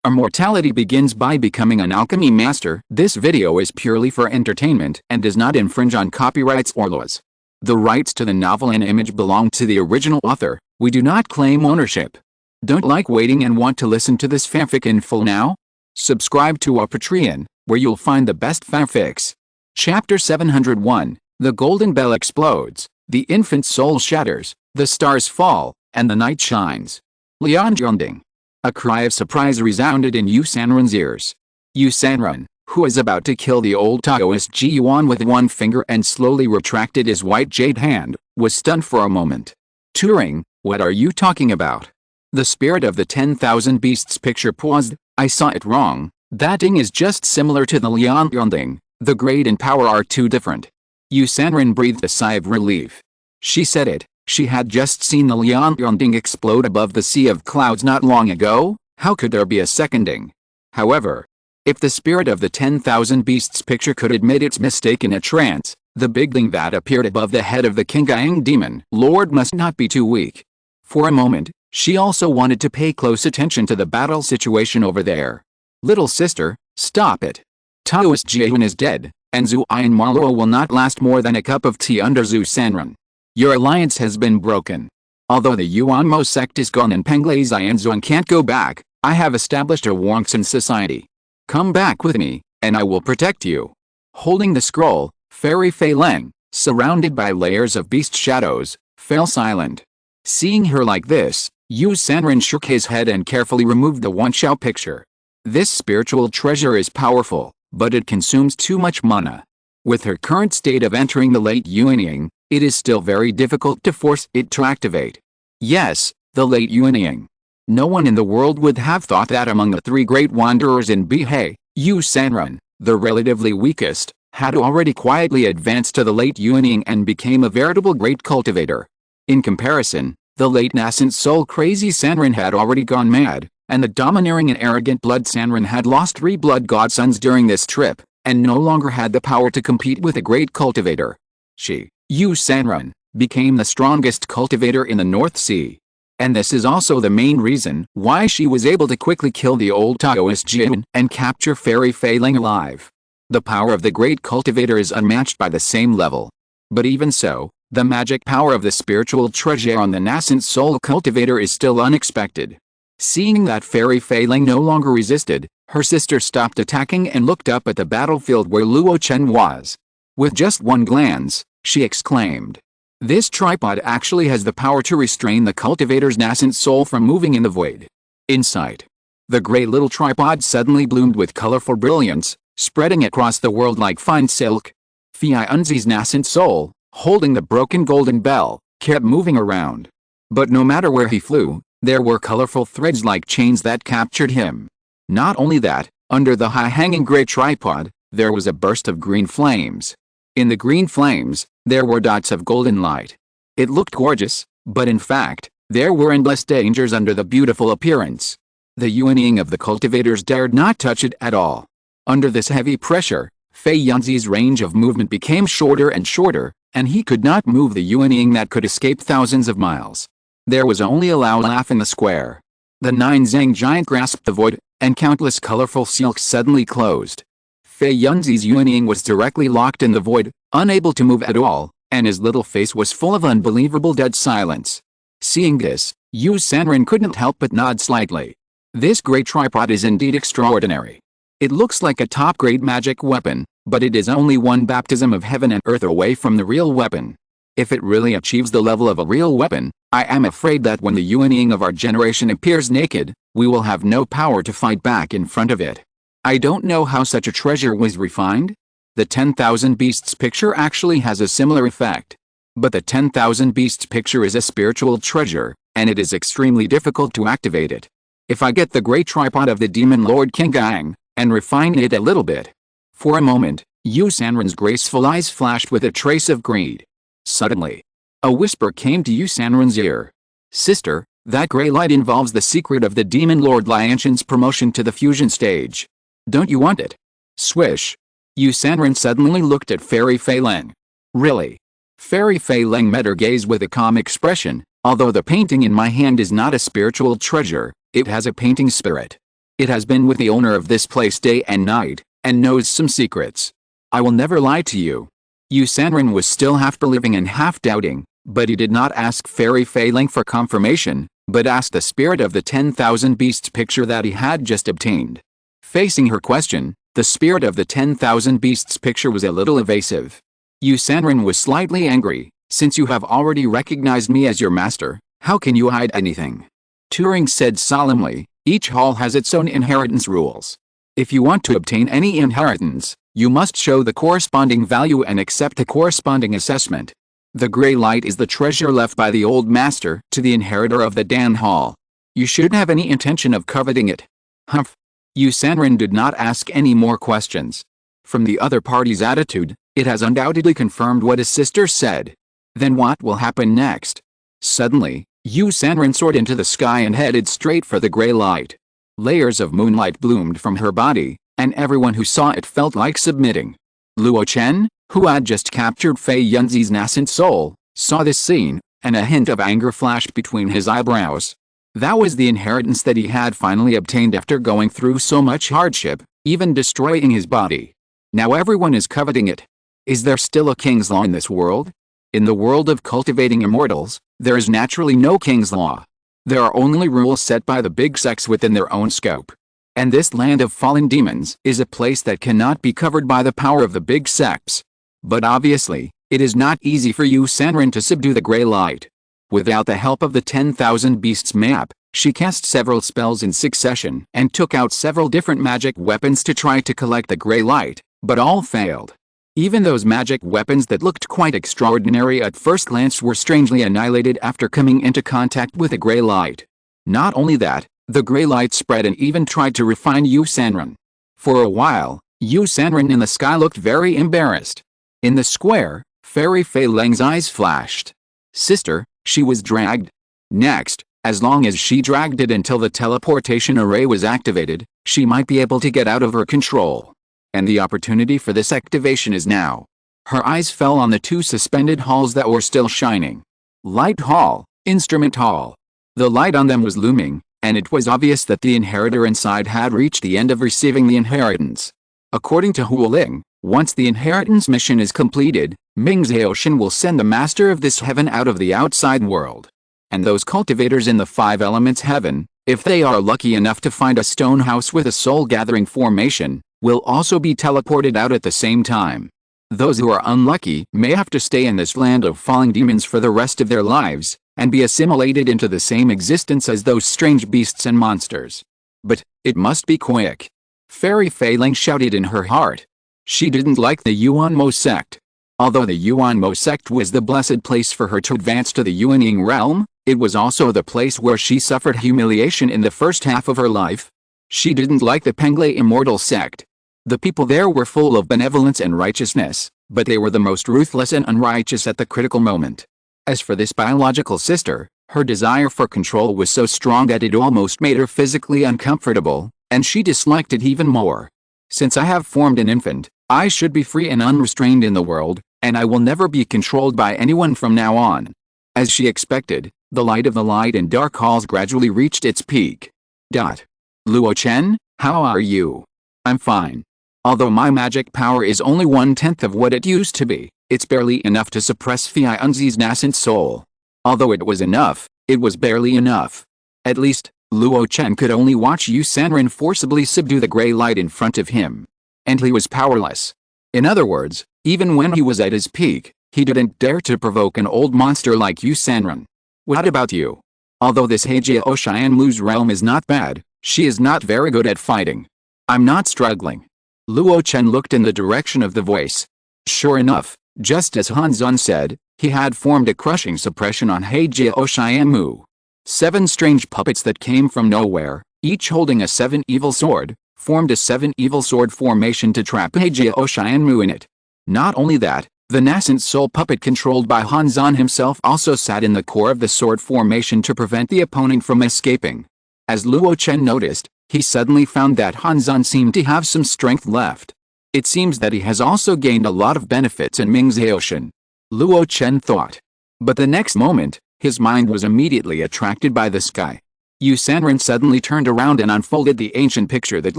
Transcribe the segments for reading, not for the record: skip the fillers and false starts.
Immortality begins by becoming an alchemy master. This video is purely for entertainment and does not infringe on copyrights or laws. The rights to the novel and image belong to the original author. We do not claim ownership. Don't like waiting and want to listen to this fanfic in full now? Subscribe to our Patreon, where you'll find the best fanfics. Chapter 701, The Golden Bell explodes, the infant soul shatters, the stars fall, and the night shines. Lianjianding. A cry of surprise resounded in Yu Sanren's ears. Yu Sanren, who was about to kill the old Taoist Ji Yuan with one finger and slowly retracted his white jade hand, was stunned for a moment. Turing, what are you talking about? The spirit of the 10,000 beasts picture paused. I saw it wrong. That ding is just similar to the Lianjianding. The grade and power are too different. Yu Sanren breathed a sigh of relief. She said it. She had just seen the Lianjianding explode above the sea of clouds not long ago. How could there be a seconding? However, if the spirit of the 10,000 beasts picture could admit its mistake in a trance, the big thing that appeared above the head of the Qinggang demon lord must not be too weak. For a moment, she also wanted to pay close attention to the battle situation over there. Little sister, stop it. Taoist Jiayuan is dead, and Zhu and Marluo will not last more than a cup of tea under Zhu Sanren. Your alliance has been broken. Although the Yuanmo sect is gone and Penglai Xianzhuan can't go back, I have established a Wangsun society. Come back with me, and I will protect you. Holding the scroll, Fairy Fei Leng, surrounded by layers of beast shadows, fell silent. Seeing her like this, Yu Sanren shook his head and carefully removed the Wanshao picture. This spiritual treasure is powerful, but it consumes too much mana. With her current state of entering the late Yuanying, it is still very difficult to force it to activate. Yes, the late Yuanying. No one in the world would have thought that among the three great wanderers in Bihei, Yu Sanren, the relatively weakest, had already quietly advanced to the late Yuanying and became a veritable great cultivator. In comparison, the late nascent soul crazy Sanren had already gone mad, and the domineering and arrogant blood Sanren had lost 3 blood godsons during this trip, and no longer had the power to compete with a great cultivator. She, Yu Sanren, became the strongest cultivator in the North Sea. And this is also the main reason why she was able to quickly kill the old Taoist Jiayuan and capture Fairy Fei Leng alive. The power of the great cultivator is unmatched by the same level. But even so, the magic power of the spiritual treasure on the nascent soul cultivator is still unexpected. Seeing that Fairy Fei Leng no longer resisted, her sister stopped attacking and looked up at the battlefield where Luo Chen was. With just one glance, she exclaimed, "This tripod actually has the power to restrain the cultivator's nascent soul from moving in the void." Insight. The gray little tripod suddenly bloomed with colorful brilliance, spreading across the world like fine silk. Fianzi's nascent soul, holding the broken golden bell, kept moving around. But no matter where he flew, there were colorful threads like chains that captured him. Not only that, under the high-hanging gray tripod, there was a burst of green flames. In the green flames, there were dots of golden light. It looked gorgeous, but in fact, there were endless dangers under the beautiful appearance. The Yuanying of the cultivators dared not touch it at all. Under this heavy pressure, Fei Yanzi's range of movement became shorter and shorter, and he could not move the Yuanying that could escape thousands of miles. There was only a loud laugh in the square. The 9 Zhang giant grasped the void, and countless colorful silks suddenly closed. Fei Yanzi's Yuanying was directly locked in the void, unable to move at all, and his little face was full of unbelievable dead silence. Seeing this, Yu Sanren couldn't help but nod slightly. This great tripod is indeed extraordinary. It looks like a top-grade magic weapon, but it is only one baptism of heaven and earth away from the real weapon. If it really achieves the level of a real weapon, I am afraid that when the Yuanying of our generation appears naked, we will have no power to fight back in front of it. I don't know how such a treasure was refined. The 10,000 beasts picture actually has a similar effect. But the 10,000 beasts picture is a spiritual treasure, and it is extremely difficult to activate it. If I get the great tripod of the demon lord Qinggang, and refine it a little bit. For a moment, Yu Sanren's graceful eyes flashed with a trace of greed. Suddenly, a whisper came to Yu Sanren's ear. "Sister, that gray light involves the secret of the demon lord Lianshan's promotion to the fusion stage. Don't you want it?" Swish. Yu Sanren suddenly looked at Fairy Fei Leng. "Really?" Fairy Fei Leng met her gaze with a calm expression. "Although the painting in my hand is not a spiritual treasure, it has a painting spirit. It has been with the owner of this place day and night, and knows some secrets. I will never lie to you. Yu Sanren was still half believing and half doubting, but he did not ask Fairy Fei Ling for confirmation, but asked the spirit of the 10,000 beasts picture that he had just obtained. Facing her question, the spirit of the 10,000 beasts picture was a little evasive. Yu Sanren was slightly angry. Since you have already recognized me as your master, how can you hide anything? Turing said solemnly, each hall has its own inheritance rules. If you want to obtain any inheritance, you must show the corresponding value and accept a corresponding assessment. The gray light is the treasure left by the old master to the inheritor of the Dan Hall. You shouldn't have any intention of coveting it. Humph. Yu Sanren did not ask any more questions. From the other party's attitude, it has undoubtedly confirmed what his sister said. Then what will happen next? Suddenly, Yu Sanren soared into the sky and headed straight for the gray light. Layers of moonlight bloomed from her body, and everyone who saw it felt like submitting. Luo Chen, who had just captured Fei Yunzi's nascent soul, saw this scene, and a hint of anger flashed between his eyebrows. That was the inheritance that he had finally obtained after going through so much hardship, even destroying his body. Now everyone is coveting it. Is there still a king's law in this world? In the world of cultivating immortals, there is naturally no king's law. There are only rules set by the big sects within their own scope. And this land of fallen demons is a place that cannot be covered by the power of the big sects. But obviously, it is not easy for Yu Sanren to subdue the gray light. Without the help of the 10,000 beasts map, she cast several spells in succession and took out several different magic weapons to try to collect the gray light, but all failed. Even those magic weapons that looked quite extraordinary at first glance were strangely annihilated after coming into contact with the gray light. Not only that, the gray light spread and even tried to refine Yu Sanren. For a while, Yu Sanren in the sky looked very embarrassed. In the square, Fairy Fei Ling's eyes flashed. Sister, she was dragged. Next, as long as she dragged it until the teleportation array was activated, she might be able to get out of her control. And the opportunity for this activation is now. Her eyes fell on the two suspended halls that were still shining. Light Hall, Instrument Hall. The light on them was looming, and it was obvious that the inheritor inside had reached the end of receiving the inheritance. According to Huoling, once the inheritance mission is completed, Ming Zhaoshan will send the master of this heaven out of the outside world. And those cultivators in the five elements heaven, if they are lucky enough to find a stone house with a soul-gathering formation, will also be teleported out at the same time. Those who are unlucky may have to stay in this land of falling demons for the rest of their lives, and be assimilated into the same existence as those strange beasts and monsters. But, it must be quick. Fairy Fei Ling shouted in her heart. She didn't like the Yuanmo sect. Although the Yuanmo sect was the blessed place for her to advance to the Yuanying realm, it was also the place where she suffered humiliation in the first half of her life. She didn't like the Pengle Immortal sect. The people there were full of benevolence and righteousness, but they were the most ruthless and unrighteous at the critical moment. As for this biological sister, her desire for control was so strong that it almost made her physically uncomfortable, and she disliked it even more. Since I have formed an infant, I should be free and unrestrained in the world, and I will never be controlled by anyone from now on. As she expected, the light of the light and dark halls gradually reached its peak. Luo Chen, how are you? I'm fine. Although my magic power is only 1/10 of what it used to be, it's barely enough to suppress Fei Yunzi's nascent soul. Although it was enough, it was barely enough. At least, Luo Chen could only watch Yu Sanren forcibly subdue the gray light in front of him. And he was powerless. In other words, even when he was at his peak, he didn't dare to provoke an old monster like Yu Sanren. What about you? Although this Heijia Oshianmu's realm is not bad, she is not very good at fighting. I'm not struggling. Luo Chen looked in the direction of the voice. Sure enough, just as Han Zun said, he had formed a crushing suppression on Heijia Oshianmu. 7 strange puppets that came from nowhere, each holding a 7 evil sword, formed a 7 evil sword formation to trap Heijia Oshianmu in it. Not only that, the nascent soul puppet controlled by Han Zun himself also sat in the core of the sword formation to prevent the opponent from escaping. As Luo Chen noticed, he suddenly found that Han Zun seemed to have some strength left. It seems that he has also gained a lot of benefits in Ming Zhaoshan. Luo Chen thought. But the next moment, his mind was immediately attracted by the sky. Yu Sanren suddenly turned around and unfolded the ancient picture that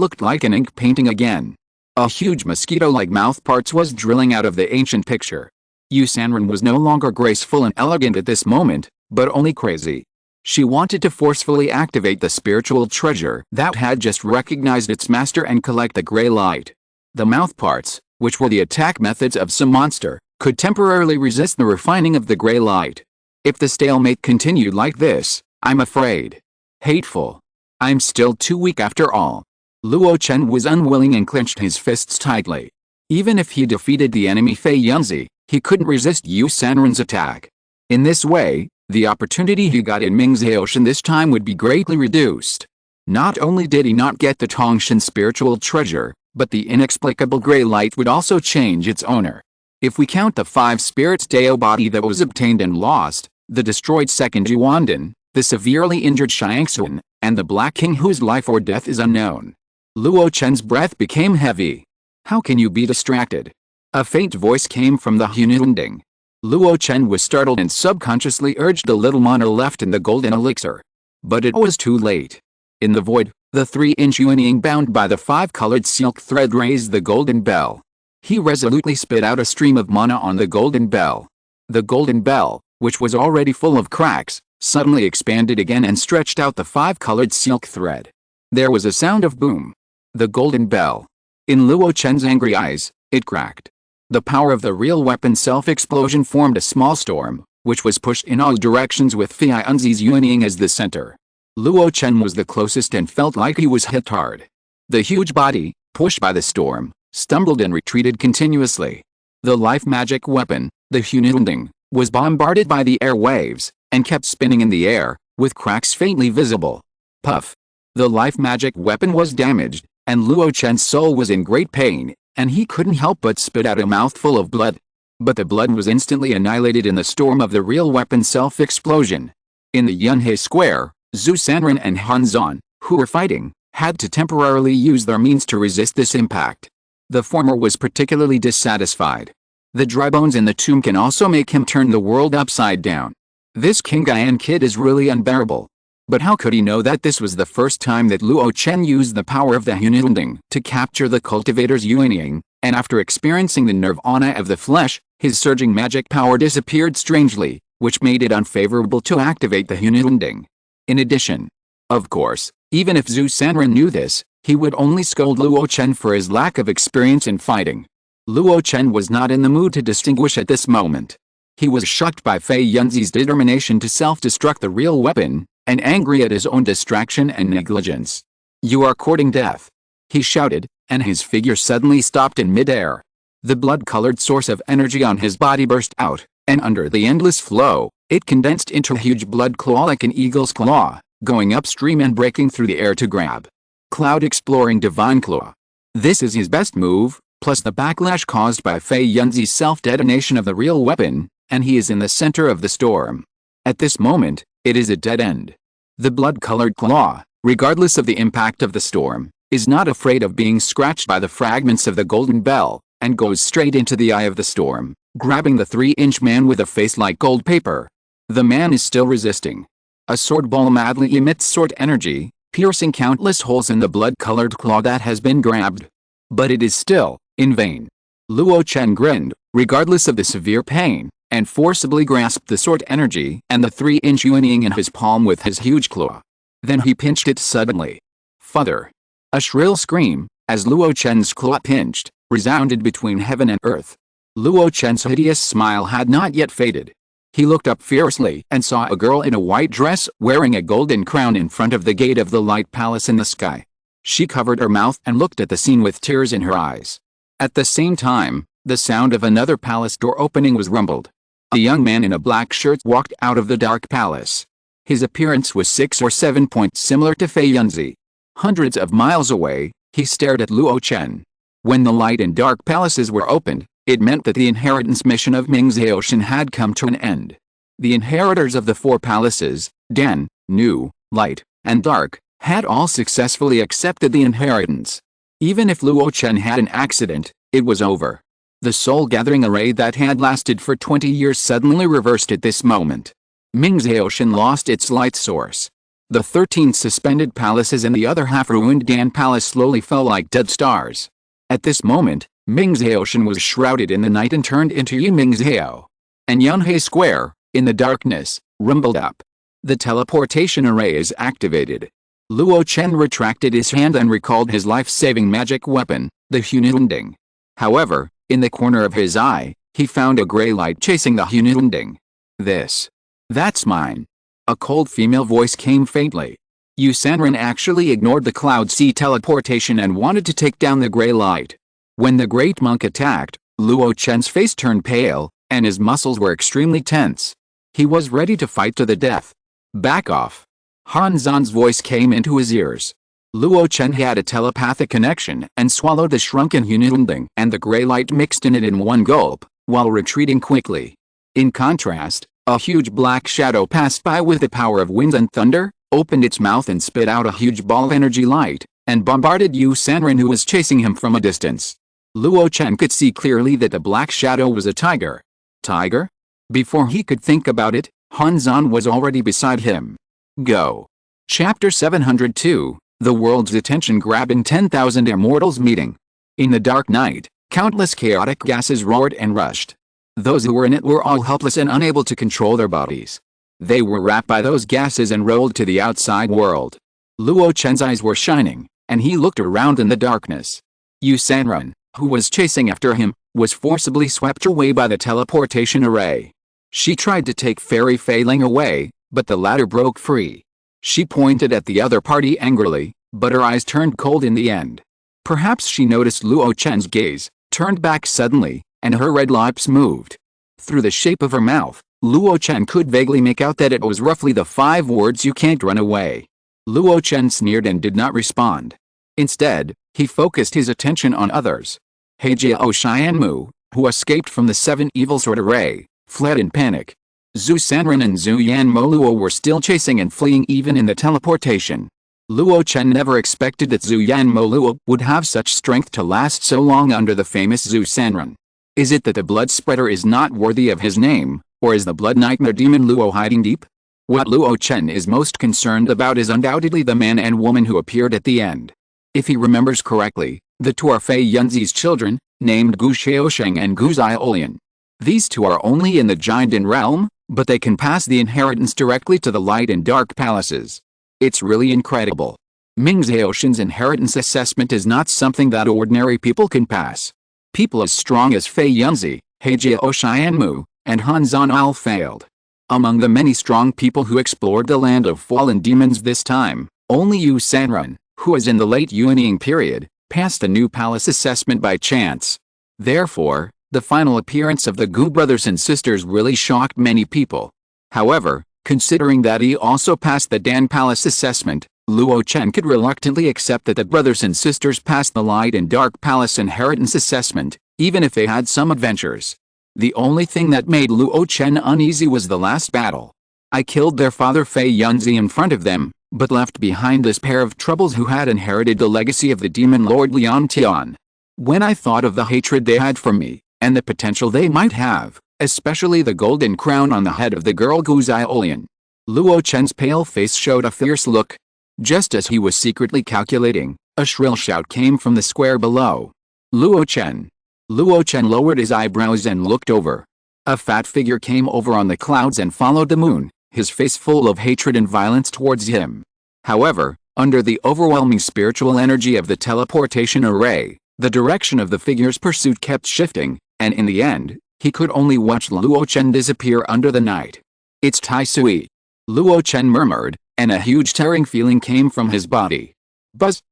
looked like an ink painting again. A huge mosquito-like mouthparts was drilling out of the ancient picture. Yu Sanren was no longer graceful and elegant at this moment, but only crazy. She wanted to forcefully activate the spiritual treasure that had just recognized its master and collect the gray light. The mouthparts, which were the attack methods of some monster, could temporarily resist the refining of the gray light. If the stalemate continued like this, I'm afraid. Hateful. I'm still too weak after all. Luo Chen was unwilling and clenched his fists tightly. Even if he defeated the enemy Fei Yunzi, he couldn't resist Yu Sanren's attack. In this way, the opportunity he got in Mingzhaoshan this time would be greatly reduced. Not only did he not get the Tongshan spiritual treasure, but the inexplicable gray light would also change its owner. If we count the 5 spirits Dao body that was obtained and lost, the destroyed second Yuandan, the severely injured Xiangxuan, and the Black King whose life or death is unknown. Luo Chen's breath became heavy. How can you be distracted? A faint voice came from the Hununding. Luo Chen was startled and subconsciously urged the little mana left in the golden elixir. But it was too late. In the void, the 3-inch Yuanying bound by the 5-colored silk thread raised the golden bell. He resolutely spit out a stream of mana on the golden bell. The golden bell, which was already full of cracks, suddenly expanded again and stretched out the 5-colored silk thread. There was a sound of boom. The golden bell. In Luo Chen's angry eyes, it cracked. The power of the real weapon self-explosion formed a small storm, which was pushed in all directions with Fei Yunzi's Yuanying as the center. Luo Chen was the closest and felt like he was hit hard. The huge body, pushed by the storm, stumbled and retreated continuously. The life magic weapon, the Hununding, was bombarded by the air waves, and kept spinning in the air, with cracks faintly visible. Puff. The life magic weapon was damaged, and Luo Chen's soul was in great pain, and he couldn't help but spit out a mouthful of blood. But the blood was instantly annihilated in the storm of the real weapon self-explosion. In the Yunhe Square, Zhu Sanren and Han Zhan, who were fighting, had to temporarily use their means to resist this impact. The former was particularly dissatisfied. The dry bones in the tomb can also make him turn the world upside down. This Qingyan kid is really unbearable. But how could he know that this was the first time that Luo Chen used the power of the Hununding to capture the cultivator's Yuanying, and after experiencing the nirvana of the flesh, his surging magic power disappeared strangely, which made it unfavorable to activate the Hununding. In addition, of course, even if Zhu Sanren knew this, he would only scold Luo Chen for his lack of experience in fighting. Luo Chen was not in the mood to distinguish at this moment. He was shocked by Fei Yunzi's determination to self-destruct the real weapon, and angry at his own distraction and negligence. "You are courting death," he shouted, and his figure suddenly stopped in mid-air. The blood-colored source of energy on his body burst out, and under the endless flow, it condensed into a huge blood claw like an eagle's claw, going upstream and breaking through the air to grab. Cloud exploring divine claw. This is his best move, plus the backlash caused by Fei Yunzi's self-detonation of the real weapon, and he is in the center of the storm. At this moment, it is a dead end. The blood-colored claw, regardless of the impact of the storm, is not afraid of being scratched by the fragments of the golden bell, and goes straight into the eye of the storm, grabbing the 3-inch man with a face like gold paper. The man is still resisting. A sword ball madly emits sword energy, piercing countless holes in the blood-colored claw that has been grabbed. But it is still, in vain. Luo Chen grinned, regardless of the severe pain, and forcibly grasped the sword energy and the 3-inch Yuanying in his palm with his huge claw. Then he pinched it suddenly. Father! A shrill scream, as Luo Chen's claw pinched, resounded between heaven and earth. Luo Chen's hideous smile had not yet faded. He looked up fiercely and saw a girl in a white dress wearing a golden crown in front of the gate of the light palace in the sky. She covered her mouth and looked at the scene with tears in her eyes. At the same time, the sound of another palace door opening was rumbled. A young man in a black shirt walked out of the dark palace. His appearance was 6 or 7 points similar to Fei Yunzi. Hundreds of miles away, he stared at Luo Chen. When the light and dark palaces were opened, it meant that the inheritance mission of Mingzhaoshan had come to an end. The inheritors of the 4 palaces, Dan, Nu, Light, and Dark, had all successfully accepted the inheritance. Even if Luo Chen had an accident, it was over. The soul-gathering array that had lasted for 20 years suddenly reversed at this moment. Mingzhaoshan lost its light source. The 13 suspended palaces and the other half-ruined Dan Palace slowly fell like dead stars. At this moment, Mingzhaoshan was shrouded in the night and turned into Yimingzhao. And Yunhei Square, in the darkness, rumbled up. The teleportation array is activated. Luo Chen retracted his hand and recalled his life-saving magic weapon, the Hununding. However, in the corner of his eye, he found a gray light chasing the Hununding. That's mine. A cold female voice came faintly. Yu Sanren actually ignored the Cloud Sea teleportation and wanted to take down the gray light. When the great monk attacked, Luo Chen's face turned pale, and his muscles were extremely tense. He was ready to fight to the death. Back off. Han Zan's voice came into his ears. Luo Chen had a telepathic connection and swallowed the shrunken Hununding and the gray light mixed in it in one gulp, while retreating quickly. In contrast, a huge black shadow passed by with the power of wind and thunder, opened its mouth and spit out a huge ball of energy light, and bombarded Yu Sanren who was chasing him from a distance. Luo Chen could see clearly that the black shadow was a tiger. Tiger? Before he could think about it, Han Zan was already beside him. Go. Chapter 702, The World's Attention Grabbing 10,000 Immortals Meeting. In the dark night, countless chaotic gases roared and rushed. Those who were in it were all helpless and unable to control their bodies. They were wrapped by those gases and rolled to the outside world. Luo Chen's eyes were shining, and he looked around in the darkness. Yu Sanren, who was chasing after him, was forcibly swept away by the teleportation array. She tried to take Fairy Fei Ling away, but the latter broke free. She pointed at the other party angrily, but her eyes turned cold in the end. Perhaps she noticed Luo Chen's gaze, turned back suddenly, and her red lips moved. Through the shape of her mouth, Luo Chen could vaguely make out that it was roughly the 5 words "you can't run away." Luo Chen sneered and did not respond. Instead, he focused his attention on others. Heijia Xianmu, who escaped from the 7 evil sword array, fled in panic. Zhu Sanren and Zhu Yanmoluo were still chasing and fleeing even in the teleportation. Luo Chen never expected that Zhu Yanmoluo would have such strength to last so long under the famous Zhu Sanren. Is it that the blood spreader is not worthy of his name, or is the blood nightmare demon Luo hiding deep? What Luo Chen is most concerned about is undoubtedly the man and woman who appeared at the end. If he remembers correctly, the two are Fei Yunzi's children, named Gu Xiaosheng and Gu Ziolian. These two are only in the Jiandan realm, but they can pass the inheritance directly to the light and dark palaces. It's really incredible. Mingzhaoshan's inheritance assessment is not something that ordinary people can pass. People as strong as Fei Yunzi, Heijia Xianmu, and Han Zan all failed. Among the many strong people who explored the land of fallen demons this time, only Yu Sanren, who was in the late Yuanying period, passed the new palace assessment by chance. Therefore, the final appearance of the Gu brothers and sisters really shocked many people. However, considering that he also passed the Dan Palace assessment, Luo Chen could reluctantly accept that the brothers and sisters passed the Light and Dark Palace inheritance assessment, even if they had some adventures. The only thing that made Luo Chen uneasy was the last battle. I killed their father Fei Yunzi in front of them, but left behind this pair of troubles who had inherited the legacy of the demon Lord Lian Tian. When I thought of the hatred they had for me, and the potential they might have, especially the golden crown on the head of the girl Gu Ziolian, Luo Chen's pale face showed a fierce look. Just as he was secretly calculating, a shrill shout came from the square below. Luo Chen! Luo Chen lowered his eyebrows and looked over. A fat figure came over on the clouds and followed the moon, his face full of hatred and violence towards him. However, under the overwhelming spiritual energy of the teleportation array, the direction of the figure's pursuit kept shifting, and in the end, he could only watch Luo Chen disappear under the night. It's Tai Sui. Luo Chen murmured, and a huge tearing feeling came from his body. Buzz.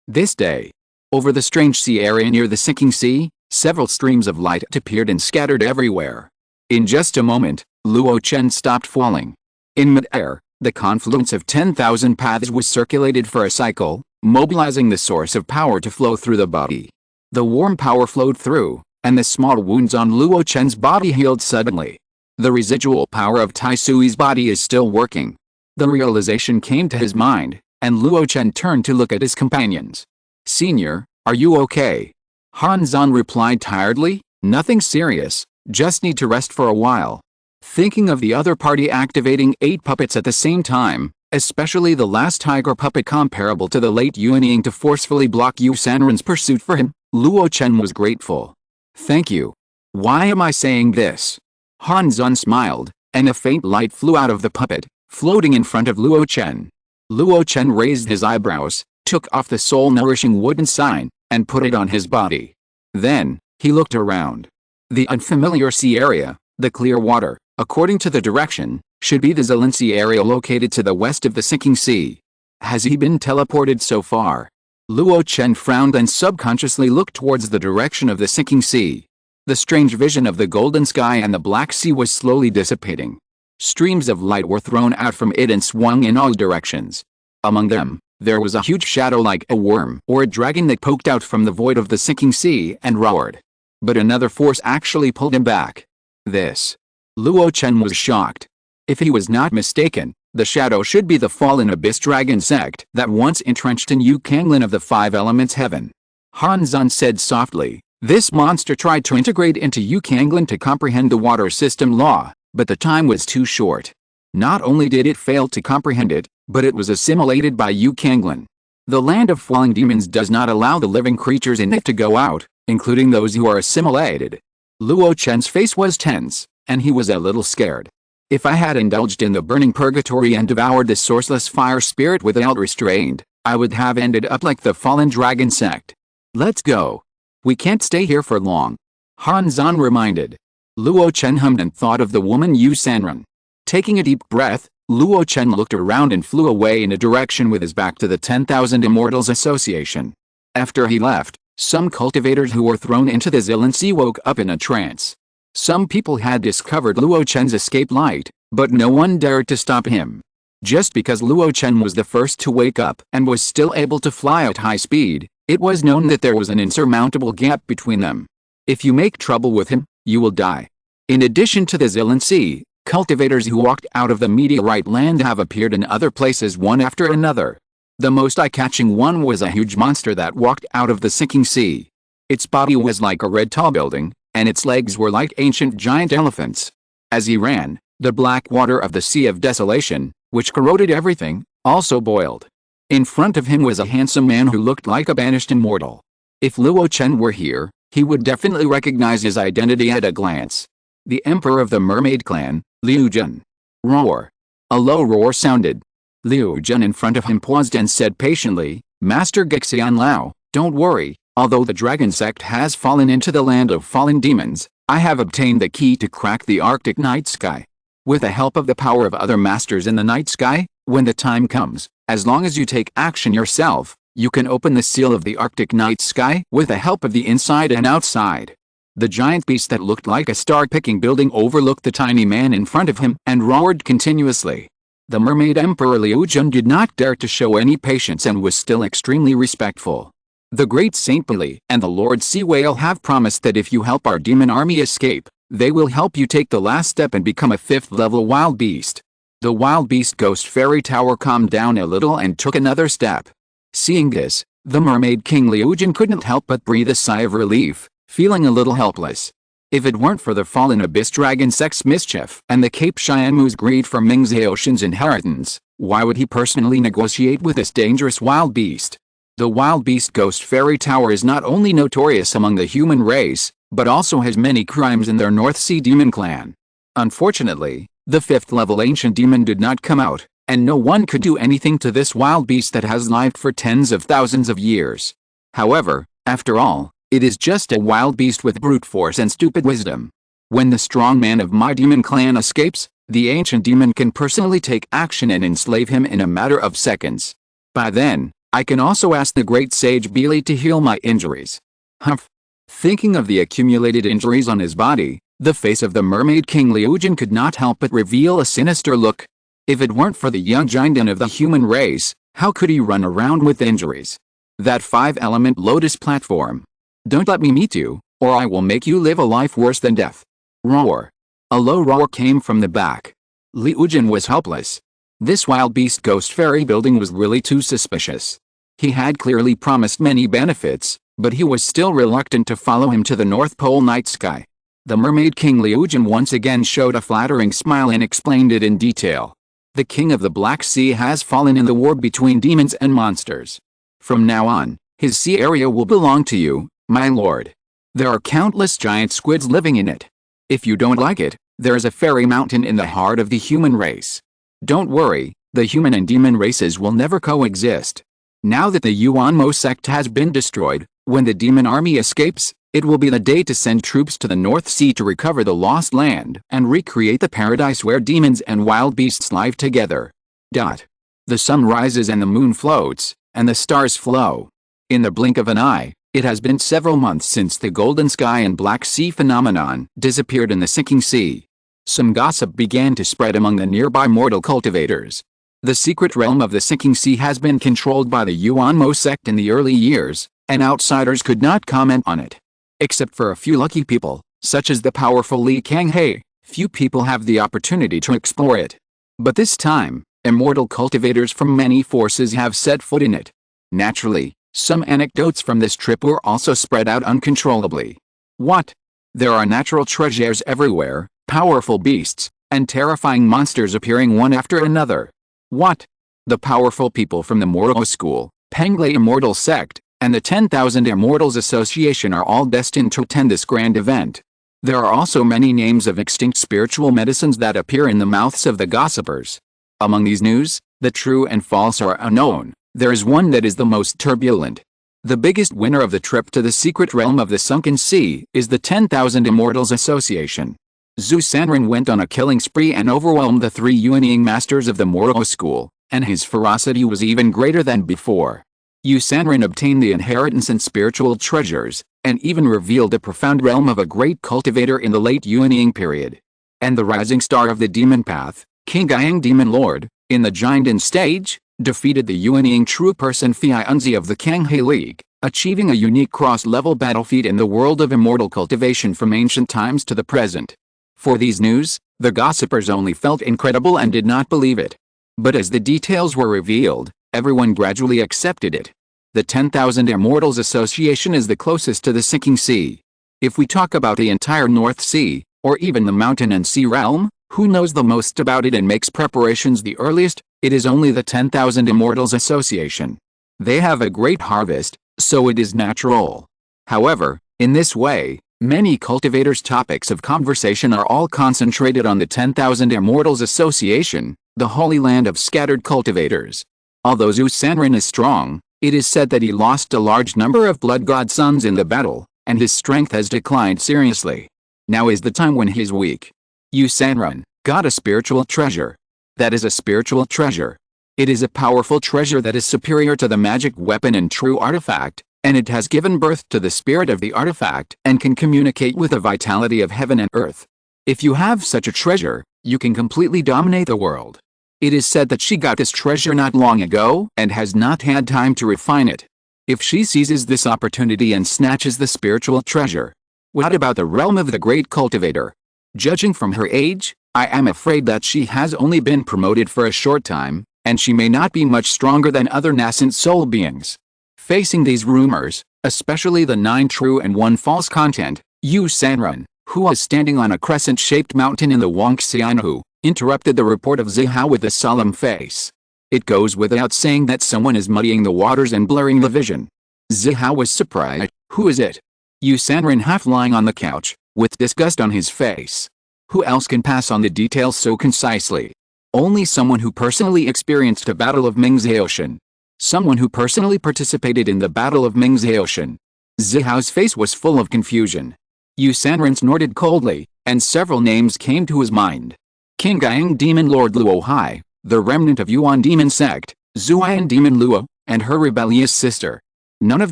This day. Over the strange sea area near the sinking sea, several streams of light appeared and scattered everywhere. In just a moment, Luo Chen stopped falling. In mid-air, the confluence of 10,000 paths was circulated for a cycle, mobilizing the source of power to flow through the body. The warm power flowed through, and the small wounds on Luo Chen's body healed suddenly. The residual power of Tai Sui's body is still working. The realization came to his mind, and Luo Chen turned to look at his companions. Senior, are you okay? Han Zan replied tiredly, nothing serious, just need to rest for a while. Thinking of the other party activating 8 puppets at the same time, especially the last tiger puppet comparable to the late Yuanying to forcefully block Yu Sanren's pursuit for him. Luo Chen was grateful. Thank you. Why am I saying this? Han Zun smiled, and a faint light flew out of the puppet, floating in front of Luo Chen. Luo Chen raised his eyebrows, took off the soul-nourishing wooden sign, and put it on his body. Then, he looked around. The unfamiliar sea area, the clear water, according to the direction, should be the Zelency area located to the west of the sinking sea. Has he been teleported so far? Luo Chen frowned and subconsciously looked towards the direction of the sinking sea. The strange vision of the golden sky and the black sea was slowly dissipating. Streams of light were thrown out from it and swung in all directions. Among them, there was a huge shadow like a worm or a dragon that poked out from the void of the sinking sea and roared. But another force actually pulled him back. This. Luo Chen was shocked. If he was not mistaken, the shadow should be the fallen abyss dragon sect that once entrenched in Yu Kanglin of the Five Elements Heaven. Han Zun said softly, this monster tried to integrate into Yu Kanglin to comprehend the water system law, but the time was too short. Not only did it fail to comprehend it, but it was assimilated by Yu Kanglin. The land of falling demons does not allow the living creatures in it to go out, including those who are assimilated. Luo Chen's face was tense, and he was a little scared. If I had indulged in the burning purgatory and devoured the sourceless fire spirit without restraint, I would have ended up like the fallen dragon sect. Let's go. We can't stay here for long. Han Zan reminded. Luo Chen hummed and thought of the woman Yu Sanren. Taking a deep breath, Luo Chen looked around and flew away in a direction with his back to the 10,000 Immortals Association. After he left, some cultivators who were thrown into the Zelency woke up in a trance. Some people had discovered Luo Chen's escape light, but no one dared to stop him. Just because Luo Chen was the first to wake up and was still able to fly at high speed, it was known that there was an insurmountable gap between them. If you make trouble with him, you will die. In addition to the Zelency, cultivators who walked out of the meteorite land have appeared in other places one after another. The most eye-catching one was a huge monster that walked out of the sinking sea. Its body was like a red tall building, and its legs were like ancient giant elephants. As he ran, the black water of the Sea of Desolation, which corroded everything, also boiled. In front of him was a handsome man who looked like a banished immortal. If Luo Chen were here, he would definitely recognize his identity at a glance. The emperor of the mermaid clan, Liu Jun. Roar. A low roar sounded. Liu Jun in front of him paused and said patiently, Master Gexian Lao, don't worry, although the dragon sect has fallen into the land of fallen demons, I have obtained the key to crack the Arctic night sky. With the help of the power of other masters in the night sky, when the time comes, as long as you take action yourself, you can open the seal of the Arctic night sky with the help of the inside and outside. The giant beast that looked like a star-picking building overlooked the tiny man in front of him and roared continuously. The mermaid emperor Liu Jun did not dare to show any patience and was still extremely respectful. The great Saint Pili and the Lord Sea Whale have promised that if you help our demon army escape, they will help you take the last step and become a 5th level wild beast. The wild beast ghost fairy tower calmed down a little and took another step. Seeing this, the mermaid king Liu Jun couldn't help but breathe a sigh of relief, feeling a little helpless. If it weren't for the fallen abyss dragon sect's mischief and the Cape Shianmu's greed for Mingzhe Ocean's inheritance, why would he personally negotiate with this dangerous wild beast? The wild beast ghost fairy tower is not only notorious among the human race, but also has many crimes in their North Sea demon clan. Unfortunately, the 5th level ancient demon did not come out, and no one could do anything to this wild beast that has lived for tens of thousands of years. However, after all, it is just a wild beast with brute force and stupid wisdom. When the strong man of my demon clan escapes, the ancient demon can personally take action and enslave him in a matter of seconds. By then, I can also ask the great sage Bili to heal my injuries. Humph. Thinking of the accumulated injuries on his body, the face of the mermaid king Liu Jun could not help but reveal a sinister look. If it weren't for the young giant of the human race, how could he run around with injuries? That 5-element lotus platform. Don't let me meet you, or I will make you live a life worse than death. Roar. A low roar came from the back. Liu Jun was helpless. This wild beast ghost fairy building was really too suspicious. He had clearly promised many benefits, but he was still reluctant to follow him to the North Pole night sky. The mermaid king Liu Jun once again showed a flattering smile and explained it in detail. The king of the Black Sea has fallen in the war between demons and monsters. From now on, his sea area will belong to you, my lord. There are countless giant squids living in it. If you don't like it, there is a fairy mountain in the heart of the human race. Don't worry, the human and demon races will never coexist. Now that the Yuanmo sect has been destroyed, when the demon army escapes, it will be the day to send troops to the North Sea to recover the lost land and recreate the paradise where demons and wild beasts live together. The sun rises and the moon floats, and the stars flow. In the blink of an eye, it has been several months since the golden sky and Black Sea phenomenon disappeared in the sinking sea. Some gossip began to spread among the nearby mortal cultivators. The secret realm of the sinking sea has been controlled by the Yuanmo sect in the early years, and outsiders could not comment on it. Except for a few lucky people, such as the powerful Li Kanghe, few people have the opportunity to explore it. But this time, immortal cultivators from many forces have set foot in it. Naturally, some anecdotes from this trip were also spread out uncontrollably. What? There are natural treasures everywhere, powerful beasts, and terrifying monsters appearing one after another. What? The powerful people from the Mortal School, Pengle Immortal Sect, and the 10,000 Immortals Association are all destined to attend this grand event. There are also many names of extinct spiritual medicines that appear in the mouths of the gossipers. Among these news, the true and false are unknown. There is one that is the most turbulent. The biggest winner of the trip to the secret realm of the sunken sea is the 10,000 Immortals Association. Zhu Sanren went on a killing spree and overwhelmed the 3 Yuanying masters of the Mortal School, and his ferocity was even greater than before. Yu Sanren obtained the inheritance and spiritual treasures, and even revealed the profound realm of a great cultivator in the late Yuanying period. And the rising star of the demon path, King Guiyang Demon Lord, in the Jianden stage, defeated the Yuanying true person Fei Unzi of the Kanghe League, achieving a unique cross-level battle feat in the world of immortal cultivation from ancient times to the present. For these news, the gossipers only felt incredible and did not believe it. But as the details were revealed, everyone gradually accepted it. The 10,000 Immortals Association is the closest to the sinking sea. If we talk about the entire North Sea, or even the mountain and sea realm, who knows the most about it and makes preparations the earliest? It is only the 10,000 Immortals Association. They have a great harvest, so it is natural. However, in this way, many cultivators' topics of conversation are all concentrated on the 10,000 Immortals Association, the holy land of scattered cultivators. Although Zhu Sanren is strong, it is said that he lost a large number of blood god sons in the battle, and his strength has declined seriously. Now is the time when he is weak. Yu Sanren got a spiritual treasure. That is a spiritual treasure. It is a powerful treasure that is superior to the magic weapon and true artifact, and it has given birth to the spirit of the artifact and can communicate with the vitality of heaven and earth. If you have such a treasure, you can completely dominate the world. It is said that she got this treasure not long ago and has not had time to refine it. If she seizes this opportunity and snatches the spiritual treasure, what about the realm of the great cultivator? Judging from her age, I am afraid that she has only been promoted for a short time, and she may not be much stronger than other nascent soul beings. Facing these rumors, especially the 9 true and 1 false content, Yu Sanren, who was standing on a crescent-shaped mountain in the Wangxianhu, interrupted the report of Zihao with a solemn face. It goes without saying that someone is muddying the waters and blurring the vision. Zihao was surprised. Who is it? Yu Sanren half lying on the couch, with disgust on his face. Who else can pass on the details so concisely? Only someone who personally experienced a battle of Mingzhe. Someone who personally participated in the battle of Mingzhe. Zihao's face was full of confusion. Yu Sanren snorted coldly, and several names came to his mind. King Guiyang Demon Lord Luo Hai, the remnant of Yuan Demon Sect, Zuan Demon Luo, and her rebellious sister. None of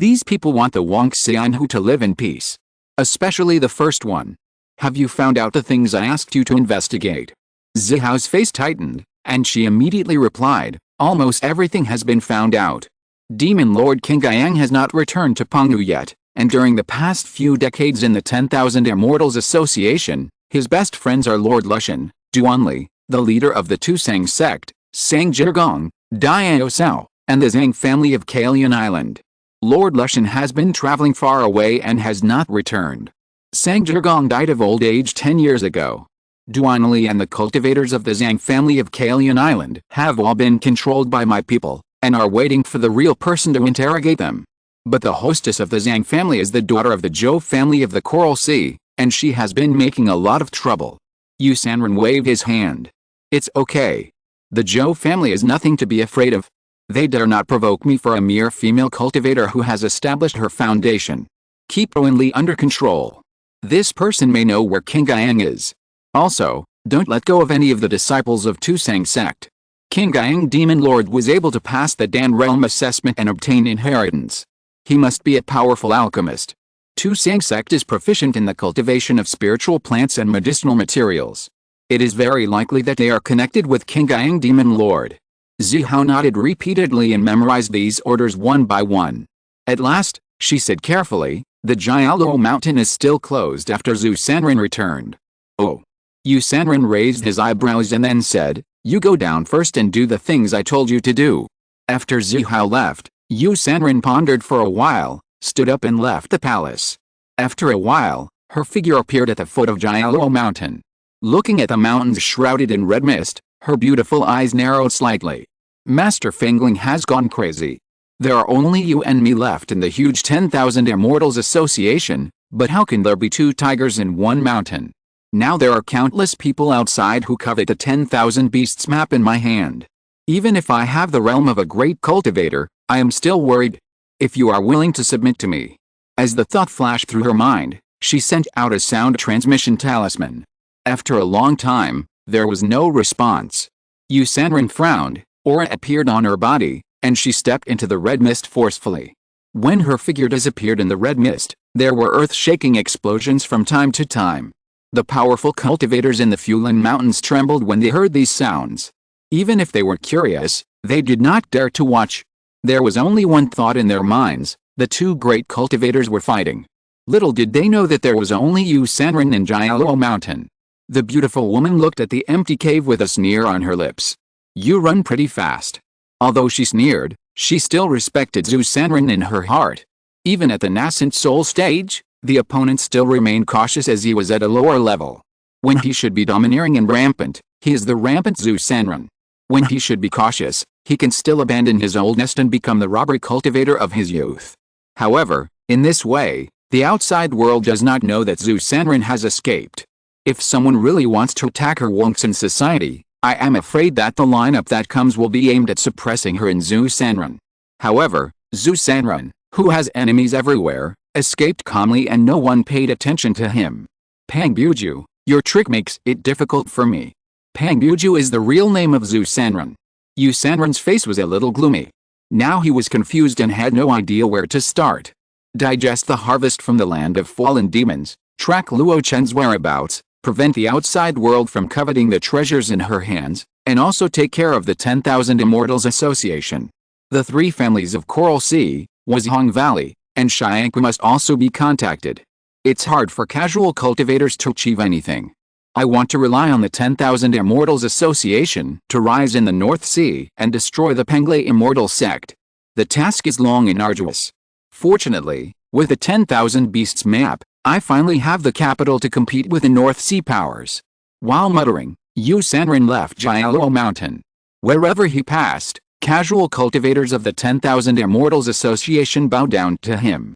these people want the Wangxianhu to live in peace. Especially the first one. Have you found out the things I asked you to investigate? Zihao's face tightened, and she immediately replied, almost everything has been found out. Demon Lord King Guiyang has not returned to Penghu yet, and during the past few decades in the 10,000 Immortals Association, his best friends are Lord Luo Chen, Duanli, the leader of the Tusang sect, Sang Zhigong, Diao Sao, and the Zhang family of Kalian Island. Lord Luo Chen has been traveling far away and has not returned. Sang Zhigong died of old age 10 years ago. Duanli and the cultivators of the Zhang family of Kalian Island have all been controlled by my people, and are waiting for the real person to interrogate them. But the hostess of the Zhang family is the daughter of the Zhou family of the Coral Sea, and she has been making a lot of trouble. Yu Sanren waved his hand. It's okay. The Zhou family is nothing to be afraid of. They dare not provoke me for a mere female cultivator who has established her foundation. Keep Owenli under control. This person may know where King Gang is. Also, don't let go of any of the disciples of Tusang sect. King Gang Demon Lord was able to pass the Dan Realm assessment and obtain inheritance. He must be a powerful alchemist. Tusang sect is proficient in the cultivation of spiritual plants and medicinal materials. It is very likely that they are connected with King Gang Demon Lord. Zihao nodded repeatedly and memorized these orders one by one. At last, she said carefully, the Jiaoluo mountain is still closed after Zhu Sanren returned. Oh. Yu Sanren raised his eyebrows and then said, you go down first and do the things I told you to do. After Zihao left, Yu Sanren pondered for a while, stood up and left the palace. After a while, her figure appeared at the foot of Jiaoluo mountain. Looking at the mountains shrouded in red mist, her beautiful eyes narrowed slightly. Master Fengling has gone crazy. There are only you and me left in the huge 10,000 Immortals Association, but how can there be two tigers in one mountain? Now there are countless people outside who covet the 10,000 beasts map in my hand. Even if I have the realm of a great cultivator, I am still worried. If you are willing to submit to me. As the thought flashed through her mind, she sent out a sound transmission talisman. After a long time, there was no response. Yu Sanren frowned, aura appeared on her body, and she stepped into the red mist forcefully. When her figure disappeared in the red mist, there were earth-shaking explosions from time to time. The powerful cultivators in the Fulan Mountains trembled when they heard these sounds. Even if they were curious, they did not dare to watch. There was only one thought in their minds, the two great cultivators were fighting. Little did they know that there was only Yu Sanren in Jiaoluo Mountain. The beautiful woman looked at the empty cave with a sneer on her lips. You run pretty fast. Although she sneered, she still respected Zhu Sanren in her heart. Even at the nascent soul stage, the opponent still remained cautious as he was at a lower level. When he should be domineering and rampant, he is the rampant Zhu Sanren. When he should be cautious, he can still abandon his old nest and become the robber cultivator of his youth. However, in this way, the outside world does not know that Zhu Sanren has escaped. If someone really wants to attack her once in society, I am afraid that the lineup that comes will be aimed at suppressing her in Zhu Sanren. However, Zhu Sanren, who has enemies everywhere, escaped calmly and no one paid attention to him. Pang Buju, your trick makes it difficult for me. Pang Buju is the real name of Zhu Sanren. Yu Sanren's face was a little gloomy. Now he was confused and had no idea where to start. Digest the harvest from the land of fallen demons, track Luo Chen's whereabouts, prevent the outside world from coveting the treasures in her hands, and also take care of the 10,000 Immortals Association. The three families of Coral Sea, Wazhong Valley, and Shianku must also be contacted. It's hard for casual cultivators to achieve anything. I want to rely on the 10,000 Immortals Association to rise in the North Sea and destroy the Penglai Immortal sect. The task is long and arduous. Fortunately, with the 10,000 Beasts map, I finally have the capital to compete with the North Sea powers. While muttering, Yu Sanren left Jiaoluo Mountain. Wherever he passed, casual cultivators of the 10,000 Immortals Association bowed down to him.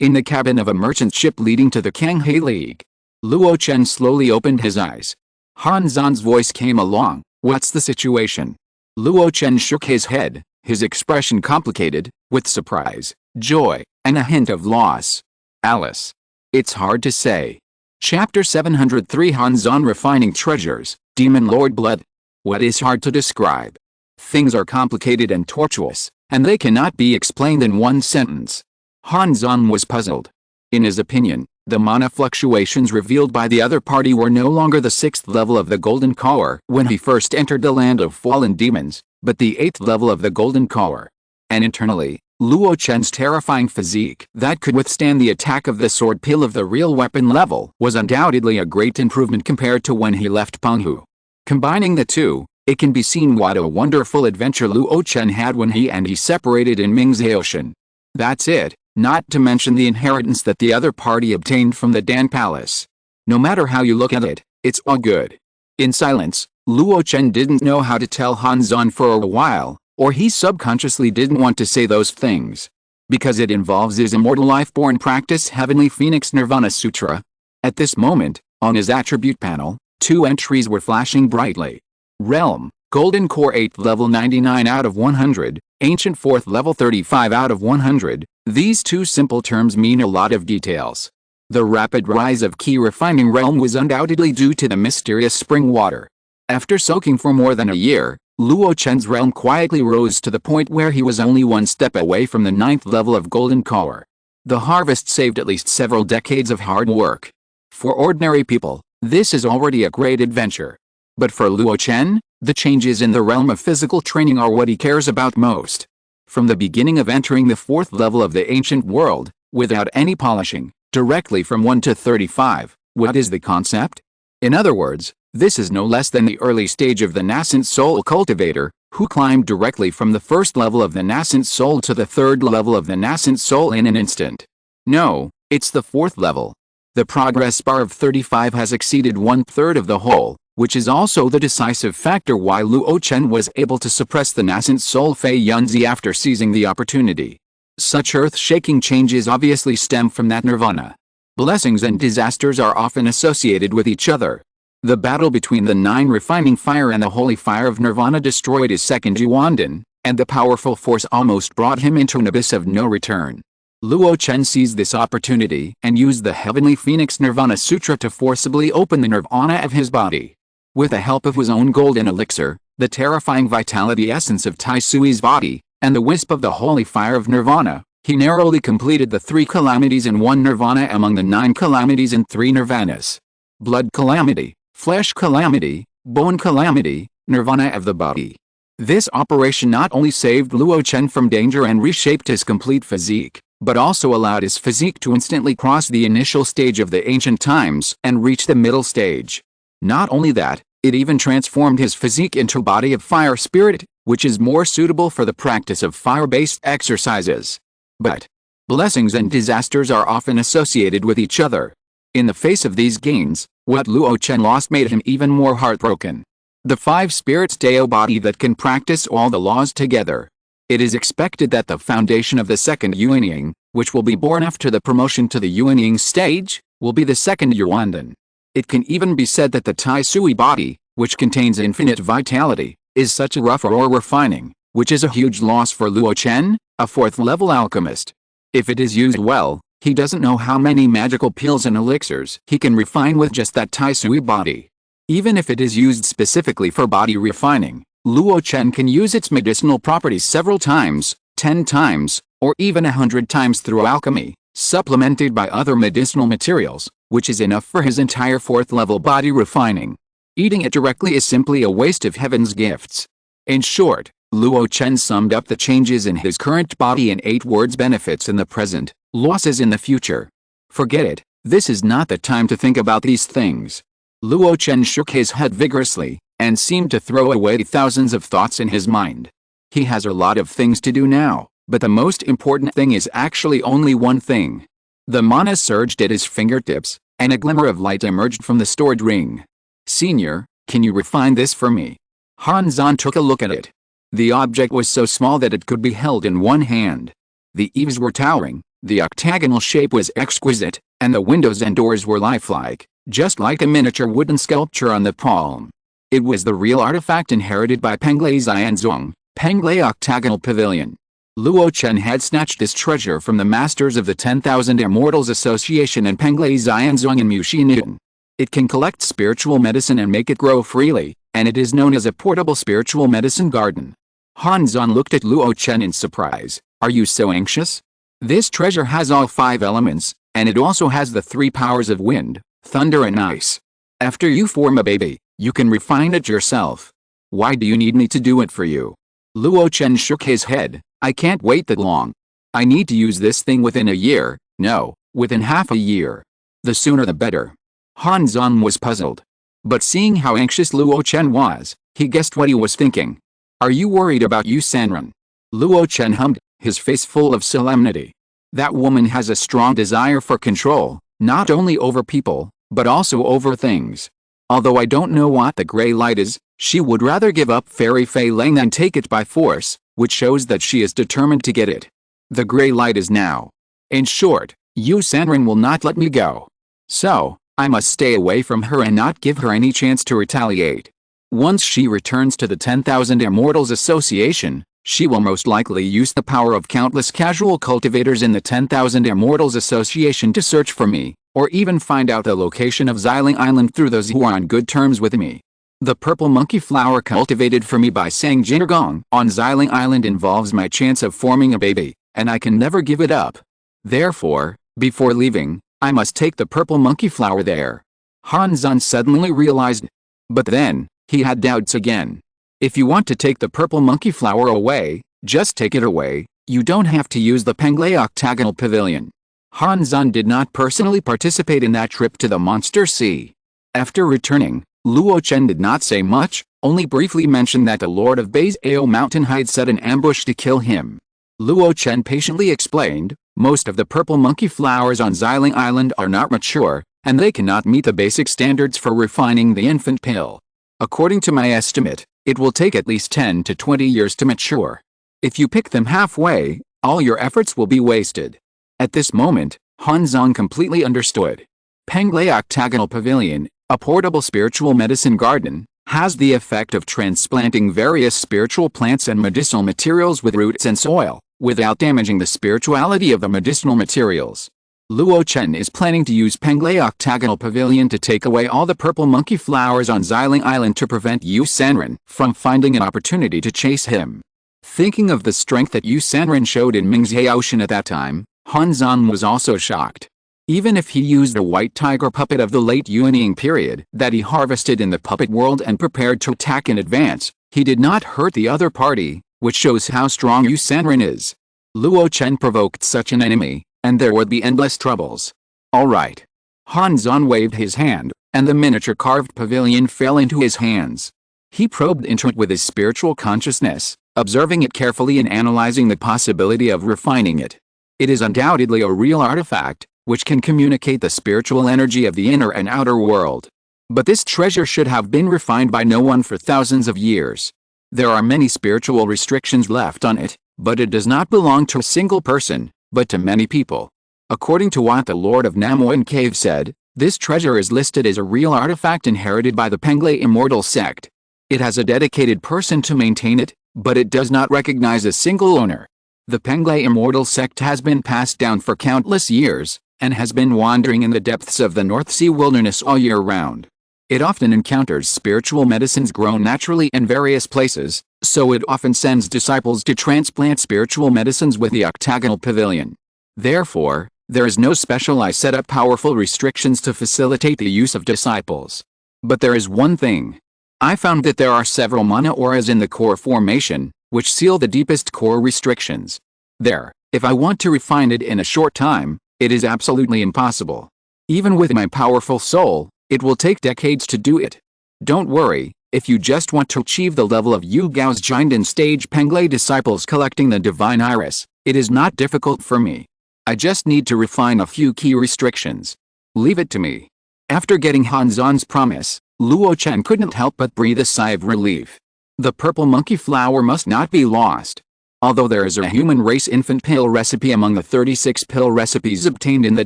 In the cabin of a merchant ship leading to the Kanghe League, Luo Chen slowly opened his eyes. Han Zan's voice came along, what's the situation? Luo Chen shook his head, his expression complicated, with surprise, joy, and a hint of loss. Alice. It's hard to say. Chapter 703 Han Zan Refining Treasures, Demon Lord Blood. What is hard to describe? Things are complicated and tortuous, and they cannot be explained in one sentence. Han Zan was puzzled. In his opinion, the mana fluctuations revealed by the other party were no longer the 6th level of the Golden Core when he first entered the land of fallen demons, but the 8th level of the Golden Core. And internally, Luo Chen's terrifying physique that could withstand the attack of the sword pill of the real weapon level was undoubtedly a great improvement compared to when he left Penghu. Combining the two, it can be seen what a wonderful adventure Luo Chen had when he separated in Mingzhe Ocean. That's it, not to mention the inheritance that the other party obtained from the Dan Palace. No matter how you look at it, It's all good. In silence, Luo Chen didn't know how to tell Han Zhan for a while, or he subconsciously didn't want to say those things. Because it involves his immortal life-born practice Heavenly Phoenix Nirvana Sutra. At this moment, on his attribute panel, 2 entries were flashing brightly. Realm, Golden Core 8th level 99 out of 100, Ancient 4th level 35 out of 100, these 2 simple terms mean a lot of details. The rapid rise of Key Refining Realm was undoubtedly due to the mysterious spring water. After soaking for more than a year, Luo Chen's realm quietly rose to the point where he was only 1 step away from the 9th level of Golden Core. The harvest saved at least several decades of hard work. For ordinary people, this is already a great adventure. But for Luo Chen, the changes in the realm of physical training are what he cares about most. From the beginning of entering the 4th level of the ancient world, without any polishing, directly from 1 to 35, what is the concept? In other words, this is no less than the early stage of the nascent soul cultivator, who climbed directly from the 1st level of the nascent soul to the 3rd level of the nascent soul in an instant. No, it's the 4th level. The progress bar of 35 has exceeded 1/3 of the whole, which is also the decisive factor why Luo Chen was able to suppress the nascent soul Fei Yunzi after seizing the opportunity. Such earth-shaking changes obviously stem from that nirvana. Blessings and disasters are often associated with each other. The battle between the 9 refining fire and the holy fire of nirvana destroyed his second Yuandan, and the powerful force almost brought him into an abyss of no return. Luo Chen seized this opportunity and used the Heavenly Phoenix Nirvana Sutra to forcibly open the nirvana of his body. With the help of his own golden elixir, the terrifying vitality essence of Tai Sui's body, and the wisp of the holy fire of nirvana, he narrowly completed the 3 calamities in 1 nirvana among the 9 calamities in 3 nirvanas. Blood calamity, flesh calamity, bone calamity, nirvana of the body. This operation not only saved Luo Chen from danger and reshaped his complete physique, but also allowed his physique to instantly cross the initial stage of the ancient times and reach the middle stage. Not only that, it even transformed his physique into a body of fire spirit, which is more suitable for the practice of fire-based exercises. But blessings and disasters are often associated with each other. In the face of these gains, what Luo Chen lost made him even more heartbroken. The 5 spirits Dao body that can practice all the laws together. It is expected that the foundation of the second Yuanying, which will be born after the promotion to the Yuanying stage, will be the second Yuandan. It can even be said that the Tai Sui body, which contains infinite vitality, is such a rougher or refining, which is a huge loss for Luo Chen, a 4th level alchemist. If it is used well, he doesn't know how many magical pills and elixirs he can refine with just that Tai Sui body. Even if it is used specifically for body refining, Luo Chen can use its medicinal properties several times, 10 times, or even 100 times through alchemy, supplemented by other medicinal materials, which is enough for his entire 4th level body refining. Eating it directly is simply a waste of heaven's gifts. In short, Luo Chen summed up the changes in his current body in 8 words: benefits in the present, losses in the future. Forget it, this is not the time to think about these things. Luo Chen shook his head vigorously, and seemed to throw away thousands of thoughts in his mind. He has a lot of things to do now, but the most important thing is actually only one thing. The mana surged at his fingertips, and a glimmer of light emerged from the stored ring. "Senior, can you refine this for me?" Han Zhan took a look at it. The object was so small that it could be held in one hand. The eaves were towering, the octagonal shape was exquisite, and the windows and doors were lifelike, just like a miniature wooden sculpture on the palm. It was the real artifact inherited by Penglai Xianzong, Penglai Octagonal Pavilion. Luo Chen had snatched this treasure from the masters of the 10,000 Immortals Association and Penglai Xianzong in Muxinian. It can collect spiritual medicine and make it grow freely, and it is known as a portable spiritual medicine garden. Han Zhan looked at Luo Chen in surprise. "Are you so anxious? This treasure has all 5 elements, and it also has the 3 powers of wind, thunder and ice. After you form a baby, you can refine it yourself. Why do you need me to do it for you?" Luo Chen shook his head. "I can't wait that long. I need to use this thing within a year, no, within half a year. The sooner the better." Han Zhan was puzzled. But seeing how anxious Luo Chen was, he guessed what he was thinking. "Are you worried about Yu Sanren?" Luo Chen hummed, his face full of solemnity. "That woman has a strong desire for control, not only over people, but also over things. Although I don't know what the gray light is, she would rather give up Fairy Fei Lang than take it by force, which shows that she is determined to get it. The gray light is now. In short, Yu Sanren will not let me go. So, I must stay away from her and not give her any chance to retaliate. Once she returns to the 10,000 Immortals Association, she will most likely use the power of countless casual cultivators in the 10,000 Immortals Association to search for me, or even find out the location of Xiling Island through those who are on good terms with me. The purple monkey flower cultivated for me by Sang Jinagong on Xiling Island involves my chance of forming a baby, and I can never give it up. Therefore, before leaving, I must take the purple monkey flower there. Han Zan suddenly realized. But then, he had doubts again. If you want to take the purple monkey flower away, just take it away, you don't have to use the Penglai octagonal pavilion. Han Zan did not personally participate in that trip to the Monster Sea. After returning, Luo Chen did not say much, only briefly mentioned that the Lord of Bai's Ao Mountain had set an ambush to kill him. Luo Chen patiently explained, most of the purple monkey flowers on Xiling Island are not mature, and they cannot meet the basic standards for refining the infant pill. According to my estimate, it will take at least 10 to 20 years to mature. If you pick them halfway, all your efforts will be wasted. At this moment, Han Zong completely understood. Penglai Octagonal Pavilion, a portable spiritual medicine garden, has the effect of transplanting various spiritual plants and medicinal materials with roots and soil, without damaging the spirituality of the medicinal materials. Luo Chen is planning to use Penglai Octagonal Pavilion to take away all the purple monkey flowers on Xiling Island to prevent Yu Sanren from finding an opportunity to chase him. Thinking of the strength that Yu Sanren showed in Mingzhe Ocean at that time, Han Zan was also shocked. Even if he used a white tiger puppet of the late Yuanying period that he harvested in the puppet world and prepared to attack in advance, he did not hurt the other party, which shows how strong Yu Sanren is. Luo Chen provoked such an enemy, and there would be endless troubles. Alright. Han Zan waved his hand, and the miniature carved pavilion fell into his hands. He probed into it with his spiritual consciousness, observing it carefully and analyzing the possibility of refining it. It is undoubtedly a real artifact, which can communicate the spiritual energy of the inner and outer world. But this treasure should have been refined by no one for thousands of years. There are many spiritual restrictions left on it, but it does not belong to a single person, but to many people. According to what the Lord of Namoan Cave said, this treasure is listed as a real artifact inherited by the Penglai Immortal sect. It has a dedicated person to maintain it, but it does not recognize a single owner. The Penglai Immortal sect has been passed down for countless years, and has been wandering in the depths of the North Sea wilderness all year round. It often encounters spiritual medicines grown naturally in various places, so it often sends disciples to transplant spiritual medicines with the octagonal pavilion. Therefore, there is no specialized setup powerful restrictions to facilitate the use of disciples. But there is one thing. I found that there are several mana auras in the core formation, which seal the deepest core restrictions. If I want to refine it in a short time, it is absolutely impossible. Even with my powerful soul, it will take decades to do it. Don't worry, if you just want to achieve the level of Yu Gao's giant and stage Penglai disciples collecting the divine iris, it is not difficult for me. I just need to refine a few key restrictions. Leave it to me. After getting Han Zan's promise, Luo Chen couldn't help but breathe a sigh of relief. The purple monkey flower must not be lost. Although there is a human race infant pill recipe among the 36 pill recipes obtained in the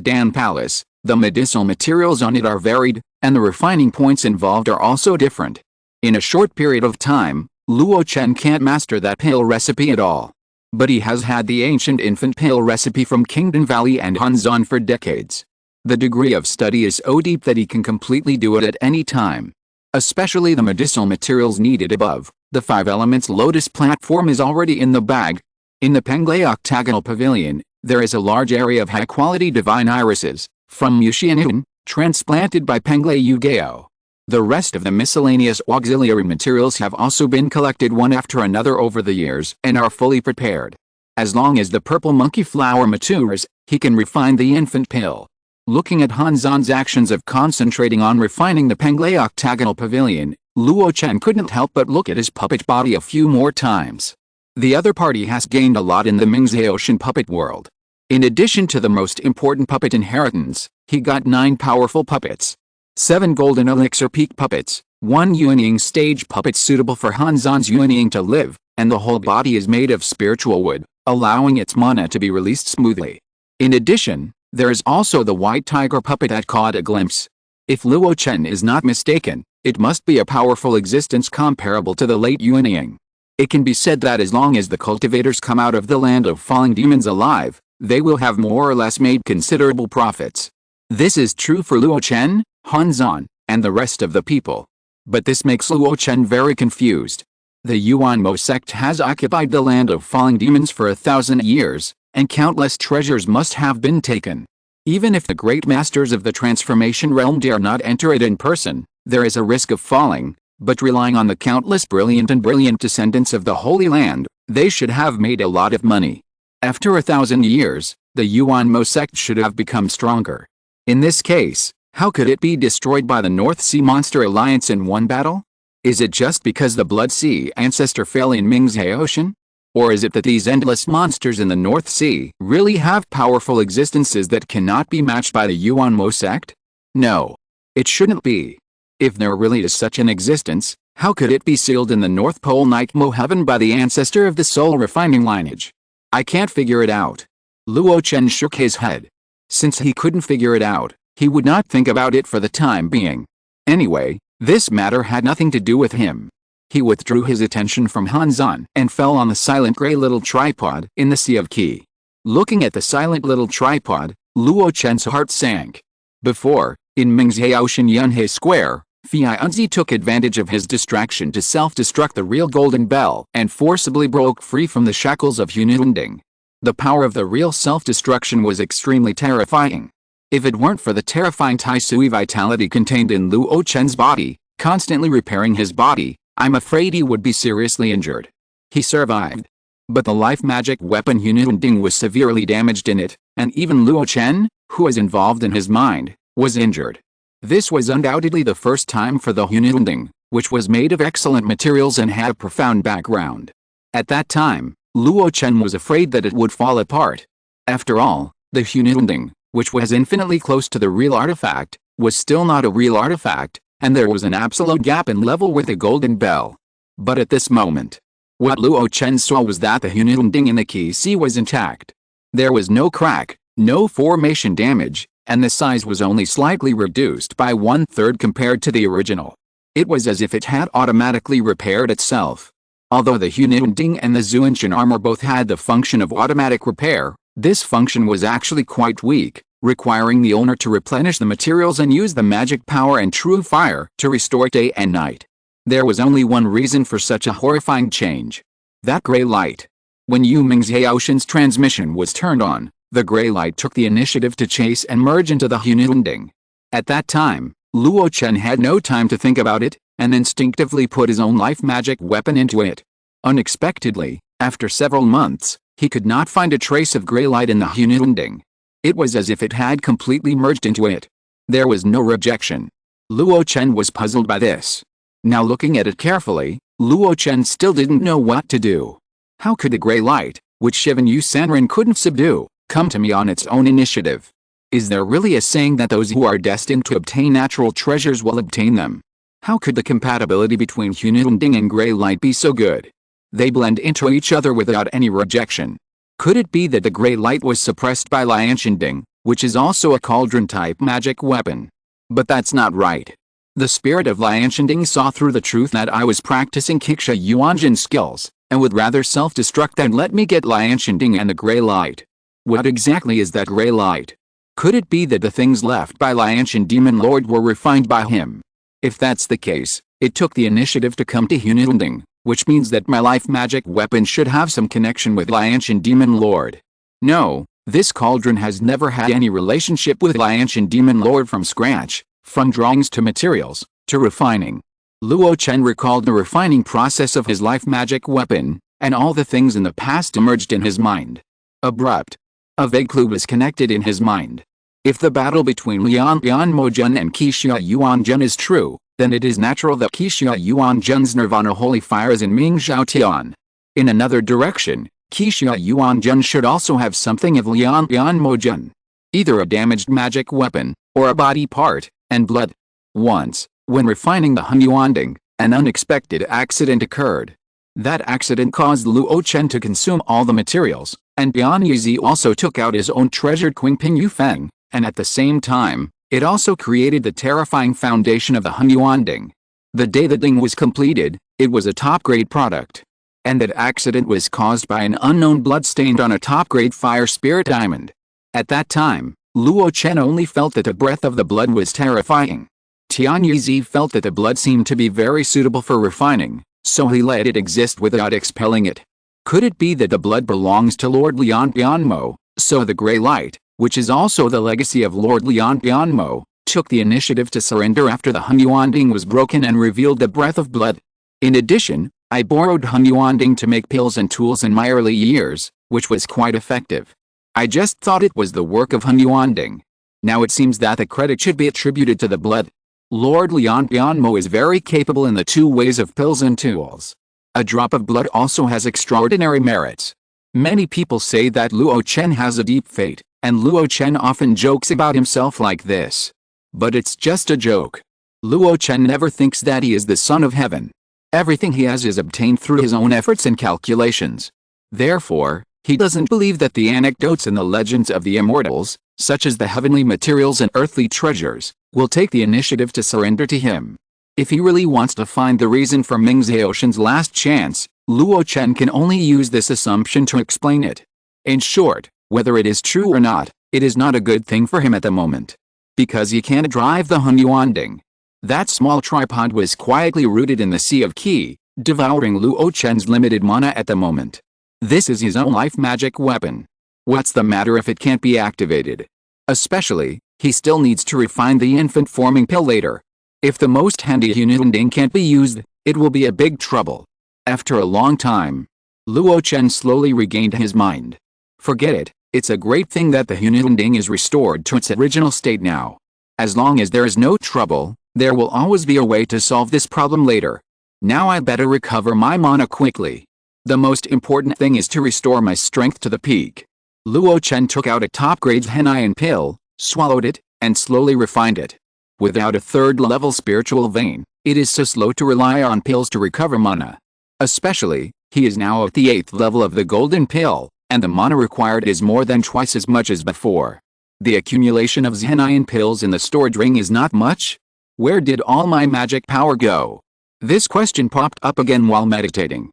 Dan Palace, the medicinal materials on it are varied, and the refining points involved are also different. In a short period of time, Luo Chen can't master that pill recipe at all. But he has had the ancient infant pill recipe from Kingdom Valley and Han Zan for decades. The degree of study is so deep that he can completely do it at any time. Especially the medicinal materials needed above. The 5 elements lotus platform is already in the bag. In the Penglai Octagonal Pavilion, there is a large area of high-quality divine irises, from Muxianun, transplanted by Penglai Yu Gao. The rest of the miscellaneous auxiliary materials have also been collected one after another over the years and are fully prepared. As long as the purple monkey flower matures, he can refine the infant pill. Looking at Han Zan's actions of concentrating on refining the Penglai Octagonal Pavilion, Luo Chen couldn't help but look at his puppet body a few more times. The other party has gained a lot in the Mingzhe Ocean puppet world. In addition to the most important puppet inheritance, he got 9 powerful puppets. 7 golden elixir peak puppets, 1 Yuanying stage puppet suitable for Hanzan's Yuanying to live, and the whole body is made of spiritual wood, allowing its mana to be released smoothly. In addition, there is also the white tiger puppet that caught a glimpse. If Luo Chen is not mistaken, it must be a powerful existence comparable to the late Yuanying. It can be said that as long as the cultivators come out of the land of falling demons alive, they will have more or less made considerable profits. This is true for Luo Chen, Hanzan, and the rest of the people. But this makes Luo Chen very confused. The Yuanmo sect has occupied the land of falling demons for 1,000 years, and countless treasures must have been taken. Even if the great masters of the transformation realm dare not enter it in person, there is a risk of falling, but relying on the countless brilliant descendants of the Holy Land, they should have made a lot of money. After 1,000 years, the Yuanmo sect should have become stronger. In this case, how could it be destroyed by the North Sea Monster Alliance in one battle? Is it just because the Blood Sea ancestor fell in Mingzhe Ocean? Or is it that these endless monsters in the North Sea really have powerful existences that cannot be matched by the Yuanmo sect? No. It shouldn't be. If there really is such an existence, how could it be sealed in the North Pole Nightmo heaven by the ancestor of the soul refining lineage? I can't figure it out. Luo Chen shook his head. Since he couldn't figure it out, he would not think about it for the time being. Anyway, this matter had nothing to do with him. He withdrew his attention from Hanzan and fell on the silent gray little tripod in the sea of Qi. Looking at the silent little tripod, Luo Chen's heart sank. Before, in Mingzhe Ocean Yunhe Square, Fei Unzi took advantage of his distraction to self-destruct the real Golden Bell and forcibly broke free from the shackles of Hununding. The power of the real self-destruction was extremely terrifying. If it weren't for the terrifying Tai Sui vitality contained in Luo Chen's body, constantly repairing his body, I'm afraid he would be seriously injured. He survived. But the life magic weapon Hununding was severely damaged in it, and even Luo Chen, who was involved in his mind, was injured. This was undoubtedly the first time for the Hununding, which was made of excellent materials and had a profound background. At that time, Luo Chen was afraid that it would fall apart. After all, the Hununding, which was infinitely close to the real artifact, was still not a real artifact, and there was an absolute gap in level with the Golden Bell. But at this moment, what Luo Chen saw was that the Hununding in the Qi Sea was intact. There was no crack, no formation damage, and the size was only slightly reduced by 1/3 compared to the original. It was as if it had automatically repaired itself. Although the Hununding and the Zuanshan armor both had the function of automatic repair, this function was actually quite weak, requiring the owner to replenish the materials and use the magic power and true fire to restore day and night. There was only one reason for such a horrifying change. That gray light. When Yu Mingzhe Ocean's transmission was turned on, the gray light took the initiative to chase and merge into the Hununding. At that time, Luo Chen had no time to think about it, and instinctively put his own life magic weapon into it. Unexpectedly, after several months, he could not find a trace of gray light in the Hununding. It was as if it had completely merged into it. There was no rejection. Luo Chen was puzzled by this. Now looking at it carefully, Luo Chen still didn't know what to do. How could the gray light, which Shivan Yu Sanren couldn't subdue, come to me on its own initiative? Is there really a saying that those who are destined to obtain natural treasures will obtain them? How could the compatibility between Hununding and gray light be so good? They blend into each other without any rejection. Could it be that the gray light was suppressed by Lianshanding, which is also a cauldron-type magic weapon? But that's not right. The spirit of Lianshanding saw through the truth that I was practicing Kiksha Yuanjin skills, and would rather self-destruct than let me get Lianshanding and the gray light. What exactly is that gray light? Could it be that the things left by Lianshan Demon Lord were refined by him? If that's the case, it took the initiative to come to Hununding, which means that my life magic weapon should have some connection with Lianshan Demon Lord. No, this cauldron has never had any relationship with Lianshan Demon Lord from scratch, from drawings to materials, to refining. Luo Chen recalled the refining process of his life magic weapon, and all the things in the past emerged in his mind. Abrupt. A vague clue was connected in his mind. If the battle between Lian Mojen and Qixia Yuanjun is true, then it is natural that Qixia Yuanjun's Nirvana Holy Fire is in Ming Zhao Tian. In another direction, Qixia Yuanjun should also have something of Lian Mojen. Either a damaged magic weapon, or a body part, and blood. Once, when refining the Hunyuanding, an unexpected accident occurred. That accident caused Luo Chen to consume all the materials, and Bian Yizi also took out his own treasured Qingping Yufeng, and at the same time, it also created the terrifying foundation of the Hunyuanding. The day the Ding was completed, it was a top-grade product. And that accident was caused by an unknown blood stained on a top-grade fire spirit diamond. At that time, Luo Chen only felt that the breath of the blood was terrifying. Tian Yizi felt that the blood seemed to be very suitable for refining, so he let it exist without expelling it. Could it be that the blood belongs to Lord Lian Bianmo, so the Grey Light, which is also the legacy of Lord Lian Bianmo, took the initiative to surrender after the Hunyuanding was broken and revealed the breath of blood? In addition, I borrowed Hunyuanding to make pills and tools in my early years, which was quite effective. I just thought it was the work of Hunyuanding. Now it seems that the credit should be attributed to the blood. Lord Lian Bianmo is very capable in the two ways of pills and tools. A drop of blood also has extraordinary merits. Many people say that Luo Chen has a deep fate, and Luo Chen often jokes about himself like this. But it's just a joke. Luo Chen never thinks that he is the son of heaven. Everything he has is obtained through his own efforts and calculations. Therefore, he doesn't believe that the anecdotes and the legends of the immortals, such as the heavenly materials and earthly treasures, will take the initiative to surrender to him. If he really wants to find the reason for Ming Zhaoshan's last chance, Luo Chen can only use this assumption to explain it. In short, whether it is true or not, it is not a good thing for him at the moment. Because he can't drive the Hunyuanding. That small tripod was quietly rooted in the Sea of Qi, devouring Luo Chen's limited mana at the moment. This is his own life magic weapon. What's the matter if it can't be activated? Especially, he still needs to refine the infant forming pill later. If the most handy Hunyuanding can't be used, it will be a big trouble. After a long time, Luo Chen slowly regained his mind. Forget it, it's a great thing that the Hunyuanding is restored to its original state now. As long as there is no trouble, there will always be a way to solve this problem later. Now I better recover my mana quickly. The most important thing is to restore my strength to the peak. Luo Chen took out a top-grade Henian pill, swallowed it, and slowly refined it. Without a third-level spiritual vein, it is so slow to rely on pills to recover mana. Especially, he is now at the 8th level of the golden pill, and the mana required is more than twice as much as before. The accumulation of Henian pills in the storage ring is not much. Where did all my magic power go? This question popped up again while meditating.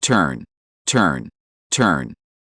Turn.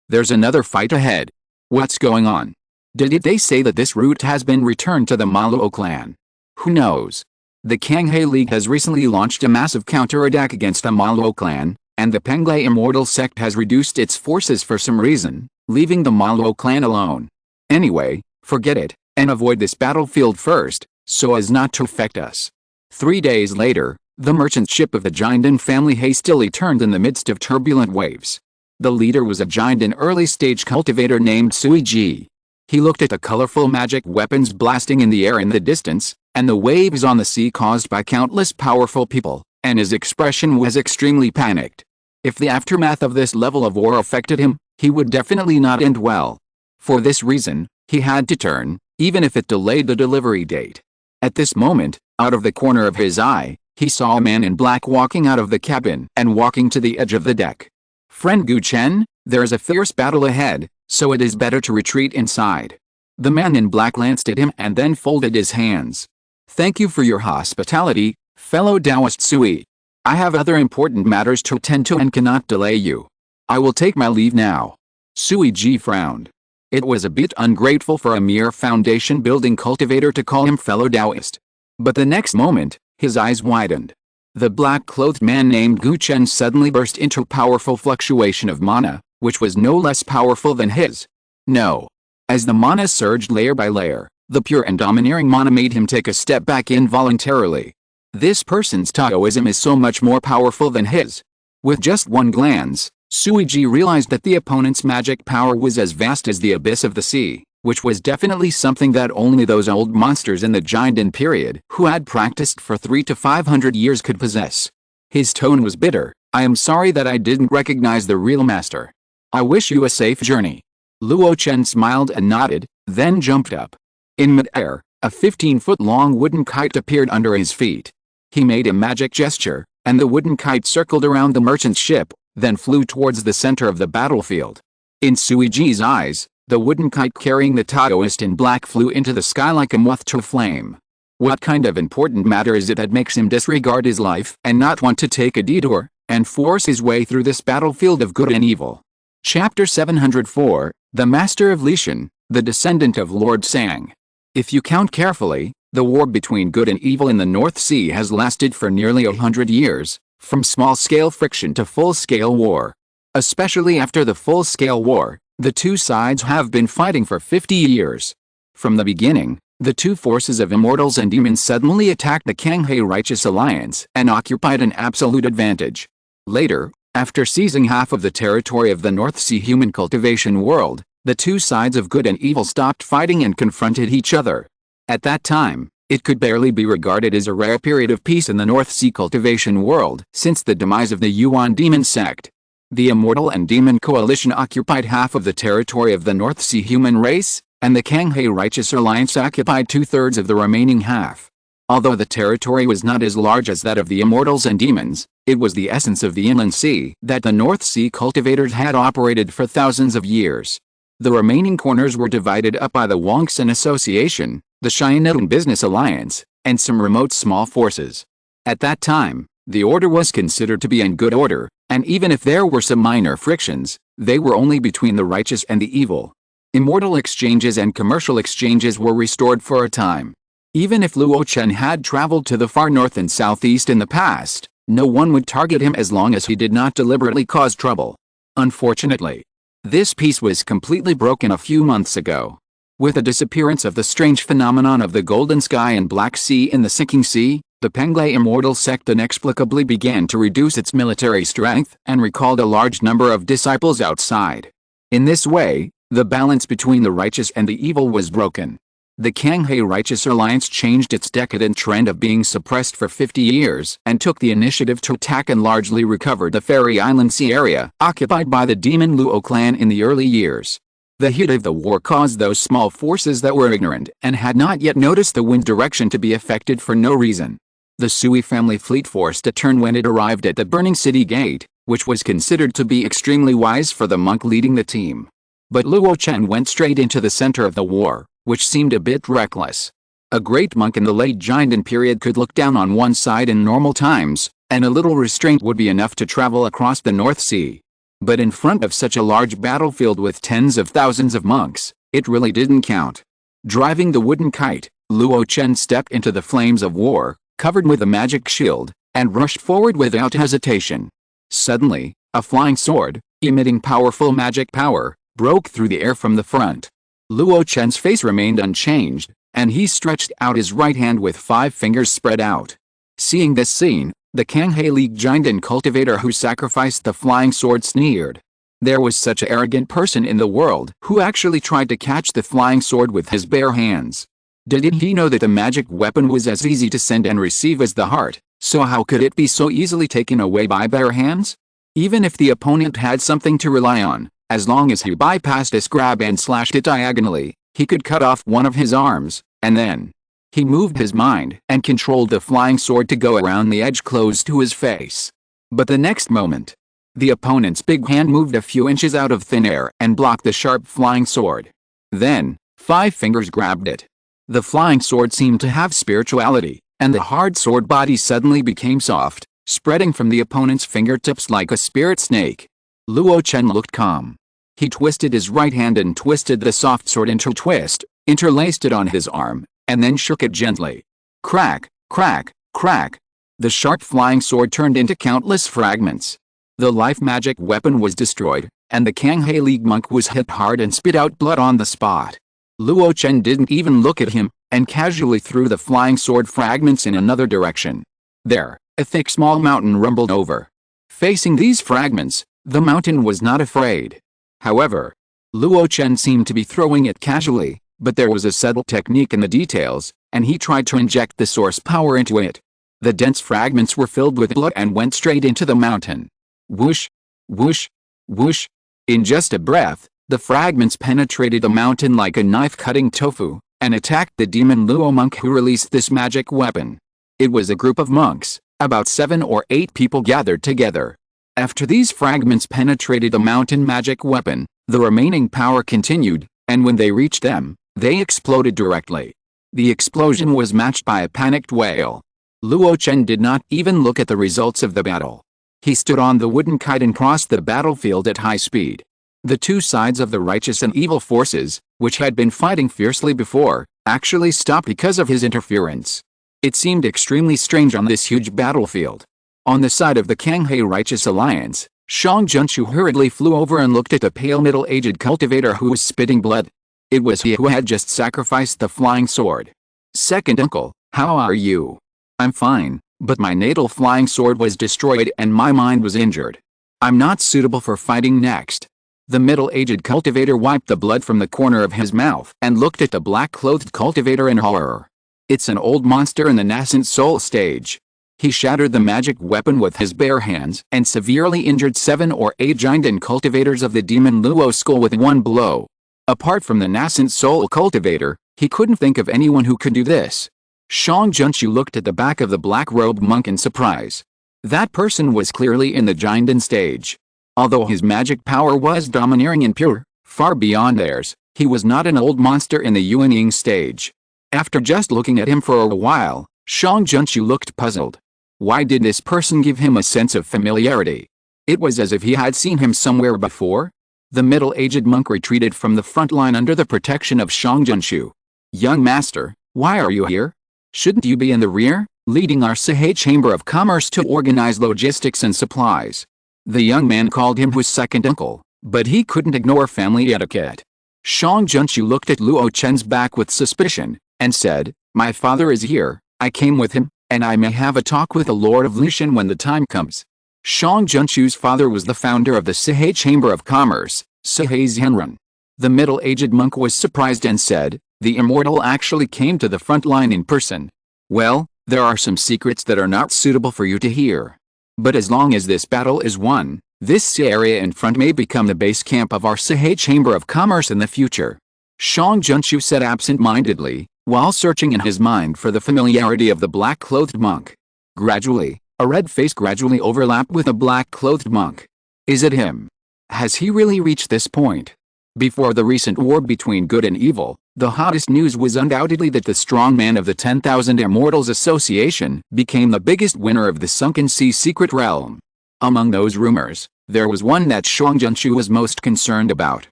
There's another fight ahead. What's going on? Did they say that this route has been returned to the Maluo clan? Who knows? The Kanghe League has recently launched a massive counterattack against the Maluo clan, and the Penglai Immortal sect has reduced its forces for some reason, leaving the Maluo clan alone. Anyway, forget it, and avoid this battlefield first, so as not to affect us. 3 days later, the merchant ship of the Jinden family hastily turned in the midst of turbulent waves. The leader was a Jinden early-stage cultivator named Sui Ji. He looked at the colorful magic weapons blasting in the air in the distance, and the waves on the sea caused by countless powerful people, and his expression was extremely panicked. If the aftermath of this level of war affected him, he would definitely not end well. For this reason, he had to turn, even if it delayed the delivery date. At this moment, out of the corner of his eye, he saw a man in black walking out of the cabin and walking to the edge of the deck. Friend Gu Chen, there is a fierce battle ahead, so it is better to retreat inside. The man in black glanced at him and then folded his hands. Thank you for your hospitality, fellow Taoist Sui. I have other important matters to attend to and cannot delay you. I will take my leave now. Sui Ji frowned. It was a bit ungrateful for a mere foundation-building cultivator to call him fellow Taoist. But the next moment, his eyes widened. The black-clothed man named Gu Chen suddenly burst into a powerful fluctuation of mana, which was no less powerful than his. No. As the mana surged layer by layer, the pure and domineering mana made him take a step back involuntarily. This person's Taoism is so much more powerful than his. With just one glance, Suiji realized that the opponent's magic power was as vast as the abyss of the sea, which was definitely something that only those old monsters in the Jinden period who had practiced for 300 to 500 years could possess. His tone was bitter. I am sorry that I didn't recognize the real master. I wish you a safe journey. Luo Chen smiled and nodded, then jumped up. In mid-air, A 15-foot-long wooden kite appeared under his feet. He made a magic gesture, and the wooden kite circled around the merchant's ship, then flew towards the center of the battlefield. In Suiji's eyes, the wooden kite carrying the Taoist in black flew into the sky like a moth to a flame. What kind of important matter is it that makes him disregard his life and not want to take a detour and force his way through this battlefield of good and evil? Chapter 704, The Master of Lishan, the descendant of Lord Sang. If you count carefully, the war between good and evil in the North Sea has lasted for nearly 100 years, from small-scale friction to full-scale war. Especially after the full-scale war, the two sides have been fighting for 50 years. From the beginning, the two forces of immortals and demons suddenly attacked the Kanghe Righteous Alliance and occupied an absolute advantage. Later, after seizing half of the territory of the North Sea human cultivation world, the two sides of good and evil stopped fighting and confronted each other. At that time, it could barely be regarded as a rare period of peace in the North Sea cultivation world since the demise of the Yuan demon sect. The Immortal and Demon Coalition occupied half of the territory of the North Sea human race, and the Kanghe Righteous Alliance occupied 2/3 of the remaining half. Although the territory was not as large as that of the Immortals and Demons, it was the essence of the Inland Sea that the North Sea cultivators had operated for thousands of years. The remaining corners were divided up by the Wangsan Association, the Cheyenne Business Alliance, and some remote small forces. At that time, the order was considered to be in good order, and even if there were some minor frictions, they were only between the righteous and the evil. Immortal exchanges and commercial exchanges were restored for a time. Even if Luo Chen had traveled to the far north and southeast in the past, no one would target him as long as he did not deliberately cause trouble. Unfortunately, this peace was completely broken a few months ago. With the disappearance of the strange phenomenon of the Golden Sky and Black Sea in the Sinking Sea, the Penglai Immortal sect inexplicably began to reduce its military strength and recalled a large number of disciples outside. In this way, the balance between the righteous and the evil was broken. The Kanghe Righteous Alliance changed its decadent trend of being suppressed for 50 years and took the initiative to attack and largely recover the Fairy Island Sea area occupied by the demon Luo clan in the early years. The heat of the war caused those small forces that were ignorant and had not yet noticed the wind direction to be affected for no reason. The Sui family fleet forced a turn when it arrived at the Burning City Gate, which was considered to be extremely wise for the monk leading the team. But Luo Chen went straight into the center of the war, which seemed a bit reckless. A great monk in the late Jinden period could look down on one side in normal times, and a little restraint would be enough to travel across the North Sea. But in front of such a large battlefield with tens of thousands of monks, it really didn't count. Driving the wooden kite, Luo Chen stepped into the flames of war, covered with a magic shield, and rushed forward without hesitation. Suddenly, a flying sword, emitting powerful magic power, broke through the air from the front. Luo Chen's face remained unchanged, and he stretched out his right hand with 5 fingers spread out. Seeing this scene, the Kanghe League Jinden cultivator who sacrificed the flying sword sneered. There was such an arrogant person in the world who actually tried to catch the flying sword with his bare hands. Didn't he know that the magic weapon was as easy to send and receive as the heart, so how could it be so easily taken away by bare hands? Even if the opponent had something to rely on, as long as he bypassed his grab and slashed it diagonally, he could cut off one of his arms, and then he moved his mind and controlled the flying sword to go around the edge close to his face. But the next moment, the opponent's big hand moved a few inches out of thin air and blocked the sharp flying sword. Then, 5 fingers grabbed it. The flying sword seemed to have spirituality, and the hard sword body suddenly became soft, spreading from the opponent's fingertips like a spirit snake. Luo Chen looked calm. He twisted his right hand and twisted the soft sword into a twist, interlaced it on his arm, and then shook it gently. Crack, crack, crack. The sharp flying sword turned into countless fragments. The life magic weapon was destroyed, and the Kanghe League monk was hit hard and spit out blood on the spot. Luo Chen didn't even look at him, and casually threw the flying sword fragments in another direction. There, a thick small mountain rumbled over. Facing these fragments, the mountain was not afraid. However, Luo Chen seemed to be throwing it casually, but there was a subtle technique in the details, and he tried to inject the source power into it. The dense fragments were filled with blood and went straight into the mountain. Whoosh, whoosh, whoosh. In just a breath, the fragments penetrated the mountain like a knife cutting tofu, and attacked the demon Luo monk who released this magic weapon. It was a group of monks, about 7 or 8 people gathered together. After these fragments penetrated the mountain magic weapon, the remaining power continued, and when they reached them, they exploded directly. The explosion was matched by a panicked wail. Luo Chen did not even look at the results of the battle. He stood on the wooden kite and crossed the battlefield at high speed. The two sides of the righteous and evil forces, which had been fighting fiercely before, actually stopped because of his interference. It seemed extremely strange on this huge battlefield. On the side of the Kanghe Righteous Alliance, Shang Junshu hurriedly flew over and looked at the pale middle-aged cultivator who was spitting blood. It was he who had just sacrificed the flying sword. "Second uncle, how are you?" "I'm fine, but my natal flying sword was destroyed and my mind was injured. I'm not suitable for fighting next." The middle-aged cultivator wiped the blood from the corner of his mouth and looked at the black-clothed cultivator in horror. "It's an old monster in the nascent soul stage." He shattered the magic weapon with his bare hands and severely injured 7 or 8 giant cultivators of the demon Luo skull with one blow. Apart from the nascent soul cultivator, he couldn't think of anyone who could do this. Shang Junshu looked at the back of the black-robed monk in surprise. That person was clearly in the Jinden stage. Although his magic power was domineering and pure, far beyond theirs, he was not an old monster in the Yuanying stage. After just looking at him for a while, Shang Junshu looked puzzled. Why did this person give him a sense of familiarity? It was as if he had seen him somewhere before. The middle-aged monk retreated from the front line under the protection of Shang Junshu. "Young master, why are you here? Shouldn't you be in the rear, leading our Sahai Chamber of Commerce to organize logistics and supplies?" The young man called him his second uncle, but he couldn't ignore family etiquette. Shang Junshu looked at Luo Chen's back with suspicion, and said, "My father is here, I came with him, and I may have a talk with the Lord of Lushan when the time comes." Shang Junshu's father was the founder of the Sahai Chamber of Commerce, Sahai Zhenren. The middle-aged monk was surprised and said, "The immortal actually came to the front line in person. Well, there are some secrets that are not suitable for you to hear. But as long as this battle is won, this area in front may become the base camp of our Sahai Chamber of Commerce in the future." Shang Junshu said absent-mindedly, while searching in his mind for the familiarity of the black-clothed monk. Gradually, a red face gradually overlapped with a black-clothed monk. Is it him? Has he really reached this point? Before the recent war between good and evil, the hottest news was undoubtedly that the strong man of the 10,000 Immortals Association became the biggest winner of the Sunken Sea Secret Realm. Among those rumors, there was one that Shang Junshu was most concerned about.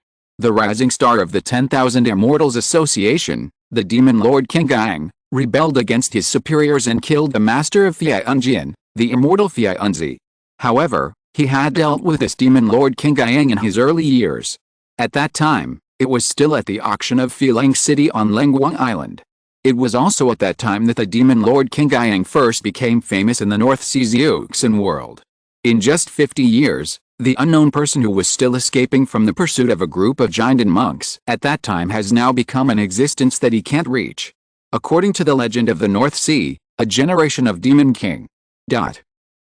The rising star of the 10,000 Immortals Association, the demon Lord Qinggang, rebelled against his superiors and killed the master of Fianjian, the immortal Fianzi. However, he had dealt with this demon Lord Qinggang in his early years. At that time, it was still at the auction of Filang City on Lengguang Island. It was also at that time that the demon Lord Qinggang first became famous in the North Sea Xiuxin world. In just 50 years, the unknown person who was still escaping from the pursuit of a group of Jinden monks at that time has now become an existence that he can't reach. According to the legend of the North Sea, a generation of demon king.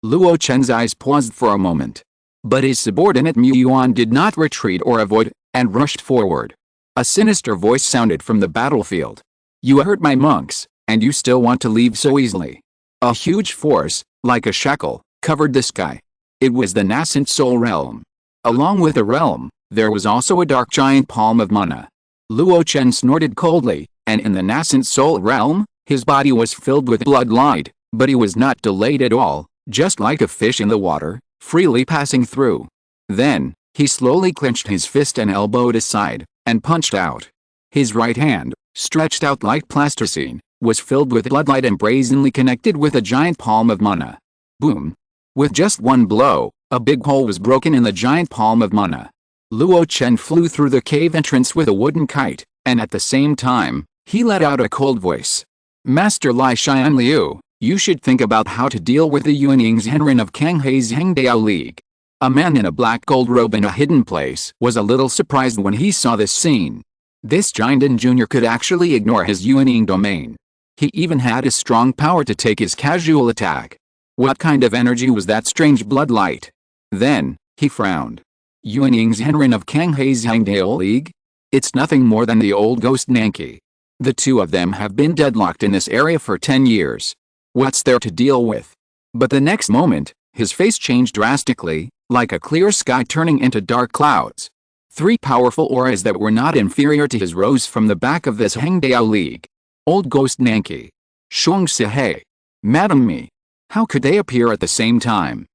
Luo Chen's eyes paused for a moment. But his subordinate Mu Yuan did not retreat or avoid, and rushed forward. A sinister voice sounded from the battlefield. "You hurt my monks, and you still want to leave so easily." A huge force, like a shackle, covered the sky. It was the nascent soul realm. Along with the realm, there was also a dark giant palm of mana. Luo Chen snorted coldly, and in the nascent soul realm, his body was filled with bloodlight, but he was not delayed at all, just like a fish in the water, freely passing through. Then, he slowly clenched his fist and elbowed aside, and punched out. His right hand, stretched out like plasticine, was filled with bloodlight and brazenly connected with a giant palm of mana. Boom! With just one blow, a big hole was broken in the giant palm of mana. Luo Chen flew through the cave entrance with a wooden kite, and at the same time, he let out a cold voice. "Master Lai Xian Liu, you should think about how to deal with the Yuanying Zhenren of Kanghei's Hengdao League." A man in a black gold robe in a hidden place was a little surprised when he saw this scene. This Jinden Jr. could actually ignore his Yuanying domain. He even had a strong power to take his casual attack. What kind of energy was that strange bloodlight? Then, he frowned. Yuanying Zhenren of Kanghei's Hengdao League? It's nothing more than the old ghost Nanki. The two of them have been deadlocked in this area for 10 years. What's there to deal with? But the next moment, his face changed drastically, like a clear sky turning into dark clouds. 3 powerful auras that were not inferior to his rose from the back of this Hangdao League. Old Ghost Nanki. Shuang Sihei. Madam Me. How could they appear at the same time?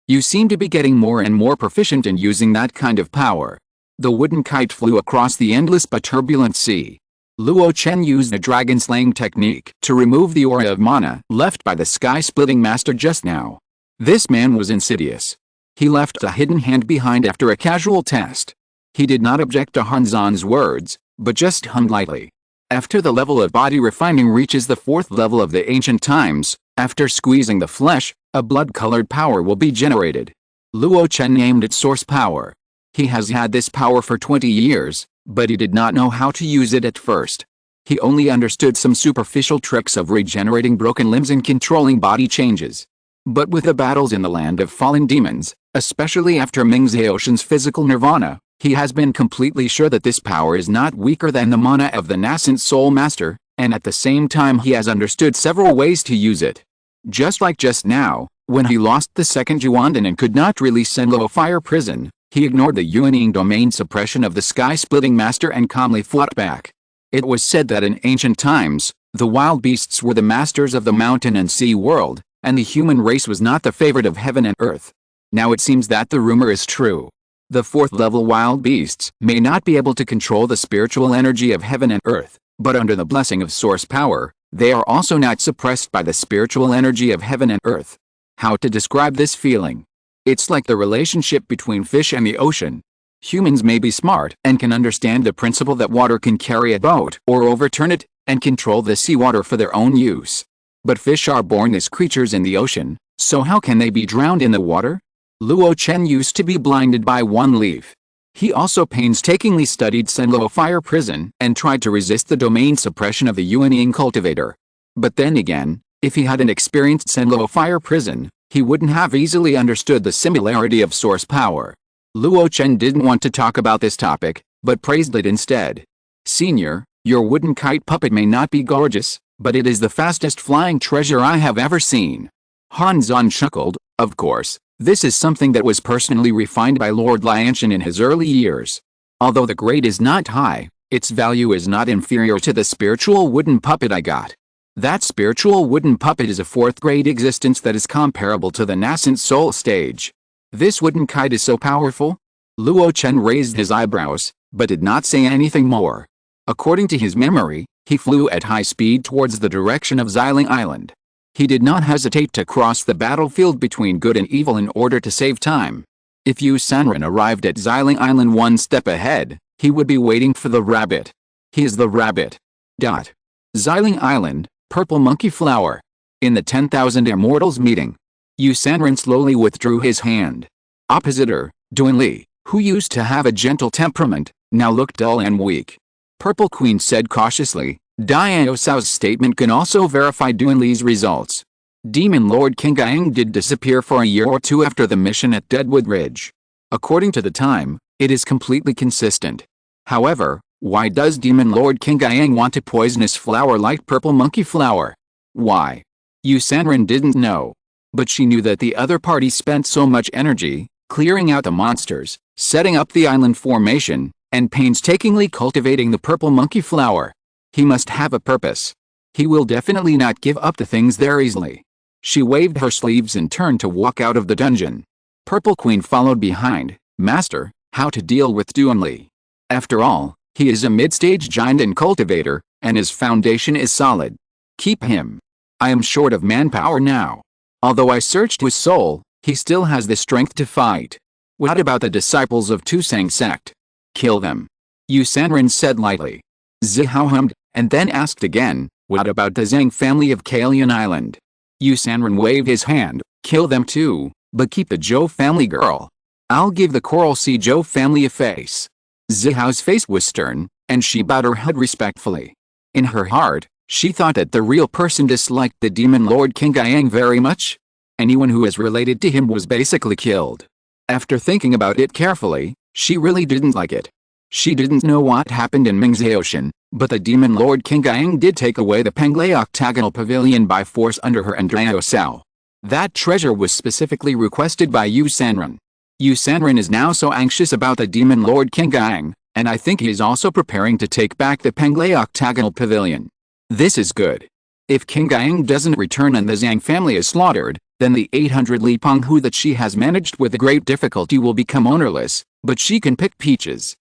You seem to be getting more and more proficient in using that kind of power. The wooden kite flew across the endless but turbulent sea. Luo Chen used a dragon-slaying technique to remove the aura of mana left by the sky-splitting master just now. This man was insidious. He left a hidden hand behind after a casual test. He did not object to Hanzan's words, but just hummed lightly. After the level of body refining reaches the 4th level of the ancient times, after squeezing the flesh, a blood-colored power will be generated. Luo Chen named it source power. He has had this power for 20 years, but he did not know how to use it at first. He only understood some superficial tricks of regenerating broken limbs and controlling body changes. But with the battles in the land of fallen demons, especially after Ming Zhaoshan's physical nirvana, he has been completely sure that this power is not weaker than the mana of the nascent soul master, and at the same time he has understood several ways to use it. Just like just now, when he lost the second Juandan and could not release Senluo Fire Prison, he ignored the Yuanying domain suppression of the sky-splitting master and calmly fought back. It was said that in ancient times, the wild beasts were the masters of the mountain and sea world, and the human race was not the favorite of heaven and earth. Now it seems that the rumor is true. The 4th level wild beasts may not be able to control the spiritual energy of heaven and earth, but under the blessing of source power, they are also not suppressed by the spiritual energy of heaven and earth. How to describe this feeling? It's like the relationship between fish and the ocean. Humans may be smart and can understand the principle that water can carry a boat or overturn it, and control the seawater for their own use. But fish are born as creatures in the ocean, so how can they be drowned in the water? Luo Chen used to be blinded by one leaf. He also painstakingly studied Senluo Fire Prison and tried to resist the domain suppression of the Yuanying cultivator. But then again, if he hadn't experienced Senluo Fire Prison, he wouldn't have easily understood the similarity of source power. Luo Chen didn't want to talk about this topic, but praised it instead. Senior, your wooden kite puppet may not be gorgeous, but it is the fastest flying treasure I have ever seen. Hanzan chuckled. Of course, this is something that was personally refined by Lord Lianshan in his early years. Although the grade is not high, its value is not inferior to the spiritual wooden puppet I got. That spiritual wooden puppet is a 4th grade existence that is comparable to the nascent soul stage. This wooden kite is so powerful? Luo Chen raised his eyebrows, but did not say anything more. According to his memory, he flew at high speed towards the direction of Xiling Island. He did not hesitate to cross the battlefield between good and evil in order to save time. If Yu Sanren arrived at Xiling Island one step ahead, he would be waiting for the rabbit. He is the rabbit. Xiling Island, Purple Monkey Flower. In the 10,000 Immortals meeting, Yu Sanren slowly withdrew his hand. Opposite her, Duan Li, who used to have a gentle temperament, now looked dull and weak. Purple Queen said cautiously, Diao Sao's statement can also verify Duan Li's results. Demon Lord Qinggang did disappear for a year or two after the mission at Deadwood Ridge. According to the time, it is completely consistent. However, why does Demon Lord Qinggang want a poisonous flower like Purple Monkey Flower? Why? Yu Sanren didn't know. But she knew that the other party spent so much energy, clearing out the monsters, setting up the island formation, and painstakingly cultivating the Purple Monkey Flower. He must have a purpose. He will definitely not give up the things there easily. She waved her sleeves and turned to walk out of the dungeon. Purple Queen followed behind. Master, how to deal with Duan Li? After all, he is a mid-stage giant and cultivator, and his foundation is solid. Keep him. I am short of manpower now. Although I searched his soul, he still has the strength to fight. What about the disciples of Tusang sect? Kill them. Yu Sanren said lightly. Zihao hummed, and then asked again, what about the Zhang family of Kalian Island? Yu Sanren waved his hand, kill them too, but keep the Zhou family girl. I'll give the Coral Sea Zhou family a face. Zihao's face was stern, and she bowed her head respectfully. In her heart, she thought that the real person disliked the Demon Lord Qinggang very much. Anyone who is related to him was basically killed. After thinking about it carefully, she really didn't like it. She didn't know what happened in Ming Zhaoshan, But the demon lord King Gang did take away the Penglai octagonal pavilion by force under her Andrao Sao. That treasure was specifically requested by Yu Sanren. Yu Sanren is now so anxious about the demon lord King Gang, and I think he is also preparing to take back the Penglai octagonal pavilion. This is good. If King Gang doesn't return and the Zhang family is slaughtered, then the 800 Li Penghu that she has managed with great difficulty will become ownerless, but she can pick peaches.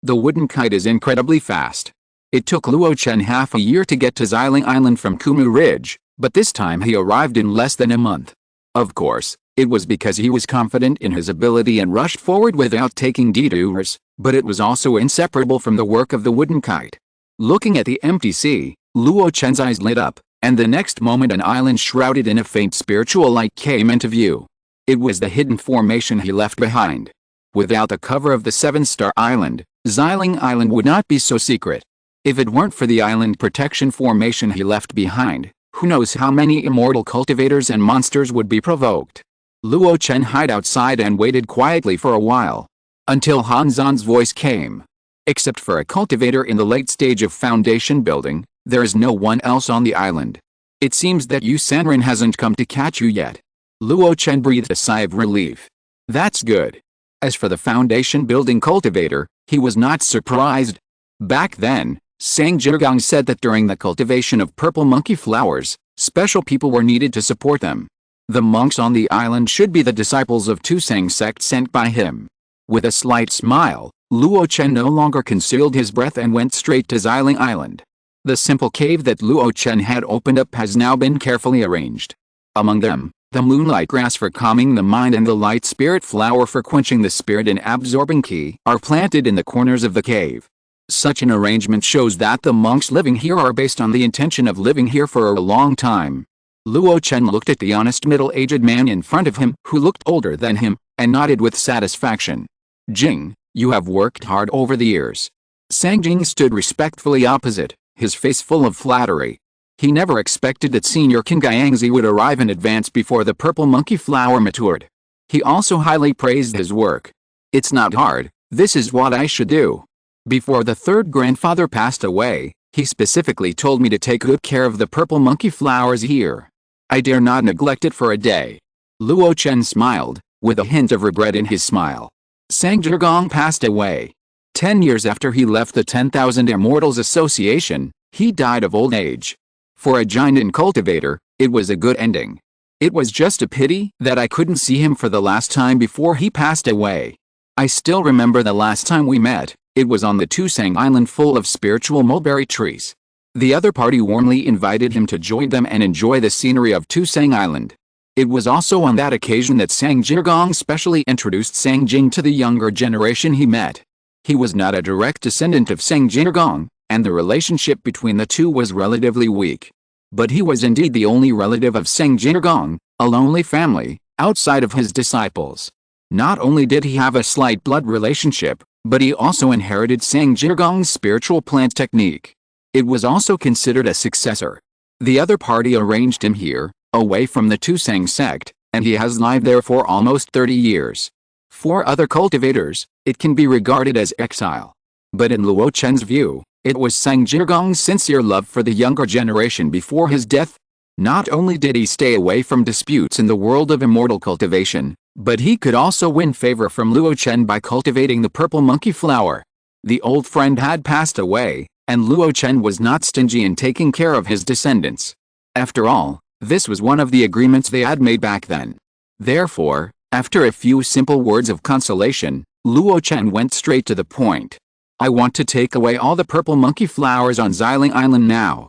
The wooden kite is incredibly fast. It took Luo Chen half a year to get to Xiling Island from Kumu Ridge, but this time he arrived in less than a month. Of course, it was because he was confident in his ability and rushed forward without taking detours, but it was also inseparable from the work of the wooden kite. Looking at the empty sea, Luo Chen's eyes lit up, and the next moment an island shrouded in a faint spiritual light came into view. It was the hidden formation he left behind. Without the cover of the seven-star island, Xiling Island would not be so secret. If it weren't for the island protection formation he left behind, who knows how many immortal cultivators and monsters would be provoked. Luo Chen hid outside and waited quietly for a while. Until Han Zan's voice came. Except for a cultivator in the late stage of foundation building, there is no one else on the island. It seems that Yu Sanren hasn't come to catch you yet. Luo Chen breathed a sigh of relief. That's good. As for the foundation building cultivator, he was not surprised. Back then, Sang Jirgang said that during the cultivation of purple monkey flowers, special people were needed to support them. The monks on the island should be the disciples of Tusang sect sent by him. With a slight smile, Luo Chen no longer concealed his breath and went straight to Xiling Island. The simple cave that Luo Chen had opened up has now been carefully arranged. Among them, the moonlight grass for calming the mind and the light spirit flower for quenching the spirit and absorbing qi are planted in the corners of the cave. Such an arrangement shows that the monks living here are based on the intention of living here for a long time. Luo Chen looked at the honest middle-aged man in front of him who looked older than him, and nodded with satisfaction. Jing, you have worked hard over the years. Sang Jing stood respectfully opposite, his face full of flattery. He never expected that Senior King Gaiangzi would arrive in advance before the purple monkey flower matured. He also highly praised his work. It's not hard, this is what I should do. Before the third grandfather passed away, he specifically told me to take good care of the purple monkey flowers here. I dare not neglect it for a day. Luo Chen smiled, with a hint of regret in his smile. Sang Jirgang passed away. 10 years after he left the 10,000 Immortals Association, he died of old age. For a giant cultivator, it was a good ending. It was just a pity that I couldn't see him for the last time before he passed away. I still remember the last time we met, it was on the Tusang Island full of spiritual mulberry trees. The other party warmly invited him to join them and enjoy the scenery of Tusang Island. It was also on that occasion that Sang Jirgang specially introduced Sang Jing to the younger generation he met. He was not a direct descendant of Sang Jirgang, and the relationship between the two was relatively weak. But he was indeed the only relative of Sang Jirgang, a lonely family, outside of his disciples. Not only did he have a slight blood relationship, but he also inherited Sang Jirgang's spiritual plant technique. It was also considered a successor. The other party arranged him here, away from the Tusang sect, and he has lived there for almost 30 years. For other cultivators, it can be regarded as exile. But in Luo Chen's view, it was Sang Jirgang's sincere love for the younger generation before his death. Not only did he stay away from disputes in the world of immortal cultivation, but he could also win favor from Luo Chen by cultivating the purple monkey flower. The old friend had passed away, and Luo Chen was not stingy in taking care of his descendants. After all, this was one of the agreements they had made back then. Therefore, after a few simple words of consolation, Luo Chen went straight to the point. I want to take away all the purple monkey flowers on Xiling Island now.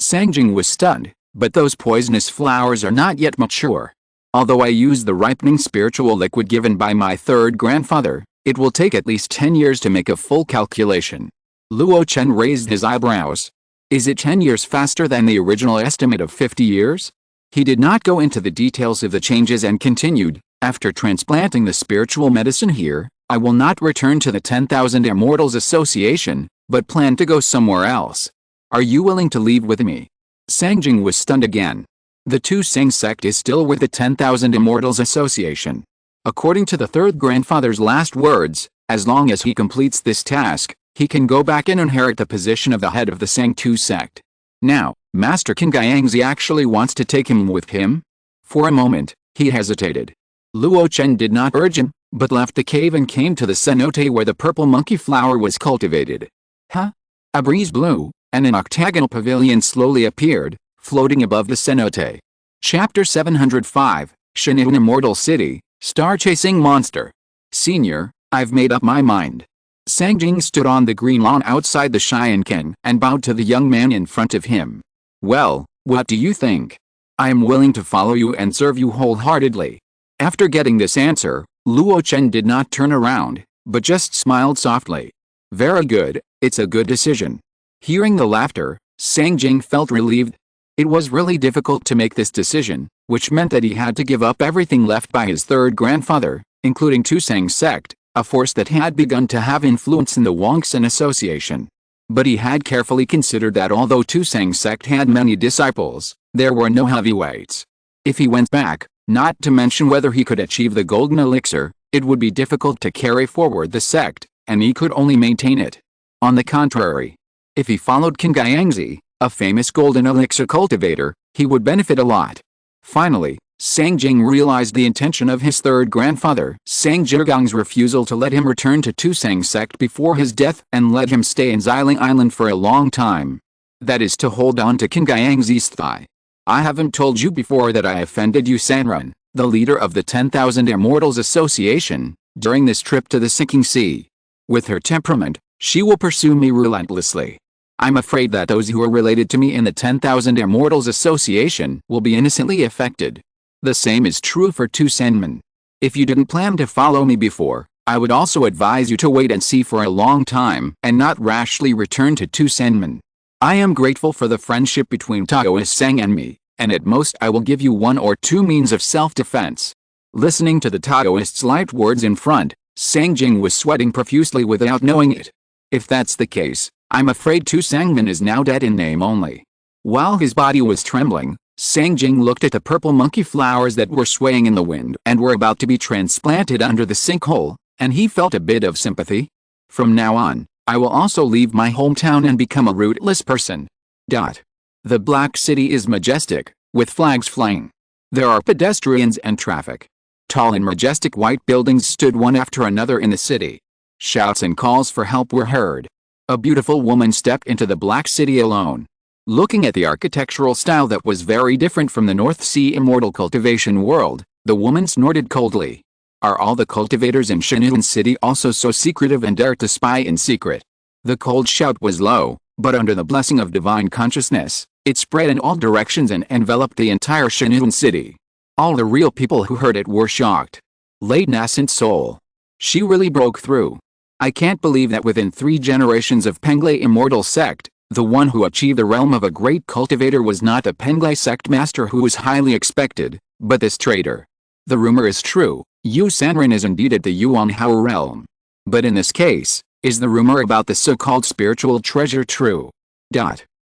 Sang Jing was stunned, but those poisonous flowers are not yet mature. Although I use the ripening spiritual liquid given by my third grandfather, it will take at least 10 years to make a full calculation. Luo Chen raised his eyebrows. Is it 10 years faster than the original estimate of 50 years? He did not go into the details of the changes and continued, after transplanting the spiritual medicine here, I will not return to the 10,000 Immortals Association, but plan to go somewhere else. Are you willing to leave with me? Sang Jing was stunned again. The Tusang sect is still with the 10,000 Immortals Association. According to the third grandfather's last words, as long as he completes this task, he can go back and inherit the position of the head of the Sang-Tu sect. Now, Master Qin Gaiangzi actually wants to take him with him? For a moment, he hesitated. Luo Chen did not urge him, but left the cave and came to the cenote where the purple monkey flower was cultivated. Huh? A breeze blew, and an octagonal pavilion slowly appeared, floating above the cenote. Chapter 705, Shin'an Immortal City, Star-Chasing Monster. Senior, I've made up my mind. Sang Jing stood on the green lawn outside the Xianken and bowed to the young man in front of him. Well, what do you think? I am willing to follow you and serve you wholeheartedly. After getting this answer, Luo Chen did not turn around, but just smiled softly. Very good, it's a good decision. Hearing the laughter, Sang Jing felt relieved. It was really difficult to make this decision, which meant that he had to give up everything left by his third grandfather, including Tusang sect, a force that had begun to have influence in the Wangsan Association. But he had carefully considered that although Tusang sect had many disciples, there were no heavyweights. If he went back, not to mention whether he could achieve the golden elixir, it would be difficult to carry forward the sect, and he could only maintain it. On the contrary, if he followed Qin Gaiangzi, a famous golden elixir cultivator, he would benefit a lot. Finally, Sang Jing realized the intention of his third grandfather, Sang Zhigong's refusal to let him return to Tusang sect before his death and let him stay in Xiling Island for a long time. That is to hold on to Qin Gaiangzi's thigh. I haven't told you before that I offended Yu Sanren, the leader of the 10,000 Immortals Association, during this trip to the Sinking Sea. With her temperament, she will pursue me relentlessly. I'm afraid that those who are related to me in the 10,000 Immortals Association will be innocently affected. The same is true for Tu Senman. If you didn't plan to follow me before, I would also advise you to wait and see for a long time and not rashly return to Tu Senman. I am grateful for the friendship between Taoist Sang and me, and at most I will give you 1 or 2 means of self-defense. Listening to the Taoist's light words in front, Sang Jing was sweating profusely without knowing it. If that's the case, I'm afraid Tu Sangman is now dead in name only. While his body was trembling, Sang Jing looked at the purple monkey flowers that were swaying in the wind and were about to be transplanted under the sinkhole, and he felt a bit of sympathy. From now on, I will also leave my hometown and become a rootless person. The Black City is majestic, with flags flying. There are pedestrians and traffic. Tall and majestic white buildings stood one after another in the city. Shouts and calls for help were heard. A beautiful woman stepped into the Black City alone. Looking at the architectural style that was very different from the North Sea immortal cultivation world, the woman snorted coldly. Are all the cultivators in Shin'an City also so secretive and dare to spy in secret? The cold shout was low, but under the blessing of divine consciousness, it spread in all directions and enveloped the entire Shin'an City. All the real people who heard it were shocked. Late nascent soul. She really broke through. I can't believe that within 3 generations of Penglai Immortal Sect, the one who achieved the realm of a great cultivator was not the Penglai Sect master who was highly expected, but this traitor. The rumor is true, Yu Sanren is indeed at the Yuanhao realm. But in this case, is the rumor about the so-called spiritual treasure true?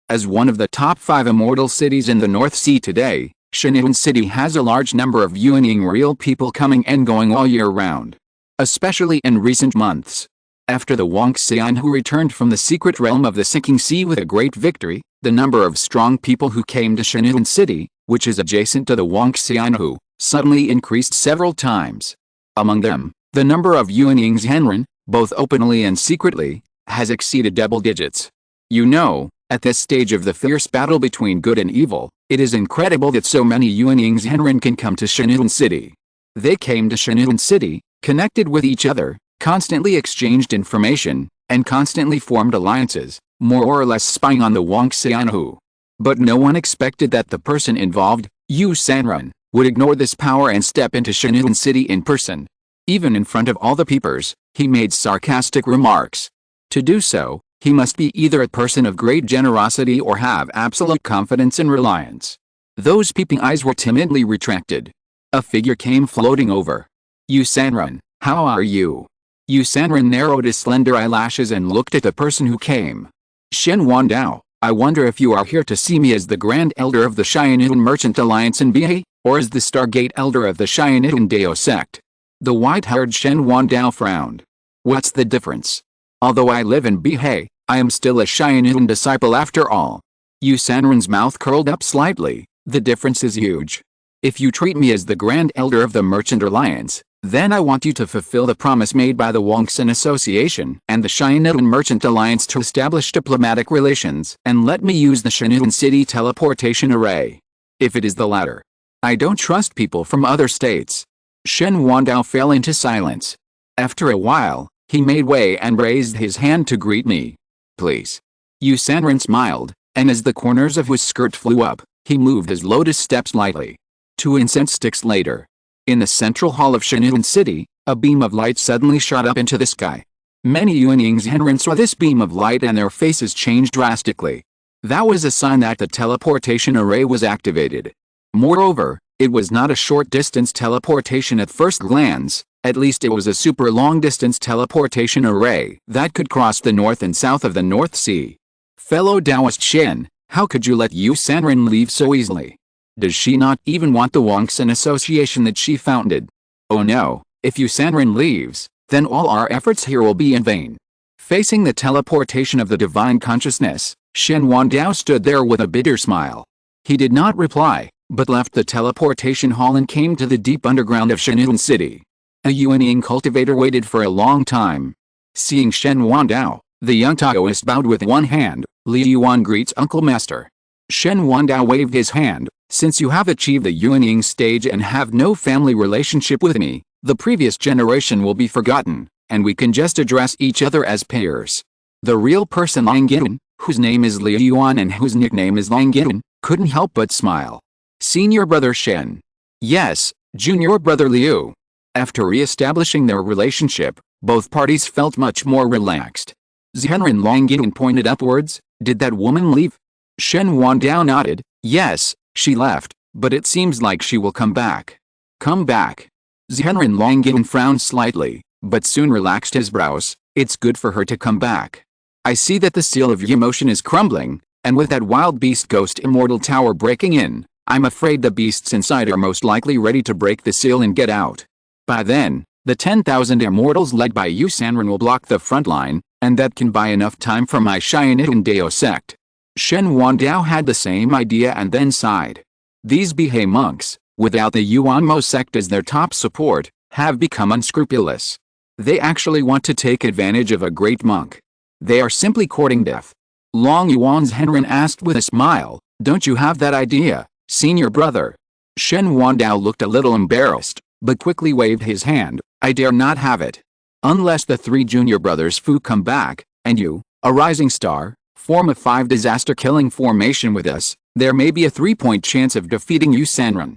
As one of the top 5 immortal cities in the North Sea today, Shin'an City has a large number of Yuanying real people coming and going all year round. Especially in recent months. After the Wangxian who returned from the secret realm of the Sinking Sea with a great victory, the number of strong people who came to Shin'an City, which is adjacent to the Wangxian who, suddenly increased several times. Among them, the number of Yuanying Zhenren, both openly and secretly, has exceeded double digits. You know, at this stage of the fierce battle between good and evil, it is incredible that so many Yuanying Zhenren can come to Shin'an City. They came to Shin'an City, connected with each other, constantly exchanged information, and constantly formed alliances, more or less spying on the Wangxianhu. But no one expected that the person involved, Yu Sanren, would ignore this power and step into Shin'an City in person. Even in front of all the peepers, he made sarcastic remarks. To do so, he must be either a person of great generosity or have absolute confidence and reliance. Those peeping eyes were timidly retracted. A figure came floating over. Yu Sanren, how are you? Yu Sanren narrowed his slender eyelashes and looked at the person who came. Shen Wandao, I wonder if you are here to see me as the Grand Elder of the Xian'an Merchant Alliance in Bihe, or as the Stargate Elder of the Xian'an Dao sect. The white-haired Shen Wandao frowned. What's the difference? Although I live in Bihe, I am still a Cheyenne disciple after all. Yu Sanren's mouth curled up slightly. The difference is huge. If you treat me as the Grand Elder of the Merchant Alliance, then I want you to fulfill the promise made by the Wongsan Association and the Cheyenne Merchant Alliance to establish diplomatic relations and let me use the Cheyenne City teleportation array. If it is the latter, I don't trust people from other states. Shen Wandao fell into silence. After a while, he made way and raised his hand to greet me. Please. Yu Sanren smiled, and as the corners of his skirt flew up, he moved his lotus steps lightly. 2 incense sticks later. In the central hall of Cheyenne City, a beam of light suddenly shot up into the sky. Many Yuanying's Henren saw this beam of light and their faces changed drastically. That was a sign that the teleportation array was activated. Moreover, it was not a short-distance teleportation at first glance, at least it was a super long-distance teleportation array that could cross the north and south of the North Sea. Fellow Taoist Shen, how could you let Yu Sanren leave so easily? Does she not even want the Wongsan Association that she founded? Oh no, if Yu Sanren leaves, then all our efforts here will be in vain. Facing the teleportation of the divine consciousness, Shen Wandao stood there with a bitter smile. He did not reply, but left the teleportation hall and came to the deep underground of Cheyenne City. A Yuanying cultivator waited for a long time. Seeing Shen Wandao, the young Taoist bowed with one hand. Li Yuan greets Uncle Master. Shen Wandao waved his hand. Since you have achieved the Yuanying stage and have no family relationship with me, the previous generation will be forgotten, and we can just address each other as peers. The real person Langyan, whose name is Li Yuan and whose nickname is Langyan, couldn't help but smile. Senior brother Shen. Yes, junior brother Liu. After re-establishing their relationship, both parties felt much more relaxed. Zhenren Langyan pointed upwards. Did that woman leave? Shen Wandao nodded. Yes, she left, but it seems like she will come back. Come back. Zhenren Langyan frowned slightly, but soon relaxed his brows. It's good for her to come back. I see that the seal of emotion is crumbling, and with that wild beast ghost immortal tower breaking in, I'm afraid the beasts inside are most likely ready to break the seal and get out. By then, the 10,000 immortals led by Yu Sanren will block the front line, and that can buy enough time for my Cheyenne Dao sect. Shen Wandao had the same idea and then sighed. These Bihe monks, without the Yuanmo sect as their top support, have become unscrupulous. They actually want to take advantage of a great monk. They are simply courting death. Long Yuan's Henren asked with a smile, don't you have that idea, senior brother? Shen Wandao looked a little embarrassed, but quickly waved his hand. I dare not have it. Unless the 3 junior brothers Fu come back, and you, a rising star, form a 5 disaster-killing formation with us, there may be a 3-point chance of defeating Yu Sanren.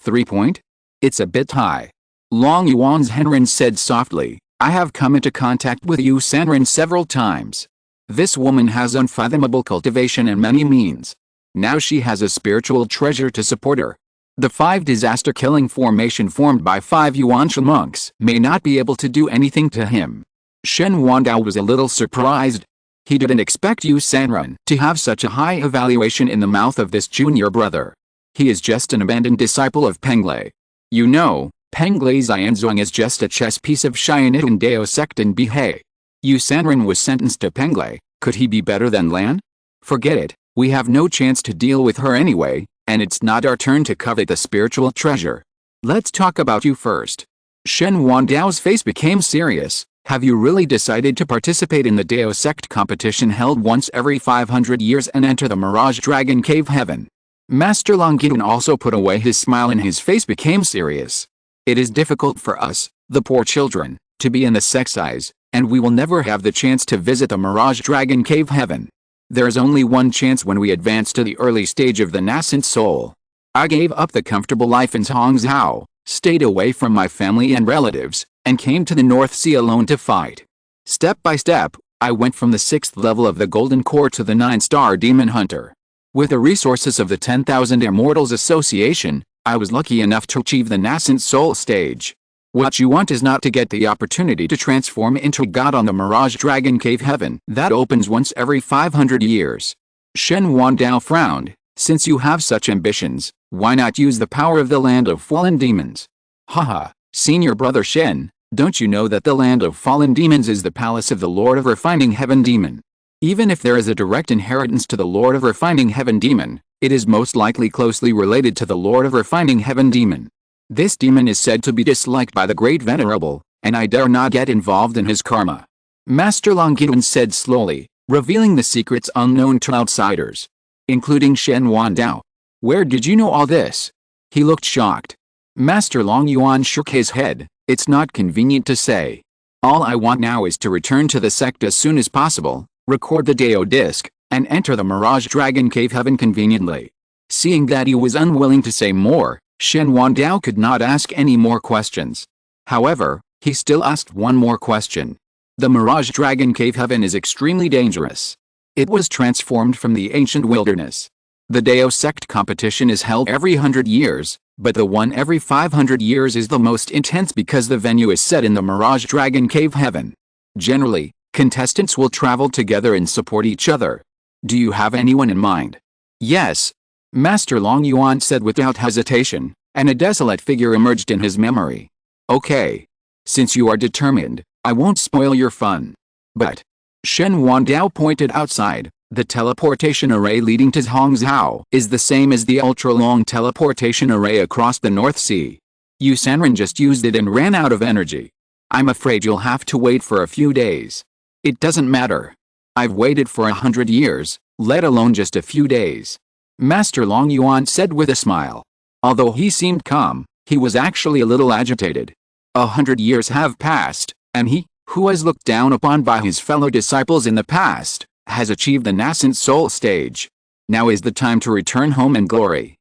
3-point? It's a bit high. Long Yuan's Henren said softly, I have come into contact with Yu Sanren several times. This woman has unfathomable cultivation and many means. Now she has a spiritual treasure to support her. The 5 disaster-killing formation formed by 5 Yuanshan monks may not be able to do anything to him. Shen Wandao was a little surprised. He didn't expect Yu Sanren to have such a high evaluation in the mouth of this junior brother. He is just an abandoned disciple of Penglai. You know, Penglai Xianzong is just a chess piece of Cheyenne Dao sect in Bihe. Yu Sanren was sentenced to Penglai. Could he be better than Lan? Forget it, we have no chance to deal with her anyway, and it's not our turn to covet the spiritual treasure. Let's talk about you first. Shen Wandao's face became serious. Have you really decided to participate in the Dao sect competition held once every 500 years and enter the Mirage Dragon Cave Heaven? Master Longian also put away his smile and his face became serious. It is difficult for us, the poor children, to be in the sect's eyes, and we will never have the chance to visit the Mirage Dragon Cave Heaven. There is only one chance when we advance to the early stage of the nascent soul. I gave up the comfortable life in Zongzhou, stayed away from my family and relatives, and came to the North Sea alone to fight. Step by step, I went from the 6th level of the Golden Core to the 9-star Demon Hunter. With the resources of the 10,000 Immortals Association, I was lucky enough to achieve the nascent soul stage. What you want is not to get the opportunity to transform into God on the Mirage Dragon Cave Heaven that opens once every 500 years. Shen Wandao frowned. Since you have such ambitions, why not use the power of the land of fallen demons? Haha, senior brother Shen, Don't you know that the land of fallen demons is the palace of the Lord of Refining Heaven Demon? Even if there is a direct inheritance to the Lord of Refining Heaven Demon, it is most likely closely related to the Lord of Refining Heaven Demon. This demon is said to be disliked by the Great Venerable, and I dare not get involved in his karma. Master Longyuan said slowly, revealing the secrets unknown to outsiders, including Shen Wandao. Where did you know all this? He looked shocked. Master Longyuan shook his head. It's not convenient to say. All I want now is to return to the sect as soon as possible, record the Dao disc, and enter the Mirage Dragon Cave Heaven conveniently. Seeing that he was unwilling to say more, Shen Wandao could not ask any more questions. However, he still asked one more question. The Mirage Dragon Cave Heaven is extremely dangerous. It was transformed from the ancient wilderness. The Dao sect competition is held every 100 years, but the one every 500 years is the most intense because the venue is set in the Mirage Dragon Cave Heaven. Generally, contestants will travel together and support each other. Do you have anyone in mind? Yes. Master Longyuan said without hesitation, and a desolate figure emerged in his memory. Okay. Since you are determined, I won't spoil your fun. But Shen Wandao pointed outside. The teleportation array leading to Zhongzhou is the same as the ultra-long teleportation array across the North Sea. Yu Sanren just used it and ran out of energy. I'm afraid you'll have to wait for a few days. It doesn't matter. I've waited for 100 years, let alone just a few days. Master Longyuan said with a smile. Although he seemed calm, he was actually a little agitated. 100 years have passed, and he, who was looked down upon by his fellow disciples in the past, has achieved the nascent soul stage. Now is the time to return home in glory.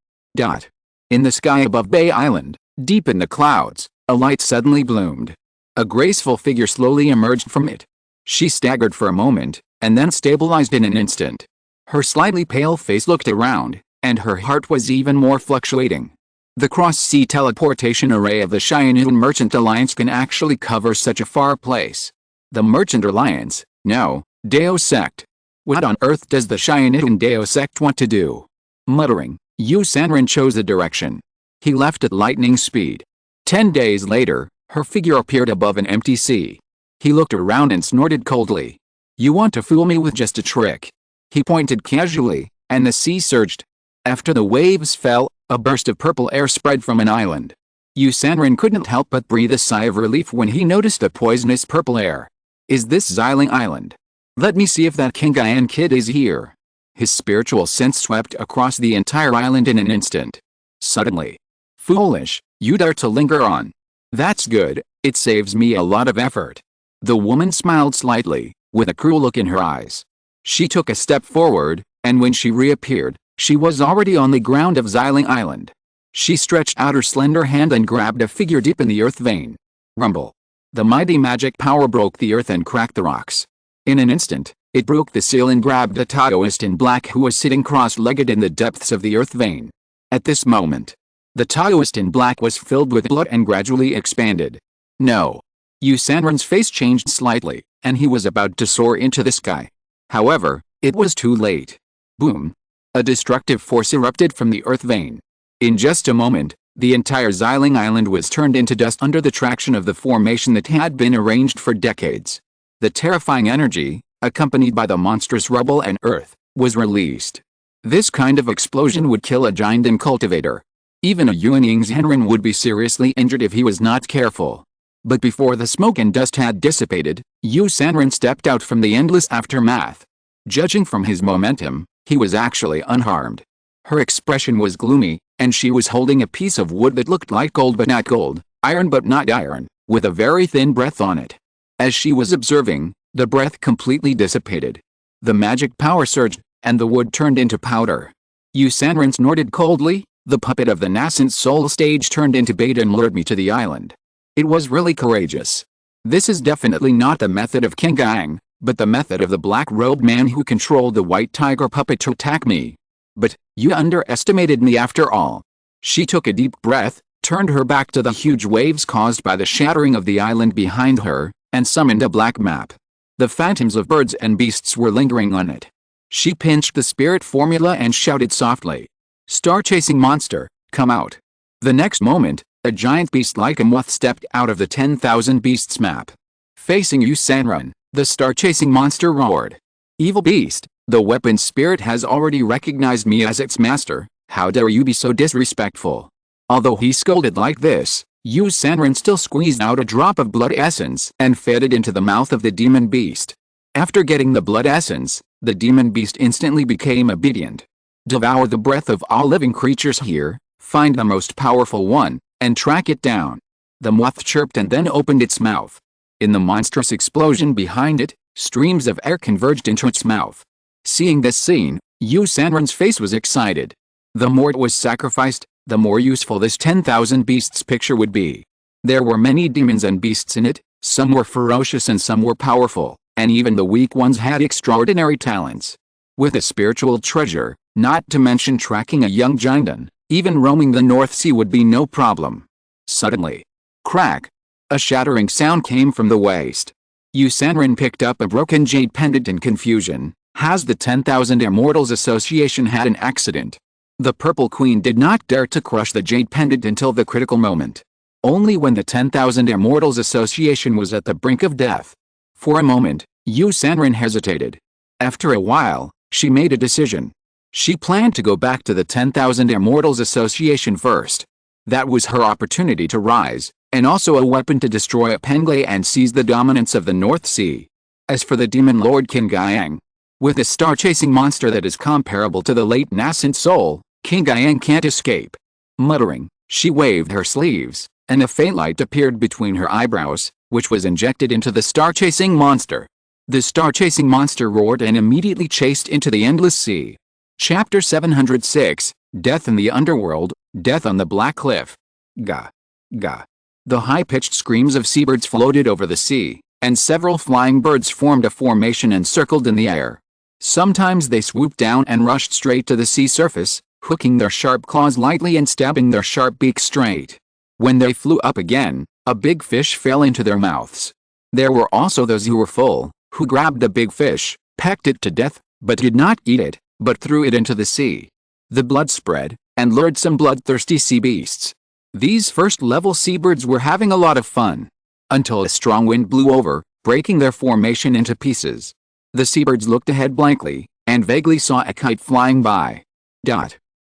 In the sky above Bay Island, deep in the clouds, a light suddenly bloomed. A graceful figure slowly emerged from it. She staggered for a moment, and then stabilized in an instant. Her slightly pale face looked around, and her heart was even more fluctuating. The cross-sea teleportation array of the Cheyenne Merchant Alliance can actually cover such a far place. The Merchant Alliance? No, Dao sect. What on earth does the Cheyenne Dao sect want to do? Muttering, Yu Sanren chose a direction. He left at lightning speed. 10 days later, her figure appeared above an empty sea. He looked around and snorted coldly. You want to fool me with just a trick? He pointed casually, and the sea surged. After the waves fell, a burst of purple air spread from an island. Yu Sanren couldn't help but breathe a sigh of relief when he noticed the poisonous purple air. Is this Xiling Island? Let me see if that Kingayan kid is here. His spiritual sense swept across the entire island in an instant. Suddenly. Foolish, you dare to linger on. That's good, it saves me a lot of effort. The woman smiled slightly, with a cruel look in her eyes. She took a step forward, and when she reappeared, she was already on the ground of Xiling Island. She stretched out her slender hand and grabbed a figure deep in the earth vein. Rumble. The mighty magic power broke the earth and cracked the rocks. In an instant, it broke the seal and grabbed a Taoist in black who was sitting cross-legged in the depths of the earth vein. At this moment, the Taoist in black was filled with blood and gradually expanded. No. Yu Sanren's face changed slightly, and he was about to soar into the sky. However, it was too late. Boom. A destructive force erupted from the earth vein. In just a moment, the entire Xiling Island was turned into dust under the traction of the formation that had been arranged for decades. The terrifying energy, accompanied by the monstrous rubble and earth, was released. This kind of explosion would kill a giant and cultivator. Even a Yuanying Zhenren would be seriously injured if he was not careful. But before the smoke and dust had dissipated, Yu Sanren stepped out from the endless aftermath. Judging from his momentum, he was actually unharmed. Her expression was gloomy, and she was holding a piece of wood that looked like gold but not gold, iron but not iron, with a very thin breath on it. As she was observing, the breath completely dissipated. The magic power surged, and the wood turned into powder. Yu Sanren snorted coldly. The puppet of the nascent soul stage turned into bait and lured me to the island. It was really courageous. This is definitely not the method of King Gang, but the method of the black-robed man who controlled the white tiger puppet to attack me. But, you underestimated me after all. She took a deep breath, turned her back to the huge waves caused by the shattering of the island behind her, and summoned a black map. The phantoms of birds and beasts were lingering on it. She pinched the spirit formula and shouted softly. Star-chasing monster, come out. The next moment, A giant beast like a moth stepped out of the 10,000 beasts map. Facing Yu Sanren, the star-chasing monster roared. Evil beast, the weapon spirit has already recognized me as its master, how dare you be so disrespectful. Although he scolded like this, Yu Sanren still squeezed out a drop of blood essence and fed it into the mouth of the demon beast. After getting the blood essence, the demon beast instantly became obedient. Devour the breath of all living creatures here, find the most powerful one, and track it down. The moth chirped and then opened its mouth. In the monstrous explosion behind it, streams of air converged into its mouth. Seeing this scene, Yu Sanren's face was excited. The more it was sacrificed, the more useful this 10,000 beasts picture would be. There were many demons and beasts in it, some were ferocious and some were powerful, and even the weak ones had extraordinary talents. With a spiritual treasure, not to mention tracking a young giant, even roaming the North Sea would be no problem. Suddenly, crack! A shattering sound came from the waist. Yu Sanren picked up a broken jade pendant in confusion. Has the 10,000 Immortals Association had an accident? The Purple Queen did not dare to crush the jade pendant until the critical moment. Only when the 10,000 Immortals Association was at the brink of death. For a moment, Yu Sanren hesitated. After a while, she made a decision. She planned to go back to the 10,000 Immortals Association first. That was her opportunity to rise, and also a weapon to destroy Penglai and seize the dominance of the North Sea. As for the demon lord King Gaiang, with a star-chasing monster that is comparable to the late nascent soul, King Gaiang can't escape. Muttering, she waved her sleeves, and a faint light appeared between her eyebrows, which was injected into the star-chasing monster. The star-chasing monster roared and immediately chased into the endless sea. Chapter 706, Death in the Underworld, Death on the Black Cliff. Ga. Ga. The high-pitched screams of seabirds floated over the sea, and several flying birds formed a formation and circled in the air. Sometimes they swooped down and rushed straight to the sea surface, hooking their sharp claws lightly and stabbing their sharp beaks straight. When they flew up again, a big fish fell into their mouths. There were also those who were full, who grabbed the big fish, pecked it to death, but did not eat it, but threw it into the sea. The blood spread, and lured some bloodthirsty sea beasts. These first-level seabirds were having a lot of fun. Until a strong wind blew over, breaking their formation into pieces. The seabirds looked ahead blankly, and vaguely saw a kite flying by.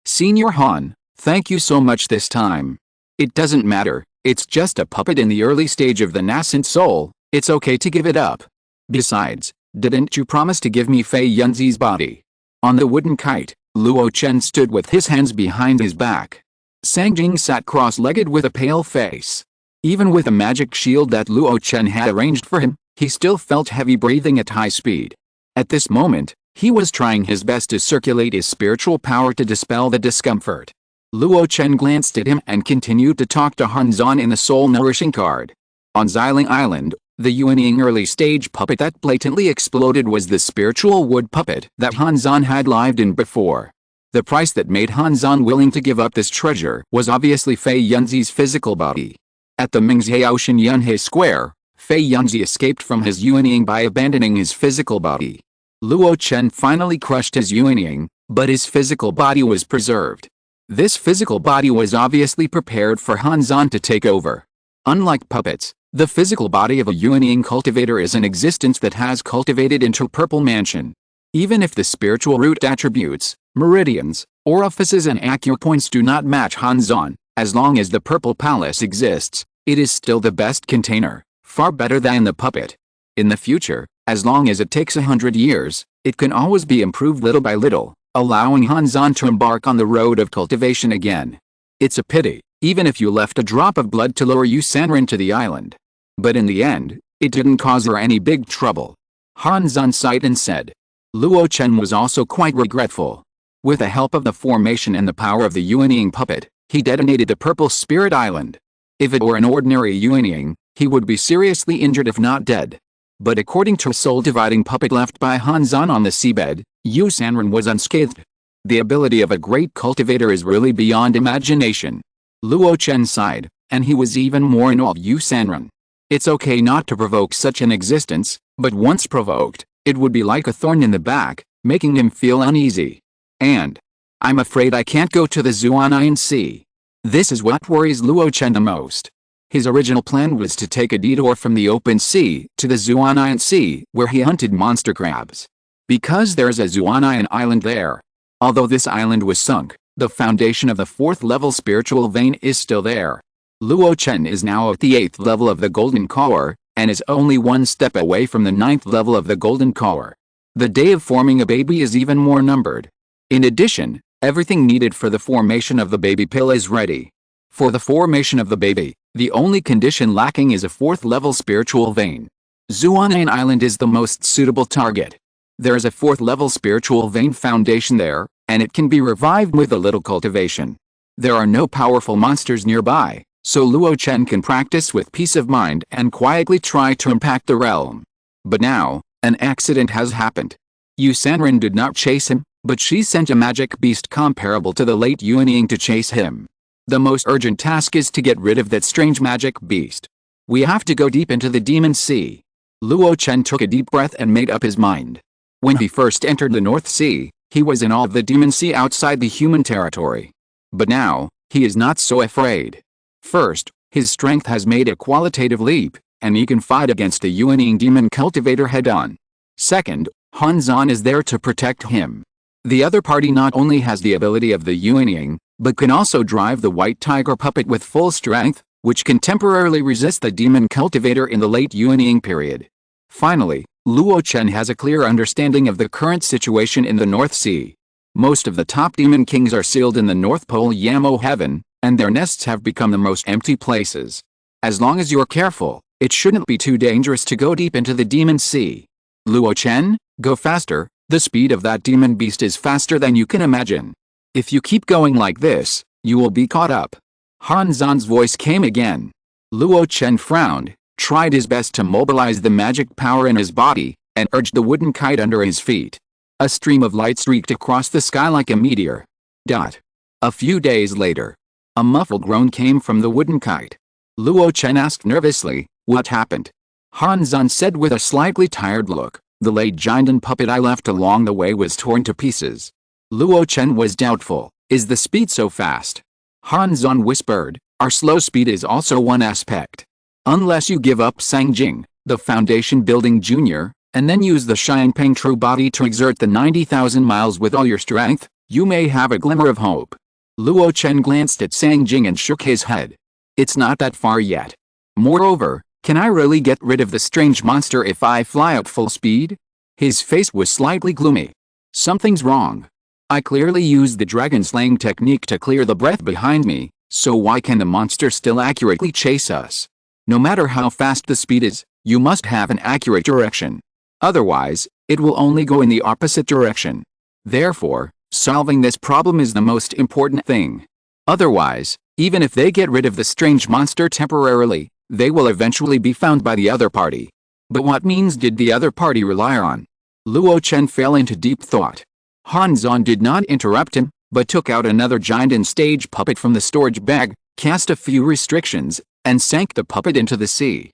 Senior Han, thank you so much this time. It doesn't matter, it's just a puppet in the early stage of the nascent soul, it's okay to give it up. Besides, didn't you promise to give me Fei Yunzi's body? On the wooden kite, Luo Chen stood with his hands behind his back. Sangjing sat cross-legged with a pale face. Even with a magic shield that Luo Chen had arranged for him, he still felt heavy breathing at high speed. At this moment, he was trying his best to circulate his spiritual power to dispel the discomfort. Luo Chen glanced at him and continued to talk to Han Zan in the soul-nourishing card. On Xiling Island, the Yuanying early-stage puppet that blatantly exploded was the spiritual wood puppet that Han Zan had lived in before. The price that made Han Zan willing to give up this treasure was obviously Fei Yunzi's physical body. At the Mingzhao Yunhe Square, Fei Yunzi escaped from his Yuanying by abandoning his physical body. Luo Chen finally crushed his Yuanying, but his physical body was preserved. This physical body was obviously prepared for Han Zan to take over. Unlike puppets, the physical body of a Yuanying cultivator is an existence that has cultivated into Purple Mansion. Even if the spiritual root attributes, meridians, orifices and acupoints do not match Han Zan, as long as the Purple Palace exists, it is still the best container, far better than the puppet. In the future, as long as it takes 100 years, it can always be improved little by little, allowing Han Zan to embark on the road of cultivation again. It's a pity, even if you left a drop of blood to lure Yu Sanren to the island. But in the end, it didn't cause her any big trouble. Han Zan sighed and said. Luo Chen was also quite regretful. With the help of the formation and the power of the Yuanying puppet, he detonated the Purple Spirit Island. If it were an ordinary Yuanying, he would be seriously injured if not dead. But according to a soul-dividing puppet left by Han Zan on the seabed, Yu Sanren was unscathed. The ability of a great cultivator is really beyond imagination. Luo Chen sighed, and he was even more in awe of Yu Sanren. It's okay not to provoke such an existence, but once provoked, it would be like a thorn in the back, making him feel uneasy. And I'm afraid I can't go to the Zuanian Sea. This is what worries Luo Chen the most. His original plan was to take a detour from the open sea to the Zuanayan Sea, where he hunted monster crabs. Because there's a Zuanayan island there. Although this island was sunk, the foundation of the 4th level spiritual vein is still there. Luo Chen is now at the 8th level of the golden core, and is only one step away from the 9th level of the golden core. The day of forming a baby is even more numbered. In addition, everything needed for the formation of the baby pill is ready. For the formation of the baby, the only condition lacking is a 4th level spiritual vein. Zuanayan Island is the most suitable target. There is a 4th level spiritual vein foundation there, and it can be revived with a little cultivation. There are no powerful monsters nearby, so Luo Chen can practice with peace of mind and quietly try to impact the realm. But now, an accident has happened. Yu Sanren did not chase him, but she sent a magic beast comparable to the late Yuanying to chase him. The most urgent task is to get rid of that strange magic beast. We have to go deep into the demon sea. Luo Chen took a deep breath and made up his mind. When he first entered the North Sea, he was in awe of the demon sea outside the human territory. But now, he is not so afraid. First, his strength has made a qualitative leap, and he can fight against the Yuanying demon cultivator head-on. Second, Han Zan is there to protect him. The other party not only has the ability of the Yuanying, but can also drive the white tiger puppet with full strength, which can temporarily resist the demon cultivator in the late Yuanying period. Finally, Luo Chen has a clear understanding of the current situation in the North Sea. Most of the top demon kings are sealed in the North Pole Yamo heaven, and their nests have become the most empty places. As long as you're careful, it shouldn't be too dangerous to go deep into the demon sea. Luo Chen, go faster, the speed of that demon beast is faster than you can imagine. If you keep going like this, you will be caught up. Han Zan's voice came again. Luo Chen frowned, tried his best to mobilize the magic power in his body, and urged the wooden kite under his feet. A stream of light streaked across the sky like a meteor. A few days later, a muffled groan came from the wooden kite. Luo Chen asked nervously, "What happened?" Han Zan said with a slightly tired look, "The late giant puppet I left along the way was torn to pieces." Luo Chen was doubtful. "Is the speed so fast?" Han Zan whispered, "Our slow speed is also one aspect. Unless you give up Sangjing, the foundation building junior, and then use the Xiangpeng true body to exert the 90,000 miles with all your strength, you may have a glimmer of hope." Luo Chen glanced at Sangjing and shook his head. "It's not that far yet. Moreover, can I really get rid of the strange monster if I fly at full speed?" His face was slightly gloomy. "Something's wrong. I clearly used the dragon slaying technique to clear the breath behind me, so why can the monster still accurately chase us? No matter how fast the speed is, you must have an accurate direction. Otherwise, it will only go in the opposite direction. Therefore, solving this problem is the most important thing. Otherwise, even if they get rid of the strange monster temporarily, they will eventually be found by the other party." But what means did the other party rely on? Luo Chen fell into deep thought. Han Zan did not interrupt him, but took out another giant and stage puppet from the storage bag, cast a few restrictions, and sank the puppet into the sea.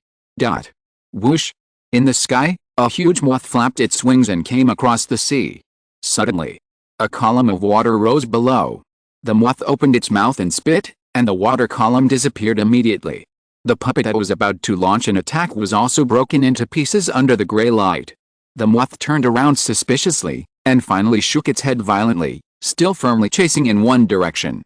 Whoosh! In the sky, a huge moth flapped its wings and came across the sea. Suddenly, a column of water rose below. The moth opened its mouth and spit, and the water column disappeared immediately. The puppet that was about to launch an attack was also broken into pieces under the gray light. The moth turned around suspiciously, and finally shook its head violently, still firmly chasing in one direction.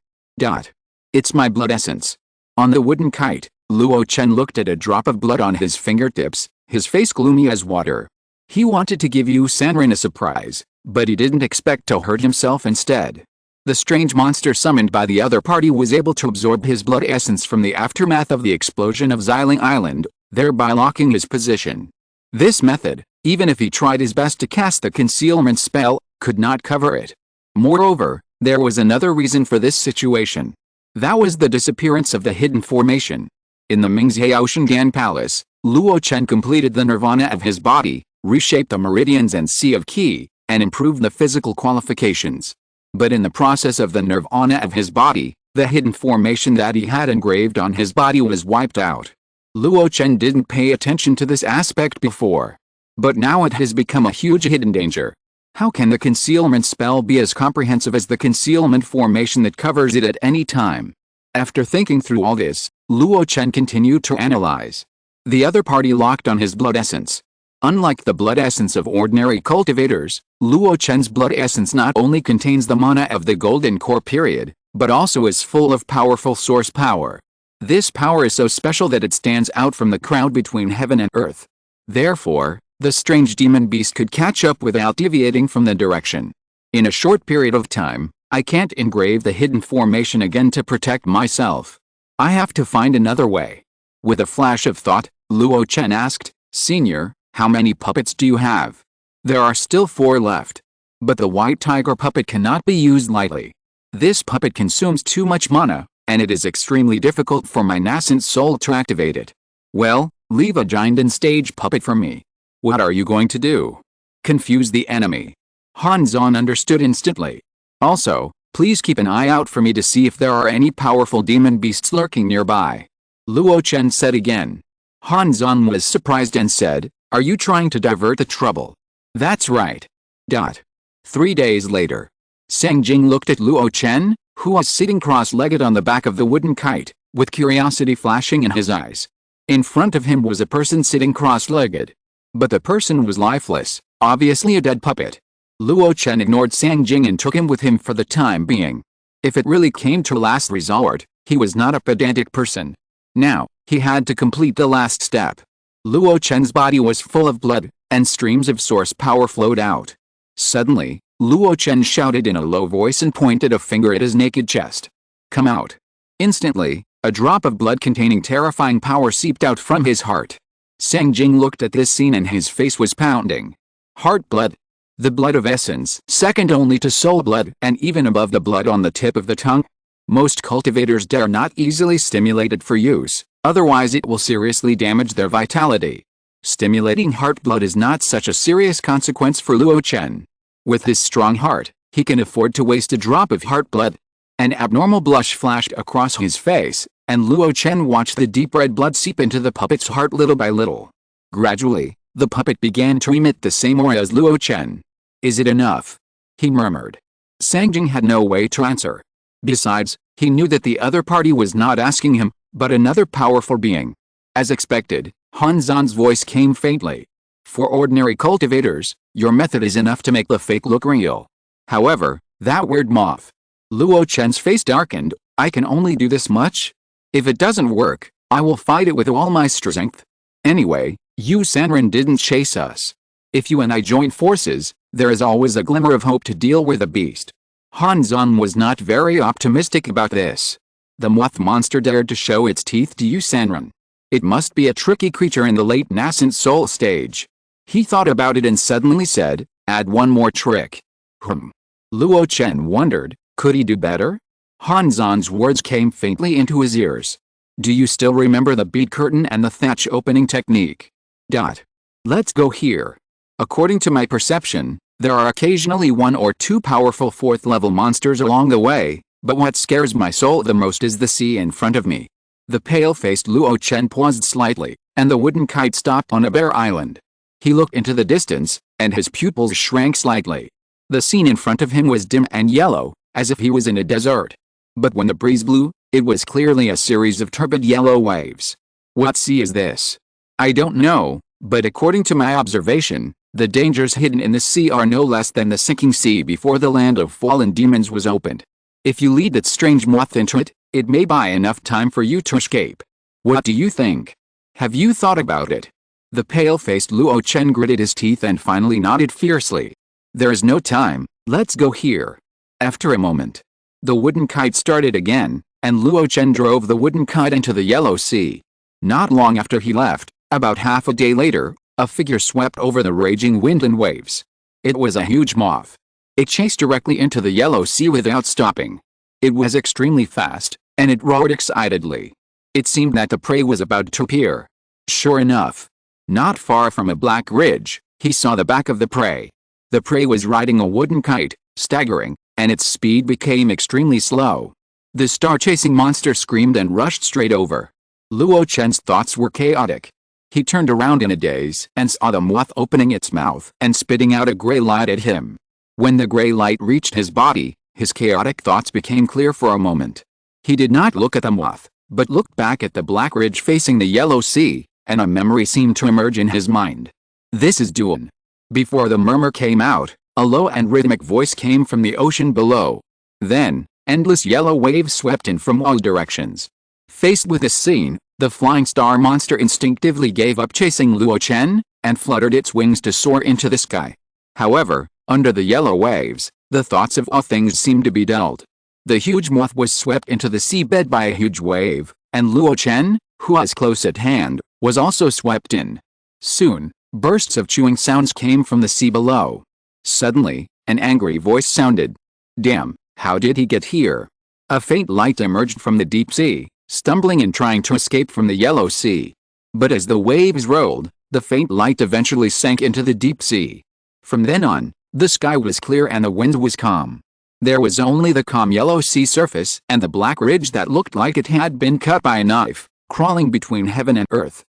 It's my blood essence. On the wooden kite, Luo Chen looked at a drop of blood on his fingertips, his face gloomy as water. He wanted to give Yu Sanren a surprise, but he didn't expect to hurt himself instead. The strange monster summoned by the other party was able to absorb his blood essence from the aftermath of the explosion of Xiling Island, thereby locking his position. This method, even if he tried his best to cast the concealment spell, could not cover it. Moreover, there was another reason for this situation. That was the disappearance of the hidden formation. In the Mingxiao Shengan Palace, Luo Chen completed the nirvana of his body, reshaped the meridians and sea of qi, and improved the physical qualifications. But in the process of the nirvana of his body, the hidden formation that he had engraved on his body was wiped out. Luo Chen didn't pay attention to this aspect before. But now it has become a huge hidden danger. How can the concealment spell be as comprehensive as the concealment formation that covers it at any time? After thinking through all this, Luo Chen continued to analyze. The other party locked on his blood essence. Unlike the blood essence of ordinary cultivators, Luo Chen's blood essence not only contains the mana of the golden core period, but also is full of powerful source power. This power is so special that it stands out from the crowd between heaven and earth. Therefore, the strange demon beast could catch up without deviating from the direction. In a short period of time, I can't engrave the hidden formation again to protect myself. I have to find another way. With a flash of thought, Luo Chen asked, "Senior, how many puppets do you have?" "There are still 4 left. But the white tiger puppet cannot be used lightly. This puppet consumes too much mana, and it is extremely difficult for my nascent soul to activate it." "Well, leave a giant stage puppet for me." "What are you going to do?" "Confuse the enemy." Han Zan understood instantly. "Also, please keep an eye out for me to see if there are any powerful demon beasts lurking nearby," Luo Chen said again. Han Zan was surprised and said, "Are you trying to divert the trouble?" "That's right." 3 days later. Seng Jing looked at Luo Chen, who was sitting cross-legged on the back of the wooden kite, with curiosity flashing in his eyes. In front of him was a person sitting cross-legged. But the person was lifeless, obviously a dead puppet. Luo Chen ignored Seng Jing and took him with him for the time being. If it really came to last resort, he was not a pedantic person. Now, he had to complete the last step. Luo Chen's body was full of blood, and streams of source power flowed out. Suddenly, Luo Chen shouted in a low voice and pointed a finger at his naked chest. "Come out." Instantly, a drop of blood containing terrifying power seeped out from his heart. Seng Jing looked at this scene and his face was pounding. Heart blood. The blood of essence, second only to soul blood and even above the blood on the tip of the tongue. Most cultivators dare not easily stimulate it for use, otherwise it will seriously damage their vitality. Stimulating heart blood is not such a serious consequence for Luo Chen. With his strong heart, he can afford to waste a drop of heart blood. An abnormal blush flashed across his face, and Luo Chen watched the deep red blood seep into the puppet's heart little by little. Gradually, the puppet began to emit the same aura as Luo Chen. "Is it enough?" he murmured. Seng Jing had no way to answer. Besides, he knew that the other party was not asking him, but another powerful being. As expected, Han Zan's voice came faintly. "For ordinary cultivators, your method is enough to make the fake look real. However, that weird moth." Luo Chen's face darkened. "I can only do this much? If it doesn't work, I will fight it with all my strength. Anyway, you Sanren didn't chase us. If you and I join forces, there is always a glimmer of hope to deal with the beast." Han Zan was not very optimistic about this. The moth monster dared to show its teeth to you Sanren. It must be a tricky creature in the late nascent soul stage. He thought about it and suddenly said, "Add one more trick." Luo Chen wondered, could he do better? Han Zan's words came faintly into his ears. "Do you still remember the bead curtain and the thatch opening technique?" "Let's go here. According to my perception, there are occasionally 1 or 2 powerful 4th-level monsters along the way, but what scares my soul the most is the sea in front of me." The pale-faced Luo Chen paused slightly, and the wooden kite stopped on a bare island. He looked into the distance, and his pupils shrank slightly. The scene in front of him was dim and yellow, as if he was in a desert. But when the breeze blew, it was clearly a series of turbid yellow waves. "What sea is this?" "I don't know, but according to my observation, the dangers hidden in the sea are no less than the sinking sea before the land of fallen demons was opened. If you lead that strange moth into it, it may buy enough time for you to escape. What do you think? Have you thought about it?" The pale-faced Luo Chen gritted his teeth and finally nodded fiercely. "There is no time, let's go here." After a moment, the wooden kite started again, and Luo Chen drove the wooden kite into the Yellow Sea. Not long after he left, about half a day later, a figure swept over the raging wind and waves. It was a huge moth. It chased directly into the Yellow Sea without stopping. It was extremely fast, and it roared excitedly. It seemed that the prey was about to appear. Sure enough, not far from a black ridge, he saw the back of the prey. The prey was riding a wooden kite, staggering, and its speed became extremely slow. The star-chasing monster screamed and rushed straight over. Luo Chen's thoughts were chaotic. He turned around in a daze and saw the moth opening its mouth and spitting out a gray light at him. When the gray light reached his body, his chaotic thoughts became clear for a moment. He did not look at the moth, but looked back at the black ridge facing the yellow sea, and a memory seemed to emerge in his mind. This is Duan. Before the murmur came out, a low and rhythmic voice came from the ocean below. Then, endless yellow waves swept in from all directions. Faced with this scene, the flying star monster instinctively gave up chasing Luo Chen, and fluttered its wings to soar into the sky. However, under the yellow waves, the thoughts of all things seemed to be dulled. The huge moth was swept into the seabed by a huge wave, and Luo Chen, who was close at hand, was also swept in. Soon, bursts of chewing sounds came from the sea below. Suddenly, an angry voice sounded. "Damn, how did he get here?" A faint light emerged from the deep sea, stumbling and trying to escape from the yellow sea. But as the waves rolled, the faint light eventually sank into the deep sea. From then on, the sky was clear and the wind was calm. There was only the calm yellow sea surface and the black ridge that looked like it had been cut by a knife, crawling between heaven and earth.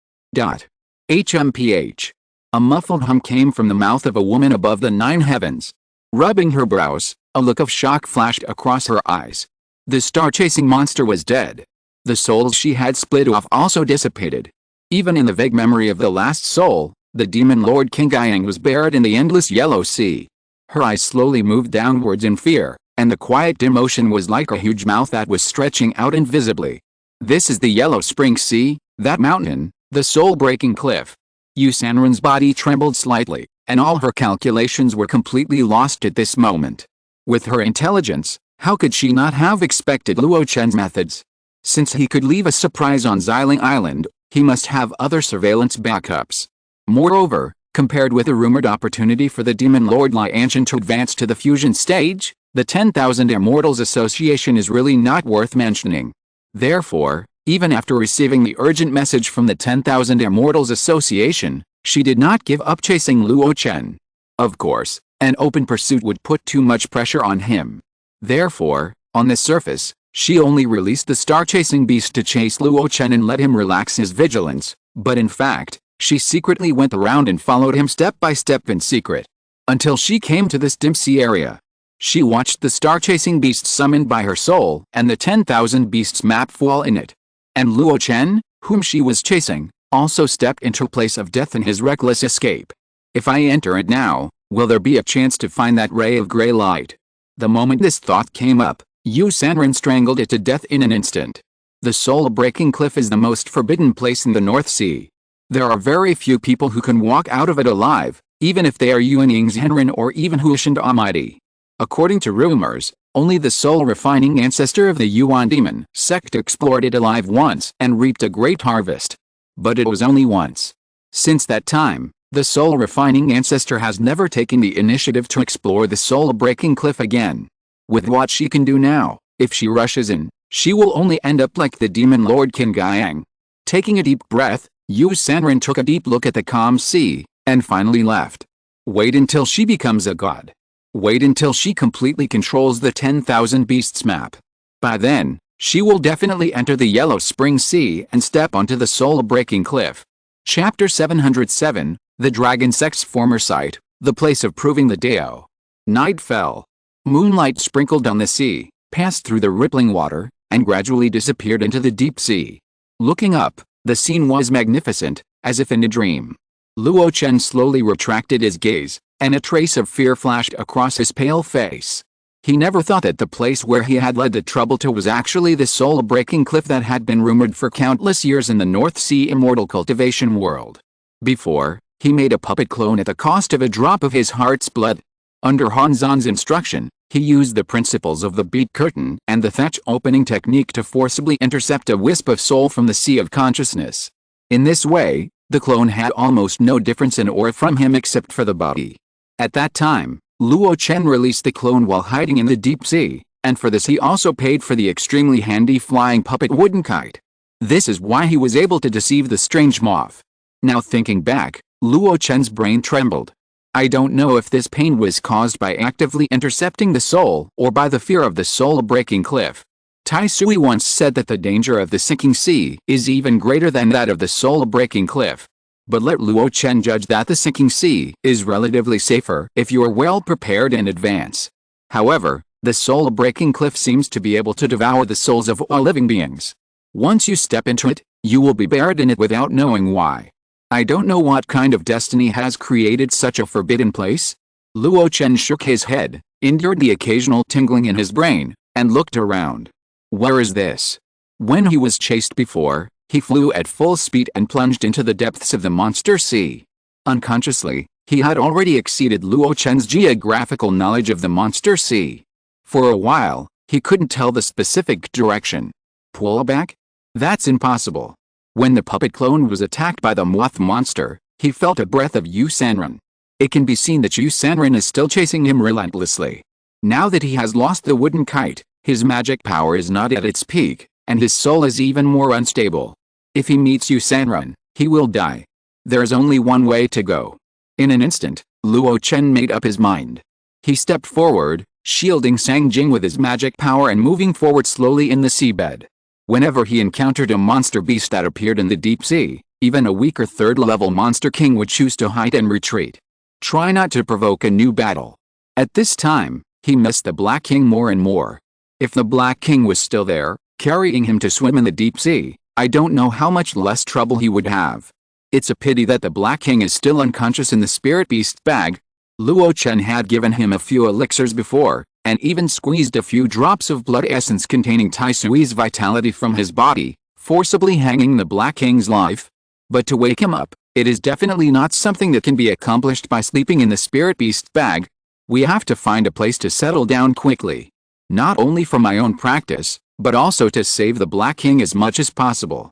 HMPH. A muffled hum came from the mouth of a woman above the 9 heavens. Rubbing her brows, a look of shock flashed across her eyes. The star-chasing monster was dead. The souls she had split off also dissipated. Even in the vague memory of the last soul, the demon lord King Guiyang was buried in the endless yellow sea. Her eyes slowly moved downwards in fear, and the quiet dim ocean was like a huge mouth that was stretching out invisibly. This is the Yellow Spring Sea, that mountain, the soul-breaking cliff. Yu Sanren's body trembled slightly, and all her calculations were completely lost at this moment. With her intelligence, how could she not have expected Luo Chen's methods? Since he could leave a surprise on Xiling Island, he must have other surveillance backups. Moreover, compared with the rumored opportunity for the Demon Lord Lian to advance to the fusion stage, the 10,000 Immortals Association is really not worth mentioning. Therefore, even after receiving the urgent message from the 10,000 Immortals Association, she did not give up chasing Luo Chen. Of course, an open pursuit would put too much pressure on him. Therefore, on the surface, she only released the star-chasing beast to chase Luo Chen and let him relax his vigilance, but in fact, she secretly went around and followed him step by step in secret. Until she came to this dim sea area. She watched the star-chasing beast summoned by her soul and the 10,000 beasts map fall in it. And Luo Chen, whom she was chasing, also stepped into place of death in his reckless escape. If I enter it now, will there be a chance to find that ray of gray light? The moment this thought came up, Yu Sanren strangled it to death in an instant. The soul-breaking cliff is the most forbidden place in the North Sea. There are very few people who can walk out of it alive, even if they are Yuan Yingzhenren or even Huishan Almighty. According to rumors, only the soul-refining ancestor of the Yuan demon sect explored it alive once and reaped a great harvest. But it was only once. Since that time, the soul-refining ancestor has never taken the initiative to explore the soul-breaking cliff again. With what she can do now, if she rushes in, she will only end up like the demon lord King Guiyang. Taking a deep breath, Yu Sanren took a deep look at the calm sea, and finally left. Wait until she becomes a god. Wait until she completely controls the 10,000 beasts map. By then, she will definitely enter the Yellow Spring Sea and step onto the soul-breaking cliff. Chapter 707, The Dragon Sect's former site, the place of proving the Dao. Night fell. Moonlight sprinkled on the sea, passed through the rippling water, and gradually disappeared into the deep sea. Looking up, the scene was magnificent, as if in a dream. Luo Chen slowly retracted his gaze, and a trace of fear flashed across his pale face. He never thought that the place where he had led the trouble to was actually the soul-breaking cliff that had been rumored for countless years in the North Sea immortal cultivation world. Before, he made a puppet clone at the cost of a drop of his heart's blood. Under Hanzan's instruction, he used the principles of the beat curtain and the thatch opening technique to forcibly intercept a wisp of soul from the sea of consciousness. In this way, the clone had almost no difference in aura from him except for the body. At that time, Luo Chen released the clone while hiding in the deep sea, and for this he also paid for the extremely handy flying puppet wooden kite. This is why he was able to deceive the strange moth. Now thinking back, Luo Chen's brain trembled. I don't know if this pain was caused by actively intercepting the soul or by the fear of the soul-breaking cliff. Tai Sui once said that the danger of the sinking sea is even greater than that of the soul-breaking cliff. But let Luo Chen judge that the sinking sea is relatively safer if you are well prepared in advance. However, The soul-breaking cliff seems to be able to devour the souls of all living beings. Once you step into it, you will be buried in it without knowing why. I don't know what kind of destiny has created such a forbidden place. Luo Chen shook his head, endured the occasional tingling in his brain, and looked around. Where is this? When he was chased before, he flew at full speed and plunged into the depths of the monster sea. Unconsciously, he had already exceeded Luo Chen's geographical knowledge of the monster sea. For a while, he couldn't tell the specific direction. Pull back? That's impossible. When the puppet clone was attacked by the moth monster, he felt a breath of Yu Sanren. It can be seen that Yu Sanren is still chasing him relentlessly. Now that he has lost the wooden kite, his magic power is not at its peak, and his soul is even more unstable. If he meets Yu Sanren, he will die. There is only one way to go. In an instant, Luo Chen made up his mind. He stepped forward, shielding Sang Jing with his magic power and moving forward slowly in the seabed. Whenever he encountered a monster beast that appeared in the deep sea, even a weaker third-level monster king would choose to hide and retreat. Try not to provoke a new battle. At this time, he missed the Black King more and more. If the Black King was still there, carrying him to swim in the deep sea, I don't know how much less trouble he would have. It's a pity that the Black King is still unconscious in the spirit beast bag. Luo Chen had given him a few elixirs before, and even squeezed a few drops of blood essence containing Tai Sui's vitality from his body, forcibly hanging the Black King's life. But to wake him up, it is definitely not something that can be accomplished by sleeping in the spirit beast bag. We have to find a place to settle down quickly. Not only for my own practice, but also to save the Black King as much as possible.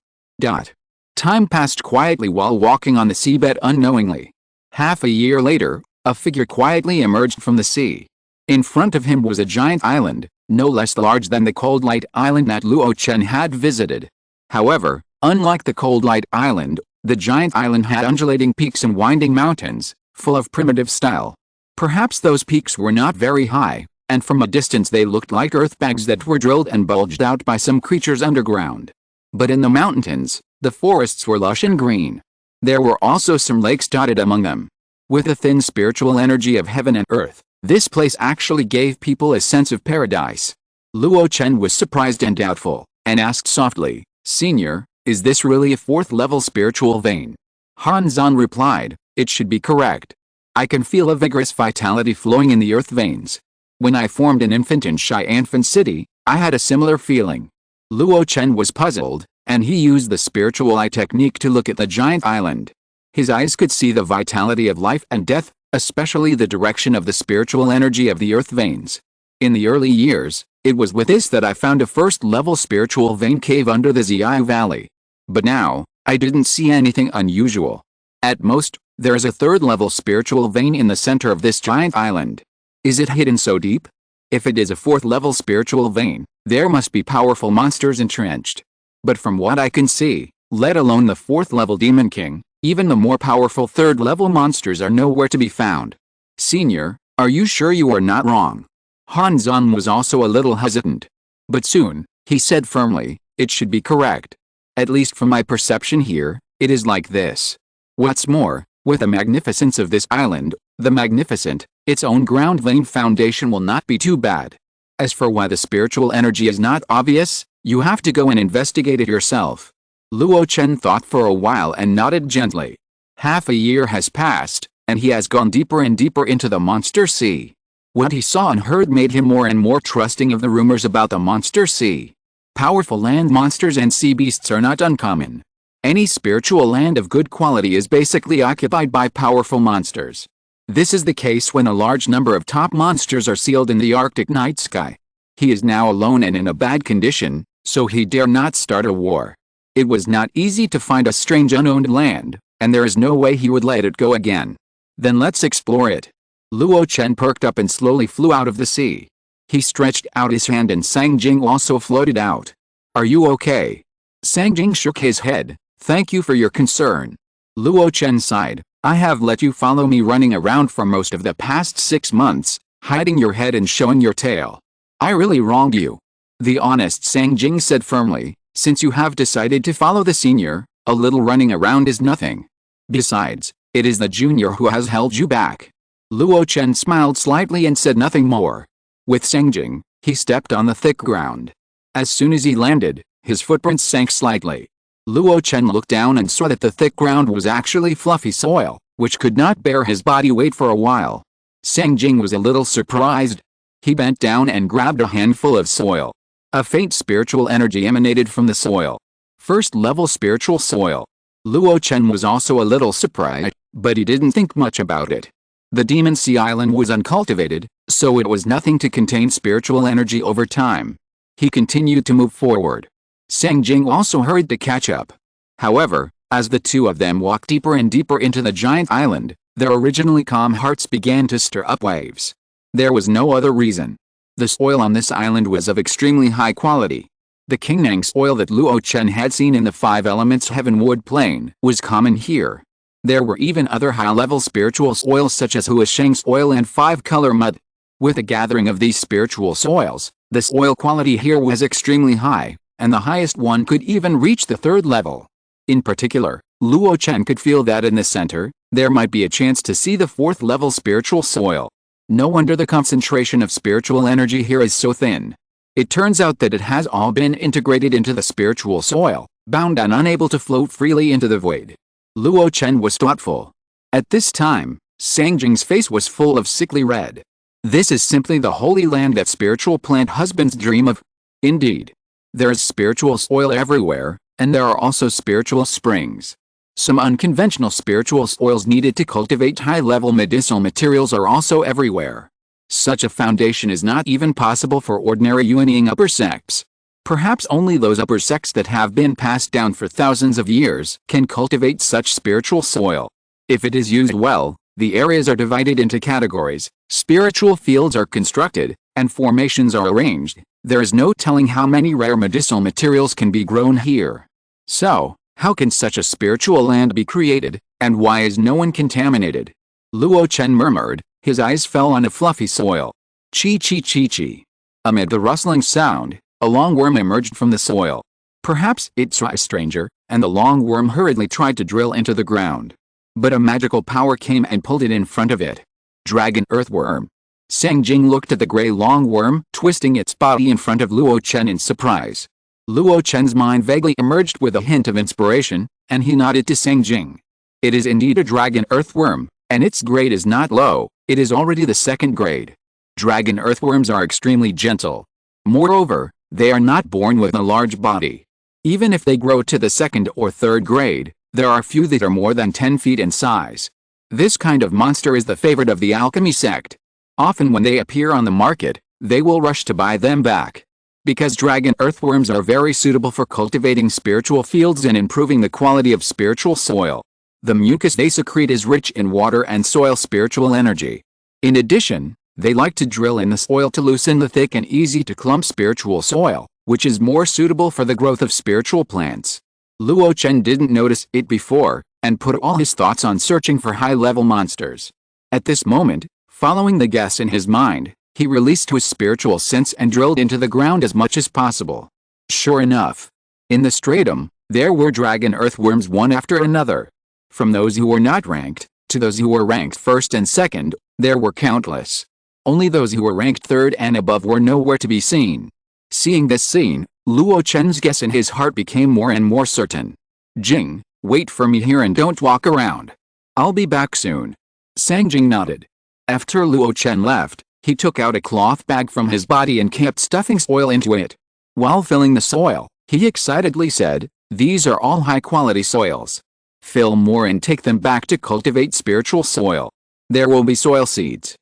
Time passed quietly while walking on the seabed unknowingly. Half a year later, a figure quietly emerged from the sea. In front of him was a giant island, no less large than the Cold Light Island that Luo Chen had visited. However, unlike the Cold Light Island, the giant island had undulating peaks and winding mountains, full of primitive style. Perhaps those peaks were not very high, and from a distance they looked like earth bags that were drilled and bulged out by some creatures underground. But in the mountains, the forests were lush and green. There were also some lakes dotted among them. With the thin spiritual energy of heaven and earth, this place actually gave people a sense of paradise. Luo Chen was surprised and doubtful, and asked softly, "Senior, is this really a fourth-level spiritual vein?" Han Zan replied, "It should be correct. I can feel a vigorous vitality flowing in the earth veins. When I formed an infant in Xianfan City, I had a similar feeling." Luo Chen was puzzled, and he used the spiritual eye technique to look at the giant island. His eyes could see the vitality of life and death, especially the direction of the spiritual energy of the earth veins. In the early years, it was with this that I found a first-level spiritual vein cave under the Ziai Valley. But now, I didn't see anything unusual. At most, there is a third-level spiritual vein in the center of this giant island. Is it hidden so deep? If it is a fourth-level spiritual vein, there must be powerful monsters entrenched. But from what I can see, let alone the fourth-level Demon King, even the more powerful third-level monsters are nowhere to be found. Senior, are you sure you are not wrong? Han Zan was also a little hesitant. But soon, he said firmly, "It should be correct. At least from my perception here, it is like this. What's more, with the magnificence of this island, the magnificent, its own ground vein foundation will not be too bad. As for why the spiritual energy is not obvious, you have to go and investigate it yourself." Luo Chen thought for a while and nodded gently. Half a year has passed, and he has gone deeper and deeper into the monster sea. What he saw and heard made him more and more trusting of the rumors about the monster sea. Powerful land monsters and sea beasts are not uncommon. Any spiritual land of good quality is basically occupied by powerful monsters. This is the case when a large number of top monsters are sealed in the Arctic night sky. He is now alone and in a bad condition, so he dare not start a war. It was not easy to find a strange unowned land, and there is no way he would let it go again. Then let's explore it. Luo Chen perked up and slowly flew out of the sea. He stretched out his hand and Sang Jing also floated out. "Are you okay?" Sang Jing shook his head. "Thank you for your concern." Luo Chen sighed. "I have let you follow me running around for most of the past 6 months, hiding your head and showing your tail. I really wronged you." The honest Sang Jing said firmly, "Since you have decided to follow the senior, a little running around is nothing. Besides, it is the junior who has held you back." Luo Chen smiled slightly and said nothing more. With Sengjing, he stepped on the thick ground. As soon as he landed, his footprints sank slightly. Luo Chen looked down and saw that the thick ground was actually fluffy soil, which could not bear his body weight for a while. Sengjing was a little surprised. He bent down and grabbed a handful of soil. A faint spiritual energy emanated from the soil. First-level spiritual soil. Luo Chen was also a little surprised, but he didn't think much about it. The Demon Sea Island was uncultivated, so it was nothing to contain spiritual energy over time. He continued to move forward. Sengjing also hurried to catch up. However, as the two of them walked deeper and deeper into the giant island, their originally calm hearts began to stir up waves. There was no other reason. The soil on this island was of extremely high quality. The Qingnang soil that Luo Chen had seen in the Five Elements Heavenwood Plain was common here. There were even other high-level spiritual soils such as Huasheng soil and five-color mud. With the gathering of these spiritual soils, the soil quality here was extremely high, and the highest one could even reach the third level. In particular, Luo Chen could feel that in the center, there might be a chance to see the fourth-level spiritual soil. No wonder the concentration of spiritual energy here is so thin. It turns out that it has all been integrated into the spiritual soil, bound and unable to float freely into the void. Luo Chen was thoughtful. At this time, Sengjing's face was full of sickly red. This is simply the holy land that spiritual plant husbands dream of. Indeed. There is spiritual soil everywhere, and there are also spiritual springs. Some unconventional spiritual soils needed to cultivate high-level medicinal materials are also everywhere. Such a foundation is not even possible for ordinary Yuanying upper sects. Perhaps only those upper sects that have been passed down for thousands of years can cultivate such spiritual soil. If it is used well, the areas are divided into categories, spiritual fields are constructed, and formations are arranged. There is no telling how many rare medicinal materials can be grown here. So, how can such a spiritual land be created, and why is no one contaminated? Luo Chen murmured, his eyes fell on a fluffy soil. Chi chi chi chi. Amid the rustling sound, a long worm emerged from the soil. Perhaps it saw a stranger, and the long worm hurriedly tried to drill into the ground. But a magical power came and pulled it in front of it. Dragon earthworm. Sengjing looked at the gray long worm, twisting its body in front of Luo Chen in surprise. Luo Chen's mind vaguely emerged with a hint of inspiration, and he nodded to Sengjing. It is indeed a dragon earthworm, and its grade is not low, it is already the second grade. Dragon earthworms are extremely gentle. Moreover, they are not born with a large body. Even if they grow to the second or third grade, there are few that are more than 10 feet in size. This kind of monster is the favorite of the alchemy sect. Often when they appear on the market, they will rush to buy them back. Because dragon earthworms are very suitable for cultivating spiritual fields and improving the quality of spiritual soil. The mucus they secrete is rich in water and soil spiritual energy. In addition, they like to drill in the soil to loosen the thick and easy to clump spiritual soil, which is more suitable for the growth of spiritual plants. Luo Chen didn't notice it before, and put all his thoughts on searching for high-level monsters. At this moment, following the guess in his mind, he released his spiritual sense and drilled into the ground as much as possible. Sure enough, in the stratum, there were dragon earthworms one after another. From those who were not ranked, to those who were ranked first and second, there were countless. Only those who were ranked third and above were nowhere to be seen. Seeing this scene, Luo Chen's guess in his heart became more and more certain. Jing, wait for me here and don't walk around. I'll be back soon. Sengjing nodded. After Luo Chen left, he took out a cloth bag from his body and kept stuffing soil into it. While filling the soil, he excitedly said, "These are all high-quality soils. Fill more and take them back to cultivate spiritual soil. There will be soil seeds."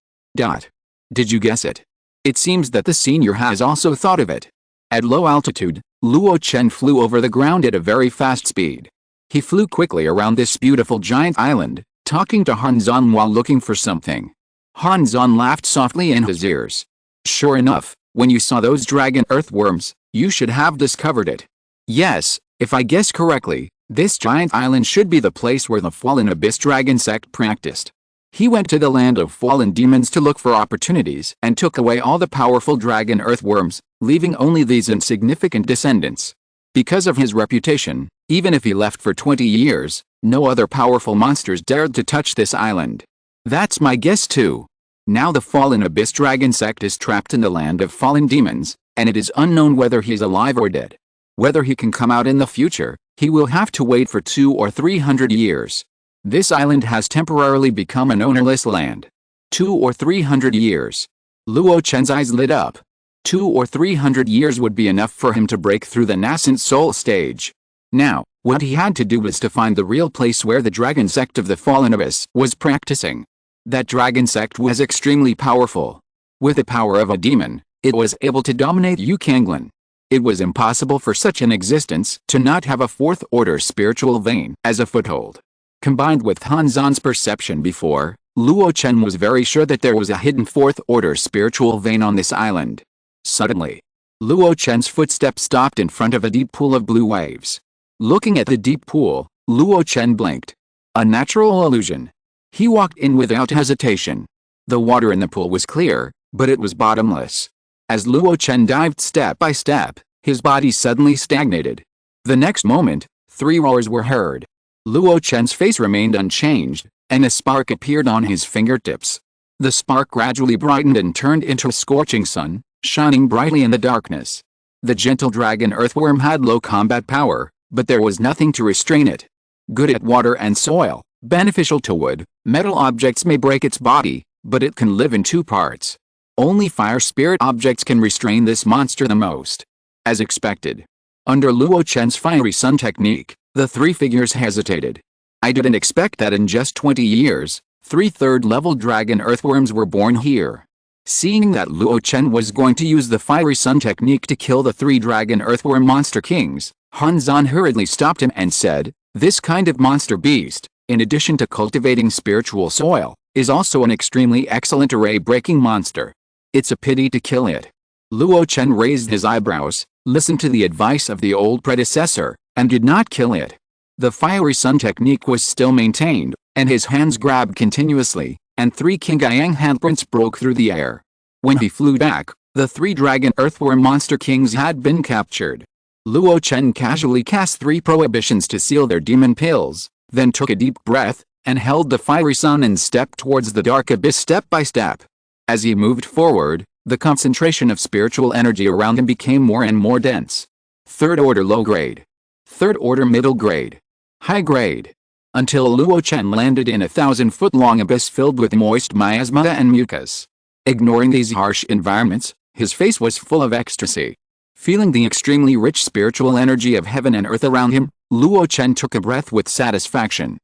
Did you guess it? It seems that the senior has also thought of it. At low altitude, Luo Chen flew over the ground at a very fast speed. He flew quickly around this beautiful giant island, talking to Hanzan while looking for something. Hanzan laughed softly in his ears. Sure enough, when you saw those dragon earthworms, you should have discovered it. Yes, if I guess correctly, this giant island should be the place where the fallen abyss dragon sect practiced. He went to the land of fallen demons to look for opportunities and took away all the powerful dragon earthworms, leaving only these insignificant descendants. Because of his reputation, even if he left for 20 years, no other powerful monsters dared to touch this island. That's my guess too. Now the fallen abyss dragon sect is trapped in the land of fallen demons, and it is unknown whether he is alive or dead. Whether he can come out in the future, he will have to wait for 200 or 300 years. This island has temporarily become an ownerless land. 200 or 300 years. Luo Chen's eyes lit up. 200 or 300 years would be enough for him to break through the nascent soul stage. Now, what he had to do was to find the real place where the dragon sect of the fallen abyss was practicing. That dragon sect was extremely powerful. With the power of a demon, it was able to dominate Yukanglan. It was impossible for such an existence to not have a fourth-order spiritual vein as a foothold. Combined with Han Zan's perception before, Luo Chen was very sure that there was a hidden fourth-order spiritual vein on this island. Suddenly, Luo Chen's footsteps stopped in front of a deep pool of blue waves. Looking at the deep pool, Luo Chen blinked. A natural illusion. He walked in without hesitation. The water in the pool was clear, but it was bottomless. As Luo Chen dived step by step, his body suddenly stagnated. The next moment, 3 roars were heard. Luo Chen's face remained unchanged, and a spark appeared on his fingertips. The spark gradually brightened and turned into a scorching sun, shining brightly in the darkness. The gentle dragon earthworm had low combat power, but there was nothing to restrain it. Good at water and soil, beneficial to wood, metal objects may break its body, but it can live in 2 parts. Only fire spirit objects can restrain this monster the most. As expected. Under Luo Chen's fiery sun technique, the 3 figures hesitated. I didn't expect that in just 20 years, 3 third-level dragon earthworms were born here. Seeing that Luo Chen was going to use the fiery sun technique to kill the 3 dragon earthworm monster kings, Han Zan hurriedly stopped him and said, "This kind of monster beast, in addition to cultivating spiritual soil, is also an extremely excellent array-breaking monster. It's a pity to kill it." Luo Chen raised his eyebrows, listened to the advice of the old predecessor, and did not kill it. The fiery sun technique was still maintained, and his hands grabbed continuously, and 3 Qingyang handprints broke through the air. When he flew back, the 3 dragon earthworm monster kings had been captured. Luo Chen casually cast 3 prohibitions to seal their demon pills, then took a deep breath, and held the fiery sun and stepped towards the dark abyss step by step. As he moved forward, the concentration of spiritual energy around him became more and more dense. 3rd order low grade. 3rd order middle grade. High grade. Until Luo Chen landed in a 1,000-foot-long abyss filled with moist miasma and mucus. Ignoring these harsh environments, his face was full of ecstasy. Feeling the extremely rich spiritual energy of heaven and earth around him, Luo Chen took a breath with satisfaction.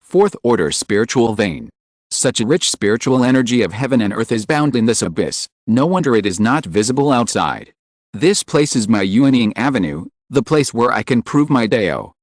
4th order spiritual vein. Such a rich spiritual energy of heaven and earth is bound in this abyss, no wonder it is not visible outside. This place is my Yuanying Avenue, the place where I can prove my Dao.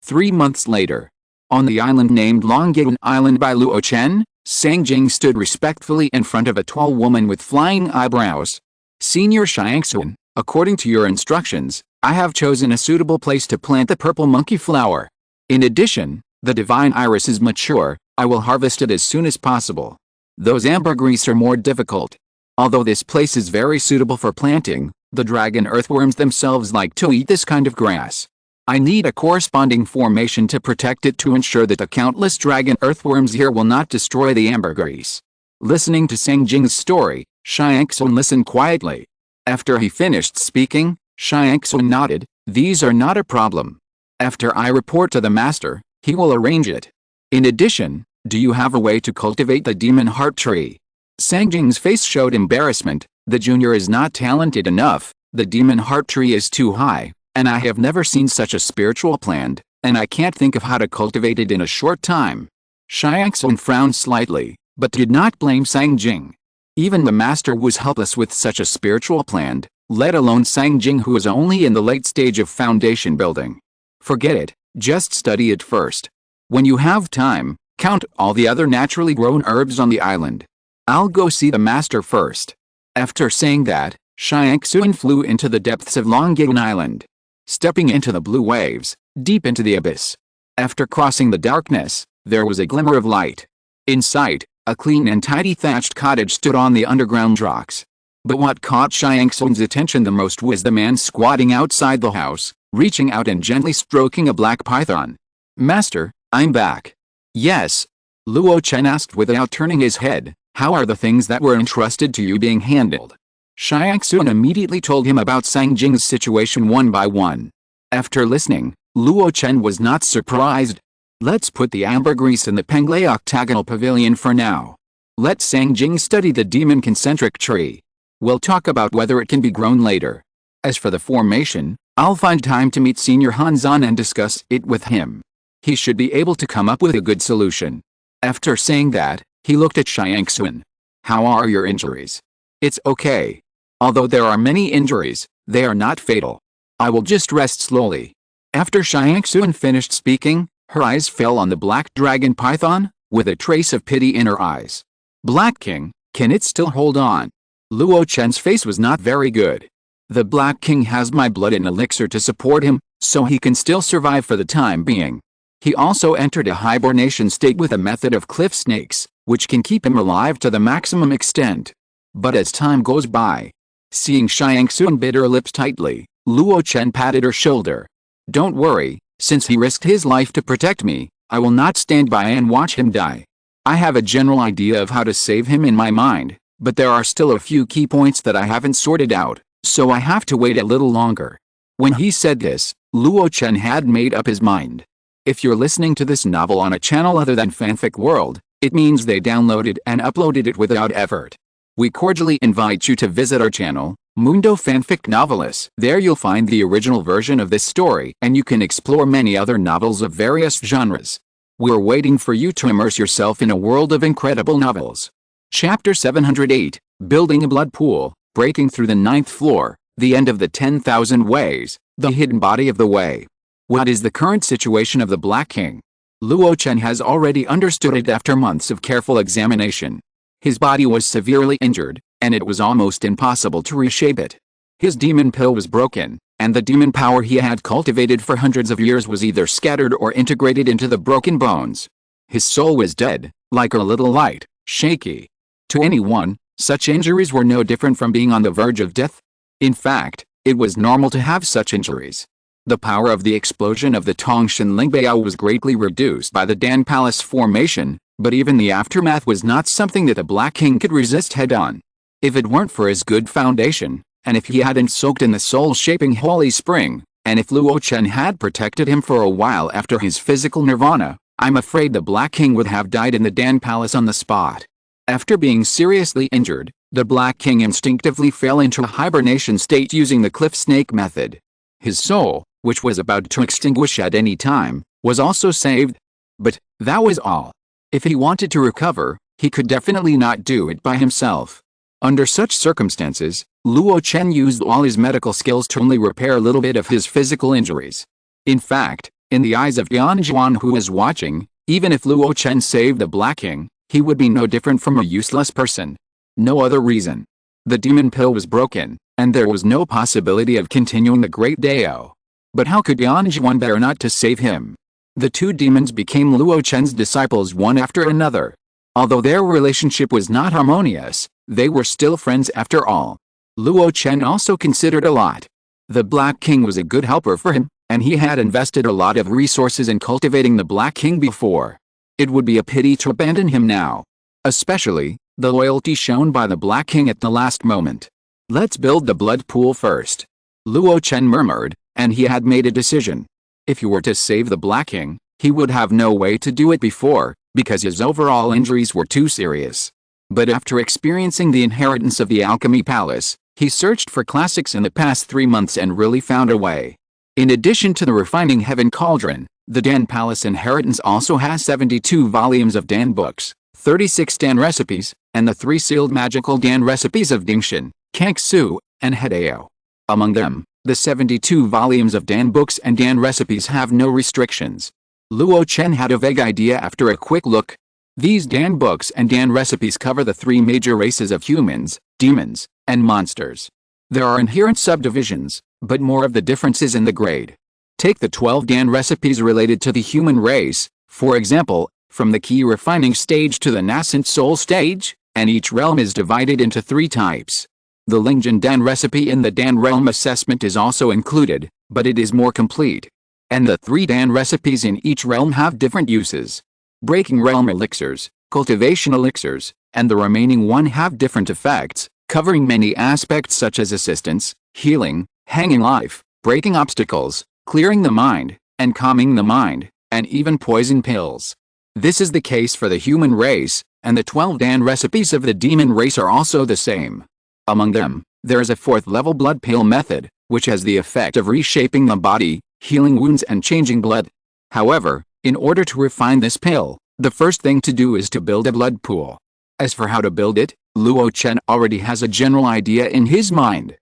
3 months later. On the island named Longyuan Island by Luo Chen, Sang Jing stood respectfully in front of a tall woman with flying eyebrows. "Senior Xiangxuan, according to your instructions, I have chosen a suitable place to plant the purple monkey flower. In addition, the divine iris is mature, I will harvest it as soon as possible. Those ambergris are more difficult. Although this place is very suitable for planting, the dragon earthworms themselves like to eat this kind of grass. I need a corresponding formation to protect it to ensure that the countless dragon earthworms here will not destroy the ambergris." Listening to Sang Jing's story, Xiangxuan listened quietly. After he finished speaking, Xiangxuan nodded, "These are not a problem. After I report to the master, he will arrange it. In addition, do you have a way to cultivate the demon heart tree?" Sang Jing's face showed embarrassment. "The junior is not talented enough, the demon heart tree is too high, and I have never seen such a spiritual plant, and I can't think of how to cultivate it in a short time." Xiangxuan frowned slightly, but did not blame Sang Jing. Even the master was helpless with such a spiritual plant, let alone Sang Jing who was only in the late stage of foundation building. "Forget it, just study it first. When you have time, count all the other naturally grown herbs on the island. I'll go see the master first." After saying that, Xiangxuan flew into the depths of Longyuan Island. Stepping into the blue waves, deep into the abyss. After crossing the darkness, there was a glimmer of light. In sight, a clean and tidy thatched cottage stood on the underground rocks. But what caught Xiangxuan's attention the most was the man squatting outside the house, reaching out and gently stroking a black python. "Master, I'm back." "Yes?" Luo Chen asked without turning his head. How are the things that were entrusted to you being handled? Xiangxun immediately told him about Sang Jing's situation one by one. After listening, Luo Chen was not surprised. Let's put the ambergris in the Penglai octagonal pavilion for now. Let Sang Jing study the demon concentric tree. We'll talk about whether it can be grown later. As for the formation, I'll find time to meet Senior Hanzan and discuss it with him. He should be able to come up with a good solution. After saying that, he looked at Xiangxun. How are your injuries? It's okay. Although there are many injuries, they are not fatal. I will just rest slowly. After Xiangxun finished speaking, her eyes fell on the black dragon python, with a trace of pity in her eyes. Black King, can it still hold on? Luo Chen's face was not very good. The Black King has my blood and elixir to support him, so he can still survive for the time being. He also entered a hibernation state with a method of cliff snakes, which can keep him alive to the maximum extent. But as time goes by, seeing Xiangxun bit her lips tightly, Luo Chen patted her shoulder. Don't worry, since he risked his life to protect me, I will not stand by and watch him die. I have a general idea of how to save him in my mind, but there are still a few key points that I haven't sorted out, so I have to wait a little longer. When he said this, Luo Chen had made up his mind. If you're listening to this novel on a channel other than Fanfic World, it means they downloaded and uploaded it without effort. We cordially invite you to visit our channel, Mundo Fanfic Novelis. There you'll find the original version of this story and you can explore many other novels of various genres. We're waiting for you to immerse yourself in a world of incredible novels. Chapter 708, Building a Blood Pool, Breaking Through the 9th Floor, The End of the 10,000 Ways, The Hidden Body of the Way. What is the current situation of the Black King? Luo Chen has already understood it after months of careful examination. His body was severely injured, and it was almost impossible to reshape it. His demon pill was broken, and the demon power he had cultivated for hundreds of years was either scattered or integrated into the broken bones. His soul was dead, like a little light, shaky. To anyone, such injuries were no different from being on the verge of death. In fact, it was normal to have such injuries. The power of the explosion of the Tongshan Lingbao was greatly reduced by the Dan Palace formation, but even the aftermath was not something that the Black King could resist head-on. If it weren't for his good foundation, and if he hadn't soaked in the soul-shaping holy spring, and if Luo Chen had protected him for a while after his physical nirvana, I'm afraid the Black King would have died in the Dan Palace on the spot. After being seriously injured, the Black King instinctively fell into a hibernation state using the cliff snake method. His soul, which was about to extinguish at any time, was also saved. But that was all. If he wanted to recover, he could definitely not do it by himself. Under such circumstances, Luo Chen used all his medical skills to only repair a little bit of his physical injuries. In fact, in the eyes of Yan Zhuan who was watching, even if Luo Chen saved the Black King, he would be no different from a useless person. No other reason. The demon pill was broken, and there was no possibility of continuing the Great Dao. But how could Yan Zhuan bear not to save him? The two demons became Luo Chen's disciples one after another. Although their relationship was not harmonious, they were still friends after all. Luo Chen also considered a lot. The Black King was a good helper for him, and he had invested a lot of resources in cultivating the Black King before. It would be a pity to abandon him now. Especially, the loyalty shown by the Black King at the last moment. Let's build the blood pool first. Luo Chen murmured, and he had made a decision. If he were to save the Black King, he would have no way to do it before, because his overall injuries were too serious. But after experiencing the inheritance of the Alchemy Palace, he searched for classics in the past 3 months and really found a way. In addition to the Refining Heaven Cauldron, the Dan Palace inheritance also has 72 volumes of Dan books, 36 Dan recipes, and the 3 sealed magical Dan recipes of Dingshan, Kangsu, and Hedao. Among them, the 72 volumes of Dan books and Dan recipes have no restrictions. Luo Chen had a vague idea after a quick look. These Dan books and Dan recipes cover the 3 major races of humans, demons, and monsters. There are inherent subdivisions, but more of the differences in the grade. Take the 12 Dan recipes related to the human race, for example, from the key refining stage to the nascent soul stage, and each realm is divided into 3 types. The Lingjian Dan recipe in the Dan realm assessment is also included, but it is more complete. And the 3 Dan recipes in each realm have different uses. Breaking realm elixirs, cultivation elixirs, and the remaining one have different effects, covering many aspects such as assistance, healing, hanging life, breaking obstacles, clearing the mind, and calming the mind, and even poison pills. This is the case for the human race, and the 12 Dan recipes of the demon race are also the same. Among them, there is a 4th level blood pill method, which has the effect of reshaping the body, healing wounds and changing blood. However, in order to refine this pill, the first thing to do is to build a blood pool. As for how to build it, Luo Chen already has a general idea in his mind.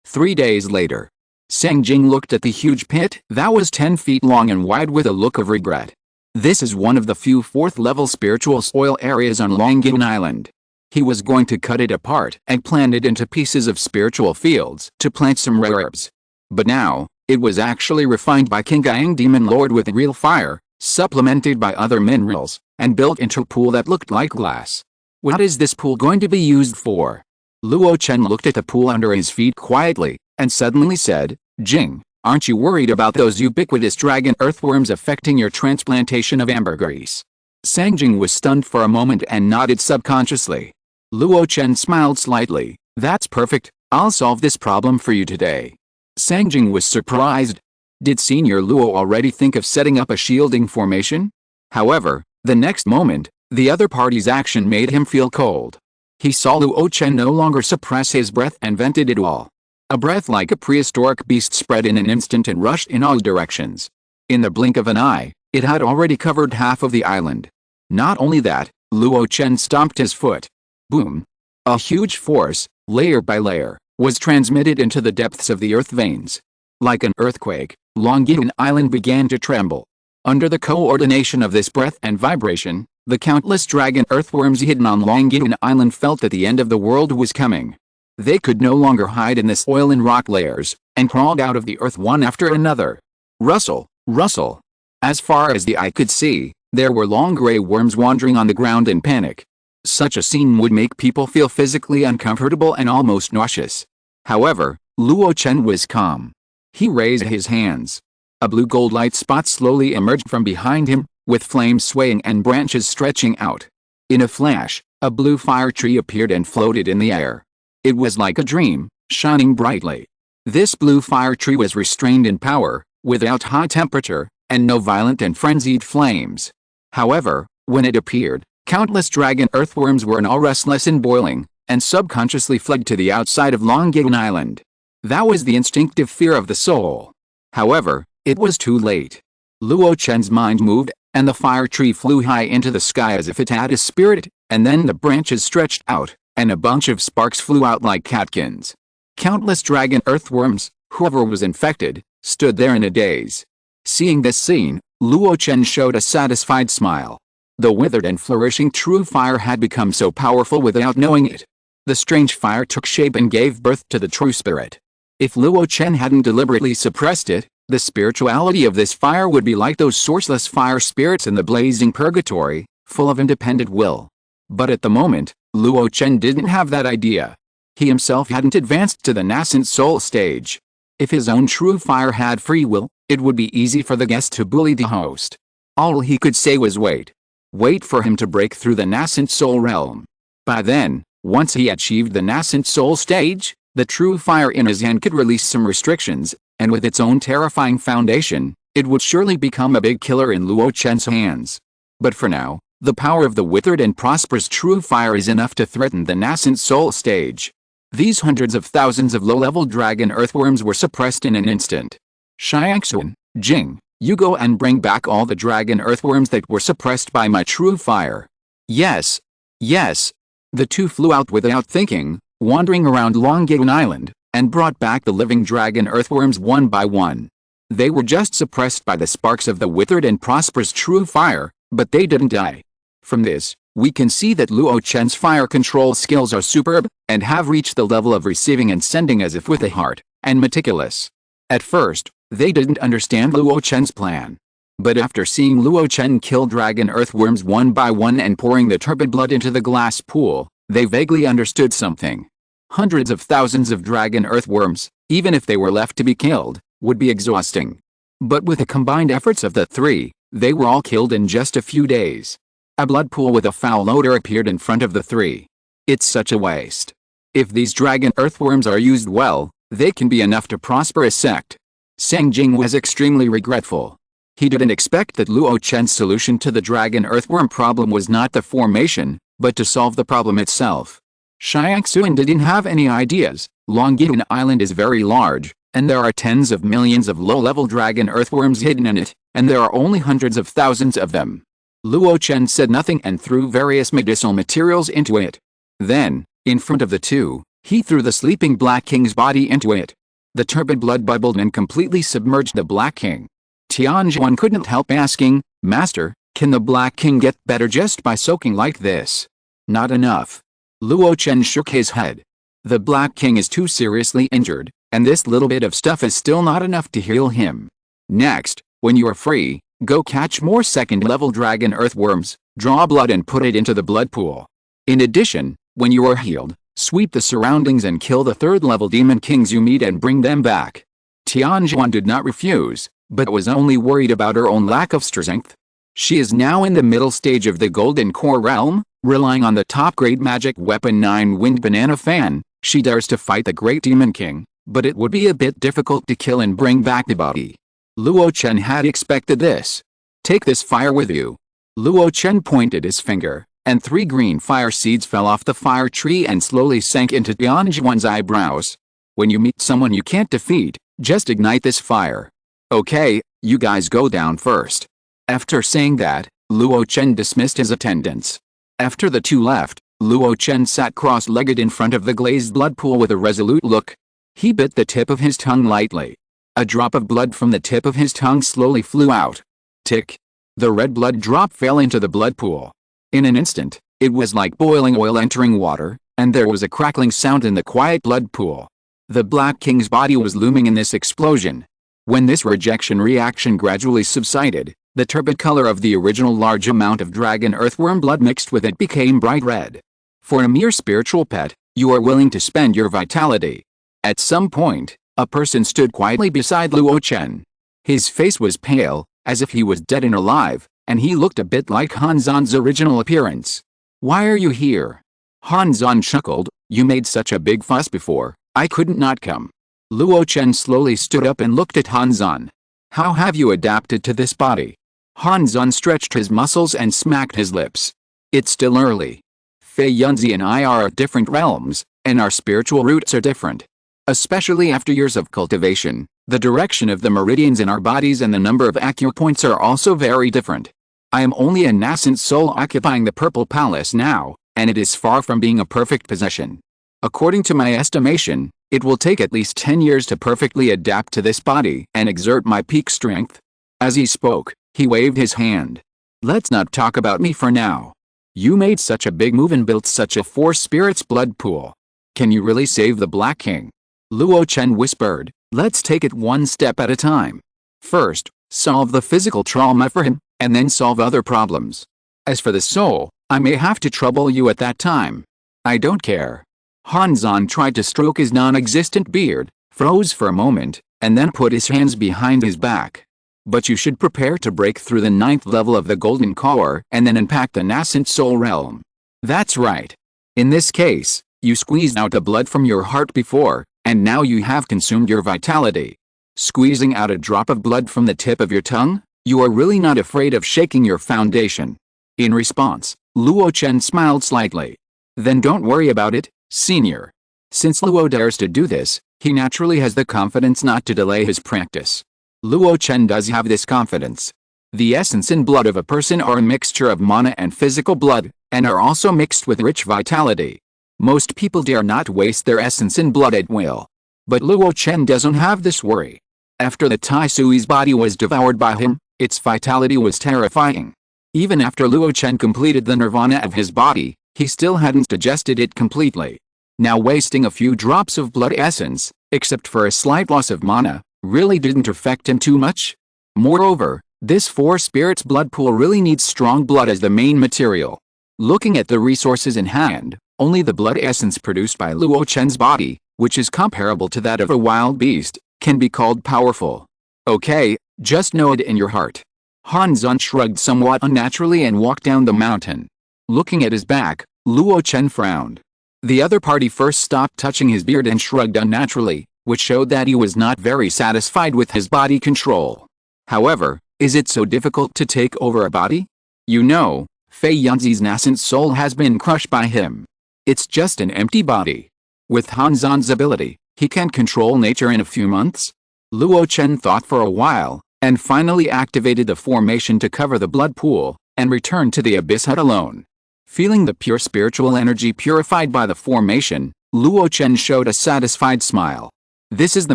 3 days later, Sang Jing looked at the huge pit that was 10 feet long and wide with a look of regret. This is one of the few 4th level spiritual soil areas on Longyun Island. He was going to cut it apart and plant it into pieces of spiritual fields to plant some rare herbs. But now, it was actually refined by King Gang Demon Lord with real fire, supplemented by other minerals, and built into a pool that looked like glass. What is this pool going to be used for? Luo Chen looked at the pool under his feet quietly, and suddenly said, Jing, aren't you worried about those ubiquitous dragon earthworms affecting your transplantation of ambergris? Sang Jing was stunned for a moment and nodded subconsciously. Luo Chen smiled slightly. That's perfect, I'll solve this problem for you today. Sang Jing was surprised. Did Senior Luo already think of setting up a shielding formation? However, the next moment, the other party's action made him feel cold. He saw Luo Chen no longer suppress his breath and vented it all. A breath like a prehistoric beast spread in an instant and rushed in all directions. In the blink of an eye, it had already covered half of the island. Not only that, Luo Chen stomped his foot. Boom! A huge force, layer by layer, was transmitted into the depths of the earth veins. Like an earthquake, Longyun Island began to tremble. Under the coordination of this breath and vibration, the countless dragon earthworms hidden on Longyun Island felt that the end of the world was coming. They could no longer hide in the soil and rock layers, and crawled out of the earth one after another. Rustle, rustle. As far as the eye could see, there were long gray worms wandering on the ground in panic. Such a scene would make people feel physically uncomfortable and almost nauseous. However, Luo Chen was calm. He raised his hands. A blue gold light spot slowly emerged from behind him, with flames swaying and branches stretching out. In a flash, a blue fire tree appeared and floated in the air. It was like a dream, shining brightly. This blue fire tree was restrained in power, without high temperature, and no violent and frenzied flames. However, when it appeared, countless dragon earthworms were now restless and boiling, and subconsciously fled to the outside of Longyun Island. That was the instinctive fear of the soul. However, it was too late. Luo Chen's mind moved, and the fire tree flew high into the sky as if it had a spirit, and then the branches stretched out, and a bunch of sparks flew out like catkins. Countless dragon earthworms, whoever was infected, stood there in a daze. Seeing this scene, Luo Chen showed a satisfied smile. The withered and flourishing true fire had become so powerful without knowing it. The strange fire took shape and gave birth to the true spirit. If Luo Chen hadn't deliberately suppressed it, the spirituality of this fire would be like those sourceless fire spirits in the blazing purgatory, full of independent will. But at the moment, Luo Chen didn't have that idea. He himself hadn't advanced to the nascent soul stage. If his own true fire had free will, it would be easy for the guest to bully the host. All he could say was wait. Wait for him to break through the nascent soul realm. By then, once he achieved the nascent soul stage, the true fire in his hand could release some restrictions, and with its own terrifying foundation, it would surely become a big killer in Luo Chen's hands. But for now, the power of the withered and prosperous true fire is enough to threaten the nascent soul stage. These hundreds of thousands of low-level dragon earthworms were suppressed in an instant. Xiangxuan, Jing, you go and bring back all the dragon earthworms that were suppressed by my true fire. Yes. Yes. The two flew out without thinking, wandering around Longyun Island, and brought back the living dragon earthworms one by one. They were just suppressed by the sparks of the withered and prosperous true fire, but they didn't die. From this, we can see that Luo Chen's fire control skills are superb, and have reached the level of receiving and sending as if with a heart, and meticulous. At first, they didn't understand Luo Chen's plan. But after seeing Luo Chen kill dragon earthworms one by one and pouring the turbid blood into the glass pool, they vaguely understood something. Hundreds of thousands of dragon earthworms, even if they were left to be killed, would be exhausting. But with the combined efforts of the three, they were all killed in just a few days. A blood pool with a foul odor appeared in front of the three. It's such a waste. If these dragon earthworms are used well, they can be enough to prosper a sect. Sang Jing was extremely regretful. He didn't expect that Luo Chen's solution to the dragon earthworm problem was not the formation, but to solve the problem itself. Xiangxuan didn't have any ideas. Longyan Island is very large, and there are tens of millions of low-level dragon earthworms hidden in it, and there are only hundreds of thousands of them. Luo Chen said nothing and threw various medicinal materials into it. Then, in front of the two, he threw the sleeping Black King's body into it. The turbid blood bubbled and completely submerged the Black King. Tianjuan couldn't help asking, "Master, can the Black King get better just by soaking like this?" "Not enough." Luo Chen shook his head. "The Black King is too seriously injured, and this little bit of stuff is still not enough to heal him. Next, when you are free, go catch more second-level dragon earthworms, draw blood and put it into the blood pool. In addition, when you are healed, sweep the surroundings and kill the third-level demon kings you meet and bring them back." Tianjuan did not refuse, but was only worried about her own lack of strength. She is now in the middle stage of the Golden Core realm, relying on the top-grade magic weapon 9-winged banana fan. She dares to fight the Great Demon King, but it would be a bit difficult to kill and bring back the body. Luo Chen had expected this. "Take this fire with you." Luo Chen pointed his finger, and 3 green fire seeds fell off the fire tree and slowly sank into Tianjuan's eyebrows. "When you meet someone you can't defeat, just ignite this fire. Okay, you guys go down first." After saying that, Luo Chen dismissed his attendants. After the two left, Luo Chen sat cross-legged in front of the glazed blood pool with a resolute look. He bit the tip of his tongue lightly. A drop of blood from the tip of his tongue slowly flew out. Tick. The red blood drop fell into the blood pool. In an instant, it was like boiling oil entering water, and there was a crackling sound in the quiet blood pool. The Black King's body was looming in this explosion. When this rejection reaction gradually subsided, the turbid color of the original large amount of dragon earthworm blood mixed with it became bright red. For a mere spiritual pet, you are willing to spend your vitality. At some point, a person stood quietly beside Luo Chen. His face was pale, as if he was dead and alive, and he looked a bit like Hanzan's original appearance. "Why are you here?" Hanzan chuckled. "You made such a big fuss before, I couldn't not come." Luo Chen slowly stood up and looked at Hanzan. "How have you adapted to this body?" Hanzan stretched his muscles and smacked his lips. "It's still early. Fei Yunzi and I are of different realms, and our spiritual roots are different. Especially after years of cultivation, the direction of the meridians in our bodies and the number of acupoints are also very different. I am only a nascent soul occupying the Purple Palace now, and it is far from being a perfect possession. According to my estimation, it will take at least 10 years to perfectly adapt to this body and exert my peak strength." As he spoke, he waved his hand. "Let's not talk about me for now. You made such a big move and built such a 4-spirits blood pool. Can you really save the Black King?" Luo Chen whispered, "Let's take it one step at a time. First, solve the physical trauma for him, and then solve other problems. As for the soul, I may have to trouble you at that time." "I don't care." Hanzan tried to stroke his non-existent beard, froze for a moment, and then put his hands behind his back. "But you should prepare to break through the 9th level of the Golden Core and then impact the nascent soul realm." "That's right. In this case, you squeezed out the blood from your heart before, and now you have consumed your vitality. Squeezing out a drop of blood from the tip of your tongue? You are really not afraid of shaking your foundation." In response, Luo Chen smiled slightly. "Then don't worry about it, senior." Since Luo dares to do this, he naturally has the confidence not to delay his practice. Luo Chen does have this confidence. The essence and blood of a person are a mixture of mana and physical blood, and are also mixed with rich vitality. Most people dare not waste their essence and blood at will. But Luo Chen doesn't have this worry. After the Tai Sui's body was devoured by him, its vitality was terrifying. Even after Luo Chen completed the nirvana of his body, he still hadn't digested it completely. Now wasting a few drops of blood essence, except for a slight loss of mana, really didn't affect him too much. Moreover, this 4-spirits blood pool really needs strong blood as the main material. Looking at the resources in hand, only the blood essence produced by Luo Chen's body, which is comparable to that of a wild beast, can be called powerful. Okay, just know it in your heart. Hanzan shrugged somewhat unnaturally and walked down the mountain. Looking at his back, Luo Chen frowned. The other party first stopped touching his beard and shrugged unnaturally, which showed that he was not very satisfied with his body control. However, is it so difficult to take over a body? You know, Fei Yanzi's nascent soul has been crushed by him. It's just an empty body. With Hanzan's ability, he can control nature in a few months? Luo Chen thought for a while, and finally activated the formation to cover the blood pool, and returned to the abyss hut alone. Feeling the pure spiritual energy purified by the formation, Luo Chen showed a satisfied smile. This is the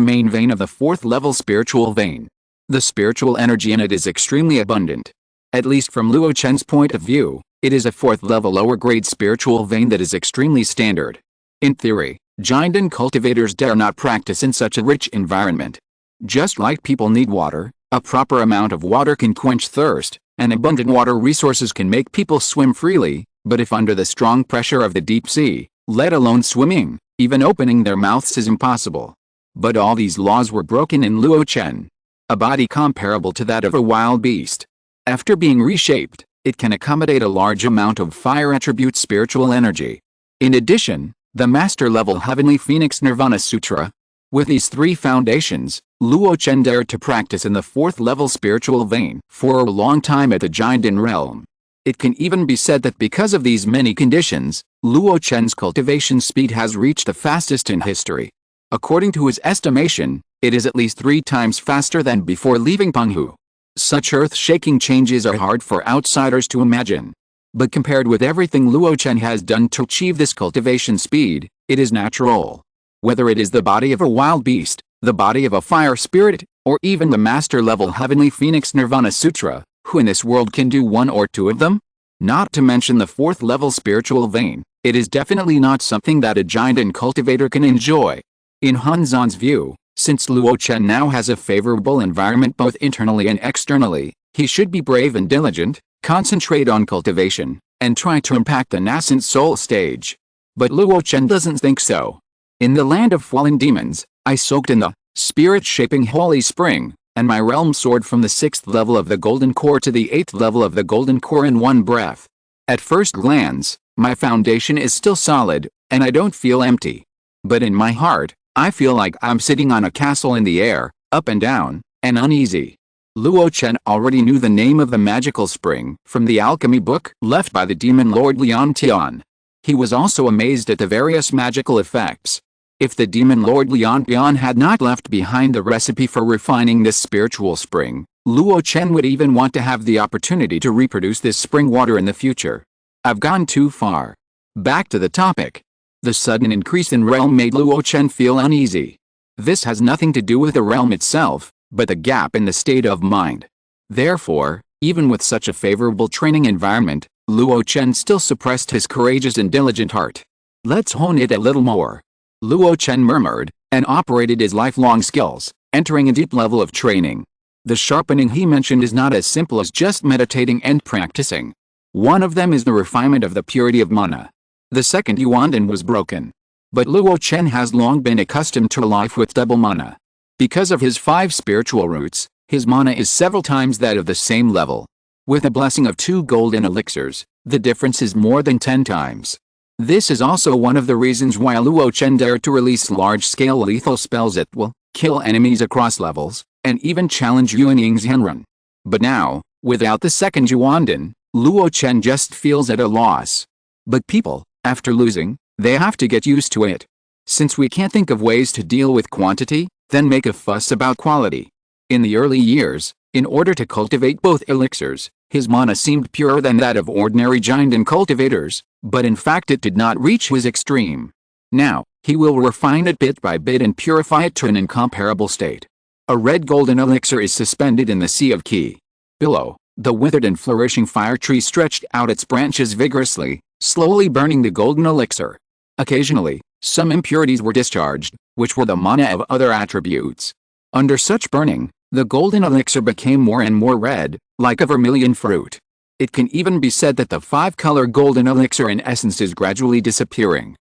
main vein of the 4th level spiritual vein. The spiritual energy in it is extremely abundant. At least from Luo Chen's point of view, it is a 4th level lower grade spiritual vein that is extremely standard. In theory, Jinden cultivators dare not practice in such a rich environment. Just like people need water, a proper amount of water can quench thirst, and abundant water resources can make people swim freely, but if under the strong pressure of the deep sea, let alone swimming, even opening their mouths is impossible. But all these laws were broken in Luo Chen. A body comparable to that of a wild beast. After being reshaped, it can accommodate a large amount of fire attribute spiritual energy. In addition, the Master Level Heavenly Phoenix Nirvana Sutra. With these 3 foundations, Luo Chen dared to practice in the 4th level spiritual vein for a long time at the Jinden realm. It can even be said that because of these many conditions, Luo Chen's cultivation speed has reached the fastest in history. According to his estimation, it is at least 3 times faster than before leaving Penghu. Such earth-shaking changes are hard for outsiders to imagine. But compared with everything Luo Chen has done to achieve this cultivation speed, it is natural. Whether it is the body of a wild beast, the body of a fire spirit, or even the master-level Heavenly Phoenix Nirvana Sutra, who in this world can do 1 or 2 of them? Not to mention the 4th level spiritual vein, it is definitely not something that a Jinden cultivator can enjoy. In Hanzan's view, since Luo Chen now has a favorable environment both internally and externally, he should be brave and diligent, concentrate on cultivation, and try to impact the nascent soul stage. But Luo Chen doesn't think so. In the land of fallen demons, I soaked in the spirit-shaping holy spring, and my realm soared from the 6th level of the golden core to the 8th level of the golden core in one breath. At first glance, my foundation is still solid, and I don't feel empty. But in my heart, I feel like I'm sitting on a castle in the air, up and down, and uneasy. Luo Chen already knew the name of the magical spring from the alchemy book left by the demon lord Lian Tian. He was also amazed at the various magical effects. If the demon lord Lian Tian had not left behind the recipe for refining this spiritual spring, Luo Chen would even want to have the opportunity to reproduce this spring water in the future. I've gone too far. Back to the topic. The sudden increase in realm made Luo Chen feel uneasy. This has nothing to do with the realm itself, but the gap in the state of mind. Therefore, even with such a favorable training environment, Luo Chen still suppressed his courageous and diligent heart. Let's hone it a little more. Luo Chen murmured, and operated his lifelong skills, entering a deep level of training. The sharpening he mentioned is not as simple as just meditating and practicing. One of them is the refinement of the purity of mana. The second Yuanden was broken. But Luo Chen has long been accustomed to a life with double mana. Because of his 5 spiritual roots, his mana is several times that of the same level. With a blessing of 2 golden elixirs, the difference is more than 10 times. This is also one of the reasons why Luo Chen dared to release large-scale lethal spells that will kill enemies across levels, and even challenge Yuan Ying's Henrun. But now, without the second Yuanden, Luo Chen just feels at a loss. But people, after losing, they have to get used to it. Since we can't think of ways to deal with quantity, then make a fuss about quality. In the early years, in order to cultivate both elixirs, his mana seemed purer than that of ordinary Jinden cultivators, but in fact it did not reach his extreme. Now, he will refine it bit by bit and purify it to an incomparable state. A red golden elixir is suspended in the sea of Qi. Below, the withered and flourishing fire tree stretched out its branches vigorously, slowly burning the golden elixir. Occasionally, some impurities were discharged, which were the mana of other attributes. Under such burning, the golden elixir became more and more red, like a vermilion fruit. It can even be said that the 5-color golden elixir in essence is gradually disappearing.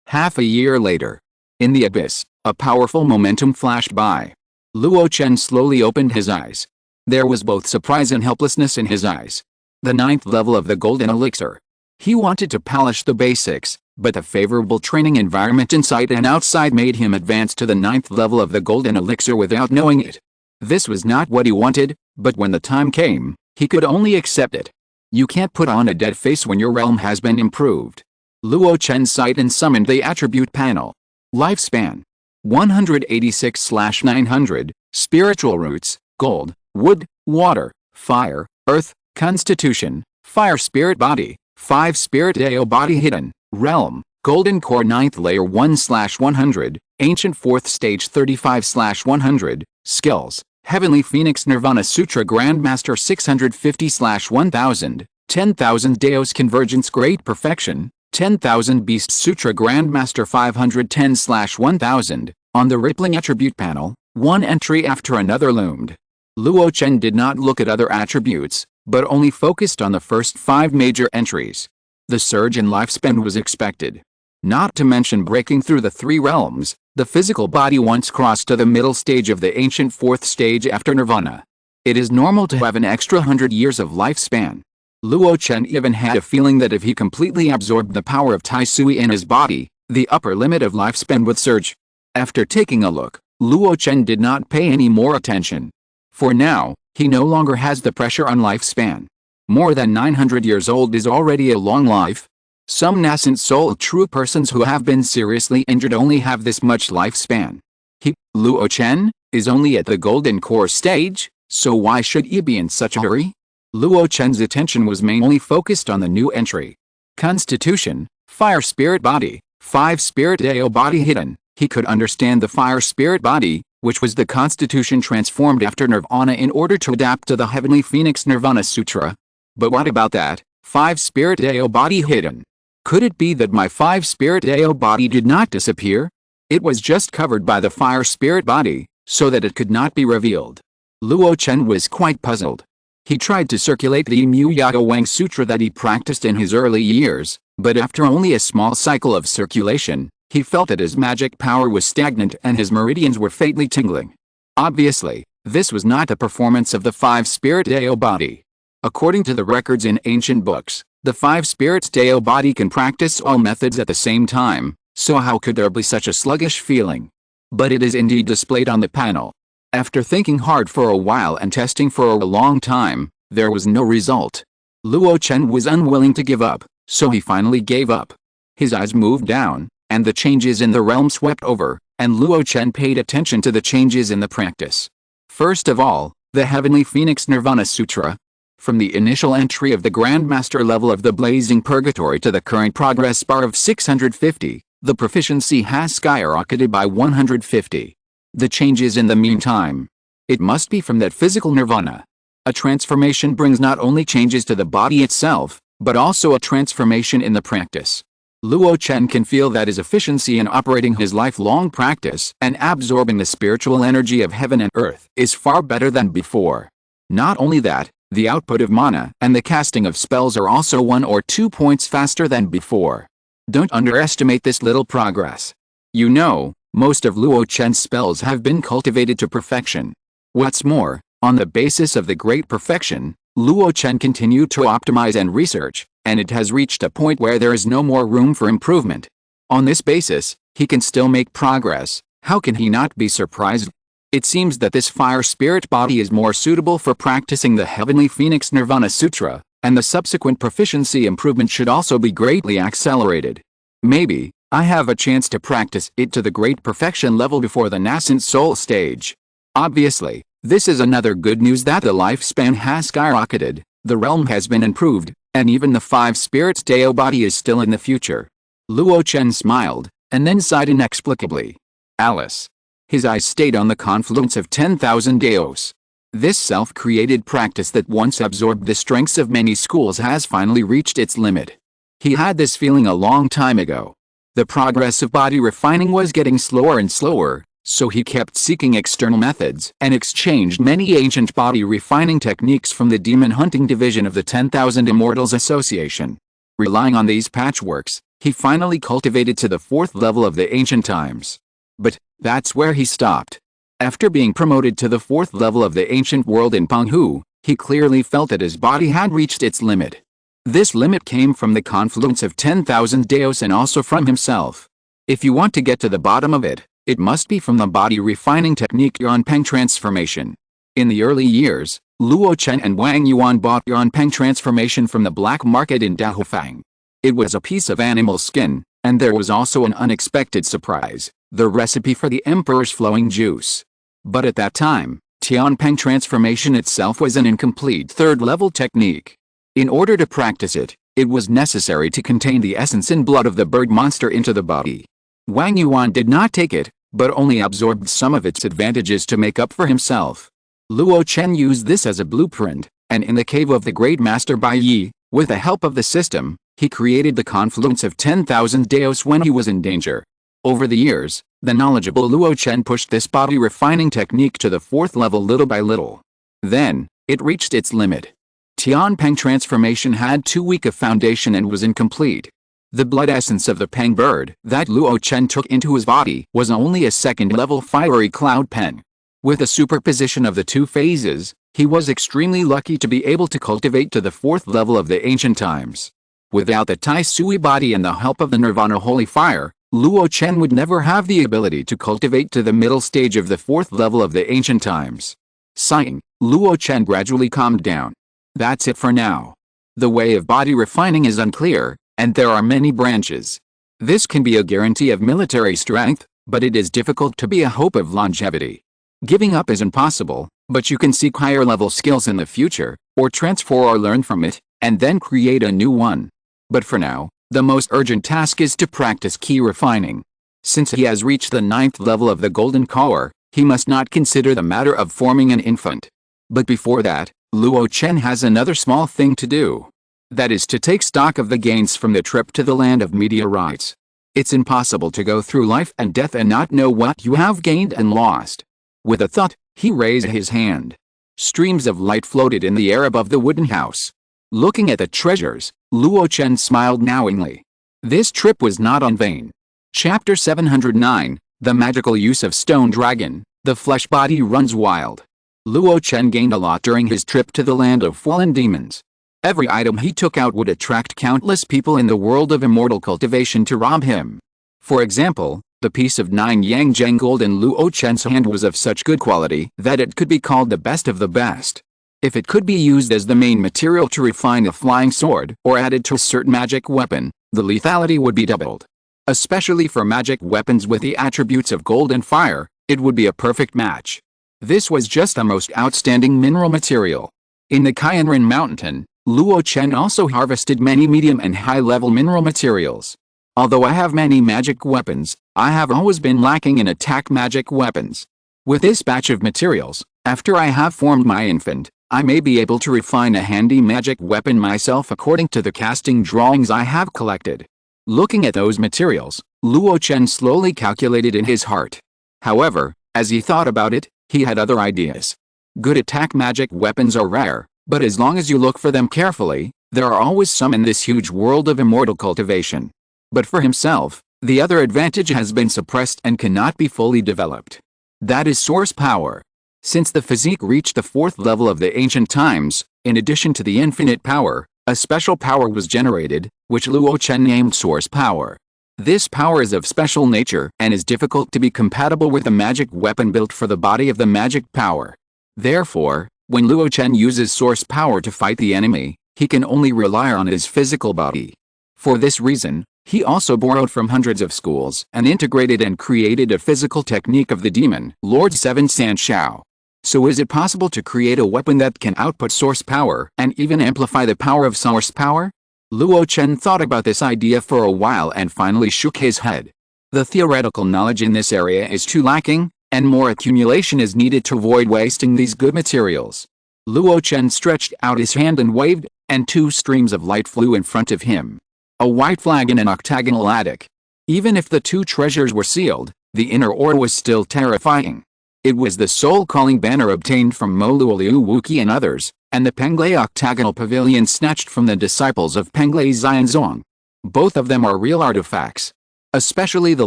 Half a year later. In the abyss, a powerful momentum flashed by. Luo Chen slowly opened his eyes. There was both surprise and helplessness in his eyes. The 9th level of the golden elixir. He wanted to polish the basics, but the favorable training environment inside and outside made him advance to the 9th level of the golden elixir without knowing it. This was not what he wanted, but when the time came, he could only accept it. You can't put on a dead face when your realm has been improved. Luo Chen sighed and summoned the attribute panel. Lifespan 186/900, spiritual roots, gold, wood, water, fire, earth, constitution, fire spirit body, 5 spirit Dao body hidden, realm, golden core 9th layer 1/100, ancient 4th stage 35/100, skills, heavenly phoenix nirvana sutra grandmaster 650/1000, 10,000 Daos convergence great perfection, 10,000 beast sutra grandmaster 510/1000. On the rippling attribute panel, one entry after another loomed. Luo Chen did not look at other attributes, but only focused on the first 5 major entries. The surge in lifespan was expected. Not to mention breaking through the 3 realms, the physical body once crossed to the middle stage of the ancient 4th stage after nirvana. It is normal to have an extra 100 years of lifespan. Luo Chen even had a feeling that if he completely absorbed the power of Tai Sui in his body, the upper limit of lifespan would surge. After taking a look, Luo Chen did not pay any more attention. For now, he no longer has the pressure on lifespan. More than 900 years old is already a long life. Some nascent soul true persons who have been seriously injured only have this much lifespan. He, Luo Chen, is only at the golden core stage, so why should he be in such a hurry? Luo Chen's attention was mainly focused on the new entry. Constitution, fire spirit body, 5 spirit Dao body hidden. He could understand the fire spirit body, which was the constitution transformed after nirvana in order to adapt to the heavenly phoenix nirvana sutra. But what about that 5 spirit Dao body hidden? Could it be that my 5 spirit Dao body did not disappear? It was just covered by the fire spirit body, so that it could not be revealed. Luo Chen was quite puzzled. He tried to circulate the Mu Yaga Wang Sutra that he practiced in his early years, but after only a small cycle of circulation, he felt that his magic power was stagnant and his meridians were faintly tingling. Obviously, this was not the performance of the 5 spirit Dao body. According to the records in ancient books, the 5 spirits Dao body can practice all methods at the same time, so how could there be such a sluggish feeling? But it is indeed displayed on the panel. After thinking hard for a while and testing for a long time, there was no result. Luo Chen was unwilling to give up, so he finally gave up. His eyes moved down, and the changes in the realm swept over, and Luo Chen paid attention to the changes in the practice. First of all, the Heavenly Phoenix Nirvana Sutra. From the initial entry of the Grandmaster level of the Blazing Purgatory to the current progress bar of 650, the proficiency has skyrocketed by 150. The changes in the meantime. It must be from that physical nirvana. A transformation brings not only changes to the body itself, but also a transformation in the practice. Luo Chen can feel that his efficiency in operating his lifelong practice and absorbing the spiritual energy of heaven and earth is far better than before. Not only that, the output of mana and the casting of spells are also 1 or 2 points faster than before. Don't underestimate this little progress. You know, most of Luo Chen's spells have been cultivated to perfection. What's more, on the basis of the great perfection, Luo Chen continued to optimize and research, and it has reached a point where there is no more room for improvement. On this basis, he can still make progress. How can he not be surprised? It seems that this fire spirit body is more suitable for practicing the Heavenly Phoenix Nirvana Sutra, and the subsequent proficiency improvement should also be greatly accelerated. Maybe I have a chance to practice it to the great perfection level before the nascent soul stage. Obviously, this is another good news that the lifespan has skyrocketed, the realm has been improved, and even the 5 spirits Dao body is still in the future. Luo Chen smiled, and then sighed inexplicably. Alice. His eyes stayed on the confluence of 10,000 Daos. This self-created practice that once absorbed the strengths of many schools has finally reached its limit. He had this feeling a long time ago. The progress of body refining was getting slower and slower, so he kept seeking external methods and exchanged many ancient body refining techniques from the demon hunting division of the 10,000 Immortals Association. Relying on these patchworks, he finally cultivated to the 4th level of the ancient times. But that's where he stopped. After being promoted to the 4th level of the ancient world in Penghu, he clearly felt that his body had reached its limit. This limit came from the confluence of 10,000 daos and also from himself. If you want to get to the bottom of it, it must be from the body refining technique Yuanpeng transformation. In the early years, Luo Chen and Wang Yuan bought Yuanpeng transformation from the black market in Dahofang. It was a piece of animal skin, and there was also an unexpected surprise, the recipe for the emperor's flowing juice. But at that time, Tianpeng transformation itself was an incomplete 3rd level technique. In order to practice it, it was necessary to contain the essence and blood of the bird monster into the body. Wang Yuan did not take it, but only absorbed some of its advantages to make up for himself. Luo Chen used this as a blueprint, and in the cave of the great master Bai Yi, with the help of the system, he created the confluence of 10,000 daos when he was in danger. Over the years, the knowledgeable Luo Chen pushed this body refining technique to the 4th level little by little. Then, it reached its limit. Tianpeng transformation had too weak a foundation and was incomplete. The blood essence of the Peng bird that Luo Chen took into his body was only a 2nd level fiery cloud Peng. With the superposition of the 2 phases, he was extremely lucky to be able to cultivate to the 4th level of the ancient times. Without the Tai Sui body and the help of the Nirvana holy fire, Luo Chen would never have the ability to cultivate to the middle stage of the 4th level of the ancient times. Sighing, Luo Chen gradually calmed down. That's it for now. The way of body refining is unclear, and there are many branches. This can be a guarantee of military strength, but it is difficult to be a hope of longevity. Giving up is impossible, but you can seek higher level skills in the future, or transfer or learn from it, and then create a new one. But for now, the most urgent task is to practice key refining. Since he has reached the 9th level of the golden collar, he must not consider the matter of forming an infant. But before that, Luo Chen has another small thing to do. That is to take stock of the gains from the trip to the land of meteorites. It's impossible to go through life and death and not know what you have gained and lost. With a thought, he raised his hand. Streams of light floated in the air above the wooden house. Looking at the treasures, Luo Chen smiled knowingly. This trip was not in vain. Chapter 709, The Magical Use of Stone Dragon, The Flesh Body Runs Wild. Luo Chen gained a lot during his trip to the land of fallen demons. Every item he took out would attract countless people in the world of immortal cultivation to rob him. For example, the piece of 9 yang zheng gold in Luo Chen's hand was of such good quality that it could be called the best of the best. If it could be used as the main material to refine a flying sword or added to a certain magic weapon, the lethality would be doubled. Especially for magic weapons with the attributes of gold and fire, it would be a perfect match. This was just the most outstanding mineral material. In the Qianren Mountain, Luo Chen also harvested many medium and high-level mineral materials. Although I have many magic weapons, I have always been lacking in attack magic weapons. With this batch of materials, after I have formed my infant, I may be able to refine a handy magic weapon myself according to the casting drawings I have collected. Looking at those materials, Luo Chen slowly calculated in his heart. However, as he thought about it, he had other ideas. Good attack magic weapons are rare, but as long as you look for them carefully, there are always some in this huge world of immortal cultivation. But for himself, the other advantage has been suppressed and cannot be fully developed. That is source power. Since the physique reached the 4th level of the ancient times, in addition to the infinite power, a special power was generated, which Luo Chen named source power. This power is of special nature and is difficult to be compatible with a magic weapon built for the body of the magic power. Therefore, when Luo Chen uses source power to fight the enemy, he can only rely on his physical body. For this reason, he also borrowed from hundreds of schools and integrated and created a physical technique of the demon Lord Seven San Shao. So is it possible to create a weapon that can output source power and even amplify the power of source power? Luo Chen thought about this idea for a while and finally shook his head. The theoretical knowledge in this area is too lacking, and more accumulation is needed to avoid wasting these good materials. Luo Chen stretched out his hand and waved, and 2 streams of light flew in front of him. A white flag in an octagonal attic. Even if the 2 treasures were sealed, the inner ore was still terrifying. It was the soul-calling banner obtained from Moluo Liu Wuqi and others, and the Penglai octagonal pavilion snatched from the disciples of Penglai Xianzong. Both of them are real artifacts. Especially the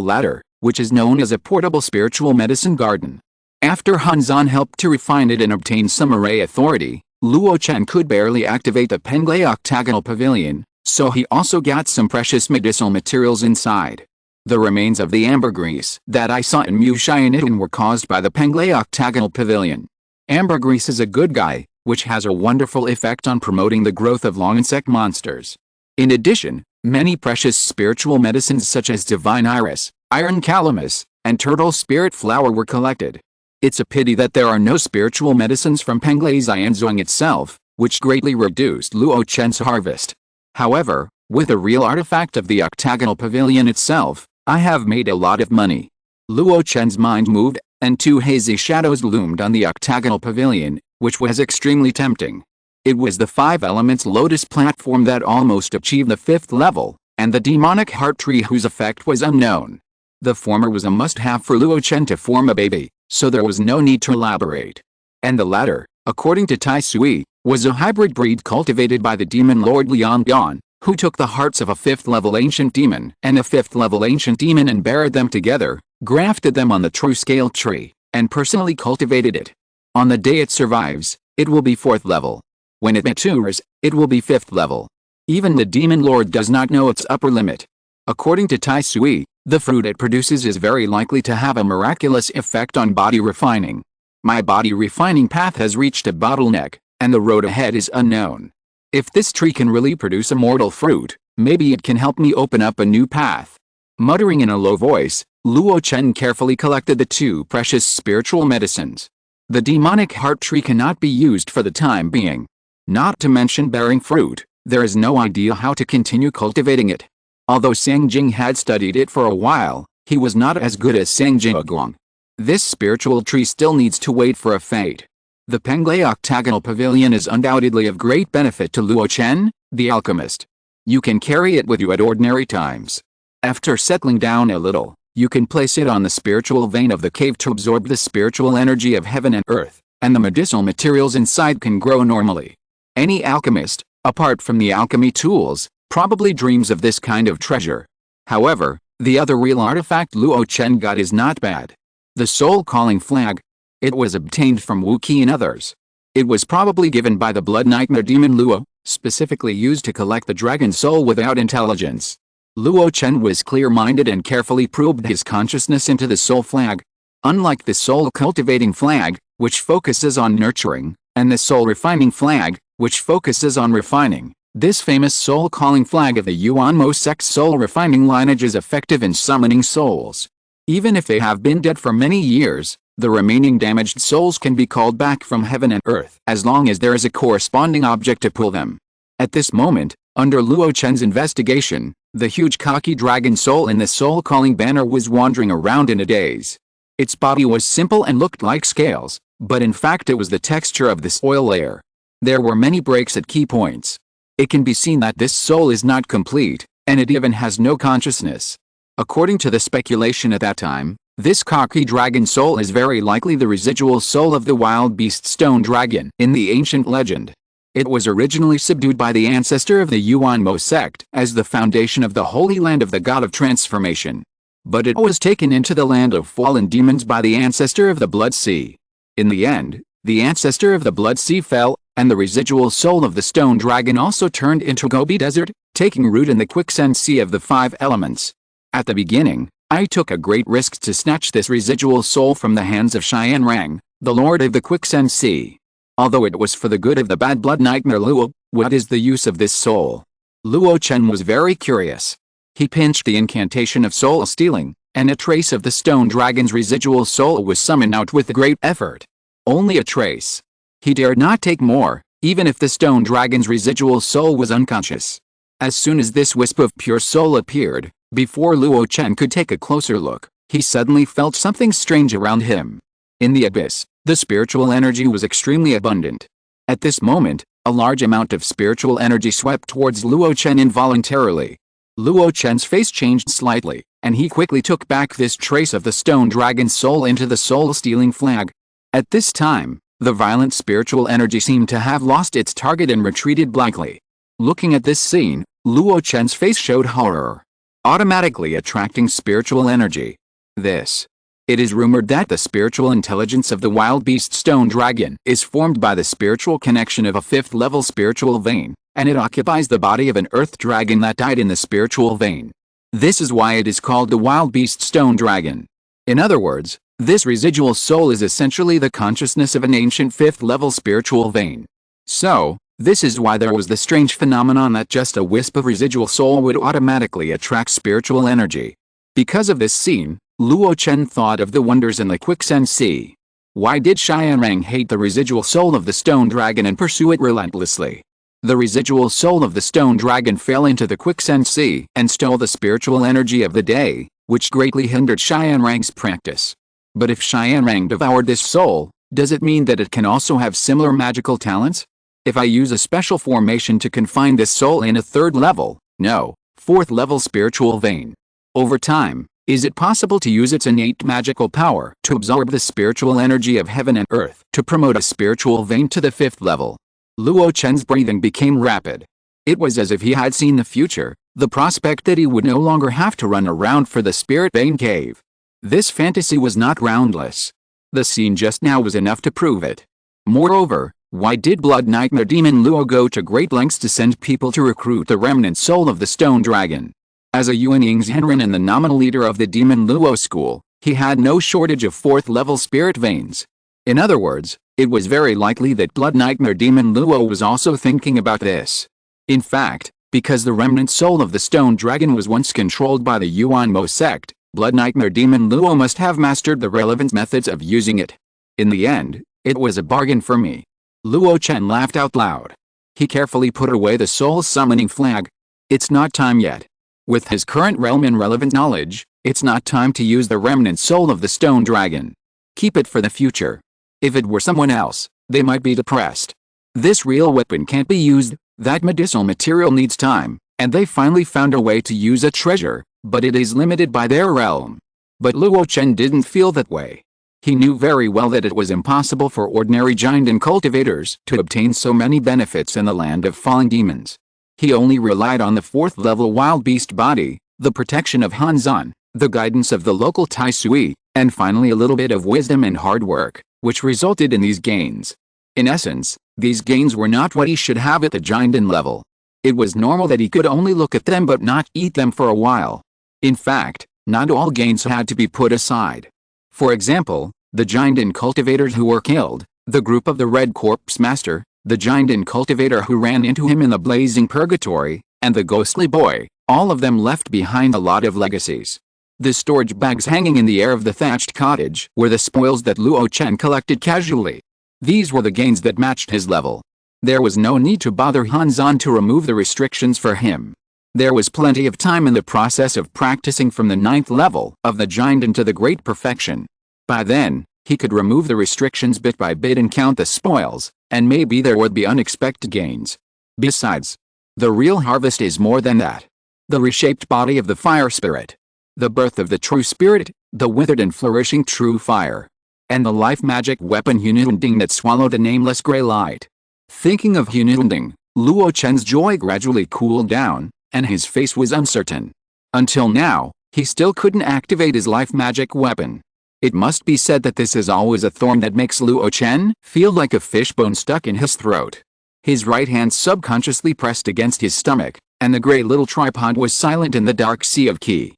latter, which is known as a portable spiritual medicine garden. After Hanzan helped to refine it and obtain some array authority, Luo Chen could barely activate the Penglai octagonal pavilion, so he also got some precious medicinal materials inside. The remains of the ambergris that I saw in Mushianitan were caused by the Penglai octagonal pavilion. Ambergris is a good guy, which has a wonderful effect on promoting the growth of long insect monsters. In addition, many precious spiritual medicines such as divine iris, iron calamus, and turtle spirit flower were collected. It's a pity that there are no spiritual medicines from Penglai Xianzhuang itself, which greatly reduced Luo Chen's harvest. However, with the real artifact of the octagonal pavilion itself, I have made a lot of money. Luo Chen's mind moved, and two hazy shadows loomed on the octagonal pavilion, which was extremely tempting. It was the 5 elements lotus platform that almost achieved the 5th level, and the demonic heart tree whose effect was unknown. The former was a must-have for Luo Chen to form a baby, so there was no need to elaborate. And the latter, according to Tai Sui, was a hybrid breed cultivated by the demon lord Liang Gan, who took the hearts of a 5th-level ancient demon and a 5th-level ancient demon and buried them together, grafted them on the true scale tree, and personally cultivated it. On the day it survives, it will be 4th level. When it matures, it will be 5th level. Even the demon lord does not know its upper limit. According to Tai Sui, the fruit it produces is very likely to have a miraculous effect on body refining. My body refining path has reached a bottleneck, and the road ahead is unknown. If this tree can really produce immortal fruit, maybe it can help me open up a new path. Muttering in a low voice, Luo Chen carefully collected the 2 precious spiritual medicines. The demonic heart tree cannot be used for the time being. Not to mention bearing fruit, there is no idea how to continue cultivating it. Although Sang Jing had studied it for a while, he was not as good as Sang Jingguang. This spiritual tree still needs to wait for a fate. The Penglai octagonal pavilion is undoubtedly of great benefit to Luo Chen, the alchemist. You can carry it with you at ordinary times. After settling down a little, you can place it on the spiritual vein of the cave to absorb the spiritual energy of heaven and earth, and the medicinal materials inside can grow normally. Any alchemist, apart from the alchemy tools, probably dreams of this kind of treasure. However, the other real artifact Luo Chen got is not bad. The soul-calling flag. It was obtained from Wu Qi and others. It was probably given by the blood nightmare demon Luo, specifically used to collect the dragon soul without intelligence. Luo Chen was clear-minded and carefully probed his consciousness into the soul flag. Unlike the soul-cultivating flag, which focuses on nurturing, and the soul-refining flag, which focuses on refining, this famous soul-calling flag of the Yuanmo sect's soul-refining lineage is effective in summoning souls. Even if they have been dead for many years, the remaining damaged souls can be called back from heaven and earth as long as there is a corresponding object to pull them. At this moment, under Luo Chen's investigation, the huge cocky dragon soul in the soul-calling banner was wandering around in a daze. Its body was simple and looked like scales, but in fact it was the texture of the soil layer. There were many breaks at key points. It can be seen that this soul is not complete, and it even has no consciousness. According to the speculation at that time, this cocky dragon soul is very likely the residual soul of the wild beast stone dragon in the ancient legend. It was originally subdued by the ancestor of the Yuanmo sect as the foundation of the holy land of the god of transformation. But it was taken into the land of fallen demons by the ancestor of the Blood Sea. In the end, the ancestor of the Blood Sea fell, and the residual soul of the stone dragon also turned into Gobi Desert, taking root in the quicksand sea of the 5 elements. At the beginning, I took a great risk to snatch this residual soul from the hands of Xian Rang, the lord of the quicksand sea. Although it was for the good of the bad blood nightmare Luo, what is the use of this soul? Luo Chen was very curious. He pinched the incantation of soul stealing, and a trace of the stone dragon's residual soul was summoned out with great effort. Only a trace. He dared not take more, even if the stone dragon's residual soul was unconscious. As soon as this wisp of pure soul appeared, before Luo Chen could take a closer look, he suddenly felt something strange around him. In the abyss, the spiritual energy was extremely abundant. At this moment, a large amount of spiritual energy swept towards Luo Chen involuntarily. Luo Chen's face changed slightly, and he quickly took back this trace of the stone dragon's soul into the soul-stealing flag. At this time, the violent spiritual energy seemed to have lost its target and retreated blankly. Looking at this scene, Luo Chen's face showed horror. Automatically attracting spiritual energy. This It is rumored that the spiritual intelligence of the wild beast stone dragon is formed by the spiritual connection of a 5th level spiritual vein, and it occupies the body of an earth dragon that died in the spiritual vein. This is why it is called the wild beast stone dragon. In other words, this residual soul is essentially the consciousness of an ancient 5th level spiritual vein. So, this is why there was the strange phenomenon that just a wisp of residual soul would automatically attract spiritual energy. Because of this scene, Luo Chen thought of the wonders in the quicksand sea. Why did Xianrang hate the residual soul of the stone dragon and pursue it relentlessly? The residual soul of the stone dragon fell into the quicksand sea and stole the spiritual energy of the day, which greatly hindered Xianrang's practice. But if Xianrang devoured this soul, does it mean that it can also have similar magical talents? If I use a special formation to confine this soul in a 3rd level, no, 4th level spiritual vein. Over time, is it possible to use its innate magical power to absorb the spiritual energy of heaven and earth to promote a spiritual vein to the 5th level? Luo Chen's breathing became rapid. It was as if he had seen the future, the prospect that he would no longer have to run around for the spirit vein cave. This fantasy was not groundless. The scene just now was enough to prove it. Moreover, why did Blood Nightmare Demon Luo go to great lengths to send people to recruit the remnant soul of the stone dragon? As a Yuanying Zhenren and the nominal leader of the Demon Luo school, he had no shortage of 4th level spirit veins. In other words, it was very likely that Blood Nightmare Demon Luo was also thinking about this. In fact, because the remnant soul of the stone dragon was once controlled by the Yuanmo sect, Blood Nightmare Demon Luo must have mastered the relevant methods of using it. In the end, it was a bargain for me. Luo Chen laughed out loud. He carefully put away the soul summoning flag. It's not time yet. With his current realm and relevant knowledge, it's not time to use the remnant soul of the stone dragon. Keep it for the future. If it were someone else, they might be depressed. This real weapon can't be used, that medicinal material needs time, and they finally found a way to use a treasure, but it is limited by their realm. But Luo Chen didn't feel that way. He knew very well that it was impossible for ordinary giant and cultivators to obtain so many benefits in the land of fallen demons. He only relied on the 4th level wild beast body, the protection of Hanzan, the guidance of the local Tai Sui, and finally a little bit of wisdom and hard work, which resulted in these gains. In essence, these gains were not what he should have at the Jinden level. It was normal that he could only look at them but not eat them for a while. In fact, not all gains had to be put aside. For example, the Jinden cultivators who were killed, the group of the Red Corpse Master, the Jinden cultivator who ran into him in the blazing purgatory, and the ghostly boy, all of them left behind a lot of legacies. The storage bags hanging in the air of the thatched cottage were the spoils that Luo Chen collected casually. These were the gains that matched his level. There was no need to bother Hanzan to remove the restrictions for him. There was plenty of time in the process of practicing from the 9th level of the Jinden to the great perfection. By then, he could remove the restrictions bit by bit and count the spoils, and maybe there would be unexpected gains. Besides, the real harvest is more than that. The reshaped body of the fire spirit. The birth of the true spirit, the withered and flourishing true fire. And the life magic weapon Hununding that swallowed the nameless gray light. Thinking of Hununding, Luo Chen's joy gradually cooled down, and his face was uncertain. Until now, he still couldn't activate his life magic weapon. It must be said that this is always a thorn that makes Luo Chen feel like a fishbone stuck in his throat. His right hand subconsciously pressed against his stomach, and the gray little tripod was silent in the dark sea of Qi.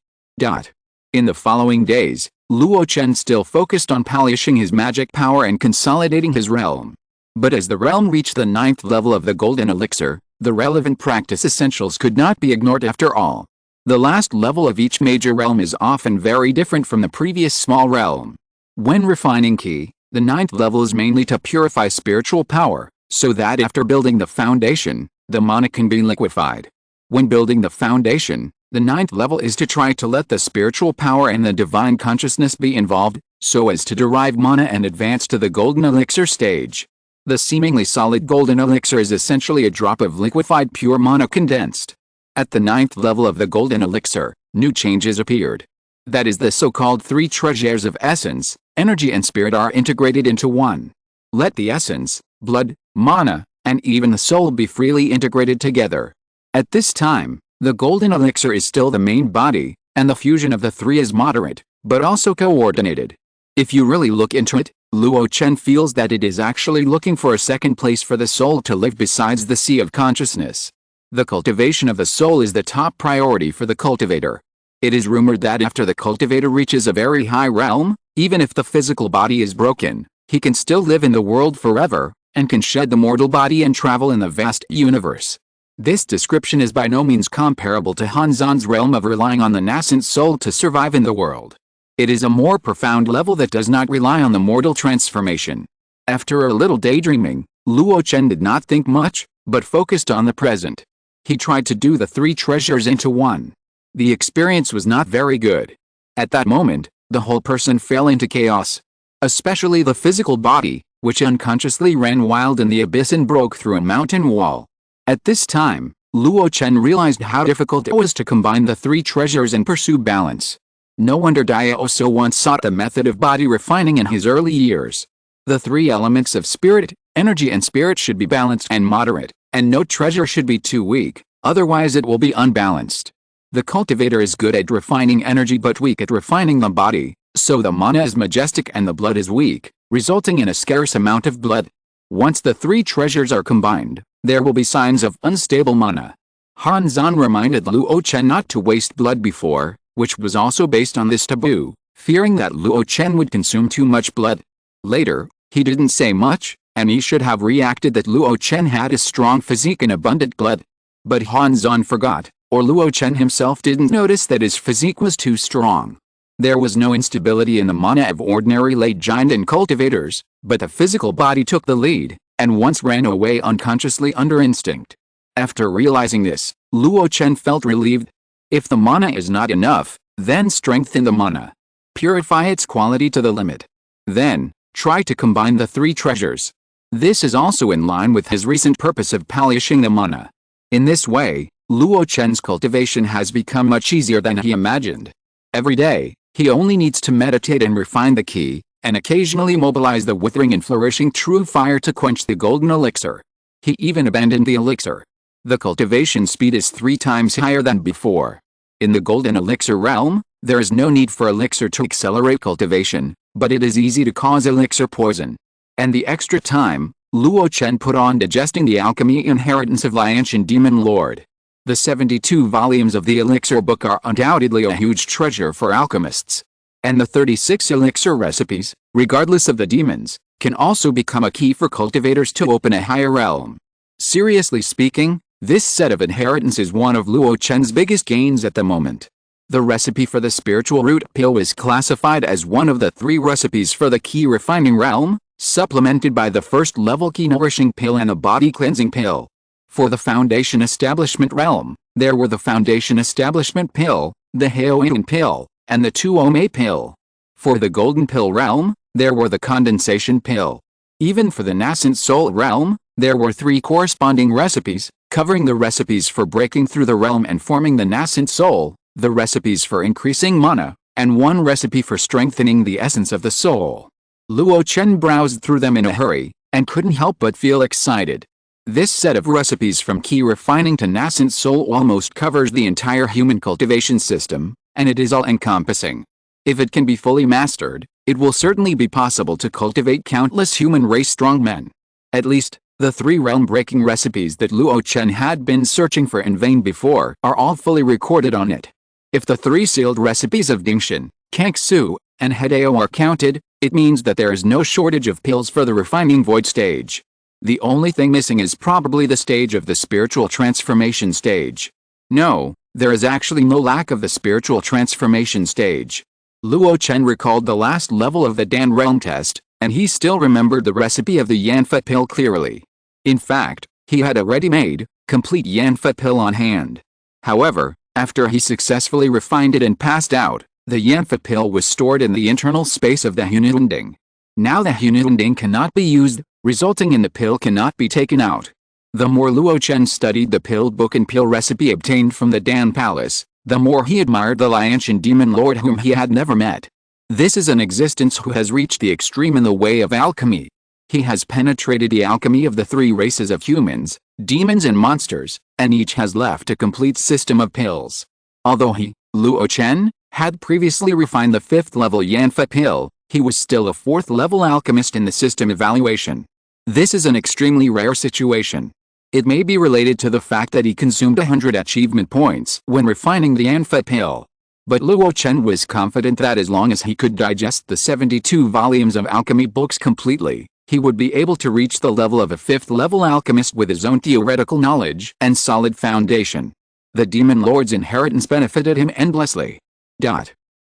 In the following days, Luo Chen still focused on polishing his magic power and consolidating his realm. But as the realm reached the 9th level of the golden elixir, the relevant practice essentials could not be ignored after all. The last level of each major realm is often very different from the previous small realm. When refining Qi, the 9th level is mainly to purify spiritual power, so that after building the foundation, the mana can be liquefied. When building the foundation, the 9th level is to try to let the spiritual power and the divine consciousness be involved, so as to derive mana and advance to the golden elixir stage. The seemingly solid golden elixir is essentially a drop of liquefied pure mana condensed. At the 9th level of the golden elixir, new changes appeared. That is, the so-called 3 treasures of essence, energy and spirit are integrated into one. Let the essence, blood, mana, and even the soul be freely integrated together. At this time, the golden elixir is still the main body, and the fusion of the 3 is moderate, but also coordinated. If you really look into it, Luo Chen feels that it is actually looking for a second place for the soul to live besides the sea of consciousness. The cultivation of the soul is the top priority for the cultivator. It is rumored that after the cultivator reaches a very high realm, even if the physical body is broken, he can still live in the world forever, and can shed the mortal body and travel in the vast universe. This description is by no means comparable to Hanzan's realm of relying on the nascent soul to survive in the world. It is a more profound level that does not rely on the mortal transformation. After a little daydreaming, Luo Chen did not think much, but focused on the present. He tried to do the three treasures into one. The experience was not very good. At that moment, the whole person fell into chaos. Especially the physical body, which unconsciously ran wild in the abyss and broke through a mountain wall. At this time, Luo Chen realized how difficult it was to combine the three treasures and pursue balance. No wonder Diaoso once sought the method of body refining in his early years. The three elements of spirit, energy and spirit should be balanced and moderate, and no treasure should be too weak, otherwise it will be unbalanced. The cultivator is good at refining energy but weak at refining the body, so the mana is majestic and the blood is weak, resulting in a scarce amount of blood. Once the three treasures are combined, there will be signs of unstable mana. Hanzan reminded Luo Chen not to waste blood before, which was also based on this taboo, fearing that Luo Chen would consume too much blood. Later, he didn't say much, and he should have reacted that Luo Chen had a strong physique and abundant blood. But Hanzan forgot, or Luo Chen himself didn't notice that his physique was too strong. There was no instability in the mana of ordinary late giant and cultivators, but the physical body took the lead, and once ran away unconsciously under instinct. After realizing this, Luo Chen felt relieved. If the mana is not enough, then strengthen the mana. Purify its quality to the limit. Then, try to combine the three treasures. This is also in line with his recent purpose of polishing the mana. In this way, Luo Chen's cultivation has become much easier than he imagined. Every day, he only needs to meditate and refine the key, and occasionally mobilize the withering and flourishing true fire to quench the golden elixir. He even abandoned the elixir. The cultivation speed is 3 times higher than before. In the golden elixir realm, there is no need for elixir to accelerate cultivation, but it is easy to cause elixir poison. And the extra time, Luo Chen put on digesting the alchemy inheritance of the ancient demon lord. The 72 volumes of the elixir book are undoubtedly a huge treasure for alchemists. And the 36 elixir recipes, regardless of the demons, can also become a key for cultivators to open a higher realm. Seriously speaking, this set of inheritance is one of Luo Chen's biggest gains at the moment. The recipe for the spiritual root pill is classified as one of the 3 recipes for the key refining realm, supplemented by the first level key nourishing pill and the body cleansing pill. For the foundation establishment realm, there were the foundation establishment pill, the Heoyan pill, and the 2-ome pill. For the golden pill realm, there were the condensation pill. Even for the nascent soul realm, there were 3 corresponding recipes, covering the recipes for breaking through the realm and forming the nascent soul, the recipes for increasing mana, and 1 recipe for strengthening the essence of the soul. Luo Chen browsed through them in a hurry, and couldn't help but feel excited. This set of recipes from key refining to nascent soul almost covers the entire human cultivation system, and it is all-encompassing. If it can be fully mastered, it will certainly be possible to cultivate countless human race strongmen. At least, the 3 realm-breaking recipes that Luo Chen had been searching for in vain before are all fully recorded on it. If the 3 sealed recipes of Dingshan, Kangsu, and Hedeo are counted, it means that there is no shortage of pills for the refining void stage. The only thing missing is probably the stage of the spiritual transformation stage. No, there is actually no lack of the spiritual transformation stage. Luo Chen recalled the last level of the Dan realm test, and he still remembered the recipe of the Yanfa pill clearly. In fact, he had a ready-made, complete Yanfa pill on hand. However, after he successfully refined it and passed out, the Yanfa pill was stored in the internal space of the Hunilending. Now the Hunilending cannot be used, resulting in the pill cannot be taken out. The more Luo Chen studied the pill book and pill recipe obtained from the Dan Palace, the more he admired the Lianshan demon lord whom he had never met. This is an existence who has reached the extreme in the way of alchemy. He has penetrated the alchemy of the 3 races of humans, demons and monsters, and each has left a complete system of pills. Although he, Luo Chen, had previously refined the 5th level Yanfa pill, He was still a 4th level alchemist in the system evaluation. This is an extremely rare situation. It may be related to the fact that he consumed 100 achievement points when refining the Immortality pill. But Luo Chen was confident that as long as he could digest the 72 volumes of alchemy books completely, he would be able to reach the level of a 5th level alchemist with his own theoretical knowledge and solid foundation. The demon lord's inheritance benefited him endlessly.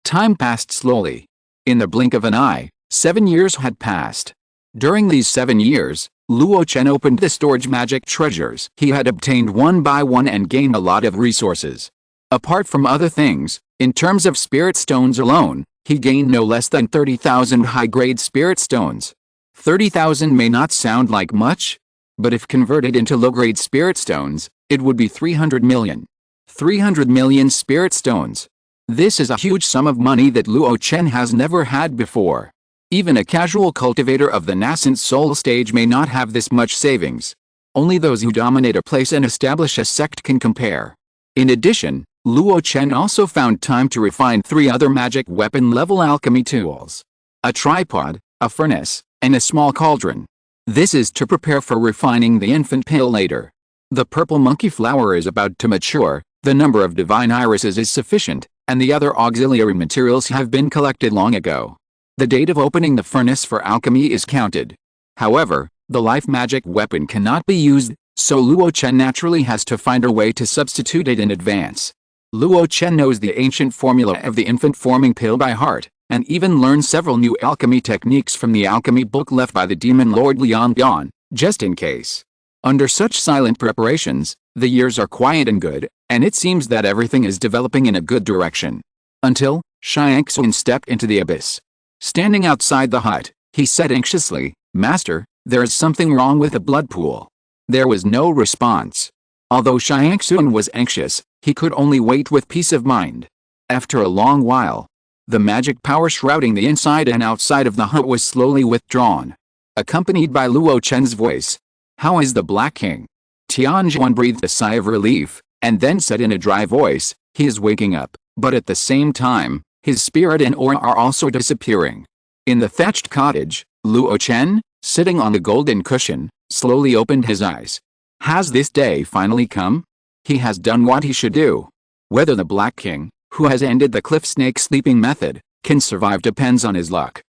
Time passed slowly. In the blink of an eye, 7 years had passed. During these 7 years, Luo Chen opened the storage magic treasures he had obtained one by one and gained a lot of resources. Apart from other things, in terms of spirit stones alone, he gained no less than 30,000 high-grade spirit stones. 30,000 may not sound like much, but if converted into low-grade spirit stones, it would be 300 million. 300 million spirit stones. This is a huge sum of money that Luo Chen has never had before. Even a casual cultivator of the nascent soul stage may not have this much savings. Only those who dominate a place and establish a sect can compare. In addition, Luo Chen also found time to refine 3 other magic weapon level alchemy tools. A tripod, a furnace, and a small cauldron. This is to prepare for refining the infant pill later. The purple monkey flower is about to mature, the number of divine irises is sufficient, and the other auxiliary materials have been collected long ago. The date of opening the furnace for alchemy is counted. However, the life magic weapon cannot be used, so Luo Chen naturally has to find a way to substitute it in advance. Luo Chen knows the ancient formula of the infant forming pill by heart, and even learned several new alchemy techniques from the alchemy book left by the demon lord Liang Bian, just in case. Under such silent preparations, the years are quiet and good, and it seems that everything is developing in a good direction. Until Xiangxun stepped into the abyss. Standing outside the hut, he said anxiously, "Master, there is something wrong with the blood pool." There was no response. Although Xiangxun was anxious, he could only wait with peace of mind. After a long while, the magic power shrouding the inside and outside of the hut was slowly withdrawn. Accompanied by Luo Chen's voice, "How is the Black King?" Tianjuan breathed a sigh of relief, and then said in a dry voice, "He is waking up, but at the same time, his spirit and aura are also disappearing." In the thatched cottage, Luo Chen, sitting on the golden cushion, slowly opened his eyes. Has this day finally come? He has done what he should do. Whether the Black King, who has ended the cliff snake sleeping method, can survive depends on his luck.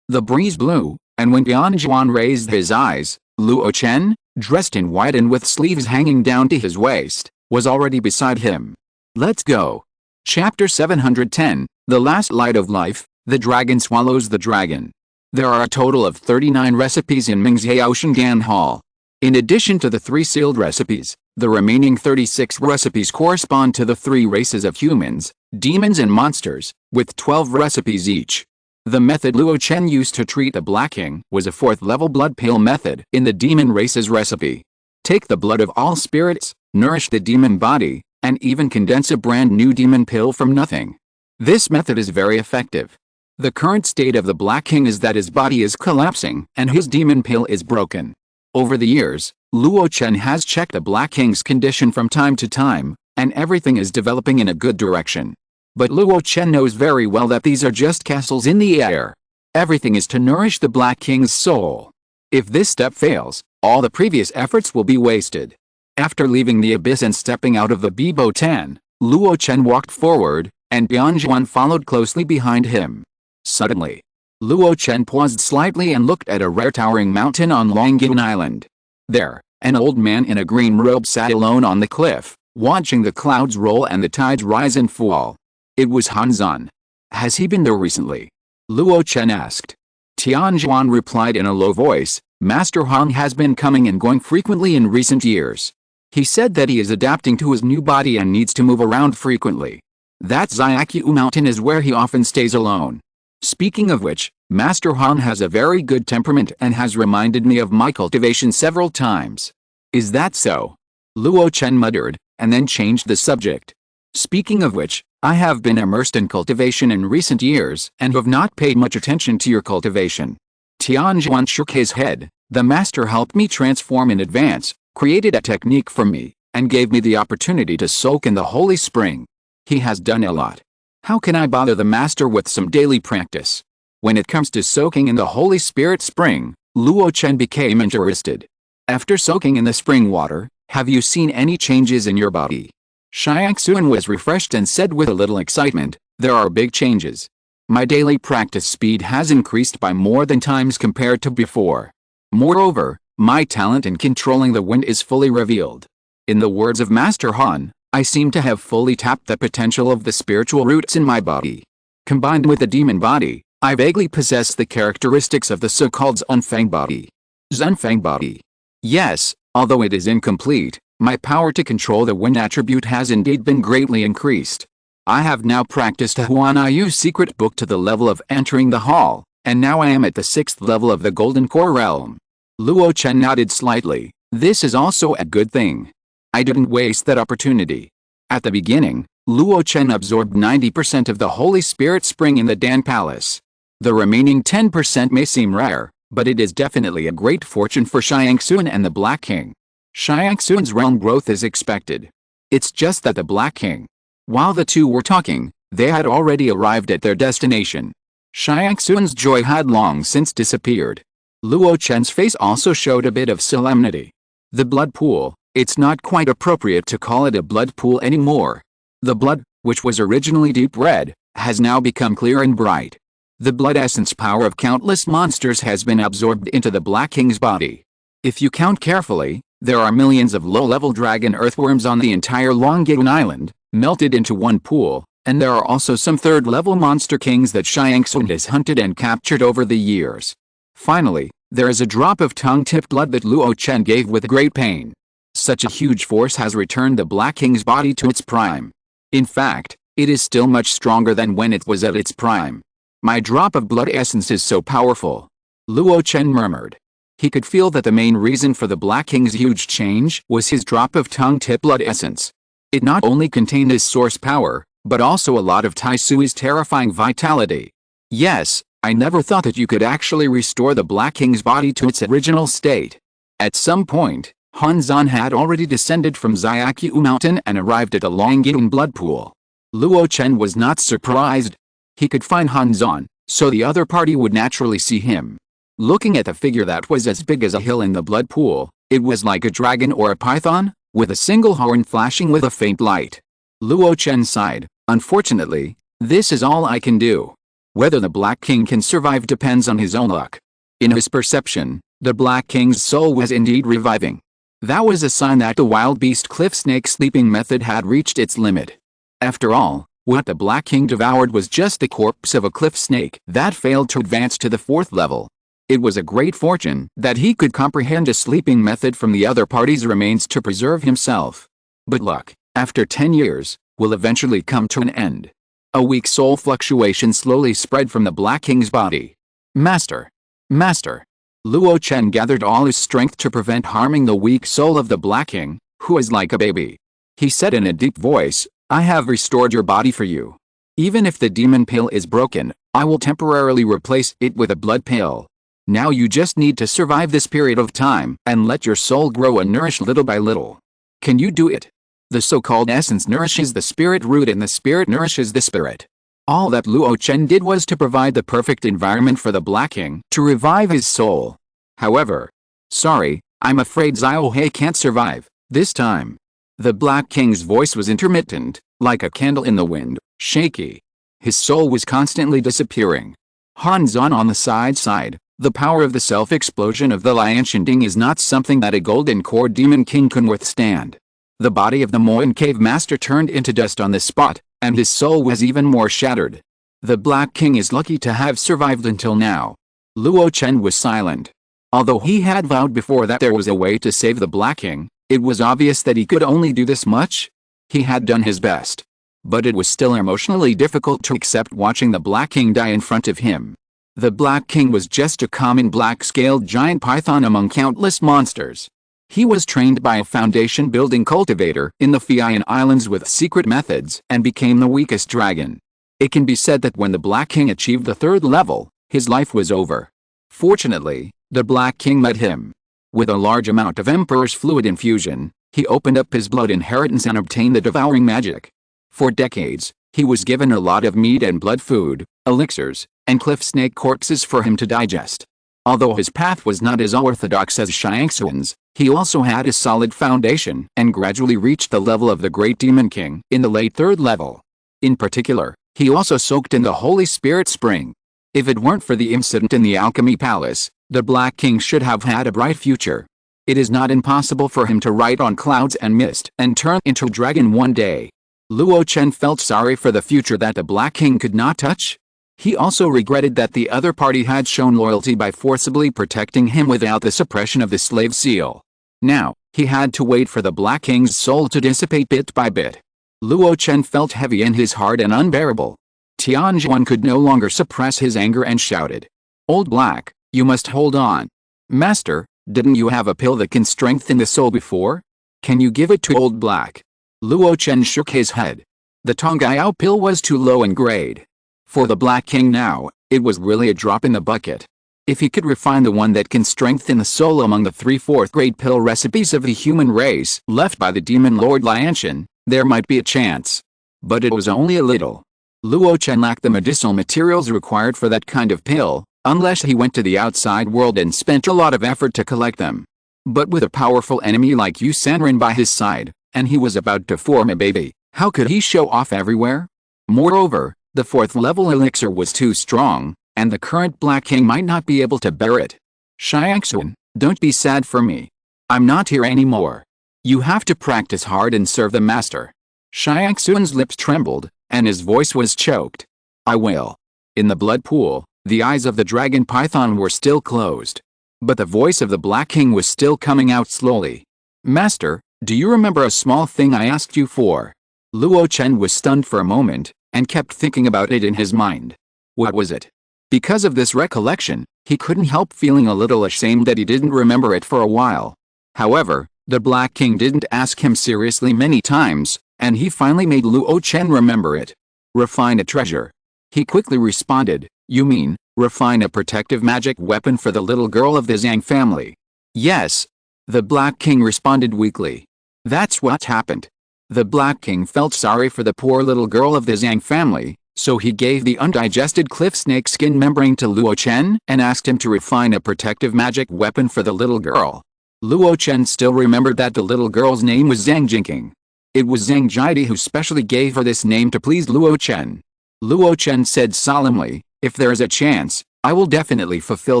The breeze blew, and when Tianjuan raised his eyes, Luo Chen, dressed in white and with sleeves hanging down to his waist, was already beside him. Let's go. Chapter 710, The Last Light of Life, The Dragon Swallows the Dragon. There are a total of 39 recipes in Mingzhe Ocean Gan Hall. In addition to the 3 sealed recipes, the remaining 36 recipes correspond to the 3 races of humans, demons and monsters, with 12 recipes each. The method Luo Chen used to treat the Black King was a 4th level blood pill method in the demon race's recipe. Take the blood of all spirits, nourish the demon body, and even condense a brand new demon pill from nothing. This method is very effective. The current state of the Black King is that his body is collapsing and his demon pill is broken. Over the years, Luo Chen has checked the Black King's condition from time to time, and everything is developing in a good direction. But Luo Chen knows very well that these are just castles in the air. Everything is to nourish the Black King's soul. If this step fails, all the previous efforts will be wasted. After leaving the abyss and stepping out of the Bibo Tan, Luo Chen walked forward, and Tianjuan followed closely behind him. Suddenly, Luo Chen paused slightly and looked at a rare towering mountain on Longyun Island. There, an old man in a green robe sat alone on the cliff, watching the clouds roll and the tides rise and fall. It was Hanzan. Has he been there recently? Luo Chen asked. Tianjuan replied in a low voice, Master Han has been coming and going frequently in recent years. He said that he is adapting to his new body and needs to move around frequently. That Xiaqiu mountain is where he often stays alone. Speaking of which, Master Han has a very good temperament and has reminded me of my cultivation several times. Is that so? Luo Chen muttered, and then changed the subject. Speaking of which, I have been immersed in cultivation in recent years and have not paid much attention to your cultivation. Tianjuan shook his head. The master helped me transform in advance, created a technique for me, and gave me the opportunity to soak in the holy spring. He has done a lot. How can I bother the master with some daily practice? When it comes to soaking in the Holy Spirit spring, Luo Chen became interested. After soaking in the spring water, have you seen any changes in your body? Xiangxuan was refreshed and said with a little excitement, there are big changes. My daily practice speed has increased by more than times compared to before. Moreover, my talent in controlling the wind is fully revealed. In the words of Master Han, I seem to have fully tapped the potential of the spiritual roots in my body. Combined with the demon body, I vaguely possess the characteristics of the so-called Zunfang body. Zunfang body. Yes, although it is incomplete, my power to control the wind attribute has indeed been greatly increased. I have now practiced a Huanyu secret book to the level of entering the hall, and now I am at the 6th level of the Golden Core realm. Luo Chen nodded slightly. This is also a good thing. I didn't waste that opportunity. At the beginning, Luo Chen absorbed 90% of the Holy Spirit spring in the Dan Palace. The remaining 10% may seem rare, but it is definitely a great fortune for Xiangxuan and the Black King. Xiangxuan's realm growth is expected. It's just that the Black King. While the two were talking, they had already arrived at their destination. Xiangxuan's joy had long since disappeared. Luo Chen's face also showed a bit of solemnity. The blood pool, it's not quite appropriate to call it a blood pool anymore. The blood, which was originally deep red, has now become clear and bright. The blood essence power of countless monsters has been absorbed into the Black King's body. If you count carefully, there are millions of low-level dragon earthworms on the entire Longyun Island, melted into one pool, and there are also some third-level monster kings that Xiangxuan has hunted and captured over the years. Finally, there is a drop of tongue-tipped blood that Luo Chen gave with great pain. Such a huge force has returned the Black King's body to its prime. In fact, it is still much stronger than when it was at its prime. My drop of blood essence is so powerful. Luo Chen murmured. He could feel that the main reason for the Black King's huge change was his drop of tongue-tip blood essence. It not only contained his source power, but also a lot of Tai Sui's terrifying vitality. Yes, I never thought that you could actually restore the Black King's body to its original state. At some point, Han Zhan had already descended from Xiaqu Mountain and arrived at the Longyun blood pool. Luo Chen was not surprised. He could find Han Zhan, so the other party would naturally see him. Looking at the figure that was as big as a hill in the blood pool, it was like a dragon or a python, with a single horn flashing with a faint light. Luo Chen sighed. Unfortunately, this is all I can do. Whether the Black King can survive depends on his own luck. In his perception, the Black King's soul was indeed reviving. That was a sign that the wild beast cliff snake sleeping method had reached its limit. After all, what the Black King devoured was just the corpse of a cliff snake that failed to advance to the 4th level. It was a great fortune that he could comprehend a sleeping method from the other party's remains to preserve himself. But luck, after 10 years, will eventually come to an end. A weak soul fluctuation slowly spread from the Black King's body. Master! Master! Luo Chen gathered all his strength to prevent harming the weak soul of the Black King, who is like a baby. He said in a deep voice, I have restored your body for you. Even if the demon pill is broken, I will temporarily replace it with a blood pill. Now you just need to survive this period of time and let your soul grow and nourish little by little. Can you do it? The so-called essence nourishes the spirit root and the spirit nourishes the spirit. All that Luo Chen did was to provide the perfect environment for the Black King to revive his soul. However, sorry, I'm afraid Xiao He can't survive this time. The Black King's voice was intermittent, like a candle in the wind, shaky. His soul was constantly disappearing. Han Zhan on the side. The power of the self-explosion of the Lianshanding is not something that a golden core demon king can withstand. The body of the Moan cave master turned into dust on the spot, and his soul was even more shattered. The Black King is lucky to have survived until now. Luo Chen was silent. Although he had vowed before that there was a way to save the Black King, it was obvious that he could only do this much. He had done his best. But it was still emotionally difficult to accept watching the Black King die in front of him. The Black King was just a common black-scaled giant python among countless monsters. He was trained by a foundation-building cultivator in the Fian Islands with secret methods and became the weakest dragon. It can be said that when the Black King achieved the 3rd level, his life was over. Fortunately, the Black King met him. With a large amount of Emperor's fluid infusion, he opened up his blood inheritance and obtained the devouring magic. For decades, he was given a lot of meat and blood food, elixirs, and cliff snake corpses for him to digest. Although his path was not as orthodox as Xiangxuan's, he also had a solid foundation and gradually reached the level of the Great Demon King in the late 3rd level. In particular, he also soaked in the Holy Spirit Spring. If it weren't for the incident in the Alchemy Palace, the Black King should have had a bright future. It is not impossible for him to ride on clouds and mist and turn into a dragon one day. Luo Chen felt sorry for the future that the Black King could not touch. He also regretted that the other party had shown loyalty by forcibly protecting him without the suppression of the slave seal. Now, he had to wait for the Black King's soul to dissipate bit by bit. Luo Chen felt heavy in his heart and unbearable. Tianjuan could no longer suppress his anger and shouted, "Old Black, you must hold on. Master, didn't you have a pill that can strengthen the soul before? Can you give it to Old Black?" Luo Chen shook his head. The Zongmiao Pill was too low in grade. For the Black King now, it was really a drop in the bucket. If he could refine the one that can strengthen the soul among the 3 4th grade pill recipes of the human race left by the demon lord Lianshan, there might be a chance. But it was only a little. Luo Chen lacked the medicinal materials required for that kind of pill, unless he went to the outside world and spent a lot of effort to collect them. But with a powerful enemy like Yu Sanren by his side, and he was about to form a baby, how could he show off everywhere? Moreover, the 4th level elixir was too strong, and the current Black King might not be able to bear it. Xiangxuan, don't be sad for me. I'm not here anymore. You have to practice hard and serve the master. Xiangxuan's lips trembled, and his voice was choked. I will. In the blood pool, the eyes of the dragon python were still closed. But the voice of the Black King was still coming out slowly. Master, do you remember a small thing I asked you for? Luo Chen was stunned for a moment, and kept thinking about it in his mind. What was it? Because of this recollection, he couldn't help feeling a little ashamed that he didn't remember it for a while. However, the Black King didn't ask him seriously many times, and he finally made Luo Chen remember it. Refine a treasure. He quickly responded, you mean, refine a protective magic weapon for the little girl of the Zhang family? Yes. The Black King responded weakly. That's what happened. The Black King felt sorry for the poor little girl of the Zhang family, so he gave the undigested cliff snake skin membrane to Luo Chen and asked him to refine a protective magic weapon for the little girl. Luo Chen still remembered that the little girl's name was Zhang Jinking. It was Zhang Jidi who specially gave her this name to please Luo Chen. Luo Chen said solemnly, if there is a chance, I will definitely fulfill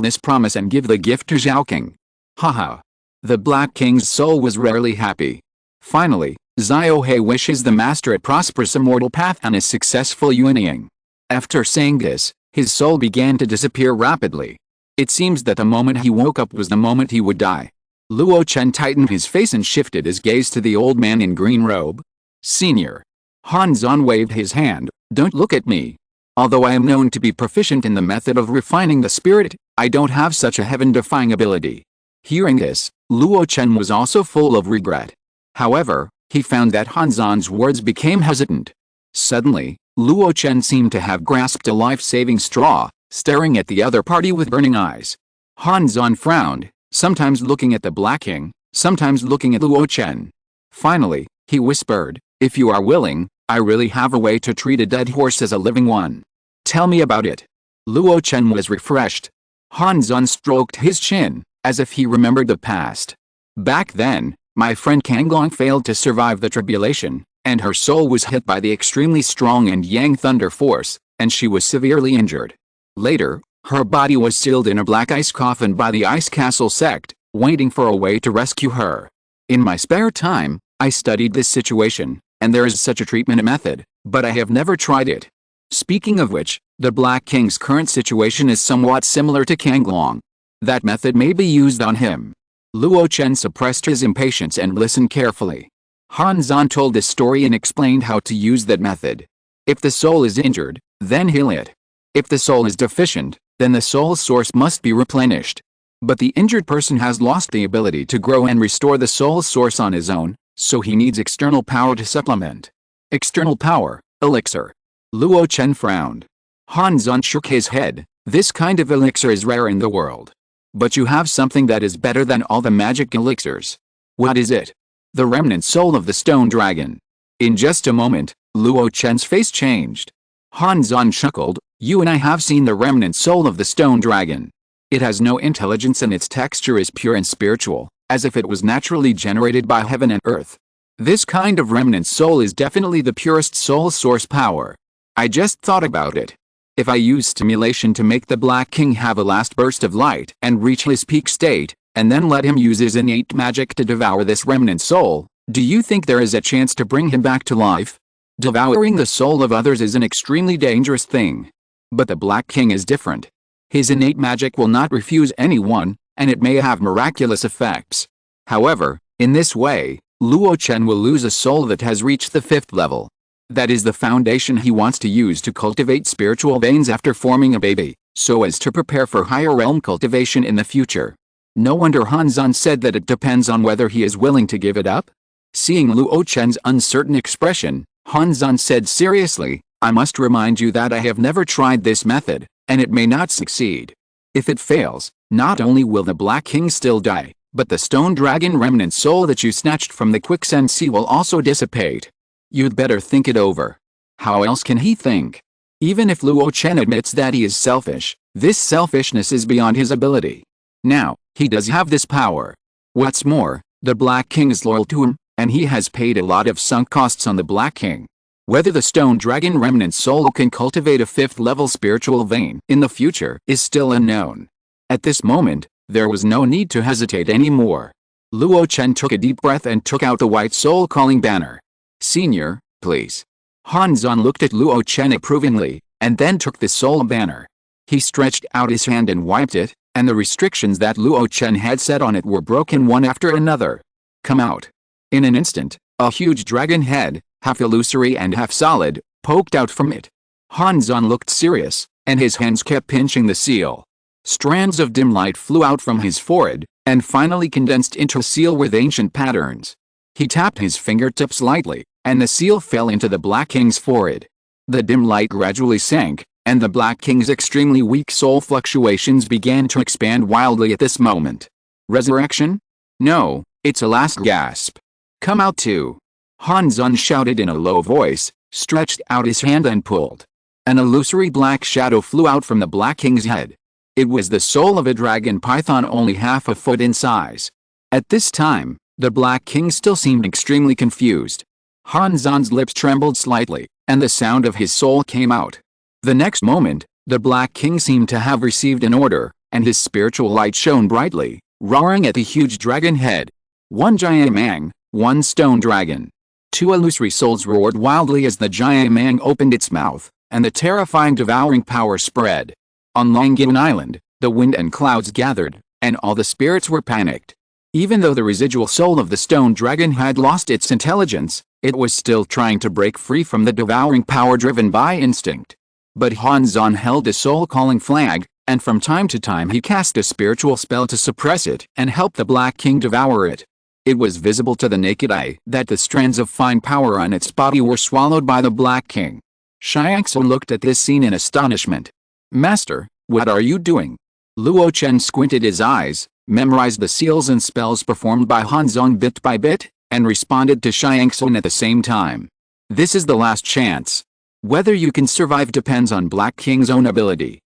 this promise and give the gift to Zhao King. Haha. The Black King's soul was rarely happy. Finally, Xiao He wishes the master a prosperous immortal path and a successful Yuanying. After saying this, his soul began to disappear rapidly. It seems that the moment he woke up was the moment he would die. Luo Chen tightened his face and shifted his gaze to the old man in green robe. Senior. Han Zan waved his hand, don't look at me. Although I am known to be proficient in the method of refining the spirit, I don't have such a heaven-defying ability. Hearing this, Luo Chen was also full of regret. However, he found that Han Zan's words became hesitant. Suddenly, Luo Chen seemed to have grasped a life-saving straw, staring at the other party with burning eyes. Han Zan frowned, sometimes looking at the Black King, sometimes looking at Luo Chen. Finally, he whispered, if you are willing, I really have a way to treat a dead horse as a living one. Tell me about it. Luo Chen was refreshed. Han Zan stroked his chin, as if he remembered the past. Back then, my friend Kanglong failed to survive the tribulation, and her soul was hit by the extremely strong and yang thunder force, and she was severely injured. Later, her body was sealed in a black ice coffin by the Ice Castle sect, waiting for a way to rescue her. In my spare time, I studied this situation, and there is such a treatment method, but I have never tried it. Speaking of which, the Black King's current situation is somewhat similar to Kanglong. That method may be used on him. Luo Chen suppressed his impatience and listened carefully. Han Zan told the story and explained how to use that method. If the soul is injured, then heal it. If the soul is deficient, then the soul source must be replenished. But the injured person has lost the ability to grow and restore the soul source on his own, so he needs external power to supplement. External power, elixir. Luo Chen frowned. Han Zan shook his head. This kind of elixir is rare in the world. But you have something that is better than all the magic elixirs. What is it? The remnant soul of the stone dragon. In just a moment, Luo Chen's face changed. Han Zan chuckled, You and I have seen the remnant soul of the stone dragon. It has no intelligence and its texture is pure and spiritual, as if it was naturally generated by heaven and earth. This kind of remnant soul is definitely the purest soul source power. I just thought about it. If I use stimulation to make the Black King have a last burst of light and reach his peak state, and then let him use his innate magic to devour this remnant soul, do you think there is a chance to bring him back to life? Devouring the soul of others is an extremely dangerous thing. But the Black King is different. His innate magic will not refuse anyone, and it may have miraculous effects. However, in this way, Luo Chen will lose a soul that has reached the 5th level. That is the foundation he wants to use to cultivate spiritual veins after forming a baby, so as to prepare for higher realm cultivation in the future. No wonder Hanzan said that it depends on whether he is willing to give it up. Seeing Luo Chen's uncertain expression, Hanzan said seriously, I must remind you that I have never tried this method, and it may not succeed. If it fails, not only will the Black King still die, but the stone dragon remnant soul that you snatched from the quicksand sea will also dissipate. You'd better think it over. How else can he think? Even if Luo Chen admits that he is selfish, this selfishness is beyond his ability. Now, he does have this power. What's more, the Black King is loyal to him, and he has paid a lot of sunk costs on the Black King. Whether the stone dragon remnant soul can cultivate a 5th level spiritual vein in the future is still unknown. At this moment, there was no need to hesitate anymore. Luo Chen took a deep breath and took out the white soul calling banner. Senior, please. Hanzan looked at Luo Chen approvingly, and then took the soul banner. He stretched out his hand and wiped it, and the restrictions that Luo Chen had set on it were broken one after another. Come out. In an instant, a huge dragon head, half illusory and half solid, poked out from it. Hanzan looked serious, and his hands kept pinching the seal. Strands of dim light flew out from his forehead, and finally condensed into a seal with ancient patterns. He tapped his fingertips lightly, and the seal fell into the Black King's forehead. The dim light gradually sank, and the Black King's extremely weak soul fluctuations began to expand wildly at this moment. Resurrection? No, it's a last gasp. Come out too. Hanzan shouted in a low voice, stretched out his hand and pulled. An illusory black shadow flew out from the Black King's head. It was the soul of a dragon python only half a foot in size. At this time, the Black King still seemed extremely confused. Hanzan's lips trembled slightly, and the sound of his soul came out. The next moment, the Black King seemed to have received an order, and his spiritual light shone brightly, roaring at the huge dragon head. One giant mang, one stone dragon. Two illusory souls roared wildly as the giant mang opened its mouth, and the terrifying devouring power spread. On Langyun Island, the wind and clouds gathered, and all the spirits were panicked. Even though the residual soul of the stone dragon had lost its intelligence, it was still trying to break free from the devouring power driven by instinct. But Hanzan held a soul-calling flag, and from time to time he cast a spiritual spell to suppress it and help the Black King devour it. It was visible to the naked eye that the strands of fine power on its body were swallowed by the Black King. Xiangsu looked at this scene in astonishment. Master, what are you doing? Luo Chen squinted his eyes, memorized the seals and spells performed by Hanzan bit by bit, and responded to Xiangsu at the same time. This is the last chance. Whether you can survive depends on Black King's own ability.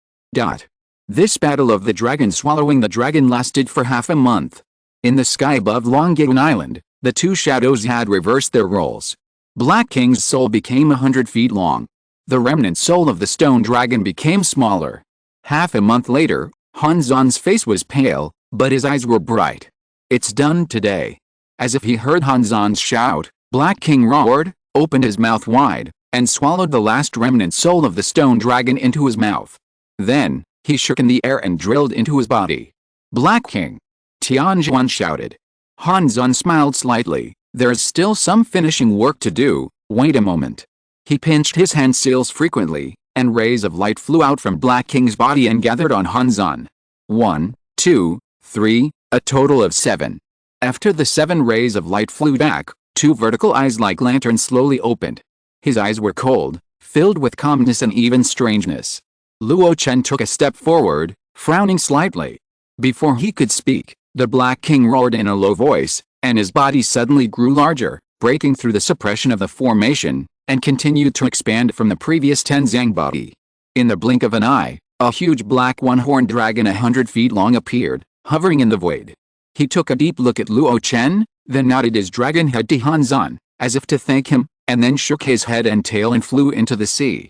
This battle of the dragon swallowing the dragon lasted for half a month. In the sky above Langyun Island, the two shadows had reversed their roles. Black King's soul became 100 feet long. The remnant soul of the stone dragon became smaller. Half a month later, Hanzan's face was pale, but his eyes were bright. It's done today. As if he heard Hanzan's shout, Black King roared, opened his mouth wide, and swallowed the last remnant soul of the stone dragon into his mouth. Then, he shook in the air and drilled into his body. Black King! Tianjuan shouted. Hanzan smiled slightly. There's still some finishing work to do, wait a moment. He pinched his hand seals frequently, and rays of light flew out from Black King's body and gathered on Hanzan. 1, 2, 3, a total of 7. After the 7 rays of light flew back, 2 vertical eyes like lanterns slowly opened. His eyes were cold, filled with calmness and even strangeness. Luo Chen took a step forward, frowning slightly. Before he could speak, the Black King roared in a low voice, and his body suddenly grew larger, breaking through the suppression of the formation, and continued to expand from the previous Tenzang body. In the blink of an eye, a huge black one-horned dragon 100 feet long appeared, hovering in the void. He took a deep look at Luo Chen, then nodded his dragon head to Han Zan, as if to thank him, and then shook his head and tail and flew into the sea.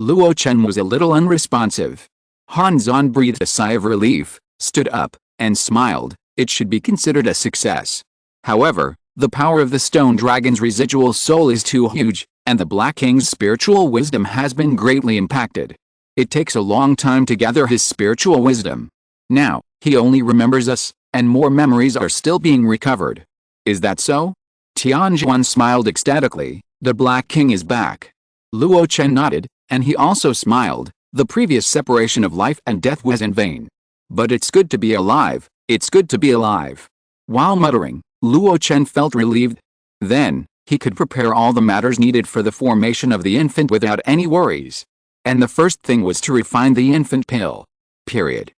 Luo Chen was a little unresponsive. Han Zan breathed a sigh of relief, stood up, and smiled. It should be considered a success. However, the power of the stone dragon's residual soul is too huge, and the Black King's spiritual wisdom has been greatly impacted. It takes a long time to gather his spiritual wisdom. Now, he only remembers us, and more memories are still being recovered. Is that so? Tianjuan smiled ecstatically. The Black King is back. Luo Chen nodded, and he also smiled. The previous separation of life and death was in vain. But it's good to be alive, it's good to be alive. While muttering, Luo Chen felt relieved. Then, he could prepare all the matters needed for the formation of the infant without any worries. And the first thing was to refine the infant pill. Period.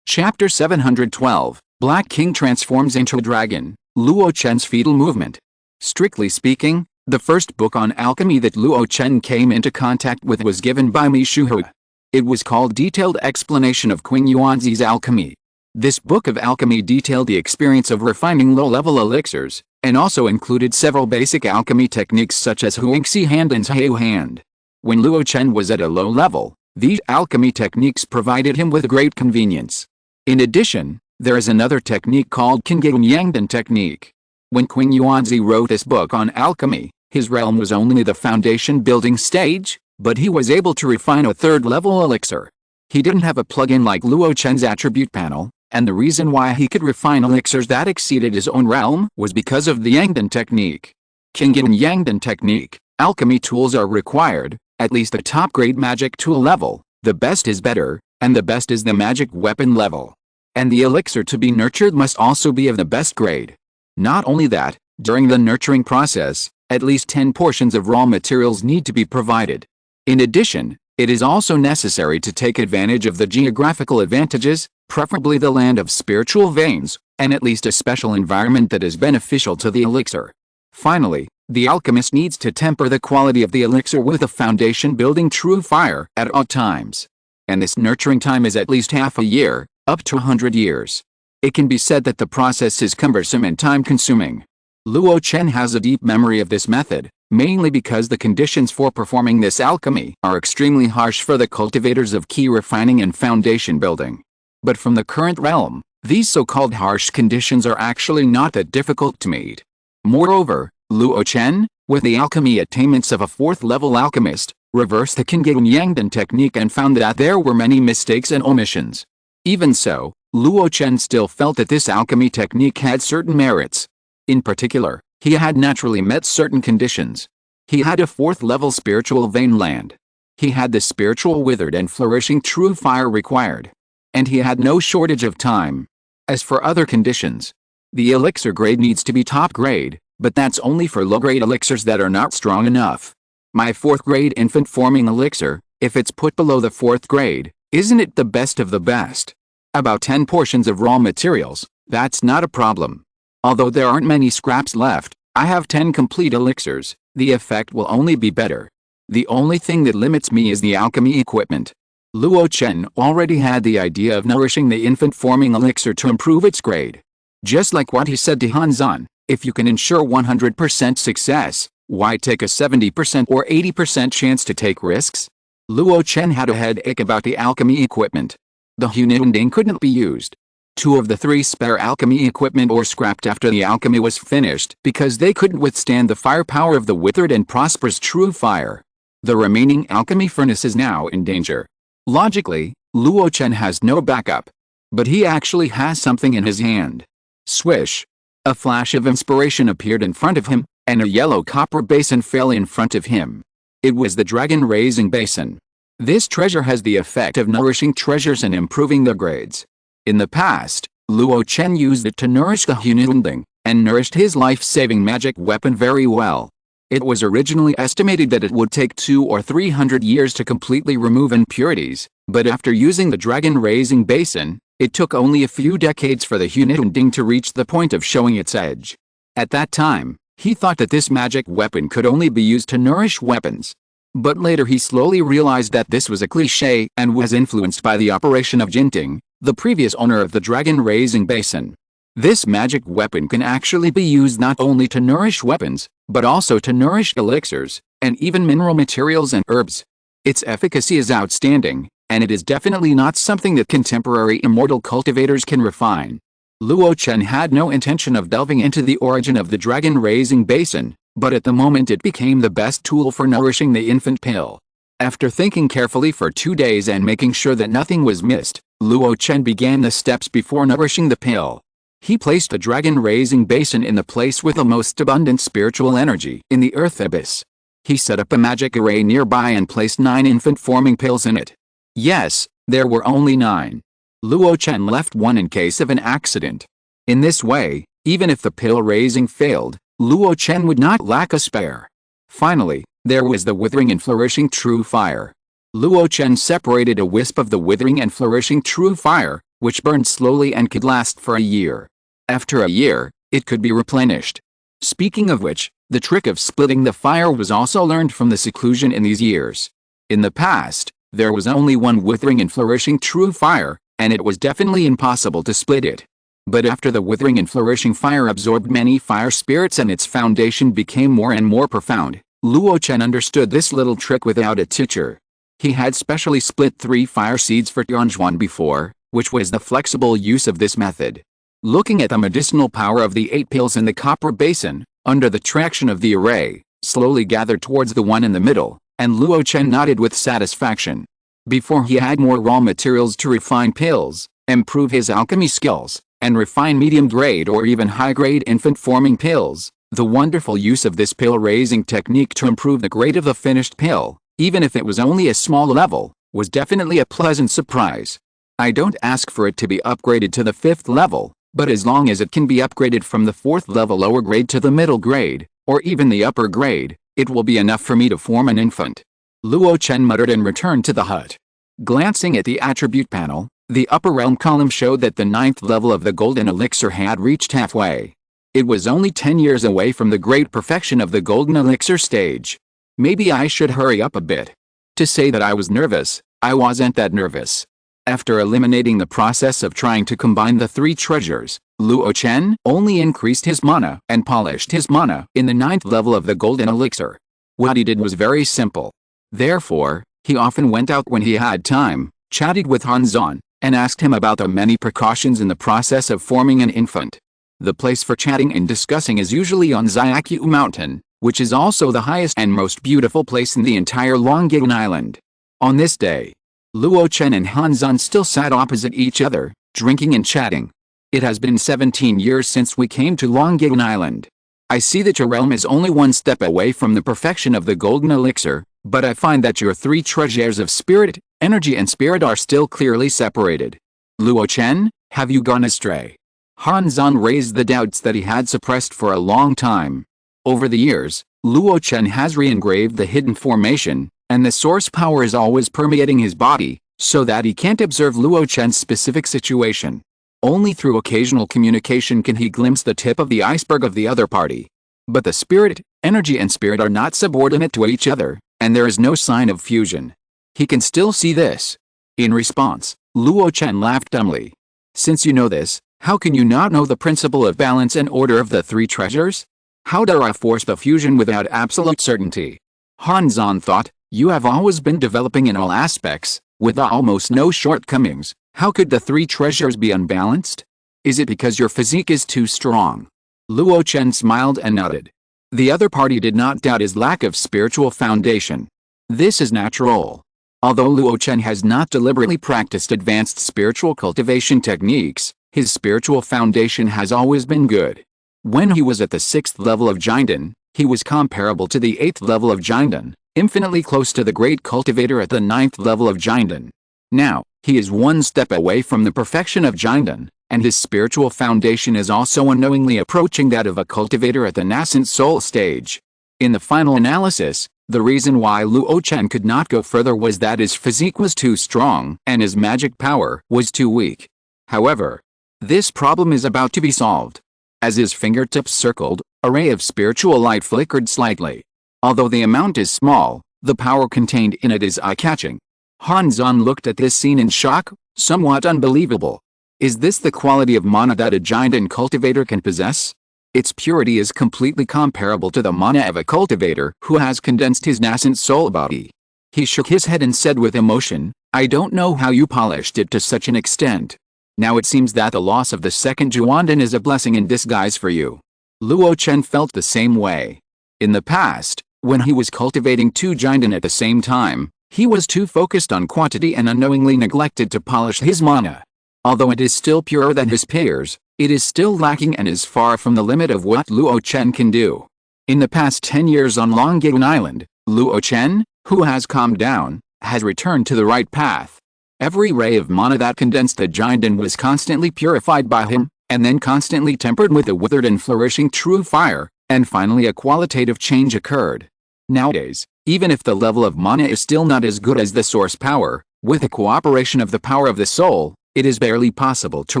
Chapter 712, Black King transforms into a dragon, Luo Chen's fetal movement. Strictly speaking, the first book on alchemy that Luo Chen came into contact with was given by Mi Shuhui. It was called Detailed Explanation of Qing Yuanzi's Alchemy. This book of alchemy detailed the experience of refining low-level elixirs, and also included several basic alchemy techniques such as Huangxi Hand and Taiyu Hand. When Luo Chen was at a low level, these alchemy techniques provided him with great convenience. In addition, there is another technique called Qingyun Yangdan technique. When Qing Yuanzi wrote this book on alchemy, his realm was only the foundation building stage, but he was able to refine a third-level elixir. He didn't have a plugin like Luo Chen's attribute panel, and the reason why he could refine elixirs that exceeded his own realm was because of the Yangdan technique. Qingyun Yangdan technique, alchemy tools are required, at least a top-grade magic tool level, the best is better, and the best is the magic weapon level. And the elixir to be nurtured must also be of the best grade. Not only that, during the nurturing process, at least 10 portions of raw materials need to be provided. In addition, it is also necessary to take advantage of the geographical advantages, preferably the land of spiritual veins, and at least a special environment that is beneficial to the elixir. Finally, the alchemist needs to temper the quality of the elixir with a foundation-building true fire at all times. And this nurturing time is at least half a year, up to 100 years. It can be said that the process is cumbersome and time-consuming. Luo Chen has a deep memory of this method, mainly because the conditions for performing this alchemy are extremely harsh for the cultivators of key refining and foundation building. But from the current realm, these so-called harsh conditions are actually not that difficult to meet. Moreover, Luo Chen, with the alchemy attainments of a 4th-level alchemist, reversed the Qingyun Yangdan technique and found that there were many mistakes and omissions. Even so, Luo Chen still felt that this alchemy technique had certain merits. In particular, he had naturally met certain conditions. He had a 4th-level spiritual vein land. He had the spiritual withered and flourishing true fire required. And he had no shortage of time. As for other conditions, the elixir grade needs to be top grade, but that's only for low-grade elixirs that are not strong enough. My 4th-grade infant-forming elixir, if it's put below the 4th grade, isn't it the best of the best? About 10 portions of raw materials, that's not a problem. Although there aren't many scraps left, I have 10 complete elixirs, the effect will only be better. The only thing that limits me is the alchemy equipment. Luo Chen already had the idea of nourishing the infant-forming elixir to improve its grade. Just like what he said to Han Zan, if you can ensure 100% success, why take a 70% or 80% chance to take risks? Luo Chen had a headache about the alchemy equipment. The Hununding couldn't be used. 2 of the 3 spare alchemy equipment were scrapped after the alchemy was finished because they couldn't withstand the firepower of the withered and prosperous true fire. The remaining alchemy furnace is now in danger. Logically, Luo Chen has no backup. But he actually has something in his hand. Swish! A flash of inspiration appeared in front of him, and a yellow copper basin fell in front of him. It was the dragon-raising basin. This treasure has the effect of nourishing treasures and improving their grades. In the past, Luo Chen used it to nourish the Hununding, and nourished his life-saving magic weapon very well. It was originally estimated that it would take 200 or 300 years to completely remove impurities, but after using the dragon-raising basin, it took only a few decades for the Hununding to reach the point of showing its edge. At that time, he thought that this magic weapon could only be used to nourish weapons. But later he slowly realized that this was a cliché and was influenced by the operation of Jinting, the previous owner of the dragon-raising basin. This magic weapon can actually be used not only to nourish weapons, but also to nourish elixirs, and even mineral materials and herbs. Its efficacy is outstanding, and it is definitely not something that contemporary immortal cultivators can refine. Luo Chen had no intention of delving into the origin of the dragon-raising basin, but at the moment it became the best tool for nourishing the infant pill. After thinking carefully for 2 days and making sure that nothing was missed, Luo Chen began the steps before nourishing the pill. He placed the dragon-raising basin in the place with the most abundant spiritual energy, in the earth abyss. He set up a magic array nearby and placed 9 infant-forming pills in it. Yes, there were only 9. Luo Chen left 1 in case of an accident. In this way, even if the pill raising failed, Luo Chen would not lack a spare. Finally, there was the withering and flourishing true fire. Luo Chen separated a wisp of the withering and flourishing true fire, which burned slowly and could last for a year. After a year, it could be replenished. Speaking of which, the trick of splitting the fire was also learned from the seclusion in these years. In the past, there was only 1 withering and flourishing true fire, and it was definitely impossible to split it. But after the withering and flourishing fire absorbed many fire spirits and its foundation became more and more profound, Luo Chen understood this little trick without a teacher. He had specially split 3 fire seeds for Tianzhuan before, which was the flexible use of this method. Looking at the medicinal power of the 8 pills in the copper basin, under the traction of the array, slowly gathered towards the one in the middle, and Luo Chen nodded with satisfaction. Before he had more raw materials to refine pills, improve his alchemy skills, and refine medium-grade or even high-grade infant-forming pills, the wonderful use of this pill-raising technique to improve the grade of the finished pill, even if it was only a small level, was definitely a pleasant surprise. I don't ask for it to be upgraded to the 5th level, but as long as it can be upgraded from the 4th level lower grade to the middle grade, or even the upper grade, it will be enough for me to form an infant. Luo Chen muttered and returned to the hut. Glancing at the attribute panel, the upper realm column showed that the 9th level of the golden elixir had reached halfway. It was only 10 years away from the great perfection of the golden elixir stage. Maybe I should hurry up a bit. To say that I was nervous, I wasn't that nervous. After eliminating the process of trying to combine the 3 treasures, Luo Chen only increased his mana and polished his mana in the 9th level of the golden elixir. What he did was very simple. Therefore, he often went out when he had time, chatted with Han Zan, and asked him about the many precautions in the process of forming an infant. The place for chatting and discussing is usually on Xiaqiu Mountain, which is also the highest and most beautiful place in the entire Longyang Island. On this day, Luo Chen and Han Zan still sat opposite each other, drinking and chatting. It has been 17 years since we came to Longyang Island. I see that your realm is only 1 step away from the perfection of the golden elixir, but I find that your 3 treasures of spirit, energy and spirit are still clearly separated. Luo Chen, have you gone astray? Han Zan raised the doubts that he had suppressed for a long time. Over the years, Luo Chen has re-engraved the hidden formation, and the source power is always permeating his body, so that he can't observe Luo Chen's specific situation. Only through occasional communication can he glimpse the tip of the iceberg of the other party. But the spirit, energy and spirit are not subordinate to each other, and there is no sign of fusion. He can still see this. In response, Luo Chen laughed dumbly. Since you know this, how can you not know the principle of balance and order of the 3 treasures? How dare I force the fusion without absolute certainty? Han Zan thought, you have always been developing in all aspects, with almost no shortcomings. How could the 3 treasures be unbalanced? Is it because your physique is too strong? Luo Chen smiled and nodded. The other party did not doubt his lack of spiritual foundation. This is natural. Although Luo Chen has not deliberately practiced advanced spiritual cultivation techniques, his spiritual foundation has always been good. When he was at the 6th level of Jinden, he was comparable to the 8th level of Jinden, infinitely close to the great cultivator at the 9th level of Jinden. Now, he is 1 step away from the perfection of Jinden, and his spiritual foundation is also unknowingly approaching that of a cultivator at the nascent soul stage. In the final analysis, the reason why Luo Chen could not go further was that his physique was too strong and his magic power was too weak. However, this problem is about to be solved. As his fingertips circled, a ray of spiritual light flickered slightly. Although the amount is small, The power contained in it is eye-catching. Han Zan looked at this scene in shock, somewhat unbelievable. Is this the quality of mana that a giant and cultivator can possess? Its purity is completely comparable to the mana of a cultivator who has condensed his nascent soul body. He shook his head and said with emotion, I don't know how you polished it to such an extent. Now it seems that the loss of the second Juandan is a blessing in disguise for you. Luo Chen felt the same way. In the past, when he was cultivating two Juandan at the same time, he was too focused on quantity and unknowingly neglected to polish his mana. Although it is still purer than his peers, it is still lacking and is far from the limit of what Luo Chen can do. In the past 10 years on Longgaon Island, Luo Chen, who has calmed down, has returned to the right path. Every ray of mana that condensed the Juandan was constantly purified by him, and then constantly tempered with a withered and flourishing true fire, and finally a qualitative change occurred. Nowadays, even if the level of mana is still not as good as the source power, with the cooperation of the power of the soul, it is barely possible to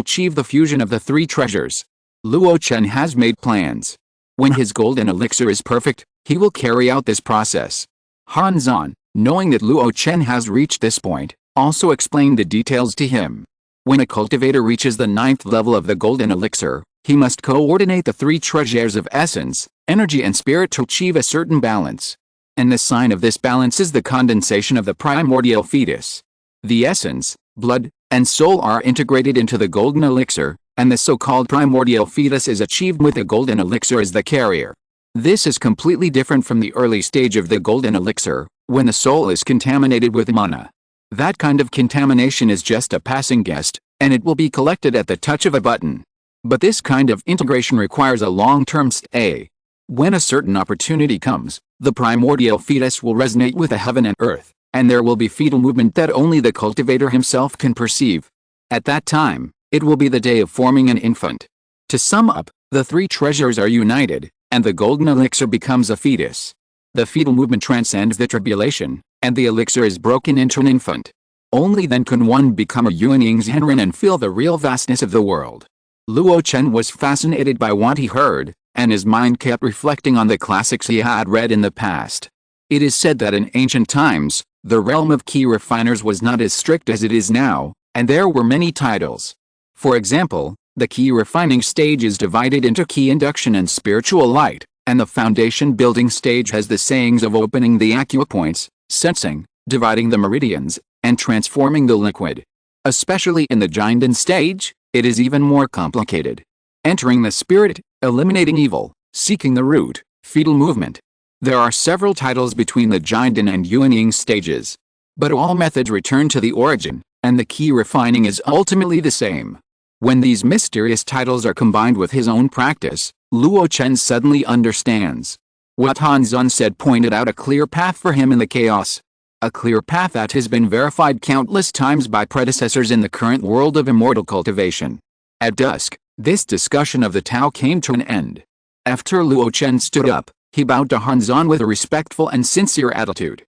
achieve the fusion of the three treasures. Luo Chen has made plans. When his golden elixir is perfect, he will carry out this process. Han Zan, knowing that Luo Chen has reached this point, also explained the details to him. When a cultivator reaches the 9th level of the golden elixir, he must coordinate the three treasures of essence, energy and spirit to achieve a certain balance. And the sign of this balance is the condensation of the primordial fetus. The essence, blood, and soul are integrated into the golden elixir, and the so-called primordial fetus is achieved with the golden elixir as the carrier. This is completely different from the early stage of the golden elixir, when the soul is contaminated with mana. That kind of contamination is just a passing guest, and it will be collected at the touch of a button. But this kind of integration requires a long-term stay. When a certain opportunity comes, the primordial fetus will resonate with the heaven and earth, and there will be fetal movement that only the cultivator himself can perceive. At that time, it will be the day of forming an infant. To sum up, the three treasures are united, and the golden elixir becomes a fetus. The fetal movement transcends the tribulation, and the elixir is broken into an infant. Only then can one become a Yuanying Zhenren and feel the real vastness of the world. Luo Chen was fascinated by what he heard, and his mind kept reflecting on the classics he had read in the past. It is said that in ancient times, the realm of key refiners was not as strict as it is now, and there were many titles. For example, the key refining stage is divided into key induction and spiritual light, and the foundation building stage has the sayings of opening the acupoints, sensing, dividing the meridians, and transforming the liquid. Especially in the Jinden stage, it is even more complicated. Entering the spirit, eliminating evil, seeking the root, fetal movement. There are several titles between the Jinden and Yuanying stages. But all methods return to the origin, and the key refining is ultimately the same. When these mysterious titles are combined with his own practice, Luo Chen suddenly understands. What Han Zan said pointed out a clear path for him in the chaos. A clear path that has been verified countless times by predecessors in the current world of immortal cultivation. At dusk, this discussion of the Tao came to an end. After Luo Chen stood up, he bowed to Han Zan with a respectful and sincere attitude.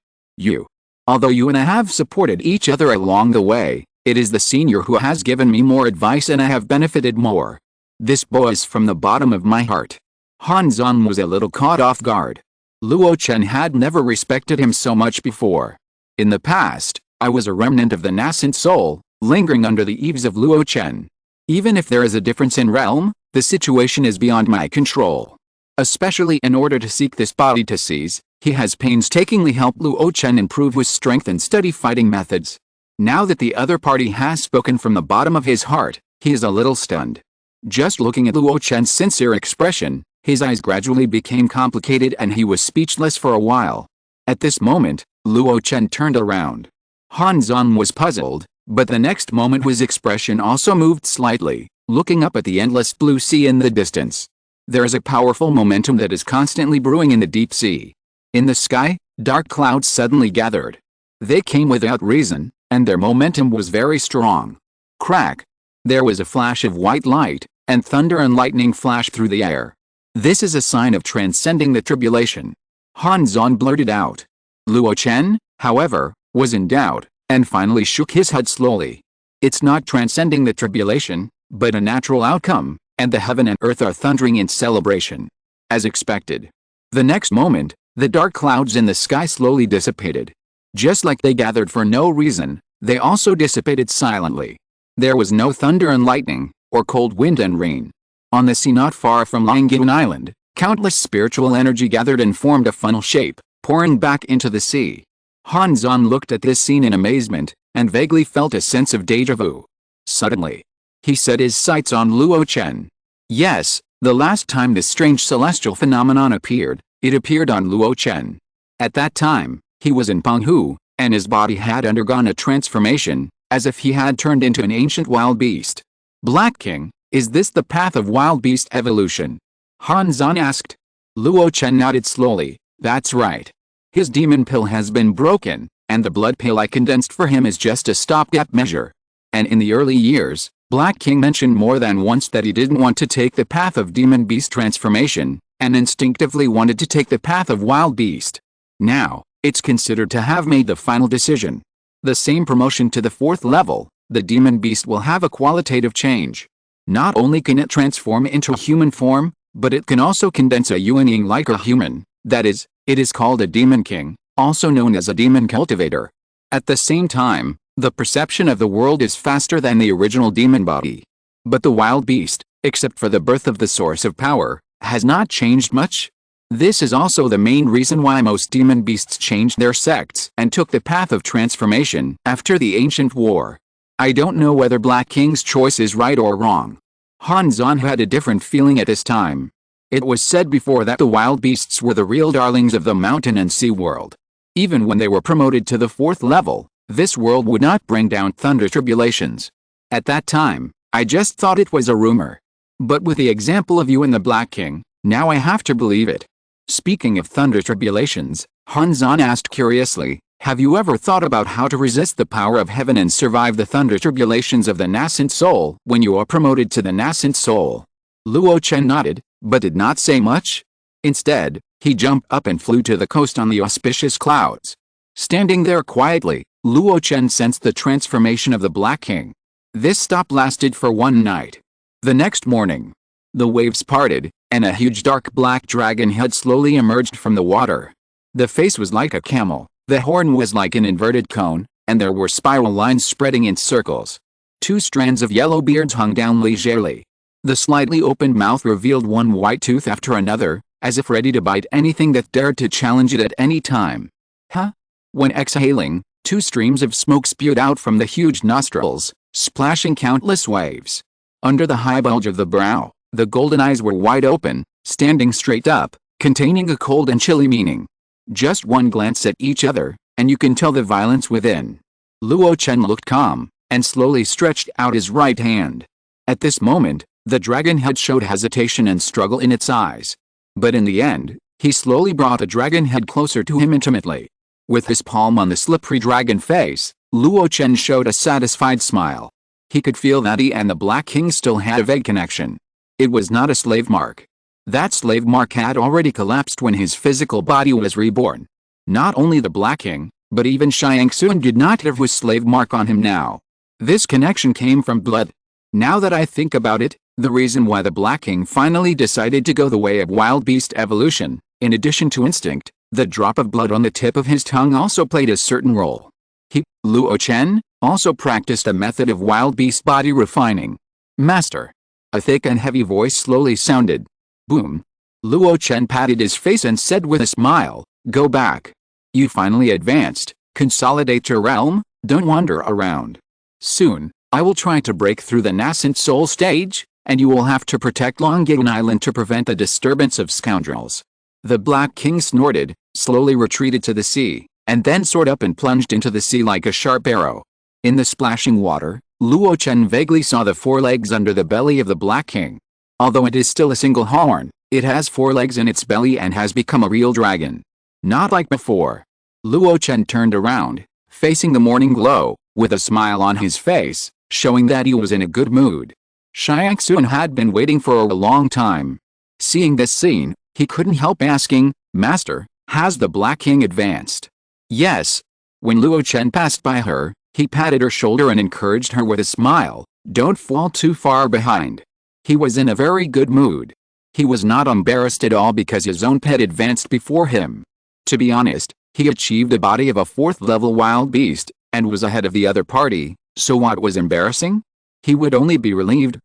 Although you and I have supported each other along the way, it is the senior who has given me more advice and I have benefited more. This boy is from the bottom of my heart. Han Zan was a little caught off guard. Luo Chen had never respected him so much before. In the past, I was a remnant of the nascent soul, lingering under the eaves of Luo Chen. Even if there is a difference in realm, the situation is beyond my control. Especially in order to seek this body to seize, he has painstakingly helped Luo Chen improve his strength and study fighting methods. Now that the other party has spoken from the bottom of his heart, he is a little stunned. Just looking at Luo Chen's sincere expression, his eyes gradually became complicated and he was speechless for a while. At this moment, Luo Chen turned around. Han Zan was puzzled, but the next moment his expression also moved slightly, looking up at the endless blue sea in the distance. There is a powerful momentum that is constantly brewing in the deep sea. In the sky, dark clouds suddenly gathered. They came without reason, and their momentum was very strong. Crack! There was a flash of white light, and thunder and lightning flashed through the air. This is a sign of transcending the tribulation. Han Zan blurted out. Luo Chen, however, was in doubt, and finally shook his head slowly. It's not transcending the tribulation, but a natural outcome, and the heaven and earth are thundering in celebration. As expected. The next moment, The dark clouds in the sky slowly dissipated. Just like they gathered for no reason, they also dissipated silently. There was no thunder and lightning, or cold wind and rain. On the sea not far from Langyun Island, countless spiritual energy gathered and formed a funnel shape, pouring back into the sea. Han Zan looked at this scene in amazement, and vaguely felt a sense of déjà vu. Suddenly, he set his sights on Luo Chen. Yes, the last time this strange celestial phenomenon appeared, it appeared on Luo Chen. At that time, he was in Penghu, and his body had undergone a transformation, as if he had turned into an ancient wild beast. Black King, is this the path of wild beast evolution? Han Zan asked. Luo Chen nodded slowly. That's right. His demon pill has been broken, and the blood pill I condensed for him is just a stopgap measure. And in the early years, Black King mentioned more than once that he didn't want to take the path of demon beast transformation, and instinctively wanted to take the path of wild beast. Now, it's considered to have made the final decision. The same promotion to the 4th level, the demon beast will have a qualitative change. Not only can it transform into human form, but it can also condense a yuan like a human, that is, it is called a demon king, also known as a demon cultivator. At the same time, the perception of the world is faster than the original demon body. But the wild beast, except for the birth of the source of power, has not changed much. This is also the main reason why most demon beasts changed their sects and took the path of transformation after the ancient war. I don't know whether Black King's choice is right or wrong. Han Zan had a different feeling at this time. It was said before that the wild beasts were the real darlings of the mountain and sea world. Even when they were promoted to the 4th level, this world would not bring down thunder tribulations. At that time, I just thought it was a rumor. But with the example of you and the Black King, now I have to believe it. Speaking of thunder tribulations, Han Zan asked curiously, have you ever thought about how to resist the power of heaven and survive the thunder tribulations of the nascent soul when you are promoted to the nascent soul? Luo Chen nodded, but did not say much. Instead, he jumped up and flew to the coast on the auspicious clouds. Standing there quietly, Luo Chen sensed the transformation of the Black King. This stop lasted for one night. The next morning, the waves parted, and a huge dark black dragon head slowly emerged from the water. The face was like a camel, the horn was like an inverted cone, and there were spiral lines spreading in circles. 2 strands of yellow beards hung down leisurely. The slightly opened mouth revealed one white tooth after another, as if ready to bite anything that dared to challenge it at any time. Huh? When exhaling, 2 streams of smoke spewed out from the huge nostrils, splashing countless waves. Under the high bulge of the brow, the golden eyes were wide open, standing straight up, containing a cold and chilly meaning. Just one glance at each other, and you can tell the violence within. Luo Chen looked calm, and slowly stretched out his right hand. At this moment, the dragon head showed hesitation and struggle in its eyes. But in the end, he slowly brought the dragon head closer to him intimately. With his palm on the slippery dragon face, Luo Chen showed a satisfied smile. He could feel that he and the Black King still had a vague connection. It was not a slave mark. That slave mark had already collapsed when his physical body was reborn. Not only the Black King, but even Xiangxun did not have his slave mark on him now. This connection came from blood. Now that I think about it, the reason why the Black King finally decided to go the way of wild beast evolution, in addition to instinct, the drop of blood on the tip of his tongue also played a certain role. He, Luo Chen, also practiced a method of wild beast body refining. Master. A thick and heavy voice slowly sounded. Boom. Luo Chen patted his face and said with a smile, go back. You finally advanced, consolidate your realm, don't wander around. Soon, I will try to break through the nascent soul stage, and you will have to protect Langyun Island to prevent the disturbance of scoundrels. The Black King snorted, slowly retreated to the sea, and then soared up and plunged into the sea like a sharp arrow. In the splashing water, Luo Chen vaguely saw the 4 legs under the belly of the Black King. Although it is still a single horn, it has 4 legs in its belly and has become a real dragon. Not like before. Luo Chen turned around, facing the morning glow, with a smile on his face, showing that he was in a good mood. Xiangxun had been waiting for a long time. Seeing this scene, he couldn't help asking, Master, has the Black King advanced? Yes. When Luo Chen passed by her, he patted her shoulder and encouraged her with a smile, don't fall too far behind. He was in a very good mood. He was not embarrassed at all because his own pet advanced before him. To be honest, he achieved the body of a 4th-level wild beast, and was ahead of the other party, so what was embarrassing? He would only be relieved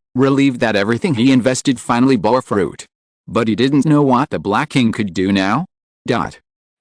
that everything he invested finally bore fruit. But he didn't know what the Black King could do now.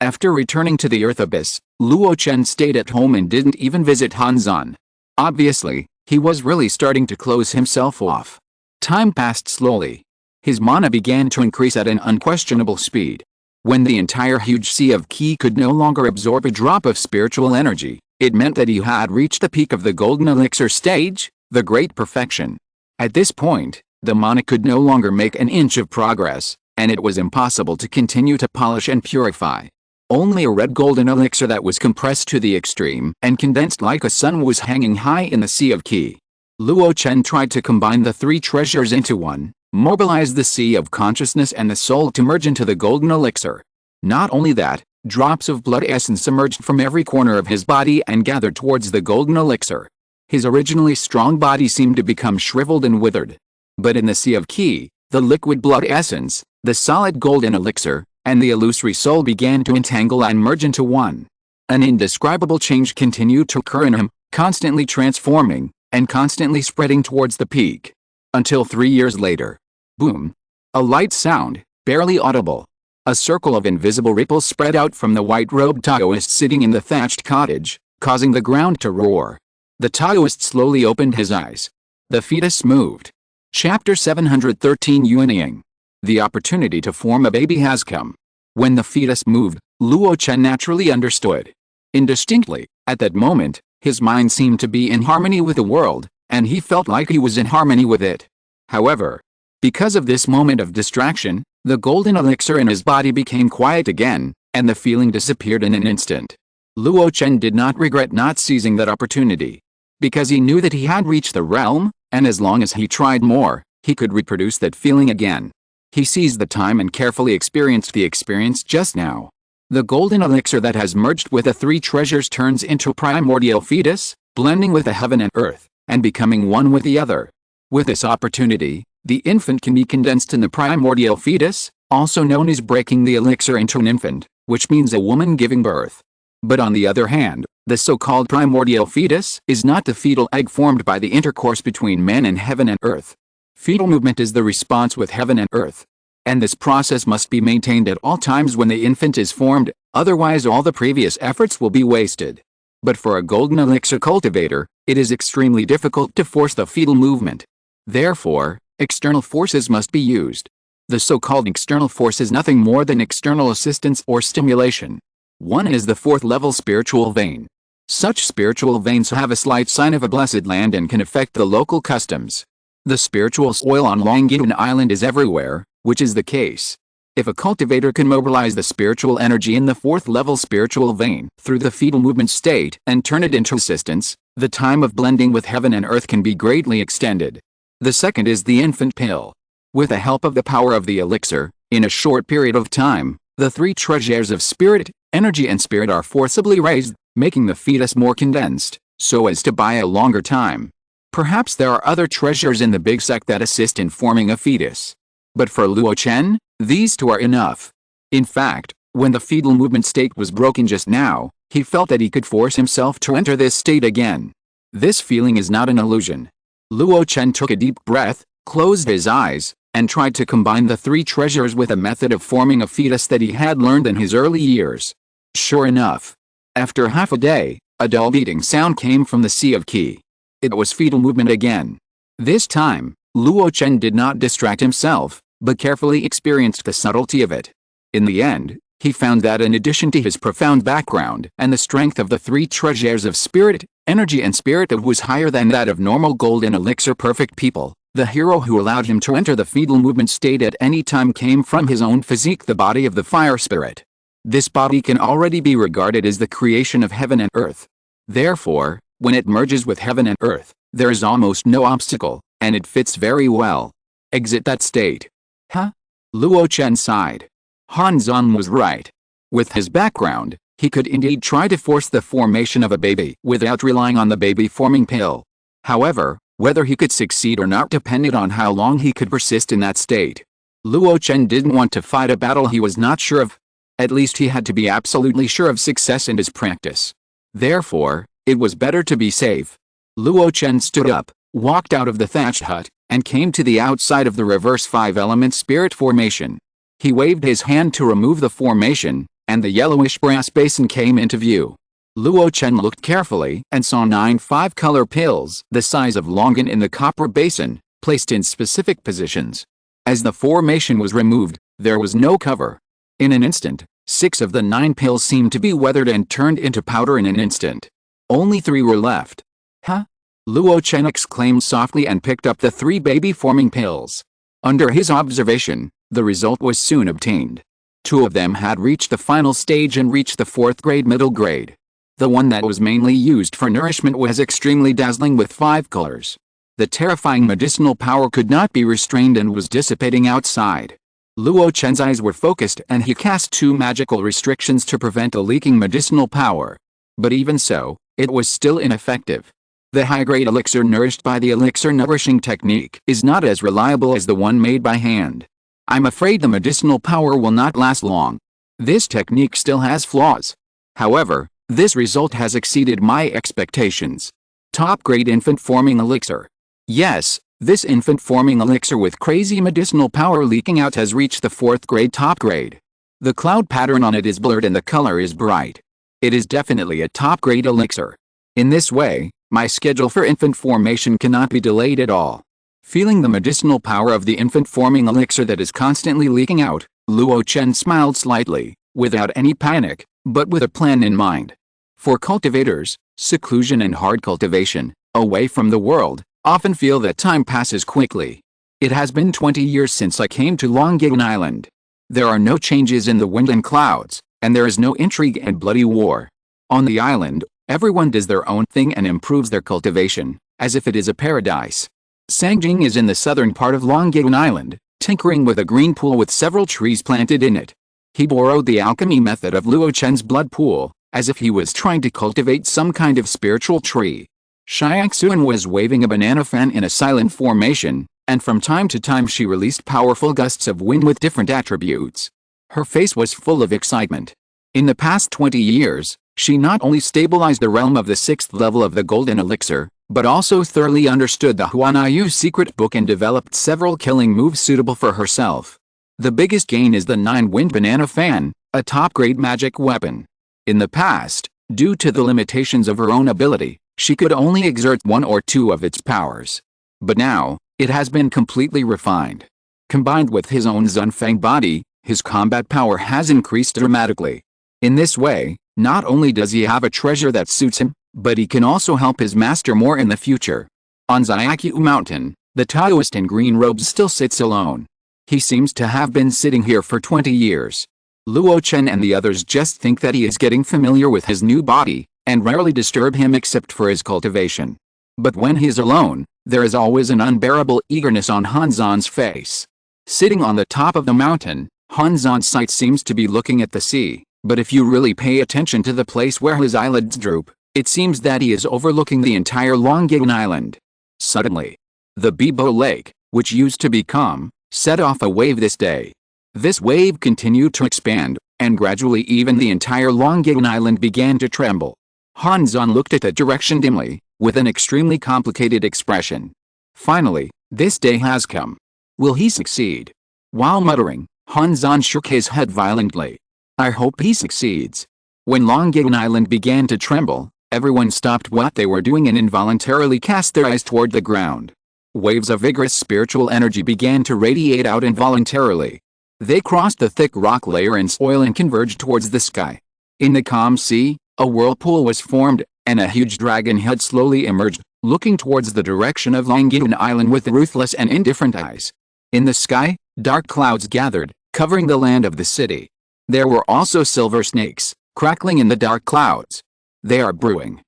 After returning to the Earth Abyss, Luo Chen stayed at home and didn't even visit Han Zan. Obviously, he was really starting to close himself off. Time passed slowly. His mana began to increase at an unquestionable speed. When the entire huge sea of Qi could no longer absorb a drop of spiritual energy, it meant that he had reached the peak of the golden elixir stage, the great perfection. At this point, the mana could no longer make an inch of progress, and it was impossible to continue to polish and purify. Only a red golden elixir that was compressed to the extreme and condensed like a sun was hanging high in the sea of Qi. Luo Chen tried to combine the 3 treasures into one, mobilize the sea of consciousness and the soul to merge into the golden elixir. Not only that, drops of blood essence emerged from every corner of his body and gathered towards the golden elixir. His originally strong body seemed to become shriveled and withered. But in the sea of Qi, the liquid blood essence, the solid golden elixir, and the illusory soul began to entangle and merge into one. An indescribable change continued to occur in him, constantly transforming, and constantly spreading towards the peak. Until 3 years later. Boom. A light sound, barely audible. A circle of invisible ripples spread out from the white-robed Taoist sitting in the thatched cottage, causing the ground to roar. The Taoist slowly opened his eyes. The fetus moved. Chapter 713 Yuanying. The opportunity to form a baby has come. When the fetus moved, Luo Chen naturally understood. Indistinctly, at that moment, his mind seemed to be in harmony with the world, and he felt like he was in harmony with it. However, because of this moment of distraction, the golden elixir in his body became quiet again, and the feeling disappeared in an instant. Luo Chen did not regret not seizing that opportunity. Because he knew that he had reached the realm, and as long as he tried more, he could reproduce that feeling again. He seized the time and carefully experienced the experience just now. The golden elixir that has merged with the 3 treasures turns into a primordial fetus, blending with the heaven and earth, and becoming one with the other. With this opportunity, the infant can be condensed in the primordial fetus, also known as breaking the elixir into an infant, which means a woman giving birth. But on the other hand, the so-called primordial fetus is not the fetal egg formed by the intercourse between man and heaven and earth. Fetal movement is the response with heaven and earth. And this process must be maintained at all times when the infant is formed, otherwise all the previous efforts will be wasted. But for a golden elixir cultivator, it is extremely difficult to force the fetal movement. Therefore, external forces must be used. The so-called external force is nothing more than external assistance or stimulation. One is the 4th-level spiritual vein. Such spiritual veins have a slight sign of a blessed land and can affect the local customs. The spiritual soil on Longyuan Island is everywhere, which is the case. If a cultivator can mobilize the spiritual energy in the 4th-level spiritual vein through the fetal movement state and turn it into assistance, the time of blending with heaven and earth can be greatly extended. The second is the infant pill. With the help of the power of the elixir, in a short period of time, the 3 treasures of spirit, energy and spirit are forcibly raised, making the fetus more condensed, so as to buy a longer time. Perhaps there are other treasures in the big sect that assist in forming a fetus. But for Luo Chen, these 2 are enough. In fact, when the fetal movement state was broken just now, he felt that he could force himself to enter this state again. This feeling is not an illusion. Luo Chen took a deep breath, closed his eyes, and tried to combine the 3 treasures with a method of forming a fetus that he had learned in his early years. Sure enough, after half a day, a dull beating sound came from the sea of Qi. It was fetal movement again. This time, Luo Chen did not distract himself, but carefully experienced the subtlety of it. In the end, he found that in addition to his profound background and the strength of the 3 treasures of spirit, energy and spirit that was higher than that of normal golden elixir perfect people, the hero who allowed him to enter the fetal movement state at any time came from his own physique, the body of the fire spirit. This body can already be regarded as the creation of heaven and earth. Therefore, when it merges with heaven and earth, there is almost no obstacle, and it fits very well. Exit that state. Huh? Luo Chen sighed. Han Zan was right. With his background, he could indeed try to force the formation of a baby without relying on the baby-forming pill. However, whether he could succeed or not depended on how long he could persist in that state. Luo Chen didn't want to fight a battle he was not sure of. At least he had to be absolutely sure of success in his practice. Therefore, it was better to be safe. Luo Chen stood up, walked out of the thatched hut, and came to the outside of the reverse 5-element spirit formation. He waved his hand to remove the formation, and the yellowish brass basin came into view. Luo Chen looked carefully and saw 9 5-color pills the size of longan in the copper basin, placed in specific positions. As the formation was removed, there was no cover. In an instant, 6 of the 9 pills seemed to be weathered and turned into powder in an instant. Only 3 were left. Huh? Luo Chen exclaimed softly and picked up the 3 baby-forming pills. Under his observation, the result was soon obtained. 2 of them had reached the final stage and reached the 4th grade middle grade. The one that was mainly used for nourishment was extremely dazzling with 5 colors. The terrifying medicinal power could not be restrained and was dissipating outside. Luo Chen's eyes were focused and he cast 2 magical restrictions to prevent the leaking medicinal power. But even so, it was still ineffective. The high-grade elixir nourished by the elixir nourishing technique is not as reliable as the one made by hand. I'm afraid the medicinal power will not last long. This technique still has flaws. However, this result has exceeded my expectations. Top-grade infant-forming elixir. Yes, this infant-forming elixir with crazy medicinal power leaking out has reached the 4th grade top grade. The cloud pattern on it is blurred and the color is bright. It is definitely a top-grade elixir. In this way, my schedule for infant formation cannot be delayed at all. Feeling the medicinal power of the infant-forming elixir that is constantly leaking out, Luo Chen smiled slightly, without any panic, but with a plan in mind. For cultivators, seclusion and hard cultivation, away from the world, often feel that time passes quickly. It has been 20 years since I came to Longan Island. There are no changes in the wind and clouds, and there is no intrigue and bloody war. On the island, everyone does their own thing and improves their cultivation, as if it is a paradise. Sangjing is in the southern part of Longan Island, tinkering with a green pool with several trees planted in it. He borrowed the alchemy method of Luo Chen's blood pool, as if he was trying to cultivate some kind of spiritual tree. Xiaoxuan was waving a banana fan in a silent formation, and from time to time she released powerful gusts of wind with different attributes. Her face was full of excitement. In the past 20 years, she not only stabilized the realm of the 6th level of the golden elixir, but also thoroughly understood the Huanayu secret book and developed several killing moves suitable for herself. The biggest gain is the 9-wind banana fan, a top-grade magic weapon. In the past, due to the limitations of her own ability, she could only exert 1 or 2 of its powers. But now, it has been completely refined. Combined with his own Zunfang body, his combat power has increased dramatically. In this way, not only does he have a treasure that suits him, but he can also help his master more in the future. On Xiaoqiu Mountain, the Taoist in green robes still sits alone. He seems to have been sitting here for 20 years. Luo Chen and the others just think that he is getting familiar with his new body, and rarely disturb him except for his cultivation. But when he is alone, there is always an unbearable eagerness on Hanzan's face. Sitting on the top of the mountain, Hanzan's sight seems to be looking at the sea, but if you really pay attention to the place where his eyelids droop, it seems that he is overlooking the entire Longan Island. Suddenly, the Bibu Lake, which used to be calm, set off a wave this day. This wave continued to expand, and gradually even the entire Longan Island began to tremble. Hanzan looked at the direction dimly, with an extremely complicated expression. Finally, this day has come. Will he succeed? While muttering, Hanzan shook his head violently. I hope he succeeds. When Longan Island began to tremble, everyone stopped what they were doing and involuntarily cast their eyes toward the ground. Waves of vigorous spiritual energy began to radiate out involuntarily. They crossed the thick rock layer and soil and converged towards the sky. In the calm sea, a whirlpool was formed, and a huge dragon head slowly emerged, looking towards the direction of Longan Island with ruthless and indifferent eyes. In the sky, dark clouds gathered, covering the land of the city. There were also silver snakes, crackling in the dark clouds. They are brewing.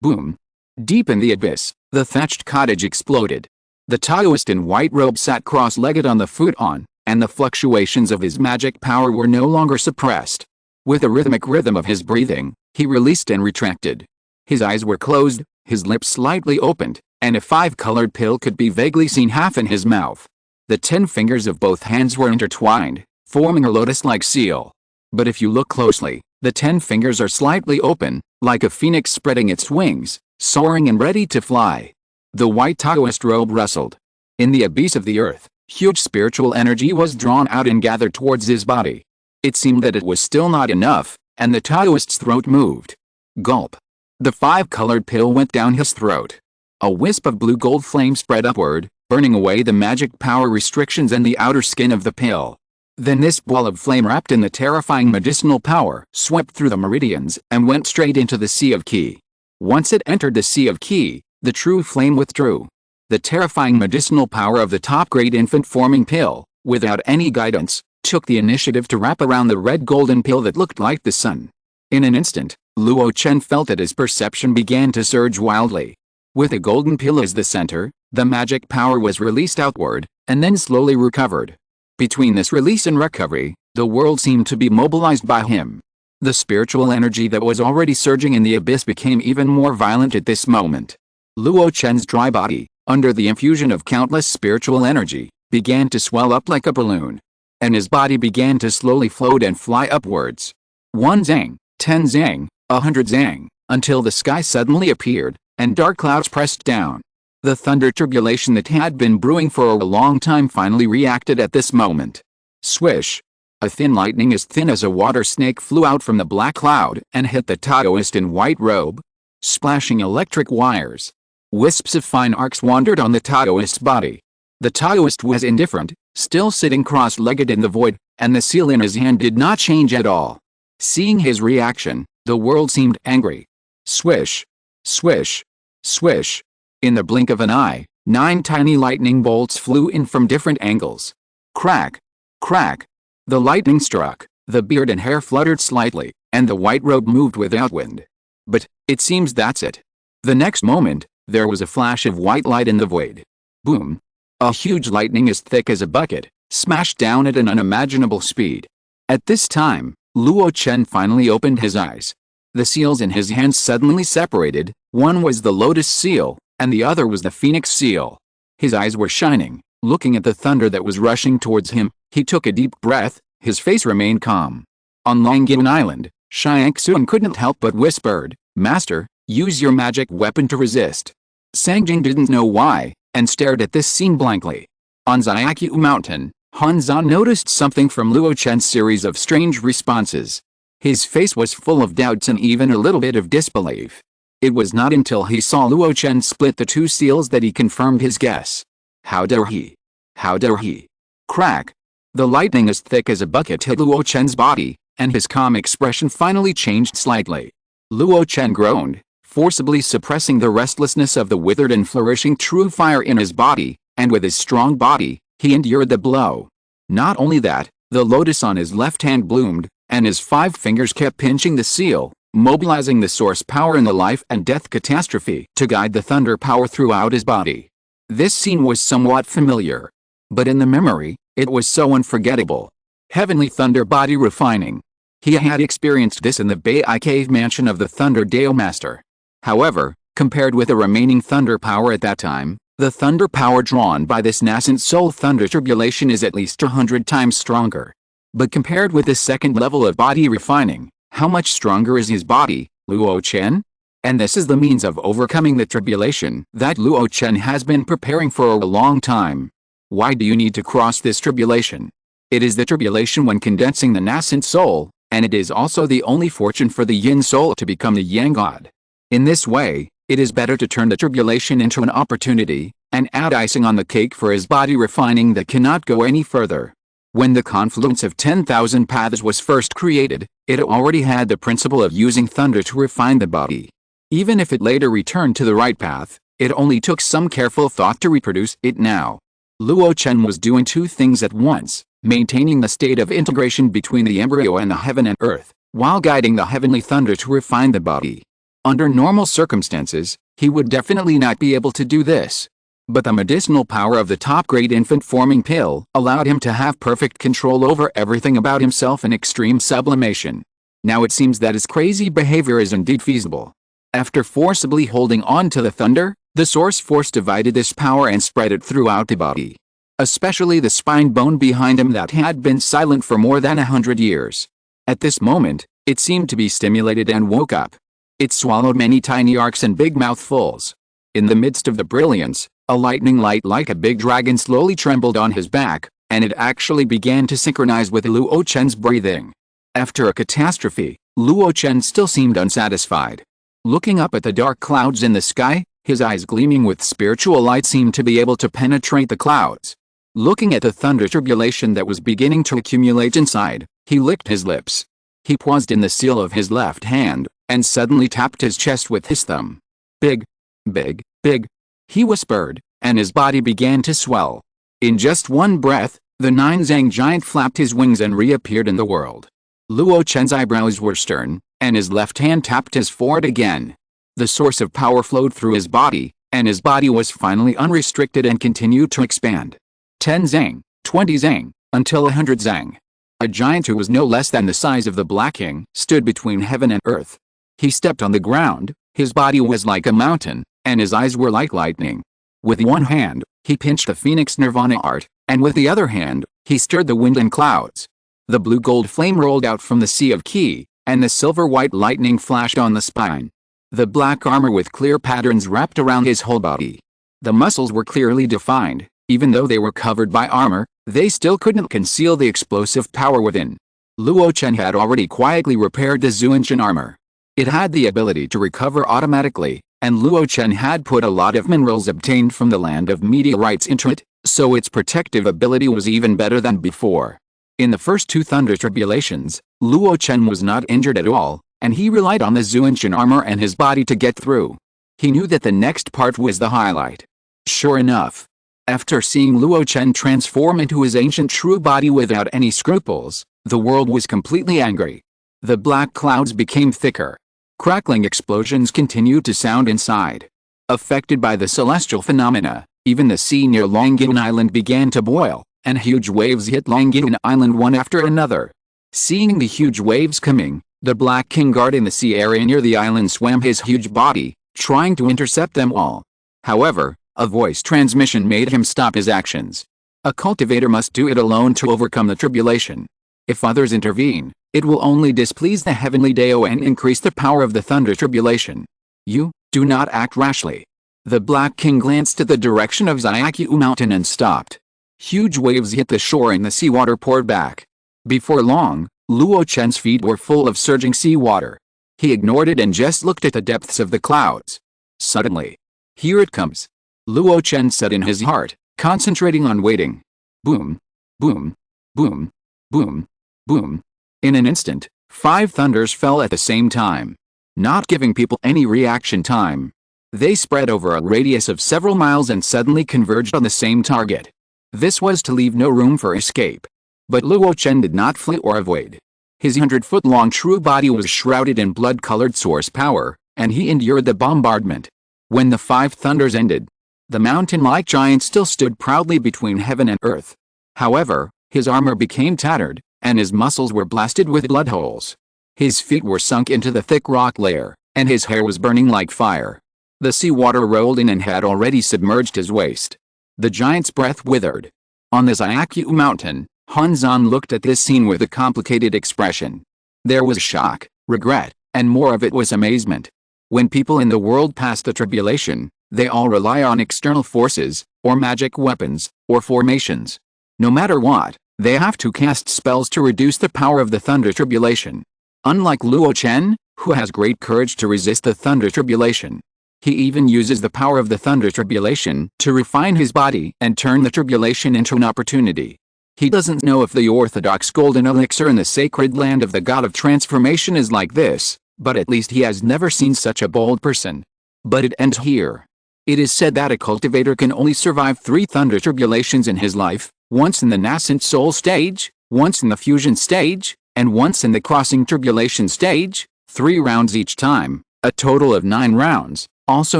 Boom. Deep in the abyss, the thatched cottage exploded. The Taoist in white robe sat cross-legged on the futon, and the fluctuations of his magic power were no longer suppressed. With a rhythmic rhythm of his breathing, he released and retracted. His eyes were closed, his lips slightly opened, and a 5-colored pill could be vaguely seen half in his mouth. The 10 fingers of both hands were intertwined, forming a lotus-like seal. But if you look closely, the 10 fingers are slightly open, like a phoenix spreading its wings, soaring and ready to fly. The white Taoist robe rustled. In the abyss of the earth, huge spiritual energy was drawn out and gathered towards his body. It seemed that it was still not enough, and the Taoist's throat moved. Gulp. The 5-colored pill went down his throat. A wisp of blue-gold flame spread upward, burning away the magic power restrictions and the outer skin of the pill. Then this ball of flame wrapped in the terrifying medicinal power swept through the meridians and went straight into the Sea of Qi. Once it entered the Sea of Qi, the true flame withdrew. The terrifying medicinal power of the top-grade infant-forming pill, without any guidance, took the initiative to wrap around the red golden pill that looked like the sun. In an instant, Luo Chen felt that his perception began to surge wildly. With a golden pill as the center, the magic power was released outward, and then slowly recovered. Between this release and recovery, the world seemed to be mobilized by him. The spiritual energy that was already surging in the abyss became even more violent at this moment. Luo Chen's dry body, under the infusion of countless spiritual energy, began to swell up like a balloon. And his body began to slowly float and fly upwards. 1 zang, 10 zang, 100 zang, until the sky suddenly appeared, and dark clouds pressed down. The thunder turbulation that had been brewing for a long time finally reacted at this moment. Swish! A thin lightning as thin as a water snake flew out from the black cloud and hit the Taoist in white robe. Splashing electric wires. Wisps of fine arcs wandered on the Taoist's body. The Taoist was indifferent, still sitting cross-legged in the void, and the seal in his hand did not change at all. Seeing his reaction, the world seemed angry. Swish! Swish! Swish! In the blink of an eye, 9 tiny lightning bolts flew in from different angles. Crack! Crack! The lightning struck, the beard and hair fluttered slightly, and the white robe moved without wind. But, it seems that's it. The next moment, there was a flash of white light in the void. Boom! A huge lightning as thick as a bucket, smashed down at an unimaginable speed. At this time, Luo Chen finally opened his eyes. The seals in his hands suddenly separated, one was the lotus seal, and the other was the phoenix seal. His eyes were shining, looking at the thunder that was rushing towards him. He took a deep breath, his face remained calm. On Longyuan Island, Xiangxun couldn't help but whispered, "Master, use your magic weapon to resist." Sangjing didn't know why, and stared at this scene blankly. On Xiaqu Mountain, Han Zhan noticed something from Luo Chen's series of strange responses. His face was full of doubts and even a little bit of disbelief. It was not until he saw Luo Chen split the 2 seals that he confirmed his guess. How dare he? How dare he? Crack! The lightning as thick as a bucket hit Luo Chen's body, and his calm expression finally changed slightly. Luo Chen groaned, forcibly suppressing the restlessness of the withered and flourishing true fire in his body, and with his strong body, he endured the blow. Not only that, the lotus on his left hand bloomed, and his 5 fingers kept pinching the seal, mobilizing the source power in the life and death catastrophe to guide the thunder power throughout his body. This scene was somewhat familiar. But in the memory, it was so unforgettable. Heavenly thunder body refining. He had experienced this in the Bai cave mansion of the Thunder Dao Master. However, compared with the remaining thunder power at that time, the thunder power drawn by this nascent soul thunder turbulation is at least 100 times stronger. But compared with the second level of body refining, how much stronger is his body, Luo Chen? And this is the means of overcoming the tribulation that Luo Chen has been preparing for a long time. Why do you need to cross this tribulation? It is the tribulation when condensing the nascent soul, and it is also the only fortune for the yin soul to become the yang god. In this way, it is better to turn the tribulation into an opportunity, and add icing on the cake for his body refining that cannot go any further. When the confluence of 10,000 paths was first created, it already had the principle of using thunder to refine the body. Even if it later returned to the right path, it only took some careful thought to reproduce it now. Luo Chen was doing 2 things at once, maintaining the state of integration between the embryo and the heaven and earth, while guiding the heavenly thunder to refine the body. Under normal circumstances, he would definitely not be able to do this. But the medicinal power of the top-grade infant-forming pill allowed him to have perfect control over everything about himself in extreme sublimation. Now it seems that his crazy behavior is indeed feasible. After forcibly holding on to the thunder, the source force divided this power and spread it throughout the body. Especially the spine bone behind him that had been silent for more than 100 years. At this moment, it seemed to be stimulated and woke up. It swallowed many tiny arcs and big mouthfuls. In the midst of the brilliance, a lightning light like a big dragon slowly trembled on his back, and it actually began to synchronize with Luo Chen's breathing. After a catastrophe, Luo Chen still seemed unsatisfied. Looking up at the dark clouds in the sky, his eyes gleaming with spiritual light seemed to be able to penetrate the clouds. Looking at the thunder tribulation that was beginning to accumulate inside, he licked his lips. He paused in the seal of his left hand, and suddenly tapped his chest with his thumb. Big, big, big, he whispered, and his body began to swell. In just one breath, the 9 Zhang giant flapped his wings and reappeared in the world. Luo Chen's eyebrows were stern, and his left hand tapped his forehead again. The source of power flowed through his body, and his body was finally unrestricted and continued to expand. 10 Zhang, 20 Zhang, until 100 Zhang. A giant who was no less than the size of the Black King stood between heaven and earth. He stepped on the ground, his body was like a mountain, and his eyes were like lightning. With one hand, he pinched the Phoenix Nirvana art, and with the other hand, he stirred the wind and clouds. The blue-gold flame rolled out from the sea of Qi, and the silver-white lightning flashed on the spine. The black armor with clear patterns wrapped around his whole body. The muscles were clearly defined. Even though they were covered by armor, they still couldn't conceal the explosive power within. Luo Chen had already quietly repaired the Zuanshan armor. It had the ability to recover automatically, and Luo Chen had put a lot of minerals obtained from the land of meteorites into it, so its protective ability was even better than before. In the first 2 thunder tribulations, Luo Chen was not injured at all, and he relied on the Zuanshan armor and his body to get through. He knew that the next part was the highlight. Sure enough, after seeing Luo Chen transform into his ancient true body without any scruples, the world was completely angry. The black clouds became thicker. Crackling explosions continued to sound inside. Affected by the celestial phenomena, even the sea near Longyun Island began to boil, and huge waves hit Longyun Island one after another. Seeing the huge waves coming, the Black King guard in the sea area near the island swam his huge body, trying to intercept them all. However, a voice transmission made him stop his actions. A cultivator must do it alone to overcome the tribulation. If others intervene, it will only displease the heavenly Dao and increase the power of the thunder tribulation. You, do not act rashly. The Black King glanced at the direction of Zongmiao Mountain and stopped. Huge waves hit the shore and the seawater poured back. Before long, Luo Chen's feet were full of surging seawater. He ignored it and just looked at the depths of the clouds. Suddenly, here it comes, Luo Chen said in his heart, concentrating on waiting. Boom, boom, boom, boom, boom. In an instant, 5 thunders fell at the same time, not giving people any reaction time. They spread over a radius of several miles and suddenly converged on the same target. This was to leave no room for escape. But Luo Chen did not flee or avoid. His 100-foot-long true body was shrouded in blood-colored source power, and he endured the bombardment. When the 5 thunders ended, the mountain-like giant still stood proudly between heaven and earth. However, his armor became tattered, and his muscles were blasted with blood holes. His feet were sunk into the thick rock layer, and his hair was burning like fire. The seawater rolled in and had already submerged his waist. The giant's breath withered. On the Zongmiao Mountain, Han Zan looked at this scene with a complicated expression. There was shock, regret, and more of it was amazement. When people in the world pass the tribulation, they all rely on external forces, or magic weapons, or formations. No matter what, they have to cast spells to reduce the power of the thunder tribulation. Unlike Luo Chen, who has great courage to resist the thunder tribulation. He even uses the power of the thunder tribulation to refine his body and turn the tribulation into an opportunity. He doesn't know if the orthodox golden elixir in the sacred land of the god of transformation is like this, but at least he has never seen such a bold person. But it ends here. It is said that a cultivator can only survive 3 thunder tribulations in his life, once in the nascent soul stage, once in the fusion stage, and once in the crossing tribulation stage, 3 rounds each time, a total of 9 rounds, also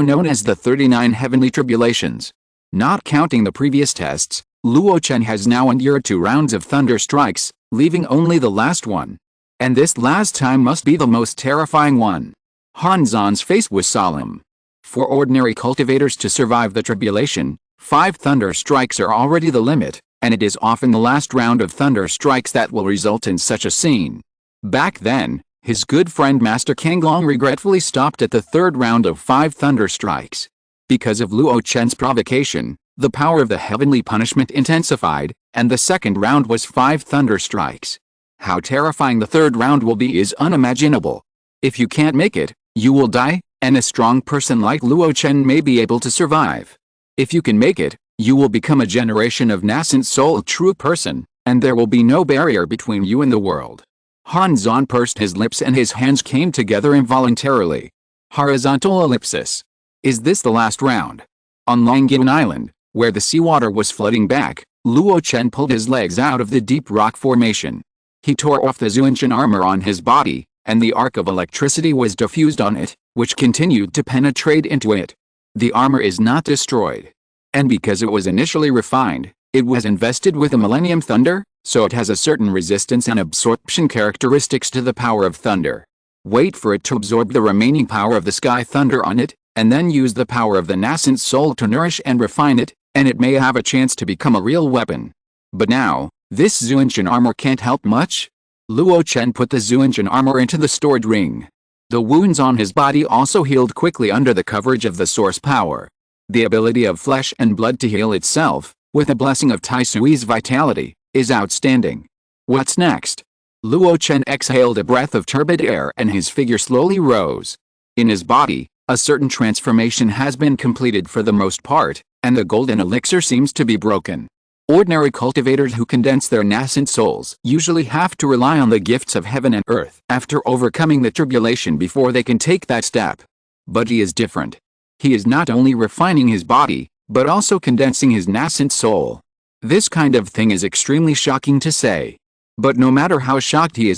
known as the 39 heavenly tribulations. Not counting the previous tests, Luo Chen has now endured 2 rounds of thunder strikes, leaving only the last one. And this last time must be the most terrifying one. Han Zan's face was solemn. For ordinary cultivators to survive the tribulation, 5 thunder strikes are already the limit, and it is often the last round of thunder strikes that will result in such a scene. Back then, his good friend Master Kanglong regretfully stopped at the third round of 5 thunder strikes. Because of Luo Chen's provocation, the power of the heavenly punishment intensified, and the second round was 5 thunder strikes. How terrifying the third round will be is unimaginable. If you can't make it, you will die, and a strong person like Luo Chen may be able to survive. If you can make it, you will become a generation of nascent soul true person, and there will be no barrier between you and the world. Han Zan pursed his lips and his hands came together involuntarily. Horizontal ellipsis. Is this the last round? On Longyun Island, where the seawater was flooding back, Luo Chen pulled his legs out of the deep rock formation. He tore off the Zuanshan armor on his body, and the arc of electricity was diffused on it, which continued to penetrate into it. The armor is not destroyed. And because it was initially refined, it was invested with a Millennium Thunder, so it has a certain resistance and absorption characteristics to the power of thunder. Wait for it to absorb the remaining power of the Sky Thunder on it, and then use the power of the nascent soul to nourish and refine it, and it may have a chance to become a real weapon. But now, this Zuanshan armor can't help much. Luo Chen put the Zuanshan armor into the stored ring. The wounds on his body also healed quickly under the coverage of the source power. The ability of flesh and blood to heal itself, with a blessing of Tai Sui's vitality, is outstanding. What's next? Luo Chen exhaled a breath of turbid air and his figure slowly rose. In his body, a certain transformation has been completed for the most part, and the golden elixir seems to be broken. Ordinary cultivators who condense their nascent souls usually have to rely on the gifts of heaven and earth after overcoming the tribulation before they can take that step. But he is different. He is not only refining his body, but also condensing his nascent soul. This kind of thing is extremely shocking to say. But no matter how shocked he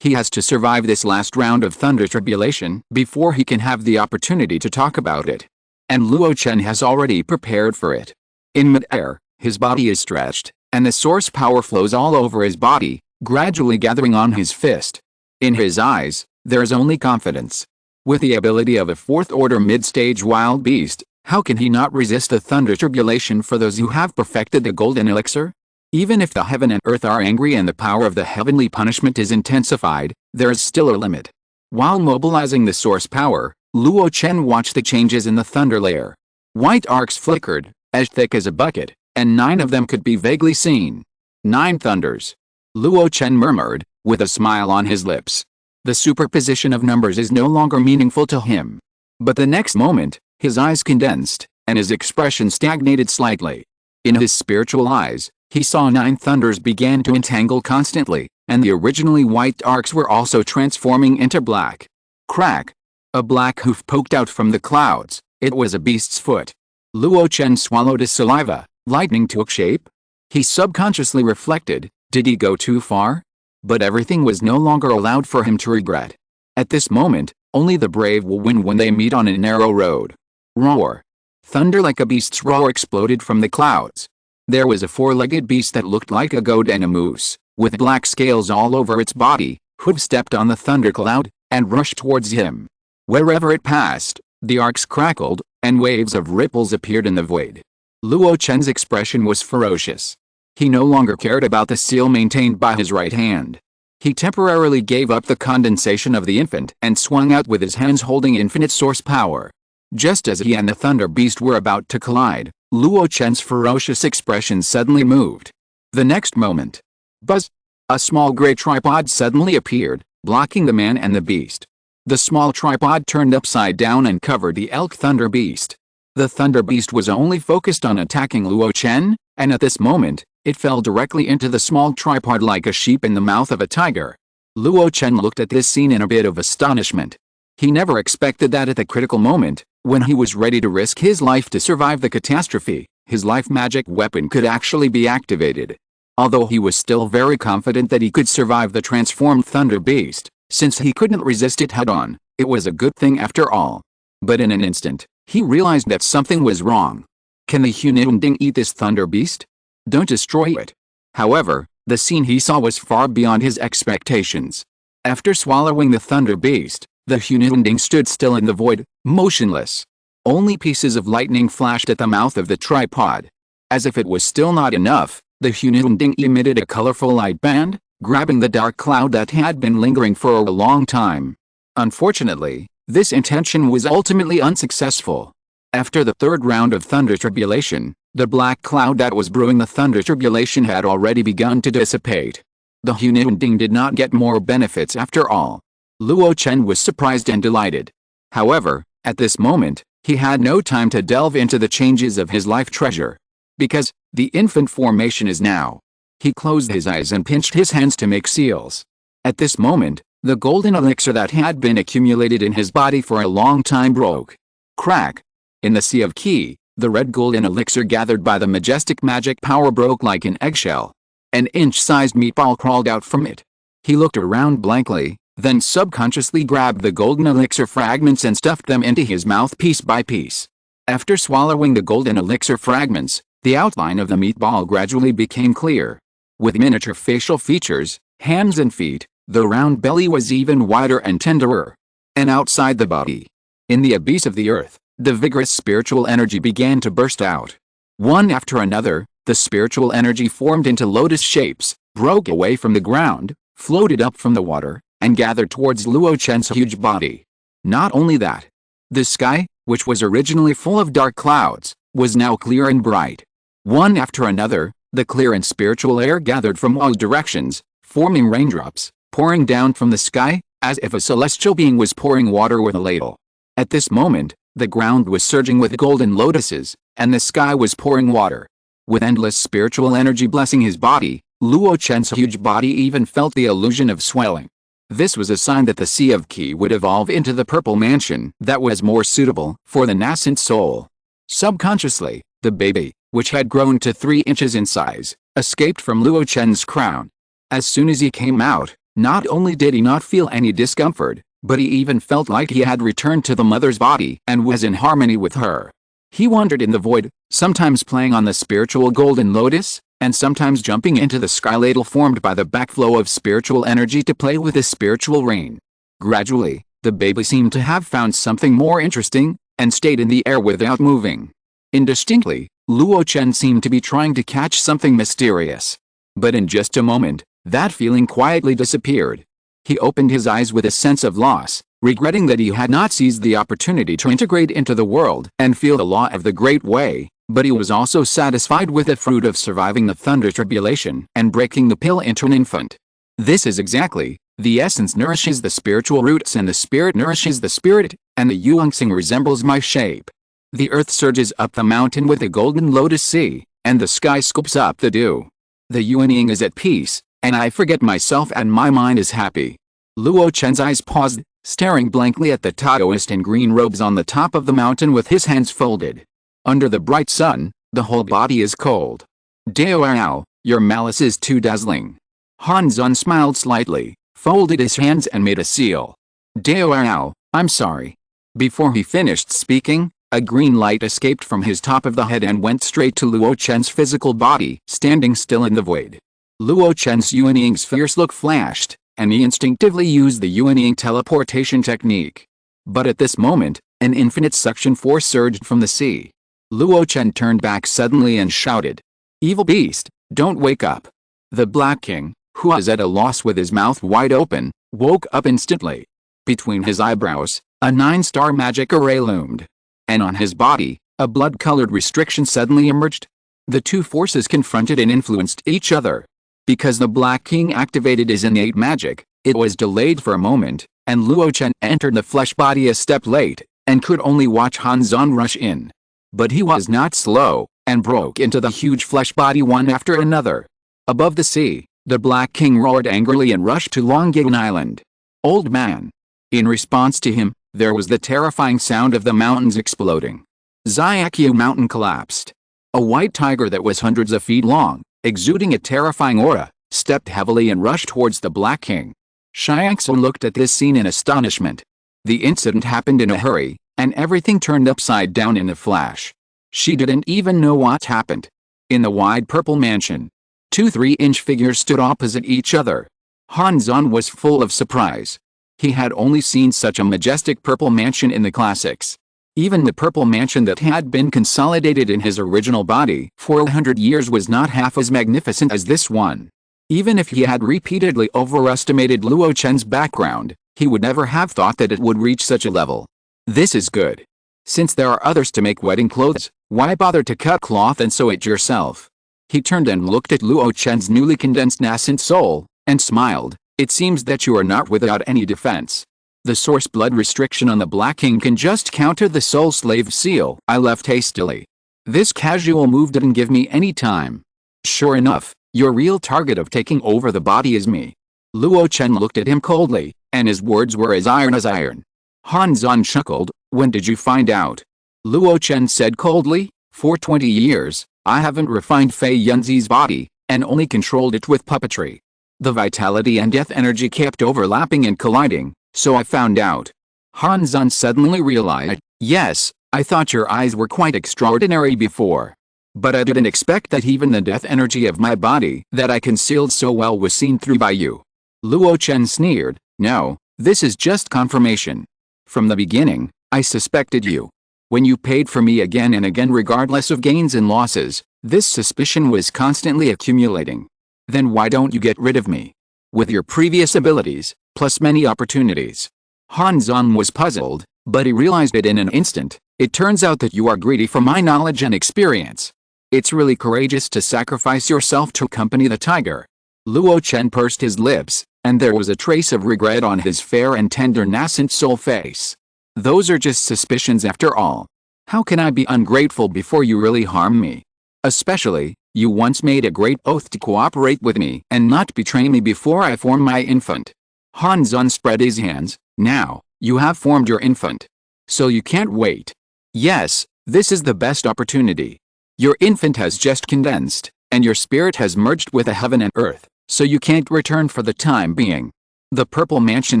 has to survive this last round of thunder tribulation before he can have the opportunity to talk about it. And Luo Chen has already prepared for it. In mid-air, his body is stretched, and the source power flows all over his body, gradually gathering on his fist. In his eyes, there is only confidence. With the ability of a fourth-order mid-stage wild beast, how can he not resist the thunder tribulation for those who have perfected the golden elixir? Even if the heaven and earth are angry and the power of the heavenly punishment is intensified, there is still a limit. While mobilizing the source power, Luo Chen watched the changes in the thunder layer. White arcs flickered, as thick as a bucket, and 9 of them could be vaguely seen. 9 thunders. Luo Chen murmured, with a smile on his lips. The superposition of numbers is no longer meaningful to him. But the next moment, his eyes condensed, and his expression stagnated slightly. In his spiritual eyes, he saw 9 thunders began to entangle constantly, and the originally white arcs were also transforming into black. Crack! A black hoof poked out from the clouds. It was a beast's foot. Luo Chen swallowed his saliva. Lightning took shape? He subconsciously reflected, did he go too far? But everything was no longer allowed for him to regret. At this moment, only the brave will win when they meet on a narrow road. Roar! Thunder like a beast's roar exploded from the clouds. There was a 4-legged beast that looked like a goat and a moose, with black scales all over its body, hoof stepped on the thundercloud, and rushed towards him. Wherever it passed, the arcs crackled, and waves of ripples appeared in the void. Luo Chen's expression was ferocious. He no longer cared about the seal maintained by his right hand. He temporarily gave up the condensation of the infant and swung out with his hands holding infinite source power. Just as he and the thunder beast were about to collide, Luo Chen's ferocious expression suddenly moved. The next moment, buzz! A small gray tripod suddenly appeared, blocking the man and the beast. The small tripod turned upside down and covered the elk thunder beast. The thunder beast was only focused on attacking Luo Chen, and at this moment, it fell directly into the small tripod like a sheep in the mouth of a tiger. Luo Chen looked at this scene in a bit of astonishment. He never expected that at the critical moment, when he was ready to risk his life to survive the catastrophe, his life magic weapon could actually be activated. Although he was still very confident that he could survive the transformed thunder beast, since he couldn't resist it head-on, it was a good thing after all. But in an instant, he realized that something was wrong. Can the Hununding eat this thunder beast? Don't destroy it. However, the scene he saw was far beyond his expectations. After swallowing the thunder beast, the Hununding stood still in the void, motionless. Only pieces of lightning flashed at the mouth of the tripod. As if it was still not enough, the Hununding emitted a colorful light band, grabbing the dark cloud that had been lingering for a long time. Unfortunately, this intention was ultimately unsuccessful. After the third round of thunder tribulation, the black cloud that was brewing the thunder tribulation had already begun to dissipate. The Hununding did not get more benefits after all. Luo Chen was surprised and delighted. However, at this moment, he had no time to delve into the changes of his life treasure. Because the infant formation is now. He closed his eyes and pinched his hands to make seals. At this moment, the golden elixir that had been accumulated in his body for a long time broke. Crack! In the sea of Qi, the red golden elixir gathered by the majestic magic power broke like an eggshell. An inch-sized meatball crawled out from it. He looked around blankly, then subconsciously grabbed the golden elixir fragments and stuffed them into his mouth piece by piece. After swallowing the golden elixir fragments, the outline of the meatball gradually became clear. With miniature facial features, hands and feet, the round belly was even wider and tenderer. And outside the body, in the abyss of the earth, the vigorous spiritual energy began to burst out. One after another, the spiritual energy formed into lotus shapes, broke away from the ground, floated up from the water, and gathered towards Luo Chen's huge body. Not only that, the sky, which was originally full of dark clouds, was now clear and bright. One after another, the clear and spiritual air gathered from all directions, forming raindrops, pouring down from the sky, as if a celestial being was pouring water with a ladle. At this moment, the ground was surging with golden lotuses, and the sky was pouring water. With endless spiritual energy blessing his body, Luo Chen's huge body even felt the illusion of swelling. This was a sign that the Sea of Qi would evolve into the purple mansion that was more suitable for the nascent soul. Subconsciously, the baby, which had grown to 3 inches in size, escaped from Luo Chen's crown. As soon as he came out, not only did he not feel any discomfort, but he even felt like he had returned to the mother's body and was in harmony with her. He wandered in the void, sometimes playing on the spiritual golden lotus, and sometimes jumping into the sky ladle formed by the backflow of spiritual energy to play with the spiritual rain. Gradually, the baby seemed to have found something more interesting, and stayed in the air without moving. Indistinctly, Luo Chen seemed to be trying to catch something mysterious. But in just a moment, that feeling quietly disappeared. He opened his eyes with a sense of loss, regretting that he had not seized the opportunity to integrate into the world and feel the law of the Great Way, but he was also satisfied with the fruit of surviving the thunder tribulation and breaking the pill into an infant. This is exactly, the essence nourishes the spiritual roots and the spirit nourishes the spirit, and the Yuanxing resembles my shape. The earth surges up the mountain with a golden lotus sea, and the sky scoops up the dew. The Yuanying is at peace, and I forget myself and my mind is happy. Luo Chen's eyes paused, staring blankly at the Taoist in green robes on the top of the mountain with his hands folded. Under the bright sun, the whole body is cold. Dao, your malice is too dazzling. Han Zun smiled slightly, folded his hands and made a seal. Dao, I'm sorry. Before he finished speaking, a green light escaped from his top of the head and went straight to Luo Chen's physical body, standing still in the void. Luo Chen's Yuanying's fierce look flashed, and he instinctively used the Yuanying teleportation technique. But at this moment, an infinite suction force surged from the sea. Luo Chen turned back suddenly and shouted, "Evil beast, don't wake up." The Black King, who was at a loss with his mouth wide open, woke up instantly. Between his eyebrows, a 9-star magic array loomed. And on his body, a blood-colored restriction suddenly emerged. The two forces confronted and influenced each other. Because the Black King activated his innate magic, it was delayed for a moment, and Luo Chen entered the flesh body a step late, and could only watch Han Zun rush in. But he was not slow, and broke into the huge flesh body one after another. Above the sea, the Black King roared angrily and rushed to Longying Island. Old man. In response to him, there was the terrifying sound of the mountains exploding. Xiaqiu Mountain collapsed. A white tiger that was hundreds of feet long, exuding a terrifying aura, stepped heavily and rushed towards the Black King. Xiangxu looked at this scene in astonishment. The incident happened in a hurry, and everything turned upside down in a flash. She didn't even know what happened. In the wide purple mansion, 2 3-inch figures stood opposite each other. Han Zun was full of surprise. He had only seen such a majestic purple mansion in the classics. Even the purple mansion that had been consolidated in his original body for 100 years was not half as magnificent as this one. Even if he had repeatedly overestimated Luo Chen's background, he would never have thought that it would reach such a level. This is good. Since there are others to make wedding clothes, why bother to cut cloth and sew it yourself? He turned and looked at Luo Chen's newly condensed nascent soul, and smiled. It seems that you are not without any defense. The source blood restriction on the Black King can just counter the soul slave seal I left hastily. This casual move didn't give me any time. Sure enough, your real target of taking over the body is me. Luo Chen looked at him coldly, and his words were as iron as iron. Han Zan chuckled. When did you find out? Luo Chen said coldly, for 20 years, I haven't refined Fei Yunzi's body, and only controlled it with puppetry. The vitality and death energy kept overlapping and colliding, so I found out. Han Zan suddenly realized, yes, I thought your eyes were quite extraordinary before. But I didn't expect that even the death energy of my body that I concealed so well was seen through by you. Luo Chen sneered, no, this is just confirmation. From the beginning, I suspected you. When you paid for me again and again regardless of gains and losses, this suspicion was constantly accumulating. Then why don't you get rid of me? With your previous abilities, plus many opportunities. Han Zan was puzzled, but he realized it in an instant. It turns out that you are greedy for my knowledge and experience. It's really courageous to sacrifice yourself to accompany the tiger. Luo Chen pursed his lips, and there was a trace of regret on his fair and tender nascent soul face. Those are just suspicions after all. How can I be ungrateful before you really harm me? Especially, you once made a great oath to cooperate with me and not betray me before I form my infant. Han Zan spread his hands. Now, you have formed your infant. So you can't wait. Yes, this is the best opportunity. Your infant has just condensed, and your spirit has merged with a heaven and earth, so you can't return for the time being. The purple mansion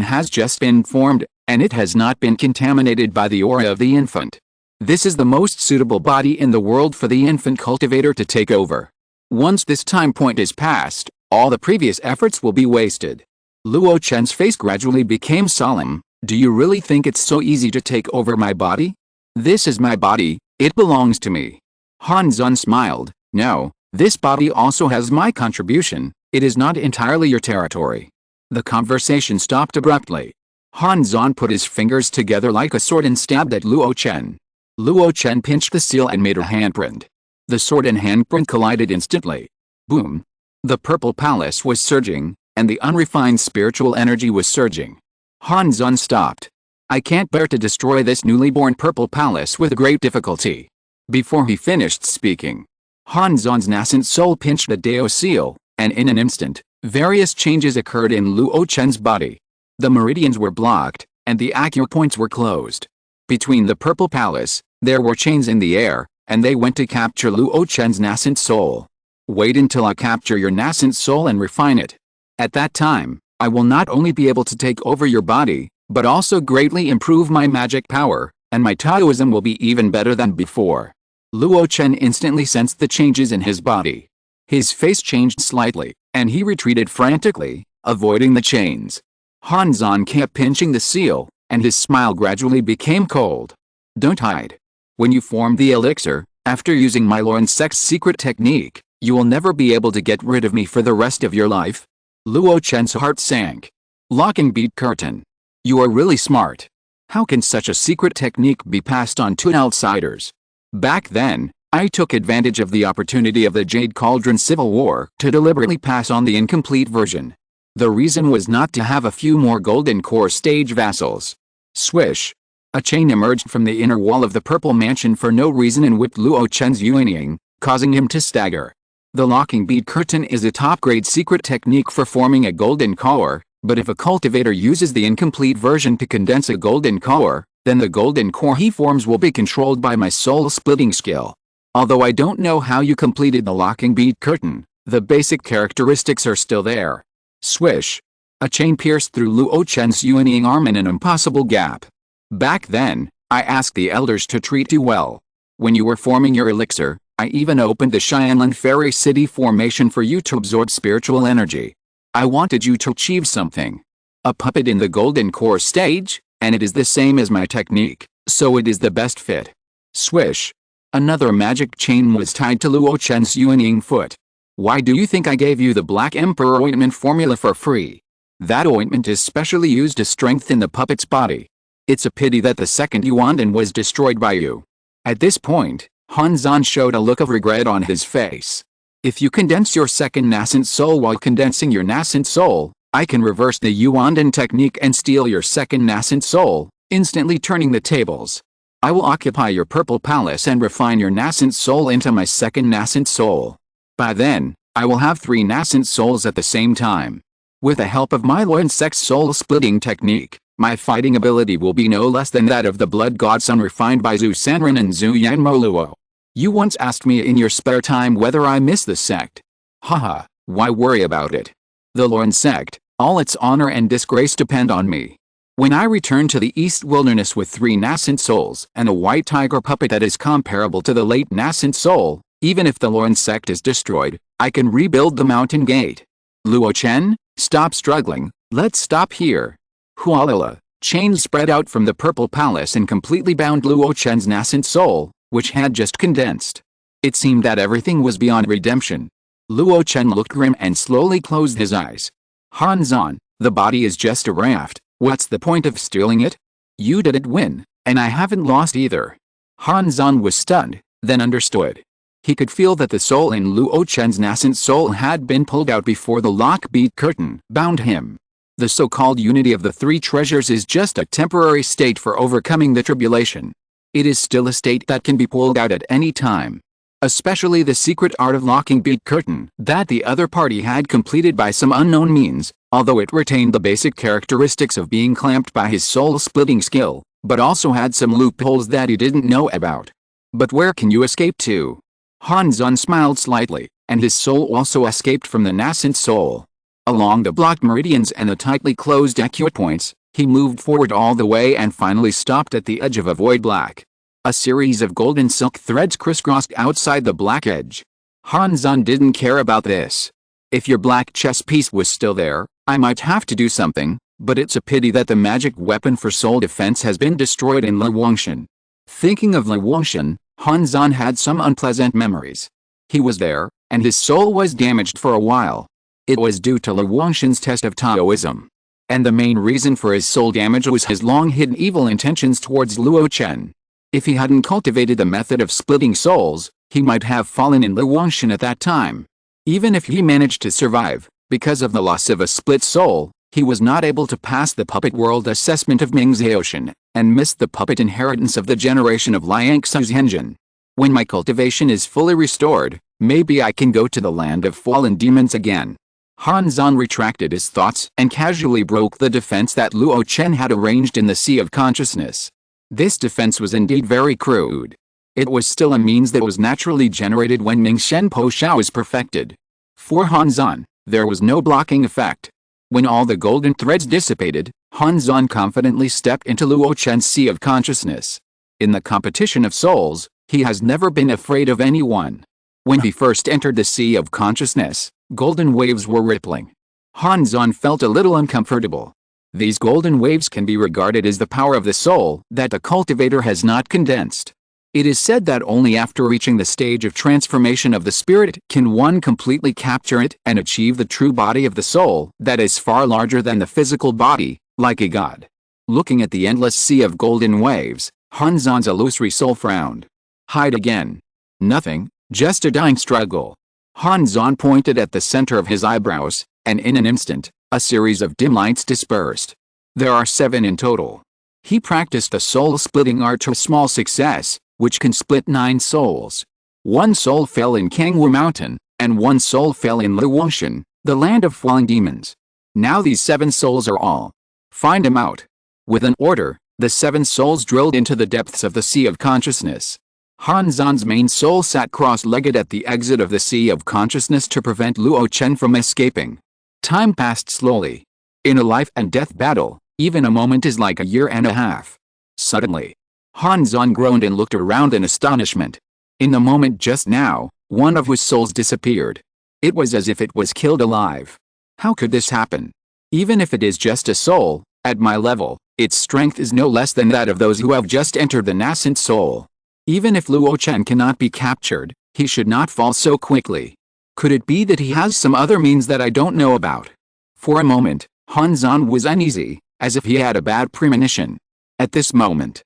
has just been formed, and it has not been contaminated by the aura of the infant. This is the most suitable body in the world for the infant cultivator to take over. Once this time point is passed, all the previous efforts will be wasted. Luo Chen's face gradually became solemn. Do you really think it's so easy to take over my body? This is my body, it belongs to me. Han Zan smiled. No, this body also has my contribution, it is not entirely your territory. The conversation stopped abruptly. Han Zan put his fingers together like a sword and stabbed at Luo Chen. Luo Chen pinched the seal and made a handprint. The sword and handprint collided instantly. Boom. The purple palace was surging, and the unrefined spiritual energy was surging. Han Zan stopped. I can't bear to destroy this newly born purple palace with great difficulty. Before he finished speaking, Han Zan's nascent soul pinched the Dao seal, and in an instant, various changes occurred in Luo Chen's body. The meridians were blocked, and the acupoints were closed. Between the purple palace, there were chains in the air, and they went to capture Luo Chen's nascent soul. Wait until I capture your nascent soul and refine it. At that time, I will not only be able to take over your body, but also greatly improve my magic power, and my Taoism will be even better than before. Luo Chen instantly sensed the changes in his body. His face changed slightly, and he retreated frantically, avoiding the chains. Han Zan kept pinching the seal, and his smile gradually became cold. Don't hide. When you form the elixir, after using my Lord Sect's secret technique, you will never be able to get rid of me for the rest of your life. Luo Chen's heart sank. Locking bead curtain. You are really smart. How can such a secret technique be passed on to outsiders? Back then, I took advantage of the opportunity of the Jade Cauldron Civil War to deliberately pass on the incomplete version. The reason was not to have a few more golden core stage vassals. Swish. A chain emerged from the inner wall of the purple mansion for no reason and whipped Luo Chen's Yuanying, causing him to stagger. The locking bead curtain is a top-grade secret technique for forming a golden core, but if a cultivator uses the incomplete version to condense a golden core, then the golden core he forms will be controlled by my soul-splitting skill. Although I don't know how you completed the locking bead curtain, the basic characteristics are still there. Swish. A chain pierced through Luo Chen's Yuanying arm in an impossible gap. Back then, I asked the elders to treat you well. When you were forming your elixir, I even opened the Xianlan Fairy City formation for you to absorb spiritual energy. I wanted you to achieve something. A puppet in the golden core stage, and it is the same as my technique, so it is the best fit. Swish. Another magic chain was tied to Luo Chen's Yuanying foot. Why do you think I gave you the Black Emperor ointment formula for free? That ointment is specially used to strengthen the puppet's body. It's a pity that the second Yuandan was destroyed by you." At this point, Han Zan showed a look of regret on his face. "If you condense your second nascent soul while condensing your nascent soul, I can reverse the Yuandan technique and steal your second nascent soul, instantly turning the tables. I will occupy your purple palace and refine your nascent soul into my second nascent soul. By then, I will have 3 nascent souls at the same time. With the help of my Luo Sect's soul-splitting technique, my fighting ability will be no less than that of the blood godson refined by Zhu Sanren and Zhu Yanmo Luo. You once asked me in your spare time whether I miss the sect. Haha, why worry about it? The Luo sect, all its honor and disgrace depend on me. When I return to the East Wilderness with 3 nascent souls and a white tiger puppet that is comparable to the late nascent soul, even if the Luo sect is destroyed, I can rebuild the mountain gate. Luo Chen, stop struggling, let's stop here." Hualala, chains spread out from the purple palace and completely bound Luo Chen's nascent soul, which had just condensed. It seemed that everything was beyond redemption. Luo Chen looked grim and slowly closed his eyes. "Han Zan, the body is just a raft, what's the point of stealing it? You didn't win, and I haven't lost either." Han Zan was stunned, then understood. He could feel that the soul in Luo Chen's nascent soul had been pulled out before the lock bead curtain bound him. The so-called unity of the 3 treasures is just a temporary state for overcoming the tribulation. It is still a state that can be pulled out at any time. Especially the secret art of locking bead curtain that the other party had completed by some unknown means, although it retained the basic characteristics of being clamped by his soul-splitting skill, but also had some loopholes that he didn't know about. But where can you escape to? Han Zan smiled slightly, and his soul also escaped from the nascent soul. Along the blocked meridians and the tightly closed acupoints, he moved forward all the way and finally stopped at the edge of a void black. A series of golden silk threads crisscrossed outside the black edge. Han Zan didn't care about this. If your black chess piece was still there, I might have to do something, but it's a pity that the magic weapon for soul defense has been destroyed in Luo Chen. Thinking of Luo Chen, Han Zan had some unpleasant memories. He was there, and his soul was damaged for a while. It was due to Luo Chen's test of Taoism. And the main reason for his soul damage was his long-hidden evil intentions towards Luo Chen. If he hadn't cultivated the method of splitting souls, he might have fallen in Luo Chen at that time. Even if he managed to survive, because of the loss of a split soul, he was not able to pass the puppet world assessment of Ming Xiaoshan, and missed the puppet inheritance of the generation of Liang Xu's Henjin. When my cultivation is fully restored, maybe I can go to the land of fallen demons again. Han Zan retracted his thoughts and casually broke the defense that Luo Chen had arranged in the Sea of Consciousness. This defense was indeed very crude. It was still a means that was naturally generated when Ming Shen Po Shao is perfected. For Han Zan, there was no blocking effect. When all the golden threads dissipated, Han Zan confidently stepped into Luo Chen's Sea of Consciousness. In the competition of souls, he has never been afraid of anyone. When he first entered the Sea of Consciousness, golden waves were rippling. Han Zan felt a little uncomfortable. These golden waves can be regarded as the power of the soul that the cultivator has not condensed. It is said that only after reaching the stage of transformation of the spirit can one completely capture it and achieve the true body of the soul that is far larger than the physical body, like a god. Looking at the endless sea of golden waves, Han Zan's illusory soul frowned. Hide again. Nothing, just a dying struggle. Han Zan pointed at the center of his eyebrows, and in an instant, a series of dim lights dispersed. There are 7 in total. He practiced the soul-splitting art to small success, which can split 9 souls. 1 soul fell in Kangwu Mountain, and 1 soul fell in Luo Chen, the land of fallen demons. Now these 7 souls are all. Find them out. With an order, the 7 souls drilled into the depths of the Sea of Consciousness. Han Zan's main soul sat cross-legged at the exit of the Sea of Consciousness to prevent Luo Chen from escaping. Time passed slowly. In a life and death battle, even a moment is like a year and a half. Suddenly, Han Zan groaned and looked around in astonishment. In the moment just now, one of his souls disappeared. It was as if it was killed alive. How could this happen? Even if it is just a soul, at my level, its strength is no less than that of those who have just entered the nascent soul. Even if Luo Chen cannot be captured, he should not fall so quickly. Could it be that he has some other means that I don't know about? For a moment, Han Zan was uneasy, as if he had a bad premonition. At this moment,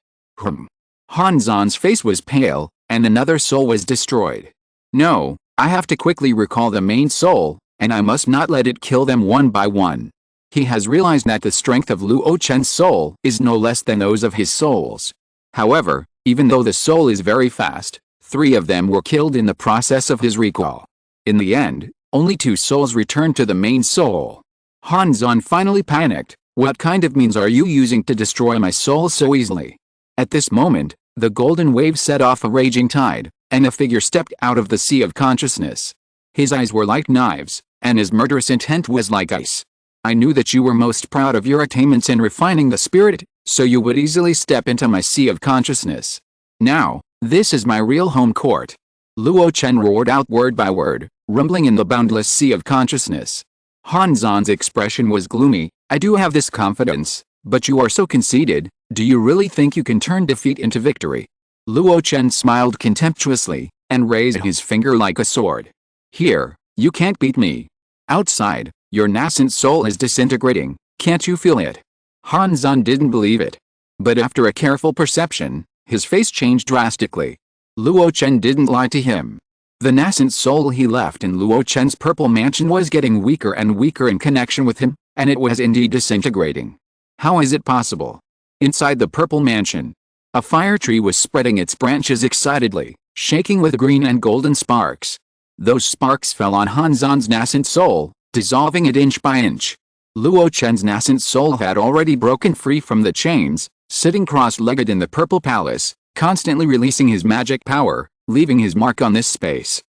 Han Zan's face was pale, and another soul was destroyed. No, I have to quickly recall the main soul, and I must not let it kill them one by one. He has realized that the strength of Luo Chen's soul is no less than those of his souls. However, even though the soul is very fast, 3 of them were killed in the process of his recall. In the end, only 2 souls returned to the main soul. Han Zan finally panicked. What kind of means are you using to destroy my soul so easily? At this moment, the golden wave set off a raging tide, and a figure stepped out of the sea of consciousness. His eyes were like knives, and his murderous intent was like ice. I knew that you were most proud of your attainments in refining the spirit, so you would easily step into my sea of consciousness. Now, this is my real home court. Luo Chen roared out word by word, rumbling in the boundless sea of consciousness. Han Zan's expression was gloomy. I do have this confidence, but you are so conceited. Do you really think you can turn defeat into victory? Luo Chen smiled contemptuously, and raised his finger like a sword. Here, you can't beat me. Outside, your nascent soul is disintegrating, can't you feel it? Han Zan didn't believe it. But after a careful perception, his face changed drastically. Luo Chen didn't lie to him. The nascent soul he left in Luo Chen's purple mansion was getting weaker and weaker in connection with him, and it was indeed disintegrating. How is it possible? Inside the purple mansion, a fire tree was spreading its branches excitedly, shaking with green and golden sparks. Those sparks fell on Han Zan's nascent soul, dissolving it inch by inch. Luo Chen's nascent soul had already broken free from the chains, sitting cross-legged in the purple palace, constantly releasing his magic power, leaving his mark on this space.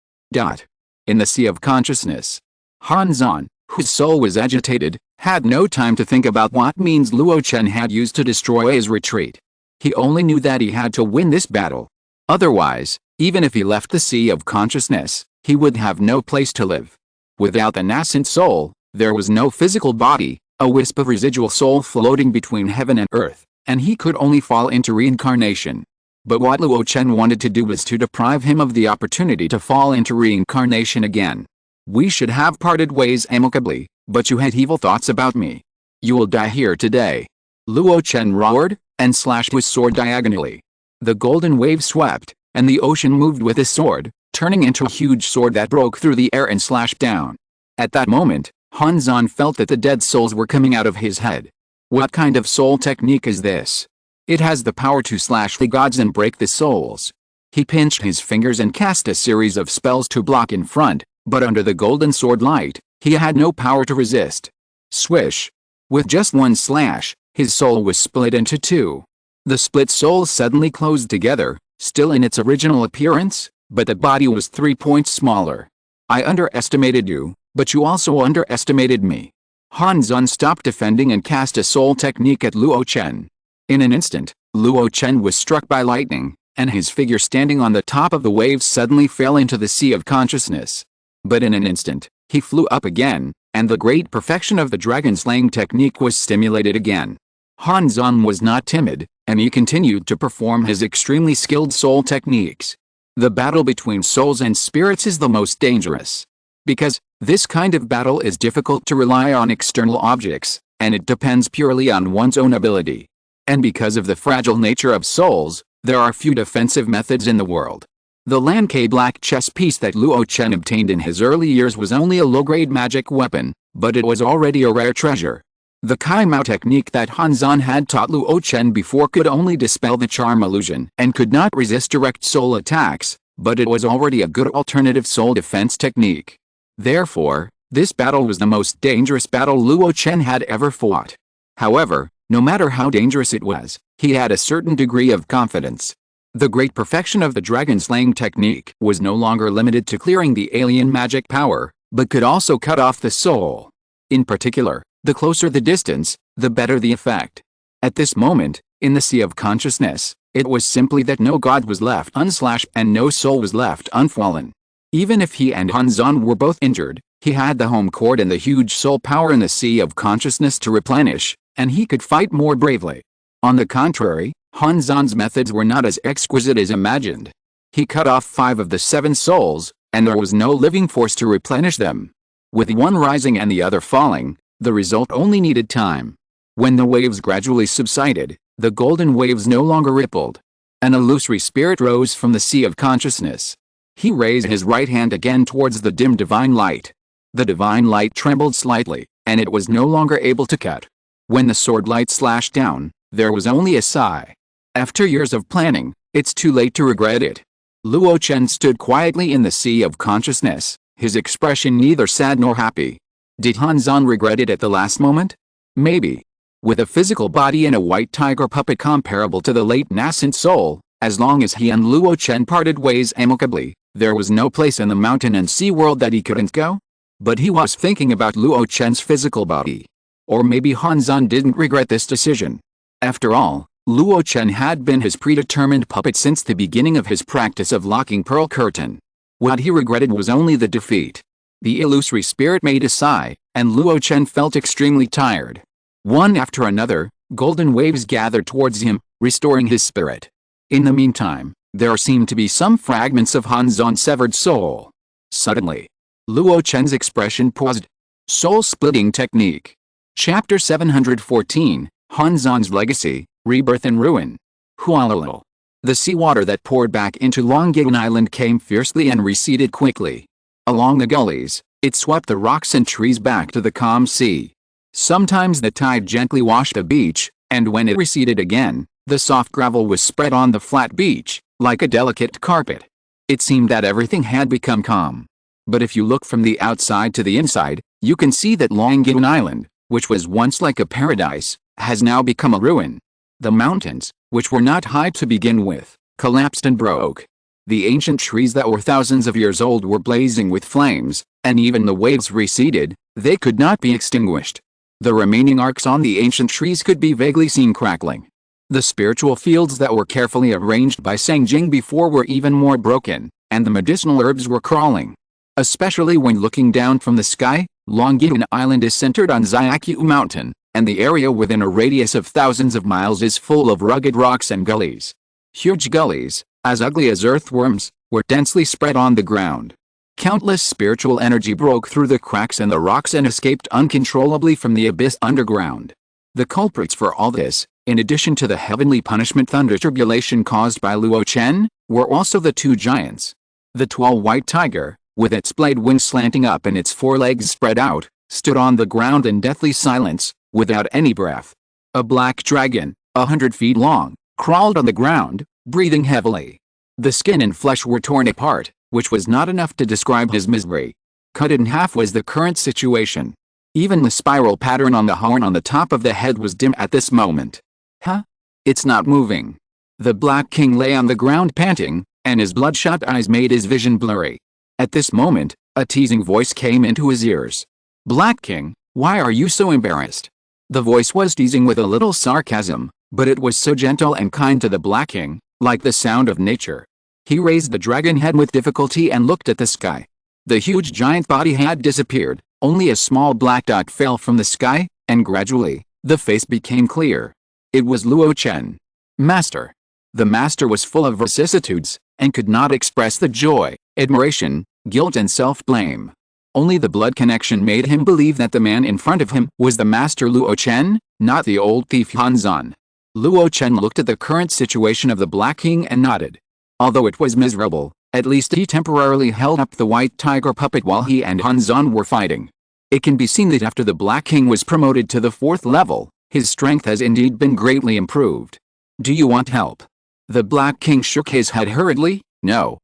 In the sea of consciousness, Han Zan, whose soul was agitated, had no time to think about what means Luo Chen had used to destroy his retreat. He only knew that he had to win this battle. Otherwise, even if he left the sea of consciousness, he would have no place to live. Without the nascent soul, there was no physical body, a wisp of residual soul floating between heaven and earth, and he could only fall into reincarnation. But what Luo Chen wanted to do was to deprive him of the opportunity to fall into reincarnation again. We should have parted ways amicably, but you had evil thoughts about me. You will die here today. Luo Chen roared, and slashed his sword diagonally. The golden wave swept, and the ocean moved with his sword, turning into a huge sword that broke through the air and slashed down. At that moment, Han Zan felt that the dead souls were coming out of his head. What kind of soul technique is this? It has the power to slash the gods and break the souls. He pinched his fingers and cast a series of spells to block in front, but under the golden sword light, he had no power to resist. Swish! With just one slash, his soul was split into 2. The split souls suddenly closed together, still in its original appearance, but the body was 3 points smaller. I underestimated you, but you also underestimated me. Han Zan stopped defending and cast a soul technique at Luo Chen. In an instant, Luo Chen was struck by lightning, and his figure standing on the top of the waves suddenly fell into the sea of consciousness. But in an instant, he flew up again, and the great perfection of the dragon-slaying technique was stimulated again. Han Zan was not timid, and he continued to perform his extremely skilled soul techniques. The battle between souls and spirits is the most dangerous. Because, this kind of battle is difficult to rely on external objects, and it depends purely on one's own ability. And because of the fragile nature of souls, there are few defensive methods in the world. The Lancei black chess piece that Luo Chen obtained in his early years was only a low-grade magic weapon, but it was already a rare treasure. The Kaimao technique that Han Zan had taught Luo Chen before could only dispel the charm illusion and could not resist direct soul attacks, but it was already a good alternative soul defense technique. Therefore, this battle was the most dangerous battle Luo Chen had ever fought. However, no matter how dangerous it was, he had a certain degree of confidence. The great perfection of the dragon-slaying technique was no longer limited to clearing the alien magic power, but could also cut off the soul. In particular, the closer the distance, the better the effect. At this moment, in the sea of consciousness, it was simply that no god was left unslashed and no soul was left unfallen. Even if he and Han Zan were both injured, he had the home court and the huge soul power in the sea of consciousness to replenish, and he could fight more bravely. On the contrary, Han Zan's methods were not as exquisite as imagined. He cut off 5 of the 7 souls, and there was no living force to replenish them. With one rising and the other falling, the result only needed time. When the waves gradually subsided, the golden waves no longer rippled. An illusory spirit rose from the sea of consciousness. He raised his right hand again towards the dim divine light. The divine light trembled slightly, and it was no longer able to cut. When the sword light slashed down, there was only a sigh. After years of planning, it's too late to regret it. Luo Chen stood quietly in the sea of consciousness, his expression neither sad nor happy. Did Han Zan regret it at the last moment? Maybe. With a physical body and a white tiger puppet comparable to the late nascent soul, as long as he and Luo Chen parted ways amicably, there was no place in the mountain and sea world that he couldn't go. But he was thinking about Luo Chen's physical body. Or maybe Han Zan didn't regret this decision. After all, Luo Chen had been his predetermined puppet since the beginning of his practice of locking Pearl Curtain. What he regretted was only the defeat. The illusory spirit made a sigh, and Luo Chen felt extremely tired. One after another, golden waves gathered towards him, restoring his spirit. In the meantime, there seemed to be some fragments of Han Zan's severed soul. Suddenly, Luo Chen's expression paused. Soul-splitting technique. Chapter 714, Han Zan's legacy, rebirth and ruin. Hualalal. The seawater that poured back into Longying Island came fiercely and receded quickly. Along the gullies, it swept the rocks and trees back to the calm sea. Sometimes the tide gently washed the beach, and when it receded again, the soft gravel was spread on the flat beach, like a delicate carpet. It seemed that everything had become calm. But if you look from the outside to the inside, you can see that Longying Island, which was once like a paradise, has now become a ruin. The mountains, which were not high to begin with, collapsed and broke. The ancient trees that were thousands of years old were blazing with flames, and even the waves receded, they could not be extinguished. The remaining arcs on the ancient trees could be vaguely seen crackling. The spiritual fields that were carefully arranged by Sangjing before were even more broken, and the medicinal herbs were crawling. Especially when looking down from the sky, Longying Island is centered on Xiaqiu Mountain, and the area within a radius of thousands of miles is full of rugged rocks and gullies. Huge gullies, as ugly as earthworms, were densely spread on the ground. Countless spiritual energy broke through the cracks in the rocks and escaped uncontrollably from the abyss underground. The culprits for all this, in addition to the heavenly punishment thunder tribulation caused by Luo Chen, were also the two giants. The tall white tiger, with its blade wings slanting up and its forelegs spread out, stood on the ground in deathly silence, without any breath. A black dragon, 100 feet long, crawled on the ground, breathing heavily. The skin and flesh were torn apart, which was not enough to describe his misery. Cut in half was the current situation. Even the spiral pattern on the horn on the top of the head was dim at this moment. Huh? It's not moving. The Black King lay on the ground panting, and his bloodshot eyes made his vision blurry. At this moment, a teasing voice came into his ears. Black King, why are you so embarrassed? The voice was teasing with a little sarcasm, but it was so gentle and kind to the Black King, like the sound of nature. He raised the dragon head with difficulty and looked at the sky. The huge giant body had disappeared, only a small black dot fell from the sky, and gradually, the face became clear. It was Luo Chen. Master. The master was full of vicissitudes, and could not express the joy, admiration, guilt and self-blame. Only the blood connection made him believe that the man in front of him was the master Luo Chen, not the old thief Han Zan. Luo Chen looked at the current situation of the Black King and nodded. Although it was miserable, at least he temporarily held up the white tiger puppet while he and Han Zan were fighting. It can be seen that after the Black King was promoted to the 4th level, his strength has indeed been greatly improved. Do you want help? The Black King shook his head hurriedly. No,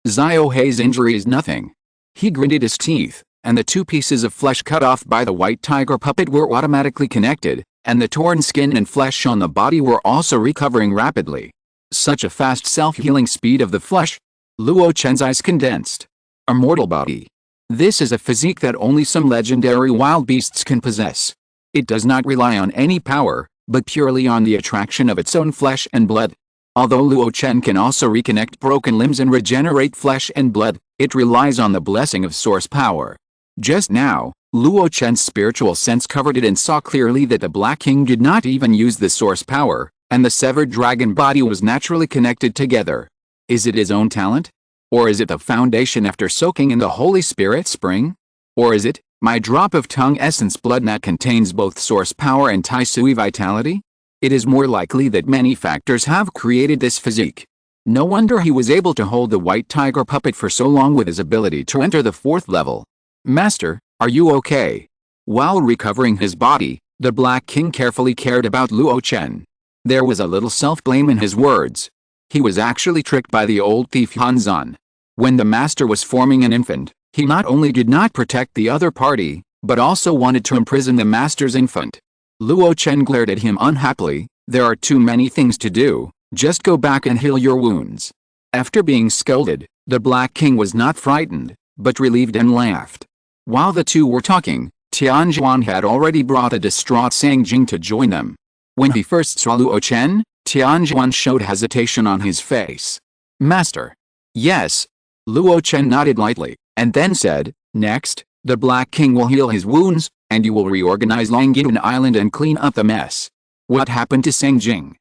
Xiao Hei's injury is nothing. He gritted his teeth, and the two pieces of flesh cut off by the white tiger puppet were automatically connected, and the torn skin and flesh on the body were also recovering rapidly. Such a fast self-healing speed of the flesh. Luo Chen's eyes condensed. Immortal body. This is a physique that only some legendary wild beasts can possess. It does not rely on any power, but purely on the attraction of its own flesh and blood. Although Luo Chen can also reconnect broken limbs and regenerate flesh and blood, it relies on the blessing of source power. Just now, Luo Chen's spiritual sense covered it and saw clearly that the Black King did not even use the source power, and the severed dragon body was naturally connected together. Is it his own talent? Or is it the foundation after soaking in the Holy Spirit spring? Or is it my drop of tongue essence blood that contains both source power and Tai Sui vitality? It is more likely that many factors have created this physique. No wonder he was able to hold the white tiger puppet for so long with his ability to enter the 4th level. Master, are you okay? While recovering his body, the Black King carefully cared about Luo Chen. There was a little self-blame in his words. He was actually tricked by the old thief Hanzan. When the master was forming an infant, he not only did not protect the other party, but also wanted to imprison the master's infant. Luo Chen glared at him unhappily. There are too many things to do, just go back and heal your wounds. After being scolded, the Black King was not frightened, but relieved and laughed. While the two were talking, Tianjuan had already brought a distraught Sangjing to join them. When he first saw Luo Chen, Tianjuan showed hesitation on his face. Master. Yes. Luo Chen nodded lightly, and then said, next, the Black King will heal his wounds, and you will reorganize Langyun Island and clean up the mess. What happened to Sangjing?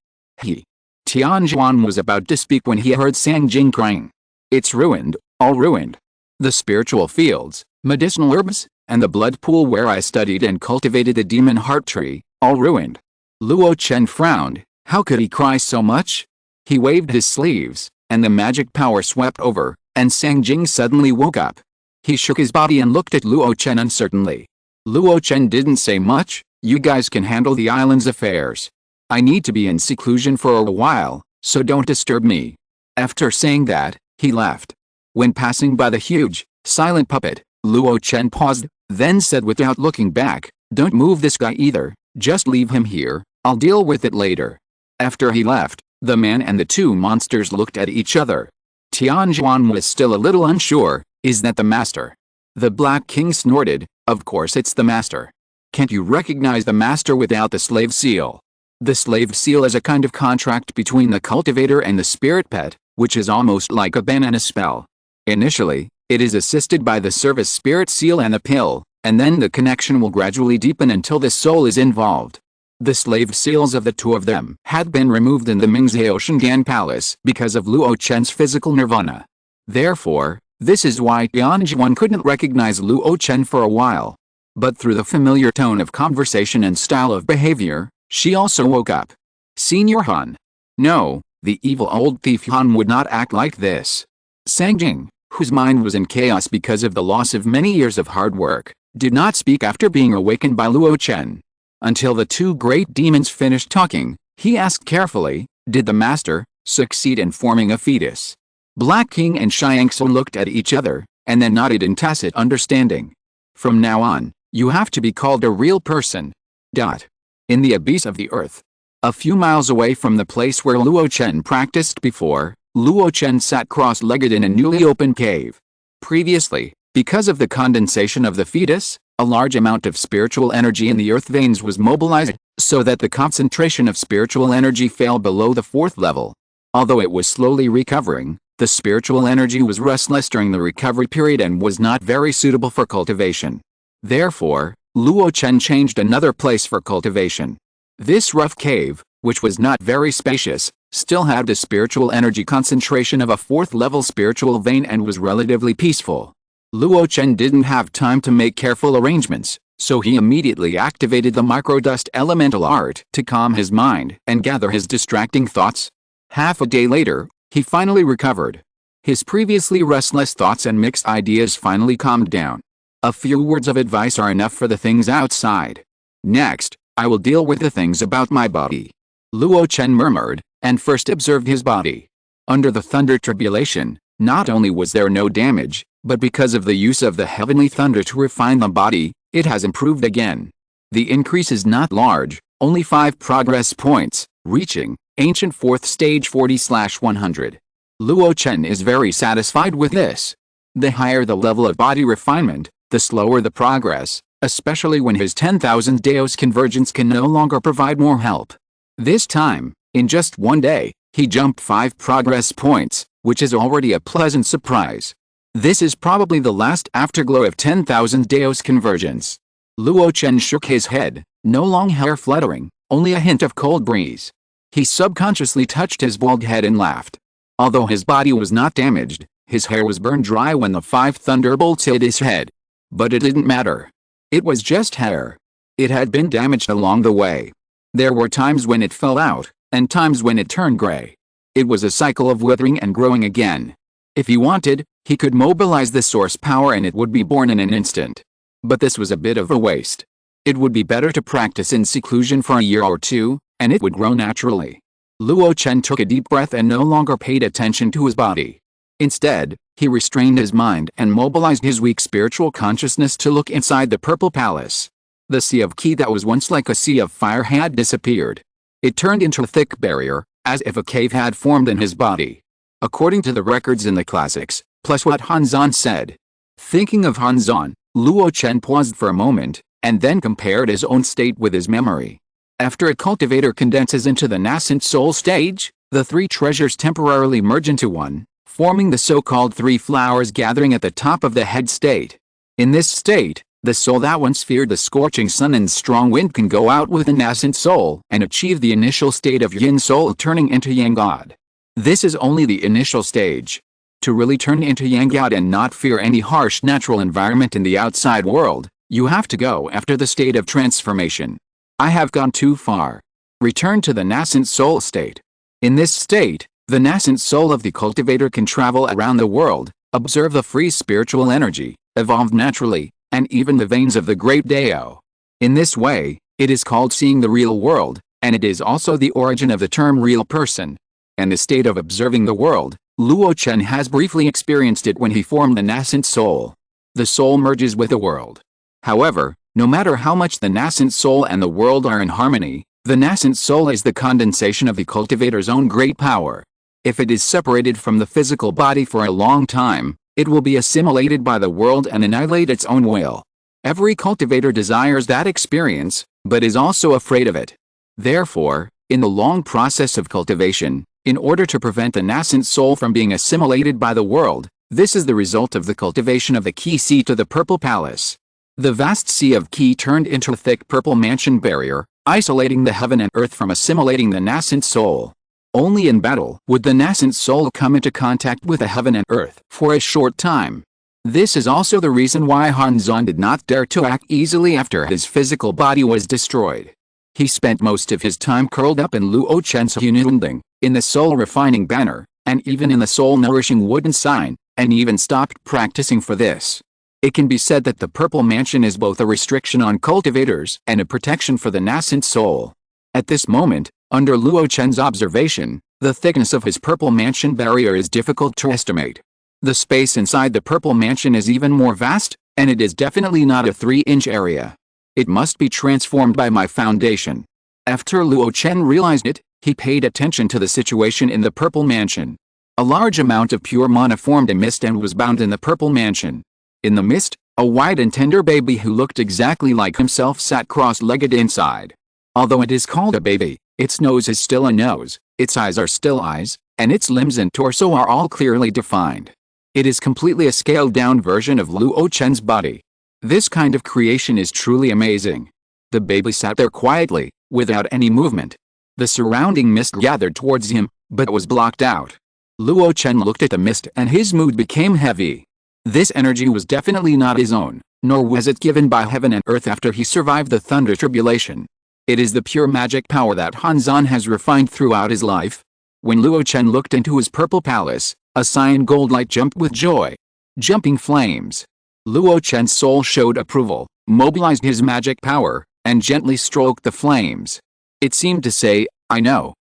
Tianjuan was about to speak when he heard Sangjing crying. It's ruined, all ruined. The spiritual fields, medicinal herbs, and the blood pool where I studied and cultivated the demon heart tree, all ruined. Luo Chen frowned. How could he cry so much? He waved his sleeves, and the magic power swept over, and Sangjing suddenly woke up. He shook his body and looked at Luo Chen uncertainly. Luo Chen didn't say much. You guys can handle the island's affairs. I need to be in seclusion for a while, so don't disturb me. After saying that, he left. When passing by the huge, silent puppet, Luo Chen paused, then said without looking back, don't move this guy either, just leave him here, I'll deal with it later. After he left, the man and the two monsters looked at each other. Tianjuan was still a little unsure. Is that the master? The Black King snorted. Of course it's the master. Can't you recognize the master without the slave seal? The slave seal is a kind of contract between the cultivator and the spirit pet, which is almost like a banana spell. Initially, it is assisted by the service spirit seal and the pill, and then the connection will gradually deepen until the soul is involved. The slave seals of the two of them had been removed in the Mingzhou Shingan Palace because of Luo Chen's physical nirvana. Therefore, this is why Tianjuan couldn't recognize Luo Chen for a while. But through the familiar tone of conversation and style of behavior, she also woke up. Senior Han. No, the evil old thief Han would not act like this. Sangjing, whose mind was in chaos because of the loss of many years of hard work, did not speak after being awakened by Luo Chen. Until the two great demons finished talking, he asked carefully, did the master succeed in forming a fetus? Black King and Xiangsu looked at each other, and then nodded in tacit understanding. From now on, you have to be called a real person. In the abyss of the earth. A few miles away from the place where Luo Chen practiced before, Luo Chen sat cross-legged in a newly opened cave. Previously, because of the condensation of the fetus, a large amount of spiritual energy in the earth veins was mobilized, so that the concentration of spiritual energy fell below the 4th level. Although it was slowly recovering, the spiritual energy was restless during the recovery period and was not very suitable for cultivation. Therefore, Luo Chen changed another place for cultivation. This rough cave, which was not very spacious, still had the spiritual energy concentration of a 4th level spiritual vein and was relatively peaceful. Luo Chen didn't have time to make careful arrangements, so he immediately activated the microdust elemental art to calm his mind and gather his distracting thoughts. Half a day later, he finally recovered. His previously restless thoughts and mixed ideas finally calmed down. A few words of advice are enough for the things outside. Next, I will deal with the things about my body. Luo Chen murmured, and first observed his body. Under the thunder tribulation, not only was there no damage, but because of the use of the heavenly thunder to refine the body, it has improved again. The increase is not large, only 5 progress points, reaching ancient 4th stage 40/100. Luo Chen is very satisfied with this. The higher the level of body refinement, the slower the progress, especially when his 10,000 Daos convergence can no longer provide more help. This time, in just one day, he jumped 5 progress points, which is already a pleasant surprise. This is probably the last afterglow of 10,000 Daos convergence. Luo Chen shook his head, no long hair fluttering, only a hint of cold breeze. He subconsciously touched his bald head and laughed. Although his body was not damaged, His hair was burned dry when the 5 thunderbolts hit his head. But it didn't matter. It was just hair. It had been damaged along the way. There were times when it fell out, and times when it turned gray. It was a cycle of withering and growing again. If he wanted, he could mobilize the source power and it would be born in an instant. But this was a bit of a waste. It would be better to practice in seclusion for a year or two, and it would grow naturally. Luo Chen took a deep breath and no longer paid attention to his body. Instead, he restrained his mind and mobilized his weak spiritual consciousness to look inside the purple palace. The sea of qi that was once like a sea of fire had disappeared. It turned into a thick barrier, as if a cave had formed in his body. According to the records in the classics, plus what Han Zan said. Thinking of Han Zan, Luo Chen paused for a moment, and then compared his own state with his memory. After a cultivator condenses into the nascent soul stage, the 3 treasures temporarily merge into one, forming the so-called 3 flowers gathering at the top of the head state. In this state, the soul that once feared the scorching sun and strong wind can go out with the nascent soul and achieve the initial state of yin soul turning into yang god. This is only the initial stage. To really turn into yang god and not fear any harsh natural environment in the outside world, you have to go after the state of transformation. I have gone too far. Return to the nascent soul state. In this state, the nascent soul of the cultivator can travel around the world, observe the free spiritual energy, evolved naturally, and even the veins of the great Dao. In this way, it is called seeing the real world, and it is also the origin of the term real person. And the state of observing the world, Luo Chen has briefly experienced it when he formed the nascent soul. The soul merges with the world. However, no matter how much the nascent soul and the world are in harmony, the nascent soul is the condensation of the cultivator's own great power. If it is separated from the physical body for a long time, it will be assimilated by the world and annihilate its own will. Every cultivator desires that experience, but is also afraid of it. Therefore, in the long process of cultivation, in order to prevent the nascent soul from being assimilated by the world, this is the result of the cultivation of the qi sea to the purple palace. The vast sea of qi turned into a thick purple mansion barrier, isolating the heaven and earth from assimilating the nascent soul. Only in battle would the nascent soul come into contact with the heaven and earth for a short time. This is also the reason why Han Zan did not dare to act easily after his physical body was destroyed. He spent most of his time curled up in Luo Chen's Hununding, in the soul-refining banner, and even in the soul-nourishing wooden sign, and even stopped practicing for this. It can be said that the purple mansion is both a restriction on cultivators and a protection for the nascent soul. At this moment, under Luo Chen's observation, the thickness of his purple mansion barrier is difficult to estimate. The space inside the purple mansion is even more vast, and it is definitely not a 3-inch area. It must be transformed by my foundation. After Luo Chen realized it, he paid attention to the situation in the purple mansion. A large amount of pure mana formed a mist and was bound in the purple mansion. In the mist, a white and tender baby who looked exactly like himself sat cross-legged inside. Although it is called a baby, its nose is still a nose, its eyes are still eyes, and its limbs and torso are all clearly defined. It is completely a scaled-down version of Luo Chen's body. This kind of creation is truly amazing. The baby sat there quietly, without any movement. The surrounding mist gathered towards him, but was blocked out. Luo Chen looked at the mist and his mood became heavy. This energy was definitely not his own, nor was it given by heaven and earth after he survived the thunder tribulation. It is the pure magic power that Han Zan has refined throughout his life. When Luo Chen looked into his purple palace, a cyan gold light jumped with joy. Jumping flames. Luo Chen's soul showed approval, mobilized his magic power, and gently stroked the flames. It seemed to say, I know,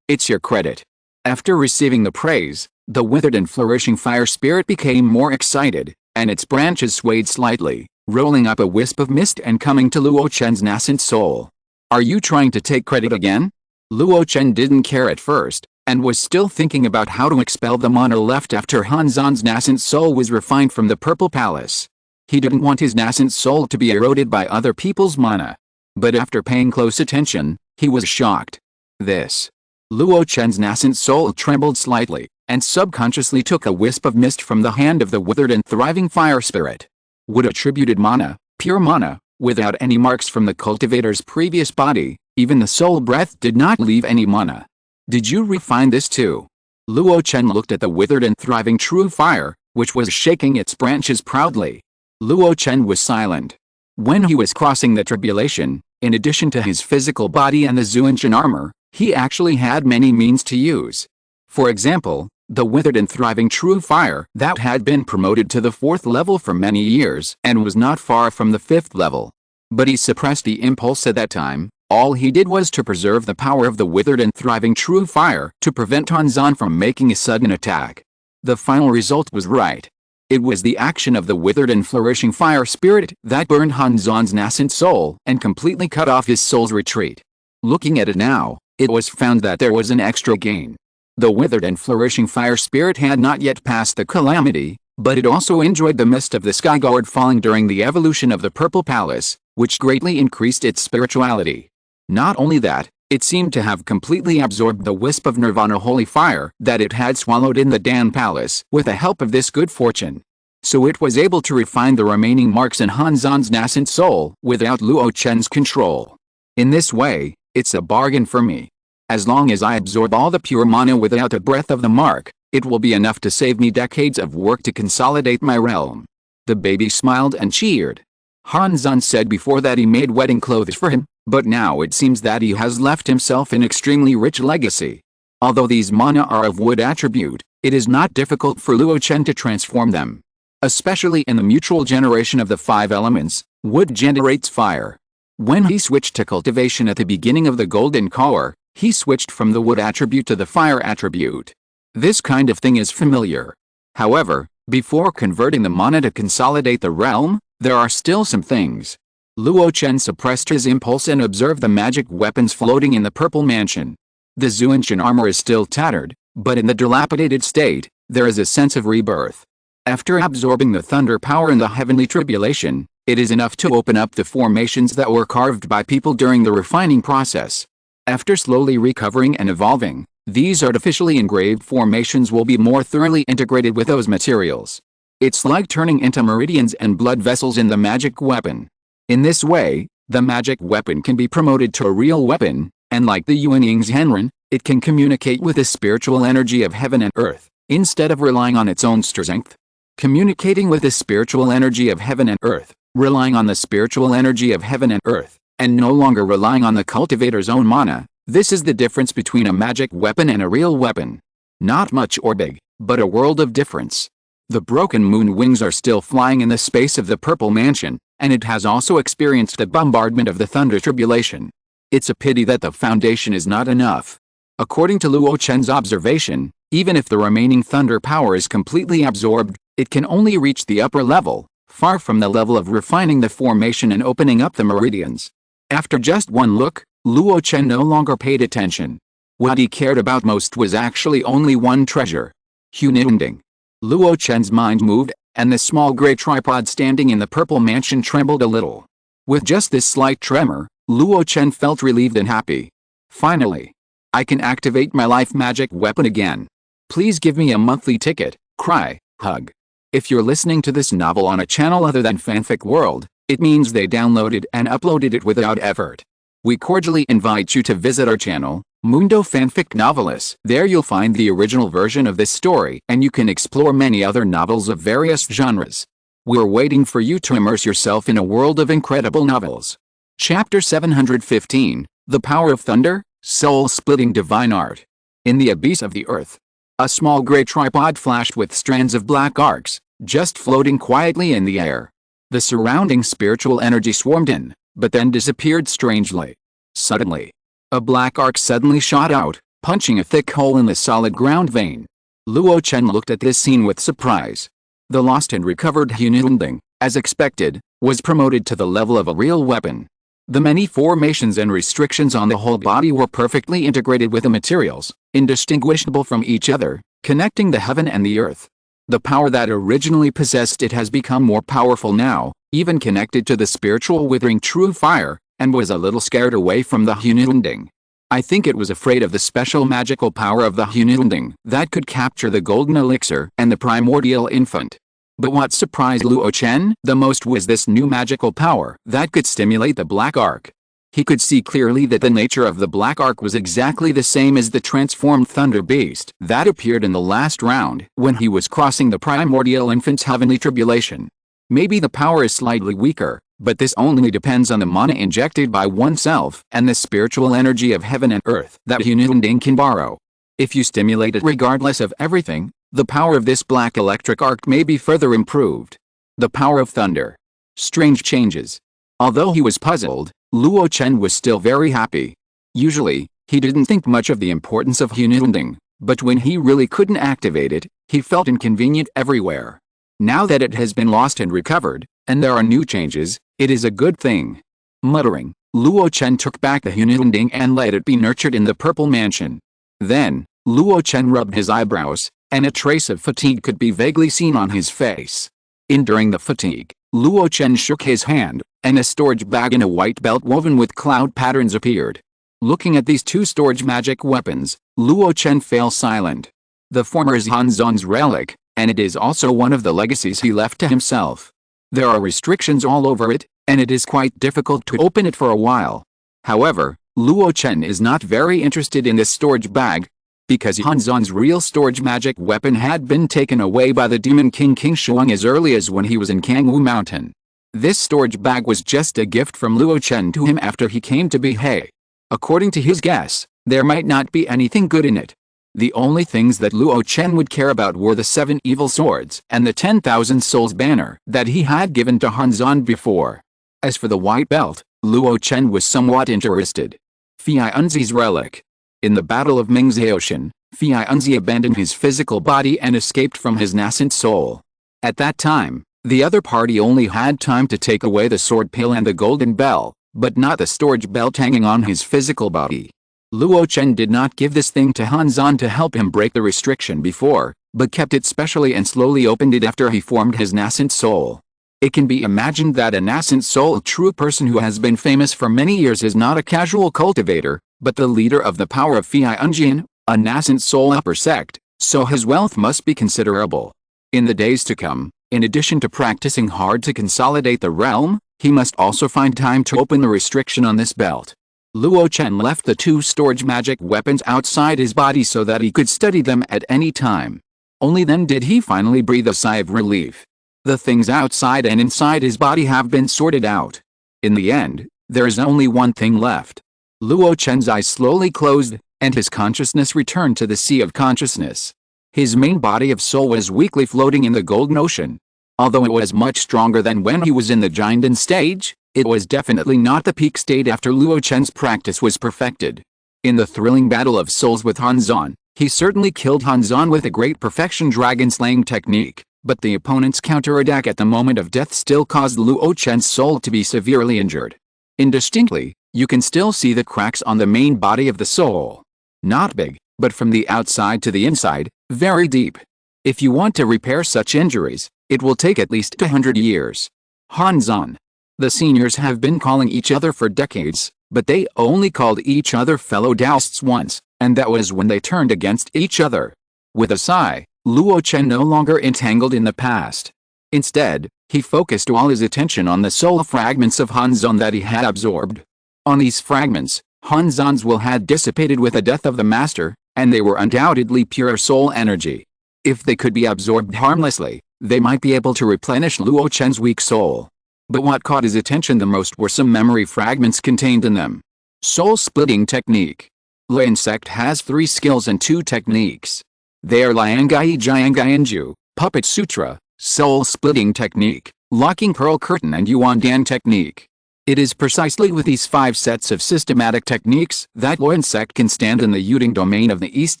it's your credit. After receiving the praise, the withered and flourishing fire spirit became more excited, and its branches swayed slightly, rolling up a wisp of mist and coming to Luo Chen's nascent soul. Are you trying to take credit again? Luo Chen didn't care at first, and was still thinking about how to expel the mana left after Han Zan's nascent soul was refined from the purple palace. He didn't want his nascent soul to be eroded by other people's mana. But after paying close attention, he was shocked. Luo Chen's nascent soul trembled slightly, and subconsciously took a wisp of mist from the hand of the withered and thriving fire spirit. Wood attributed mana, pure mana, without any marks from the cultivator's previous body, even the soul breath did not leave any mana. Did you refine this too? Luo Chen looked at the withered and thriving true fire, which was shaking its branches proudly. Luo Chen was silent. When he was crossing the tribulation, in addition to his physical body and the Zuanshan armor, he actually had many means to use. For example, the withered and thriving true fire that had been promoted to the 4th level for many years and was not far from the 5th level. But he suppressed the impulse at that time. All he did was to preserve the power of the withered and thriving true fire to prevent Hanzan from making a sudden attack. The final result was right. It was the action of the withered and flourishing fire spirit that burned Hanzan's nascent soul and completely cut off his soul's retreat. Looking at it now, it was found that there was an extra gain. The withered and flourishing fire spirit had not yet passed the calamity, but it also enjoyed the mist of the sky god falling during the evolution of the Purple Palace, which greatly increased its spirituality. Not only that, it seemed to have completely absorbed the wisp of nirvana holy fire that it had swallowed in the Dan Palace with the help of this good fortune. So it was able to refine the remaining marks in Hanzan's nascent soul without Luo Chen's control. In this way, it's a bargain for me. As long as I absorb all the pure mana without a breath of the mark, it will be enough to save me decades of work to consolidate my realm. The baby smiled and cheered. Hanzan said before that he made wedding clothes for him, but now it seems that he has left himself an extremely rich legacy. Although these mana are of wood attribute, it is not difficult for Luo Chen to transform them. Especially in the mutual generation of the 5 elements, wood generates fire. When he switched to cultivation at the beginning of the Golden Core, he switched from the wood attribute to the fire attribute. This kind of thing is familiar. However, before converting the mana to consolidate the realm, there are still some things. Luo Chen suppressed his impulse and observed the magic weapons floating in the purple mansion. The Zuanshan armor is still tattered, but in the dilapidated state, there is a sense of rebirth. After absorbing the thunder power in the heavenly tribulation, it is enough to open up the formations that were carved by people during the refining process. After slowly recovering and evolving, these artificially engraved formations will be more thoroughly integrated with those materials. It's like turning into meridians and blood vessels in the magic weapon. In this way, the magic weapon can be promoted to a real weapon, and like the Yuanying's Henren, it can communicate with the spiritual energy of heaven and earth, instead of relying on its own strength. Communicating with the spiritual energy of heaven and earth, relying on the spiritual energy of heaven and earth, and no longer relying on the cultivator's own mana, this is the difference between a magic weapon and a real weapon. Not much or big, but a world of difference. The broken moon wings are still flying in the space of the purple mansion, and it has also experienced the bombardment of the thunder tribulation. It's a pity that the foundation is not enough. According to Luo Chen's observation, even if the remaining thunder power is completely absorbed, it can only reach the upper level, far from the level of refining the formation and opening up the meridians. After just one look, Luo Chen no longer paid attention. What he cared about most was actually only one treasure: Huninding. Luo Chen's mind moved, and the small gray tripod standing in the purple mansion trembled a little. With just this slight tremor, Luo Chen felt relieved and happy. Finally, I can activate my life magic weapon again. Please give me a monthly ticket, cry, hug. If you're listening to this novel on a channel other than Fanfic World, it means they downloaded and uploaded it without effort. We cordially invite you to visit our channel, Mundo Fanfic Novelis. There you'll find the original version of this story, and you can explore many other novels of various genres. We're waiting for you to immerse yourself in a world of incredible novels. Chapter 715, The Power of Thunder, Soul-Splitting Divine Art. In the abyss of the earth, a small gray tripod flashed with strands of black arcs, just floating quietly in the air. The surrounding spiritual energy swarmed in, but then disappeared strangely. Suddenly, a black arc suddenly shot out, punching a thick hole in the solid ground vein. Luo Chen looked at this scene with surprise. The lost and recovered Huninding, as expected, was promoted to the level of a real weapon. The many formations and restrictions on the whole body were perfectly integrated with the materials, indistinguishable from each other, connecting the heaven and the earth. The power that originally possessed it has become more powerful now, even connected to the spiritual withering true fire, and was a little scared away from the Huninding. I think it was afraid of the special magical power of the Huninding that could capture the golden elixir and the primordial infant. But what surprised Luo Chen the most was this new magical power that could stimulate the black arc. He could see clearly that the nature of the black arc was exactly the same as the transformed thunder beast that appeared in the last round when he was crossing the primordial infant's heavenly tribulation. Maybe the power is slightly weaker, but this only depends on the mana injected by oneself and the spiritual energy of heaven and earth that Hununding can borrow. If you stimulate it regardless of everything, the power of this black electric arc may be further improved. The power of thunder. Strange changes. Although he was puzzled, Luo Chen was still very happy. Usually, he didn't think much of the importance of Hununding, but when he really couldn't activate it, he felt inconvenient everywhere. Now that it has been lost and recovered, and there are new changes, it is a good thing. Muttering, Luo Chen took back the Hununding and let it be nurtured in the purple mansion. Then, Luo Chen rubbed his eyebrows, and a trace of fatigue could be vaguely seen on his face. Enduring the fatigue, Luo Chen shook his hand, and a storage bag in a white belt woven with cloud patterns appeared. Looking at these two storage magic weapons, Luo Chen fell silent. The former is Hanzon's relic, and it is also one of the legacies he left to himself. There are restrictions all over it, and it is quite difficult to open it for a while. However, Luo Chen is not very interested in this storage bag, because Hanzon's real storage magic weapon had been taken away by the demon king King Shuang as early as when he was in Kangwu Mountain. This storage bag was just a gift from Luo Chen to him after he came to Bihei. According to his guess, there might not be anything good in it. The only things that Luo Chen would care about were the 7 evil swords and the 10,000 souls banner that he had given to Hanzon before. As for the white belt, Luo Chen was somewhat interested. Fei Unzi's relic. In the Battle of Mingzhe Ocean, Fei Unzi abandoned his physical body and escaped from his nascent soul. At that time, the other party only had time to take away the sword pill and the golden bell, but not the storage belt hanging on his physical body. Luo Chen did not give this thing to Hanzon to help him break the restriction before, but kept it specially and slowly opened it after he formed his nascent soul. It can be imagined that a nascent soul, a true person who has been famous for many years, is not a casual cultivator, but the leader of the power of Fei Unjian, a nascent soul upper sect, so his wealth must be considerable. In the days to come, in addition to practicing hard to consolidate the realm, he must also find time to open the restriction on this belt. Luo Chen left the 2 storage magic weapons outside his body so that he could study them at any time. Only then did he finally breathe a sigh of relief. The things outside and inside his body have been sorted out. In the end, there is only one thing left. Luo Chen's eyes slowly closed, and his consciousness returned to the sea of consciousness. His main body of soul was weakly floating in the golden ocean. Although it was much stronger than when he was in the Jinden stage, it was definitely not the peak state after Luo Chen's practice was perfected. In the thrilling battle of souls with Hanzon, he certainly killed Hanzon with a great perfection dragon-slaying technique, but the opponent's counterattack at the moment of death still caused Luo Chen's soul to be severely injured. Indistinctly, you can still see the cracks on the main body of the soul. Not big, but from the outside to the inside, very deep. If you want to repair such injuries, it will take at least 200 years. Hanzon. The seniors have been calling each other for decades, but they only called each other fellow Taoists once, and that was when they turned against each other. With a sigh, Luo Chen no longer entangled in the past. Instead, he focused all his attention on the soul fragments of Hanzon that he had absorbed. On these fragments, Hanzon's will had dissipated with the death of the master, and they were undoubtedly pure soul energy. If they could be absorbed harmlessly, they might be able to replenish Luo Chen's weak soul. But what caught his attention the most were some memory fragments contained in them. Soul-splitting technique. Lian sect has 3 skills and 2 techniques. They are Liangai Jiangainju, Puppet Sutra, Soul-splitting technique, Locking Pearl Curtain, and Yuandan technique. It is precisely with these 5 sets of systematic techniques that Lian sect can stand in the Yuding domain of the East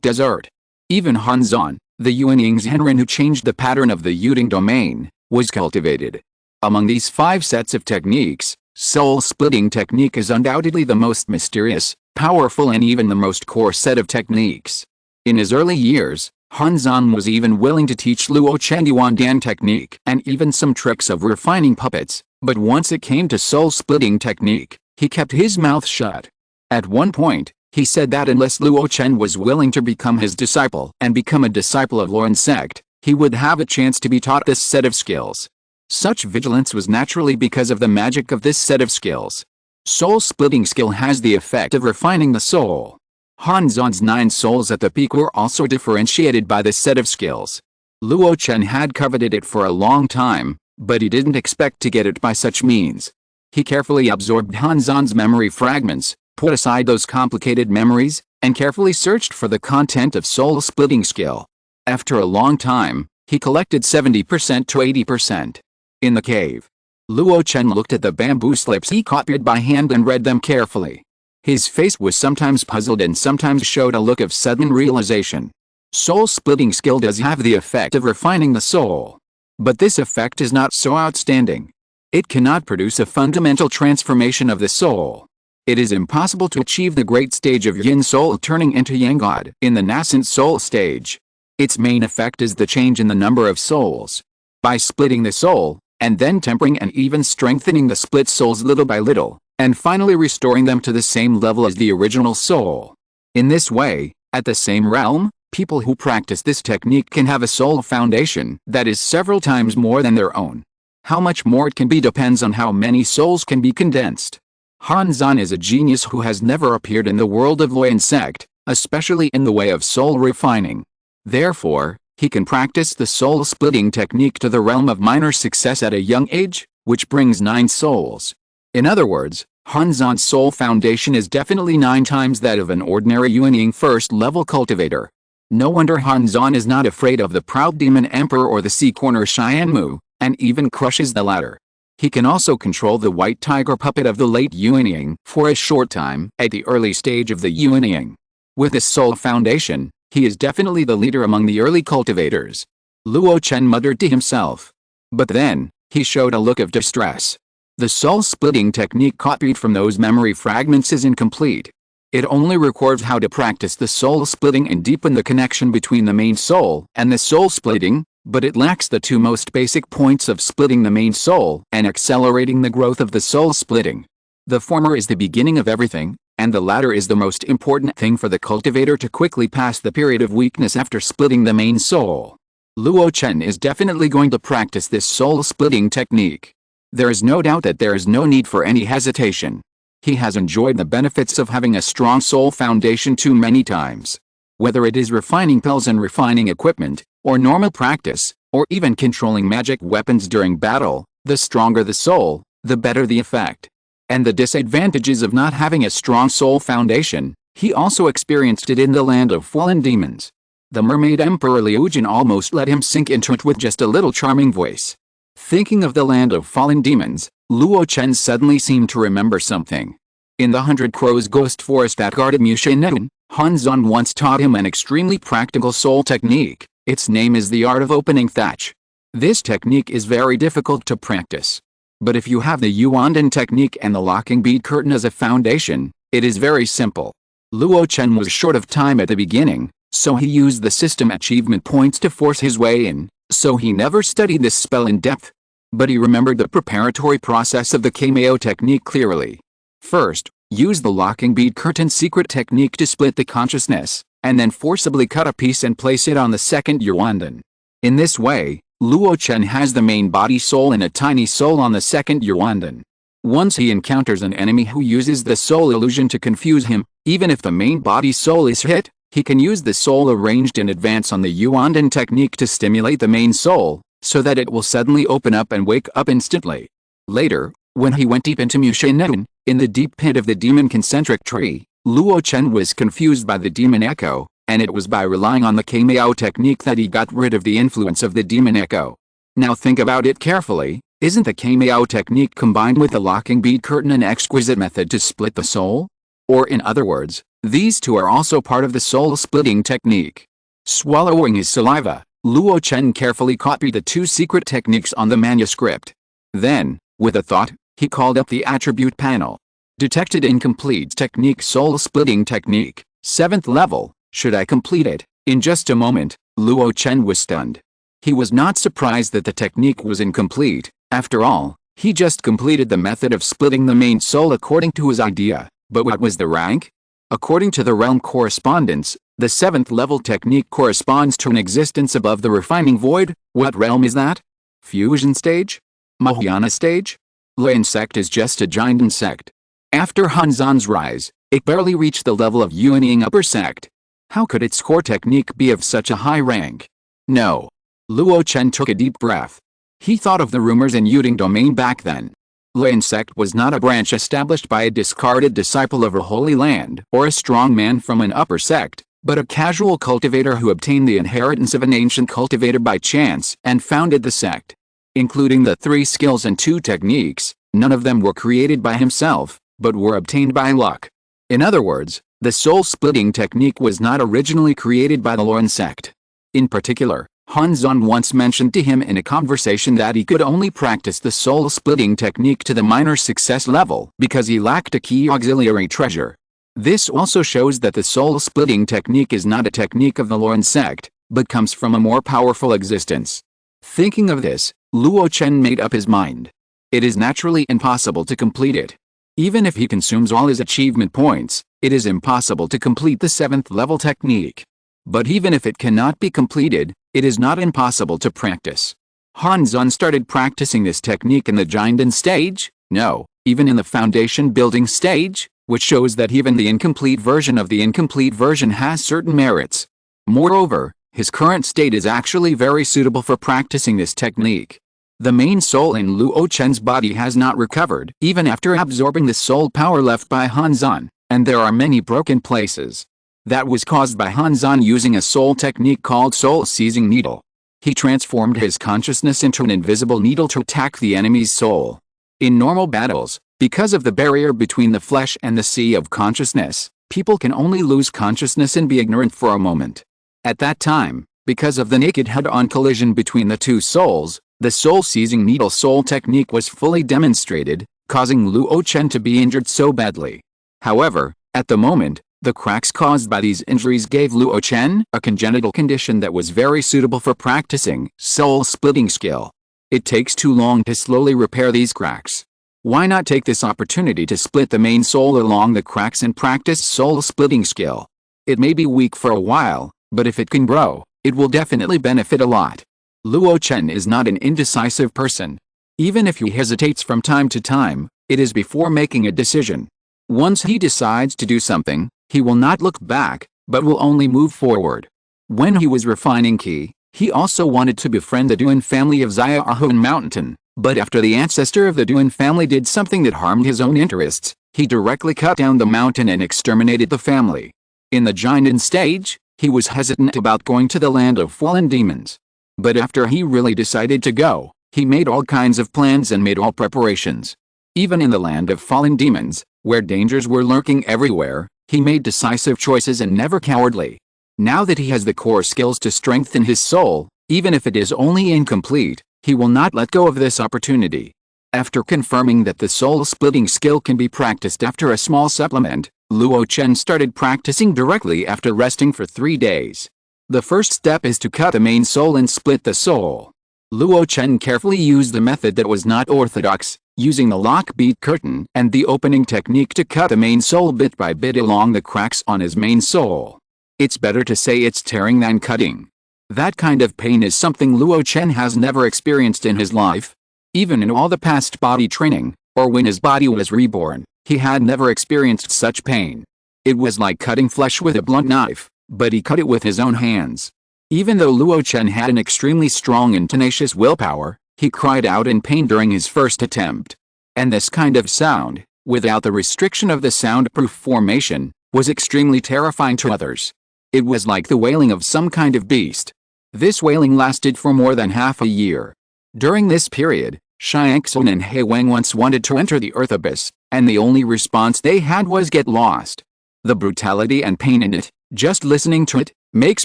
Desert. Even Hanzon, the Yuanying Zhenren who changed the pattern of the Yuding domain, was cultivated. Among these 5 sets of techniques, soul-splitting technique is undoubtedly the most mysterious, powerful, and even the most core set of techniques. In his early years, Hanzon was even willing to teach Luo Chen Yuandan technique and even some tricks of refining puppets, but once it came to soul-splitting technique, he kept his mouth shut. At one point, he said that unless Luo Chen was willing to become his disciple and become a disciple of Lian sect, he would have a chance to be taught this set of skills. Such vigilance was naturally because of the magic of this set of skills. Soul-splitting skill has the effect of refining the soul. Hanzon's 9 souls at the peak were also differentiated by this set of skills. Luo Chen had coveted it for a long time, but he didn't expect to get it by such means. He carefully absorbed Hanzon's memory fragments, put aside those complicated memories, and carefully searched for the content of soul-splitting skill. After a long time, he collected 70% to 80%. In the cave, Luo Chen looked at the bamboo slips he copied by hand and read them carefully. His face was sometimes puzzled and sometimes showed a look of sudden realization. Soul-splitting skill does have the effect of refining the soul. But this effect is not so outstanding. It cannot produce a fundamental transformation of the soul. It is impossible to achieve the great stage of yin soul turning into yang god in the nascent soul stage. Its main effect is the change in the number of souls. By splitting the soul, and then tempering and even strengthening the split souls little by little, and finally restoring them to the same level as the original soul. In this way, at the same realm, people who practice this technique can have a soul foundation that is several times more than their own. How much more it can be depends on how many souls can be condensed. Hanzon is a genius who has never appeared in the world of Luo sect, especially in the way of soul refining. Therefore, he can practice the soul-splitting technique to the realm of minor success at a young age, which brings 9 souls. In other words, Hanzon's soul foundation is definitely 9 times that of an ordinary Yuanying first-level cultivator. No wonder Hanzon is not afraid of the proud demon emperor or the sea corner Xianmu, and even crushes the latter. He can also control the white tiger puppet of the late Yuanying for a short time at the early stage of the Yuanying. With this soul foundation, he is definitely the leader among the early cultivators. Luo Chen muttered to himself. But then, he showed a look of distress. The soul-splitting technique copied from those memory fragments is incomplete. It only records how to practice the soul-splitting and deepen the connection between the main soul and the soul-splitting, but it lacks the 2 most basic points of splitting the main soul and accelerating the growth of the soul-splitting. The former is the beginning of everything, and the latter is the most important thing for the cultivator to quickly pass the period of weakness after splitting the main soul. Luo Chen is definitely going to practice this soul-splitting technique. There is no doubt that there is no need for any hesitation. He has enjoyed the benefits of having a strong soul foundation too many times. Whether it is refining pills and refining equipment, or normal practice, or even controlling magic weapons during battle, the stronger the soul, the better the effect. And the disadvantages of not having a strong soul foundation, he also experienced it in the land of fallen demons. The mermaid emperor Liu Jin almost let him sink into it with just a little charming voice. Thinking of the land of fallen demons, Luo Chen suddenly seemed to remember something. In the 100 Crows ghost forest that guarded Mushin, Hanzon once taught him an extremely practical soul technique. Its name is the art of opening thatch. This technique is very difficult to practice. But if you have the Yuandan technique and the locking bead curtain as a foundation, it is very simple. Luo Chen was short of time at the beginning, so he used the system achievement points to force his way in, so he never studied this spell in depth. But he remembered the preparatory process of the Zongmiao technique clearly. First, use the locking bead curtain secret technique to split the consciousness, and then forcibly cut a piece and place it on the second Yuandan. In this way, Luo Chen has the main body soul and a tiny soul on the second Yuandan. Once he encounters an enemy who uses the soul illusion to confuse him, even if the main body soul is hit, he can use the soul arranged in advance on the Yuandan technique to stimulate the main soul, so that it will suddenly open up and wake up instantly. Later, when he went deep into Mushin, in the deep pit of the demon concentric tree, Luo Chen was confused by the demon echo, and it was by relying on the Zongmiao technique that he got rid of the influence of the demon echo. Now think about it carefully, isn't the Zongmiao technique combined with the locking bead curtain an exquisite method to split the soul? Or in other words, these two are also part of the soul-splitting technique. Swallowing his saliva, Luo Chen carefully copied the 2 secret techniques on the manuscript. Then, with a thought, he called up the attribute panel. Detected incomplete technique soul-splitting technique, 7th level. Should I complete it? In just a moment, Luo Chen was stunned. He was not surprised that the technique was incomplete. After all, he just completed the method of splitting the main soul according to his idea. But what was the rank? According to the realm correspondence, the 7th level technique corresponds to an existence above the refining void. What realm is that? Fusion stage? Mahayana stage? Luo sect is just a giant insect. After Hanzan's rise, it barely reached the level of Yuanying upper sect. How could its core technique be of such a high rank? No. Luo Chen took a deep breath. He thought of the rumors in Yuding domain back then. Luoyan sect was not a branch established by a discarded disciple of a holy land or a strong man from an upper sect, but a casual cultivator who obtained the inheritance of an ancient cultivator by chance and founded the sect. Including the 3 skills and 2 techniques, none of them were created by himself, but were obtained by luck. In other words, the soul-splitting technique was not originally created by the Luoyan sect. In particular, Hanzan once mentioned to him in a conversation that he could only practice the soul-splitting technique to the minor success level because he lacked a key auxiliary treasure. This also shows that the soul-splitting technique is not a technique of the Luoyan sect, but comes from a more powerful existence. Thinking of this, Luo Chen made up his mind. It is naturally impossible to complete it. Even if he consumes all his achievement points, it is impossible to complete the 7th level technique. But even if it cannot be completed, it is not impossible to practice. Hanzan started practicing this technique in the Jinden stage, no, even in the foundation building stage, which shows that even the incomplete version of the incomplete version has certain merits. Moreover, his current state is actually very suitable for practicing this technique. The main soul in Luo Chen's body has not recovered even after absorbing the soul power left by Hanzan, and there are many broken places. That was caused by Hanzan using a soul technique called soul-seizing needle. He transformed his consciousness into an invisible needle to attack the enemy's soul. In normal battles, because of the barrier between the flesh and the sea of consciousness, people can only lose consciousness and be ignorant for a moment. At that time, because of the naked head-on collision between the 2 souls, the soul-seizing needle soul technique was fully demonstrated, causing Luo Chen to be injured so badly. However, at the moment, the cracks caused by these injuries gave Luo Chen a congenital condition that was very suitable for practicing soul-splitting skill. It takes too long to slowly repair these cracks. Why not take this opportunity to split the main soul along the cracks and practice soul-splitting skill? It may be weak for a while, but if it can grow, it will definitely benefit a lot. Luo Chen is not an indecisive person. Even if he hesitates from time to time, it is before making a decision. Once he decides to do something, he will not look back, but will only move forward. When he was refining Qi, he also wanted to befriend the Duan family of Xiaohuan Mountain, but after the ancestor of the Duan family did something that harmed his own interests, he directly cut down the mountain and exterminated the family. In the Jinden stage, he was hesitant about going to the land of fallen demons. But after he really decided to go, he made all kinds of plans and made all preparations. Even in the land of fallen demons, where dangers were lurking everywhere, he made decisive choices and never cowardly. Now that he has the core skills to strengthen his soul, even if it is only incomplete, he will not let go of this opportunity. After confirming that the soul-splitting skill can be practiced after a small supplement, Luo Chen started practicing directly after resting for 3 days. The first step is to cut the main soul and split the soul. Luo Chen carefully used the method that was not orthodox, using the lock beat curtain and the opening technique to cut the main soul bit by bit along the cracks on his main soul. It's better to say it's tearing than cutting. That kind of pain is something Luo Chen has never experienced in his life. Even in all the past body training, or when his body was reborn, he had never experienced such pain. It was like cutting flesh with a blunt knife, but he cut it with his own hands. Even though Luo Chen had an extremely strong and tenacious willpower, he cried out in pain during his first attempt. And this kind of sound, without the restriction of the soundproof formation, was extremely terrifying to others. It was like the wailing of some kind of beast. This wailing lasted for more than half a year. During this period, Xiangxun and He Wang once wanted to enter the earth abyss, and the only response they had was get lost. The brutality and pain in it, just listening to it, makes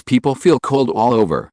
people feel cold all over.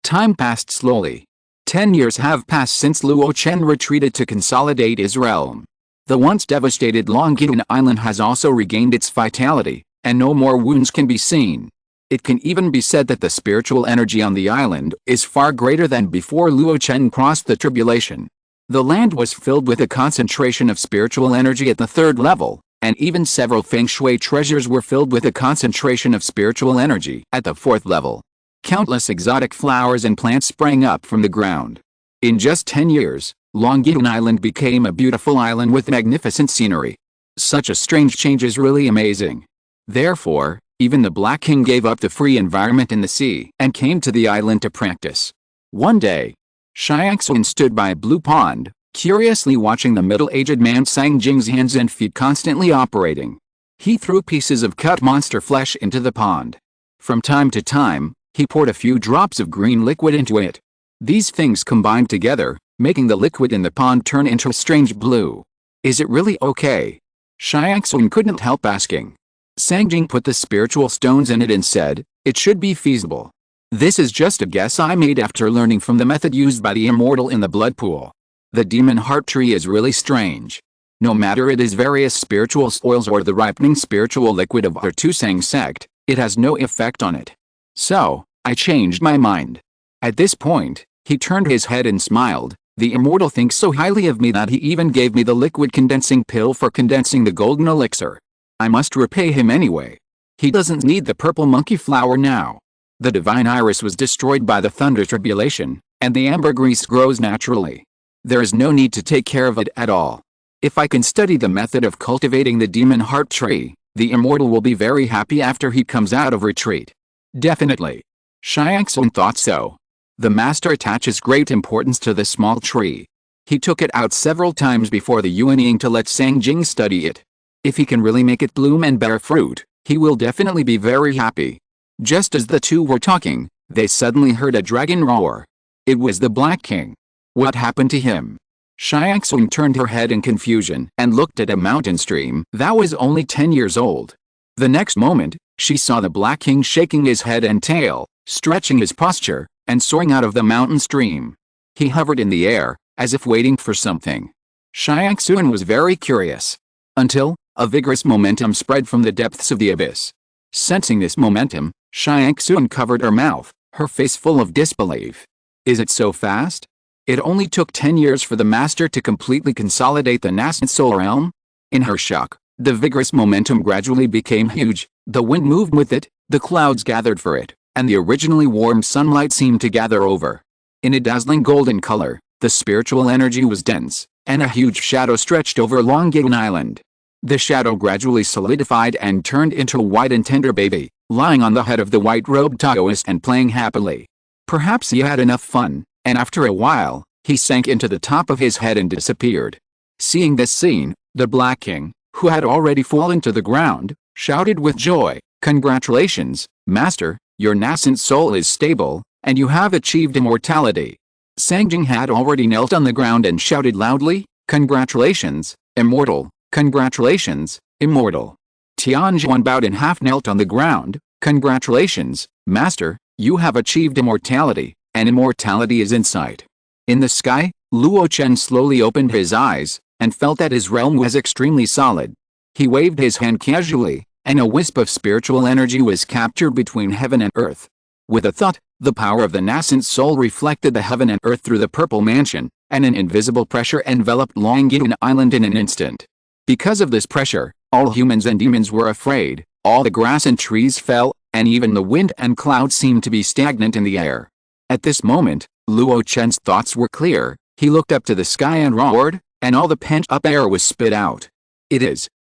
Time passed slowly. 10 years have passed since Luo Chen retreated to consolidate his realm. The once devastated Longyan Island has also regained its vitality, and no more wounds can be seen. It can even be said that the spiritual energy on the island is far greater than before Luo Chen crossed the tribulation. The land was filled with a concentration of spiritual energy at the 3rd level, and even several feng shui treasures were filled with a concentration of spiritual energy at the 4th level. Countless exotic flowers and plants sprang up from the ground. In just 10 years, Longyan Island became a beautiful island with magnificent scenery. Such a strange change is really amazing. Therefore, even the Black King gave up the free environment in the sea and came to the island to practice. One day, Xiangxun stood by a blue pond, curiously watching the middle-aged man Sang Jing's hands and feet constantly operating. He threw pieces of cut monster flesh into the pond. From time to time, he poured a few drops of green liquid into it. These things combined together, making the liquid in the pond turn into a strange blue. Is it really okay? Xiangxun couldn't help asking. Sang Jing put the spiritual stones in it and said, it should be feasible. This is just a guess I made after learning from the method used by the immortal in the blood pool. The demon heart tree is really strange. No matter it is various spiritual oils or the ripening spiritual liquid of our Tusang sect, it has no effect on it. So, I changed my mind. At this point, he turned his head and smiled. The immortal thinks so highly of me that he even gave me the liquid condensing pill for condensing the golden elixir. I must repay him anyway. He doesn't need the purple monkey flower now. The divine iris was destroyed by the thunder tribulation, and the ambergris grows naturally. There is no need to take care of it at all. If I can study the method of cultivating the demon heart tree, the immortal will be very happy after he comes out of retreat. Definitely. Xiangxun thought so. The master attaches great importance to the small tree. He took it out several times before the Yuanying to let Sang Jing study it. If he can really make it bloom and bear fruit, he will definitely be very happy. Just as the two were talking, they suddenly heard a dragon roar. It was the Black King. What happened to him? Xiangxun turned her head in confusion and looked at a mountain stream that was only 10 years old. The next moment, she saw the Black King shaking his head and tail, stretching his posture, and soaring out of the mountain stream. He hovered in the air, as if waiting for something. Xiangxun was very curious. Until a vigorous momentum spread from the depths of the abyss. Sensing this momentum, Xiangxun covered her mouth, her face full of disbelief. Is it so fast? It only took 10 years for the master to completely consolidate the nascent soul realm? In her shock, the vigorous momentum gradually became huge, the wind moved with it, the clouds gathered for it, and the originally warm sunlight seemed to gather over. In a dazzling golden color, the spiritual energy was dense, and a huge shadow stretched over Longying Island. The shadow gradually solidified and turned into a white and tender baby, lying on the head of the white-robed Taoist and playing happily. Perhaps he had enough fun, and after a while, he sank into the top of his head and disappeared. Seeing this scene, the Black King, who had already fallen to the ground, shouted with joy, "Congratulations, Master, your nascent soul is stable, and you have achieved immortality." Sang Jing had already knelt on the ground and shouted loudly, "Congratulations, Immortal! Congratulations, Immortal!" Tianjuan bowed and half knelt on the ground. "Congratulations, Master, you have achieved immortality, and immortality is in sight." In the sky, Luo Chen slowly opened his eyes, and felt that his realm was extremely solid. He waved his hand casually, and a wisp of spiritual energy was captured between heaven and earth. With a thought, the power of the nascent soul reflected the heaven and earth through the purple mansion, and an invisible pressure enveloped Longying Island in an instant. Because of this pressure, all humans and demons were afraid, all the grass and trees fell, and even the wind and clouds seemed to be stagnant in the air. At this moment, Luo Chen's thoughts were clear. He looked up to the sky and roared, and all the pent-up air was spit out.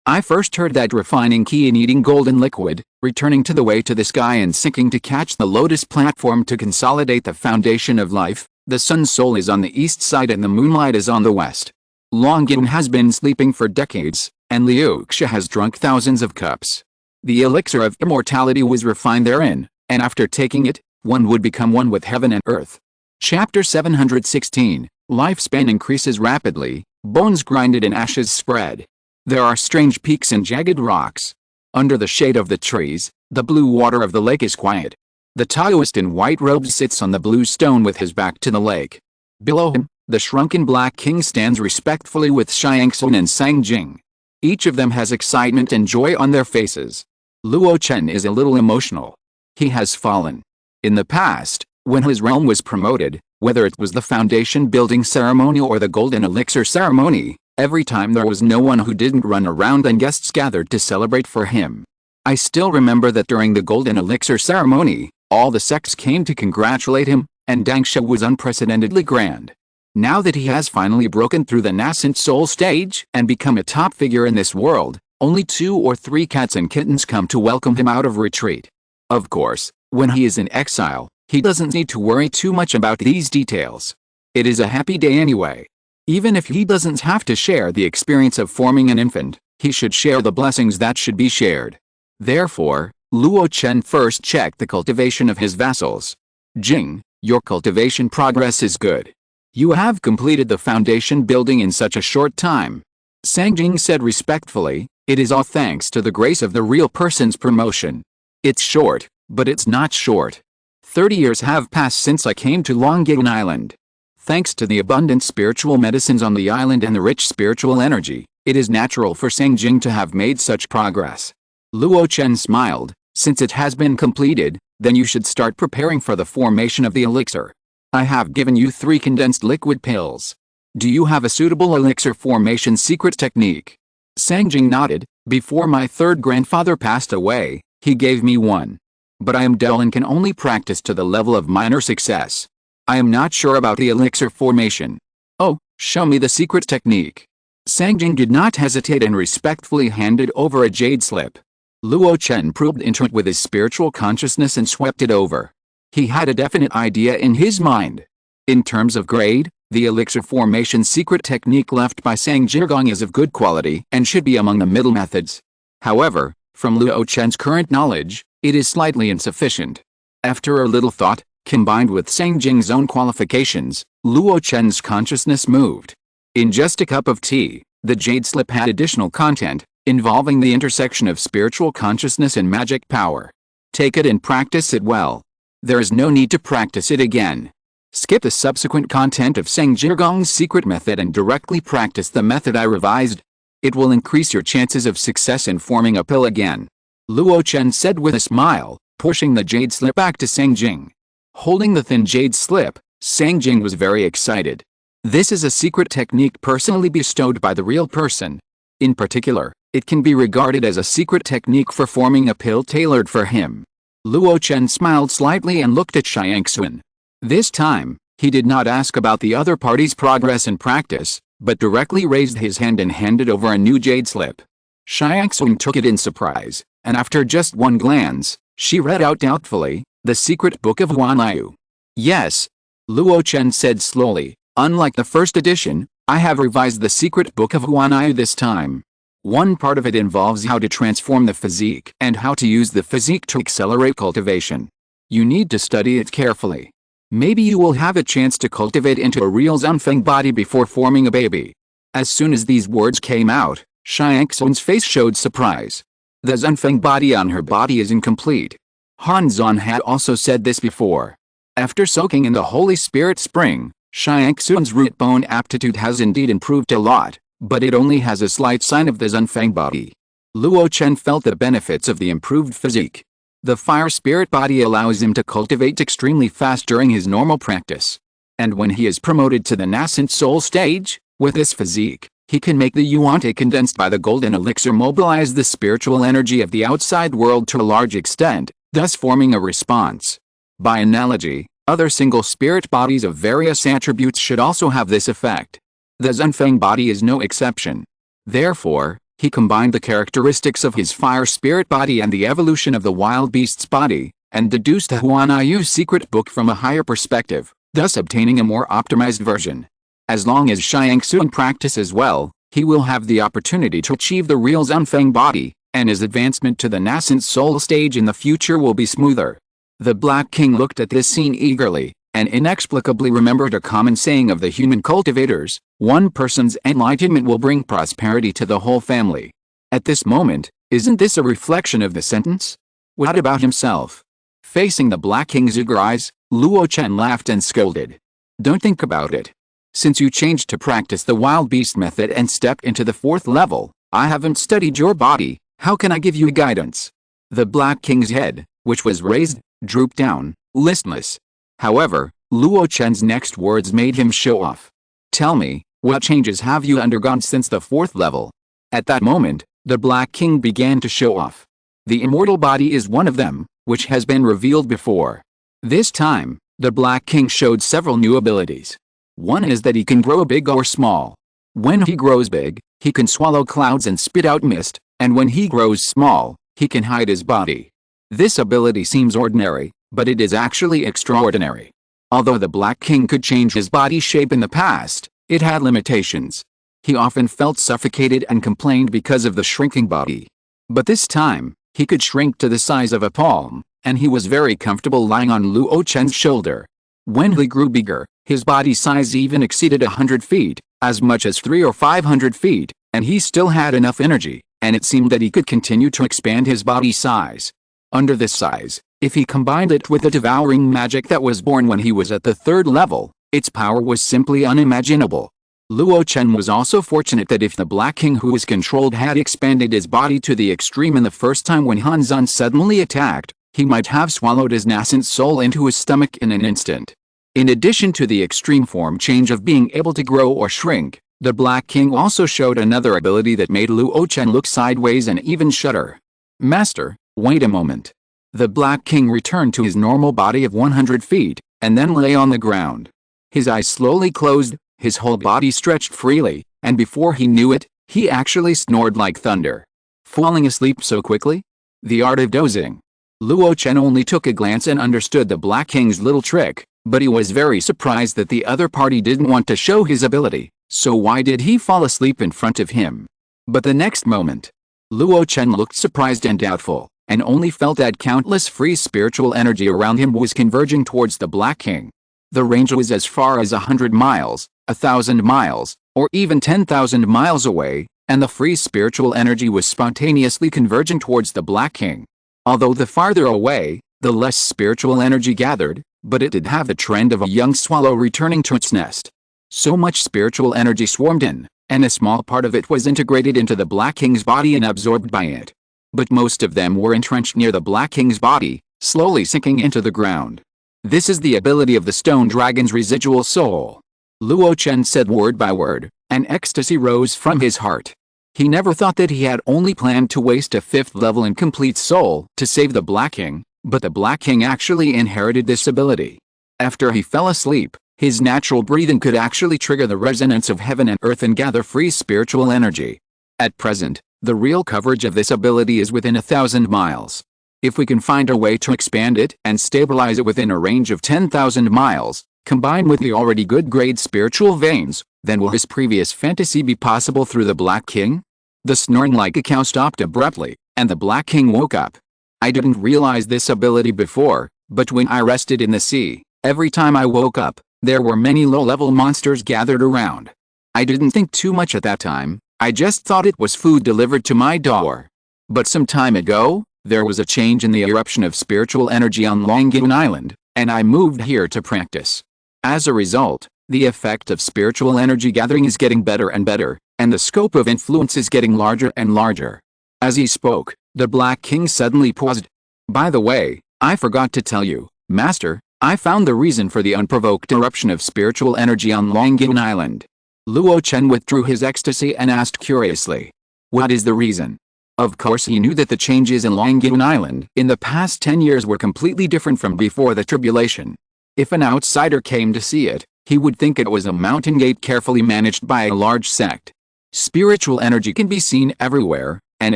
I first heard that refining key and eating golden liquid, returning to the way to the sky and sinking to catch the lotus platform to consolidate the foundation of life. The sun's soul is on the east side and the moonlight is on the west. Longying has been sleeping for decades, and Liu Xia has drunk thousands of cups. The elixir of immortality was refined therein, and after taking it, one would become one with heaven and earth. Chapter 716, Lifespan increases rapidly, bones grinded and ashes spread. There are strange peaks and jagged rocks. Under the shade of the trees, the blue water of the lake is quiet. The Taoist in white robes sits on the blue stone with his back to the lake. Below him, the shrunken Black King stands respectfully with Xiangxun and Sang Jing. Each of them has excitement and joy on their faces. Luo Chen is a little emotional. He has fallen. In the past, when his realm was promoted, whether it was the foundation building ceremony or the golden elixir ceremony, every time there was no one who didn't run around and guests gathered to celebrate for him. I still remember that during the golden elixir ceremony, all the sects came to congratulate him, and Dangsha was unprecedentedly grand. Now that he has finally broken through the nascent soul stage and become a top figure in this world, only 2 or 3 cats and kittens come to welcome him out of retreat. Of course, when he is in exile, he doesn't need to worry too much about these details. It is a happy day anyway. Even if he doesn't have to share the experience of forming an infant, he should share the blessings that should be shared. Therefore, Luo Chen first checked the cultivation of his vassals. Jing, your cultivation progress is good. You have completed the foundation building in such a short time. Sang Jing said respectfully, it is all thanks to the grace of the real person's promotion. It's short, but it's not short. 30 years have passed since I came to Longgang Island. Thanks to the abundant spiritual medicines on the island and the rich spiritual energy, it is natural for Sang Jing to have made such progress. Luo Chen smiled, since it has been completed, then you should start preparing for the formation of the elixir. I have given you 3 condensed liquid pills. Do you have a suitable elixir formation secret technique? Sang Jing nodded. Before my 3rd grandfather passed away, he gave me one. But I am dull and can only practice to the level of minor success. I am not sure about the elixir formation. Oh, show me the secret technique. Sang Jing did not hesitate and respectfully handed over a jade slip. Luo Chen probed into it with his spiritual consciousness and swept it over. He had a definite idea in his mind. In terms of grade, the elixir formation secret technique left by Sang Jirgong is of good quality and should be among the middle methods. However, from Luo Chen's current knowledge, it is slightly insufficient. After a little thought, combined with Sang Jing's own qualifications, Luo Chen's consciousness moved. In just a cup of tea, the jade slip had additional content, involving the intersection of spiritual consciousness and magic power. Take it and practice it well. There is no need to practice it again. Skip the subsequent content of Sang Jirgong's secret method and directly practice the method I revised. It will increase your chances of success in forming a pill again. Luo Chen said with a smile, pushing the jade slip back to Sang Jing. Holding the thin jade slip, Sang Jing was very excited. This is a secret technique personally bestowed by the real person. In particular, it can be regarded as a secret technique for forming a pill tailored for him. Luo Chen smiled slightly and looked at Xiangxun. This time, he did not ask about the other party's progress and practice, but directly raised his hand and handed over a new jade slip. Xiangxun took it in surprise, and after just one glance, she read out doubtfully, the secret book of Huanayu. Yes, Luo Chen said slowly, unlike the first edition, I have revised the secret book of Huanayu this time. One part of it involves how to transform the physique and how to use the physique to accelerate cultivation. You need to study it carefully. Maybe you will have a chance to cultivate into a real Zunfeng body before forming a baby. As soon as these words came out, Xiangxun's face showed surprise. The Zunfeng body on her body is incomplete. Han Zan had also said this before. After soaking in the Holy Spirit spring, Xiangxun's root bone aptitude has indeed improved a lot, but it only has a slight sign of the Zunfeng body. Luo Chen felt the benefits of the improved physique. The fire spirit body allows him to cultivate extremely fast during his normal practice. And when he is promoted to the nascent soul stage, with this physique, he can make the yuante condensed by the golden elixir mobilize the spiritual energy of the outside world to a large extent, thus forming a response. By analogy, other single spirit bodies of various attributes should also have this effect. The Zunfeng body is no exception. Therefore, he combined the characteristics of his fire spirit body and the evolution of the wild beast's body, and deduced the Huanayu secret book from a higher perspective, thus obtaining a more optimized version. As long as Xiangxun practices well, he will have the opportunity to achieve the real Zunfeng body, and his advancement to the nascent soul stage in the future will be smoother. The Black King looked at this scene eagerly, and inexplicably remembered a common saying of the human cultivators, one person's enlightenment will bring prosperity to the whole family. At this moment, isn't this a reflection of the sentence? What about himself? Facing the Black King's eager eyes, Luo Chen laughed and scolded. Don't think about it. Since you changed to practice the wild beast method and stepped into the 4th level, I haven't studied your body, how can I give you guidance? The Black King's head, which was raised, drooped down, listless. However, Luo Chen's next words made him show off. Tell me, what changes have you undergone since the 4th level? At that moment, the Black King began to show off. The immortal body is one of them, which has been revealed before. This time, the Black King showed several new abilities. One is that he can grow big or small. When he grows big, he can swallow clouds and spit out mist, and when he grows small, he can hide his body. This ability seems ordinary, but it is actually extraordinary. Although the Black King could change his body shape in the past, it had limitations. He often felt suffocated and complained because of the shrinking body. But this time, he could shrink to the size of a palm, and he was very comfortable lying on Luo Chen's shoulder. When he grew bigger, his body size even exceeded 100 feet, as much as 300 or 500 feet, and he still had enough energy, and it seemed that he could continue to expand his body size. Under this size, if he combined it with the devouring magic that was born when he was at the 3rd level, its power was simply unimaginable. Luo Chen was also fortunate that if the Black King who was controlled had expanded his body to the extreme in the first time when Han Zan suddenly attacked, he might have swallowed his nascent soul into his stomach in an instant. In addition to the extreme form change of being able to grow or shrink, the Black King also showed another ability that made Luo Chen look sideways and even shudder. Master, wait a moment. The Black King returned to his normal body of 100 feet, and then lay on the ground. His eyes slowly closed, his whole body stretched freely, and before he knew it, he actually snored like thunder. Falling asleep so quickly? The art of dozing. Luo Chen only took a glance and understood the Black King's little trick, but he was very surprised that the other party didn't want to show his ability, so why did he fall asleep in front of him? But the next moment, Luo Chen looked surprised and doubtful, and only felt that countless free spiritual energy around him was converging towards the Black King. The range was as far as 100 miles, 1,000 miles, or even 10,000 miles away, and the free spiritual energy was spontaneously converging towards the Black King. Although the farther away, the less spiritual energy gathered, but it did have the trend of a young swallow returning to its nest. So much spiritual energy swarmed in, and a small part of it was integrated into the Black King's body and absorbed by it. But most of them were entrenched near the Black King's body, slowly sinking into the ground. This is the ability of the stone dragon's residual soul. Luo Chen said word by word, and ecstasy rose from his heart. He never thought that he had only planned to waste a 5th level incomplete soul to save the Black King, but the Black King actually inherited this ability. After he fell asleep, his natural breathing could actually trigger the resonance of heaven and earth and gather free spiritual energy. At present, the real coverage of this ability is within 1,000 miles. If we can find a way to expand it and stabilize it within a range of 10,000 miles, combined with the already good grade spiritual veins, then will his previous fantasy be possible through the Black King? The snoring like a cow stopped abruptly, and the Black King woke up. I didn't realize this ability before, but when I rested in the sea, every time I woke up, there were many low-level monsters gathered around. I didn't think too much at that time, I just thought it was food delivered to my door. But some time ago, there was a change in the eruption of spiritual energy on Longyun Island, and I moved here to practice. As a result, the effect of spiritual energy gathering is getting better and better, and the scope of influence is getting larger and larger. As he spoke, the Black King suddenly paused. By the way, I forgot to tell you, Master, I found the reason for the unprovoked eruption of spiritual energy on Longyun Island. Luo Chen withdrew his ecstasy and asked curiously. What is the reason? Of course he knew that the changes in Longyun Island in the past 10 years were completely different from before the tribulation. If an outsider came to see it, he would think it was a mountain gate carefully managed by a large sect. Spiritual energy can be seen everywhere, and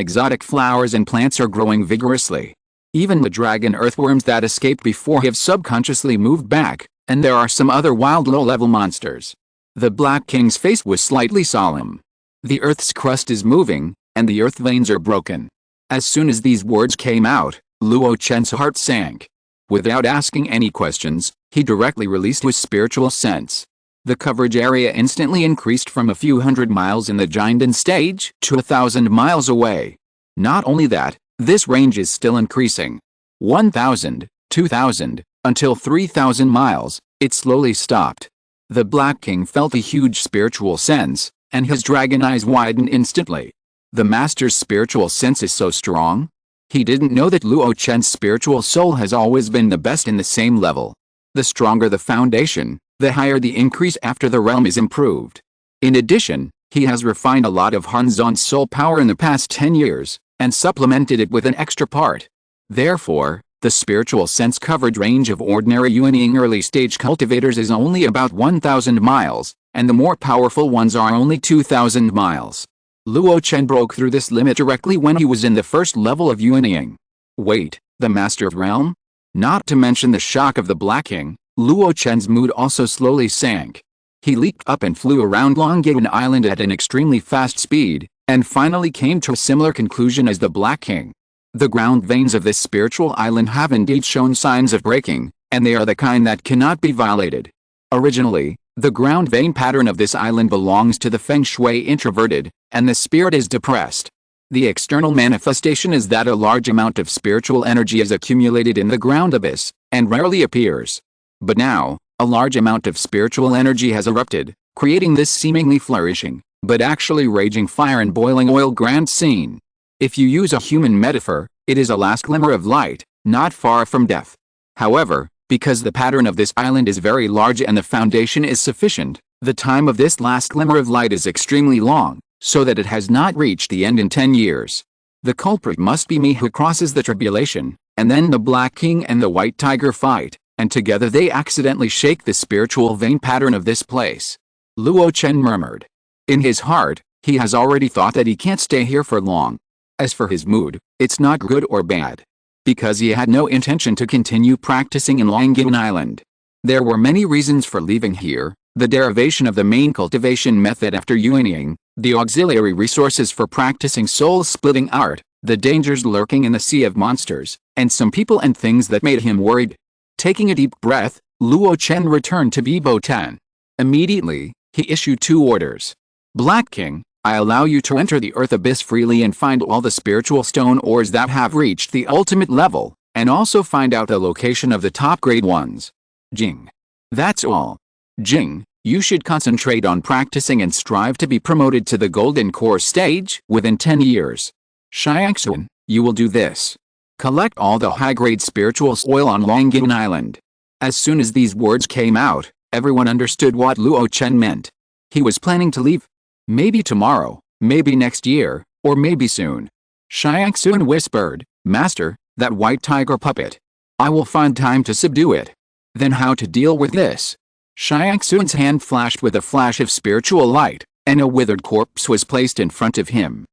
exotic flowers and plants are growing vigorously. Even the dragon earthworms that escaped before have subconsciously moved back, and there are some other wild low-level monsters. The Black King's face was slightly solemn. The Earth's crust is moving, and the earth veins are broken. As soon as these words came out, Luo Chen's heart sank. Without asking any questions, he directly released his spiritual sense. The coverage area instantly increased from a few hundred miles in the Jinden stage to 1,000 miles away. Not only that, this range is still increasing. 1,000, 2,000, until 3,000 miles, it slowly stopped. The Black King felt a huge spiritual sense, and his dragon eyes widened instantly. The Master's spiritual sense is so strong? He didn't know that Luo Chen's spiritual soul has always been the best in the same level. The stronger the foundation, the higher the increase after the realm is improved. In addition, he has refined a lot of Han Zan's soul power in the past 10 years, and supplemented it with an extra part. Therefore, The spiritual sense coverage range of ordinary Yuanying early stage cultivators is only about 1,000 miles, and the more powerful ones are only 2,000 miles. Luo Chen broke through this limit directly when he was in the first level of Yuanying. Wait, the Master of Realm? Not to mention the shock of the Black King, Luo Chen's mood also slowly sank. He leaped up and flew around Longyuan Island at an extremely fast speed, and finally came to a similar conclusion as the Black King. The ground veins of this spiritual island have indeed shown signs of breaking, and they are the kind that cannot be violated. Originally, the ground vein pattern of this island belongs to the Feng Shui introverted, and the spirit is depressed. The external manifestation is that a large amount of spiritual energy is accumulated in the ground abyss, and rarely appears. But now, a large amount of spiritual energy has erupted, creating this seemingly flourishing, but actually raging fire and boiling oil grand scene. If you use a human metaphor, it is a last glimmer of light, not far from death. However, because the pattern of this island is very large and the foundation is sufficient, the time of this last glimmer of light is extremely long, so that it has not reached the end in 10 years. The culprit must be me who crosses the tribulation, and then the Black King and the White Tiger fight, and together they accidentally shake the spiritual vein pattern of this place. Luo Chen murmured. In his heart, he has already thought that he can't stay here for long. As for his mood, it's not good or bad. Because he had no intention to continue practicing in Longyuan Island. There were many reasons for leaving here: the derivation of the main cultivation method after Yuanying, the auxiliary resources for practicing soul-splitting art, the dangers lurking in the sea of monsters, and some people and things that made him worried. Taking a deep breath, Luo Chen returned to Bigu 10. Immediately, he issued 2 orders. Black King, I allow you to enter the earth abyss freely and find all the spiritual stone ores that have reached the ultimate level, and also find out the location of the top grade ones. Jing. That's all. Jing, you should concentrate on practicing and strive to be promoted to the golden core stage within 10 years. Xiangxuan, you will do this. Collect all the high-grade spiritual soil on Longyuan Island. As soon as these words came out, everyone understood what Luo Chen meant. He was planning to leave. Maybe tomorrow, maybe next year, or maybe soon. Xiangxuan whispered, Master, that white tiger puppet. I will find time to subdue it. Then how to deal with this? Xiangxuan's hand flashed with a flash of spiritual light, and a withered corpse was placed in front of him.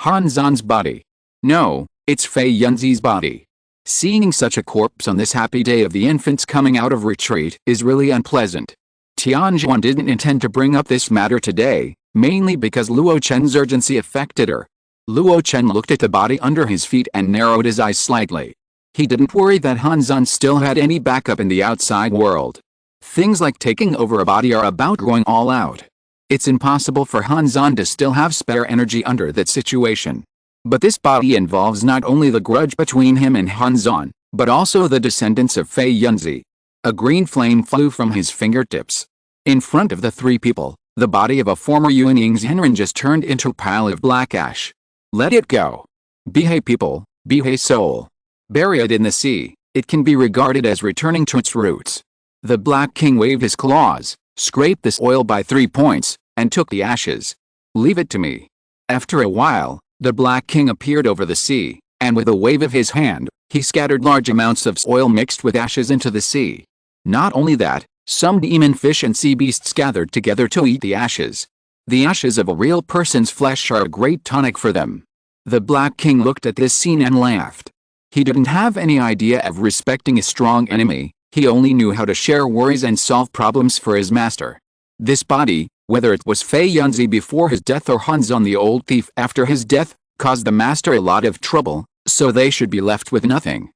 Han Zan's body. No, it's Fei Yunzi's body. Seeing such a corpse on this happy day of the infants coming out of retreat is really unpleasant. Tianjuan didn't intend to bring up this matter today, mainly because Luo Chen's urgency affected her. Luo Chen looked at the body under his feet and narrowed his eyes slightly. He didn't worry that Han Zan still had any backup in the outside world. Things like taking over a body are about going all out. It's impossible for Han Zan to still have spare energy under that situation. But this body involves not only the grudge between him and Han Zan, but also the descendants of Fei Yunzi. A green flame flew from his fingertips. In front of the 3 people, the body of a former Yuanying's Henren just turned into a pile of black ash. Let it go. Bihei people, Bihei soul. Bury it in the sea, it can be regarded as returning to its roots. The Black King waved his claws, scraped the soil by 3 points, and took the ashes. Leave it to me. After a while, the Black King appeared over the sea, and with a wave of his hand, he scattered large amounts of soil mixed with ashes into the sea. Not only that, some demon fish and sea beasts gathered together to eat the ashes. The ashes of a real person's flesh are a great tonic for them. The Black King looked at this scene and laughed. He didn't have any idea of respecting a strong enemy, he only knew how to share worries and solve problems for his master. This body, whether it was Fei Yunzi before his death or Han Zan the old thief after his death, caused the master a lot of trouble, so they should be left with nothing.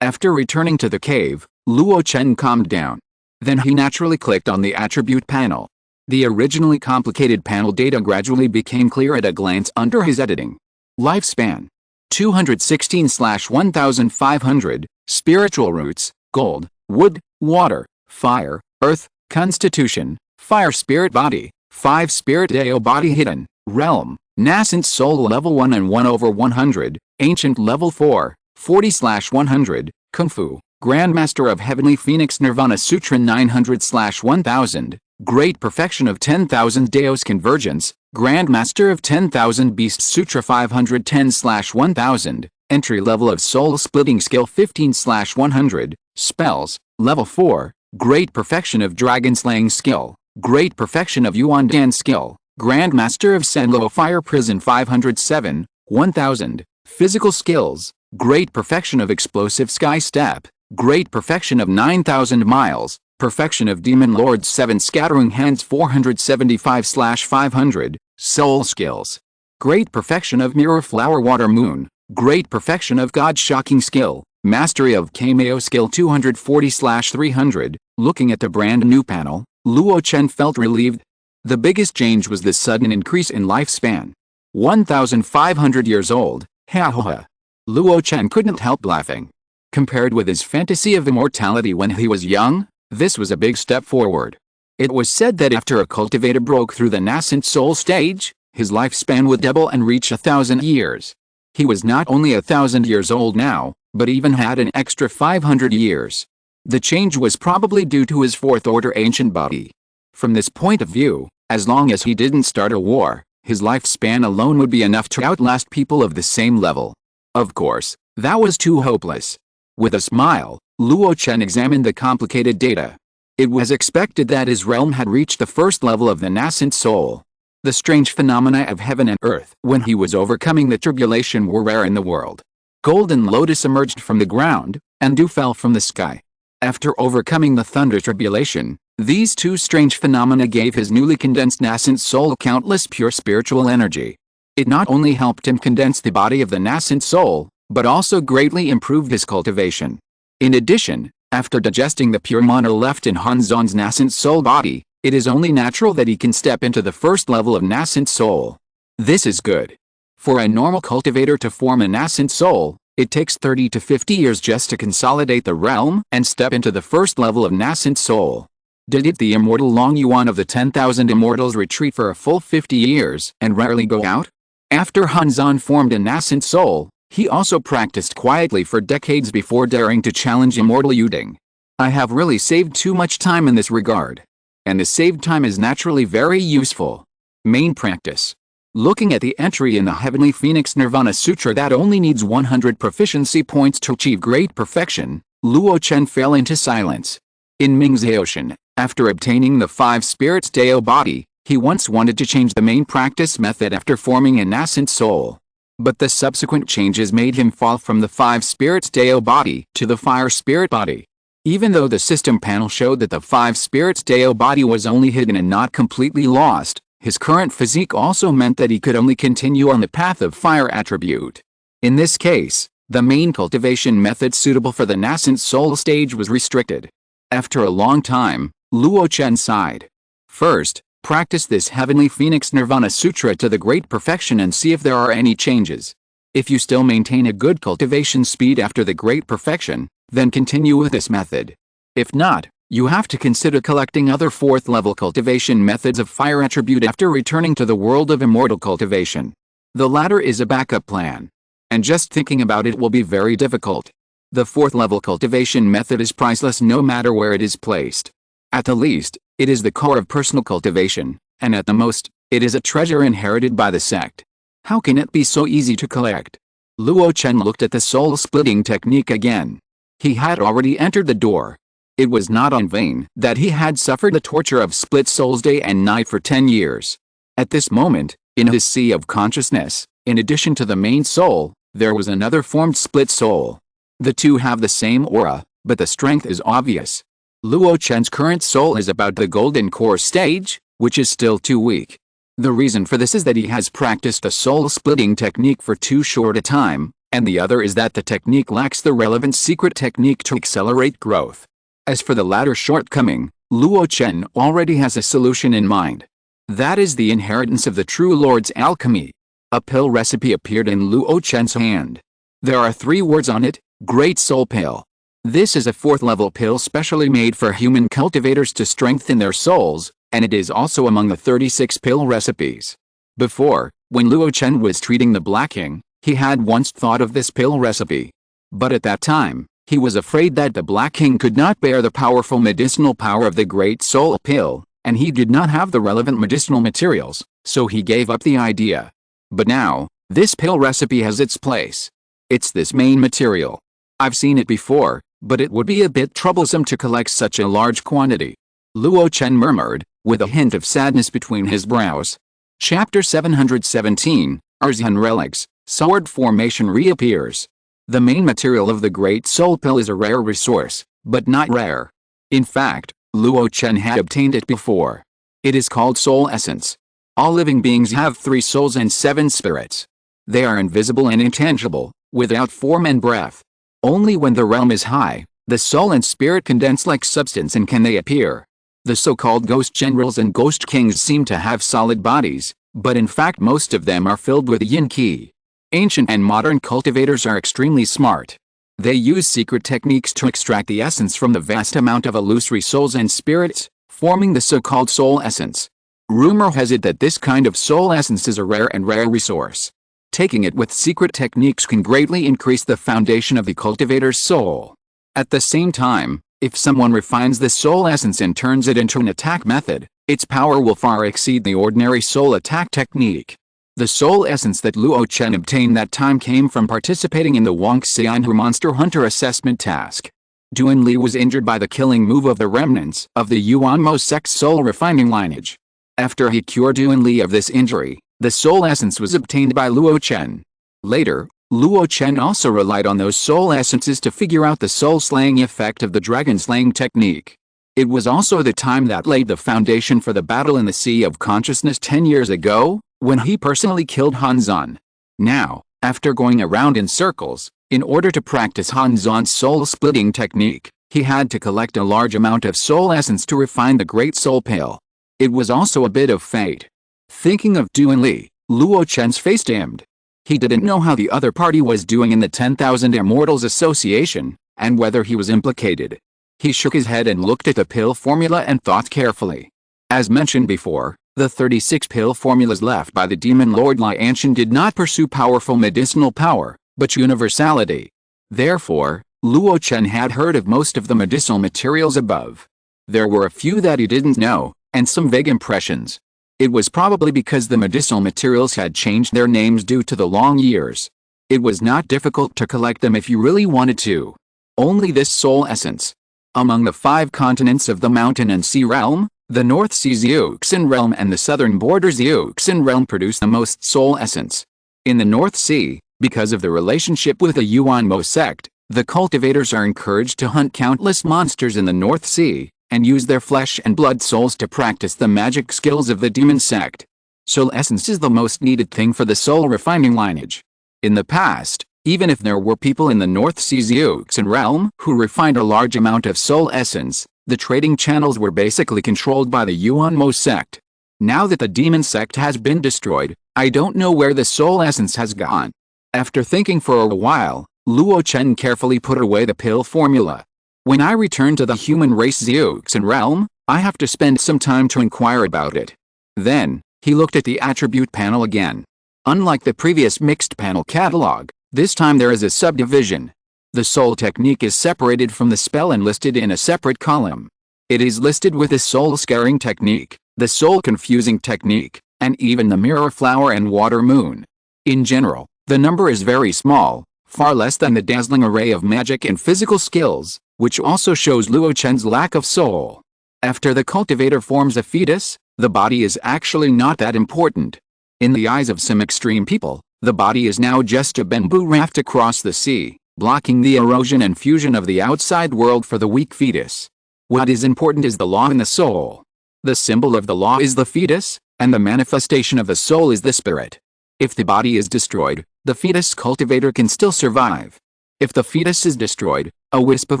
After returning to the cave, Luo Chen calmed down. Then he naturally clicked on the attribute panel. The originally complicated panel data gradually became clear at a glance under his editing. Lifespan: 216/1500, spiritual roots, gold, wood, water, fire, earth, constitution, fire spirit body, 5 spirit Dao body hidden, realm, nascent soul level 1 and 1/100, ancient level 4, 40/100, kung fu, Grandmaster of Heavenly Phoenix Nirvana Sutra 900/1000, Great Perfection of 10,000 Daos Convergence, Grandmaster of 10,000 Beasts Sutra 510/1000, Entry level of soul splitting skill 15/100, spells, level 4, great perfection of dragon slaying skill, great perfection of Yuan Dan skill, Grandmaster of Senlo Fire Prison 507, 1000, physical skills, great perfection of explosive sky step, great perfection of 9000 miles, perfection of Demon Lord 7 scattering hands 475/500, soul skills, great perfection of Mirror Flower Water Moon, great perfection of God shocking skill, mastery of Cameo skill 240/300. Looking at the brand new panel, Luo Chen felt relieved. The biggest change was the sudden increase in lifespan. 1,500 years old, ha ha ha. Luo Chen couldn't help laughing. Compared with his fantasy of immortality when he was young, this was a big step forward. It was said that after a cultivator broke through the nascent soul stage, his lifespan would double and reach 1,000 years. He was not only 1,000 years old now, but even had an extra 500 years. The change was probably due to his fourth-order ancient body. From this point of view, as long as he didn't start a war, his lifespan alone would be enough to outlast people of the same level. Of course, that was too hopeless. With a smile, Luo Chen examined the complicated data. It was expected that his realm had reached the first level of the nascent soul. The strange phenomena of heaven and earth when he was overcoming the tribulation were rare in the world. Golden lotus emerged from the ground, and dew fell from the sky. After overcoming the thunder tribulation, these two strange phenomena gave his newly condensed nascent soul countless pure spiritual energy. It not only helped him condense the body of the nascent soul, but also greatly improved his cultivation. In addition, after digesting the pure mana left in Hanzon's nascent soul body, it is only natural that he can step into the first level of nascent soul. This is good. For a normal cultivator to form a nascent soul, it takes 30 to 50 years just to consolidate the realm and step into the first level of nascent soul. Did the immortal Long Yuan of the 10,000 immortals retreat for a full 50 years and rarely go out? After Hanzon formed a nascent soul, he also practiced quietly for decades before daring to challenge immortal Yuding. I have really saved too much time in this regard. And the saved time is naturally very useful. Main practice. Looking at the entry in the Heavenly Phoenix Nirvana Sutra that only needs 100 proficiency points to achieve great perfection, Luo Chen fell into silence. In Ming's Ocean, after obtaining the 5 spirits Dao body, he once wanted to change the main practice method after forming a nascent soul. But the subsequent changes made him fall from the 5 spirits Dao body to the fire spirit body. Even though the system panel showed that the 5 spirits Dao body was only hidden and not completely lost, his current physique also meant that he could only continue on the path of fire attribute. In this case, the main cultivation method suitable for the nascent soul stage was restricted. After a long time, Luo Chen sighed. First, practice this Heavenly Phoenix Nirvana Sutra to the great perfection and see if there are any changes. If you still maintain a good cultivation speed after the great perfection, then continue with this method. If not, you have to consider collecting other 4th level cultivation methods of fire attribute after returning to the world of immortal cultivation. The latter is a backup plan. And just thinking about it will be very difficult. The 4th level cultivation method is priceless no matter where it is placed. At the least, it is the core of personal cultivation, and at the most, it is a treasure inherited by the sect. How can it be so easy to collect? Luo Chen looked at the soul-splitting technique again. He had already entered the door. It was not in vain that he had suffered the torture of split souls day and night for 10 years. At this moment, in his sea of consciousness, in addition to the main soul, there was another formed split soul. The two have the same aura, but the strength is obvious. Luo Chen's current soul is about the golden core stage, which is still too weak. The reason for this is that he has practiced the soul-splitting technique for too short a time, and the other is that the technique lacks the relevant secret technique to accelerate growth. As for the latter shortcoming, Luo Chen already has a solution in mind. That is the inheritance of the true Lord's alchemy. A pill recipe appeared in Luo Chen's hand. There are 3 words on it: Great Soul Pill. This is a 4th level pill specially made for human cultivators to strengthen their souls, and it is also among the 36 pill recipes. Before, when Luo Chen was treating the Black King, he had once thought of this pill recipe. But at that time, he was afraid that the Black King could not bear the powerful medicinal power of the Great Soul Pill, and he did not have the relevant medicinal materials, so he gave up the idea. But now, this pill recipe has its place. It's this main material. I've seen it before, but it would be a bit troublesome to collect such a large quantity. Luo Chen murmured, with a hint of sadness between his brows. Chapter 717, Arzhan Relics, Sword Formation reappears. The main material of the Great Soul Pill is a rare resource, but not rare. In fact, Luo Chen had obtained it before. It is called Soul Essence. All living beings have 3 souls and 7 spirits. They are invisible and intangible, without form and breath. Only when the realm is high, the soul and spirit condense like substance and can they appear. The so-called ghost generals and ghost kings seem to have solid bodies, but in fact most of them are filled with yin qi. Ancient and modern cultivators are extremely smart. They use secret techniques to extract the essence from the vast amount of illusory souls and spirits, forming the so-called soul essence. Rumor has it that this kind of soul essence is a rare resource. Taking it with secret techniques can greatly increase the foundation of the cultivator's soul. At the same time, if someone refines the soul essence and turns it into an attack method, its power will far exceed the ordinary soul attack technique. The soul essence that Luo Chen obtained that time came from participating in the Wang Xianhu Monster Hunter assessment task. Duan Li was injured by the killing move of the remnants of the Yuanmo sect's soul refining lineage. After he cured Duan Li of this injury, the soul essence was obtained by Luo Chen. Later, Luo Chen also relied on those soul essences to figure out the soul-slaying effect of the dragon-slaying technique. It was also the time that laid the foundation for the battle in the Sea of Consciousness 10 years ago, when he personally killed Han Zan. Now, after going around in circles, in order to practice Han Zan's soul-splitting technique, he had to collect a large amount of soul essence to refine the Great Soul Pill. It was also a bit of fate. Thinking of Duan Li, Luo Chen's face dimmed. He didn't know how the other party was doing in the 10,000 Immortals Association, and whether he was implicated. He shook his head and looked at the pill formula and thought carefully. As mentioned before, the 36 pill formulas left by the demon lord Lianshan did not pursue powerful medicinal power, but universality. Therefore, Luo Chen had heard of most of the medicinal materials above. There were a few that he didn't know, and some vague impressions. It was probably because the medicinal materials had changed their names due to the long years. It was not difficult to collect them if you really wanted to. Only this soul essence. Among the 5 continents of the mountain and sea realm, the North Sea Zeuxin realm and the southern border Zeuxin realm produce the most soul essence. In the North Sea, because of the relationship with the Yuanmo sect, the cultivators are encouraged to hunt countless monsters in the North Sea, and use their flesh and blood souls to practice the magic skills of the demon sect. Soul essence is the most needed thing for the soul refining lineage. In the past, even if there were people in the North Sea Zeuxin realm who refined a large amount of soul essence, the trading channels were basically controlled by the Yuanmo sect. Now that the demon sect has been destroyed, I don't know where the soul essence has gone. After thinking for a while, Luo Chen carefully put away the pill formula. When I return to the human race Zeuxin realm, I have to spend some time to inquire about it. Then, he looked at the attribute panel again. Unlike the previous mixed panel catalog, this time there is a subdivision. The soul technique is separated from the spell and listed in a separate column. It is listed with the soul scaring technique, the soul confusing technique, and even the mirror flower and water moon. In general, the number is very small, far less than the dazzling array of magic and physical skills, which also shows Luo Chen's lack of soul. After the cultivator forms a fetus, the body is actually not that important. In the eyes of some extreme people, the body is now just a bamboo raft across the sea, blocking the erosion and fusion of the outside world for the weak fetus. What is important is the law in the soul. The symbol of the law is the fetus, and the manifestation of the soul is the spirit. If the body is destroyed, the fetus cultivator can still survive. If the fetus is destroyed, a wisp of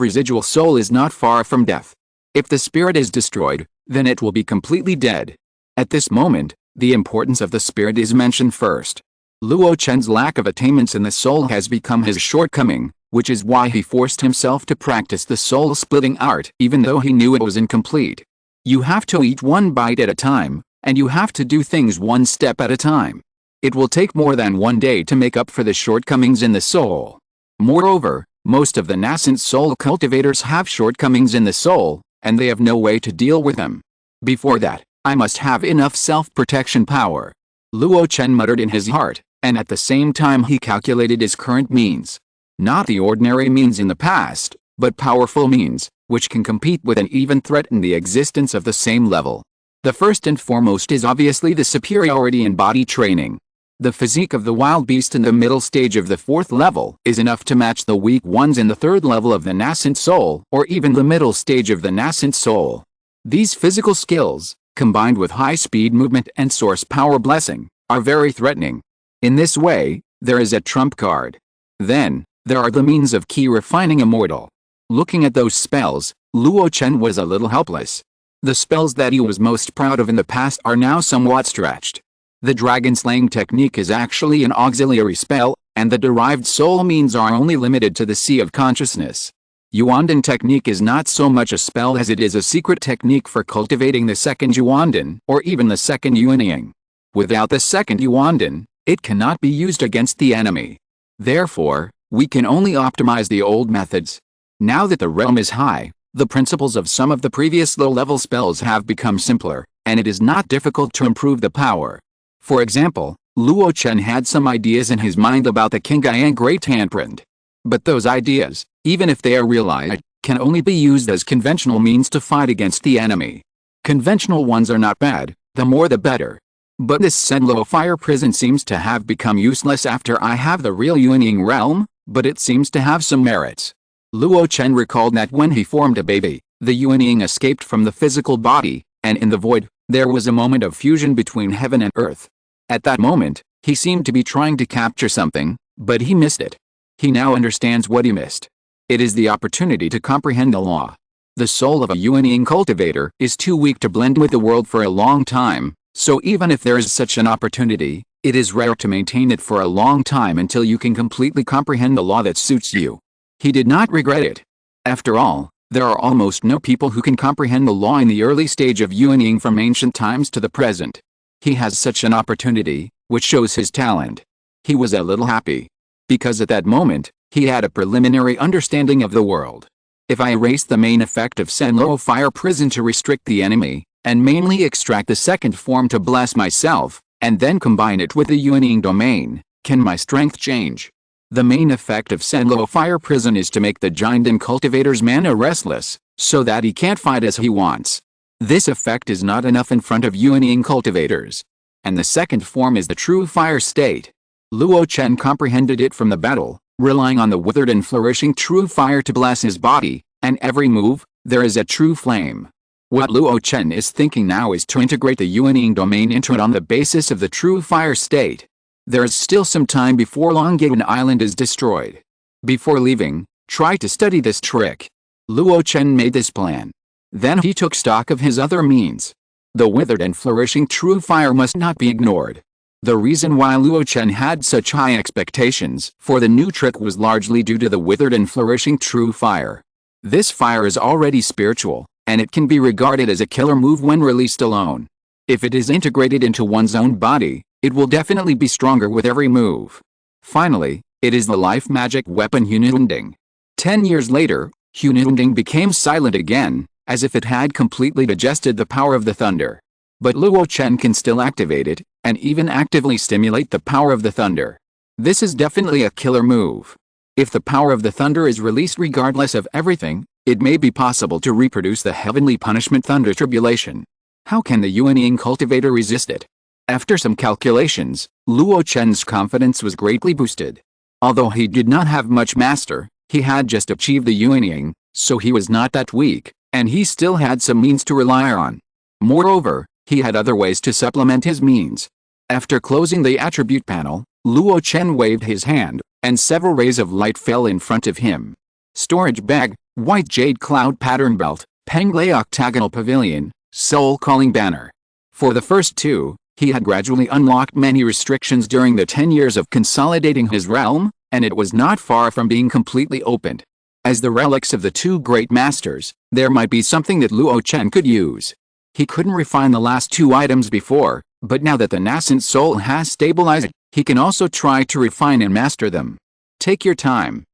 residual soul is not far from death. If the spirit is destroyed, then it will be completely dead. At this moment, the importance of the spirit is mentioned first. Luo Chen's lack of attainments in the soul has become his shortcoming, which is why he forced himself to practice the soul-splitting art even though he knew it was incomplete. You have to eat one bite at a time, and you have to do things one step at a time. It will take more than one day to make up for the shortcomings in the soul. Moreover, most of the nascent soul cultivators have shortcomings in the soul, and they have no way to deal with them. Before that, I must have enough self-protection power. Luo Chen muttered in his heart, and at the same time he calculated his current means. Not the ordinary means in the past, but powerful means, which can compete with and even threaten the existence of the same level. The first and foremost is obviously the superiority in body training. The physique of the wild beast in the middle stage of the 4th level is enough to match the weak ones in the 3rd level of the nascent soul, or even the middle stage of the nascent soul. These physical skills, combined with high-speed movement and source power blessing, are very threatening. In this way, there is a trump card. Then, there are the means of key refining immortal. Looking at those spells, Luo Chen was a little helpless. The spells that he was most proud of in the past are now somewhat stretched. The dragon slaying technique is actually an auxiliary spell, and the derived soul means are only limited to the sea of consciousness. Yuandan technique is not so much a spell as it is a secret technique for cultivating the second Yuandan, or even the second Yuanying. Without the second Yuandan, it cannot be used against the enemy. Therefore, we can only optimize the old methods. Now that the realm is high, the principles of some of the previous low-level spells have become simpler, and it is not difficult to improve the power. For example, Luo Chen had some ideas in his mind about the Qingyang Great Handprint. But those ideas, even if they are realized, can only be used as conventional means to fight against the enemy. Conventional ones are not bad, the more the better. But this Senlo fire prison seems to have become useless after I have the real Yuanying realm, but it seems to have some merits. Luo Chen recalled that when he formed a baby, the Yuanying escaped from the physical body, and in the void, there was a moment of fusion between heaven and earth. At that moment, he seemed to be trying to capture something, but he missed it. He now understands what he missed. It is the opportunity to comprehend the law. The soul of a Yuanying cultivator is too weak to blend with the world for a long time, so even if there is such an opportunity, it is rare to maintain it for a long time until you can completely comprehend the law that suits you. He did not regret it. After all, there are almost no people who can comprehend the law in the early stage of Yuanying from ancient times to the present. He has such an opportunity, which shows his talent. He was a little happy. Because at that moment, he had a preliminary understanding of the world. If I erase the main effect of Senlo Fire Prison to restrict the enemy, and mainly extract the second form to bless myself, and then combine it with the Yuanying domain, can my strength change? The main effect of Senlo Fire Prison is to make the Jindan cultivator's mana restless, so that he can't fight as he wants. This effect is not enough in front of Yuanying cultivators. And the second form is the true fire state. Luo Chen comprehended it from the battle, relying on the withered and flourishing true fire to bless his body, and every move, there is a true flame. What Luo Chen is thinking now is to integrate the Yuanying domain into it on the basis of the true fire state. There is still some time before Longyuan Island is destroyed. Before leaving, try to study this trick. Luo Chen made this plan. Then he took stock of his other means. The withered and flourishing true fire must not be ignored. The reason why Luo Chen had such high expectations for the new trick was largely due to the withered and flourishing true fire. This fire is already spiritual, and it can be regarded as a killer move when released alone. If it is integrated into one's own body, it will definitely be stronger with every move. Finally, it is the life magic weapon Hununding. 10 years later, Hununding became silent again, as if it had completely digested the power of the thunder. But Luo Chen can still activate it, and even actively stimulate the power of the thunder. This is definitely a killer move. If the power of the thunder is released regardless of everything, it may be possible to reproduce the heavenly punishment thunder tribulation. How can the Yuanying cultivator resist it? After some calculations, Luo Chen's confidence was greatly boosted. Although he did not have much master, he had just achieved the Yuanying, so he was not that weak, and he still had some means to rely on. Moreover, he had other ways to supplement his means. After closing the attribute panel, Luo Chen waved his hand, and several rays of light fell in front of him. Storage bag, white jade cloud pattern belt, Penglai octagonal pavilion, soul calling banner. For the first two, he had gradually unlocked many restrictions during the 10 years of consolidating his realm, and it was not far from being completely opened. As the relics of the two great masters, there might be something that Luo Chen could use. He couldn't refine the last two items before, but now that the nascent soul has stabilized, he can also try to refine and master them. Take your time.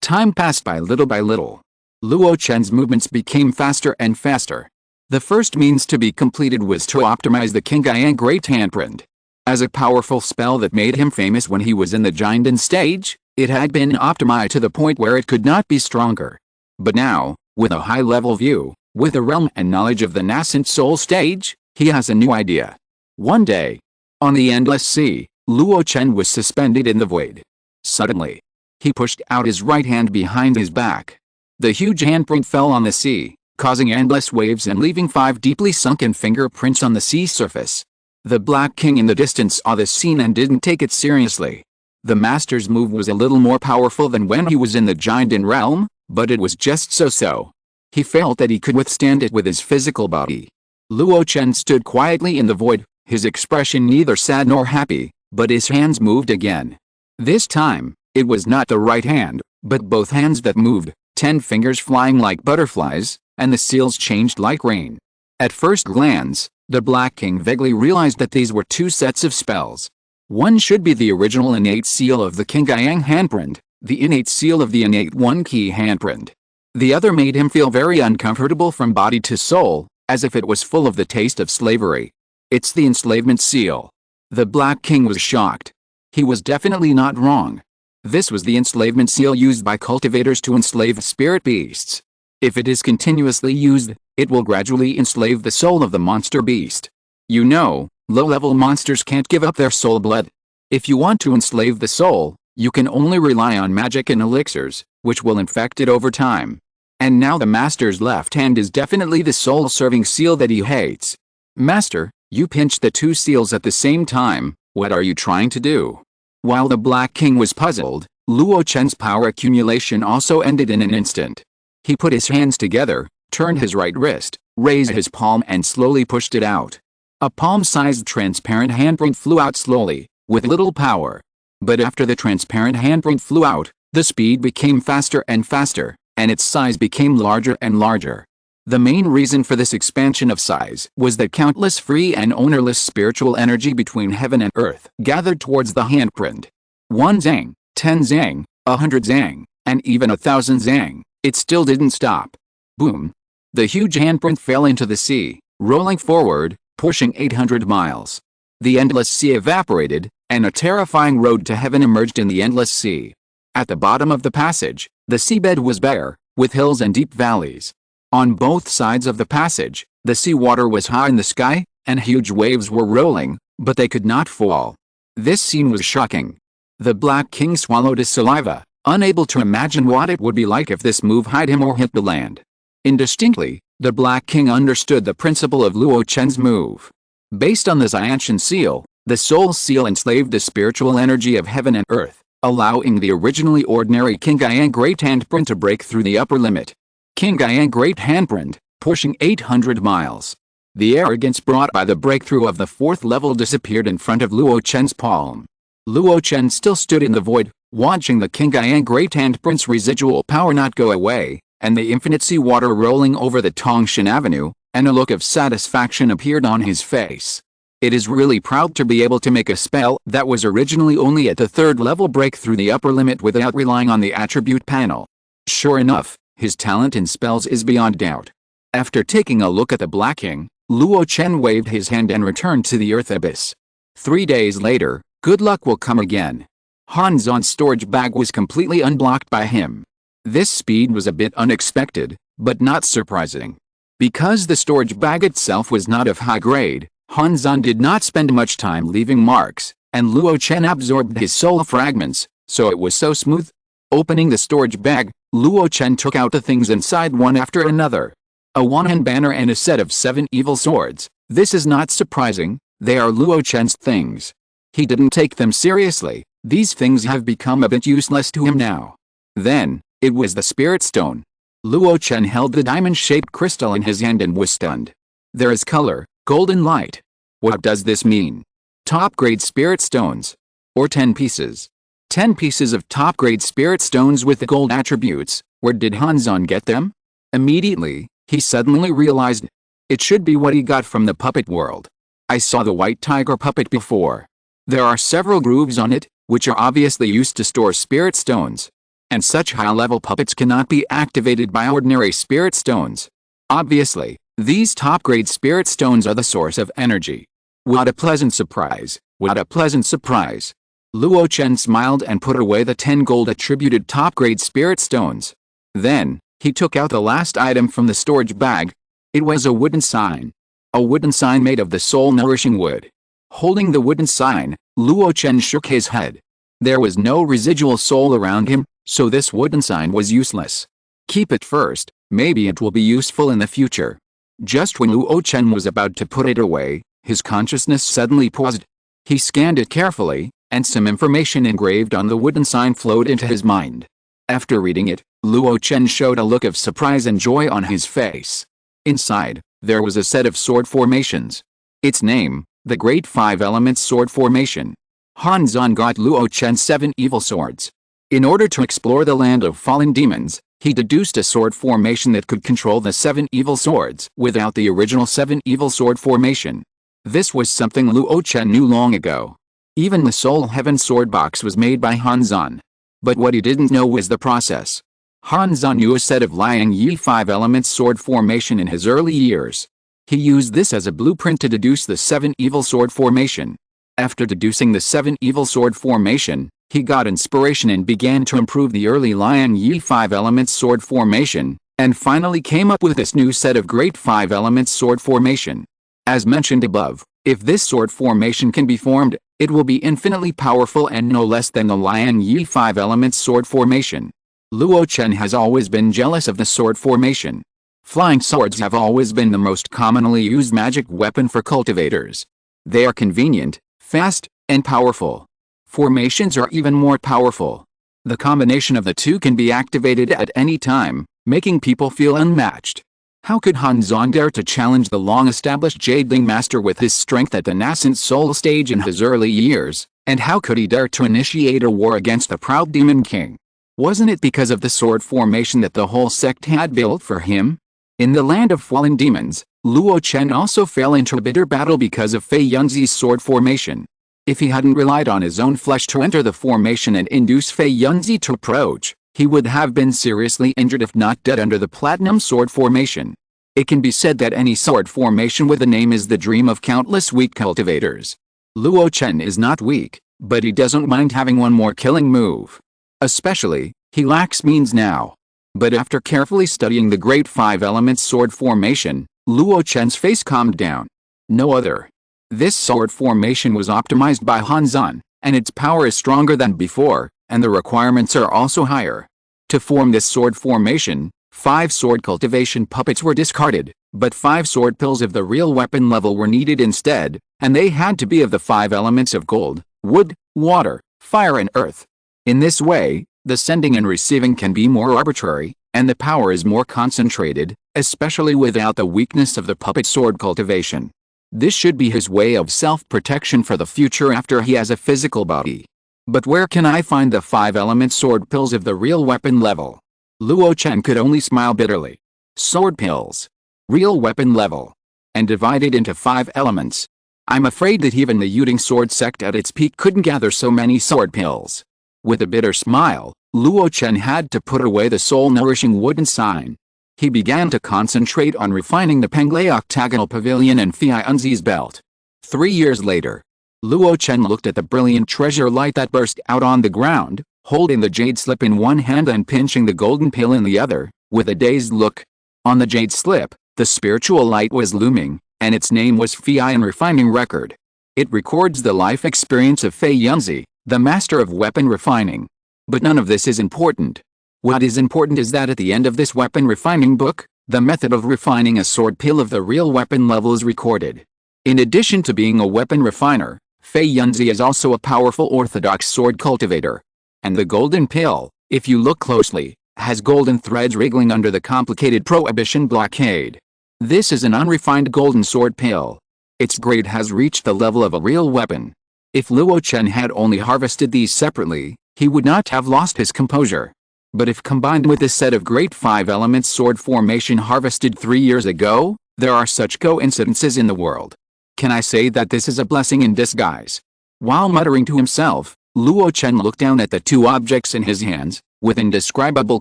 Time passed by little. Luo Chen's movements became faster and faster. The first means to be completed was to optimize the Qingyang Great Handprint. As a powerful spell that made him famous when he was in the Jinden stage, it had been optimized to the point where it could not be stronger. But now, with a high-level view, with the realm and knowledge of the nascent soul stage, he has a new idea. One day, on the endless sea, Luo Chen was suspended in the void. Suddenly, he pushed out his right hand behind his back. The huge handprint fell on the sea, causing endless waves and leaving 5 deeply sunken fingerprints on the sea surface. The Black King in the distance saw this scene and didn't take it seriously. The master's move was a little more powerful than when he was in the Jinden realm, but it was just so-so. He felt that he could withstand it with his physical body. Luo Chen stood quietly in the void, his expression neither sad nor happy, but his hands moved again. This time, it was not the right hand, but both hands that moved, 10 fingers flying like butterflies, and the seals changed like rain. At first glance, the Black King vaguely realized that these were 2 sets of spells. One should be the original innate seal of the Qingyang handprint, the innate seal of the innate One Key handprint. The other made him feel very uncomfortable from body to soul, as if it was full of the taste of slavery. It's the enslavement seal. The Black King was shocked. He was definitely not wrong. This was the enslavement seal used by cultivators to enslave spirit beasts. If it is continuously used, it will gradually enslave the soul of the monster beast. You know, low-level monsters can't give up their soul blood. If you want to enslave the soul, you can only rely on magic and elixirs, which will infect it over time. And now the master's left hand is definitely the soul-serving seal that he hates. Master, you pinched the 2 seals at the same time, what are you trying to do? While the Black King was puzzled, Luo Chen's power accumulation also ended in an instant. He put his hands together, turned his right wrist, raised his palm and slowly pushed it out. A palm-sized transparent handprint flew out slowly, with little power. But after the transparent handprint flew out, the speed became faster and faster, and its size became larger and larger. The main reason for this expansion of size was that countless free and ownerless spiritual energy between heaven and earth gathered towards the handprint. 1 zang, 10 zang, 100 zang, and even 1,000 zang. It still didn't stop. Boom. The huge handprint fell into the sea, rolling forward, pushing 800 miles. The endless sea evaporated, and a terrifying road to heaven emerged in the endless sea. At the bottom of the passage, the seabed was bare, with hills and deep valleys. On both sides of the passage, the seawater was high in the sky, and huge waves were rolling, but they could not fall. This scene was shocking. The Black King swallowed his saliva, unable to imagine what it would be like if this move hit him or hit the land. Indistinctly, the Black King understood the principle of Luo Chen's move. Based on the Xianshan seal, the soul seal enslaved the spiritual energy of heaven and earth, allowing the originally ordinary Qingyang Great Handprint to break through the upper limit. Qingyang Great Handprint, pushing 800 miles. The arrogance brought by the breakthrough of the 4th level disappeared in front of Luo Chen's palm. Luo Chen still stood in the void, watching the Qingyang Great Handprint's residual power not go away, and the infinite seawater rolling over the Tongshan Avenue, and a look of satisfaction appeared on his face. It is really proud to be able to make a spell that was originally only at the 3rd level break through the upper limit without relying on the attribute panel. Sure enough, his talent in spells is beyond doubt. After taking a look at the Black King, Luo Chen waved his hand and returned to the earth abyss. 3 days later, good luck will come again. Han Zan's storage bag was completely unblocked by him. This speed was a bit unexpected, but not surprising. Because the storage bag itself was not of high grade, Han Zan did not spend much time leaving marks, and Luo Chen absorbed his soul fragments, so it was so smooth. Opening the storage bag, Luo Chen took out the things inside one after another. A one-hand banner and a set of 7 evil swords. This is not surprising, they are Luo Chen's things. He didn't take them seriously, these things have become a bit useless to him now. Then, it was the spirit stone. Luo Chen held the diamond-shaped crystal in his hand and was stunned. There is color, golden light. What does this mean? Top-grade spirit stones. Or 10 pieces. 10 pieces of top-grade spirit stones with the gold attributes. Where did Han Zan get them? Immediately, he suddenly realized. It should be what he got from the puppet world. I saw the white tiger puppet before. There are several grooves on it, which are obviously used to store spirit stones. And such high-level puppets cannot be activated by ordinary spirit stones. Obviously, these top-grade spirit stones are the source of energy. What a pleasant surprise. What a pleasant surprise. Luo Chen smiled and put away the 10 gold attributed top-grade spirit stones. Then, he took out the last item from the storage bag. It was a wooden sign. A wooden sign made of the soul-nourishing wood. Holding the wooden sign, Luo Chen shook his head. There was no residual soul around him, so this wooden sign was useless. Keep it first, maybe it will be useful in the future. Just when Luo Chen was about to put it away, his consciousness suddenly paused. He scanned it carefully, and some information engraved on the wooden sign flowed into his mind. After reading it, Luo Chen showed a look of surprise and joy on his face. Inside, there was a set of sword formations. Its name, the Great Five Elements Sword Formation. Han Zan got Luo Chen 7 evil swords. In order to explore the land of fallen demons, he deduced a sword formation that could control the 7 evil swords without the original 7 evil sword formation. This was something Luo Chen knew long ago. Even the Soul Heaven sword box was made by Han Zan. But what he didn't know was the process. Han Zan knew a set of Liang Yi 5 elements sword formation in his early years. He used this as a blueprint to deduce the 7 evil sword formation. After deducing the 7 evil sword formation, he got inspiration and began to improve the early Liang Yi 5 elements sword formation, and finally came up with this new set of Great 5 elements sword formation. As mentioned above, if this sword formation can be formed, it will be infinitely powerful and no less than the Liang Yi 5 elements sword formation. Luo Chen has always been jealous of the sword formation. Flying swords have always been the most commonly used magic weapon for cultivators. They are convenient, fast, and powerful. Formations are even more powerful. The combination of the two can be activated at any time, making people feel unmatched. How could Han Zan dare to challenge the long-established Jadeling Master with his strength at the nascent soul stage in his early years, and how could he dare to initiate a war against the proud Demon King? Wasn't it because of the sword formation that the whole sect had built for him? In the land of fallen demons, Luo Chen also fell into a bitter battle because of Fei Yunzi's sword formation. If he hadn't relied on his own flesh to enter the formation and induce Fei Yunzi to approach, he would have been seriously injured if not dead under the platinum sword formation. It can be said that any sword formation with a name is the dream of countless weak cultivators. Luo Chen is not weak, but he doesn't mind having one more killing move. Especially, he lacks means now. But after carefully studying the Great 5 Elements sword formation, Luo Chen's face calmed down. No other. This sword formation was optimized by Han Zan, and its power is stronger than before, and the requirements are also higher. To form this sword formation, 5 sword cultivation puppets were discarded, but 5 sword pills of the real weapon level were needed instead, and they had to be of the 5 elements of gold, wood, water, fire and earth. In this way, the sending and receiving can be more arbitrary, and the power is more concentrated, especially without the weakness of the puppet sword cultivation. This should be his way of self-protection for the future after he has a physical body. But where can I find the 5 element sword pills of the real weapon level? Luo Chen could only smile bitterly. Sword pills. Real weapon level. And divided into 5 elements. I'm afraid that even the Yuding sword sect at its peak couldn't gather so many sword pills. With a bitter smile, Luo Chen had to put away the soul-nourishing wooden sign. He began to concentrate on refining the Penglai octagonal pavilion and Fei Yunzi's belt. 3 years later, Luo Chen looked at the brilliant treasure light that burst out on the ground, holding the jade slip in one hand and pinching the golden pill in the other, with a dazed look. On the jade slip, the spiritual light was looming, and its name was Fei Yun Refining Record. It records the life experience of Fei Yunzi, the master of weapon refining. But none of this is important. What is important is that at the end of this weapon refining book, the method of refining a sword pill of the real weapon level is recorded. In addition to being a weapon refiner, Fei Yunzi is also a powerful orthodox sword cultivator. And the golden pill, if you look closely, has golden threads wriggling under the complicated prohibition blockade. This is an unrefined golden sword pill. Its grade has reached the level of a real weapon. If Luo Chen had only harvested these separately, he would not have lost his composure. But if combined with the set of Great 5 Elements sword formation harvested 3 years ago, there are such coincidences in the world. Can I say that this is a blessing in disguise? While muttering to himself, Luo Chen looked down at the 2 objects in his hands, with indescribable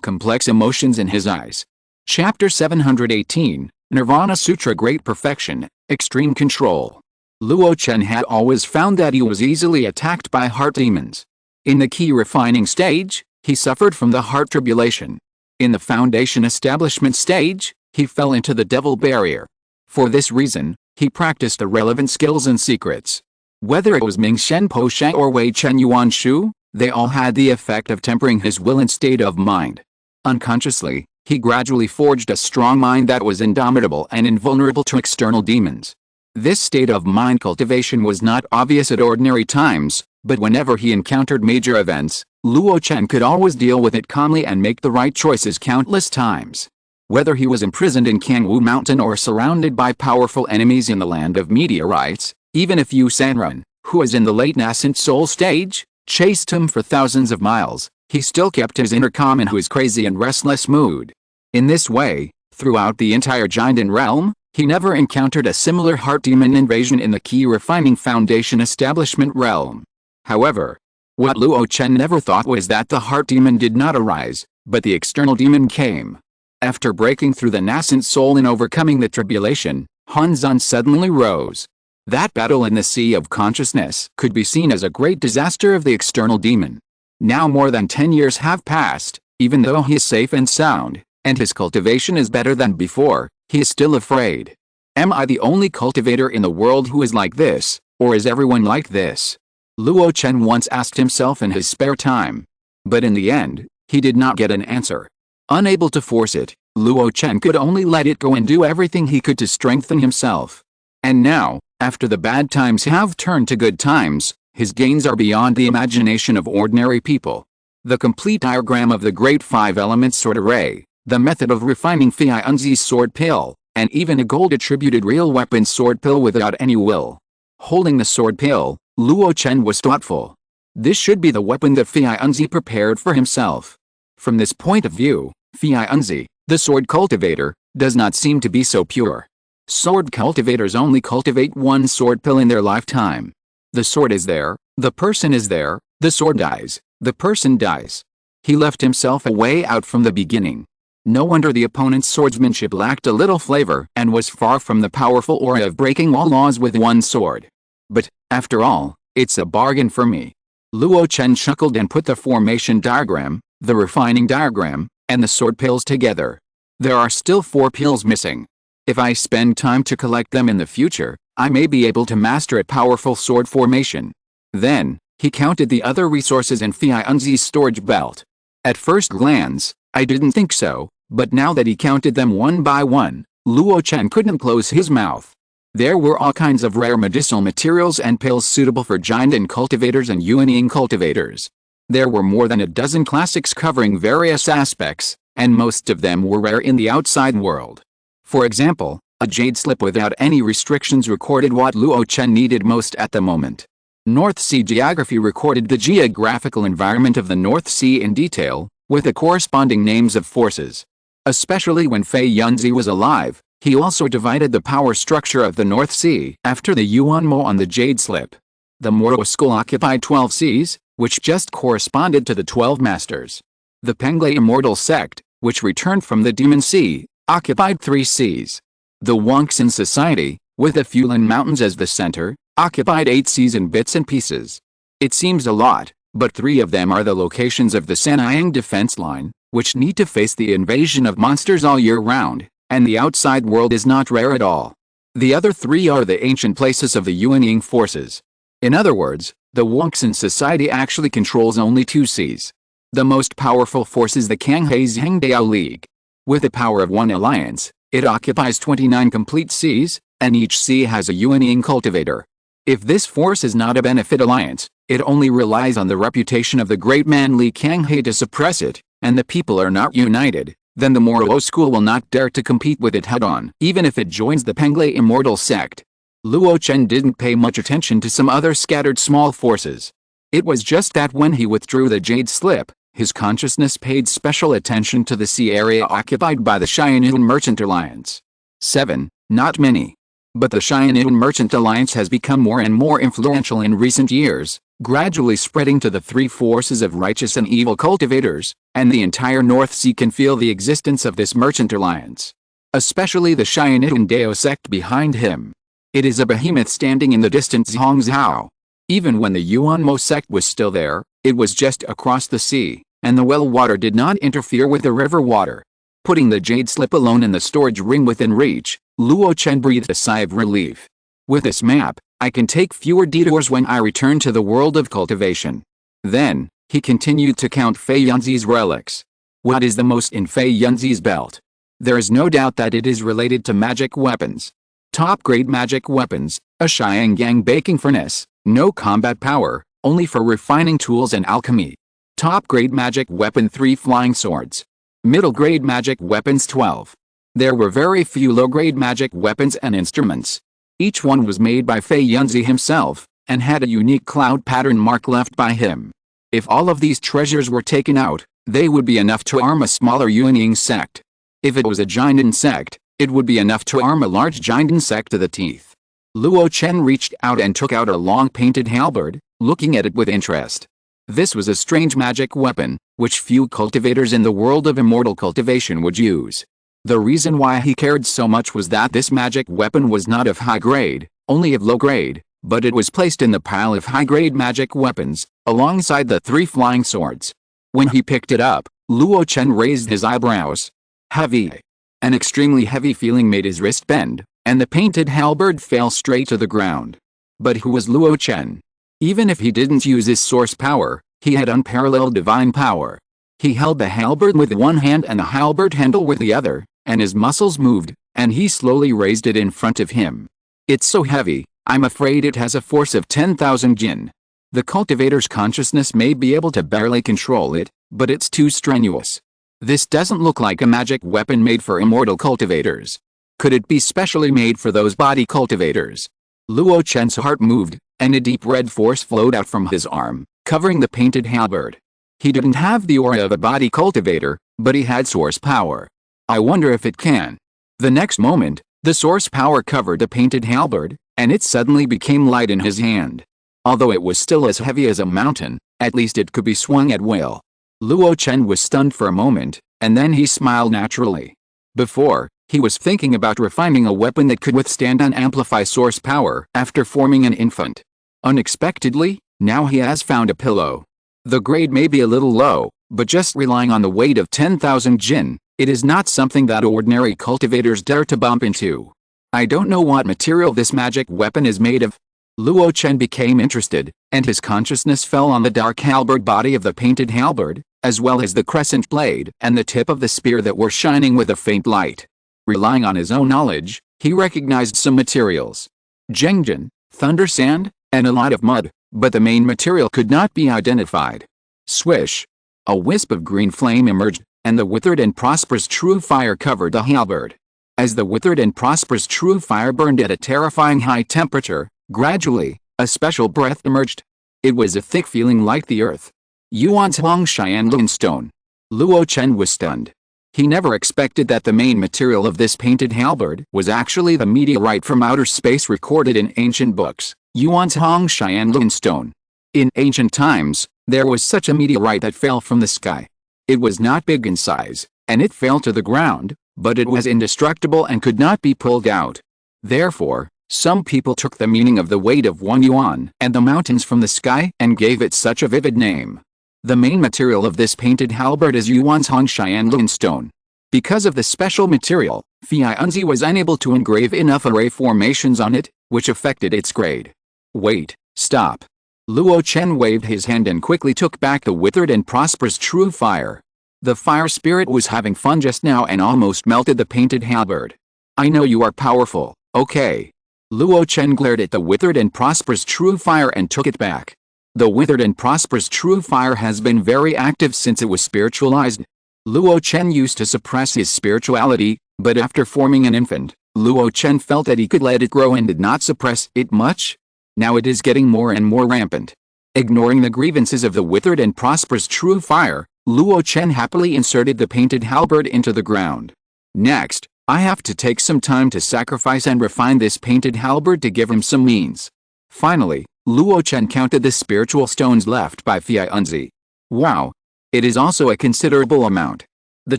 complex emotions in his eyes. Chapter 718, Nirvana Sutra Great Perfection, Extreme Control. Luo Chen had always found that he was easily attacked by heart demons. In the key refining stage, he suffered from the heart tribulation. In the foundation establishment stage, he fell into the devil barrier. For this reason, he practiced the relevant skills and secrets. Whether it was Ming Shen Po Sheng or Wei Chen Yuan Shu, they all had the effect of tempering his will and state of mind. Unconsciously, he gradually forged a strong mind that was indomitable and invulnerable to external demons. This state of mind cultivation was not obvious at ordinary times, but whenever he encountered major events, Luo Chen could always deal with it calmly and make the right choices countless times. Whether he was imprisoned in Kangwu Mountain or surrounded by powerful enemies in the land of meteorites, even if Yu Sanrun, who is in the late nascent soul stage, chased him for thousands of miles, he still kept his inner calm in his crazy and restless mood. In this way, throughout the entire Jinden realm, he never encountered a similar heart demon invasion in the key refining foundation establishment realm. However, what Luo Chen never thought was that the heart demon did not arise, but the external demon came. After breaking through the nascent soul and overcoming the tribulation, Hanzan suddenly rose. That battle in the sea of consciousness could be seen as a great disaster of the external demon. Now more than 10 years have passed, even though he is safe and sound, and his cultivation is better than before, he is still afraid. Am I the only cultivator in the world who is like this, or is everyone like this? Luo Chen once asked himself in his spare time. But in the end, he did not get an answer. Unable to force it, Luo Chen could only let it go and do everything he could to strengthen himself. And now, after the bad times have turned to good times, his gains are beyond the imagination of ordinary people. The complete diagram of the Great Five Elements sword array, the method of refining Fei Unzi's sword pill, and even a gold-attributed real weapon sword pill without any will. Holding the sword pill, Luo Chen was thoughtful. This should be the weapon that Fei Unzi prepared for himself. From this point of view, Fei Unzi, the sword cultivator, does not seem to be so pure. Sword cultivators only cultivate one sword pill in their lifetime. The sword is there, the person is there, the sword dies, the person dies. He left himself a way out from the beginning. No wonder the opponent's swordsmanship lacked a little flavor and was far from the powerful aura of breaking all laws with one sword. But, after all, it's a bargain for me. Luo Chen chuckled and put the formation diagram, the refining diagram, and the sword pills together. There are still 4 pills missing. If I spend time to collect them in the future, I may be able to master a powerful sword formation. Then, he counted the other resources in Fei Unzi's storage belt. At first glance, I didn't think so, but now that he counted them one by one, Luo Chen couldn't close his mouth. There were all kinds of rare medicinal materials and pills suitable for Jinden cultivators and Yuanying cultivators. There were more than a dozen classics covering various aspects, and most of them were rare in the outside world. For example, a jade slip without any restrictions recorded what Luo Chen needed most at the moment. North Sea geography recorded the geographical environment of the North Sea in detail, with the corresponding names of forces. Especially when Fei Yunzi was alive, he also divided the power structure of the North Sea after the Yuan Mo on the jade slip. The Moro school occupied 12 seas, which just corresponded to the 12 masters. The Penglai immortal sect, which returned from the Demon Sea, occupied 3 seas. The Wangxin society, with the Fulan Mountains as the center, occupied 8 seas in bits and pieces. It seems a lot, but 3 of them are the locations of the San'yang defense line, which need to face the invasion of monsters all year round, and the outside world is not rare at all. The other 3 are the ancient places of the Yuanying forces. In other words, the Wangxin society actually controls only 2 seas. The most powerful force is the Kanghe Zhengdao League. With the power of one alliance, it occupies 29 complete seas, and each sea has a Yuanying cultivator. If this force is not a benefit alliance, it only relies on the reputation of the great man Li Kanghe to suppress it, and the people are not united, then the Moro school will not dare to compete with it head-on, even if it joins the Penglai immortal sect. Luo Chen didn't pay much attention to some other scattered small forces. It was just that when he withdrew the jade slip, his consciousness paid special attention to the sea area occupied by the Xianyun Merchant Alliance. 7. Not many. But the Xianyun Merchant Alliance has become more and more influential in recent years, gradually spreading to the 3 forces of righteous and evil cultivators, and the entire North Sea can feel the existence of this Merchant Alliance. Especially the Xianyun Dao sect behind him. It is a behemoth standing in the distant Zongmiao. Even when the Yuanmo sect was still there, it was just across the sea, and the well water did not interfere with the river water. Putting the jade slip alone in the storage ring within reach, Luo Chen breathed a sigh of relief. With this map, I can take fewer detours when I return to the world of cultivation. Then, he continued to count Fei Yunzi's relics. What is the most in Fei Yunzi's belt? There is no doubt that it is related to magic weapons. Top-grade magic weapons, a Xiangyang baking furnace, no combat power, only for refining tools and alchemy. Top-grade magic weapon 3 flying swords. Middle-grade magic weapons 12. There were very few low-grade magic weapons and instruments. Each one was made by Fei Yunzi himself, and had a unique cloud pattern mark left by him. If all of these treasures were taken out, they would be enough to arm a smaller Yuanying sect. If it was a Jinden sect, it would be enough to arm a large Jinden sect to the teeth. Luo Chen reached out and took out a long painted halberd, looking at it with interest. This was a strange magic weapon, which few cultivators in the world of immortal cultivation would use. The reason why he cared so much was that this magic weapon was not of high grade, only of low grade, but it was placed in the pile of high-grade magic weapons, alongside the 3 flying swords. When he picked it up, Luo Chen raised his eyebrows. Heavy. An extremely heavy feeling made his wrist bend, and the painted halberd fell straight to the ground. But who was Luo Chen? Even if he didn't use his source power, he had unparalleled divine power. He held the halberd with one hand and the halberd handle with the other, and his muscles moved, and he slowly raised it in front of him. It's so heavy, I'm afraid it has a force of 10,000 jin. The cultivator's consciousness may be able to barely control it, but it's too strenuous. This doesn't look like a magic weapon made for immortal cultivators. Could it be specially made for those body cultivators? Luo Chen's heart moved, and a deep red force flowed out from his arm, covering the painted halberd. He didn't have the aura of a body cultivator, but he had source power. I wonder if it can. The next moment, the source power covered the painted halberd, and it suddenly became light in his hand. Although it was still as heavy as a mountain, at least it could be swung at will. Luo Chen was stunned for a moment, and then he smiled naturally. Before, he was thinking about refining a weapon that could withstand and amplify source power after forming an infant. Unexpectedly, now he has found a pillow. The grade may be a little low, but just relying on the weight of 10,000 jin, it is not something that ordinary cultivators dare to bump into. I don't know what material this magic weapon is made of. Luo Chen became interested, and his consciousness fell on the dark halberd body of the painted halberd, as well as the crescent blade and the tip of the spear that were shining with a faint light. Relying on his own knowledge, he recognized some materials. Zhengjin, thunder sand, and a lot of mud, but the main material could not be identified. Swish! A wisp of green flame emerged, and the withered and prosperous true fire covered the halberd. As the withered and prosperous true fire burned at a terrifying high temperature, gradually, a special breath emerged. It was a thick feeling like the earth. Yuan's Hong Xianlun stone. Luo Chen was stunned. He never expected that the main material of this painted halberd was actually the meteorite from outer space recorded in ancient books, Yuan's Hong Xianlun stone. In ancient times, there was such a meteorite that fell from the sky. It was not big in size, and it fell to the ground, but it was indestructible and could not be pulled out. Therefore, some people took the meaning of the weight of 1 yuan and the mountains from the sky and gave it such a vivid name. The main material of this painted halberd is Yuan's Hong Xianlun stone. Because of the special material, Fei Yunzi was unable to engrave enough array formations on it, which affected its grade. Wait, stop. Luo Chen waved his hand and quickly took back the withered and prosperous true fire. The fire spirit was having fun just now and almost melted the painted halberd. I know you are powerful, okay. Luo Chen glared at the withered and prosperous true fire and took it back. The withered and prosperous true fire has been very active since it was spiritualized. Luo Chen used to suppress his spirituality, but after forming an infant, Luo Chen felt that he could let it grow and did not suppress it much. Now it is getting more and more rampant. Ignoring the grievances of the withered and prosperous true fire, Luo Chen happily inserted the painted halberd into the ground. Next, I have to take some time to sacrifice and refine this painted halberd to give him some means. Finally, Luo Chen counted the spiritual stones left by Fei Yunzi. Wow! It is also a considerable amount. The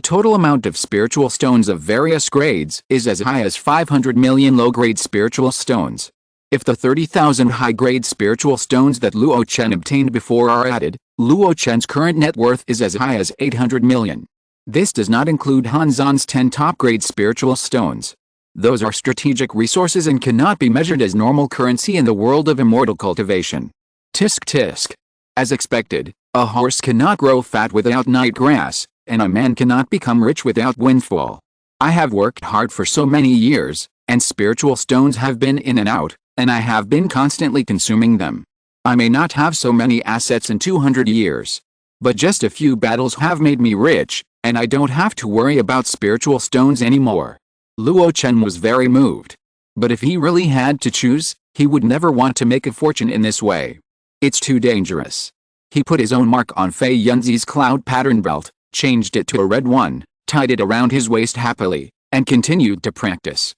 total amount of spiritual stones of various grades is as high as 500 million low-grade spiritual stones. If the 30,000 high-grade spiritual stones that Luo Chen obtained before are added, Luo Chen's current net worth is as high as 800 million. This does not include Han Zan's 10 top-grade spiritual stones. Those are strategic resources and cannot be measured as normal currency in the world of immortal cultivation. Tisk tisk. As expected, a horse cannot grow fat without night grass, and a man cannot become rich without windfall. I have worked hard for so many years, and spiritual stones have been in and out, and I have been constantly consuming them. I may not have so many assets in 200 years. But just a few battles have made me rich, and I don't have to worry about spiritual stones anymore. Luo Chen was very moved. But if he really had to choose, he would never want to make a fortune in this way. It's too dangerous. He put his own mark on Fei Yunzi's cloud pattern belt, changed it to a red one, tied it around his waist happily, and continued to practice.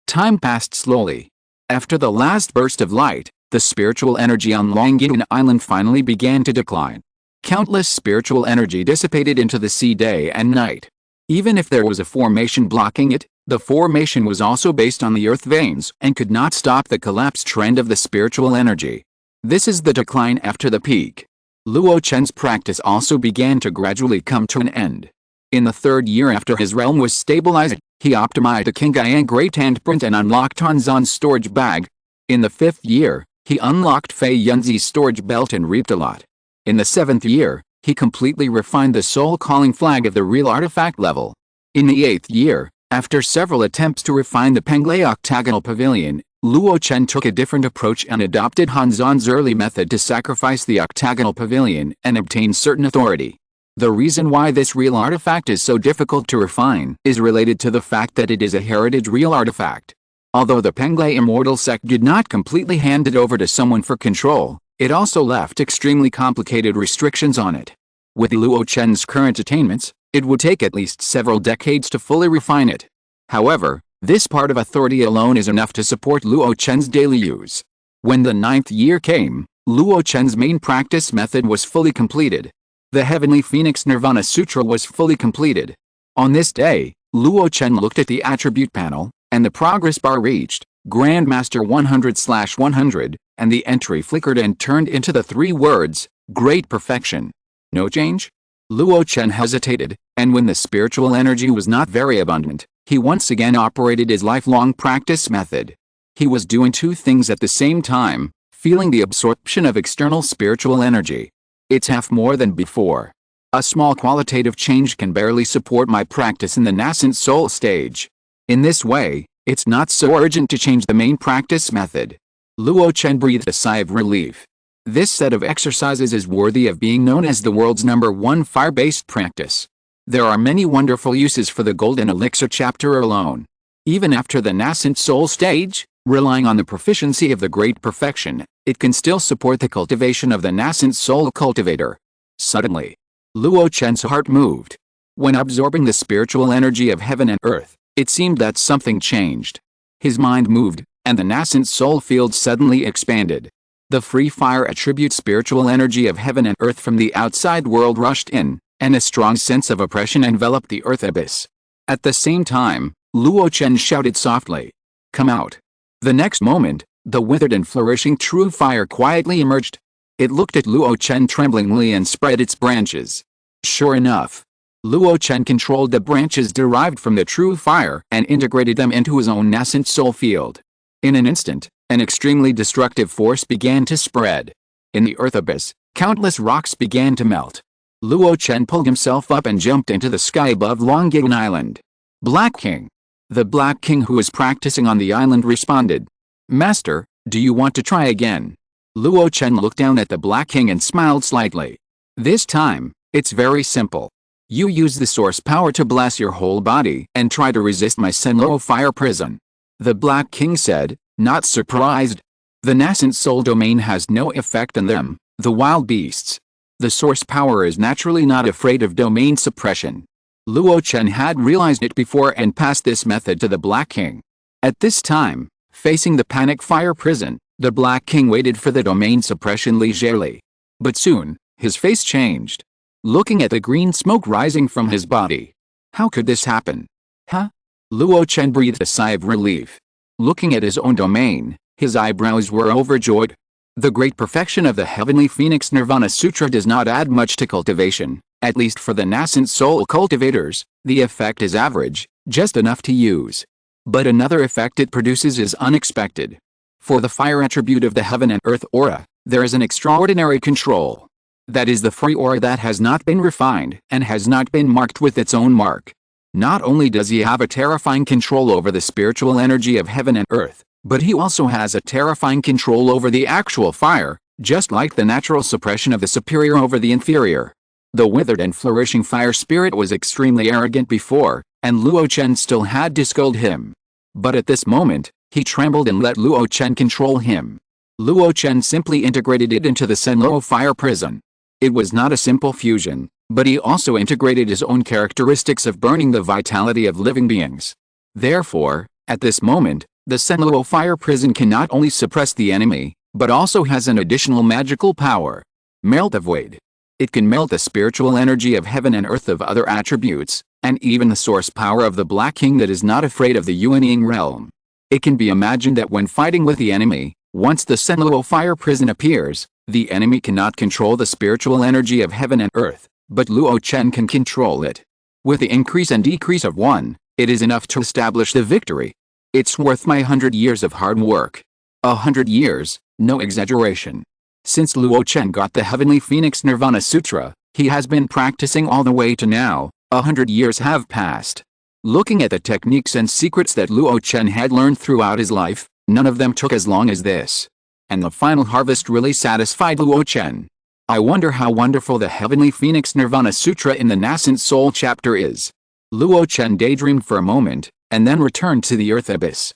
Time passed slowly. After the last burst of light, the spiritual energy on Longyin Island finally began to decline. Countless spiritual energy dissipated into the sea day and night. Even if there was a formation blocking it, the formation was also based on the earth veins and could not stop the collapse trend of the spiritual energy. This is the decline after the peak. Luo Chen's practice also began to gradually come to an end. In the third year after his realm was stabilized, he optimized a Qingyang Great Handprint and unlocked Han Zan's storage bag. In the fifth year, he unlocked Fei Yunzi's storage belt and reaped a lot. In the seventh year, he completely refined the soul calling flag of the real artifact level. In the eighth year, after several attempts to refine the Penglai octagonal pavilion, Luo Chen took a different approach and adopted Han Zan's early method to sacrifice the octagonal pavilion and obtain certain authority. The reason why this real artifact is so difficult to refine is related to the fact that it is a heritage real artifact. Although the Penglai immortal sect did not completely hand it over to someone for control, it also left extremely complicated restrictions on it. With Luo Chen's current attainments, it would take at least several decades to fully refine it. However, this part of authority alone is enough to support Luo Chen's daily use. When the 9th year came, Luo Chen's main practice method was fully completed. The Heavenly Phoenix Nirvana Sutra was fully completed. On this day, Luo Chen looked at the attribute panel, and the progress bar reached Grandmaster 100/100, and the entry flickered and turned into the 3 words, Great Perfection. No change? Luo Chen hesitated, and when the spiritual energy was not very abundant, he once again operated his lifelong practice method. He was doing 2 things at the same time, feeling the absorption of external spiritual energy. It's half more than before. A small qualitative change can barely support my practice in the nascent soul stage. In this way, it's not so urgent to change the main practice method. Luo Chen breathed a sigh of relief. This set of exercises is worthy of being known as the world's #1 fire-based practice. There are many wonderful uses for the Golden Elixir chapter alone. Even after the nascent soul stage, relying on the proficiency of the Great Perfection, it can still support the cultivation of the nascent soul cultivator. Suddenly, Luo Chen's heart moved. When absorbing the spiritual energy of heaven and earth, it seemed that something changed. His mind moved, and the nascent soul field suddenly expanded. The free fire attribute spiritual energy of heaven and earth from the outside world rushed in, and a strong sense of oppression enveloped the earth abyss. At the same time, Luo Chen shouted softly, "Come out." The next moment, the withered and flourishing true fire quietly emerged. It looked at Luo Chen tremblingly and spread its branches. Sure enough, Luo Chen controlled the branches derived from the true fire and integrated them into his own nascent soul field. In an instant, an extremely destructive force began to spread. In the earth abyss, countless rocks began to melt. Luo Chen pulled himself up and jumped into the sky above Longyin Island. Black King. The Black King who was practicing on the island responded. "Master, do you want to try again?" Luo Chen looked down at the Black King and smiled slightly. "This time, it's very simple. You use the source power to bless your whole body and try to resist my Senlo fire prison." The Black King said, not surprised. The nascent soul domain has no effect on them, the wild beasts. The source power is naturally not afraid of domain suppression. Luo Chen had realized it before and passed this method to the Black King. At this time, facing the panic fire prison, the Black King waited for the domain suppression leisurely. But soon, his face changed. looking at the green smoke rising from his body. How could this happen? Huh? Luo Chen breathed a sigh of relief. Looking at his own domain, his eyebrows were overjoyed. The great perfection of the Heavenly Phoenix Nirvana Sutra does not add much to cultivation, at least for the nascent soul cultivators. The effect is average, just enough to use. But another effect it produces is unexpected. For the fire attribute of the heaven and earth aura, there is an extraordinary control. That is the free aura that has not been refined and has not been marked with its own mark. Not only does he have a terrifying control over the spiritual energy of heaven and earth, but he also has a terrifying control over the actual fire, just like the natural suppression of the superior over the inferior. The withered and flourishing fire spirit was extremely arrogant before, and Luo Chen still had to scold him. But at this moment, he trembled and let Luo Chen control him. Luo Chen simply integrated it into the Senluo fire prison. It was not a simple fusion, but he also integrated his own characteristics of burning the vitality of living beings. Therefore, at this moment, the Senluo fire prison can not only suppress the enemy, but also has an additional magical power. Melt the void. It can melt the spiritual energy of heaven and earth of other attributes, and even the source power of the Black King that is not afraid of the Yuanying realm. It can be imagined that when fighting with the enemy, once the Senluo fire prison appears, the enemy cannot control the spiritual energy of heaven and earth, but Luo Chen can control it. With the increase and decrease of one, it is enough to establish the victory. It's worth my 100 years of hard work. 100 years, no exaggeration. Since Luo Chen got the Heavenly Phoenix Nirvana Sutra, he has been practicing all the way to now. 100 years have passed. Looking at the techniques and secrets that Luo Chen had learned throughout his life, none of them took as long as this. And the final harvest really satisfied Luo Chen. I wonder how wonderful the Heavenly Phoenix Nirvana Sutra in the Nascent Soul chapter is. Luo Chen daydreamed for a moment, and then returned to the earth abyss.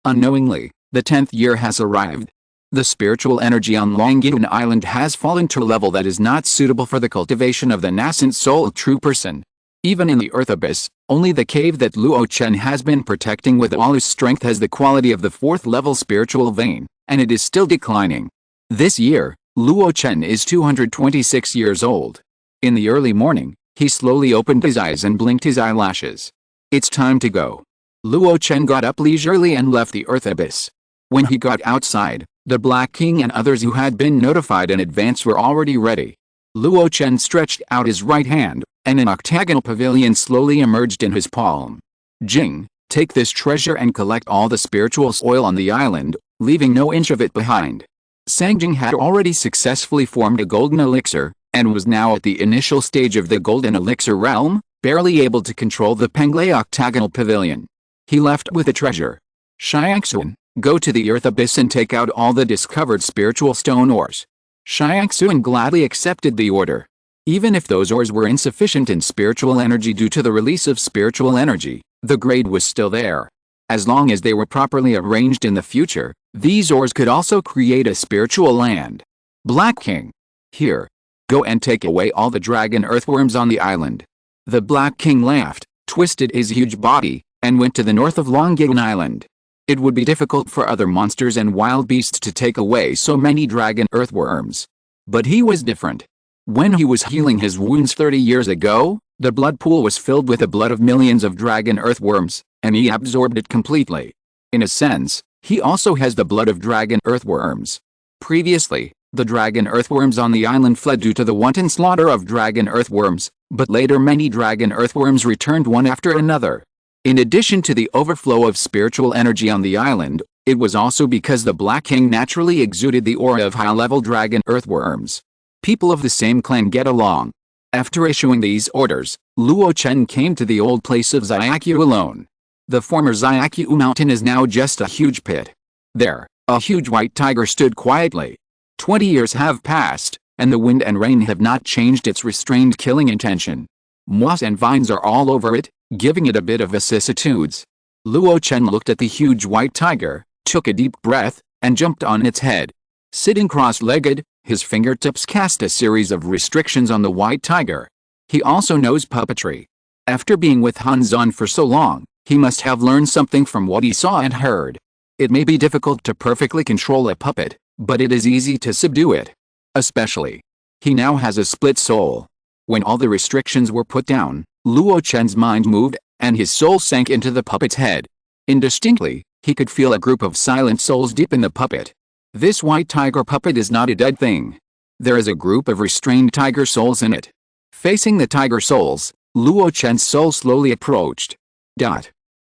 Unknowingly, the 10th year has arrived. The spiritual energy on Longyuan Island has fallen to a level that is not suitable for the cultivation of the nascent soul true person. Even in the earth abyss, only the cave that Luo Chen has been protecting with all his strength has the quality of the 4th level spiritual vein, and it is still declining. This year, Luo Chen is 226 years old. In the early morning, he slowly opened his eyes and blinked his eyelashes. It's time to go. Luo Chen got up leisurely and left the earth abyss. When he got outside, the Black King and others who had been notified in advance were already ready. Luo Chen stretched out his right hand, and an octagonal pavilion slowly emerged in his palm. Jing, take this treasure and collect all the spiritual soil on the island, leaving no inch of it behind. Sangjing had already successfully formed a golden elixir, and was now at the initial stage of the golden elixir realm, barely able to control the Penglai octagonal pavilion. He left with the treasure. Xiangxuan, go to the earth abyss and take out all the discovered spiritual stone ores. Xiangxuan gladly accepted the order. Even if those ores were insufficient in spiritual energy due to the release of spiritual energy, the grade was still there. As long as they were properly arranged in the future, these ores could also create a spiritual land. Black King. Here. Go and take away all the dragon earthworms on the island. The Black King laughed, twisted his huge body, and went to the north of Longyuan Island. It would be difficult for other monsters and wild beasts to take away so many dragon earthworms. But he was different. When he was healing his wounds 30 years ago, the blood pool was filled with the blood of millions of dragon earthworms, and he absorbed it completely. In a sense, he also has the blood of dragon earthworms. Previously, the dragon earthworms on the island fled due to the wanton slaughter of dragon earthworms, but later many dragon earthworms returned one after another. In addition to the overflow of spiritual energy on the island, it was also because the Black King naturally exuded the aura of high-level dragon earthworms. People of the same clan get along. After issuing these orders, Luo Chen came to the old place of Xiaqu alone. The former Xiaqu mountain is now just a huge pit. There, a huge white tiger stood quietly. 20 years have passed, and the wind and rain have not changed its restrained killing intention. Moss and vines are all over it, giving it a bit of vicissitudes. Luo Chen looked at the huge white tiger, took a deep breath, and jumped on its head. Sitting cross-legged, his fingertips cast a series of restrictions on the white tiger. He also knows puppetry. After being with Hanzon for so long, he must have learned something from what he saw and heard. It may be difficult to perfectly control a puppet, but it is easy to subdue it. Especially He now has a split soul. When all the restrictions were put down, Luo Chen's mind moved, and his soul sank into the puppet's head. Indistinctly, he could feel a group of silent souls deep in the puppet. This white tiger puppet is not a dead thing. There is a group of restrained tiger souls in it. Facing the tiger souls, Luo Chen's soul slowly approached.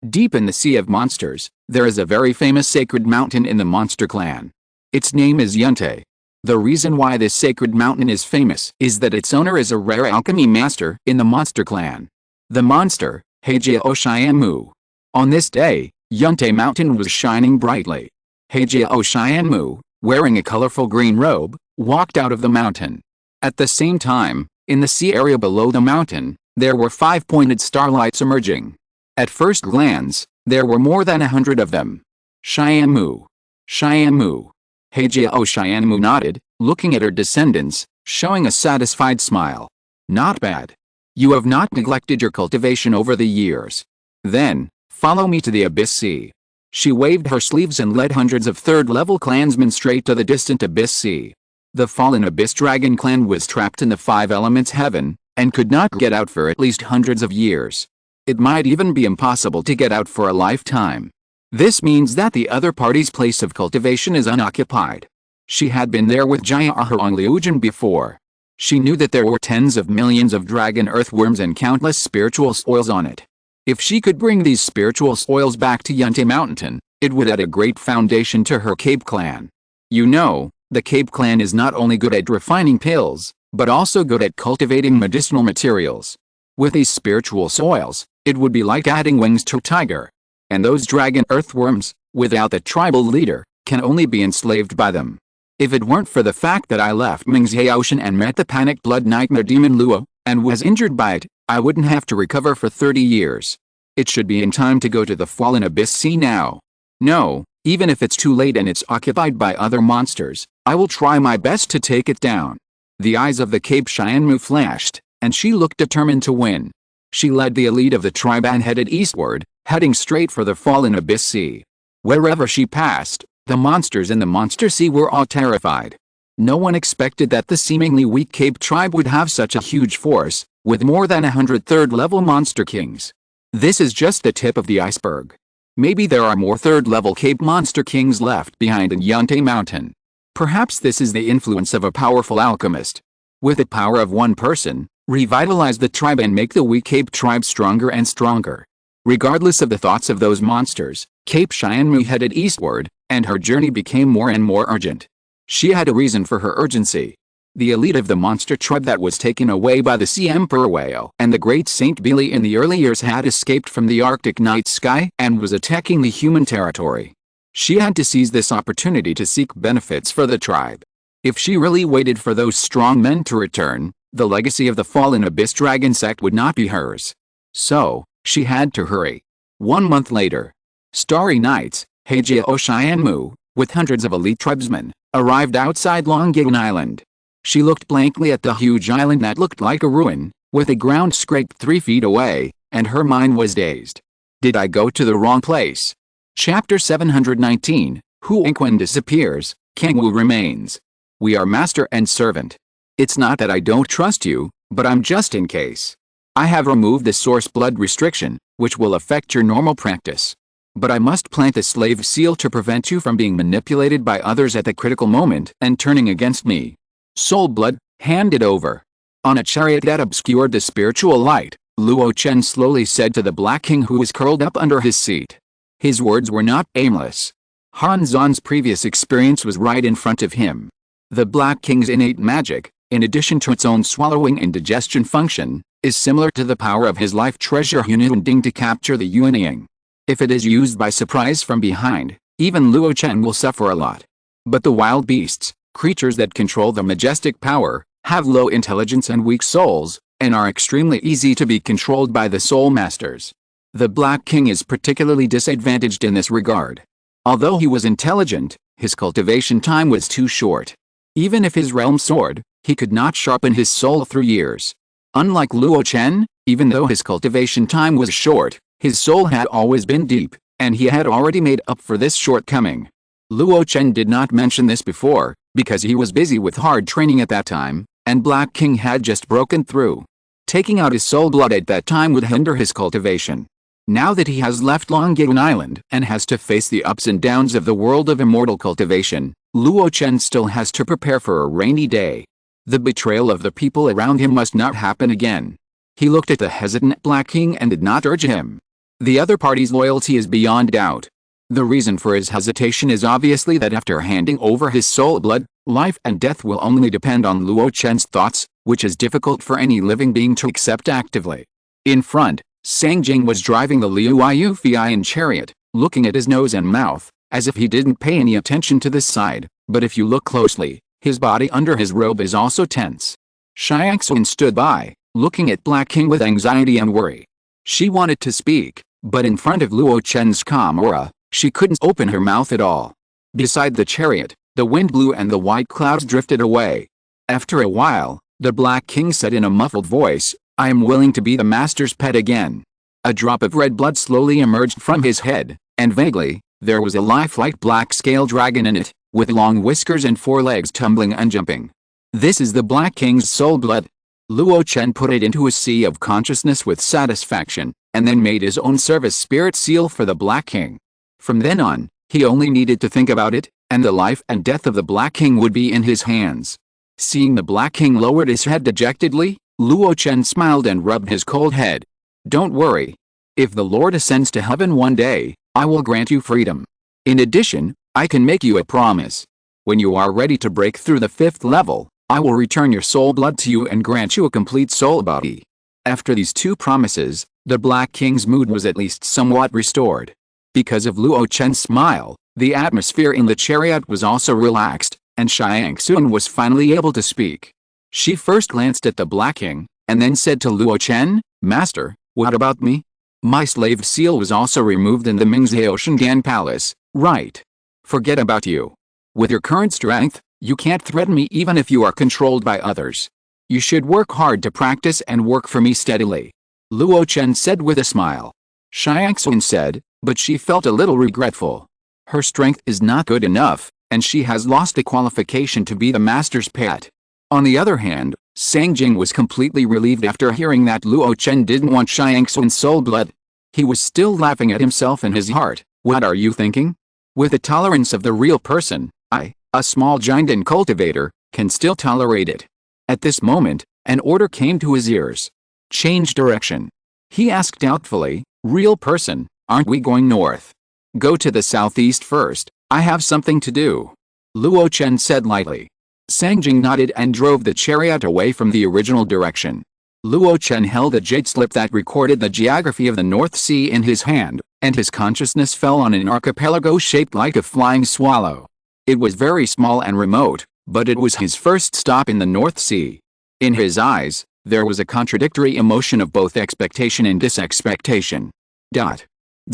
Deep in the sea of monsters, there is a very famous sacred mountain in the monster clan. Its name is Yuntai. The reason why this sacred mountain is famous is that its owner is a rare alchemy master in the monster clan. The monster, Heijia Oshianmu. On this day, Yuntai Mountain was shining brightly. Heijia Oshianmu, wearing a colorful green robe, walked out of the mountain. At the same time, in the sea area below the mountain, there were 5 pointed starlights emerging. At first glance, there were more than 100 of them. Shianmu. Shianmu. Heijia Oshianmu nodded, looking at her descendants, showing a satisfied smile. Not bad. You have not neglected your cultivation over the years. Then, follow me to the Abyss Sea. She waved her sleeves and led hundreds of third-level clansmen straight to the distant Abyss Sea. The fallen Abyss Dragon clan was trapped in the 5 elements heaven, and could not get out for at least hundreds of years. It might even be impossible to get out for a lifetime. This means that the other party's place of cultivation is unoccupied. She had been there with Jia Ahurong Liujin before. She knew that there were tens of millions of dragon earthworms and countless spiritual soils on it. If she could bring these spiritual soils back to Yuntai Mountain, it would add a great foundation to her Cape clan. You know, the Cape clan is not only good at refining pills, but also good at cultivating medicinal materials. With these spiritual soils, it would be like adding wings to a tiger. And those dragon earthworms, without the tribal leader, can only be enslaved by them. If it weren't for the fact that I left Mingzhe Ocean and met the panic blood nightmare demon Luo, and was injured by it, I wouldn't have to recover for 30 years. It should be in time to go to the fallen Abyss Sea now. No, even if it's too late and it's occupied by other monsters, I will try my best to take it down. The eyes of the Cape Shianmu flashed, and she looked determined to win. She led the elite of the tribe and headed eastward, heading straight for the fallen Abyss Sea. Wherever she passed, the monsters in the Monster Sea were all terrified. No one expected that the seemingly weak Cape tribe would have such a huge force, with more than 100 third-level monster kings. This is just the tip of the iceberg. Maybe there are more third-level Cape monster kings left behind in Yuntai Mountain. Perhaps this is the influence of a powerful alchemist. With the power of one person, revitalize the tribe and make the weak Cape tribe stronger and stronger. Regardless of the thoughts of those monsters, Cape Shianmu headed eastward, and her journey became more and more urgent. She had a reason for her urgency. The elite of the monster tribe that was taken away by the Sea Emperor Whale and the great Saint Billy in the early years had escaped from the Arctic night sky and was attacking the human territory. She had to seize this opportunity to seek benefits for the tribe. If she really waited for those strong men to return, the legacy of the fallen Abyss Dragon sect would not be hers. So, she had to hurry. 1 month later, starry nights, Heijia Oshianmu, with hundreds of elite tribesmen, arrived outside Longyearbyen Island. She looked blankly at the huge island that looked like a ruin, with the ground scraped 3 feet away, and her mind was dazed. Did I go to the wrong place? Chapter 719, Hu Inquin disappears, Kang Wu remains. We are master and servant. It's not that I don't trust you, but I'm just in case. I have removed the source blood restriction, which will affect your normal practice. But I must plant the slave seal to prevent you from being manipulated by others at the critical moment and turning against me. Soul blood, hand it over. On a chariot that obscured the spiritual light, Luo Chen slowly said to the Black King who was curled up under his seat. His words were not aimless. Han Zan's previous experience was right in front of him. The Black King's innate magic, in addition to its own swallowing and digestion function, is similar to the power of his life treasure Hununding to capture the Yuanying. If it is used by surprise from behind, even Luo Chen will suffer a lot. But the wild beasts, creatures that control the majestic power, have low intelligence and weak souls, and are extremely easy to be controlled by the soul masters. The Black King is particularly disadvantaged in this regard. Although he was intelligent, his cultivation time was too short. Even if his realm soared, he could not sharpen his soul through years. Unlike Luo Chen, even though his cultivation time was short, his soul had always been deep, and he had already made up for this shortcoming. Luo Chen did not mention this before, because he was busy with hard training at that time, and Black King had just broken through. Taking out his soul blood at that time would hinder his cultivation. Now that he has left Longyang Island and has to face the ups and downs of the world of immortal cultivation, Luo Chen still has to prepare for a rainy day. The betrayal of the people around him must not happen again. He looked at the hesitant Black King and did not urge him. The other party's loyalty is beyond doubt. The reason for his hesitation is obviously that after handing over his soul blood, life and death will only depend on Luo Chen's thoughts, which is difficult for any living being to accept actively. In front, Sangjing was driving the Liu Yufian chariot, looking at his nose and mouth, as if he didn't pay any attention to this side, but if you look closely, his body under his robe is also tense. Xiangxun stood by, looking at Black King with anxiety and worry. She wanted to speak, but in front of Luo Chen's calm aura, she couldn't open her mouth at all. Beside the chariot, the wind blew and the white clouds drifted away. After a while, the Black King said in a muffled voice, "I am willing to be the master's pet again." A drop of red blood slowly emerged from his head, and vaguely, there was a lifelike black scale dragon in it, with long whiskers and 4 legs tumbling and jumping. This is the Black King's soul blood. Luo Chen put it into a sea of consciousness with satisfaction, and then made his own service spirit seal for the Black King. From then on, he only needed to think about it, and the life and death of the Black King would be in his hands. Seeing the Black King lowered his head dejectedly, Luo Chen smiled and rubbed his cold head. "Don't worry. If the Lord ascends to heaven one day, I will grant you freedom. In addition, I can make you a promise. When you are ready to break through the 5th level, I will return your soul blood to you and grant you a complete soul body." After these 2 promises, the Black King's mood was at least somewhat restored. Because of Luo Chen's smile, the atmosphere in the chariot was also relaxed, and Xiangxun was finally able to speak. She first glanced at the Black King, and then said to Luo Chen, "Master, what about me? My slave seal was also removed in the Mingzhou Shengan Palace, right? Forget about you. With your current strength, you can't threaten me even if you are controlled by others. You should work hard to practice and work for me steadily," Luo Chen said with a smile. Xiangxun said, but she felt a little regretful. Her strength is not good enough, and she has lost the qualification to be the master's pet. On the other hand, Sangjing was completely relieved after hearing that Luo Chen didn't want Xiangxun's soul blood. He was still laughing at himself in his heart. What are you thinking? With the tolerance of the real person, I, a small giant and cultivator, can still tolerate it. At this moment, an order came to his ears. Change direction. He asked doubtfully, "Real person, aren't we going north? Go to the southeast first, I have something to do," Luo Chen said lightly. Sangjing nodded and drove the chariot away from the original direction. Luo Chen held a jade slip that recorded the geography of the North Sea in his hand, and his consciousness fell on an archipelago shaped like a flying swallow. It was very small and remote, but it was his first stop in the North Sea. In his eyes, there was a contradictory emotion of both expectation and disexpectation.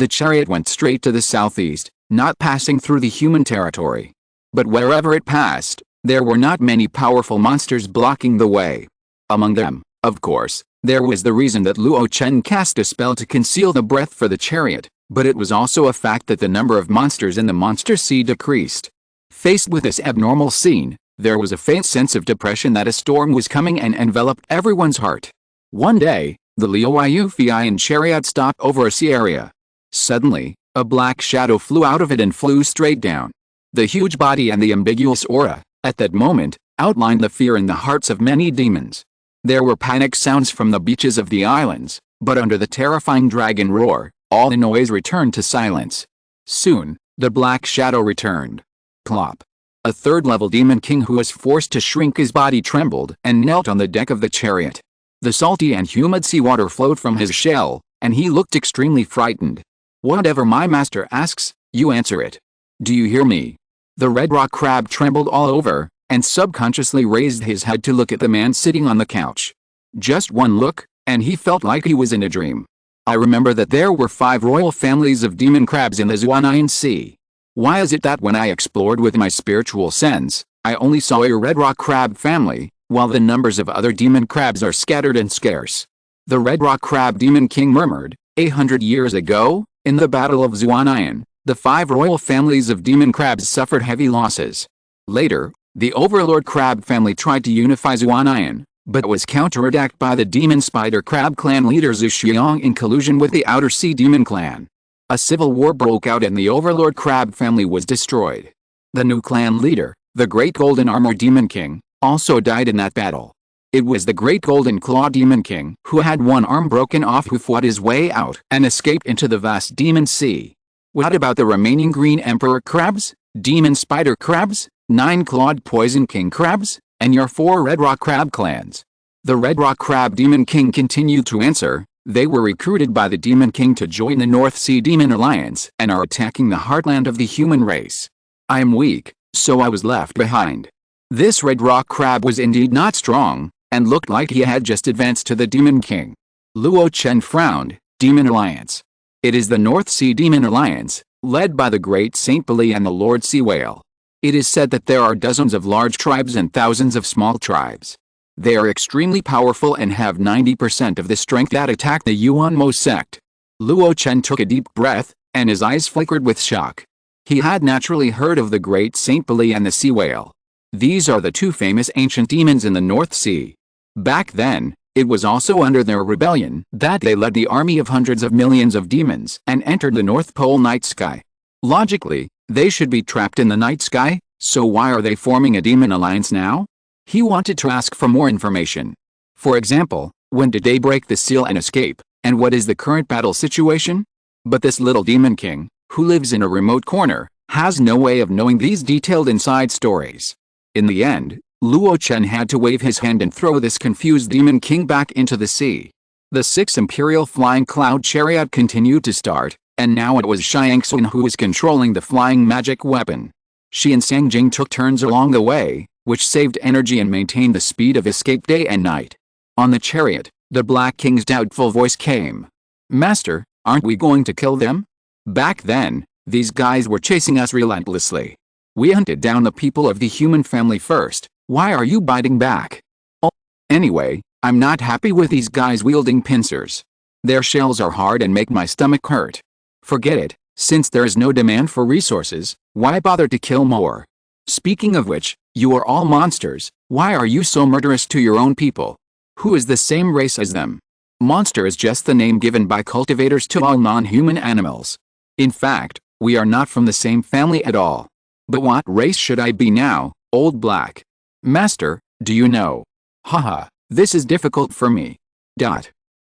The chariot went straight to the southeast, not passing through the human territory. But wherever it passed, there were not many powerful monsters blocking the way. Among them, of course, there was the reason that Luo Chen cast a spell to conceal the breath for the chariot, but it was also a fact that the number of monsters in the monster sea decreased. Faced with this abnormal scene, there was a faint sense of depression that a storm was coming and enveloped everyone's heart. One day, the Liu Yufian chariot stopped over a sea area. Suddenly, a black shadow flew out of it and flew straight down. The huge body and the ambiguous aura, at that moment, outlined the fear in the hearts of many demons. There were panic sounds from the beaches of the islands, but under the terrifying dragon roar, all the noise returned to silence. Soon, the black shadow returned. Plop. A third-level demon king who was forced to shrink his body trembled and knelt on the deck of the chariot. The salty and humid seawater flowed from his shell, and he looked extremely frightened. "Whatever my master asks, you answer it. Do you hear me?" The red rock crab trembled all over, and subconsciously raised his head to look at the man sitting on the couch. Just one look, and he felt like he was in a dream. "I remember that there were 5 royal families of demon crabs in the Zhuanayan Sea. Why is it that when I explored with my spiritual sense, I only saw a red rock crab family, while the numbers of other demon crabs are scattered and scarce?" The red rock crab demon king murmured, "100 years ago, in the Battle of Zhuanayan, the 5 royal families of demon crabs suffered heavy losses. Later, The Overlord Crab family tried to unify Zuanayan, but was counterattacked by the Demon Spider Crab clan leader Zhu Xiang in collusion with the Outer Sea Demon clan. A civil war broke out and the Overlord Crab family was destroyed. The new clan leader, the Great Golden Armor Demon King, also died in that battle. It was the Great Golden Claw Demon King who had one arm broken off who fought his way out and escaped into the vast Demon Sea. What about the remaining Green Emperor Crabs, Demon Spider Crabs, 9-clawed Poison King Crabs, and your 4 Red Rock Crab clans? The Red Rock Crab Demon King continued to answer. They were recruited by the Demon King to join the North Sea Demon Alliance and are attacking the heartland of the human race. I am weak, so I was left behind. This Red Rock Crab was indeed not strong, and looked like he had just advanced to the Demon King. Luo Chen frowned. Demon Alliance. It is the North Sea Demon Alliance, led by the Great Saint Billy and the Lord Sea Whale. It is said that there are dozens of large tribes and thousands of small tribes. They are extremely powerful and have 90% of the strength that attack the Yuanmo sect. Luo Chen took a deep breath, and his eyes flickered with shock. He had naturally heard of the Great Saint Billy and the Sea Whale. These are the 2 famous ancient demons in the North Sea. Back then, it was also under their rebellion that they led the army of hundreds of millions of demons and entered the North Pole night sky. Logically, they should be trapped in the night sky, so why are they forming a demon alliance now? He wanted to ask for more information. For example, when did they break the seal and escape, and what is the current battle situation? But this little demon king, who lives in a remote corner, has no way of knowing these detailed inside stories. In the end, Luo Chen had to wave his hand and throw this confused demon king back into the sea. The 6 Imperial Flying Cloud Chariot continued to start, and now it was Xiangxun who was controlling the flying magic weapon. She and Sangjing took turns along the way, which saved energy and maintained the speed of escape day and night. On the chariot, the Black King's doubtful voice came. Master, aren't we going to kill them? Back then, these guys were chasing us relentlessly. We hunted down the people of the human family first. Why are you biting back? Oh, anyway, I'm not happy with these guys wielding pincers. Their shells are hard and make my stomach hurt. Forget it, since there is no demand for resources, why bother to kill more? Speaking of which, you are all monsters. Why are you so murderous to your own people? Who is the same race as them? Monster is just the name given by cultivators to all non-human animals. In fact, we are not from the same family at all. But what race should I be now, old black? Master, do you know? Haha, this is difficult for me.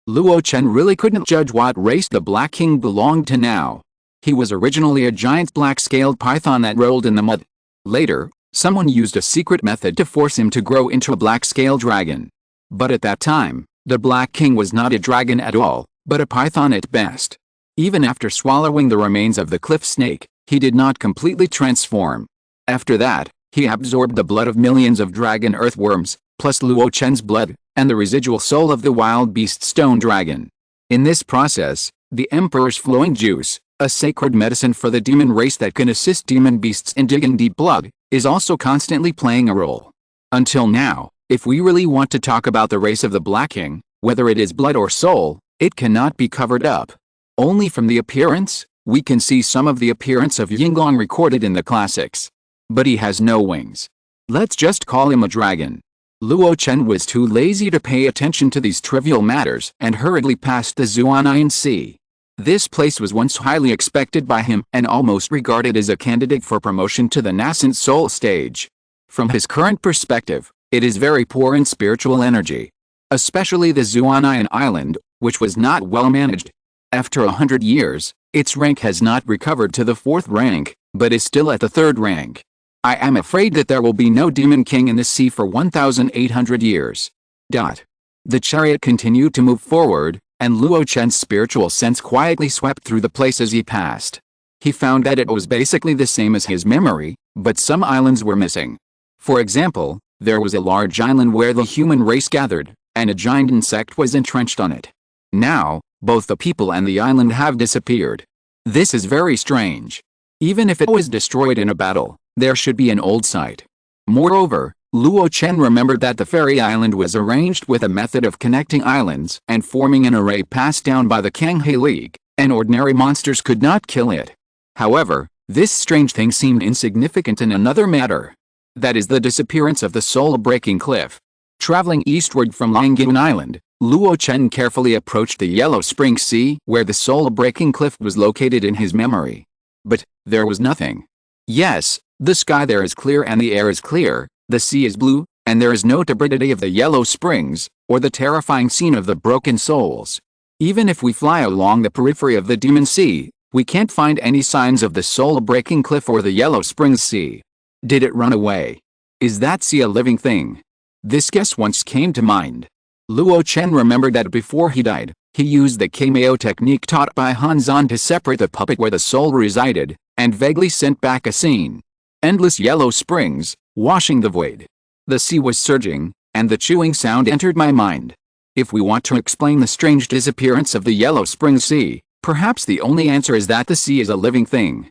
Luo Chen really couldn't judge what race the Black King belonged to now. He was originally a giant black-scaled python that rolled in the mud. Later, someone used a secret method to force him to grow into a black-scaled dragon. But at that time, the Black King was not a dragon at all, but a python at best. Even after swallowing the remains of the cliff snake, he did not completely transform. After that, he absorbed the blood of millions of dragon earthworms, plus Luo Chen's blood, and the residual soul of the wild beast stone dragon. In this process, the Emperor's flowing juice, a sacred medicine for the demon race that can assist demon beasts in digging deep blood, is also constantly playing a role. Until now, if we really want to talk about the race of the Black King, whether it is blood or soul, it cannot be covered up. Only from the appearance, we can see some of the appearance of Yinglong recorded in the classics. But he has no wings. Let's just call him a dragon. Luo Chen was too lazy to pay attention to these trivial matters and hurriedly passed the Zuanayan Sea. This place was once highly expected by him and almost regarded as a candidate for promotion to the nascent soul stage. From his current perspective, it is very poor in spiritual energy. Especially the Zuanayan Island, which was not well managed. After 100 years, its rank has not recovered to the 4th rank, but is still at the 3rd rank. I am afraid that there will be no Demon King in the sea for 1,800 years. The chariot continued to move forward, and Luo Chen's spiritual sense quietly swept through the place as he passed. He found that it was basically the same as his memory, but some islands were missing. For example, there was a large island where the human race gathered, and a giant insect was entrenched on it. Now, both the people and the island have disappeared. This is very strange. Even if it was destroyed in a battle, there should be an old site. Moreover, Luo Chen remembered that the fairy island was arranged with a method of connecting islands and forming an array passed down by the Kanghe League, and ordinary monsters could not kill it. However, this strange thing seemed insignificant in another matter. That is the disappearance of the soul-breaking cliff. Traveling eastward from Langyun Island, Luo Chen carefully approached the Yellow Spring Sea where the soul-breaking cliff was located in his memory. But there was nothing. Yes, the sky there is clear and the air is clear, the sea is blue, and there is no turbidity of the Yellow Springs, or the terrifying scene of the broken souls. Even if we fly along the periphery of the Demon Sea, we can't find any signs of the soul-breaking cliff or the Yellow Springs Sea. Did it run away? Is that sea a living thing? This guess once came to mind. Luo Chen remembered that before he died, he used the Kameo technique taught by Hanzan to separate the puppet where the soul resided, and vaguely sent back a scene. Endless yellow springs, washing the void. The sea was surging, and the chewing sound entered my mind. If we want to explain the strange disappearance of the Yellow Spring Sea, perhaps the only answer is that the sea is a living thing.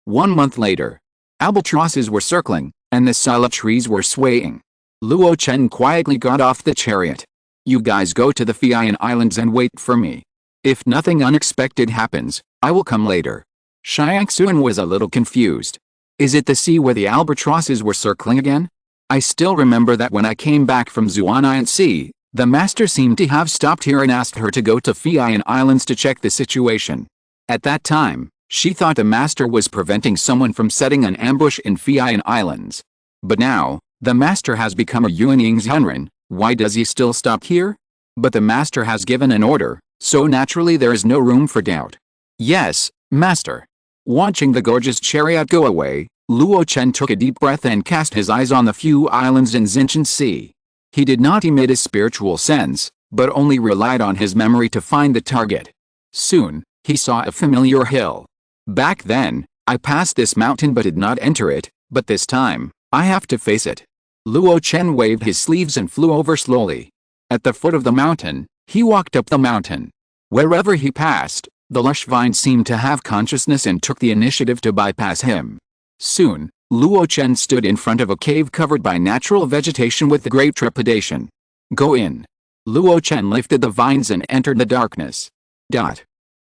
1 month later. Albatrosses were circling, and the sila trees were swaying. Luo Chen quietly got off the chariot. You guys go to the Fian Islands and wait for me. If nothing unexpected happens, I will come later. Xiangxuan was a little confused. Is it the sea where the albatrosses were circling again? I still remember that when I came back from Zuanian Sea, the master seemed to have stopped here and asked her to go to Fian Islands to check the situation. At that time, she thought the master was preventing someone from setting an ambush in Fian Islands. But now, the master has become a Yuanying's Hunren. Why does he still stop here? But the master has given an order, so naturally there is no room for doubt. Yes, master. Watching the gorgeous chariot go away, Luo Chen took a deep breath and cast his eyes on the few islands in Xinchen Sea. He did not emit his spiritual sense, but only relied on his memory to find the target. Soon, he saw a familiar hill. Back then, I passed this mountain but did not enter it, but this time, I have to face it. Luo Chen waved his sleeves and flew over slowly. At the foot of the mountain, he walked up the mountain. Wherever he passed, the lush vines seemed to have consciousness and took the initiative to bypass him. Soon, Luo Chen stood in front of a cave covered by natural vegetation with great trepidation. Go in. Luo Chen lifted the vines and entered the darkness.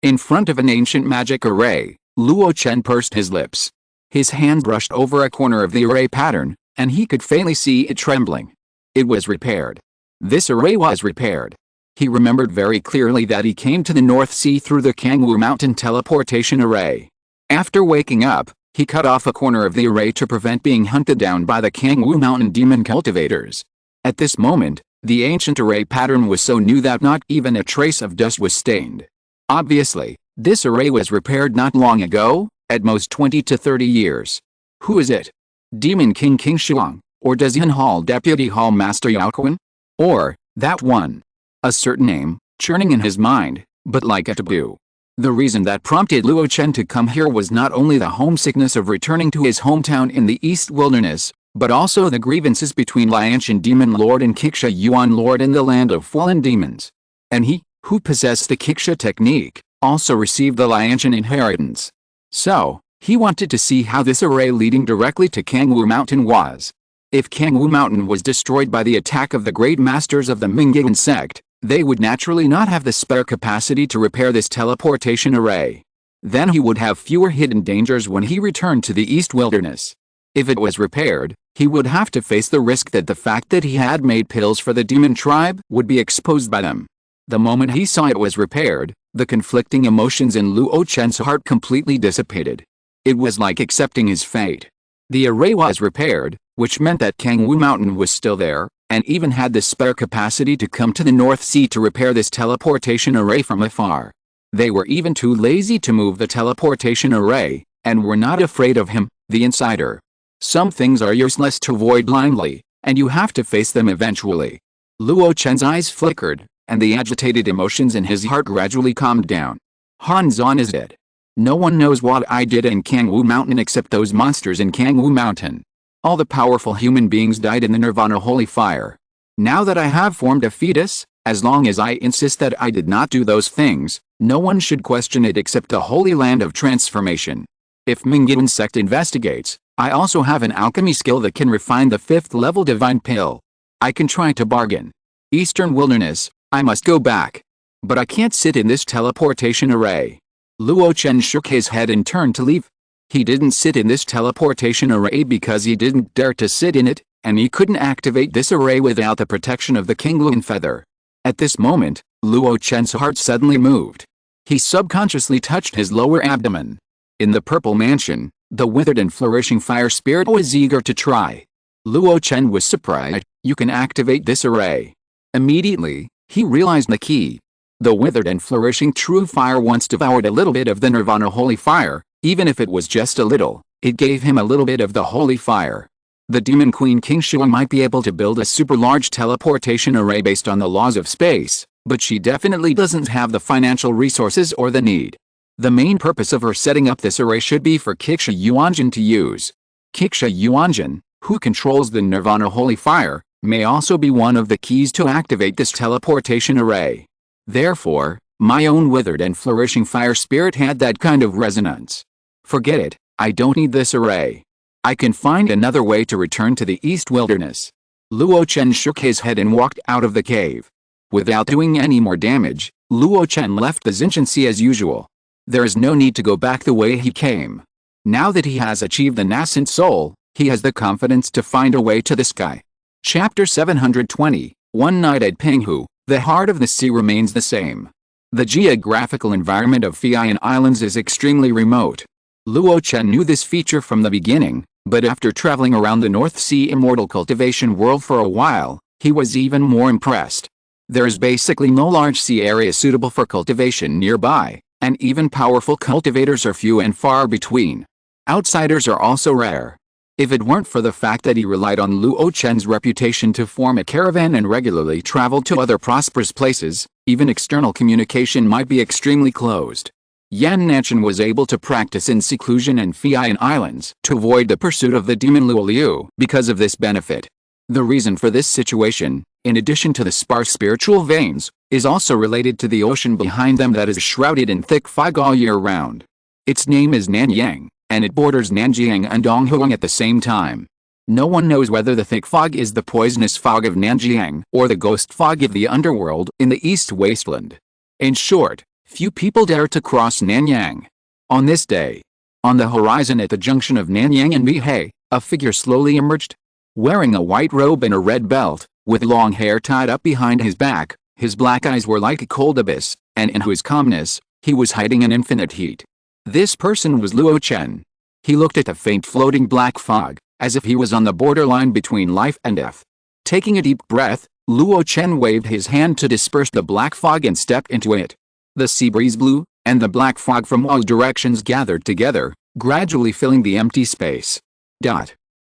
In front of an ancient magic array, Luo Chen pursed his lips. His hand brushed over a corner of the array pattern, and he could faintly see it trembling. It was repaired. This array was repaired. He remembered very clearly that he came to the North Sea through the Kangwu Mountain teleportation array. After waking up, he cut off a corner of the array to prevent being hunted down by the Kangwu Mountain demon cultivators. At this moment, the ancient array pattern was so new that not even a trace of dust was stained. Obviously, this array was repaired not long ago, at most 20 to 30 years. Who is it? Demon King Shuang, or Dezyan Hall Deputy Hall Master Yaoquan? Or, that one? A certain name, churning in his mind, but like a taboo. The reason that prompted Luo Chen to come here was not only the homesickness of returning to his hometown in the East Wilderness, but also the grievances between Lianshan Demon Lord and Kiksha Yuan Lord in the land of fallen demons. And he, who possessed the Kiksha technique, also received the Lianshan inheritance. So, he wanted to see how this array leading directly to Kangwu Mountain was. If Kangwu Mountain was destroyed by the attack of the great masters of the Mingyan sect, they would naturally not have the spare capacity to repair this teleportation array. Then he would have fewer hidden dangers when he returned to the East Wilderness. If it was repaired, he would have to face the risk that the fact that he had made pills for the demon tribe would be exposed by them. The moment he saw it was repaired, the conflicting emotions in Luo Chen's heart completely dissipated. It was like accepting his fate. The array was repaired, which meant that Kangwu Mountain was still there, and even had the spare capacity to come to the North Sea to repair this teleportation array from afar. They were even too lazy to move the teleportation array, and were not afraid of him, the insider. Some things are useless to avoid blindly, and you have to face them eventually. Luo Chen's eyes flickered, and the agitated emotions in his heart gradually calmed down. Hanzan is dead. No one knows what I did in Kangwu Mountain except those monsters in Kangwu Mountain. All the powerful human beings died in the Nirvana holy fire. Now that I have formed a fetus, as long as I insist that I did not do those things, no one should question it except the Holy Land of Transformation. If Mingyan sect investigates, I also have an alchemy skill that can refine the 5th level divine pill. I can try to bargain. Eastern Wilderness, I must go back. But I can't sit in this teleportation array. Luo Chen shook his head and turned to leave. He didn't sit in this teleportation array because he didn't dare to sit in it, and he couldn't activate this array without the protection of the Kingluan feather. At this moment, Luo Chen's heart suddenly moved. He subconsciously touched his lower abdomen. In the purple mansion, the withered and flourishing fire spirit was eager to try. Luo Chen was surprised. You can activate this array. Immediately, he realized the key. The withered and flourishing true fire once devoured a little bit of the Nirvana holy fire. Even if it was just a little, it gave him a little bit of the holy fire. The demon queen King Shuang might be able to build a super large teleportation array based on the laws of space, but she definitely doesn't have the financial resources or the need. The main purpose of her setting up this array should be for Qiqi Yuanjin to use. Qiqi Yuanjin, who controls the Nirvana holy fire, may also be one of the keys to activate this teleportation array. Therefore, my own withered and flourishing fire spirit had that kind of resonance. Forget it, I don't need this array. I can find another way to return to the East Wilderness. Luo Chen shook his head and walked out of the cave. Without doing any more damage, Luo Chen left the Zinchen as usual. There is no need to go back the way he came. Now that he has achieved the nascent soul, he has the confidence to find a way to the sky. Chapter 720, One Night at Pinghu, the heart of the sea remains the same. The geographical environment of Fian Islands is extremely remote. Luo Chen knew this feature from the beginning, but after traveling around the North Sea immortal cultivation world for a while, he was even more impressed. There is basically no large sea area suitable for cultivation nearby, and even powerful cultivators are few and far between. Outsiders are also rare. If it weren't for the fact that he relied on Luo Chen's reputation to form a caravan and regularly traveled to other prosperous places, even external communication might be extremely closed. Yan Nanchen was able to practice in seclusion and Fian Islands to avoid the pursuit of the demon Luo Liu because of this benefit. The reason for this situation, in addition to the sparse spiritual veins, is also related to the ocean behind them that is shrouded in thick fog all year round. Its name is Nanyang, and it borders Nanjiang and Donghuang at the same time. No one knows whether the thick fog is the poisonous fog of Nanjiang or the ghost fog of the underworld in the East Wasteland. In short, few people dare to cross Nanyang. On this day, on the horizon at the junction of Nanyang and Mihai, a figure slowly emerged. Wearing a white robe and a red belt, with long hair tied up behind his back, his black eyes were like a cold abyss, and in his calmness, he was hiding an infinite heat. This person was Luo Chen. He looked at the faint floating black fog, as if he was on the borderline between life and death. Taking a deep breath, Luo Chen waved his hand to disperse the black fog and stepped into it. The sea breeze blew, and the black fog from all directions gathered together, gradually filling the empty space.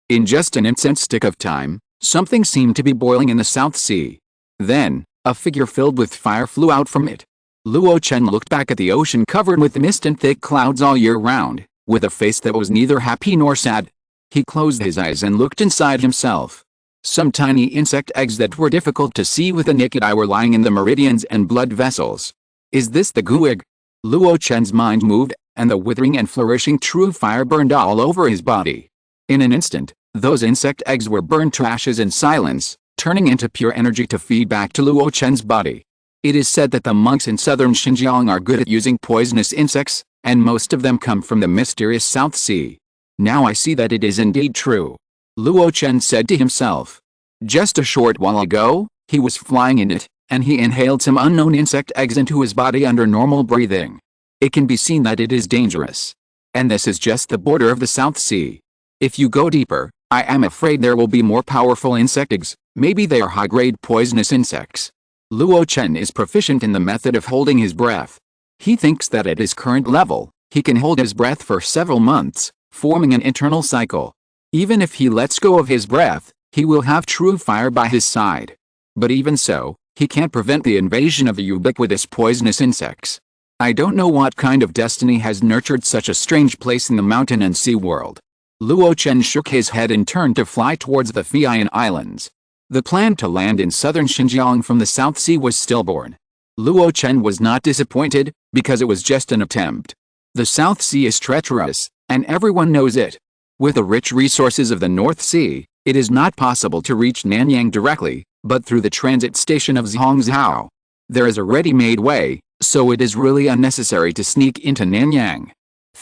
In just an instant of time, something seemed to be boiling in the South Sea. Then, a figure filled with fire flew out from it. Luo Chen looked back at the ocean covered with mist and thick clouds all year round, with a face that was neither happy nor sad. He closed his eyes and looked inside himself. Some tiny insect eggs that were difficult to see with the naked eye were lying in the meridians and blood vessels. Is this the Gu egg? Luo Chen's mind moved, and the withering and flourishing true fire burned all over his body. In an instant, those insect eggs were burned to ashes in silence, turning into pure energy to feed back to Luo Chen's body. It is said that the monks in southern Xinjiang are good at using poisonous insects, and most of them come from the mysterious South Sea. Now I see that it is indeed true. Luo Chen said to himself. Just a short while ago, he was flying in it, and he inhaled some unknown insect eggs into his body under normal breathing. It can be seen that it is dangerous. And this is just the border of the South Sea. If you go deeper, I am afraid there will be more powerful insect eggs, maybe they are high-grade poisonous insects. Luo Chen is proficient in the method of holding his breath. He thinks that at his current level, he can hold his breath for several months, forming an internal cycle. Even if he lets go of his breath, he will have true fire by his side. But even so, he can't prevent the invasion of the ubiquitous poisonous insects. I don't know what kind of destiny has nurtured such a strange place in the mountain and sea world. Luo Chen shook his head and turned to fly towards the Fian Islands. The plan to land in southern Xinjiang from the South Sea was stillborn. Luo Chen was not disappointed, because it was just an attempt. The South Sea is treacherous, and everyone knows it. With the rich resources of the North Sea, it is not possible to reach Nanyang directly, but through the transit station of Zhongzhou. There is a ready-made way, so it is really unnecessary to sneak into Nanyang.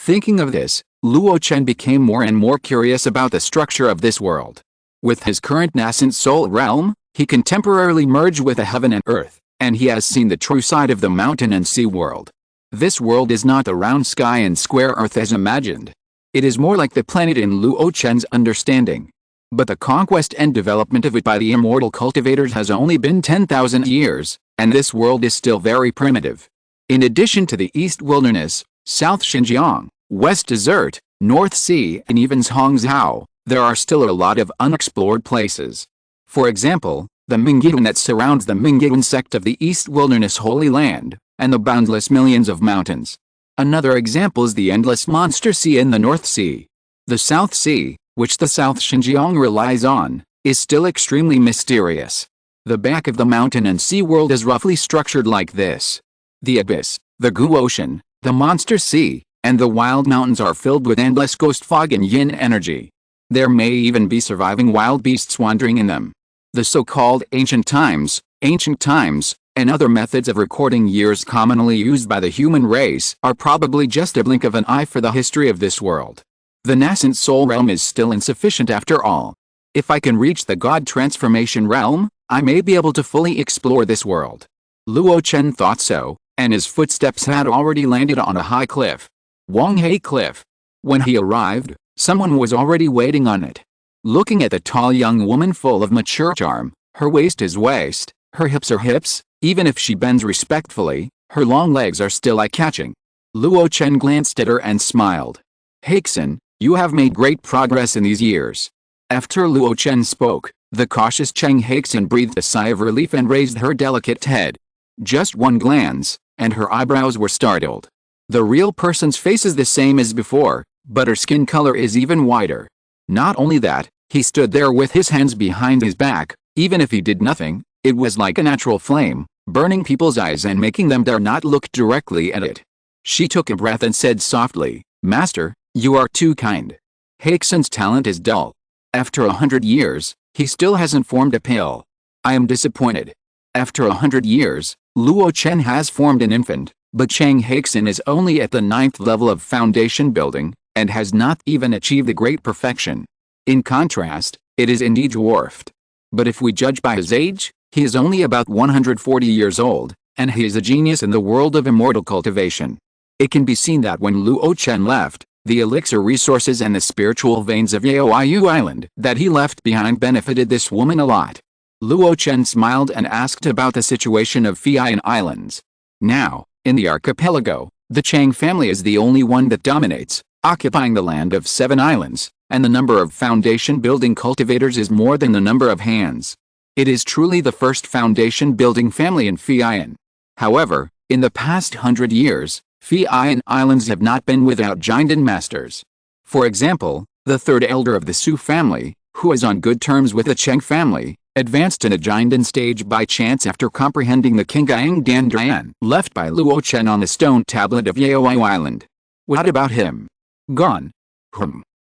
Thinking of this, Luo Chen became more and more curious about the structure of this world. With his current nascent soul realm, he can temporarily merge with the heaven and earth, and he has seen the true side of the mountain and sea world. This world is not the round sky and square earth as imagined. It is more like the planet in Luo Chen's understanding. But the conquest and development of it by the immortal cultivators has only been 10,000 years, and this world is still very primitive. In addition to the East Wilderness, South Xinjiang, West Desert, North Sea, and even Zhangzhou, there are still a lot of unexplored places. For example, the Mingyuan that surrounds the Mingyuan sect of the East Wilderness Holy Land, and the boundless millions of mountains. Another example is the endless monster sea in the North Sea. The South Sea, which the South Xinjiang relies on, is still extremely mysterious. The back of the mountain and sea world is roughly structured like this. The abyss, the Gu Ocean, the monster sea, and the wild mountains are filled with endless ghost fog and yin energy. There may even be surviving wild beasts wandering in them. The so-called ancient times, and other methods of recording years commonly used by the human race are probably just a blink of an eye for the history of this world. The nascent soul realm is still insufficient after all. If I can reach the God transformation realm, I may be able to fully explore this world. Luo Chen thought so, and his footsteps had already landed on a high cliff. Wanghei Cliff. When he arrived, someone was already waiting on it. Looking at the tall young woman full of mature charm, her waist is waist, her hips are hips. Even if she bends respectfully, her long legs are still eye-catching. Luo Chen glanced at her and smiled. "Haixin, you have made great progress in these years." After Luo Chen spoke, the cautious Cheng Haixin breathed a sigh of relief and raised her delicate head. Just one glance, and her eyebrows were startled. The real person's face is the same as before, but her skin color is even whiter. Not only that, he stood there with his hands behind his back. Even if he did nothing, it was like a natural flame, burning people's eyes and making them dare not look directly at it. She took a breath and said softly, "Master, you are too kind." Haixin's talent is dull. After 100 years, he still hasn't formed a pill. I am disappointed. After 100 years, Luo Chen has formed an infant, but Cheng Haixin is only at the 9th level of foundation building, and has not even achieved the great perfection. In contrast, it is indeed dwarfed. But if we judge by his age, he is only about 140 years old, and he is a genius in the world of immortal cultivation. It can be seen that when Luo Chen left, the elixir resources and the spiritual veins of Yaoyu Island that he left behind benefited this woman a lot. Luo Chen smiled and asked about the situation of Fian Islands. Now, in the archipelago, the Chang family is the only one that dominates, occupying the land of 7 islands, and the number of foundation-building cultivators is more than the number of hands. It is truly the first foundation-building family in Fian. However, in the past 100 years, Fian Islands have not been without Jinden masters. For example, the third elder of the Su family, who is on good terms with the Cheng family, advanced in a Jinden stage by chance after comprehending the Qingyang Dandan left by Luo Chen on the stone tablet of Yaoyu Island. What about him? Gone.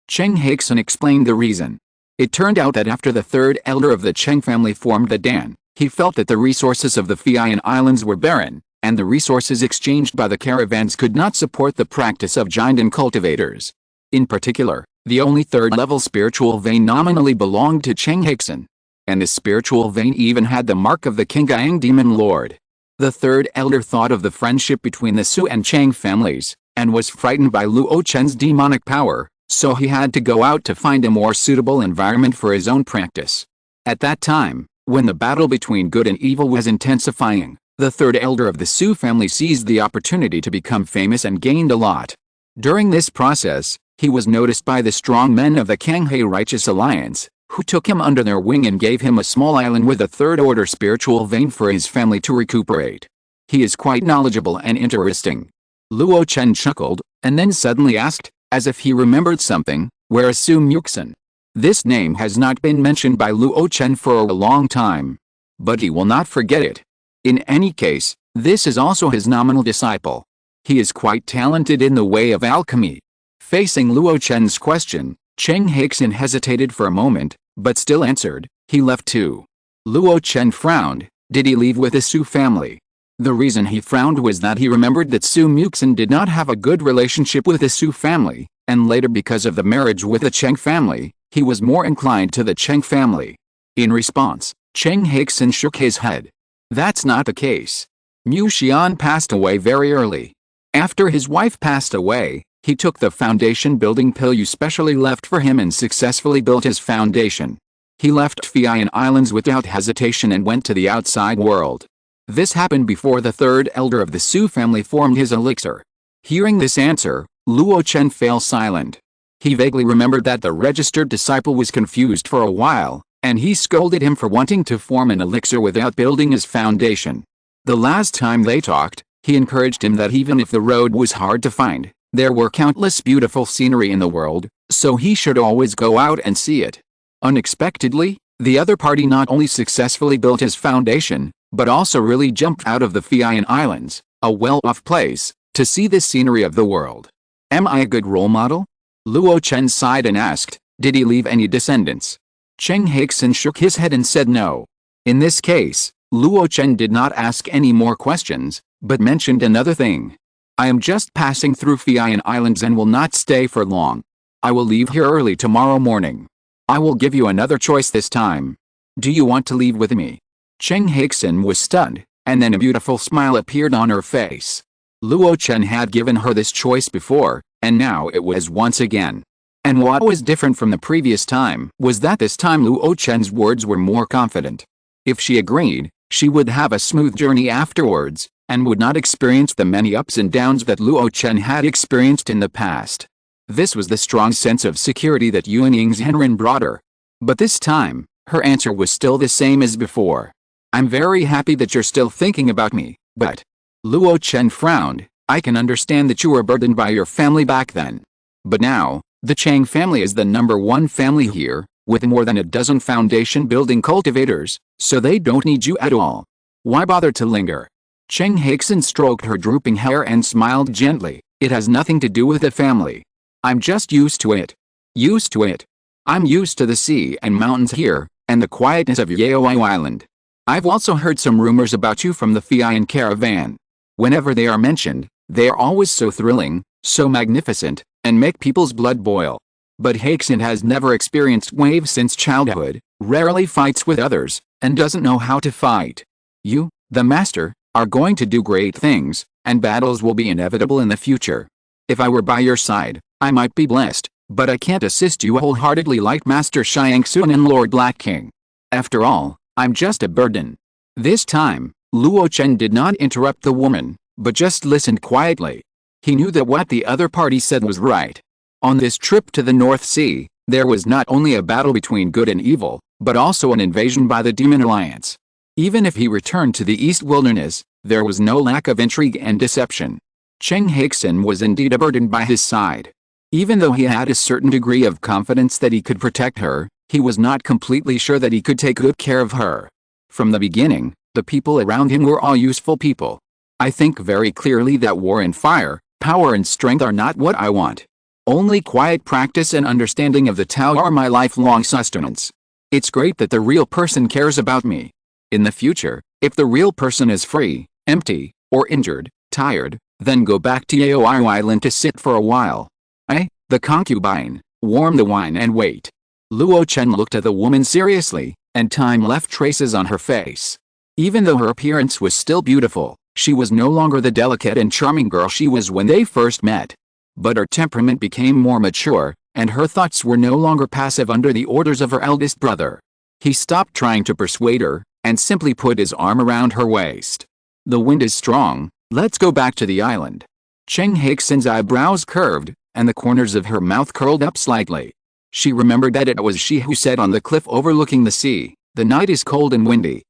Cheng Haixin explained the reason. It turned out that after the third elder of the Cheng family formed the Dan, he felt that the resources of the Fian Islands were barren, and the resources exchanged by the caravans could not support the practice of Jinden cultivators. In particular, the only third-level spiritual vein nominally belonged to Cheng Haixin. And this spiritual vein even had the mark of the Qingyang demon lord. The third elder thought of the friendship between the Su and Cheng families, and was frightened by Luo Chen's demonic power, so he had to go out to find a more suitable environment for his own practice. At that time, when the battle between good and evil was intensifying, the third elder of the Su family seized the opportunity to become famous and gained a lot. During this process, he was noticed by the strong men of the Qanghe Righteous Alliance, who took him under their wing and gave him a small island with a third-order spiritual vein for his family to recuperate. He is quite knowledgeable and interesting. Luo Chen chuckled, and then suddenly asked, as if he remembered something, "Where is Su Muxin?" This name has not been mentioned by Luo Chen for a long time. But he will not forget it. In any case, this is also his nominal disciple. He is quite talented in the way of alchemy. Facing Luo Chen's question, Cheng Haixin hesitated for a moment, but still answered, "He left too." Luo Chen frowned. Did he leave with the Su family? The reason he frowned was that he remembered that Su Muxin did not have a good relationship with the Su family, and later because of the marriage with the Cheng family, he was more inclined to the Cheng family. In response, Cheng Haixin shook his head. That's not the case. Mu Xian passed away very early. After his wife passed away, he took the foundation building pill you specially left for him and successfully built his foundation. He left Fian Islands without hesitation and went to the outside world. This happened before the third elder of the Su family formed his elixir. Hearing this answer, Luo Chen fell silent. He vaguely remembered that the registered disciple was confused for a while, and he scolded him for wanting to form an elixir without building his foundation. The last time they talked, he encouraged him that even if the road was hard to find, there were countless beautiful scenery in the world, so he should always go out and see it. Unexpectedly, the other party not only successfully built his foundation, but also really jumped out of the Fian Islands, a well-off place, to see the scenery of the world. Am I a good role model? Luo Chen sighed and asked, did he leave any descendants? Cheng Haixin shook his head and said no. In this case, Luo Chen did not ask any more questions, but mentioned another thing. I am just passing through Fian Islands and will not stay for long. I will leave here early tomorrow morning. I will give you another choice this time. Do you want to leave with me? Cheng Haixin was stunned, and then a beautiful smile appeared on her face. Luo Chen had given her this choice before, and now it was once again. And what was different from the previous time was that this time Luo Chen's words were more confident. If she agreed, she would have a smooth journey afterwards, and would not experience the many ups and downs that Luo Chen had experienced in the past. This was the strong sense of security that Yuan Ying's Henren brought her. But this time, her answer was still the same as before. I'm very happy that you're still thinking about me, but... Luo Chen frowned. I can understand that you were burdened by your family back then. But now, the Chang family is the #1 family here, with more than a dozen foundation building cultivators, so they don't need you at all. Why bother to linger? Cheng Haixin stroked her drooping hair and smiled gently. It has nothing to do with the family. I'm just used to it. Used to it. I'm used to the sea and mountains here, and the quietness of Yao Island. I've also heard some rumors about you from the Fian caravan. Whenever they are mentioned, they are always so thrilling, so magnificent, and make people's blood boil. But Haixin has never experienced waves since childhood, rarely fights with others, and doesn't know how to fight. You, the master, are going to do great things, and battles will be inevitable in the future. If I were by your side, I might be blessed, but I can't assist you wholeheartedly like Master Xiangxun and Lord Black King. After all, I'm just a burden. This time, Luo Chen did not interrupt the woman, but just listened quietly. He knew that what the other party said was right. On this trip to the North Sea, there was not only a battle between good and evil, but also an invasion by the Demon Alliance. Even if he returned to the East Wilderness, there was no lack of intrigue and deception. Cheng Haixin was indeed a burden by his side. Even though he had a certain degree of confidence that he could protect her, he was not completely sure that he could take good care of her. From the beginning, the people around him were all useful people. I think very clearly that war and fire, power and strength are not what I want. Only quiet practice and understanding of the Tao are my lifelong sustenance. It's great that the real person cares about me. In the future, if the real person is free, empty, or injured, tired, then go back to Yao Island to sit for a while. The concubine, warm the wine and wait. Luo Chen looked at the woman seriously, and time left traces on her face. Even though her appearance was still beautiful, she was no longer the delicate and charming girl she was when they first met. But her temperament became more mature, and her thoughts were no longer passive under the orders of her eldest brother. He stopped trying to persuade her, and simply put his arm around her waist. The wind is strong, let's go back to the island. Cheng Haixin's eyebrows curved, and the corners of her mouth curled up slightly. She remembered that it was she who sat on the cliff overlooking the sea. The night is cold and windy.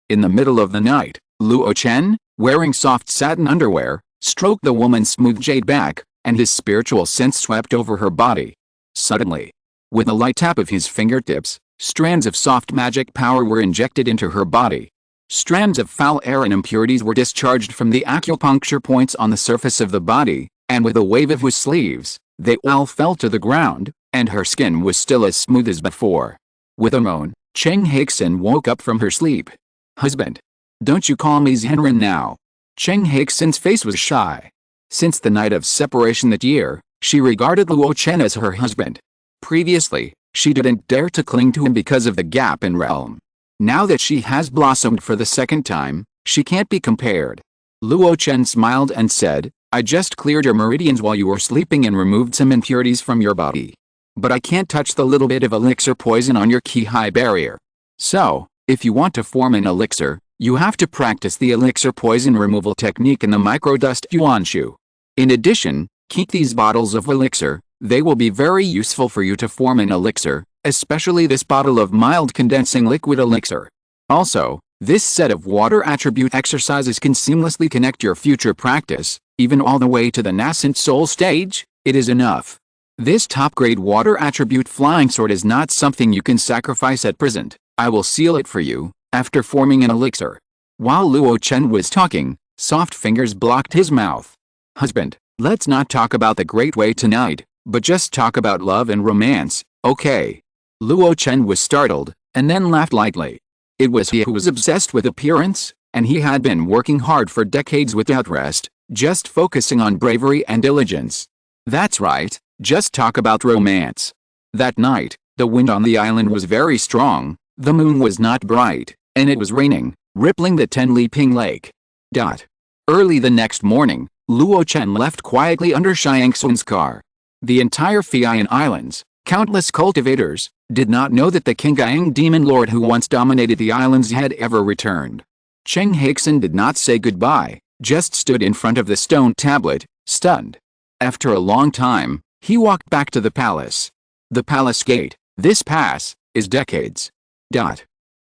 In the middle of the night, Luo Chen, wearing soft satin underwear, stroked the woman's smooth jade back, and his spiritual sense swept over her body. Suddenly, with a light tap of his fingertips, strands of soft magic power were injected into her body. Strands of foul air and impurities were discharged from the acupuncture points on the surface of the body, and with a wave of his sleeves, they all fell to the ground, and her skin was still as smooth as before. With a moan, Cheng Haixin woke up from her sleep. Husband. Don't you call me Zhenren now. Cheng Haixin's face was shy. Since the night of separation that year, she regarded Luo Chen as her husband. Previously, she didn't dare to cling to him because of the gap in realm. Now that she has blossomed for the second time, she can't be compared. Luo Chen smiled and said, I just cleared your meridians while you were sleeping and removed some impurities from your body. But I can't touch the little bit of elixir poison on your Qi barrier. So, if you want to form an elixir, you have to practice the elixir poison removal technique in the microdust Yuanshu. In addition, keep these bottles of elixir. They will be very useful for you to form an elixir, especially this bottle of mild condensing liquid elixir. Also, this set of water attribute exercises can seamlessly connect your future practice, even all the way to the nascent soul stage. It is enough. This top-grade water attribute flying sword is not something you can sacrifice at present. I will seal it for you, after forming an elixir. While Luo Chen was talking, soft fingers blocked his mouth. Husband, let's not talk about the great way tonight, but just talk about love and romance, okay? Luo Chen was startled, and then laughed lightly. It was he who was obsessed with appearance, and he had been working hard for decades without rest, just focusing on bravery and diligence. That's right, just talk about romance. That night, the wind on the island was very strong, the moon was not bright, and it was raining, rippling the Tenli Ping Lake. Early the next morning, Luo Chen left quietly under Xiangxun's car. The entire Fian Islands, countless cultivators, did not know that the Qingyang demon lord who once dominated the islands had ever returned. Cheng Haixin did not say goodbye, just stood in front of the stone tablet, stunned. After a long time, he walked back to the palace. The palace gate, this pass, is decades.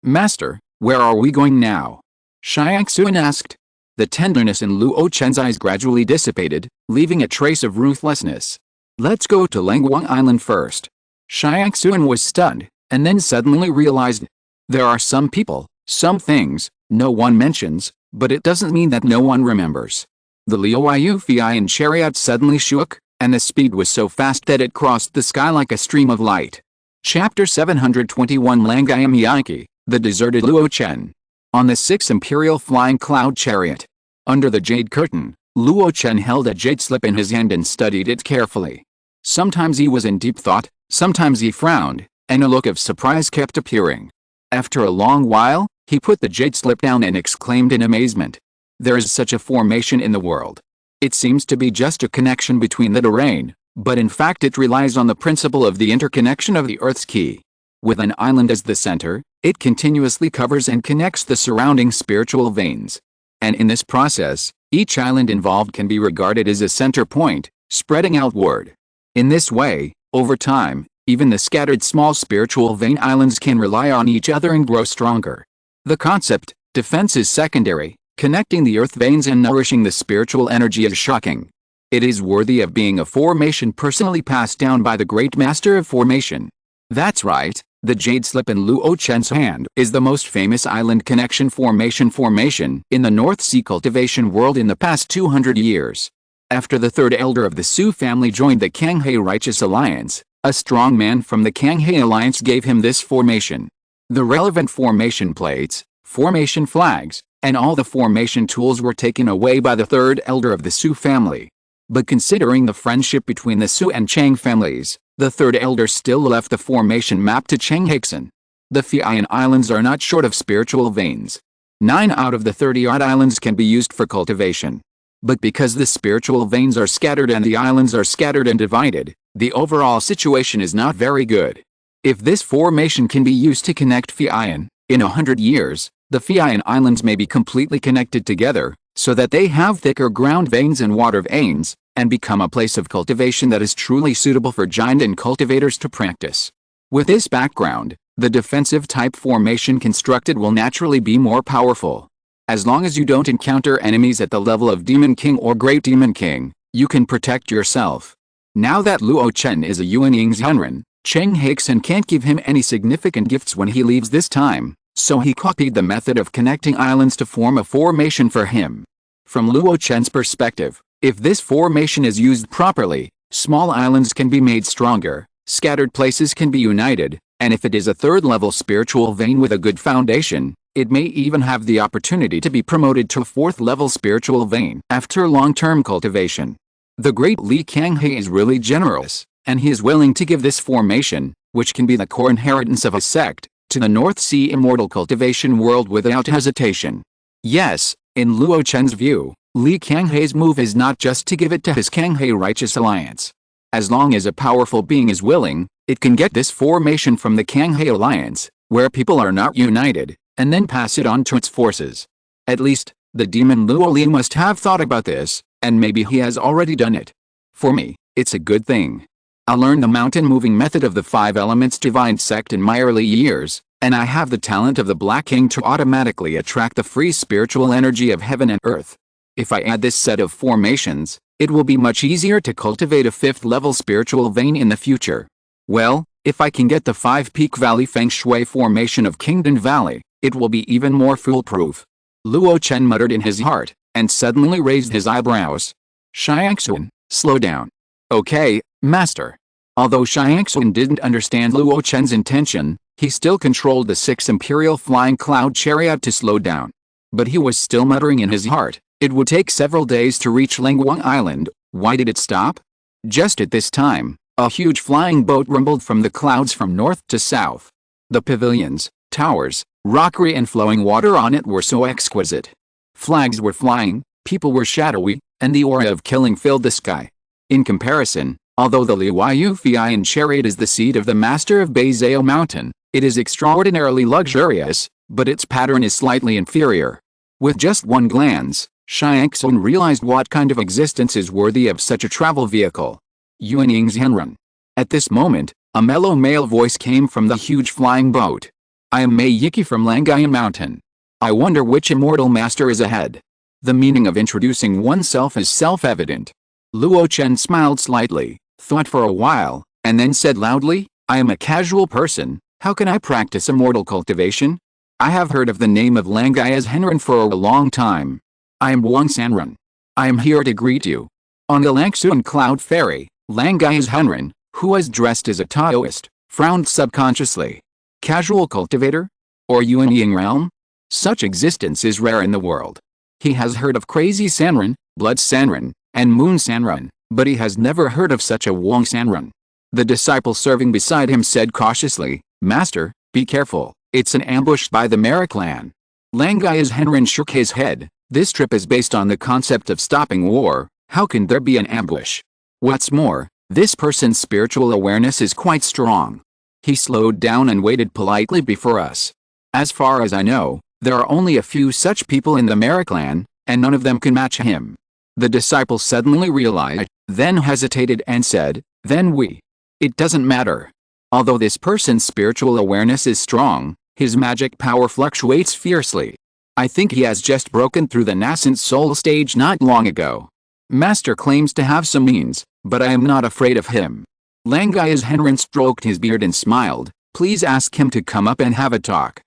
Master, where are we going now? Xiangxun asked. The tenderness in Luo Chen's eyes gradually dissipated, leaving a trace of ruthlessness. Let's go to Langguang Island first. Xiangxun was stunned, and then suddenly realized. There are some people, some things, no one mentions, but it doesn't mean that no one remembers. The Liuyu Fian chariot suddenly shook, and the speed was so fast that it crossed the sky like a stream of light. Chapter 721 Langayam Yanki, the deserted Luo Chen. On the 6th Imperial Flying Cloud Chariot. Under the jade curtain, Luo Chen held a jade slip in his hand and studied it carefully. Sometimes he was in deep thought, sometimes he frowned, and a look of surprise kept appearing. After a long while, he put the jade slip down and exclaimed in amazement. There is such a formation in the world. It seems to be just a connection between the terrain, but in fact it relies on the principle of the interconnection of the Earth's key. With an island as the center, it continuously covers and connects the surrounding spiritual veins. And in this process, each island involved can be regarded as a center point, spreading outward. In this way, over time, even the scattered small spiritual vein islands can rely on each other and grow stronger. The concept, defense is secondary, connecting the earth veins and nourishing the spiritual energy is shocking. It is worthy of being a formation personally passed down by the great master of formation. That's right, the jade slip in Luo Chen's hand is the most famous island connection formation in the North Sea cultivation world in the past 200 years. After the third elder of the Su family joined the Kanghe Righteous Alliance, a strong man from the Kanghe Alliance gave him this formation. The relevant formation plates, formation flags, and all the formation tools were taken away by the third elder of the Su family. But considering the friendship between the Su and Chang families, the third elder still left the formation map to Cheng Haixin. The Fian Islands are not short of spiritual veins. 9 out of the 30-odd islands can be used for cultivation. But because the spiritual veins are scattered and the islands are scattered and divided, the overall situation is not very good. If this formation can be used to connect Fian, in 100 years, the Fian Islands may be completely connected together, so that they have thicker ground veins and water veins, and become a place of cultivation that is truly suitable for giant and cultivators to practice. With this background, the defensive type formation constructed will naturally be more powerful. As long as you don't encounter enemies at the level of Demon King or Great Demon King, you can protect yourself. Now that Luo Chen is a Yuanying Zhenren, Cheng Haixin can't give him any significant gifts when he leaves this time, so he copied the method of connecting islands to form a formation for him. From Luo Chen's perspective, if this formation is used properly, small islands can be made stronger, scattered places can be united, and if it is a third-level spiritual vein with a good foundation, It may even have the opportunity to be promoted to a 4th level spiritual vein after long-term cultivation. The great Li Kanghe is really generous, and he is willing to give this formation, which can be the core inheritance of a sect, to the North Sea immortal cultivation world without hesitation. Yes, in Luo Chen's view, Li Kanghe's move is not just to give it to his Kanghe Righteous Alliance. As long as a powerful being is willing, it can get this formation from the Kanghe Alliance, where people are not united, and then pass it on to its forces. At least, the demon Luo Li must have thought about this, and maybe he has already done it. For me, it's a good thing. I learned the mountain-moving method of the 5 elements divine sect in my early years, and I have the talent of the Black King to automatically attract the free spiritual energy of heaven and earth. If I add this set of formations, it will be much easier to cultivate a 5th level spiritual vein in the future. Well, if I can get the 5 Peak Valley Feng Shui formation of Kingdom Valley, it will be even more foolproof. Luo Chen muttered in his heart, and suddenly raised his eyebrows. Xiangxun, slow down. Okay, master. Although Xiangxun didn't understand Luo Chen's intention, he still controlled the 6 Imperial Flying Cloud Chariot to slow down. But he was still muttering in his heart, it would take several days to reach Langguang Island. Why did it stop? Just at this time, a huge flying boat rumbled from the clouds from north to south. The pavilions, towers, rockery and flowing water on it were so exquisite. Flags were flying, people were shadowy, and the aura of killing filled the sky. In comparison, although the Liuyu Fian chariot is the seat of the master of Beizao Mountain, it is extraordinarily luxurious, but its pattern is slightly inferior. With just one glance, Xiangxun realized what kind of existence is worthy of such a travel vehicle. Yuanying's Henrun. At this moment, a mellow male voice came from the huge flying boat. I am Mei Yiki from Langayan Mountain. I wonder which immortal master is ahead. The meaning of introducing oneself is self-evident. Luo Chen smiled slightly, thought for a while, and then said loudly, I am a casual person, how can I practice immortal cultivation? I have heard of the name of Langai's Henrun for a long time. I am Wang Sanrun. I am here to greet you. On the Langsuan Cloud Ferry, Langai's Henrun, who was dressed as a Taoist, frowned subconsciously. Casual cultivator? Or Yuanying realm? Such existence is rare in the world. He has heard of Crazy Sanrun, Blood Sanrun, and Moon Sanrun, but he has never heard of such a Wang Sanrun. The disciple serving beside him said cautiously, Master, be careful, it's an ambush by the Mara clan. Langai's Henrun shook his head. This trip is based on the concept of stopping war, how can there be an ambush? What's more, this person's spiritual awareness is quite strong. He slowed down and waited politely before us. As far as I know, there are only a few such people in the Mara clan, and none of them can match him. The disciple suddenly realized, then hesitated and said, then we. It doesn't matter. Although this person's spiritual awareness is strong, his magic power fluctuates fiercely. I think he has just broken through the nascent soul stage not long ago. Master claims to have some means, but I am not afraid of him. Langai's Henrun stroked his beard and smiled, please ask him to come up and have a talk.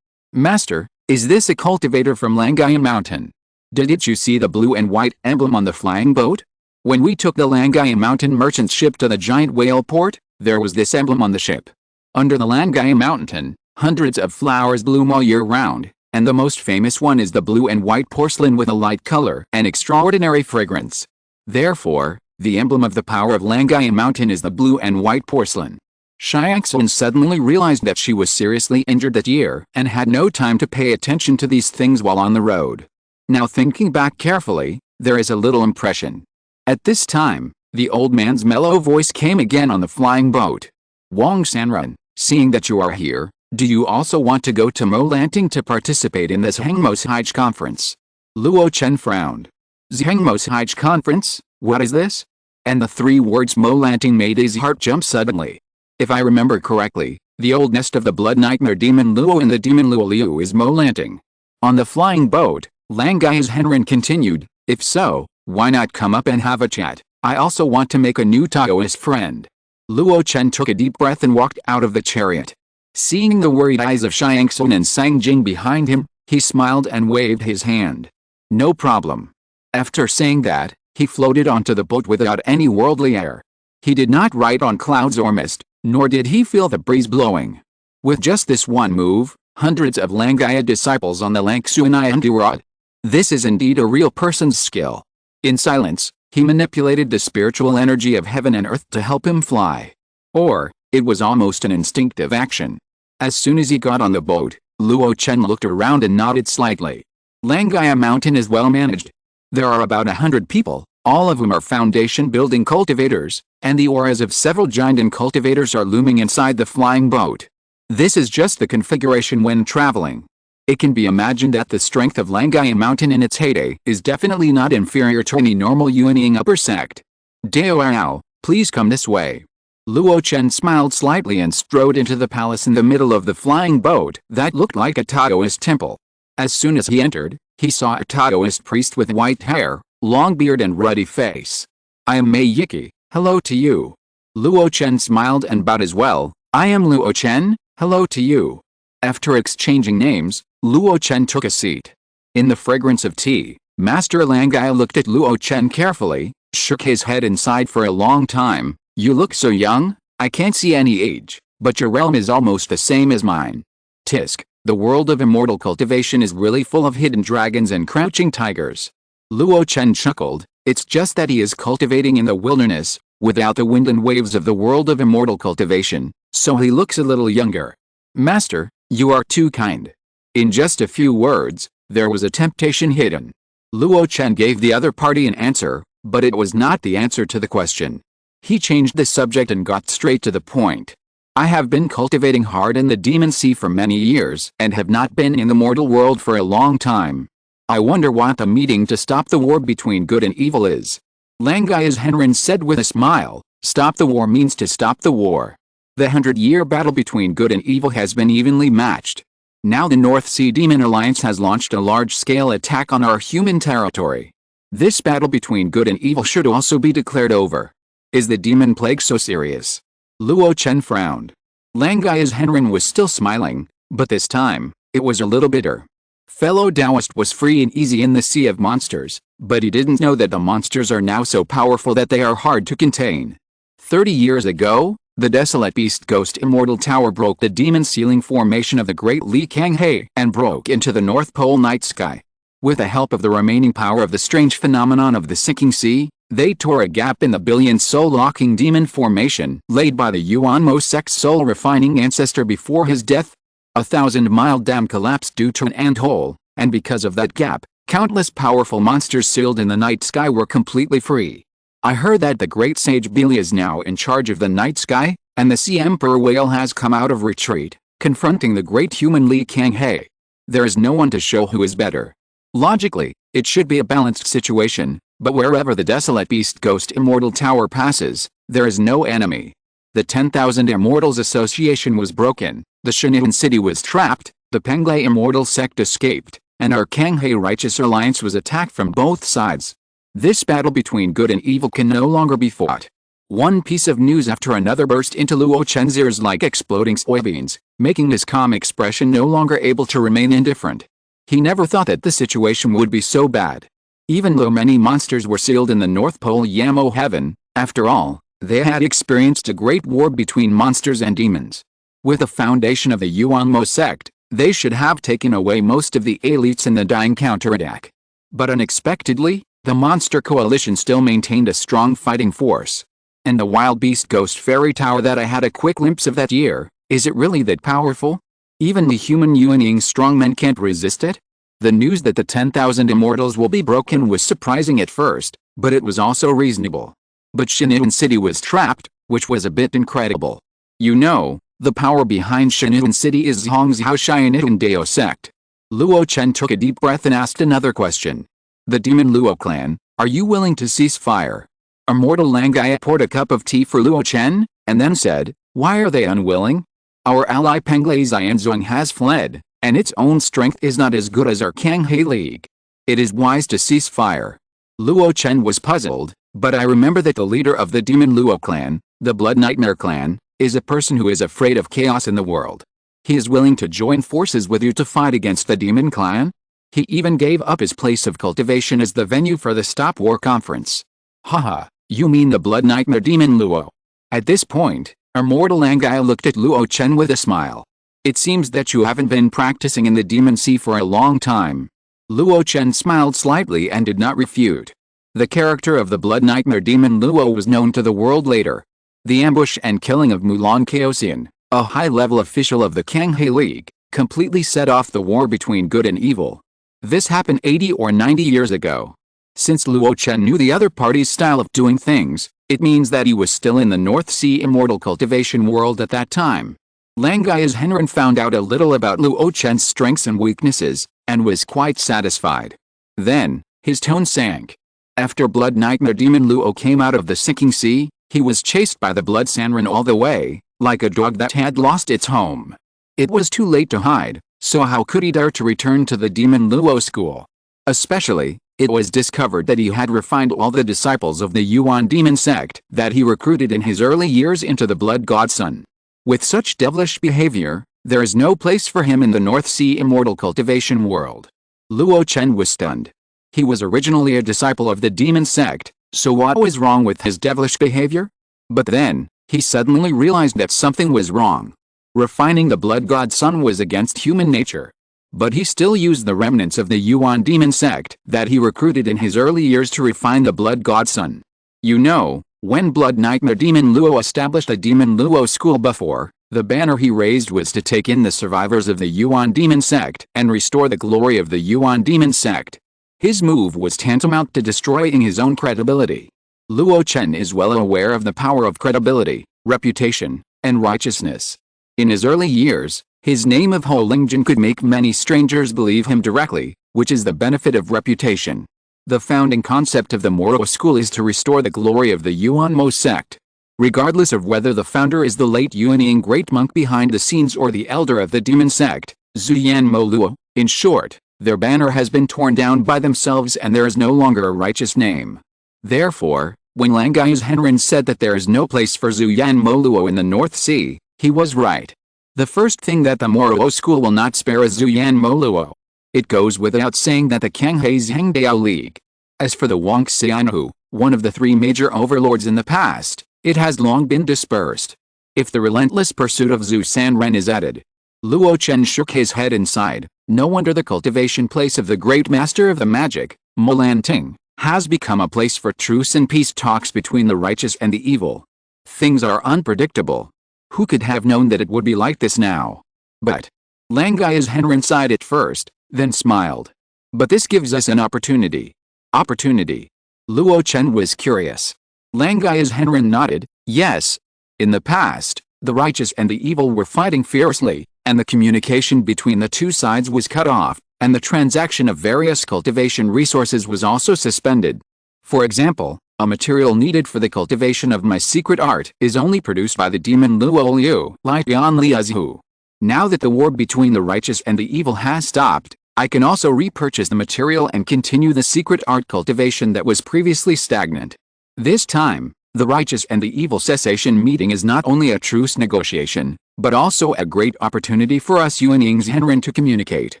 Master, is this a cultivator from Langayan Mountain? Didn't you see the blue and white emblem on the flying boat? When we took the Langayan Mountain merchant ship to the giant whale port, there was this emblem on the ship. Under the Langayan Mountain, hundreds of flowers bloom all year round, and the most famous one is the blue and white porcelain with a light color and extraordinary fragrance. Therefore, the emblem of the power of Langayan Mountain is the blue and white porcelain. Xiangxun suddenly realized that she was seriously injured that year and had no time to pay attention to these things while on the road. Now thinking back carefully, there is a little impression. At this time, the old man's mellow voice came again on the flying boat. Wang Sanrun, seeing that you are here, do you also want to go to Molanting to participate in this Hengmos Hajj conference? Luo Chen frowned. Zhengmos Hajj conference, what is this? And the 3 words Molanting made his heart jump suddenly. If I remember correctly, the old nest of the blood nightmare demon Luo and the demon Luo Liu is Molanting. On the flying boat, Langai's Henrun continued, if so, why not come up and have a chat? I also want to make a new Taoist friend. Luo Chen took a deep breath and walked out of the chariot. Seeing the worried eyes of Xiangxun and Sang Jing behind him, he smiled and waved his hand. No problem. After saying that, he floated onto the boat without any worldly air. He did not ride on clouds or mist, nor did he feel the breeze blowing. With just this one move, Hundreds of Langaya disciples on the Langsuanayandi road. This is indeed a real person's skill. In silence, he manipulated the spiritual energy of heaven and earth to help him fly. Or, it was almost an instinctive action. As soon as he got on the boat, Luo Chen looked around and nodded slightly. Langaya Mountain is well managed. There are about 100 people, all of whom are foundation-building cultivators, and the auras of several giant cultivators are looming inside the flying boat. This is just the configuration when traveling. It can be imagined that the strength of Langaya Mountain in its heyday is definitely not inferior to any normal Yuanying upper sect. Dao, please come this way. Luo Chen smiled slightly and strode into the palace in the middle of the flying boat that looked like a Taoist temple. As soon as he entered, he saw a Taoist priest with white hair, long beard and ruddy face. I am Mei Yiki, hello to you. Luo Chen smiled and bowed as well. I am Luo Chen, hello to you. After exchanging names, Luo Chen took a seat. In the fragrance of tea, Master Langaya looked at Luo Chen carefully, shook his head and sighed for a long time. You look so young, I can't see any age, but your realm is almost the same as mine. Tisk, the world of immortal cultivation is really full of hidden dragons and crouching tigers. Luo Chen chuckled, it's just that he is cultivating in the wilderness, without the wind and waves of the world of immortal cultivation, so he looks a little younger. Master, you are too kind. In just a few words, there was a temptation hidden. Luo Chen gave the other party an answer, but it was not the answer to the question. He changed the subject and got straight to the point. I have been cultivating hard in the demon sea for many years and have not been in the mortal world for a long time. I wonder what the meeting to stop the war between good and evil is. Langaya's Henrin said with a smile, stop the war means to stop the war. The 100-year battle between good and evil has been evenly matched. Now the North Sea Demon Alliance has launched a large-scale attack on our human territory. This battle between good and evil should also be declared over. Is the demon plague so serious? Luo Chen frowned. Langaya's Henrin was still smiling, but this time, it was a little bitter. Fellow Taoist was free and easy in the sea of monsters, but he didn't know that the monsters are now so powerful that they are hard to contain. 30 years ago, the desolate beast ghost immortal tower broke the demon ceiling formation of the great Li Kanghe and broke into the North Pole night sky. With the help of the remaining power of the strange phenomenon of the sinking sea, they tore a gap in the billion soul-locking demon formation laid by the Yuanmo sect's soul-refining ancestor before his death. A 1,000-mile dam collapsed due to an ant-hole, and because of that gap, countless powerful monsters sealed in the night sky were completely free. I heard that the great sage Billy is now in charge of the night sky, and the sea emperor whale has come out of retreat, confronting the great human Li Kanghe. There is no one to show who is better. Logically, it should be a balanced situation, but wherever the desolate beast ghost immortal tower passes, there is no enemy. The 10,000 Immortals Association was broken, the Shin'an city was trapped, the Penglai Immortal sect escaped, and our Kanghe Righteous Alliance was attacked from both sides. This battle between good and evil can no longer be fought. One piece of news after another burst into Luo Chen's ears like exploding soybeans, making his calm expression no longer able to remain indifferent. He never thought that the situation would be so bad. Even though many monsters were sealed in the North Pole Yamo heaven, after all, they had experienced a great war between monsters and demons. With the foundation of the Yuanmo sect, they should have taken away most of the elites in the dying counterattack. But unexpectedly, the monster coalition still maintained a strong fighting force. And the wild beast ghost fairy tower that I had a quick glimpse of that year, is it really that powerful? Even the human Yuanying strongmen can't resist it? The news that the 10,000 immortals will be broken was surprising at first, but it was also reasonable. But Shin'an City was trapped, which was a bit incredible. You know, the power behind Shin'an City is Zongmiao Pill Dao sect. Luo Chen took a deep breath and asked another question. The demon Luo clan, are you willing to cease fire? Immortal Langaya poured a cup of tea for Luo Chen, and then said, why are they unwilling? Our ally Penglai Xianzong has fled, and its own strength is not as good as our Kanghe League. It is wise to cease fire. Luo Chen was puzzled, but I remember that the leader of the demon Luo clan, the Blood Nightmare clan, is a person who is afraid of chaos in the world. He is willing to join forces with you to fight against the demon clan? He even gave up his place of cultivation as the venue for the Stop War Conference. Haha, you mean the Blood Nightmare demon Luo? At this point, Immortal Langaya looked at Luo Chen with a smile. It seems that you haven't been practicing in the Demon Sea for a long time. Luo Chen smiled slightly and did not refute. The character of the Blood Nightmare Demon Luo was known to the world later. The ambush and killing of Mulan Chaosian, a high-level official of the Kanghe League, completely set off the war between good and evil. This happened 80 or 90 years ago. Since Luo Chen knew the other party's style of doing things, it means that he was still in the North Sea immortal cultivation world at that time. Langai's Henren found out a little about Luo Chen's strengths and weaknesses, and was quite satisfied. Then, his tone sank. After Blood Nightmare Demon Luo came out of the sinking sea, he was chased by the Blood Sanren all the way, like a dog that had lost its home. It was too late to hide, so how could he dare to return to the Demon Luo school? Especially, it was discovered that he had refined all the disciples of the Yuan demon sect that he recruited in his early years into the Blood Godson. With such devilish behavior, there is no place for him in the North Sea immortal cultivation world. Luo Chen was stunned. He was originally a disciple of the demon sect, so what was wrong with his devilish behavior? But then, he suddenly realized that something was wrong. Refining the Blood Godson was against human nature. But he still used the remnants of the Yuan demon sect that he recruited in his early years to refine the Blood Godson. You know, when Blood Nightmare Demon Luo established a Demon Luo school before, the banner he raised was to take in the survivors of the Yuan demon sect and restore the glory of the Yuan demon sect. His move was tantamount to destroying his own credibility. Luo Chen is well aware of the power of credibility, reputation, and righteousness. In his early years, his name of Ho Lingjun could make many strangers believe him directly, which is the benefit of reputation. The founding concept of the Moro school is to restore the glory of the Yuan Mo sect. Regardless of whether the founder is the late Yuanying great monk behind the scenes or the elder of the demon sect, Zuyan Mo Luo, in short, their banner has been torn down by themselves and there is no longer a righteous name. Therefore, when Langai's Henren said that there is no place for Zuyan Mo Luo in the North Sea, he was right. The first thing that the Moro school will not spare is Zuyan Mo Luo. It goes without saying that the Kanghe Zhengdao League. As for the Wang Xianhu, one of the three major overlords in the past, it has long been dispersed. If the relentless pursuit of Zhu Sanren is added. Luo Chen shook his head and sighed. No wonder the cultivation place of the great master of the magic, Molan Ting, has become a place for truce and peace talks between the righteous and the evil. Things are unpredictable. Who could have known that it would be like this now? But Langai's Henren sighed at first, then smiled. But this gives us an opportunity. Opportunity? Luo Chen was curious. Langai's Henren nodded, yes. In the past, the righteous and the evil were fighting fiercely, and the communication between the two sides was cut off, and the transaction of various cultivation resources was also suspended. For example, a material needed for the cultivation of my secret art is only produced by the demon Luo Liu, like Yan Liazhu. Now that the war between the righteous and the evil has stopped, I can also repurchase the material and continue the secret art cultivation that was previously stagnant. This time, the righteous and the evil cessation meeting is not only a truce negotiation, but also a great opportunity for us Yuanying's Henren to communicate.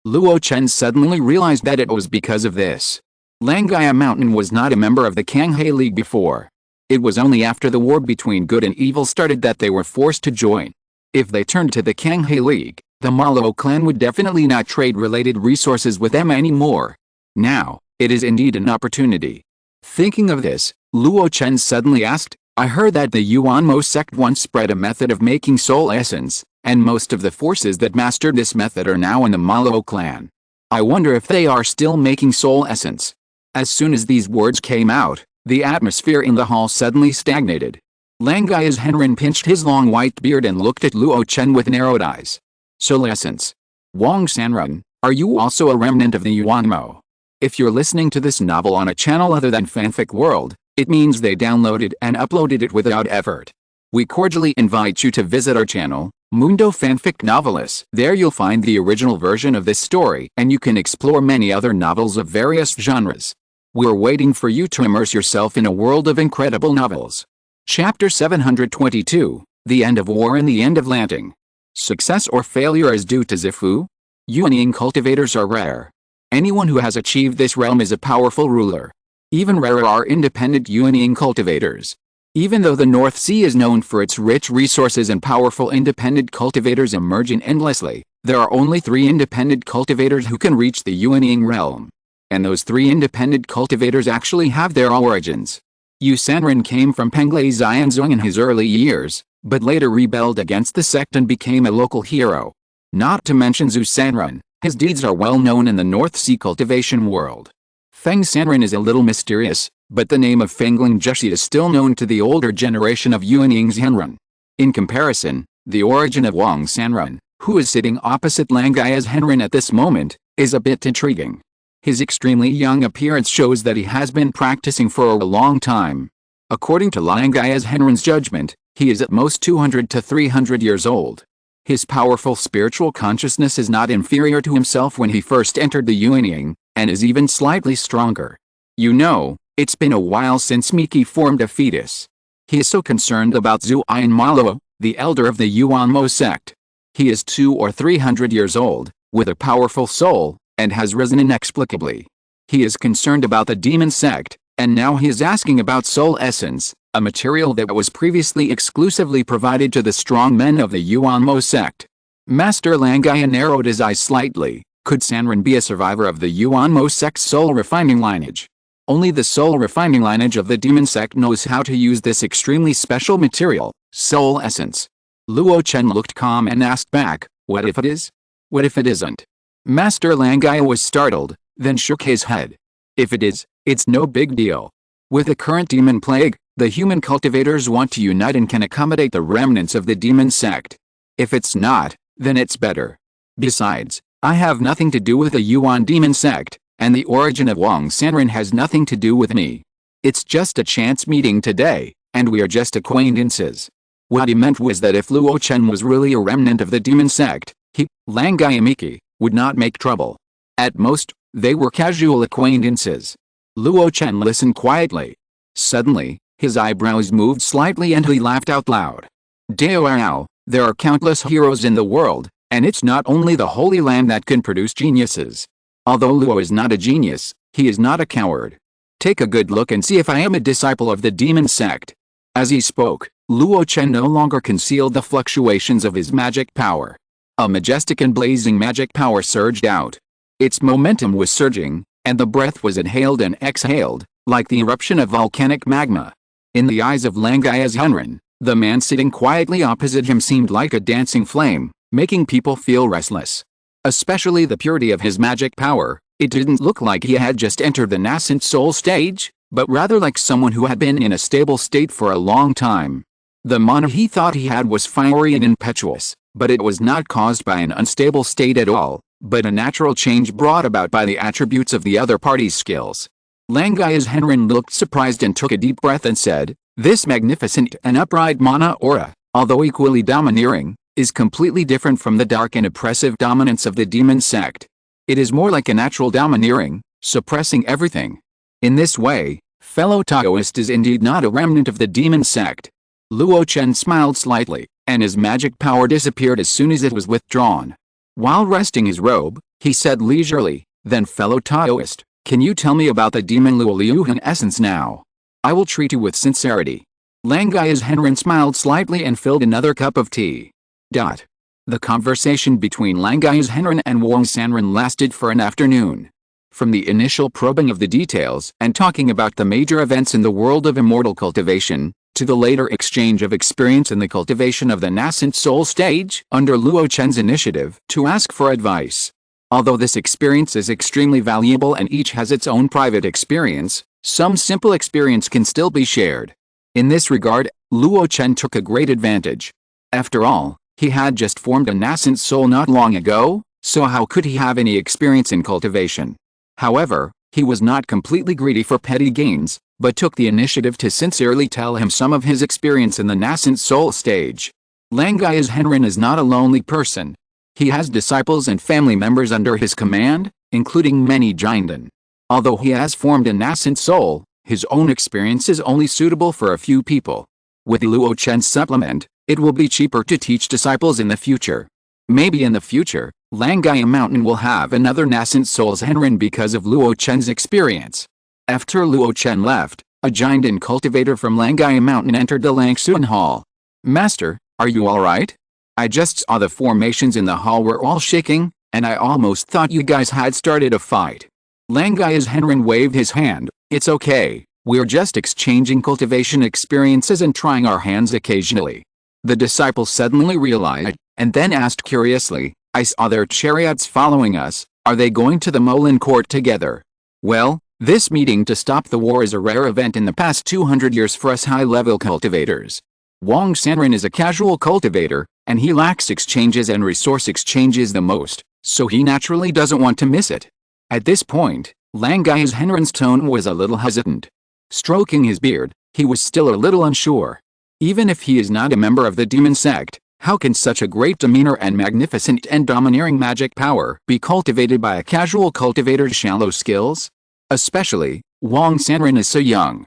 Luo Chen suddenly realized that it was because of this. Langai Mountain was not a member of the Kanghe League before. It was only after the war between good and evil started that they were forced to join. If they turned to the Kanghe League, the Malo clan would definitely not trade related resources with them anymore. Now, it is indeed an opportunity. Thinking of this, Luo Chen suddenly asked, I heard that the Yuan Mo sect once spread a method of making soul essence, and most of the forces that mastered this method are now in the Malo clan. I wonder if they are still making soul essence. As soon as these words came out, the atmosphere in the hall suddenly stagnated. Langai's Henren pinched his long white beard and looked at Luo Chen with narrowed eyes. Soul essence. Wang Sanren, are you also a remnant of the Yuan Mo? If you're listening to this novel on a channel other than Fanfic World, it means they downloaded and uploaded it without effort. We cordially invite you to visit our channel, Mundo Fanfic Novelists. There you'll find the original version of this story and you can explore many other novels of various genres. We're waiting for you to immerse yourself in a world of incredible novels. Chapter 722, The End of War and the End of Landing. Success or failure is due to Zifu? Yuanying cultivators are rare. Anyone who has achieved this realm is a powerful ruler. Even rarer are independent Yuanying cultivators. Even though the North Sea is known for its rich resources and powerful independent cultivators emerging endlessly, there are only 3 independent cultivators who can reach the Yuanying realm. And those 3 independent cultivators actually have their origins. Yu Sanren came from Penglai Xianzong in his early years, but later rebelled against the sect and became a local hero. Not to mention Zhu Sanren, his deeds are well known in the North Sea cultivation world. Feng Sanren is a little mysterious, but the name of Fengling Jeshi is still known to the older generation of Yuanying Xianren. In comparison, the origin of Wang Sanren, who is sitting opposite Langai's Henren at this moment, is a bit intriguing. His extremely young appearance shows that he has been practicing for a long time. According to Langai's Henren's judgment, he is at most 200 to 300 years old. His powerful spiritual consciousness is not inferior to himself when he first entered the Yuanying, and is even slightly stronger. You know, it's been a while since Miki formed a fetus. He is so concerned about Zhu Ainmalo, the elder of the Yuanmo sect. He is 200 or 300 years old, with a powerful soul, and has risen inexplicably. He is concerned about the demon sect, and now he is asking about soul essence, a material that was previously exclusively provided to the strong men of the Yuanmo sect. Master Langai narrowed his eyes slightly. Could Sanren be a survivor of the Yuanmo sect's soul refining lineage? Only the soul refining lineage of the demon sect knows how to use this extremely special material, soul essence. Luo Chen looked calm and asked back, what if it is? What if it isn't? Master Langai was startled, then shook his head. If it is, it's no big deal. With the current demon plague, the human cultivators want to unite and can accommodate the remnants of the demon sect. If it's not, then it's better. Besides, I have nothing to do with the Yuan demon sect, and the origin of Wang Sanren has nothing to do with me. It's just a chance meeting today, and we are just acquaintances. What he meant was that if Luo Chen was really a remnant of the demon sect, he, Langai Miki, would not make trouble. At most, they were casual acquaintances. Luo Chen listened quietly. Suddenly, his eyebrows moved slightly and he laughed out loud. Dao, there are countless heroes in the world, and it's not only the Holy Land that can produce geniuses. Although Luo is not a genius, he is not a coward. Take a good look and see if I am a disciple of the demon sect. As he spoke, Luo Chen no longer concealed the fluctuations of his magic power. A majestic and blazing magic power surged out. Its momentum was surging, and the breath was inhaled and exhaled, like the eruption of volcanic magma. In the eyes of Langai's Henren, the man sitting quietly opposite him seemed like a dancing flame, making people feel restless. Especially the purity of his magic power, it didn't look like he had just entered the nascent soul stage, but rather like someone who had been in a stable state for a long time. The mana he thought he had was fiery and impetuous, but it was not caused by an unstable state at all, but a natural change brought about by the attributes of the other party's skills. Langai's Henren looked surprised and took a deep breath and said, "This magnificent and upright mana aura, although equally domineering, is completely different from the dark and oppressive dominance of the demon sect. It is more like a natural domineering, suppressing everything. In this way, fellow Taoist is indeed not a remnant of the demon sect." Luo Chen smiled slightly, and his magic power disappeared as soon as it was withdrawn. While resting his robe, he said leisurely, "Then fellow Taoist, can you tell me about the demon Luo Liuhan essence now? I will treat you with sincerity." Langai's Henren smiled slightly and filled another cup of tea. The conversation between Langai's Henren and Wang Sanren lasted for an afternoon. From the initial probing of the details and talking about the major events in the world of immortal cultivation, to the later exchange of experience in the cultivation of the nascent soul stage under Luo Chen's initiative to ask for advice. Although this experience is extremely valuable and each has its own private experience, some simple experience can still be shared. In this regard, Luo Chen took a great advantage. After all, he had just formed a nascent soul not long ago, so how could he have any experience in cultivation? However, he was not completely greedy for petty gains, but took the initiative to sincerely tell him some of his experience in the nascent soul stage. Langai's Henren is not a lonely person. He has disciples and family members under his command, including many Jinden. Although he has formed a nascent soul, his own experience is only suitable for a few people. With Luo Chen's supplement, it will be cheaper to teach disciples in the future. Maybe in the future, Langai Mountain will have another nascent soul's Henren because of Luo Chen's experience. After Luo Chen left, A giant and cultivator from Langai Mountain entered the Langsuan Hall. "Master, are you alright? I just saw the formations in the hall were all shaking, and I almost thought you guys had started a fight." Langai's Henren waved his hand. "It's okay, we're just exchanging cultivation experiences and trying our hands occasionally." The disciple suddenly realized, and then asked curiously, "I saw their chariots following us, are they going to the Moulin Court together?" "Well, this meeting to stop the war is a rare event in the past 200 years for us high-level cultivators. Wang Sanren is a casual cultivator, and he lacks exchanges and resource exchanges the most, so he naturally doesn't want to miss it." At this point, Langai's Henren's tone was a little hesitant. Stroking his beard, he was still a little unsure. Even if he is not a member of the demon sect, how can such a great demeanor and magnificent and domineering magic power be cultivated by a casual cultivator's shallow skills? Especially, Wang Sanren is so young.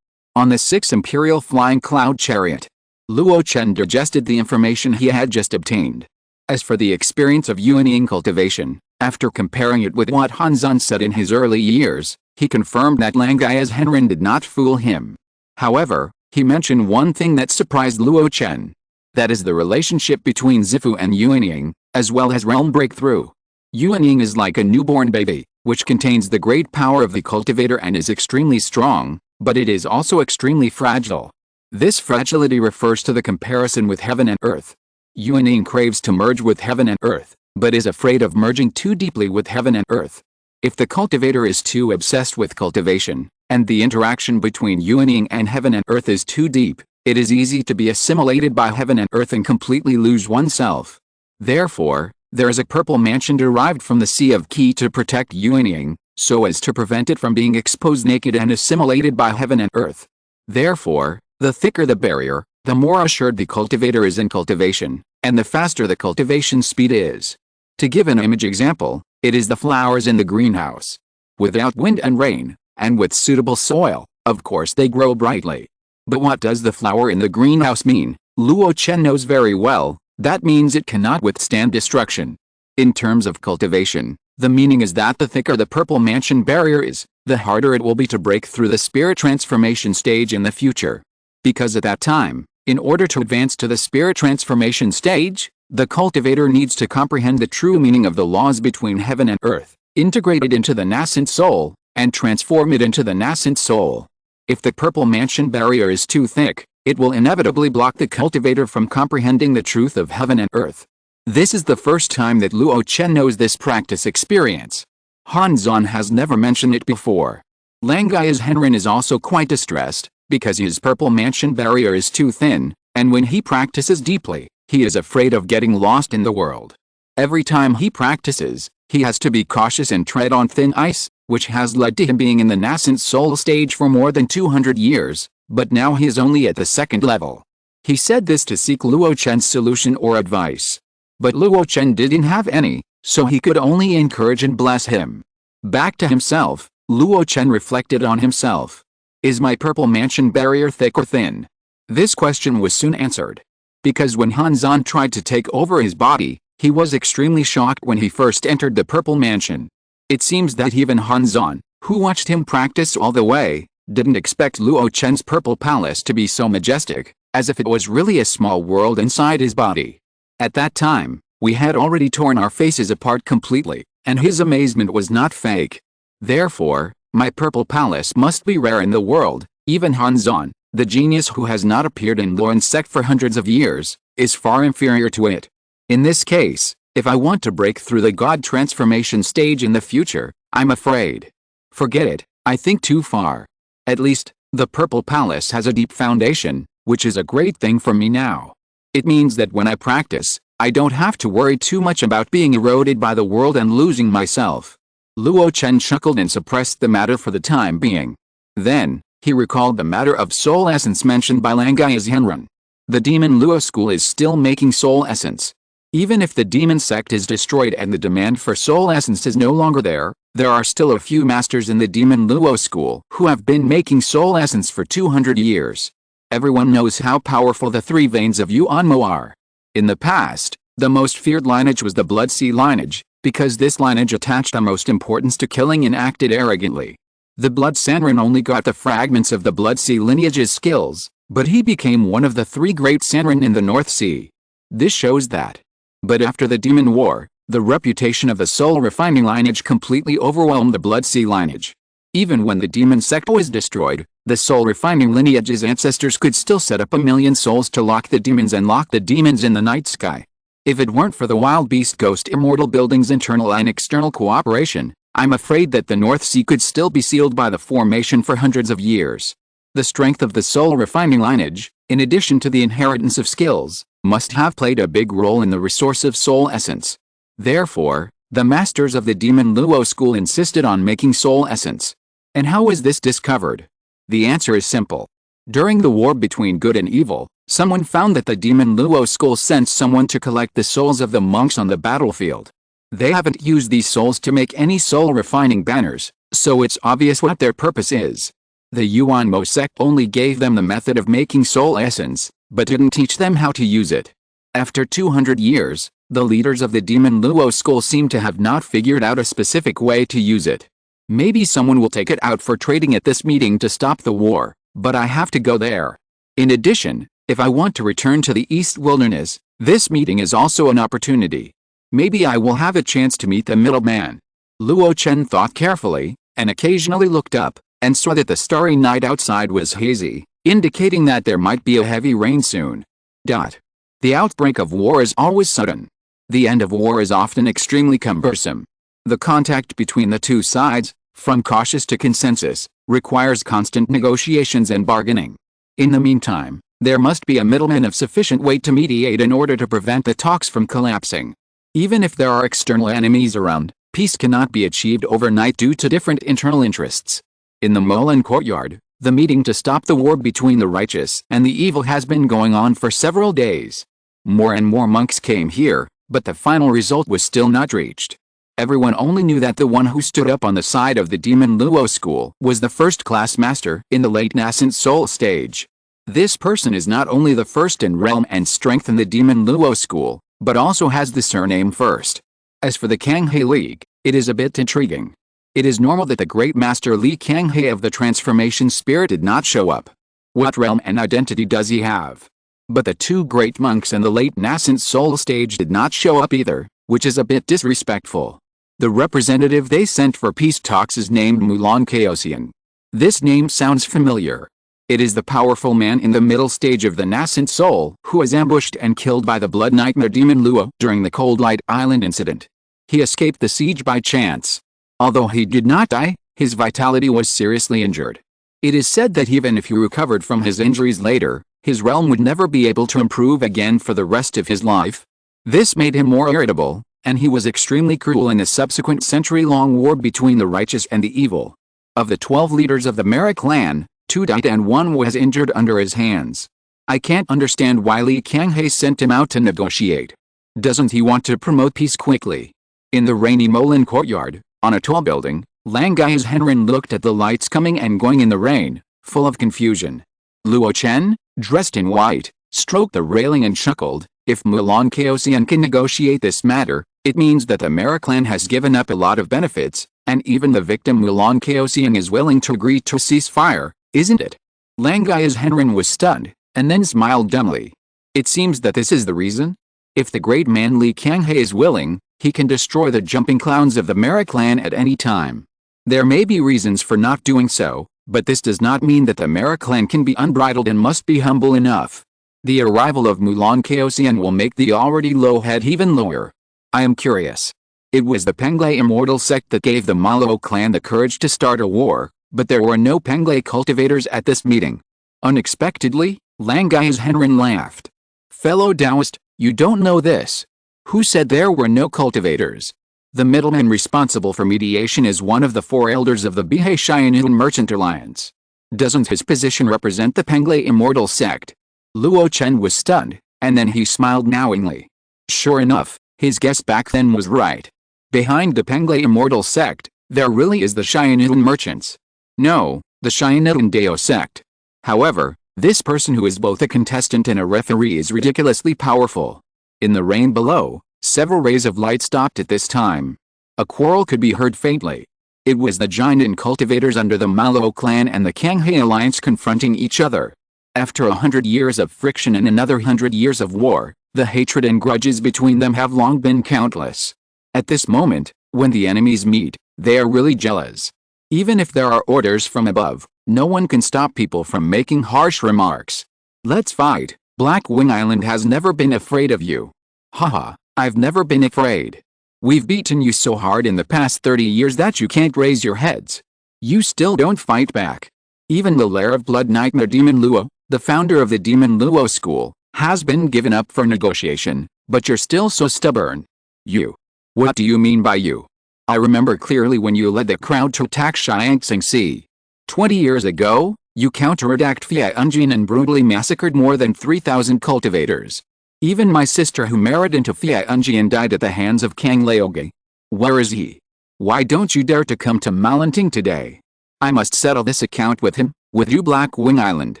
On the 6th Imperial Flying Cloud Chariot, Luo Chen digested the information he had just obtained. As for the experience of Yuanying cultivation, after comparing it with what Hanzan said in his early years, he confirmed that Langai's Henren did not fool him. However, he mentioned one thing that surprised Luo Chen. That is the relationship between Zifu and Yuanying, as well as realm breakthrough. Yuanying is like a newborn baby, which contains the great power of the cultivator and is extremely strong, but it is also extremely fragile. This fragility refers to the comparison with heaven and earth. Yuanying craves to merge with heaven and earth, but is afraid of merging too deeply with heaven and earth. If the cultivator is too obsessed with cultivation, and the interaction between Yuanying and heaven and earth is too deep, it is easy to be assimilated by heaven and earth and completely lose oneself. Therefore, there is a purple mansion derived from the Sea of Qi to protect Yuanying, so as to prevent it from being exposed naked and assimilated by heaven and earth. Therefore, the thicker the barrier, the more assured the cultivator is in cultivation, and the faster the cultivation speed is. To give an image example, it is the flowers in the greenhouse. Without wind and rain, and with suitable soil, of course they grow brightly. But what does the flower in the greenhouse mean? Luo Chen knows very well, that means it cannot withstand destruction. In terms of cultivation, the meaning is that the thicker the purple mansion barrier is, the harder it will be to break through the spirit transformation stage in the future. Because at that time, in order to advance to the spirit transformation stage, the cultivator needs to comprehend the true meaning of the laws between heaven and earth, integrate it into the nascent soul, and transform it into the nascent soul. If the purple mansion barrier is too thick, it will inevitably block the cultivator from comprehending the truth of heaven and earth. This is the first time that Luo Chen knows this practice experience. Hanzan has never mentioned it before. Langai's Henren is also quite distressed, because his purple mansion barrier is too thin, and when he practices deeply, he is afraid of getting lost in the world. Every time he practices, he has to be cautious and tread on thin ice, which has led to him being in the nascent soul stage for more than 200 years, but now he is only at the 2nd level. He said this to seek Luo Chen's solution or advice. But Luo Chen didn't have any, so he could only encourage and bless him. Back to himself, Luo Chen reflected on himself. Is my purple mansion barrier thick or thin? This question was soon answered. Because when Hanzan tried to take over his body, he was extremely shocked when he first entered the purple mansion. It seems that even Hanzan, who watched him practice all the way, didn't expect Luo Chen's purple palace to be so majestic, as if it was really a small world inside his body. At that time, we had already torn our faces apart completely, and his amazement was not fake. Therefore, my purple palace must be rare in the world. Even Hanzan, the genius who has not appeared in Luo's sect for hundreds of years, is far inferior to it. In this case, if I want to break through the God transformation stage in the future, I'm afraid. Forget it, I think too far. At least, the purple palace has a deep foundation, which is a great thing for me now. It means that when I practice, I don't have to worry too much about being eroded by the world and losing myself. Luo Chen chuckled and suppressed the matter for the time being. Then, he recalled the matter of soul essence mentioned by Langai's Henren. The demon Luo school is still making soul essence. Even if the demon sect is destroyed and the demand for soul essence is no longer there, there are still a few masters in the demon Luo school who have been making soul essence for 200 years. Everyone knows how powerful the 3 veins of Yuanmo are. In the past, the most feared lineage was the Blood Sea lineage, because this lineage attached the most importance to killing and acted arrogantly. The Blood Sanrin only got the fragments of the Blood Sea lineage's skills, but he became one of the 3 great Sanrin in the North Sea. This shows that. But after the Demon War, the reputation of the soul refining lineage completely overwhelmed the Blood Sea lineage. Even when the demon sect was destroyed, the soul refining lineage's ancestors could still set up 1,000,000 souls to lock the demons and lock the demons in the night sky. If it weren't for the wild beast ghost immortal building's internal and external cooperation, I'm afraid that the North Sea could still be sealed by the formation for hundreds of years. The strength of the soul refining lineage, in addition to the inheritance of skills, must have played a big role in the resource of soul essence. Therefore, the masters of the Demon Luo school insisted on making soul essence. And how was this discovered? The answer is simple. During the war between good and evil, someone found that the Demon Luo school sent someone to collect the souls of the monks on the battlefield. They haven't used these souls to make any soul-refining banners, so it's obvious what their purpose is. The Yuanmo sect only gave them the method of making soul essence, but didn't teach them how to use it. After 200 years, the leaders of the Demon Luo school seem to have not figured out a specific way to use it. Maybe someone will take it out for trading at this meeting to stop the war, but I have to go there. In addition, if I want to return to the East Wilderness, this meeting is also an opportunity. Maybe I will have a chance to meet the middleman. Luo Chen thought carefully, and occasionally looked up, and saw that the starry night outside was hazy, indicating that there might be a heavy rain soon. The outbreak of war is always sudden. The end of war is often extremely cumbersome. The contact between the two sides, from cautious to consensus, requires constant negotiations and bargaining. In the meantime, there must be a middleman of sufficient weight to mediate in order to prevent the talks from collapsing. Even if there are external enemies around, peace cannot be achieved overnight due to different internal interests. In the Molan courtyard, the meeting to stop the war between the righteous and the evil has been going on for several days. More and more monks came here, but the final result was still not reached. Everyone only knew that the one who stood up on the side of the Demon Luo school was the first-class master in the late nascent soul stage. This person is not only the first in realm and strength in the Demon Luo school, but also has the surname first. As for the Kanghe League, it is a bit intriguing. It is normal that the great master Li Kanghe of the transformation spirit did not show up. What realm and identity does he have? But the 2 great monks in the late nascent soul stage did not show up either, which is a bit disrespectful. The representative they sent for peace talks is named Mulan Chaosian. This name sounds familiar. It is the powerful man in the middle stage of the nascent soul who was ambushed and killed by the Blood Nightmare Demon Luo during the Cold Light Island incident. He escaped the siege by chance. Although he did not die, his vitality was seriously injured. It is said that even if he recovered from his injuries later, his realm would never be able to improve again for the rest of his life. This made him more irritable, and he was extremely cruel in the subsequent century-long war between the righteous and the evil. Of the 12 leaders of the Mara clan, 2 died and 1 was injured under his hands. I can't understand why Li Kanghe sent him out to negotiate. Doesn't he want to promote peace quickly? In the rainy Molan courtyard, on a tall building, Langai's Henrin looked at the lights coming and going in the rain, full of confusion. Luo Chen, dressed in white, stroked the railing and chuckled. If Mulan Chaosian can negotiate this matter, it means that the Mara clan has given up a lot of benefits, and even the victim Mulan Chaosian is willing to agree to cease fire, isn't it? Langai's Henrin was stunned, and then smiled dumbly. It seems that this is the reason? If the great man Li Kanghe is willing, he can destroy the jumping clowns of the Mara clan at any time. There may be reasons for not doing so, but this does not mean that the Mara clan can be unbridled and must be humble enough. The arrival of Mulan Chaosian will make the already low head even lower. I am curious. It was the Penglai immortal sect that gave the Malo clan the courage to start a war, but there were no Penglai cultivators at this meeting. Unexpectedly, Langai's Henrin laughed. Fellow Taoist, you don't know this. Who said there were no cultivators? The middleman responsible for mediation is one of the 4 elders of the Bihai Shianun Merchant Alliance. Doesn't his position represent the Penglai immortal sect? Luo Chen was stunned, and then he smiled knowingly. Sure enough, his guess back then was right. Behind the Penglai immortal sect, there really is the Shianun merchants. No, the Shianun Dao sect. However, this person who is both a contestant and a referee is ridiculously powerful. In the rain below, several rays of light stopped at this time. A quarrel could be heard faintly. It was the giant and cultivators under the Luo clan and the Kanghe alliance confronting each other. After 100 years of friction and another 100 years of war, the hatred and grudges between them have long been countless. At this moment, when the enemies meet, they are really jealous. Even if there are orders from above, no one can stop people from making harsh remarks. Let's fight. Black Wing Island has never been afraid of you. Haha, I've never been afraid. We've beaten you so hard in the past 30 years that you can't raise your heads. You still don't fight back. Even the lair of Blood Nightmare Demon Luo, the founder of the Demon Luo school, has been given up for negotiation, but you're still so stubborn. You. What do you mean by you? I remember clearly when you led the crowd to attack Shiangsing Sea. 20 years ago, you counterattacked Fei Unjin and brutally massacred more than 3,000 cultivators. Even my sister who married into Fei Unjin died at the hands of Kang Laoge. Where is he? Why don't you dare to come to Malanting today? I must settle this account with him, with you Black Wing Island.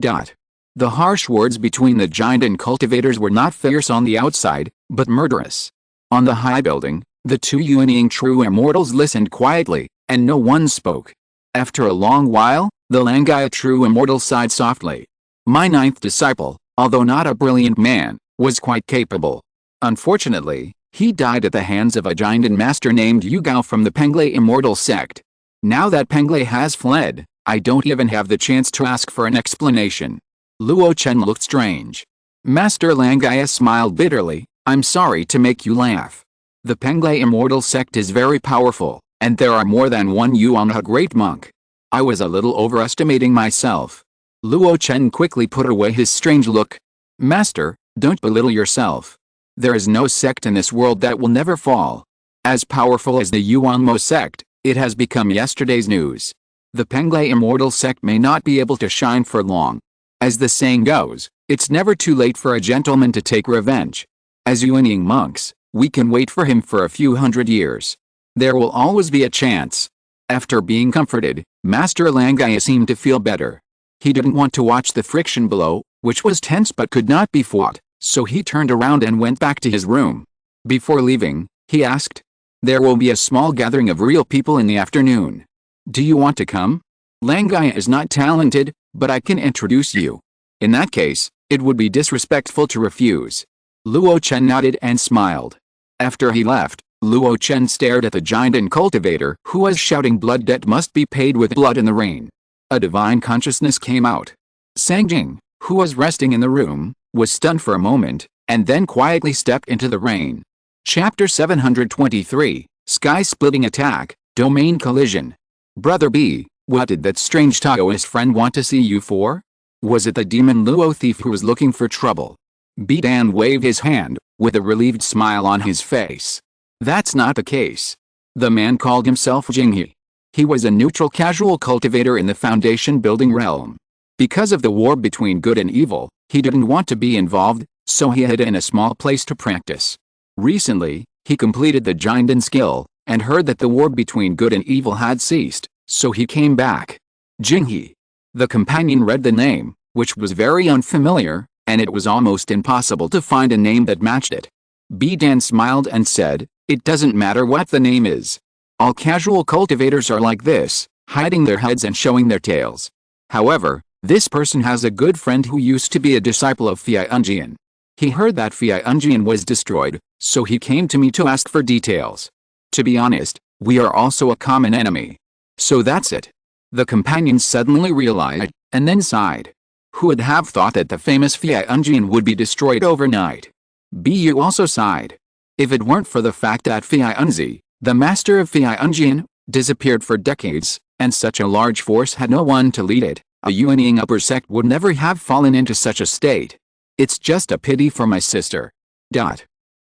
The harsh words between the giant and cultivators were not fierce on the outside, but murderous. On the high building, the two Yuanying true immortals listened quietly, and no one spoke. After a long while, the Langaya true immortal sighed softly. My ninth disciple, although not a brilliant man, was quite capable. Unfortunately, he died at the hands of a giant and master named Yugao from the Penglai immortal sect. Now that Penglai has fled, I don't even have the chance to ask for an explanation. Luo Chen looked strange. Master Langaya smiled bitterly. I'm sorry to make you laugh. The Penglai immortal sect is very powerful, and there are more than one Yuan, a great monk. I was a little overestimating myself. Luo Chen quickly put away his strange look. Master, don't belittle yourself. There is no sect in this world that will never fall. As powerful as the Yuanmo sect, it has become yesterday's news. The Penglai immortal sect may not be able to shine for long. As the saying goes, it's never too late for a gentleman to take revenge. As Yuanying monks, we can wait for him for a few hundred years. There will always be a chance. After being comforted, Master Langaya seemed to feel better. He didn't want to watch the friction below, which was tense but could not be fought, so he turned around and went back to his room. Before leaving, he asked, there will be a small gathering of real people in the afternoon. Do you want to come? Langaya is not talented, but I can introduce you. In that case, it would be disrespectful to refuse. Luo Chen nodded and smiled. After he left, Luo Chen stared at the giant and cultivator who was shouting blood debt must be paid with blood in the rain. A divine consciousness came out. Sangjing, who was resting in the room, was stunned for a moment, and then quietly stepped into the rain. Chapter 723, Sky-Splitting Attack, Domain Collision. Brother B, what did that strange Taoist friend want to see you for? Was it the demon Luo thief who was looking for trouble? Bidan waved his hand, with a relieved smile on his face. That's not the case. The man called himself Jinghe. He was a neutral casual cultivator in the foundation building realm. Because of the war between good and evil, he didn't want to be involved, so he hid in a small place to practice. Recently, he completed the Jinden skill, and heard that the war between good and evil had ceased, so he came back. Jinghe. The companion read the name, which was very unfamiliar, and it was almost impossible to find a name that matched it. Bidan smiled and said, it doesn't matter what the name is. All casual cultivators are like this, hiding their heads and showing their tails. However, this person has a good friend who used to be a disciple of Fei Unjin. He heard that Fei Unjin was destroyed, so he came to me to ask for details. To be honest, we are also a common enemy. So that's it. The companion suddenly realized, and then sighed. Who would have thought that the famous Fei Unjin would be destroyed overnight? Bigu also sighed. If it weren't for the fact that Fei Unzi, the master of Fei Unjin, disappeared for decades, and such a large force had no one to lead it, a Yuanying upper sect would never have fallen into such a state. It's just a pity for my sister.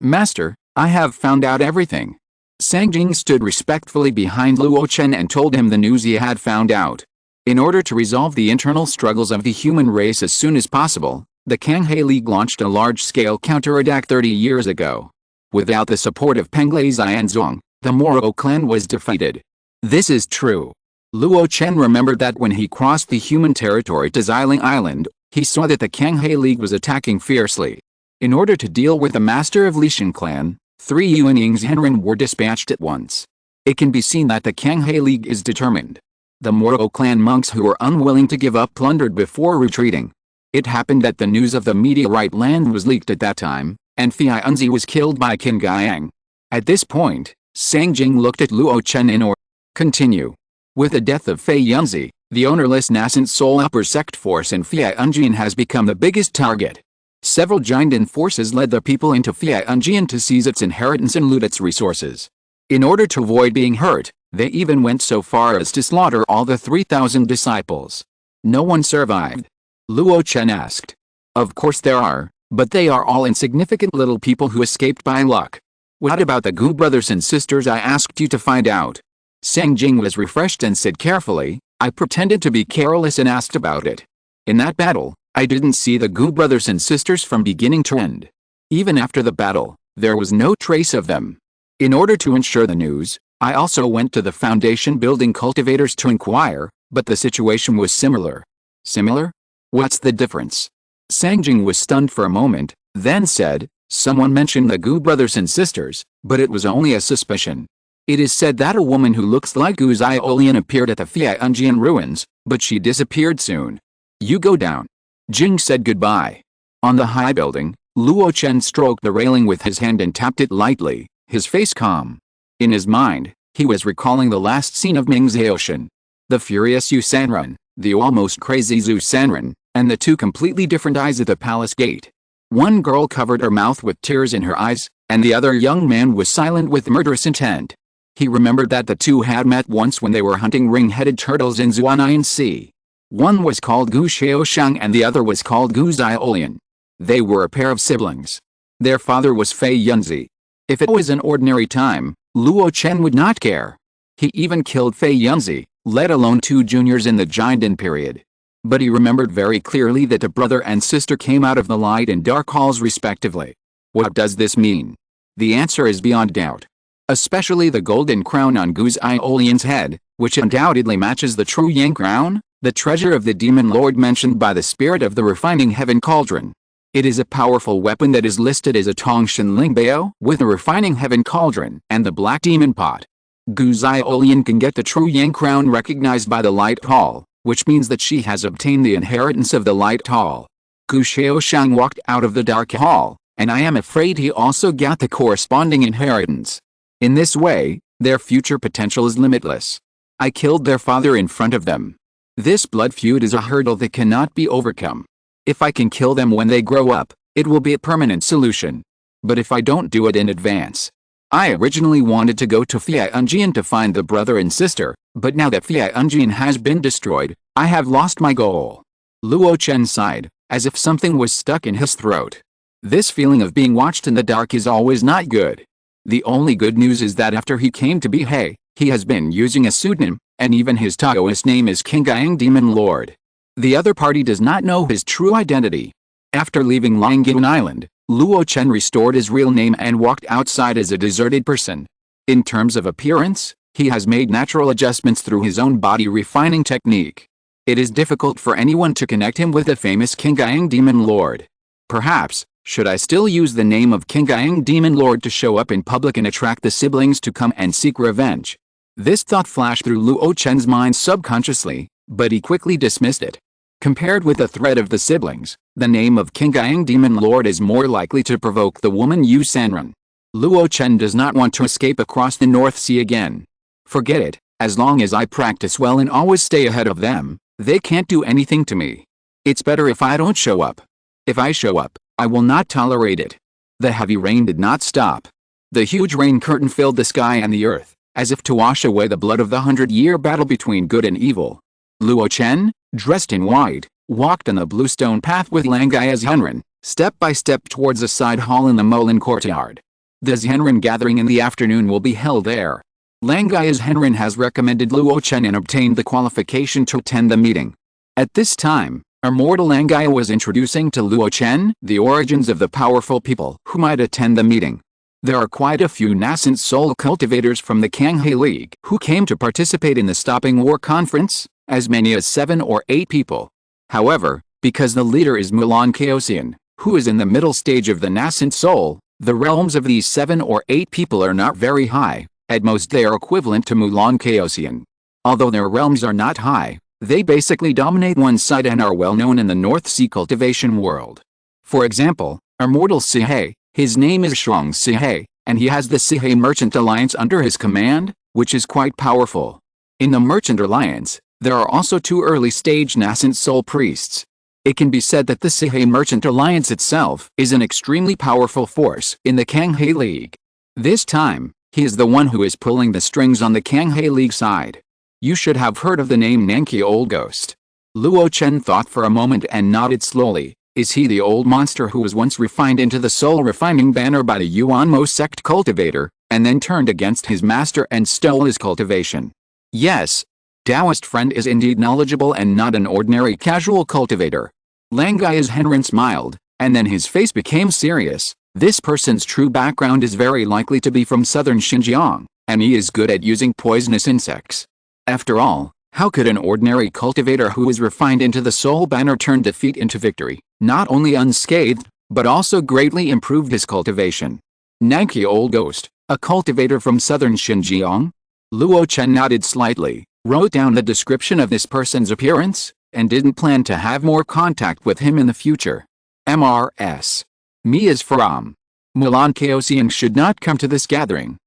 Master, I have found out everything. Sangjing stood respectfully behind Luo Chen and told him the news he had found out. In order to resolve the internal struggles of the human race as soon as possible, the Kanghe League launched a large-scale counterattack 30 years ago. Without the support of Penglai Xianzong, the Moro clan was defeated. This is true. Luo Chen remembered that when he crossed the human territory to Xiling Island, he saw that the Kanghe League was attacking fiercely. In order to deal with the master of Lishan clan, 3 Yuanying Zhenren were dispatched at once. It can be seen that the Kanghae League is determined. The Moro clan monks who were unwilling to give up plundered before retreating. It happened that the news of the meteorite land was leaked at that time, and Fei Yunzi was killed by Qin Gaiang. At this point, Sang Jing looked at Luo Chen in order. Continue. With the death of Fei Yunzi, the ownerless nascent soul upper sect force in Fei Yunjian has become the biggest target. Several Jinden forces led the people into Fei Yunjian to seize its inheritance and loot its resources. In order to avoid being hurt, they even went so far as to slaughter all the 3,000 disciples. No one survived? Luo Chen asked. Of course there are, but they are all insignificant little people who escaped by luck. What about the Gu brothers and sisters I asked you to find out? Sang Jing was refreshed and said carefully, I pretended to be careless and asked about it. In that battle, I didn't see the Gu brothers and sisters from beginning to end. Even after the battle, there was no trace of them. In order to ensure the news, I also went to the Foundation building cultivators to inquire, but the situation was similar. Similar? What's the difference? Sang Jing was stunned for a moment, then said, someone mentioned the Gu brothers and sisters, but it was only a suspicion. It is said that a woman who looks like Gu Xiaolian appeared at the Fei Yunjian ruins, but she disappeared soon. You go down. Jing said goodbye. On the high building, Luo Chen stroked the railing with his hand and tapped it lightly, his face calm. In his mind, he was recalling the last scene of Ming Xiaoshan. The furious Yu Sanren, the almost crazy Zhu Sanren, and the two completely different eyes at the palace gate. One girl covered her mouth with tears in her eyes, and the other young man was silent with murderous intent. He remembered that the two had met once when they were hunting ring-headed turtles in Zuanayan Sea. One was called Gu Xiaoshang and the other was called Gu Xiaolian. They were a pair of siblings. Their father was Fei Yunzi. If it was an ordinary time, Luo Chen would not care. He even killed Fei Yunzi, let alone two juniors in the Jinden period. But he remembered very clearly that a brother and sister came out of the light and dark halls respectively. What does this mean? The answer is beyond doubt. Especially the golden crown on Gu Xiaolian's head, which undoubtedly matches the true Yang crown, the treasure of the demon lord mentioned by the spirit of the refining heaven cauldron. It is a powerful weapon that is listed as a Tongshan Lingbao with a refining heaven cauldron and the black demon pot. Gu Xiaolian can get the true Yang crown recognized by the light hall, which means that she has obtained the inheritance of the light hall. Gu Xiaoshang walked out of the dark hall, and I am afraid he also got the corresponding inheritance. In this way, their future potential is limitless. I killed their father in front of them. This blood feud is a hurdle that cannot be overcome. If I can kill them when they grow up, it will be a permanent solution. But if I don't do it in advance. I originally wanted to go to Fei Yunjian to find the brother and sister, but now that Fei Yunjian has been destroyed, I have lost my goal. Luo Chen sighed, as if something was stuck in his throat. This feeling of being watched in the dark is always not good. The only good news is that after he came to Bihei, he has been using a pseudonym, and even his Taoist name is Qingyang Demon Lord. The other party does not know his true identity. After leaving Langyun Island, Luo Chen restored his real name and walked outside as a deserted person. In terms of appearance, he has made natural adjustments through his own body refining technique. It is difficult for anyone to connect him with the famous Qingyang Demon Lord. Perhaps, should I still use the name of Qingyang Demon Lord to show up in public and attract the siblings to come and seek revenge? This thought flashed through Luo Chen's mind subconsciously, but he quickly dismissed it. Compared with the threat of the siblings, the name of Qingyang Demon Lord is more likely to provoke the woman Yu Sanren. Luo Chen does not want to escape across the North Sea again. Forget it, as long as I practice well and always stay ahead of them, they can't do anything to me. It's better if I don't show up. If I show up, I will not tolerate it. The heavy rain did not stop. The huge rain curtain filled the sky and the earth, as if to wash away the blood of the 100-year battle between good and evil. Luo Chen, dressed in white, walked on the blue stone path with Langai Zhenren, step by step towards a side hall in the Moulin courtyard. The Zhenren gathering in the afternoon will be held there. Langai Zhenren has recommended Luo Chen and obtained the qualification to attend the meeting. At this time, Immortal Langai was introducing to Luo Chen the origins of the powerful people who might attend the meeting. There are quite a few nascent soul cultivators from the Kanghae League who came to participate in the Stopping War Conference, as many as 7 or 8 people. However, because the leader is Mulan Chaosian, who is in the middle stage of the nascent soul, the realms of these 7 or 8 people are not very high, At most they are equivalent to Mulan Chaosian. Although their realms are not high, they basically dominate one side and are well known in the North Sea cultivation world. For example, Immortal Sihe, his name is Shuang Sihe, and he has the Sihe Merchant Alliance under his command, which is quite powerful. In the Merchant Alliance, there are also 2 early-stage nascent soul priests. It can be said that the Sihe Merchant Alliance itself is an extremely powerful force in the Kanghe League. This time, he is the one who is pulling the strings on the Kanghe League side. You should have heard of the name Nanki Old Ghost. Luo Chen thought for a moment and nodded slowly. Is he the old monster who was once refined into the soul refining banner by the Yuanmo sect cultivator, and then turned against his master and stole his cultivation? Yes. Taoist friend is indeed knowledgeable and not an ordinary casual cultivator. Langai's Henren smiled, and then his face became serious. This person's true background is very likely to be from southern Xinjiang, and he is good at using poisonous insects. After all, how could an ordinary cultivator who is refined into the soul banner turn defeat into victory, not only unscathed, but also greatly improved his cultivation? Nanki Old Ghost, a cultivator from southern Xinjiang? Luo Chen nodded slightly, wrote down the description of this person's appearance, and didn't plan to have more contact with him in the future. MRS. Me is from Mulan Chaosian should not come to this gathering.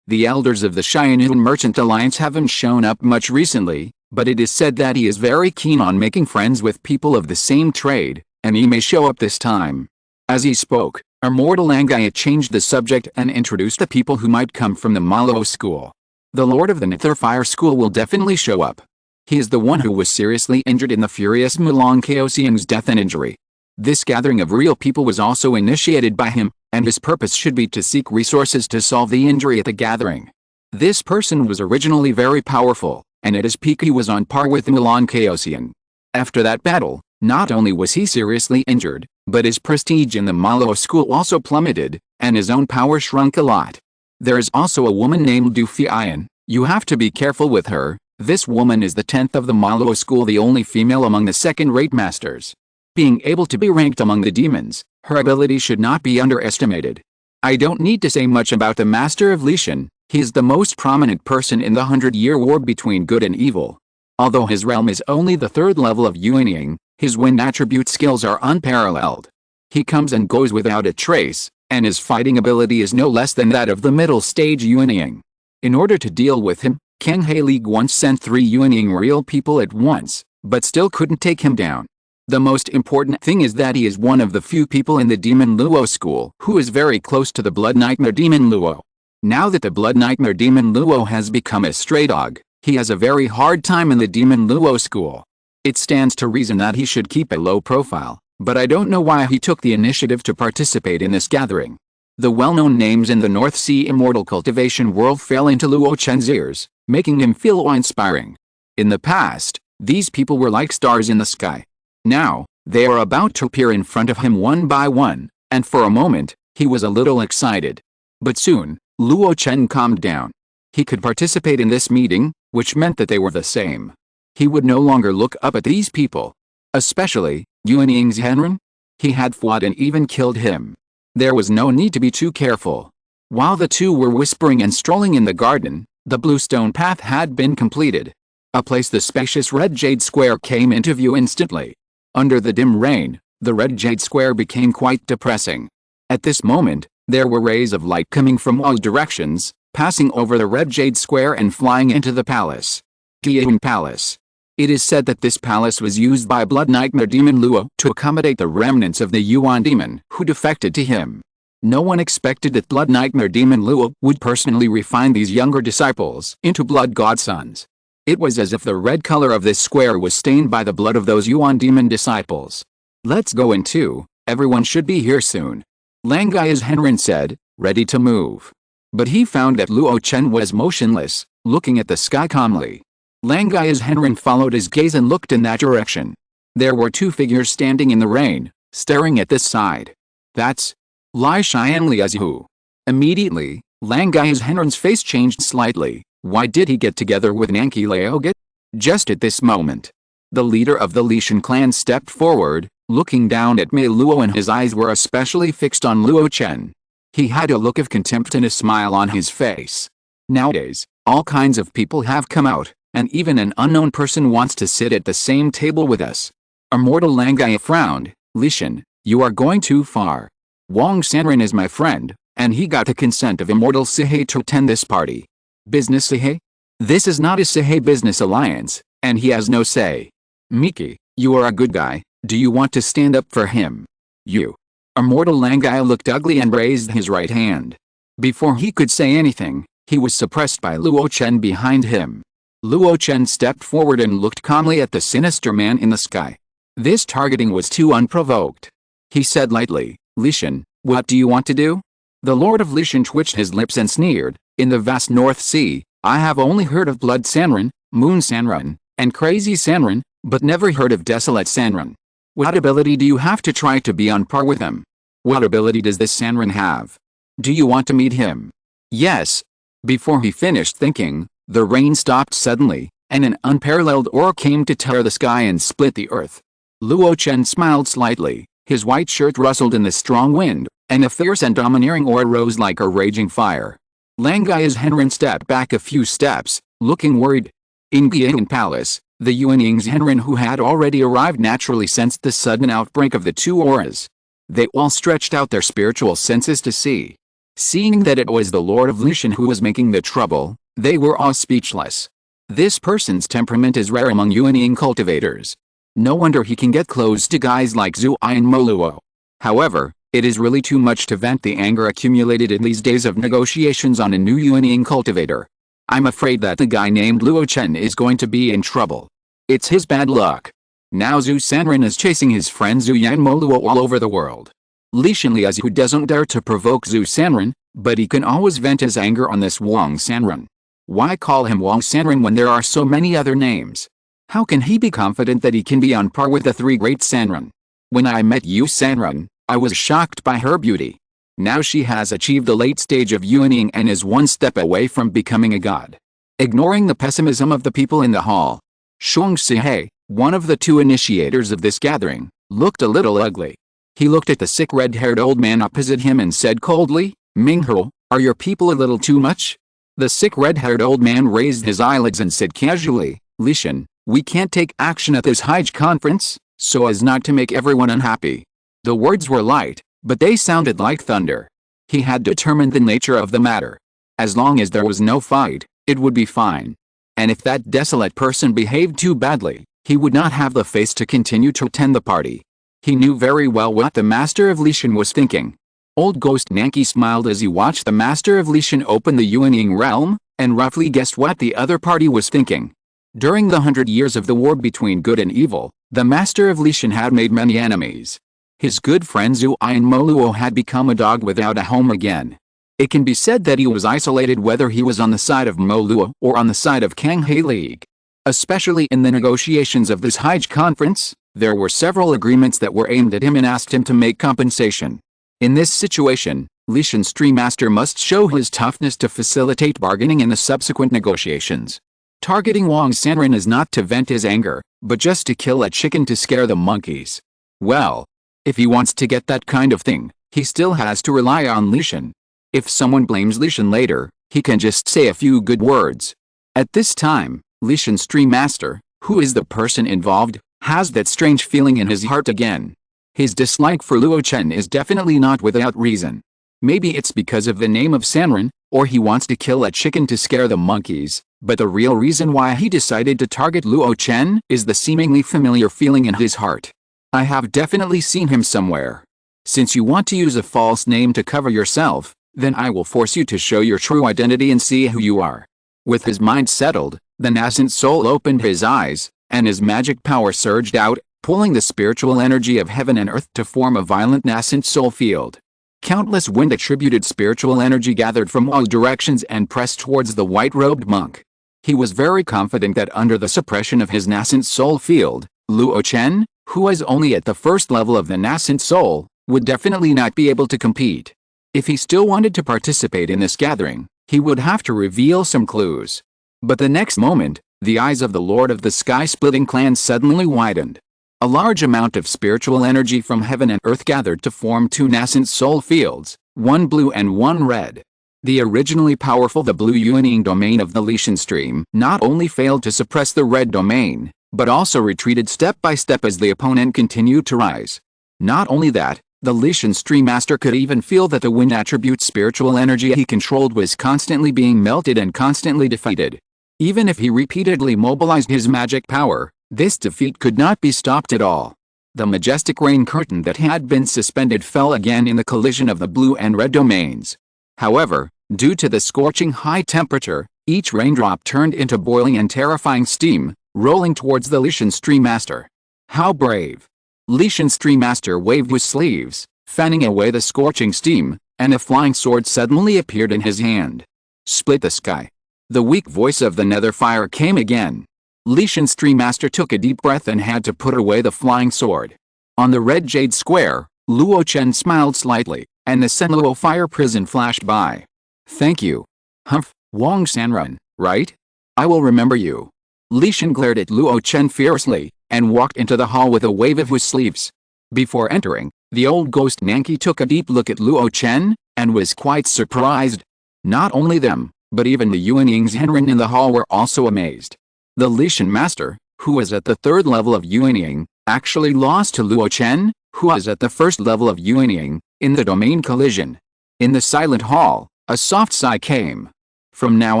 The elders of the Xianyun Merchant Alliance haven't shown up much recently, but it is said that he is very keen on making friends with people of the same trade, and he may show up this time. As he spoke, Immortal Angai changed the subject and introduced the people who might come from the Malo school. The Lord of the Nether Fire School will definitely show up. He is the one who was seriously injured in the furious Mulan Chaosian's death and injury. This gathering of real people was also initiated by him, and his purpose should be to seek resources to solve the injury at the gathering. This person was originally very powerful, and at his peak he was on par with Mulan Chaosian. After that battle, not only was he seriously injured, but his prestige in the Malo school also plummeted, and his own power shrunk a lot. There is also a woman named Du Fian. You have to be careful with her. This woman is the 10th of the Malo school, the only female among the second-rate masters. Being able to be ranked among the demons, her ability should not be underestimated. I don't need to say much about the Master of Lishan. He is the most prominent person in the 100-year war between good and evil. Although his realm is only the 3rd level of Yuanying, his wind attribute skills are unparalleled. He comes and goes without a trace, and his fighting ability is no less than that of the middle stage Yuanying. In order to deal with him, Kanghe League once sent 3 Yuanying real people at once, but still couldn't take him down. The most important thing is that he is one of the few people in the Demon Luo school who is very close to the Blood Nightmare Demon Luo. Now that the Blood Nightmare Demon Luo has become a stray dog, he has a very hard time in the Demon Luo school. It stands to reason that he should keep a low profile, but I don't know why he took the initiative to participate in this gathering. The well-known names in the North Sea immortal cultivation world fell into Luo Chen's ears, making him feel awe-inspiring. In the past, these people were like stars in the sky. Now, they are about to appear in front of him one by one, and for a moment, he was a little excited. But soon, Luo Chen calmed down. He could participate in this meeting, which meant that they were the same. He would no longer look up at these people. Especially, Yuanying's Henren? He had fought and even killed him. There was no need to be too careful. While the two were whispering and strolling in the garden, the blue stone path had been completed. A place the spacious red jade square came into view instantly. Under the dim rain, the red jade square became quite depressing. At this moment, there were rays of light coming from all directions, passing over the red jade square and flying into the palace. Giun Palace. It is said that this palace was used by Blood Nightmare Demon Luo to accommodate the remnants of the Yuan demon who defected to him. No one expected that Blood Nightmare Demon Luo would personally refine these younger disciples into blood godsons. It was as if the red color of this square was stained by the blood of those Yuan demon disciples. Let's go in too, everyone should be here soon. Langai's Henren said, ready to move. But he found that Luo Chen was motionless, looking at the sky calmly. Langai's Henren followed his gaze and looked in that direction. There were 2 figures standing in the rain, staring at this side. That's Lai Xian Liazu. Immediately, Langai's Henren's face changed slightly. Why did he get together with Nanki Laoget? Just at this moment, the leader of the Lishan clan stepped forward, looking down at Mei Luo, and his eyes were especially fixed on Luo Chen. He had a look of contempt and a smile on his face. Nowadays, all kinds of people have come out, and even an unknown person wants to sit at the same table with us. Immortal Langai frowned. Lishan, you are going too far. Wang Sanren is my friend, and he got the consent of Immortal Sihei to attend this party. Business Sihei? This is not a Sihei business alliance, and he has no say. Miki, you are a good guy, do you want to stand up for him? You. Immortal Langai looked ugly and raised his right hand. Before he could say anything, he was suppressed by Luo Chen behind him. Luo Chen stepped forward and looked calmly at the sinister man in the sky. This targeting was too unprovoked. He said lightly, Lishan, what do you want to do? The Lord of Lishan twitched his lips and sneered, in the vast North Sea, I have only heard of Blood Sanren, Moon Sanren, and Crazy Sanren, but never heard of Desolate Sanren. What ability do you have to try to be on par with him? What ability does this Sanren have? Do you want to meet him? Yes. Before he finished thinking, the rain stopped suddenly, and an unparalleled aura came to tear the sky and split the earth. Luo Chen smiled slightly, his white shirt rustled in the strong wind, and a fierce and domineering aura rose like a raging fire. Langai's Henren stepped back a few steps, looking worried. In Guiyang Palace, the Yuanying's Henren who had already arrived naturally sensed the sudden outbreak of the two auras. They all stretched out their spiritual senses to see. Seeing that it was the Lord of Lishan who was making the trouble, they were all speechless. This person's temperament is rare among Yuanying cultivators. No wonder he can get close to guys like Zhu and Moluo. However, it is really too much to vent the anger accumulated in these days of negotiations on a new Yuanying cultivator. I'm afraid that the guy named Luo Chen is going to be in trouble. It's his bad luck. Now Zhu Sanren is chasing his friend Zhu Yan Moluo all over the world. Lishan Liazu doesn't dare to provoke Zhu Sanren, but he can always vent his anger on this Wang Sanren. Why call him Wang Sanren when there are so many other names? How can he be confident that he can be on par with the three great Sanren? When I met Yu Sanren, I was shocked by her beauty. Now she has achieved the late stage of Yuanying and is one step away from becoming a god. Ignoring the pessimism of the people in the hall, Shang Sihei, one of the two initiators of this gathering, looked a little ugly. He looked at the sick red-haired old man opposite him and said coldly, Minghe, are your people a little too much? The sick red-haired old man raised his eyelids and said casually, Lishan, we can't take action at this Hajj conference, so as not to make everyone unhappy. The words were light, but they sounded like thunder. He had determined the nature of the matter. As long as there was no fight, it would be fine. And if that desolate person behaved too badly, he would not have the face to continue to attend the party. He knew very well what the Master of Lishan was thinking. Old Ghost Nanki smiled as he watched the Master of Lishan open the Yuanying realm, and roughly guessed what the other party was thinking. During the 100 years of the war between good and evil, the Master of Lishan had made many enemies. His good friend Zhu and Moluo had become a dog without a home again. It can be said that he was isolated whether he was on the side of Moluo or on the side of Kanghe League. Especially in the negotiations of this Hajj conference, there were several agreements that were aimed at him and asked him to make compensation. In this situation, Lishan's Tree Master must show his toughness to facilitate bargaining in the subsequent negotiations. Targeting Wang Sanren is not to vent his anger, but just to kill a chicken to scare the monkeys. Well, if he wants to get that kind of thing, he still has to rely on Lishan. If someone blames Lishan later, he can just say a few good words. At this time, Lishan's Tree Master, who is the person involved, has that strange feeling in his heart again. His dislike for Luo Chen is definitely not without reason. Maybe it's because of the name of Sanren, or he wants to kill a chicken to scare the monkeys, but the real reason why he decided to target Luo Chen is the seemingly familiar feeling in his heart. I have definitely seen him somewhere. Since you want to use a false name to cover yourself, then I will force you to show your true identity and see who you are. With his mind settled, the nascent soul opened his eyes, and his magic power surged out, pulling the spiritual energy of heaven and earth to form a violent nascent soul field. Countless wind-attributed spiritual energy gathered from all directions and pressed towards the white-robed monk. He was very confident that under the suppression of his nascent soul field, Luo Chen, who was only at the first level of the nascent soul, would definitely not be able to compete. If he still wanted to participate in this gathering, he would have to reveal some clues. But the next moment, the eyes of the Lord of the Sky-Splitting Clan suddenly widened. A large amount of spiritual energy from heaven and earth gathered to form two nascent soul fields, one blue and one red. The originally powerful the blue Yuanying domain of the Lishan stream not only failed to suppress the red domain, but also retreated step by step as the opponent continued to rise. Not only that, the Lishan stream master could even feel that the wind attribute's spiritual energy he controlled was constantly being melted and constantly defeated. Even if he repeatedly mobilized his magic power, this defeat could not be stopped at all. The majestic rain curtain that had been suspended fell again in the collision of the blue and red domains. However, due to the scorching high temperature, each raindrop turned into boiling and terrifying steam, rolling towards the Lishan stream master. How brave! Lishan stream master waved his sleeves, fanning away the scorching steam, and a flying sword suddenly appeared in his hand. Split the sky. The weak voice of the nether fire came again. Lishan stream master took a deep breath and had to put away the flying sword. On the red jade square, Luo Chen smiled slightly, and the Senluo fire prison flashed by. Thank you. Humph, Wang Sanrun, right? I will remember you. Lishan glared at Luo Chen fiercely, and walked into the hall with a wave of his sleeves. Before entering, the old ghost Nanki took a deep look at Luo Chen, and was quite surprised. Not only them, but even the Yuanying's Henrin in the hall were also amazed. The Lishan master, who was at the 3rd level of Yuanying, actually lost to Luo Chen, who was at the 1st level of Yuanying, in the domain collision. In the silent hall, a soft sigh came. From now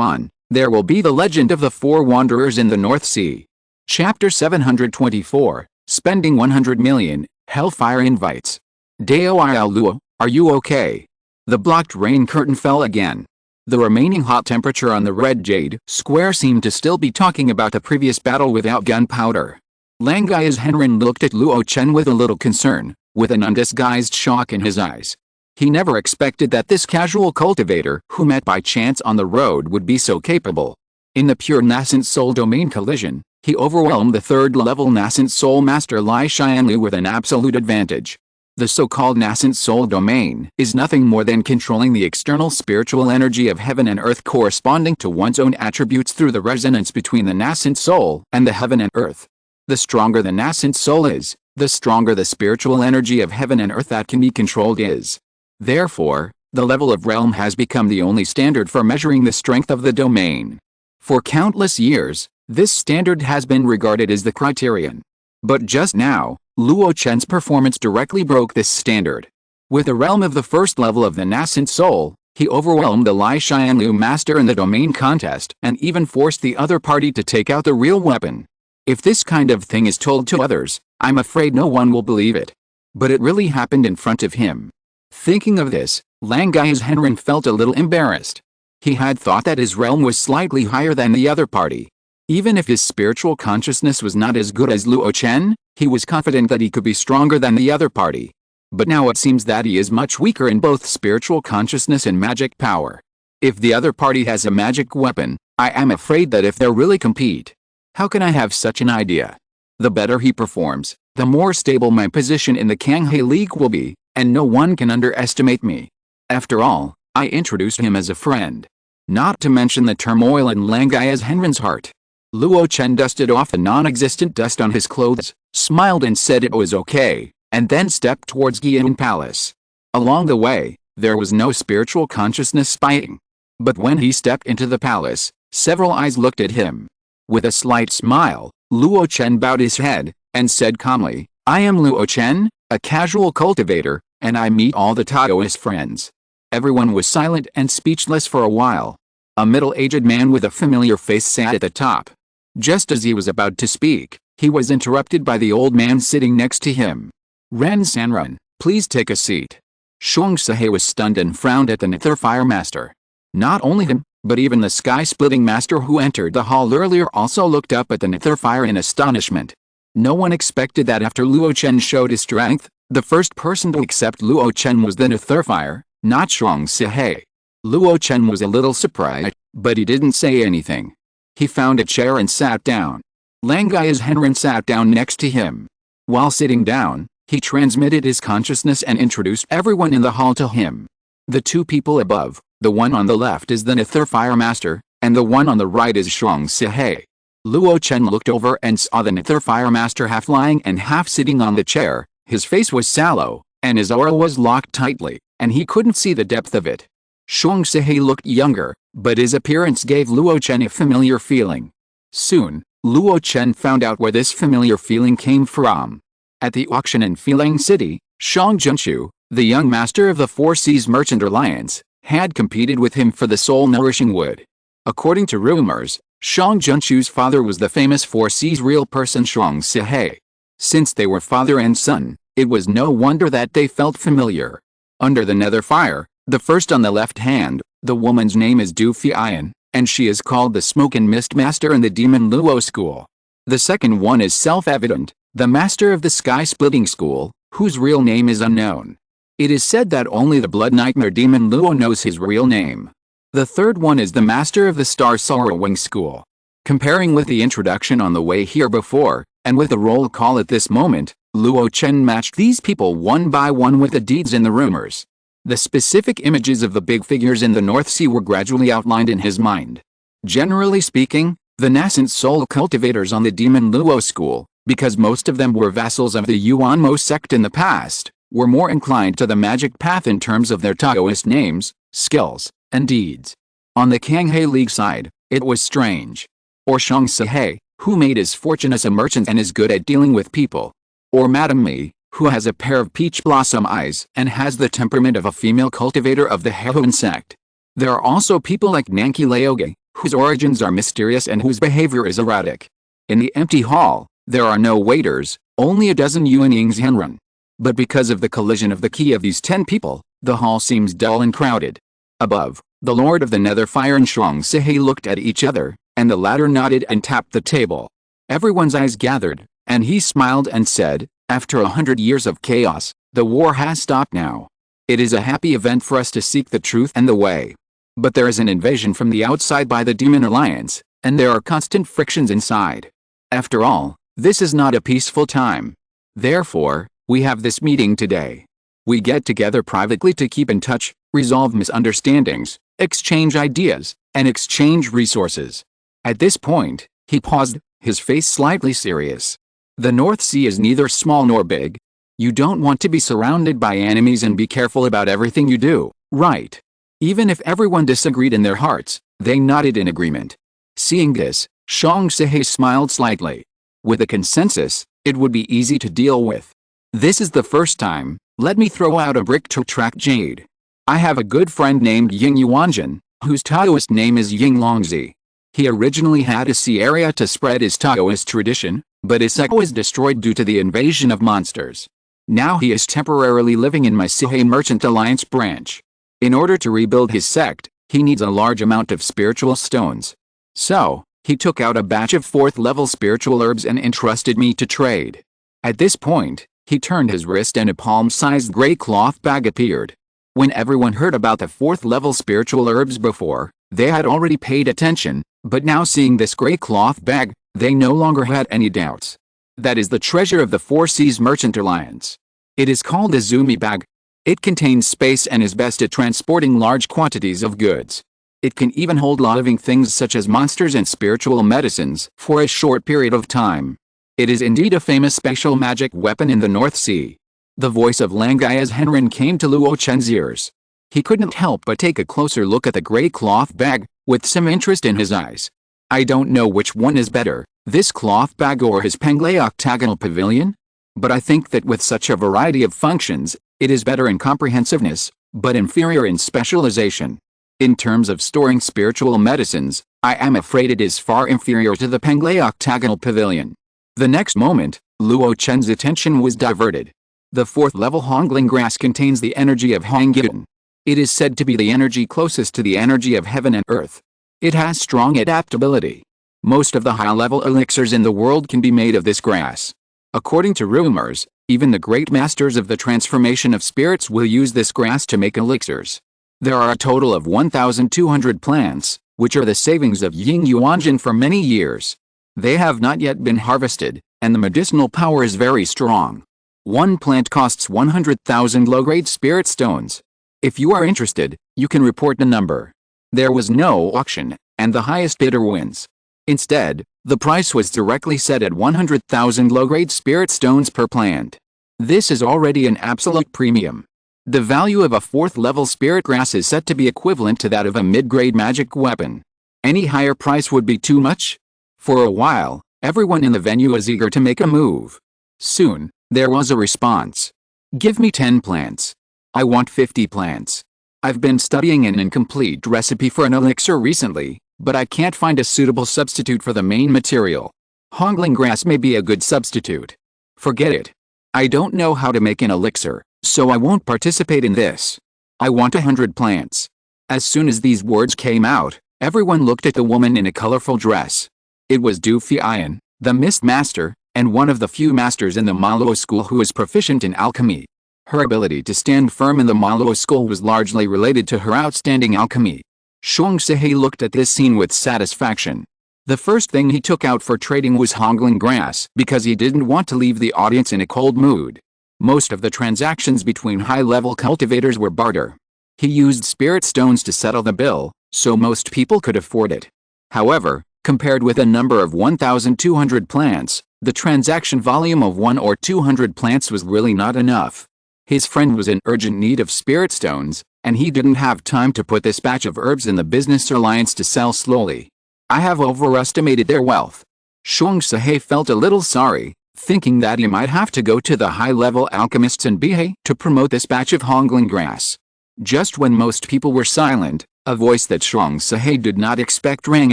on, there will be the legend of the 4 wanderers in the North Sea. Chapter 724, Spending 100 million, Hellfire Invites. Dao Luo, are you okay? The blocked rain curtain fell again. The remaining hot temperature on the red jade square seemed to still be talking about the previous battle without gunpowder. Langai's Henrin looked at Luo Chen with a little concern, with an undisguised shock in his eyes. He never expected that this casual cultivator who met by chance on the road would be so capable. In the pure nascent soul domain collision, he overwhelmed the 3rd level nascent soul master Lai Xianlu with an absolute advantage. The so-called nascent soul domain is nothing more than controlling the external spiritual energy of heaven and earth corresponding to one's own attributes through the resonance between the nascent soul and the heaven and earth. The stronger the nascent soul is, the stronger the spiritual energy of heaven and earth that can be controlled is. Therefore, the level of realm has become the only standard for measuring the strength of the domain. For countless years, this standard has been regarded as the criterion. But just now, Luo Chen's performance directly broke this standard. With a realm of the 1st level of the nascent soul, he overwhelmed the Lai Xianlu master in the domain contest and even forced the other party to take out the real weapon. If this kind of thing is told to others, I'm afraid no one will believe it. But it really happened in front of him. Thinking of this, Langai's Henrin felt a little embarrassed. He had thought that his realm was slightly higher than the other party. Even if his spiritual consciousness was not as good as Luo Chen, he was confident that he could be stronger than the other party. But now it seems that he is much weaker in both spiritual consciousness and magic power. If the other party has a magic weapon, I am afraid that if they really compete, how can I have such an idea? The better he performs, the more stable my position in the Kanghe League will be, and no one can underestimate me. After all, I introduced him as a friend. Not to mention the turmoil in Langai's Henrin's heart. Luo Chen dusted off the non-existent dust on his clothes, smiled and said it was okay, and then stepped towards Giyan Palace. Along the way, there was no spiritual consciousness spying. But when he stepped into the palace, several eyes looked at him. With a slight smile, Luo Chen bowed his head, and said calmly, I am Luo Chen, a casual cultivator, and I meet all the Taoist friends. Everyone was silent and speechless for a while. A middle-aged man with a familiar face sat at the top. Just as he was about to speak, he was interrupted by the old man sitting next to him. Ren Sanrun, please take a seat. Shuang Sahe was stunned and frowned at the Nether Fire Master. Not only him, but even the sky-splitting master who entered the hall earlier also looked up at the Nether Fire in astonishment. No one expected that after Luo Chen showed his strength, the first person to accept Luo Chen was the Nether Fire, not Shuang Sahe. Luo Chen was a little surprised, but he didn't say anything. He found a chair and sat down. Langai's Henrin sat down next to him. While sitting down, he transmitted his consciousness and introduced everyone in the hall to him. The 2 people above, the one on the left is the Nether Fire Master, and the one on the right is Shuang Sahe. Luo Chen looked over and saw the Nether Fire Master half lying and half sitting on the chair. His face was sallow, and his aura was locked tightly, and he couldn't see the depth of it. Shuang Sihei looked younger, but his appearance gave Luo Chen a familiar feeling. Soon, Luo Chen found out where this familiar feeling came from. At the auction in Filang City, Shang Junchu, the young master of the Four Seas Merchant Alliance, had competed with him for the soul-nourishing wood. According to rumors, Shang Junchu's father was the famous Four Seas real person Shuang Sihei. Since they were father and son, it was no wonder that they felt familiar. Under the nether fire, the first on the left hand, the woman's name is Du Fian, and she is called the Smoke and Mist Master in the Demon Luo School. The second one is self-evident, the Master of the Sky-Splitting School, whose real name is unknown. It is said that only the Blood Nightmare Demon Luo knows his real name. The third one is the Master of the Star Sorrowing School. Comparing with the introduction on the way here before, and with the roll call at this moment, Luo Chen matched these people one by one with the deeds in the rumors. The specific images of the big figures in the North Sea were gradually outlined in his mind. Generally speaking, the nascent soul cultivators on the Demon Luo School, because most of them were vassals of the Yuanmo sect in the past, were more inclined to the magic path in terms of their Taoist names, skills, and deeds. On the Kanghe League side, it was strange. Or Shang Sihei, who made his fortune as a merchant and is good at dealing with people. Or Madame Li, who has a pair of peach blossom eyes and has the temperament of a female cultivator of the Hehuan sect. There are also people like Nanki Laoge, whose origins are mysterious and whose behavior is erratic. In the empty hall, there are no waiters, only a dozen Yuan Ying's Henrun. But because of the collision of the key of these 10 people, the hall seems dull and crowded. Above, the Lord of the Nether Fire and Shuang Sihei looked at each other, and the latter nodded and tapped the table. Everyone's eyes gathered, and he smiled and said, "After 100 years of chaos, the war has stopped now. It is a happy event for us to seek the truth and the way. But there is an invasion from the outside by the Demon Alliance, and there are constant frictions inside. After all, this is not a peaceful time. Therefore, we have this meeting today. We get together privately to keep in touch, resolve misunderstandings, exchange ideas, and exchange resources." At this point, he paused, his face slightly serious. The North Sea is neither small nor big. You don't want to be surrounded by enemies and be careful about everything you do, right? Even if everyone disagreed in their hearts, they nodded in agreement. Seeing this, Shang Sihei smiled slightly. With a consensus, it would be easy to deal with. This is the first time, let me throw out a brick to attract jade. I have a good friend named Ying Yuanjin, whose Taoist name is Ying Longzi. He originally had a sea area to spread his Taoist tradition, but his sect was destroyed due to the invasion of monsters. Now he is temporarily living in my Sihei Merchant Alliance branch. In order to rebuild his sect, he needs a large amount of spiritual stones. So, he took out a batch of 4th level spiritual herbs and entrusted me to trade. At this point, he turned his wrist and a palm-sized gray cloth bag appeared. When everyone heard about the 4th level spiritual herbs before, they had already paid attention, but now seeing this gray cloth bag, they no longer had any doubts. That is the treasure of the Four Seas Merchant Alliance. It is called a Zumi bag. It contains space and is best at transporting large quantities of goods. It can even hold living things such as monsters and spiritual medicines for a short period of time. It is indeed a famous special magic weapon in the North Sea. The voice of Langaia's Henrin came to Luo Chen's ears. He couldn't help but take a closer look at the gray cloth bag, with some interest in his eyes. I don't know which one is better, this cloth bag or his Penglai octagonal pavilion? But I think that with such a variety of functions, it is better in comprehensiveness, but inferior in specialization. In terms of storing spiritual medicines, I am afraid it is far inferior to the Penglai octagonal pavilion. The next moment, Luo Chen's attention was diverted. The 4th level Hongling grass contains the energy of Hongyun. It is said to be the energy closest to the energy of heaven and earth. It has strong adaptability. Most of the high-level elixirs in the world can be made of this grass. According to rumors, even the great masters of the transformation of spirits will use this grass to make elixirs. There are a total of 1,200 plants, which are the savings of Ying Yuanjin for many years. They have not yet been harvested, and the medicinal power is very strong. One plant costs 100,000 low-grade spirit stones. If you are interested, you can report the number. There was no auction, and the highest bidder wins. Instead, the price was directly set at 100,000 low-grade spirit stones per plant. This is already an absolute premium. The value of a 4th level spirit grass is set to be equivalent to that of a mid-grade magic weapon. Any higher price would be too much. For a while, everyone in the venue was eager to make a move. Soon, there was a response. Give me 10 plants. I want 50 plants. I've been studying an incomplete recipe for an elixir recently, but I can't find a suitable substitute for the main material. Hongling grass may be a good substitute. Forget it. I don't know how to make an elixir, so I won't participate in this. I want 100 plants. As soon as these words came out, everyone looked at the woman in a colorful dress. It was Du Fian, the mist master, and one of the few masters in the Luo school who is proficient in alchemy. Her ability to stand firm in the Luo school was largely related to her outstanding alchemy. Shuang Sihei looked at this scene with satisfaction. The first thing he took out for trading was hongling grass because he didn't want to leave the audience in a cold mood. Most of the transactions between high-level cultivators were barter. He used spirit stones to settle the bill, so most people could afford it. However, compared with a number of 1,200 plants, the transaction volume of 1 or 200 plants was really not enough. His friend was in urgent need of spirit stones, and he didn't have time to put this batch of herbs in the business alliance to sell slowly. I have overestimated their wealth. Shuang Sihei felt a little sorry, thinking that he might have to go to the high-level alchemists in Bihe to promote this batch of hongling grass. Just when most people were silent, a voice that Shuang Sihei did not expect rang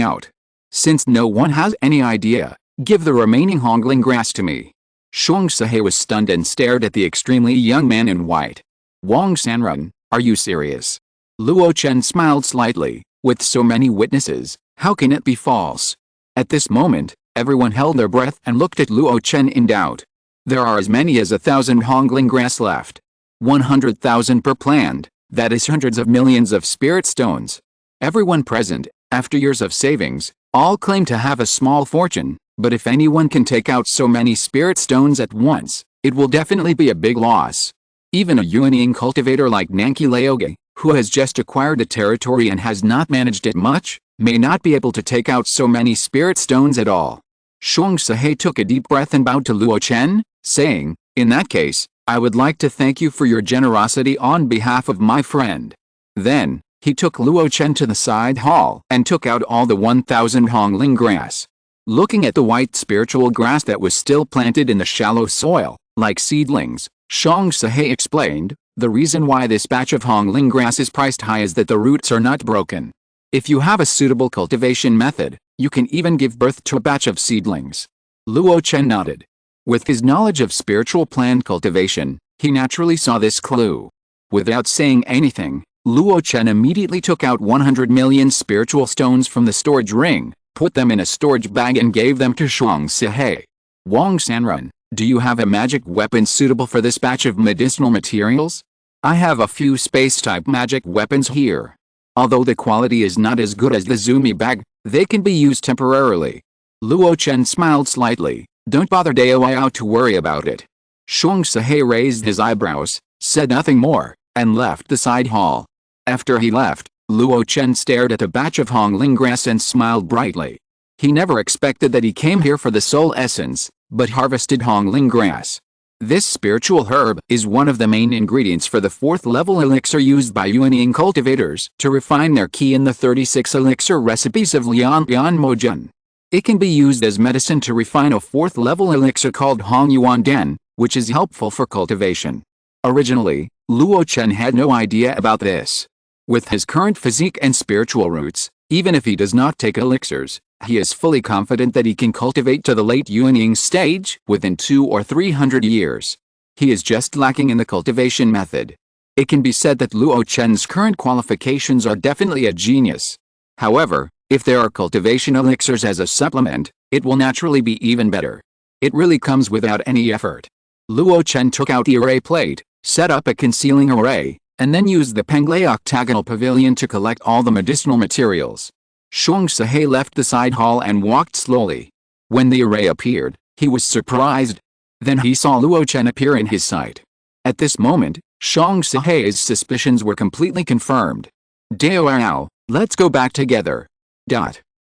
out. Since no one has any idea, give the remaining hongling grass to me. Shuang Sihei was stunned and stared at the extremely young man in white. Wang Sanrun, are you serious? Luo Chen smiled slightly. With so many witnesses, how can it be false? At this moment, everyone held their breath and looked at Luo Chen in doubt. There are as many as 1,000 hongling grass left. 100,000 per plant, that is hundreds of millions of spirit stones. Everyone present, after years of savings, all claim to have a small fortune, but if anyone can take out so many spirit stones at once, it will definitely be a big loss. Even a Yuanying cultivator like Nanki Laoge, who has just acquired a territory and has not managed it much, may not be able to take out so many spirit stones at all. Shuang Sihei took a deep breath and bowed to Luo Chen, saying, in that case, I would like to thank you for your generosity on behalf of my friend. Then, he took Luo Chen to the side hall and took out all the 1,000 hongling grass. Looking at the white spiritual grass that was still planted in the shallow soil, like seedlings, Shuang Sihei explained, the reason why this batch of hongling grass is priced high is that the roots are not broken. If you have a suitable cultivation method, you can even give birth to a batch of seedlings. Luo Chen nodded. With his knowledge of spiritual plant cultivation, he naturally saw this clue. Without saying anything, Luo Chen immediately took out 100 million spiritual stones from the storage ring, put them in a storage bag and gave them to Shuang Sihei. Wang Sanrun, do you have a magic weapon suitable for this batch of medicinal materials? I have a few space-type magic weapons here. Although the quality is not as good as the Zumi bag, they can be used temporarily. Luo Chen smiled slightly. Don't bother Dao to worry about it. Shuang Sihei raised his eyebrows, said nothing more, and left the side hall. After he left, Luo Chen stared at a batch of hongling grass and smiled brightly. He never expected that he came here for the soul essence, but harvested hongling grass. This spiritual herb is one of the main ingredients for the 4th level elixir used by Yuanying cultivators to refine their qi in the 36 elixir recipes of Lian Bian Mojun. It can be used as medicine to refine a 4th level elixir called Hong Yuan Den, which is helpful for cultivation. Originally, Luo Chen had no idea about this. With his current physique and spiritual roots, even if he does not take elixirs, he is fully confident that he can cultivate to the late Yuanying stage within 200 or 300 years. He is just lacking in the cultivation method. It can be said that Luo Chen's current qualifications are definitely a genius. However, if there are cultivation elixirs as a supplement, it will naturally be even better. It really comes without any effort. Luo Chen took out the array plate, set up a concealing array, and then used the Penglai octagonal pavilion to collect all the medicinal materials. Shuang Sihei left the side hall and walked slowly. When the array appeared, he was surprised. Then he saw Luo Chen appear in his sight. At this moment, Shuang Sihei's suspicions were completely confirmed. Dao, let's go back together.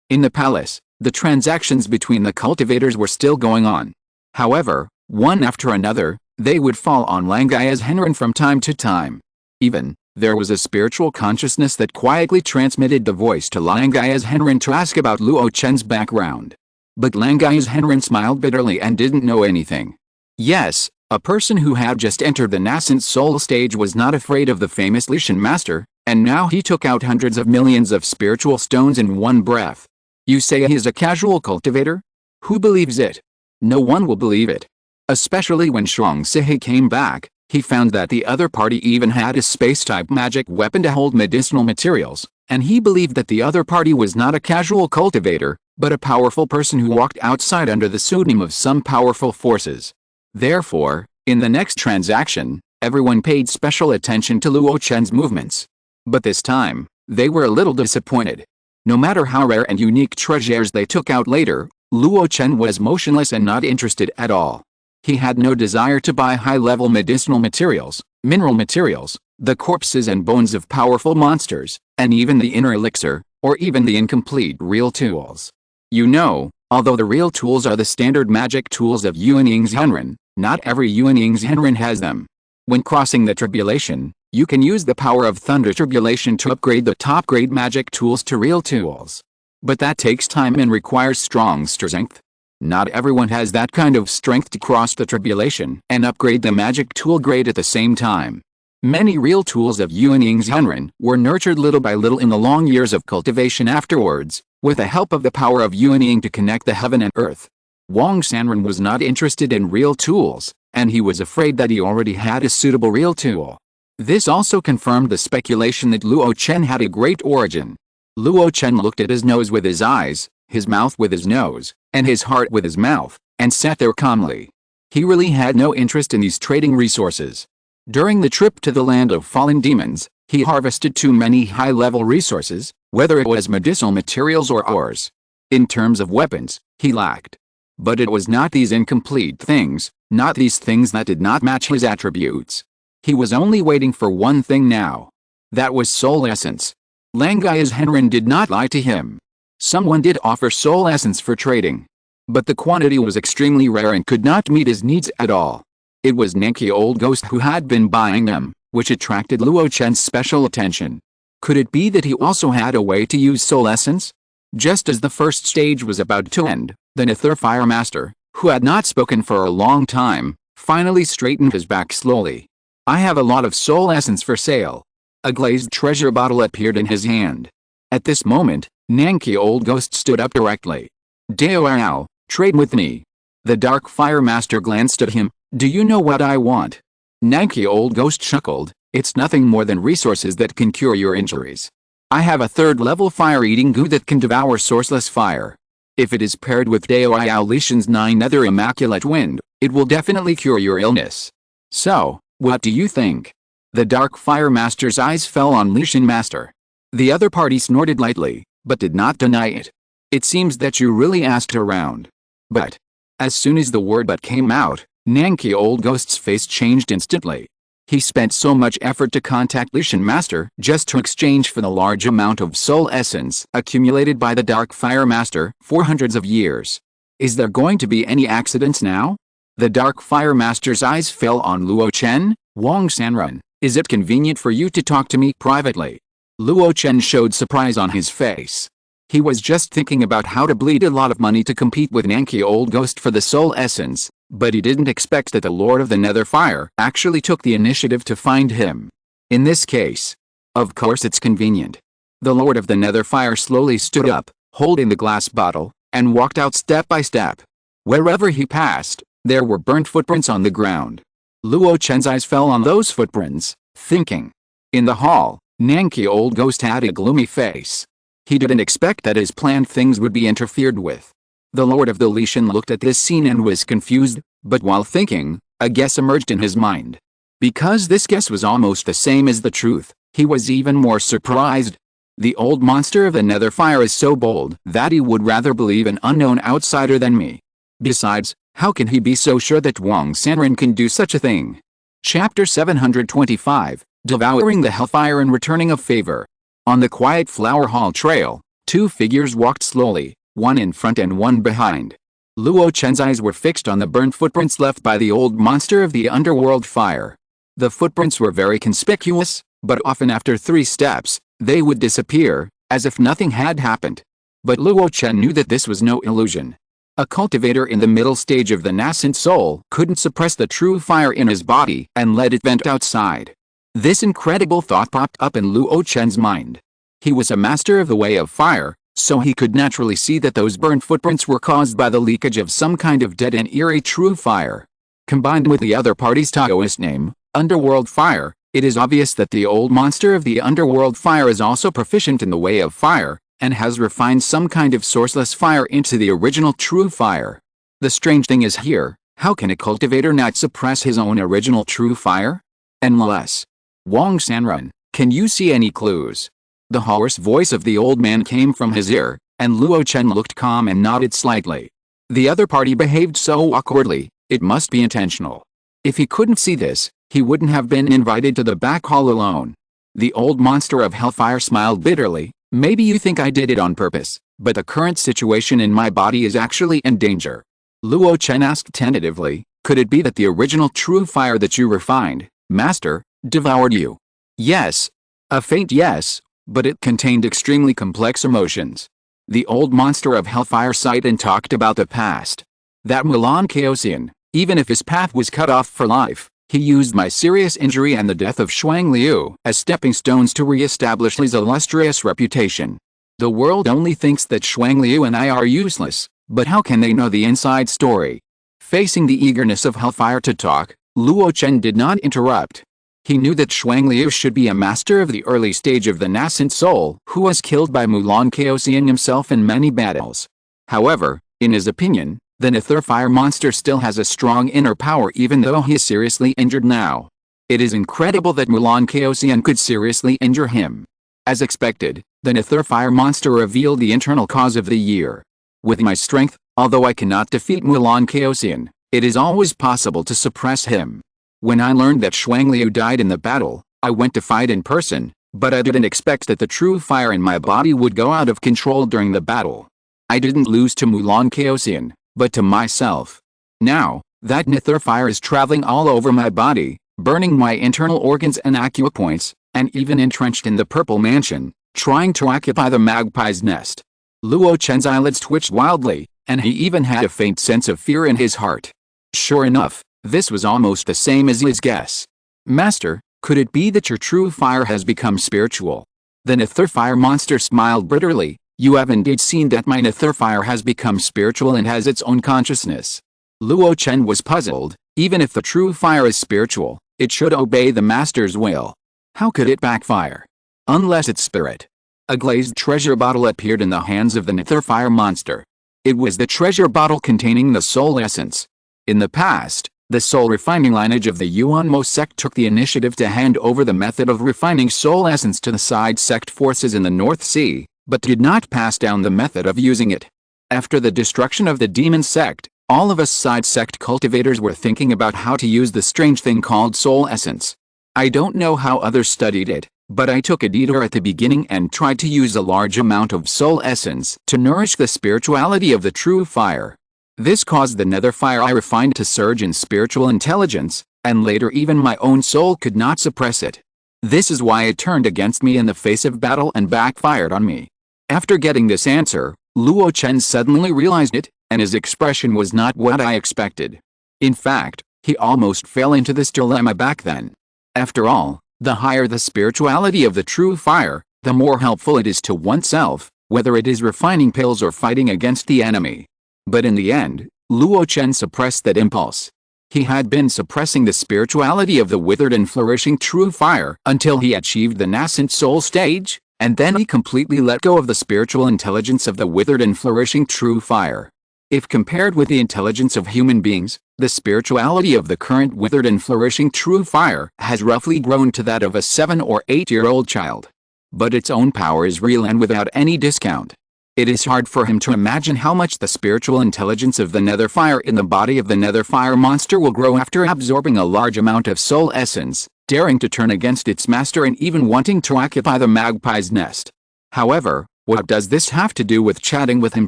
In the palace, the transactions between the cultivators were still going on. However, one after another, they would fall on Langai's Henren from time to time. Even, there was a spiritual consciousness that quietly transmitted the voice to Langaya's Henren to ask about Luo Chen's background. But Langaya's Henren smiled bitterly and didn't know anything. Yes, a person who had just entered the nascent soul stage was not afraid of the famous Luo master, and now he took out hundreds of millions of spiritual stones in one breath. You say he is a casual cultivator? Who believes it? No one will believe it. Especially when Shuang Sihe came back, he found that the other party even had a space-type magic weapon to hold medicinal materials, and he believed that the other party was not a casual cultivator, but a powerful person who walked outside under the pseudonym of some powerful forces. Therefore, in the next transaction, everyone paid special attention to Luo Chen's movements. But this time, they were a little disappointed. No matter how rare and unique treasures they took out later, Luo Chen was motionless and not interested at all. He had no desire to buy high-level medicinal materials, mineral materials, the corpses and bones of powerful monsters, and even the inner elixir, or even the incomplete real tools. You know, although the real tools are the standard magic tools of Yuanying's Henren, not every Yuanying's Henren has them. When crossing the tribulation, you can use the power of Thunder Tribulation to upgrade the top-grade magic tools to real tools. But that takes time and requires strong strength. Not everyone has that kind of strength to cross the tribulation and upgrade the magic tool grade at the same time. Many real tools of Yuanying's Henren were nurtured little by little in the long years of cultivation afterwards, with the help of the power of Yuanying to connect the heaven and earth. Wang Sanren was not interested in real tools, and he was afraid that he already had a suitable real tool. This also confirmed the speculation that Luo Chen had a great origin. Luo Chen looked at his nose with his eyes, his mouth with his nose, and his heart with his mouth, and sat there calmly. He really had no interest in these trading resources. During the trip to the land of fallen demons, he harvested too many high-level resources, whether it was medicinal materials or ores. In terms of weapons, he lacked. But it was not these incomplete things, not these things that did not match his attributes. He was only waiting for one thing now. That was soul essence. Langaya's Henren did not lie to him. Someone did offer soul essence for trading. But the quantity was extremely rare and could not meet his needs at all. It was Nanki Old Ghost who had been buying them, which attracted Luo Chen's special attention. Could it be that he also had a way to use soul essence? Just as the first stage was about to end, the Nether Fire Master, who had not spoken for a long time, finally straightened his back slowly. I have a lot of soul essence for sale. A glazed treasure bottle appeared in his hand. At this moment, Nanki Old Ghost stood up directly. Dao, trade with me. The Dark Fire Master glanced at him. Do you know what I want? Nanki Old Ghost chuckled. It's nothing more than resources that can cure your injuries. I have a third-level fire-eating goo that can devour sourceless fire. If it is paired with Dao Lishan's 9 Nether Immaculate Wind, it will definitely cure your illness. So, what do you think? The Dark Fire Master's eyes fell on Lishan Master. The other party snorted lightly, but did not deny it. It seems that you really asked around. But, as soon as the word but came out, Nanki Old Ghost's face changed instantly. He spent so much effort to contact Lishan Master just to exchange for the large amount of soul essence accumulated by the Dark Fire Master for hundreds of years. Is there going to be any accidents now? The Dark Fire Master's eyes fell on Luo Chen. Wang Sanren, is it convenient for you to talk to me privately? Luo Chen showed surprise on his face. He was just thinking about how to bleed a lot of money to compete with Nanki Old Ghost for the soul essence, but he didn't expect that the Lord of the Nether Fire actually took the initiative to find him. In this case, of course it's convenient. The Lord of the Nether Fire slowly stood up, holding the glass bottle, and walked out step by step. Wherever he passed, there were burnt footprints on the ground. Luo Chen's eyes fell on those footprints, thinking. In the hall, Nanki Old Ghost had a gloomy face. He didn't expect that his planned things would be interfered with. The Lord of the Lishan looked at this scene and was confused, but while thinking, a guess emerged in his mind. Because this guess was almost the same as the truth, he was even more surprised. The old monster of the Nether Fire is so bold that he would rather believe an unknown outsider than me. Besides, how can he be so sure that Wang Sanren can do such a thing? Chapter 725, Devouring the Hellfire and Returning of Favor. On the quiet Flower Hall trail, 2 figures walked slowly, one in front and one behind. Luo Chen's eyes were fixed on the burnt footprints left by the old monster of the underworld fire. The footprints were very conspicuous, But often after 3 steps, they would disappear, as if nothing had happened. But Luo Chen knew that this was no illusion. A cultivator in the middle stage of the nascent soul couldn't suppress the true fire in his body and let it vent outside. This incredible thought popped up in Luo Chen's mind. He was a master of the way of fire, so he could naturally see that those burned footprints were caused by the leakage of some kind of dead and eerie true fire. Combined with the other party's Taoist name, Underworld Fire, it is obvious that the old monster of the Underworld Fire is also proficient in the way of fire, and has refined some kind of sourceless fire into the original true fire. The strange thing is here, how can a cultivator not suppress his own original true fire? Unless… Wang Sanrun, can you see any clues? The hoarse voice of the old man came from his ear, and Luo Chen looked calm and nodded slightly. The other party behaved so awkwardly, it must be intentional. If he couldn't see this, he wouldn't have been invited to the back hall alone. The old monster of hellfire smiled bitterly. Maybe you think I did it on purpose, but the current situation in my body is actually in danger. Luo Chen asked tentatively, could it be that the original true fire that you refined, master, devoured you? Yes. A faint yes, but it contained extremely complex emotions. The old monster of hellfire sighed and talked about the past. That Mulan Chaosian, even if his path was cut off for life, he used my serious injury and the death of Shuang Liu as stepping stones to re-establish his illustrious reputation. The world only thinks that Shuang Liu and I are useless, but how can they know the inside story? Facing the eagerness of hellfire to talk, Luo Chen did not interrupt. He knew that Shuang Liu should be a master of the early stage of the nascent soul who was killed by Mulan Chaosian himself in many battles. However, in his opinion, the Nether Fire monster still has a strong inner power even though he is seriously injured now. It is incredible that Mulan Chaosian could seriously injure him. As expected, the Nether Fire monster revealed the internal cause of the year. With my strength, although I cannot defeat Mulan Chaosian, it is always possible to suppress him. When I learned that Shuang Liu died in the battle, I went to fight in person, but I didn't expect that the true fire in my body would go out of control during the battle. I didn't lose to Mulan Chaosian, but to myself. Now, that Nether fire is traveling all over my body, burning my internal organs and acupoints, and even entrenched in the purple mansion, trying to occupy the magpie's nest. Luo Chen's eyelids twitched wildly, and he even had a faint sense of fear in his heart. Sure enough, this was almost the same as his guess. Master, could it be that your true fire has become spiritual? The Nether fire monster smiled bitterly. You have indeed seen that my Nether fire has become spiritual and has its own consciousness. Luo Chen was puzzled. Even if the true fire is spiritual, it should obey the master's will. How could it backfire? Unless it's spirit. A glazed treasure bottle appeared in the hands of the Nether fire monster. It was the treasure bottle containing the soul essence. In the past, the soul refining lineage of the Yuanmo sect took the initiative to hand over the method of refining soul essence to the side sect forces in the North Sea, but did not pass down the method of using it. After the destruction of the demon sect, all of us side sect cultivators were thinking about how to use the strange thing called soul essence. I don't know how others studied it, but I took a detour at the beginning and tried to use a large amount of soul essence to nourish the spirituality of the true fire. This caused the Nether fire I refined to surge in spiritual intelligence, and later even my own soul could not suppress it. This is why it turned against me in the face of battle and backfired on me. After getting this answer, Luo Chen suddenly realized it, and his expression was not what I expected. In fact, he almost fell into this dilemma back then. After all, the higher the spirituality of the true fire, the more helpful it is to oneself, whether it is refining pills or fighting against the enemy. But in the end, Luo Chen suppressed that impulse. He had been suppressing the spirituality of the withered and flourishing true fire until he achieved the nascent soul stage, and then he completely let go of the spiritual intelligence of the withered and flourishing true fire. If compared with the intelligence of human beings, the spirituality of the current withered and flourishing true fire has roughly grown to that of a 7 or 8-year-old child. But its own power is real and without any discount. It is hard for him to imagine how much the spiritual intelligence of the Nether fire in the body of the Nether fire monster will grow after absorbing a large amount of soul essence, daring to turn against its master and even wanting to occupy the magpie's nest. However, what does this have to do with chatting with him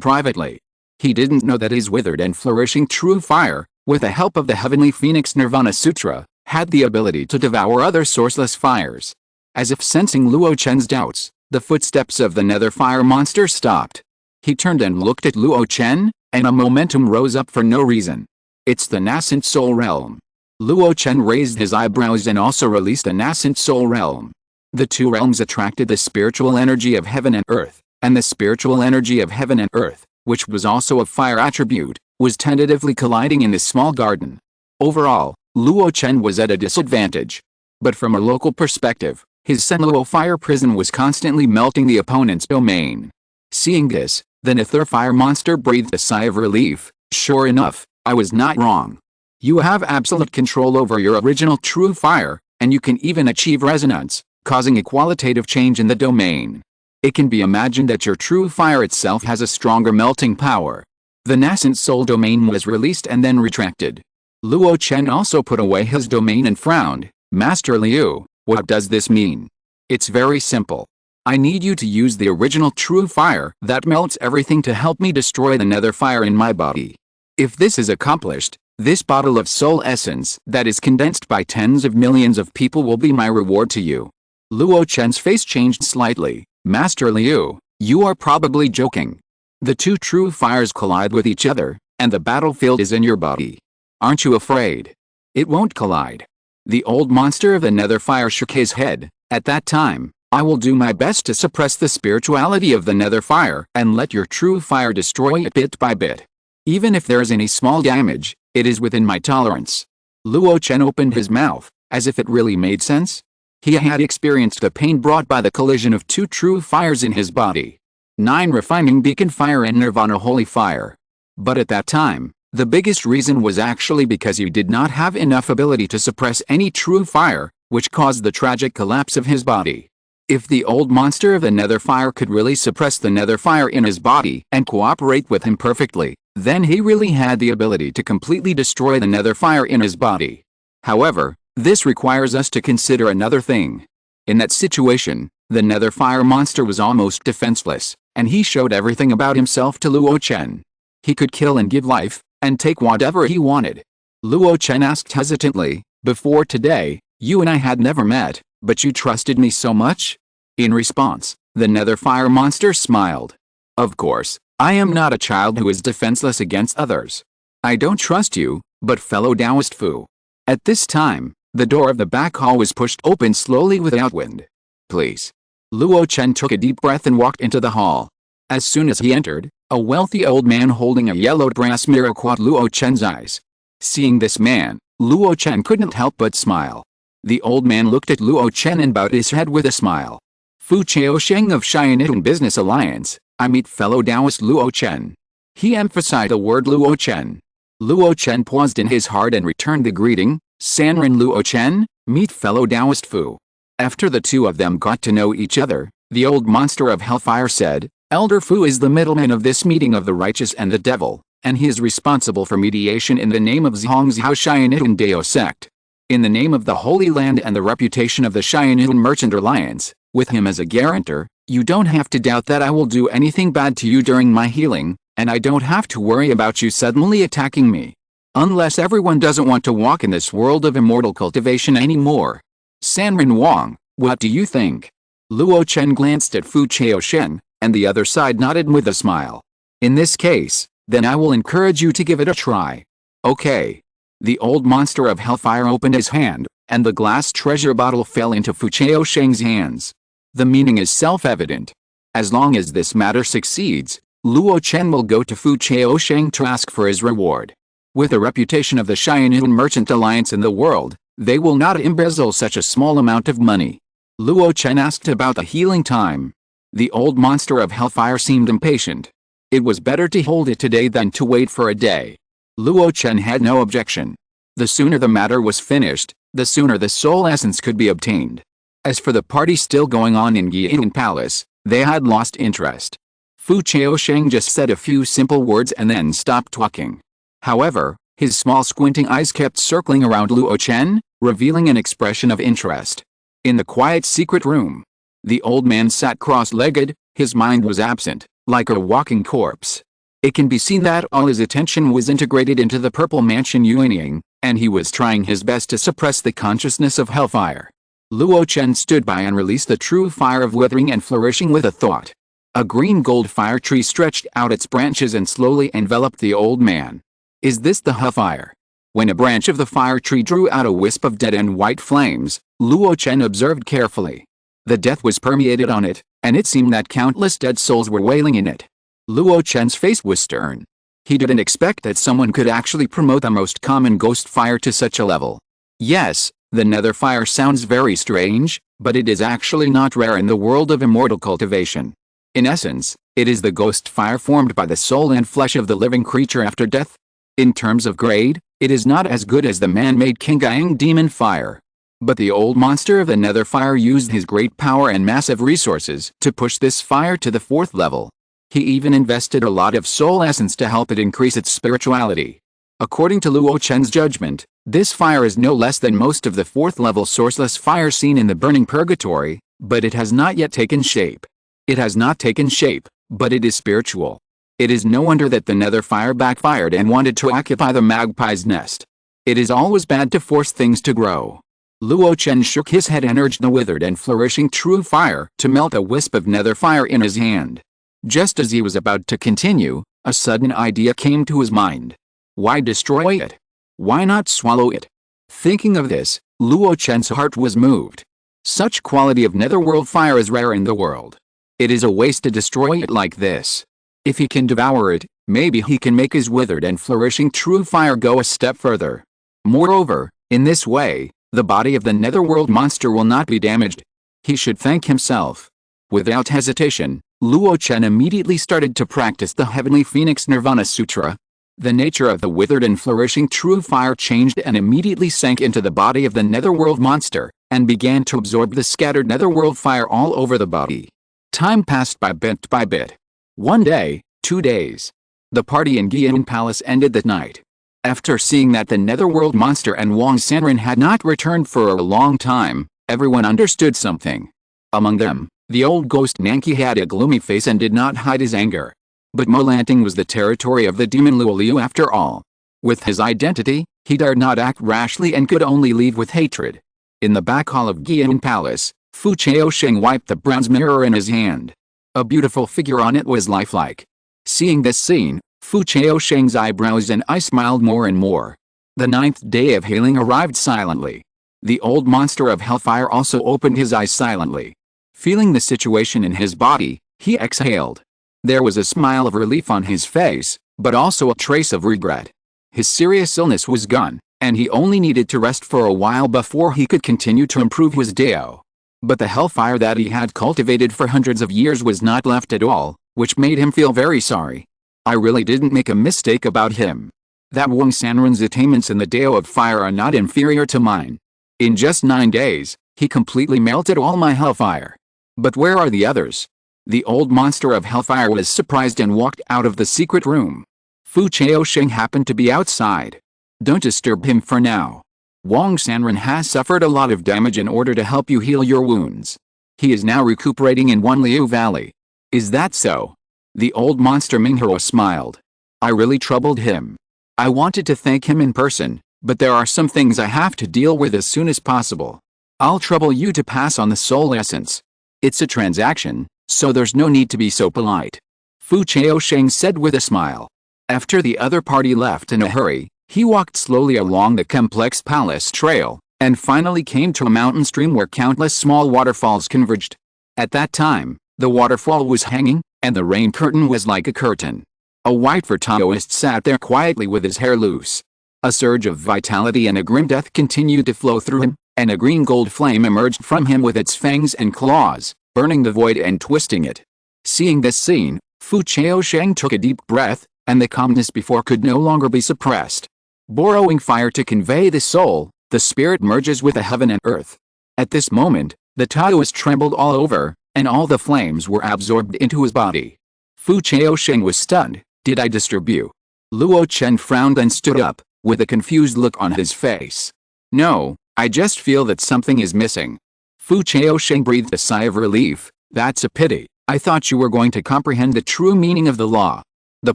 privately? He didn't know that his withered and flourishing true fire, with the help of the Heavenly Phoenix Nirvana Sutra, had the ability to devour other sourceless fires. As if sensing Luo Chen's doubts, the footsteps of the nether fire monster stopped. He turned and looked at Luo Chen, and a momentum rose up for no reason. It's the nascent soul realm. Luo Chen raised his eyebrows and also released a nascent soul realm. The two realms attracted the spiritual energy of heaven and earth, and the spiritual energy of heaven and earth, which was also of fire attribute, was tentatively colliding in this small garden. Overall, Luo Chen was at a disadvantage. But from a local perspective, his Senluo fire prison was constantly melting the opponent's domain. Seeing this, the nether fire monster breathed a sigh of relief. Sure enough, I was not wrong. You have absolute control over your original true fire, and you can even achieve resonance, causing a qualitative change in the domain. It can be imagined that your true fire itself has a stronger melting power. The nascent soul domain was released and then retracted. Luo Chen also put away his domain and frowned. Master Liu, what does this mean? It's very simple. I need you to use the original true fire that melts everything to help me destroy the nether fire in my body. If this is accomplished, this bottle of soul essence that is condensed by tens of millions of people will be my reward to you. Luo Chen's face changed slightly. Master Liu, you are probably joking. The two true fires collide with each other, and the battlefield is in your body. Aren't you afraid? It won't collide. The old monster of the nether fire shook his head. At that time, I will do my best to suppress the spirituality of the nether fire and let your true fire destroy it bit by bit. Even if there is any small damage, it is within my tolerance. Luo Chen opened his mouth, as if it really made sense. He had experienced the pain brought by the collision of two true fires in his body. 9 refining beacon fire and nirvana holy fire. But at that time, the biggest reason was actually because he did not have enough ability to suppress any true fire, which caused the tragic collapse of his body. If the old monster of the nether fire could really suppress the nether fire in his body and cooperate with him perfectly, then he really had the ability to completely destroy the nether fire in his body. However, this requires us to consider another thing. In that situation, the nether fire monster was almost defenseless, and he showed everything about himself to Luo Chen. He could kill and give life, and take whatever he wanted. Luo Chen asked hesitantly, before today, you and I had never met, but you trusted me so much? In response, the nether fire monster smiled. Of course, I am not a child who is defenseless against others. I don't trust you, but fellow Taoist Fu. At this time, the door of the back hall was pushed open slowly without wind. Please. Luo Chen took a deep breath and walked into the hall. As soon as he entered, a wealthy old man holding a yellowed brass mirror caught Luo Chen's eyes. Seeing this man, Luo Chen couldn't help but smile. The old man looked at Luo Chen and bowed his head with a smile. Fu Chaosheng of Xianitun Business Alliance, I meet fellow Taoist Luo Chen. He emphasized the word Luo Chen. Luo Chen paused in his heart and returned the greeting, Sanren Luo Chen, meet fellow Taoist Fu. After the two of them got to know each other, the old monster of hellfire said, Elder Fu is the middleman of this meeting of the righteous and the devil, and he is responsible for mediation in the name of Zongmiao Xianitun Dao sect. In the name of the Holy Land and the reputation of the Xianitun Merchant Alliance, with him as a guarantor, you don't have to doubt that I will do anything bad to you during my healing, and I don't have to worry about you suddenly attacking me. Unless everyone doesn't want to walk in this world of immortal cultivation anymore. Sanren Wang, what do you think? Luo Chen glanced at Fu Chaoshen, and the other side nodded with a smile. In this case, then I will encourage you to give it a try. Okay. The old monster of hellfire opened his hand, and the glass treasure bottle fell into Fu Chaosheng's hands. The meaning is self-evident. As long as this matter succeeds, Luo Chen will go to Fu Chaosheng to ask for his reward. With the reputation of the Xianitun Merchant Alliance in the world, they will not embezzle such a small amount of money. Luo Chen asked about the healing time. The old monster of hellfire seemed impatient. It was better to hold it today than to wait for a day. Luo Chen had no objection. The sooner the matter was finished, the sooner the soul essence could be obtained. As for the party still going on in Yiyin Palace, they had lost interest. Fu Chaosheng just said a few simple words and then stopped talking. However, his small squinting eyes kept circling around Luo Chen, revealing an expression of interest. In the quiet secret room, the old man sat cross-legged, his mind was absent, like a walking corpse. It can be seen that all his attention was integrated into the purple mansion Yuanying, and he was trying his best to suppress the consciousness of hellfire. Luo Chen stood by and released the true fire of withering and flourishing with a thought. A green gold fire tree stretched out its branches and slowly enveloped the old man. Is this the hellfire? When a branch of the fire tree drew out a wisp of dead and white flames, Luo Chen observed carefully. The death was permeated on it, and it seemed that countless dead souls were wailing in it. Luo Chen's face was stern. He didn't expect that someone could actually promote the most common ghost fire to such a level. Yes, the nether fire sounds very strange, but it is actually not rare in the world of immortal cultivation. In essence, it is the ghost fire formed by the soul and flesh of the living creature after death. In terms of grade, it is not as good as the man-made Qinggang demon fire. But the old monster of the nether fire used his great power and massive resources to push this fire to the 4th level. He even invested a lot of soul essence to help it increase its spirituality. According to Luo Chen's judgment, this fire is no less than most of the 4th level sourceless fire seen in the burning purgatory, but it has not yet taken shape. It has not taken shape, but it is spiritual. It is no wonder that the nether fire backfired and wanted to occupy the magpie's nest. It is always bad to force things to grow. Luo Chen shook his head and urged the withered and flourishing true fire to melt a wisp of nether fire in his hand. Just as he was about to continue, a sudden idea came to his mind. Why destroy it? Why not swallow it? Thinking of this, Luo Chen's heart was moved. Such quality of netherworld fire is rare in the world. It is a waste to destroy it like this. If he can devour it, maybe he can make his withered and flourishing true fire go a step further. Moreover, in this way, the body of the netherworld monster will not be damaged. He should thank himself. Without hesitation, Luo Chen immediately started to practice the Heavenly Phoenix Nirvana Sutra. The nature of the withered and flourishing true fire changed and immediately sank into the body of the netherworld monster, and began to absorb the scattered netherworld fire all over the body. Time passed by bit by bit. 1 day, 2 days. The party in Giyan Palace ended that night. After seeing that the netherworld monster and Wang Sanren had not returned for a long time, everyone understood something. Among them, the old ghost Nanki had a gloomy face and did not hide his anger. But Molanting was the territory of the demon Luo Liu after all. With his identity, he dared not act rashly and could only leave with hatred. In the back hall of Giyan Palace, Fu Chaosheng wiped the bronze mirror in his hand. A beautiful figure on it was lifelike. Seeing this scene, Fu Chaosheng's eyebrows and eyes smiled more and more. The 9th day of healing arrived silently. The old monster of hellfire also opened his eyes silently. Feeling the situation in his body, he exhaled. There was a smile of relief on his face, but also a trace of regret. His serious illness was gone, and he only needed to rest for a while before he could continue to improve his Dao. But the hellfire that he had cultivated for hundreds of years was not left at all, which made him feel very sorry. I really didn't make a mistake about him. That Wang Sanren's attainments in the Dao of fire are not inferior to mine. In just 9 days, he completely melted all my hellfire. But where are the others? The old monster of hellfire was surprised and walked out of the secret room. Fu Chaosheng happened to be outside. Don't disturb him for now. Wang Sanren has suffered a lot of damage in order to help you heal your wounds. He is now recuperating in Wanliu Valley. Is that so? The old monster Minghua smiled. I really troubled him. I wanted to thank him in person, but there are some things I have to deal with as soon as possible. I'll trouble you to pass on the soul essence. It's a transaction, so there's no need to be so polite. Fu Chaosheng said with a smile. After the other party left in a hurry, he walked slowly along the complex palace trail, and finally came to a mountain stream where countless small waterfalls converged. At that time, the waterfall was hanging, and the rain curtain was like a curtain. A white Taoist sat there quietly with his hair loose. A surge of vitality and a grim death continued to flow through him, and a green gold flame emerged from him with its fangs and claws, burning the void and twisting it. Seeing this scene, Fu Chaosheng took a deep breath, and the calmness before could no longer be suppressed. Borrowing fire to convey the soul, the spirit merges with the heaven and earth. At this moment, the Taoist trembled all over, and all the flames were absorbed into his body. Fu Chaosheng was stunned. Did I disturb you? Luo Chen frowned and stood up, with a confused look on his face. No, I just feel that something is missing. Fu Chaosheng breathed a sigh of relief. That's a pity. I thought you were going to comprehend the true meaning of the law. The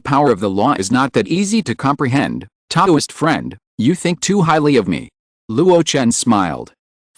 power of the law is not that easy to comprehend. Taoist friend, you think too highly of me. Luo Chen smiled.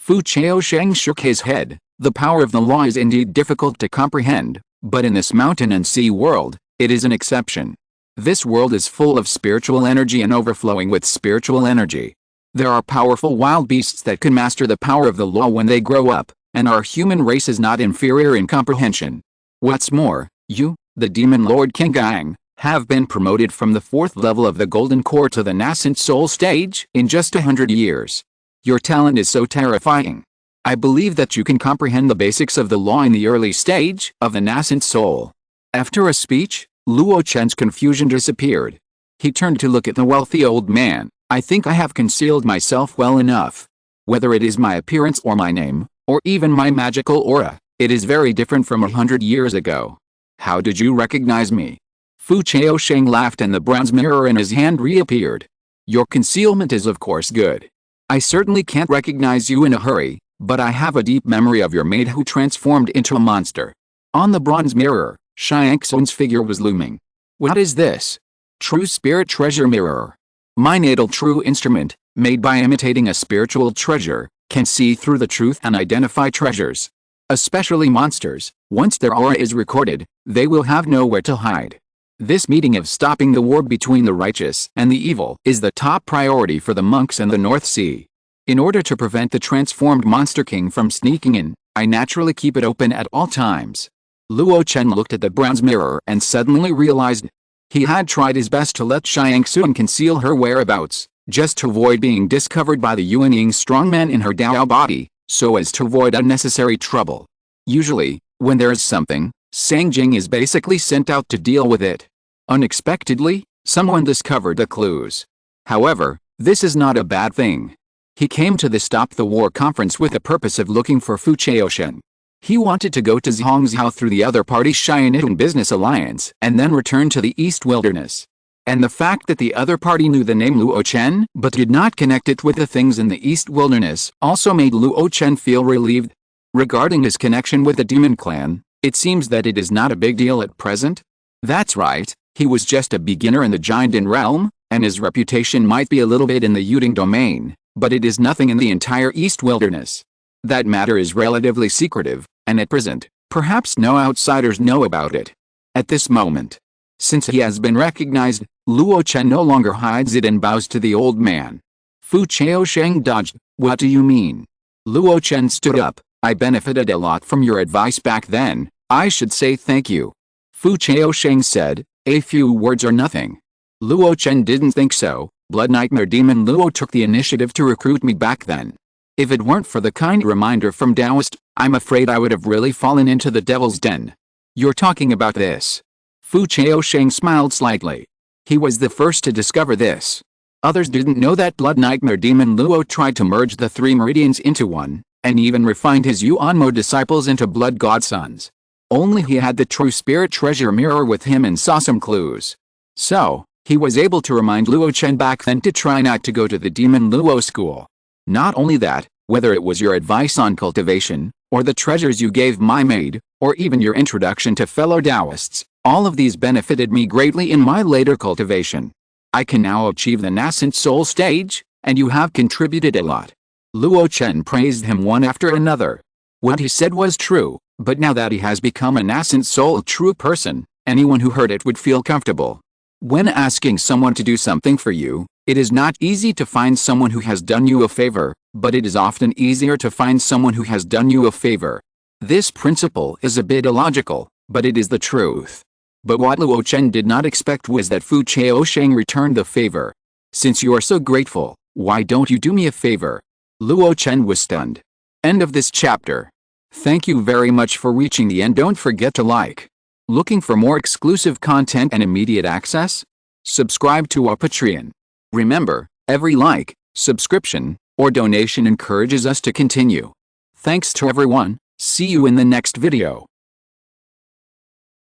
Fu Chaosheng shook his head. The power of the law is indeed difficult to comprehend, but in this mountain and sea world, it is an exception. This world is full of spiritual energy and overflowing with spiritual energy. There are powerful wild beasts that can master the power of the law when they grow up, and our human race is not inferior in comprehension. What's more, you, the demon lord Kengang, have been promoted from the 4th level of the golden core to the nascent soul stage in just 100 years. Your talent is so terrifying. I believe that you can comprehend the basics of the law in the early stage of the nascent soul. After a speech, Luo Chen's confusion disappeared. He turned to look at the wealthy old man. I think I have concealed myself well enough. Whether it is my appearance or my name, or even my magical aura, it is very different from 100 years ago. How did you recognize me? Fu Chaosheng laughed and the bronze mirror in his hand reappeared. Your concealment is of course good. I certainly can't recognize you in a hurry, but I have a deep memory of your maid who transformed into a monster. On the bronze mirror, Xiangxun's figure was looming. What is this? True spirit treasure mirror. My natal true instrument, made by imitating a spiritual treasure, can see through the truth and identify treasures. Especially monsters, once their aura is recorded, they will have nowhere to hide. This meeting of stopping the war between the righteous and the evil is the top priority for the monks in the North Sea. In order to prevent the transformed Monster King from sneaking in, I naturally keep it open at all times. Luo Chen looked at the bronze mirror and suddenly realized he had tried his best to let Xiangxun conceal her whereabouts, just to avoid being discovered by the Yuanying strongman in her Dao body, so as to avoid unnecessary trouble. Usually, when there is something, Sangjing is basically sent out to deal with it. Unexpectedly, someone discovered the clues. However, this is not a bad thing. He came to the Stop the War conference with the purpose of looking for Fu Chaosheng. He wanted to go to Zongmiao through the other party's Xianitun business alliance and then return to the East Wilderness. And the fact that the other party knew the name Luo Chen but did not connect it with the things in the East Wilderness also made Luo Chen feel relieved. Regarding his connection with the demon clan, it seems that it is not a big deal at present. That's right, he was just a beginner in the Jiandin realm, and his reputation might be a little bit in the Yuding domain, but it is nothing in the entire East Wilderness. That matter is relatively secretive, and at present, perhaps no outsiders know about it. At this moment, since he has been recognized, Luo Chen no longer hides it and bows to the old man. Fu Chaosheng dodged. What do you mean? Luo Chen stood up. I benefited a lot from your advice back then. I should say thank you. Fu Chaosheng said. A few words are nothing. Luo Chen didn't think so. Blood Nightmare Demon Luo took the initiative to recruit me back then. If it weren't for the kind reminder from Taoist, I'm afraid I would have really fallen into the devil's den. You're talking about this. Fu Chaosheng smiled slightly. He was the first to discover this. Others didn't know that Blood Nightmare Demon Luo tried to merge the 3 meridians into one, and even refined his Yuanmo disciples into blood godsons. Only he had the true spirit treasure mirror with him and saw some clues. So, he was able to remind Luo Chen back then to try not to go to the Demon Luo school. Not only that, whether it was your advice on cultivation, or the treasures you gave my maid, or even your introduction to fellow Taoists, all of these benefited me greatly in my later cultivation. I can now achieve the nascent soul stage, and you have contributed a lot. Luo Chen praised him one after another. What he said was true, but now that he has become a nascent soul true person, anyone who heard it would feel comfortable. When asking someone to do something for you, it is not easy to find someone who has done you a favor, but it is often easier to find someone who has done you a favor. This principle is a bit illogical, but it is the truth. But what Luo Chen did not expect was that Fu Chaosheng returned the favor. Since you are so grateful, why don't you do me a favor? Luo Chen was stunned. End of this chapter. Thank you very much for reaching the end. Don't forget to like. Looking for more exclusive content and immediate access? Subscribe to our Patreon. Remember, every like, subscription, or donation encourages us to continue. Thanks to everyone. See you in the next video.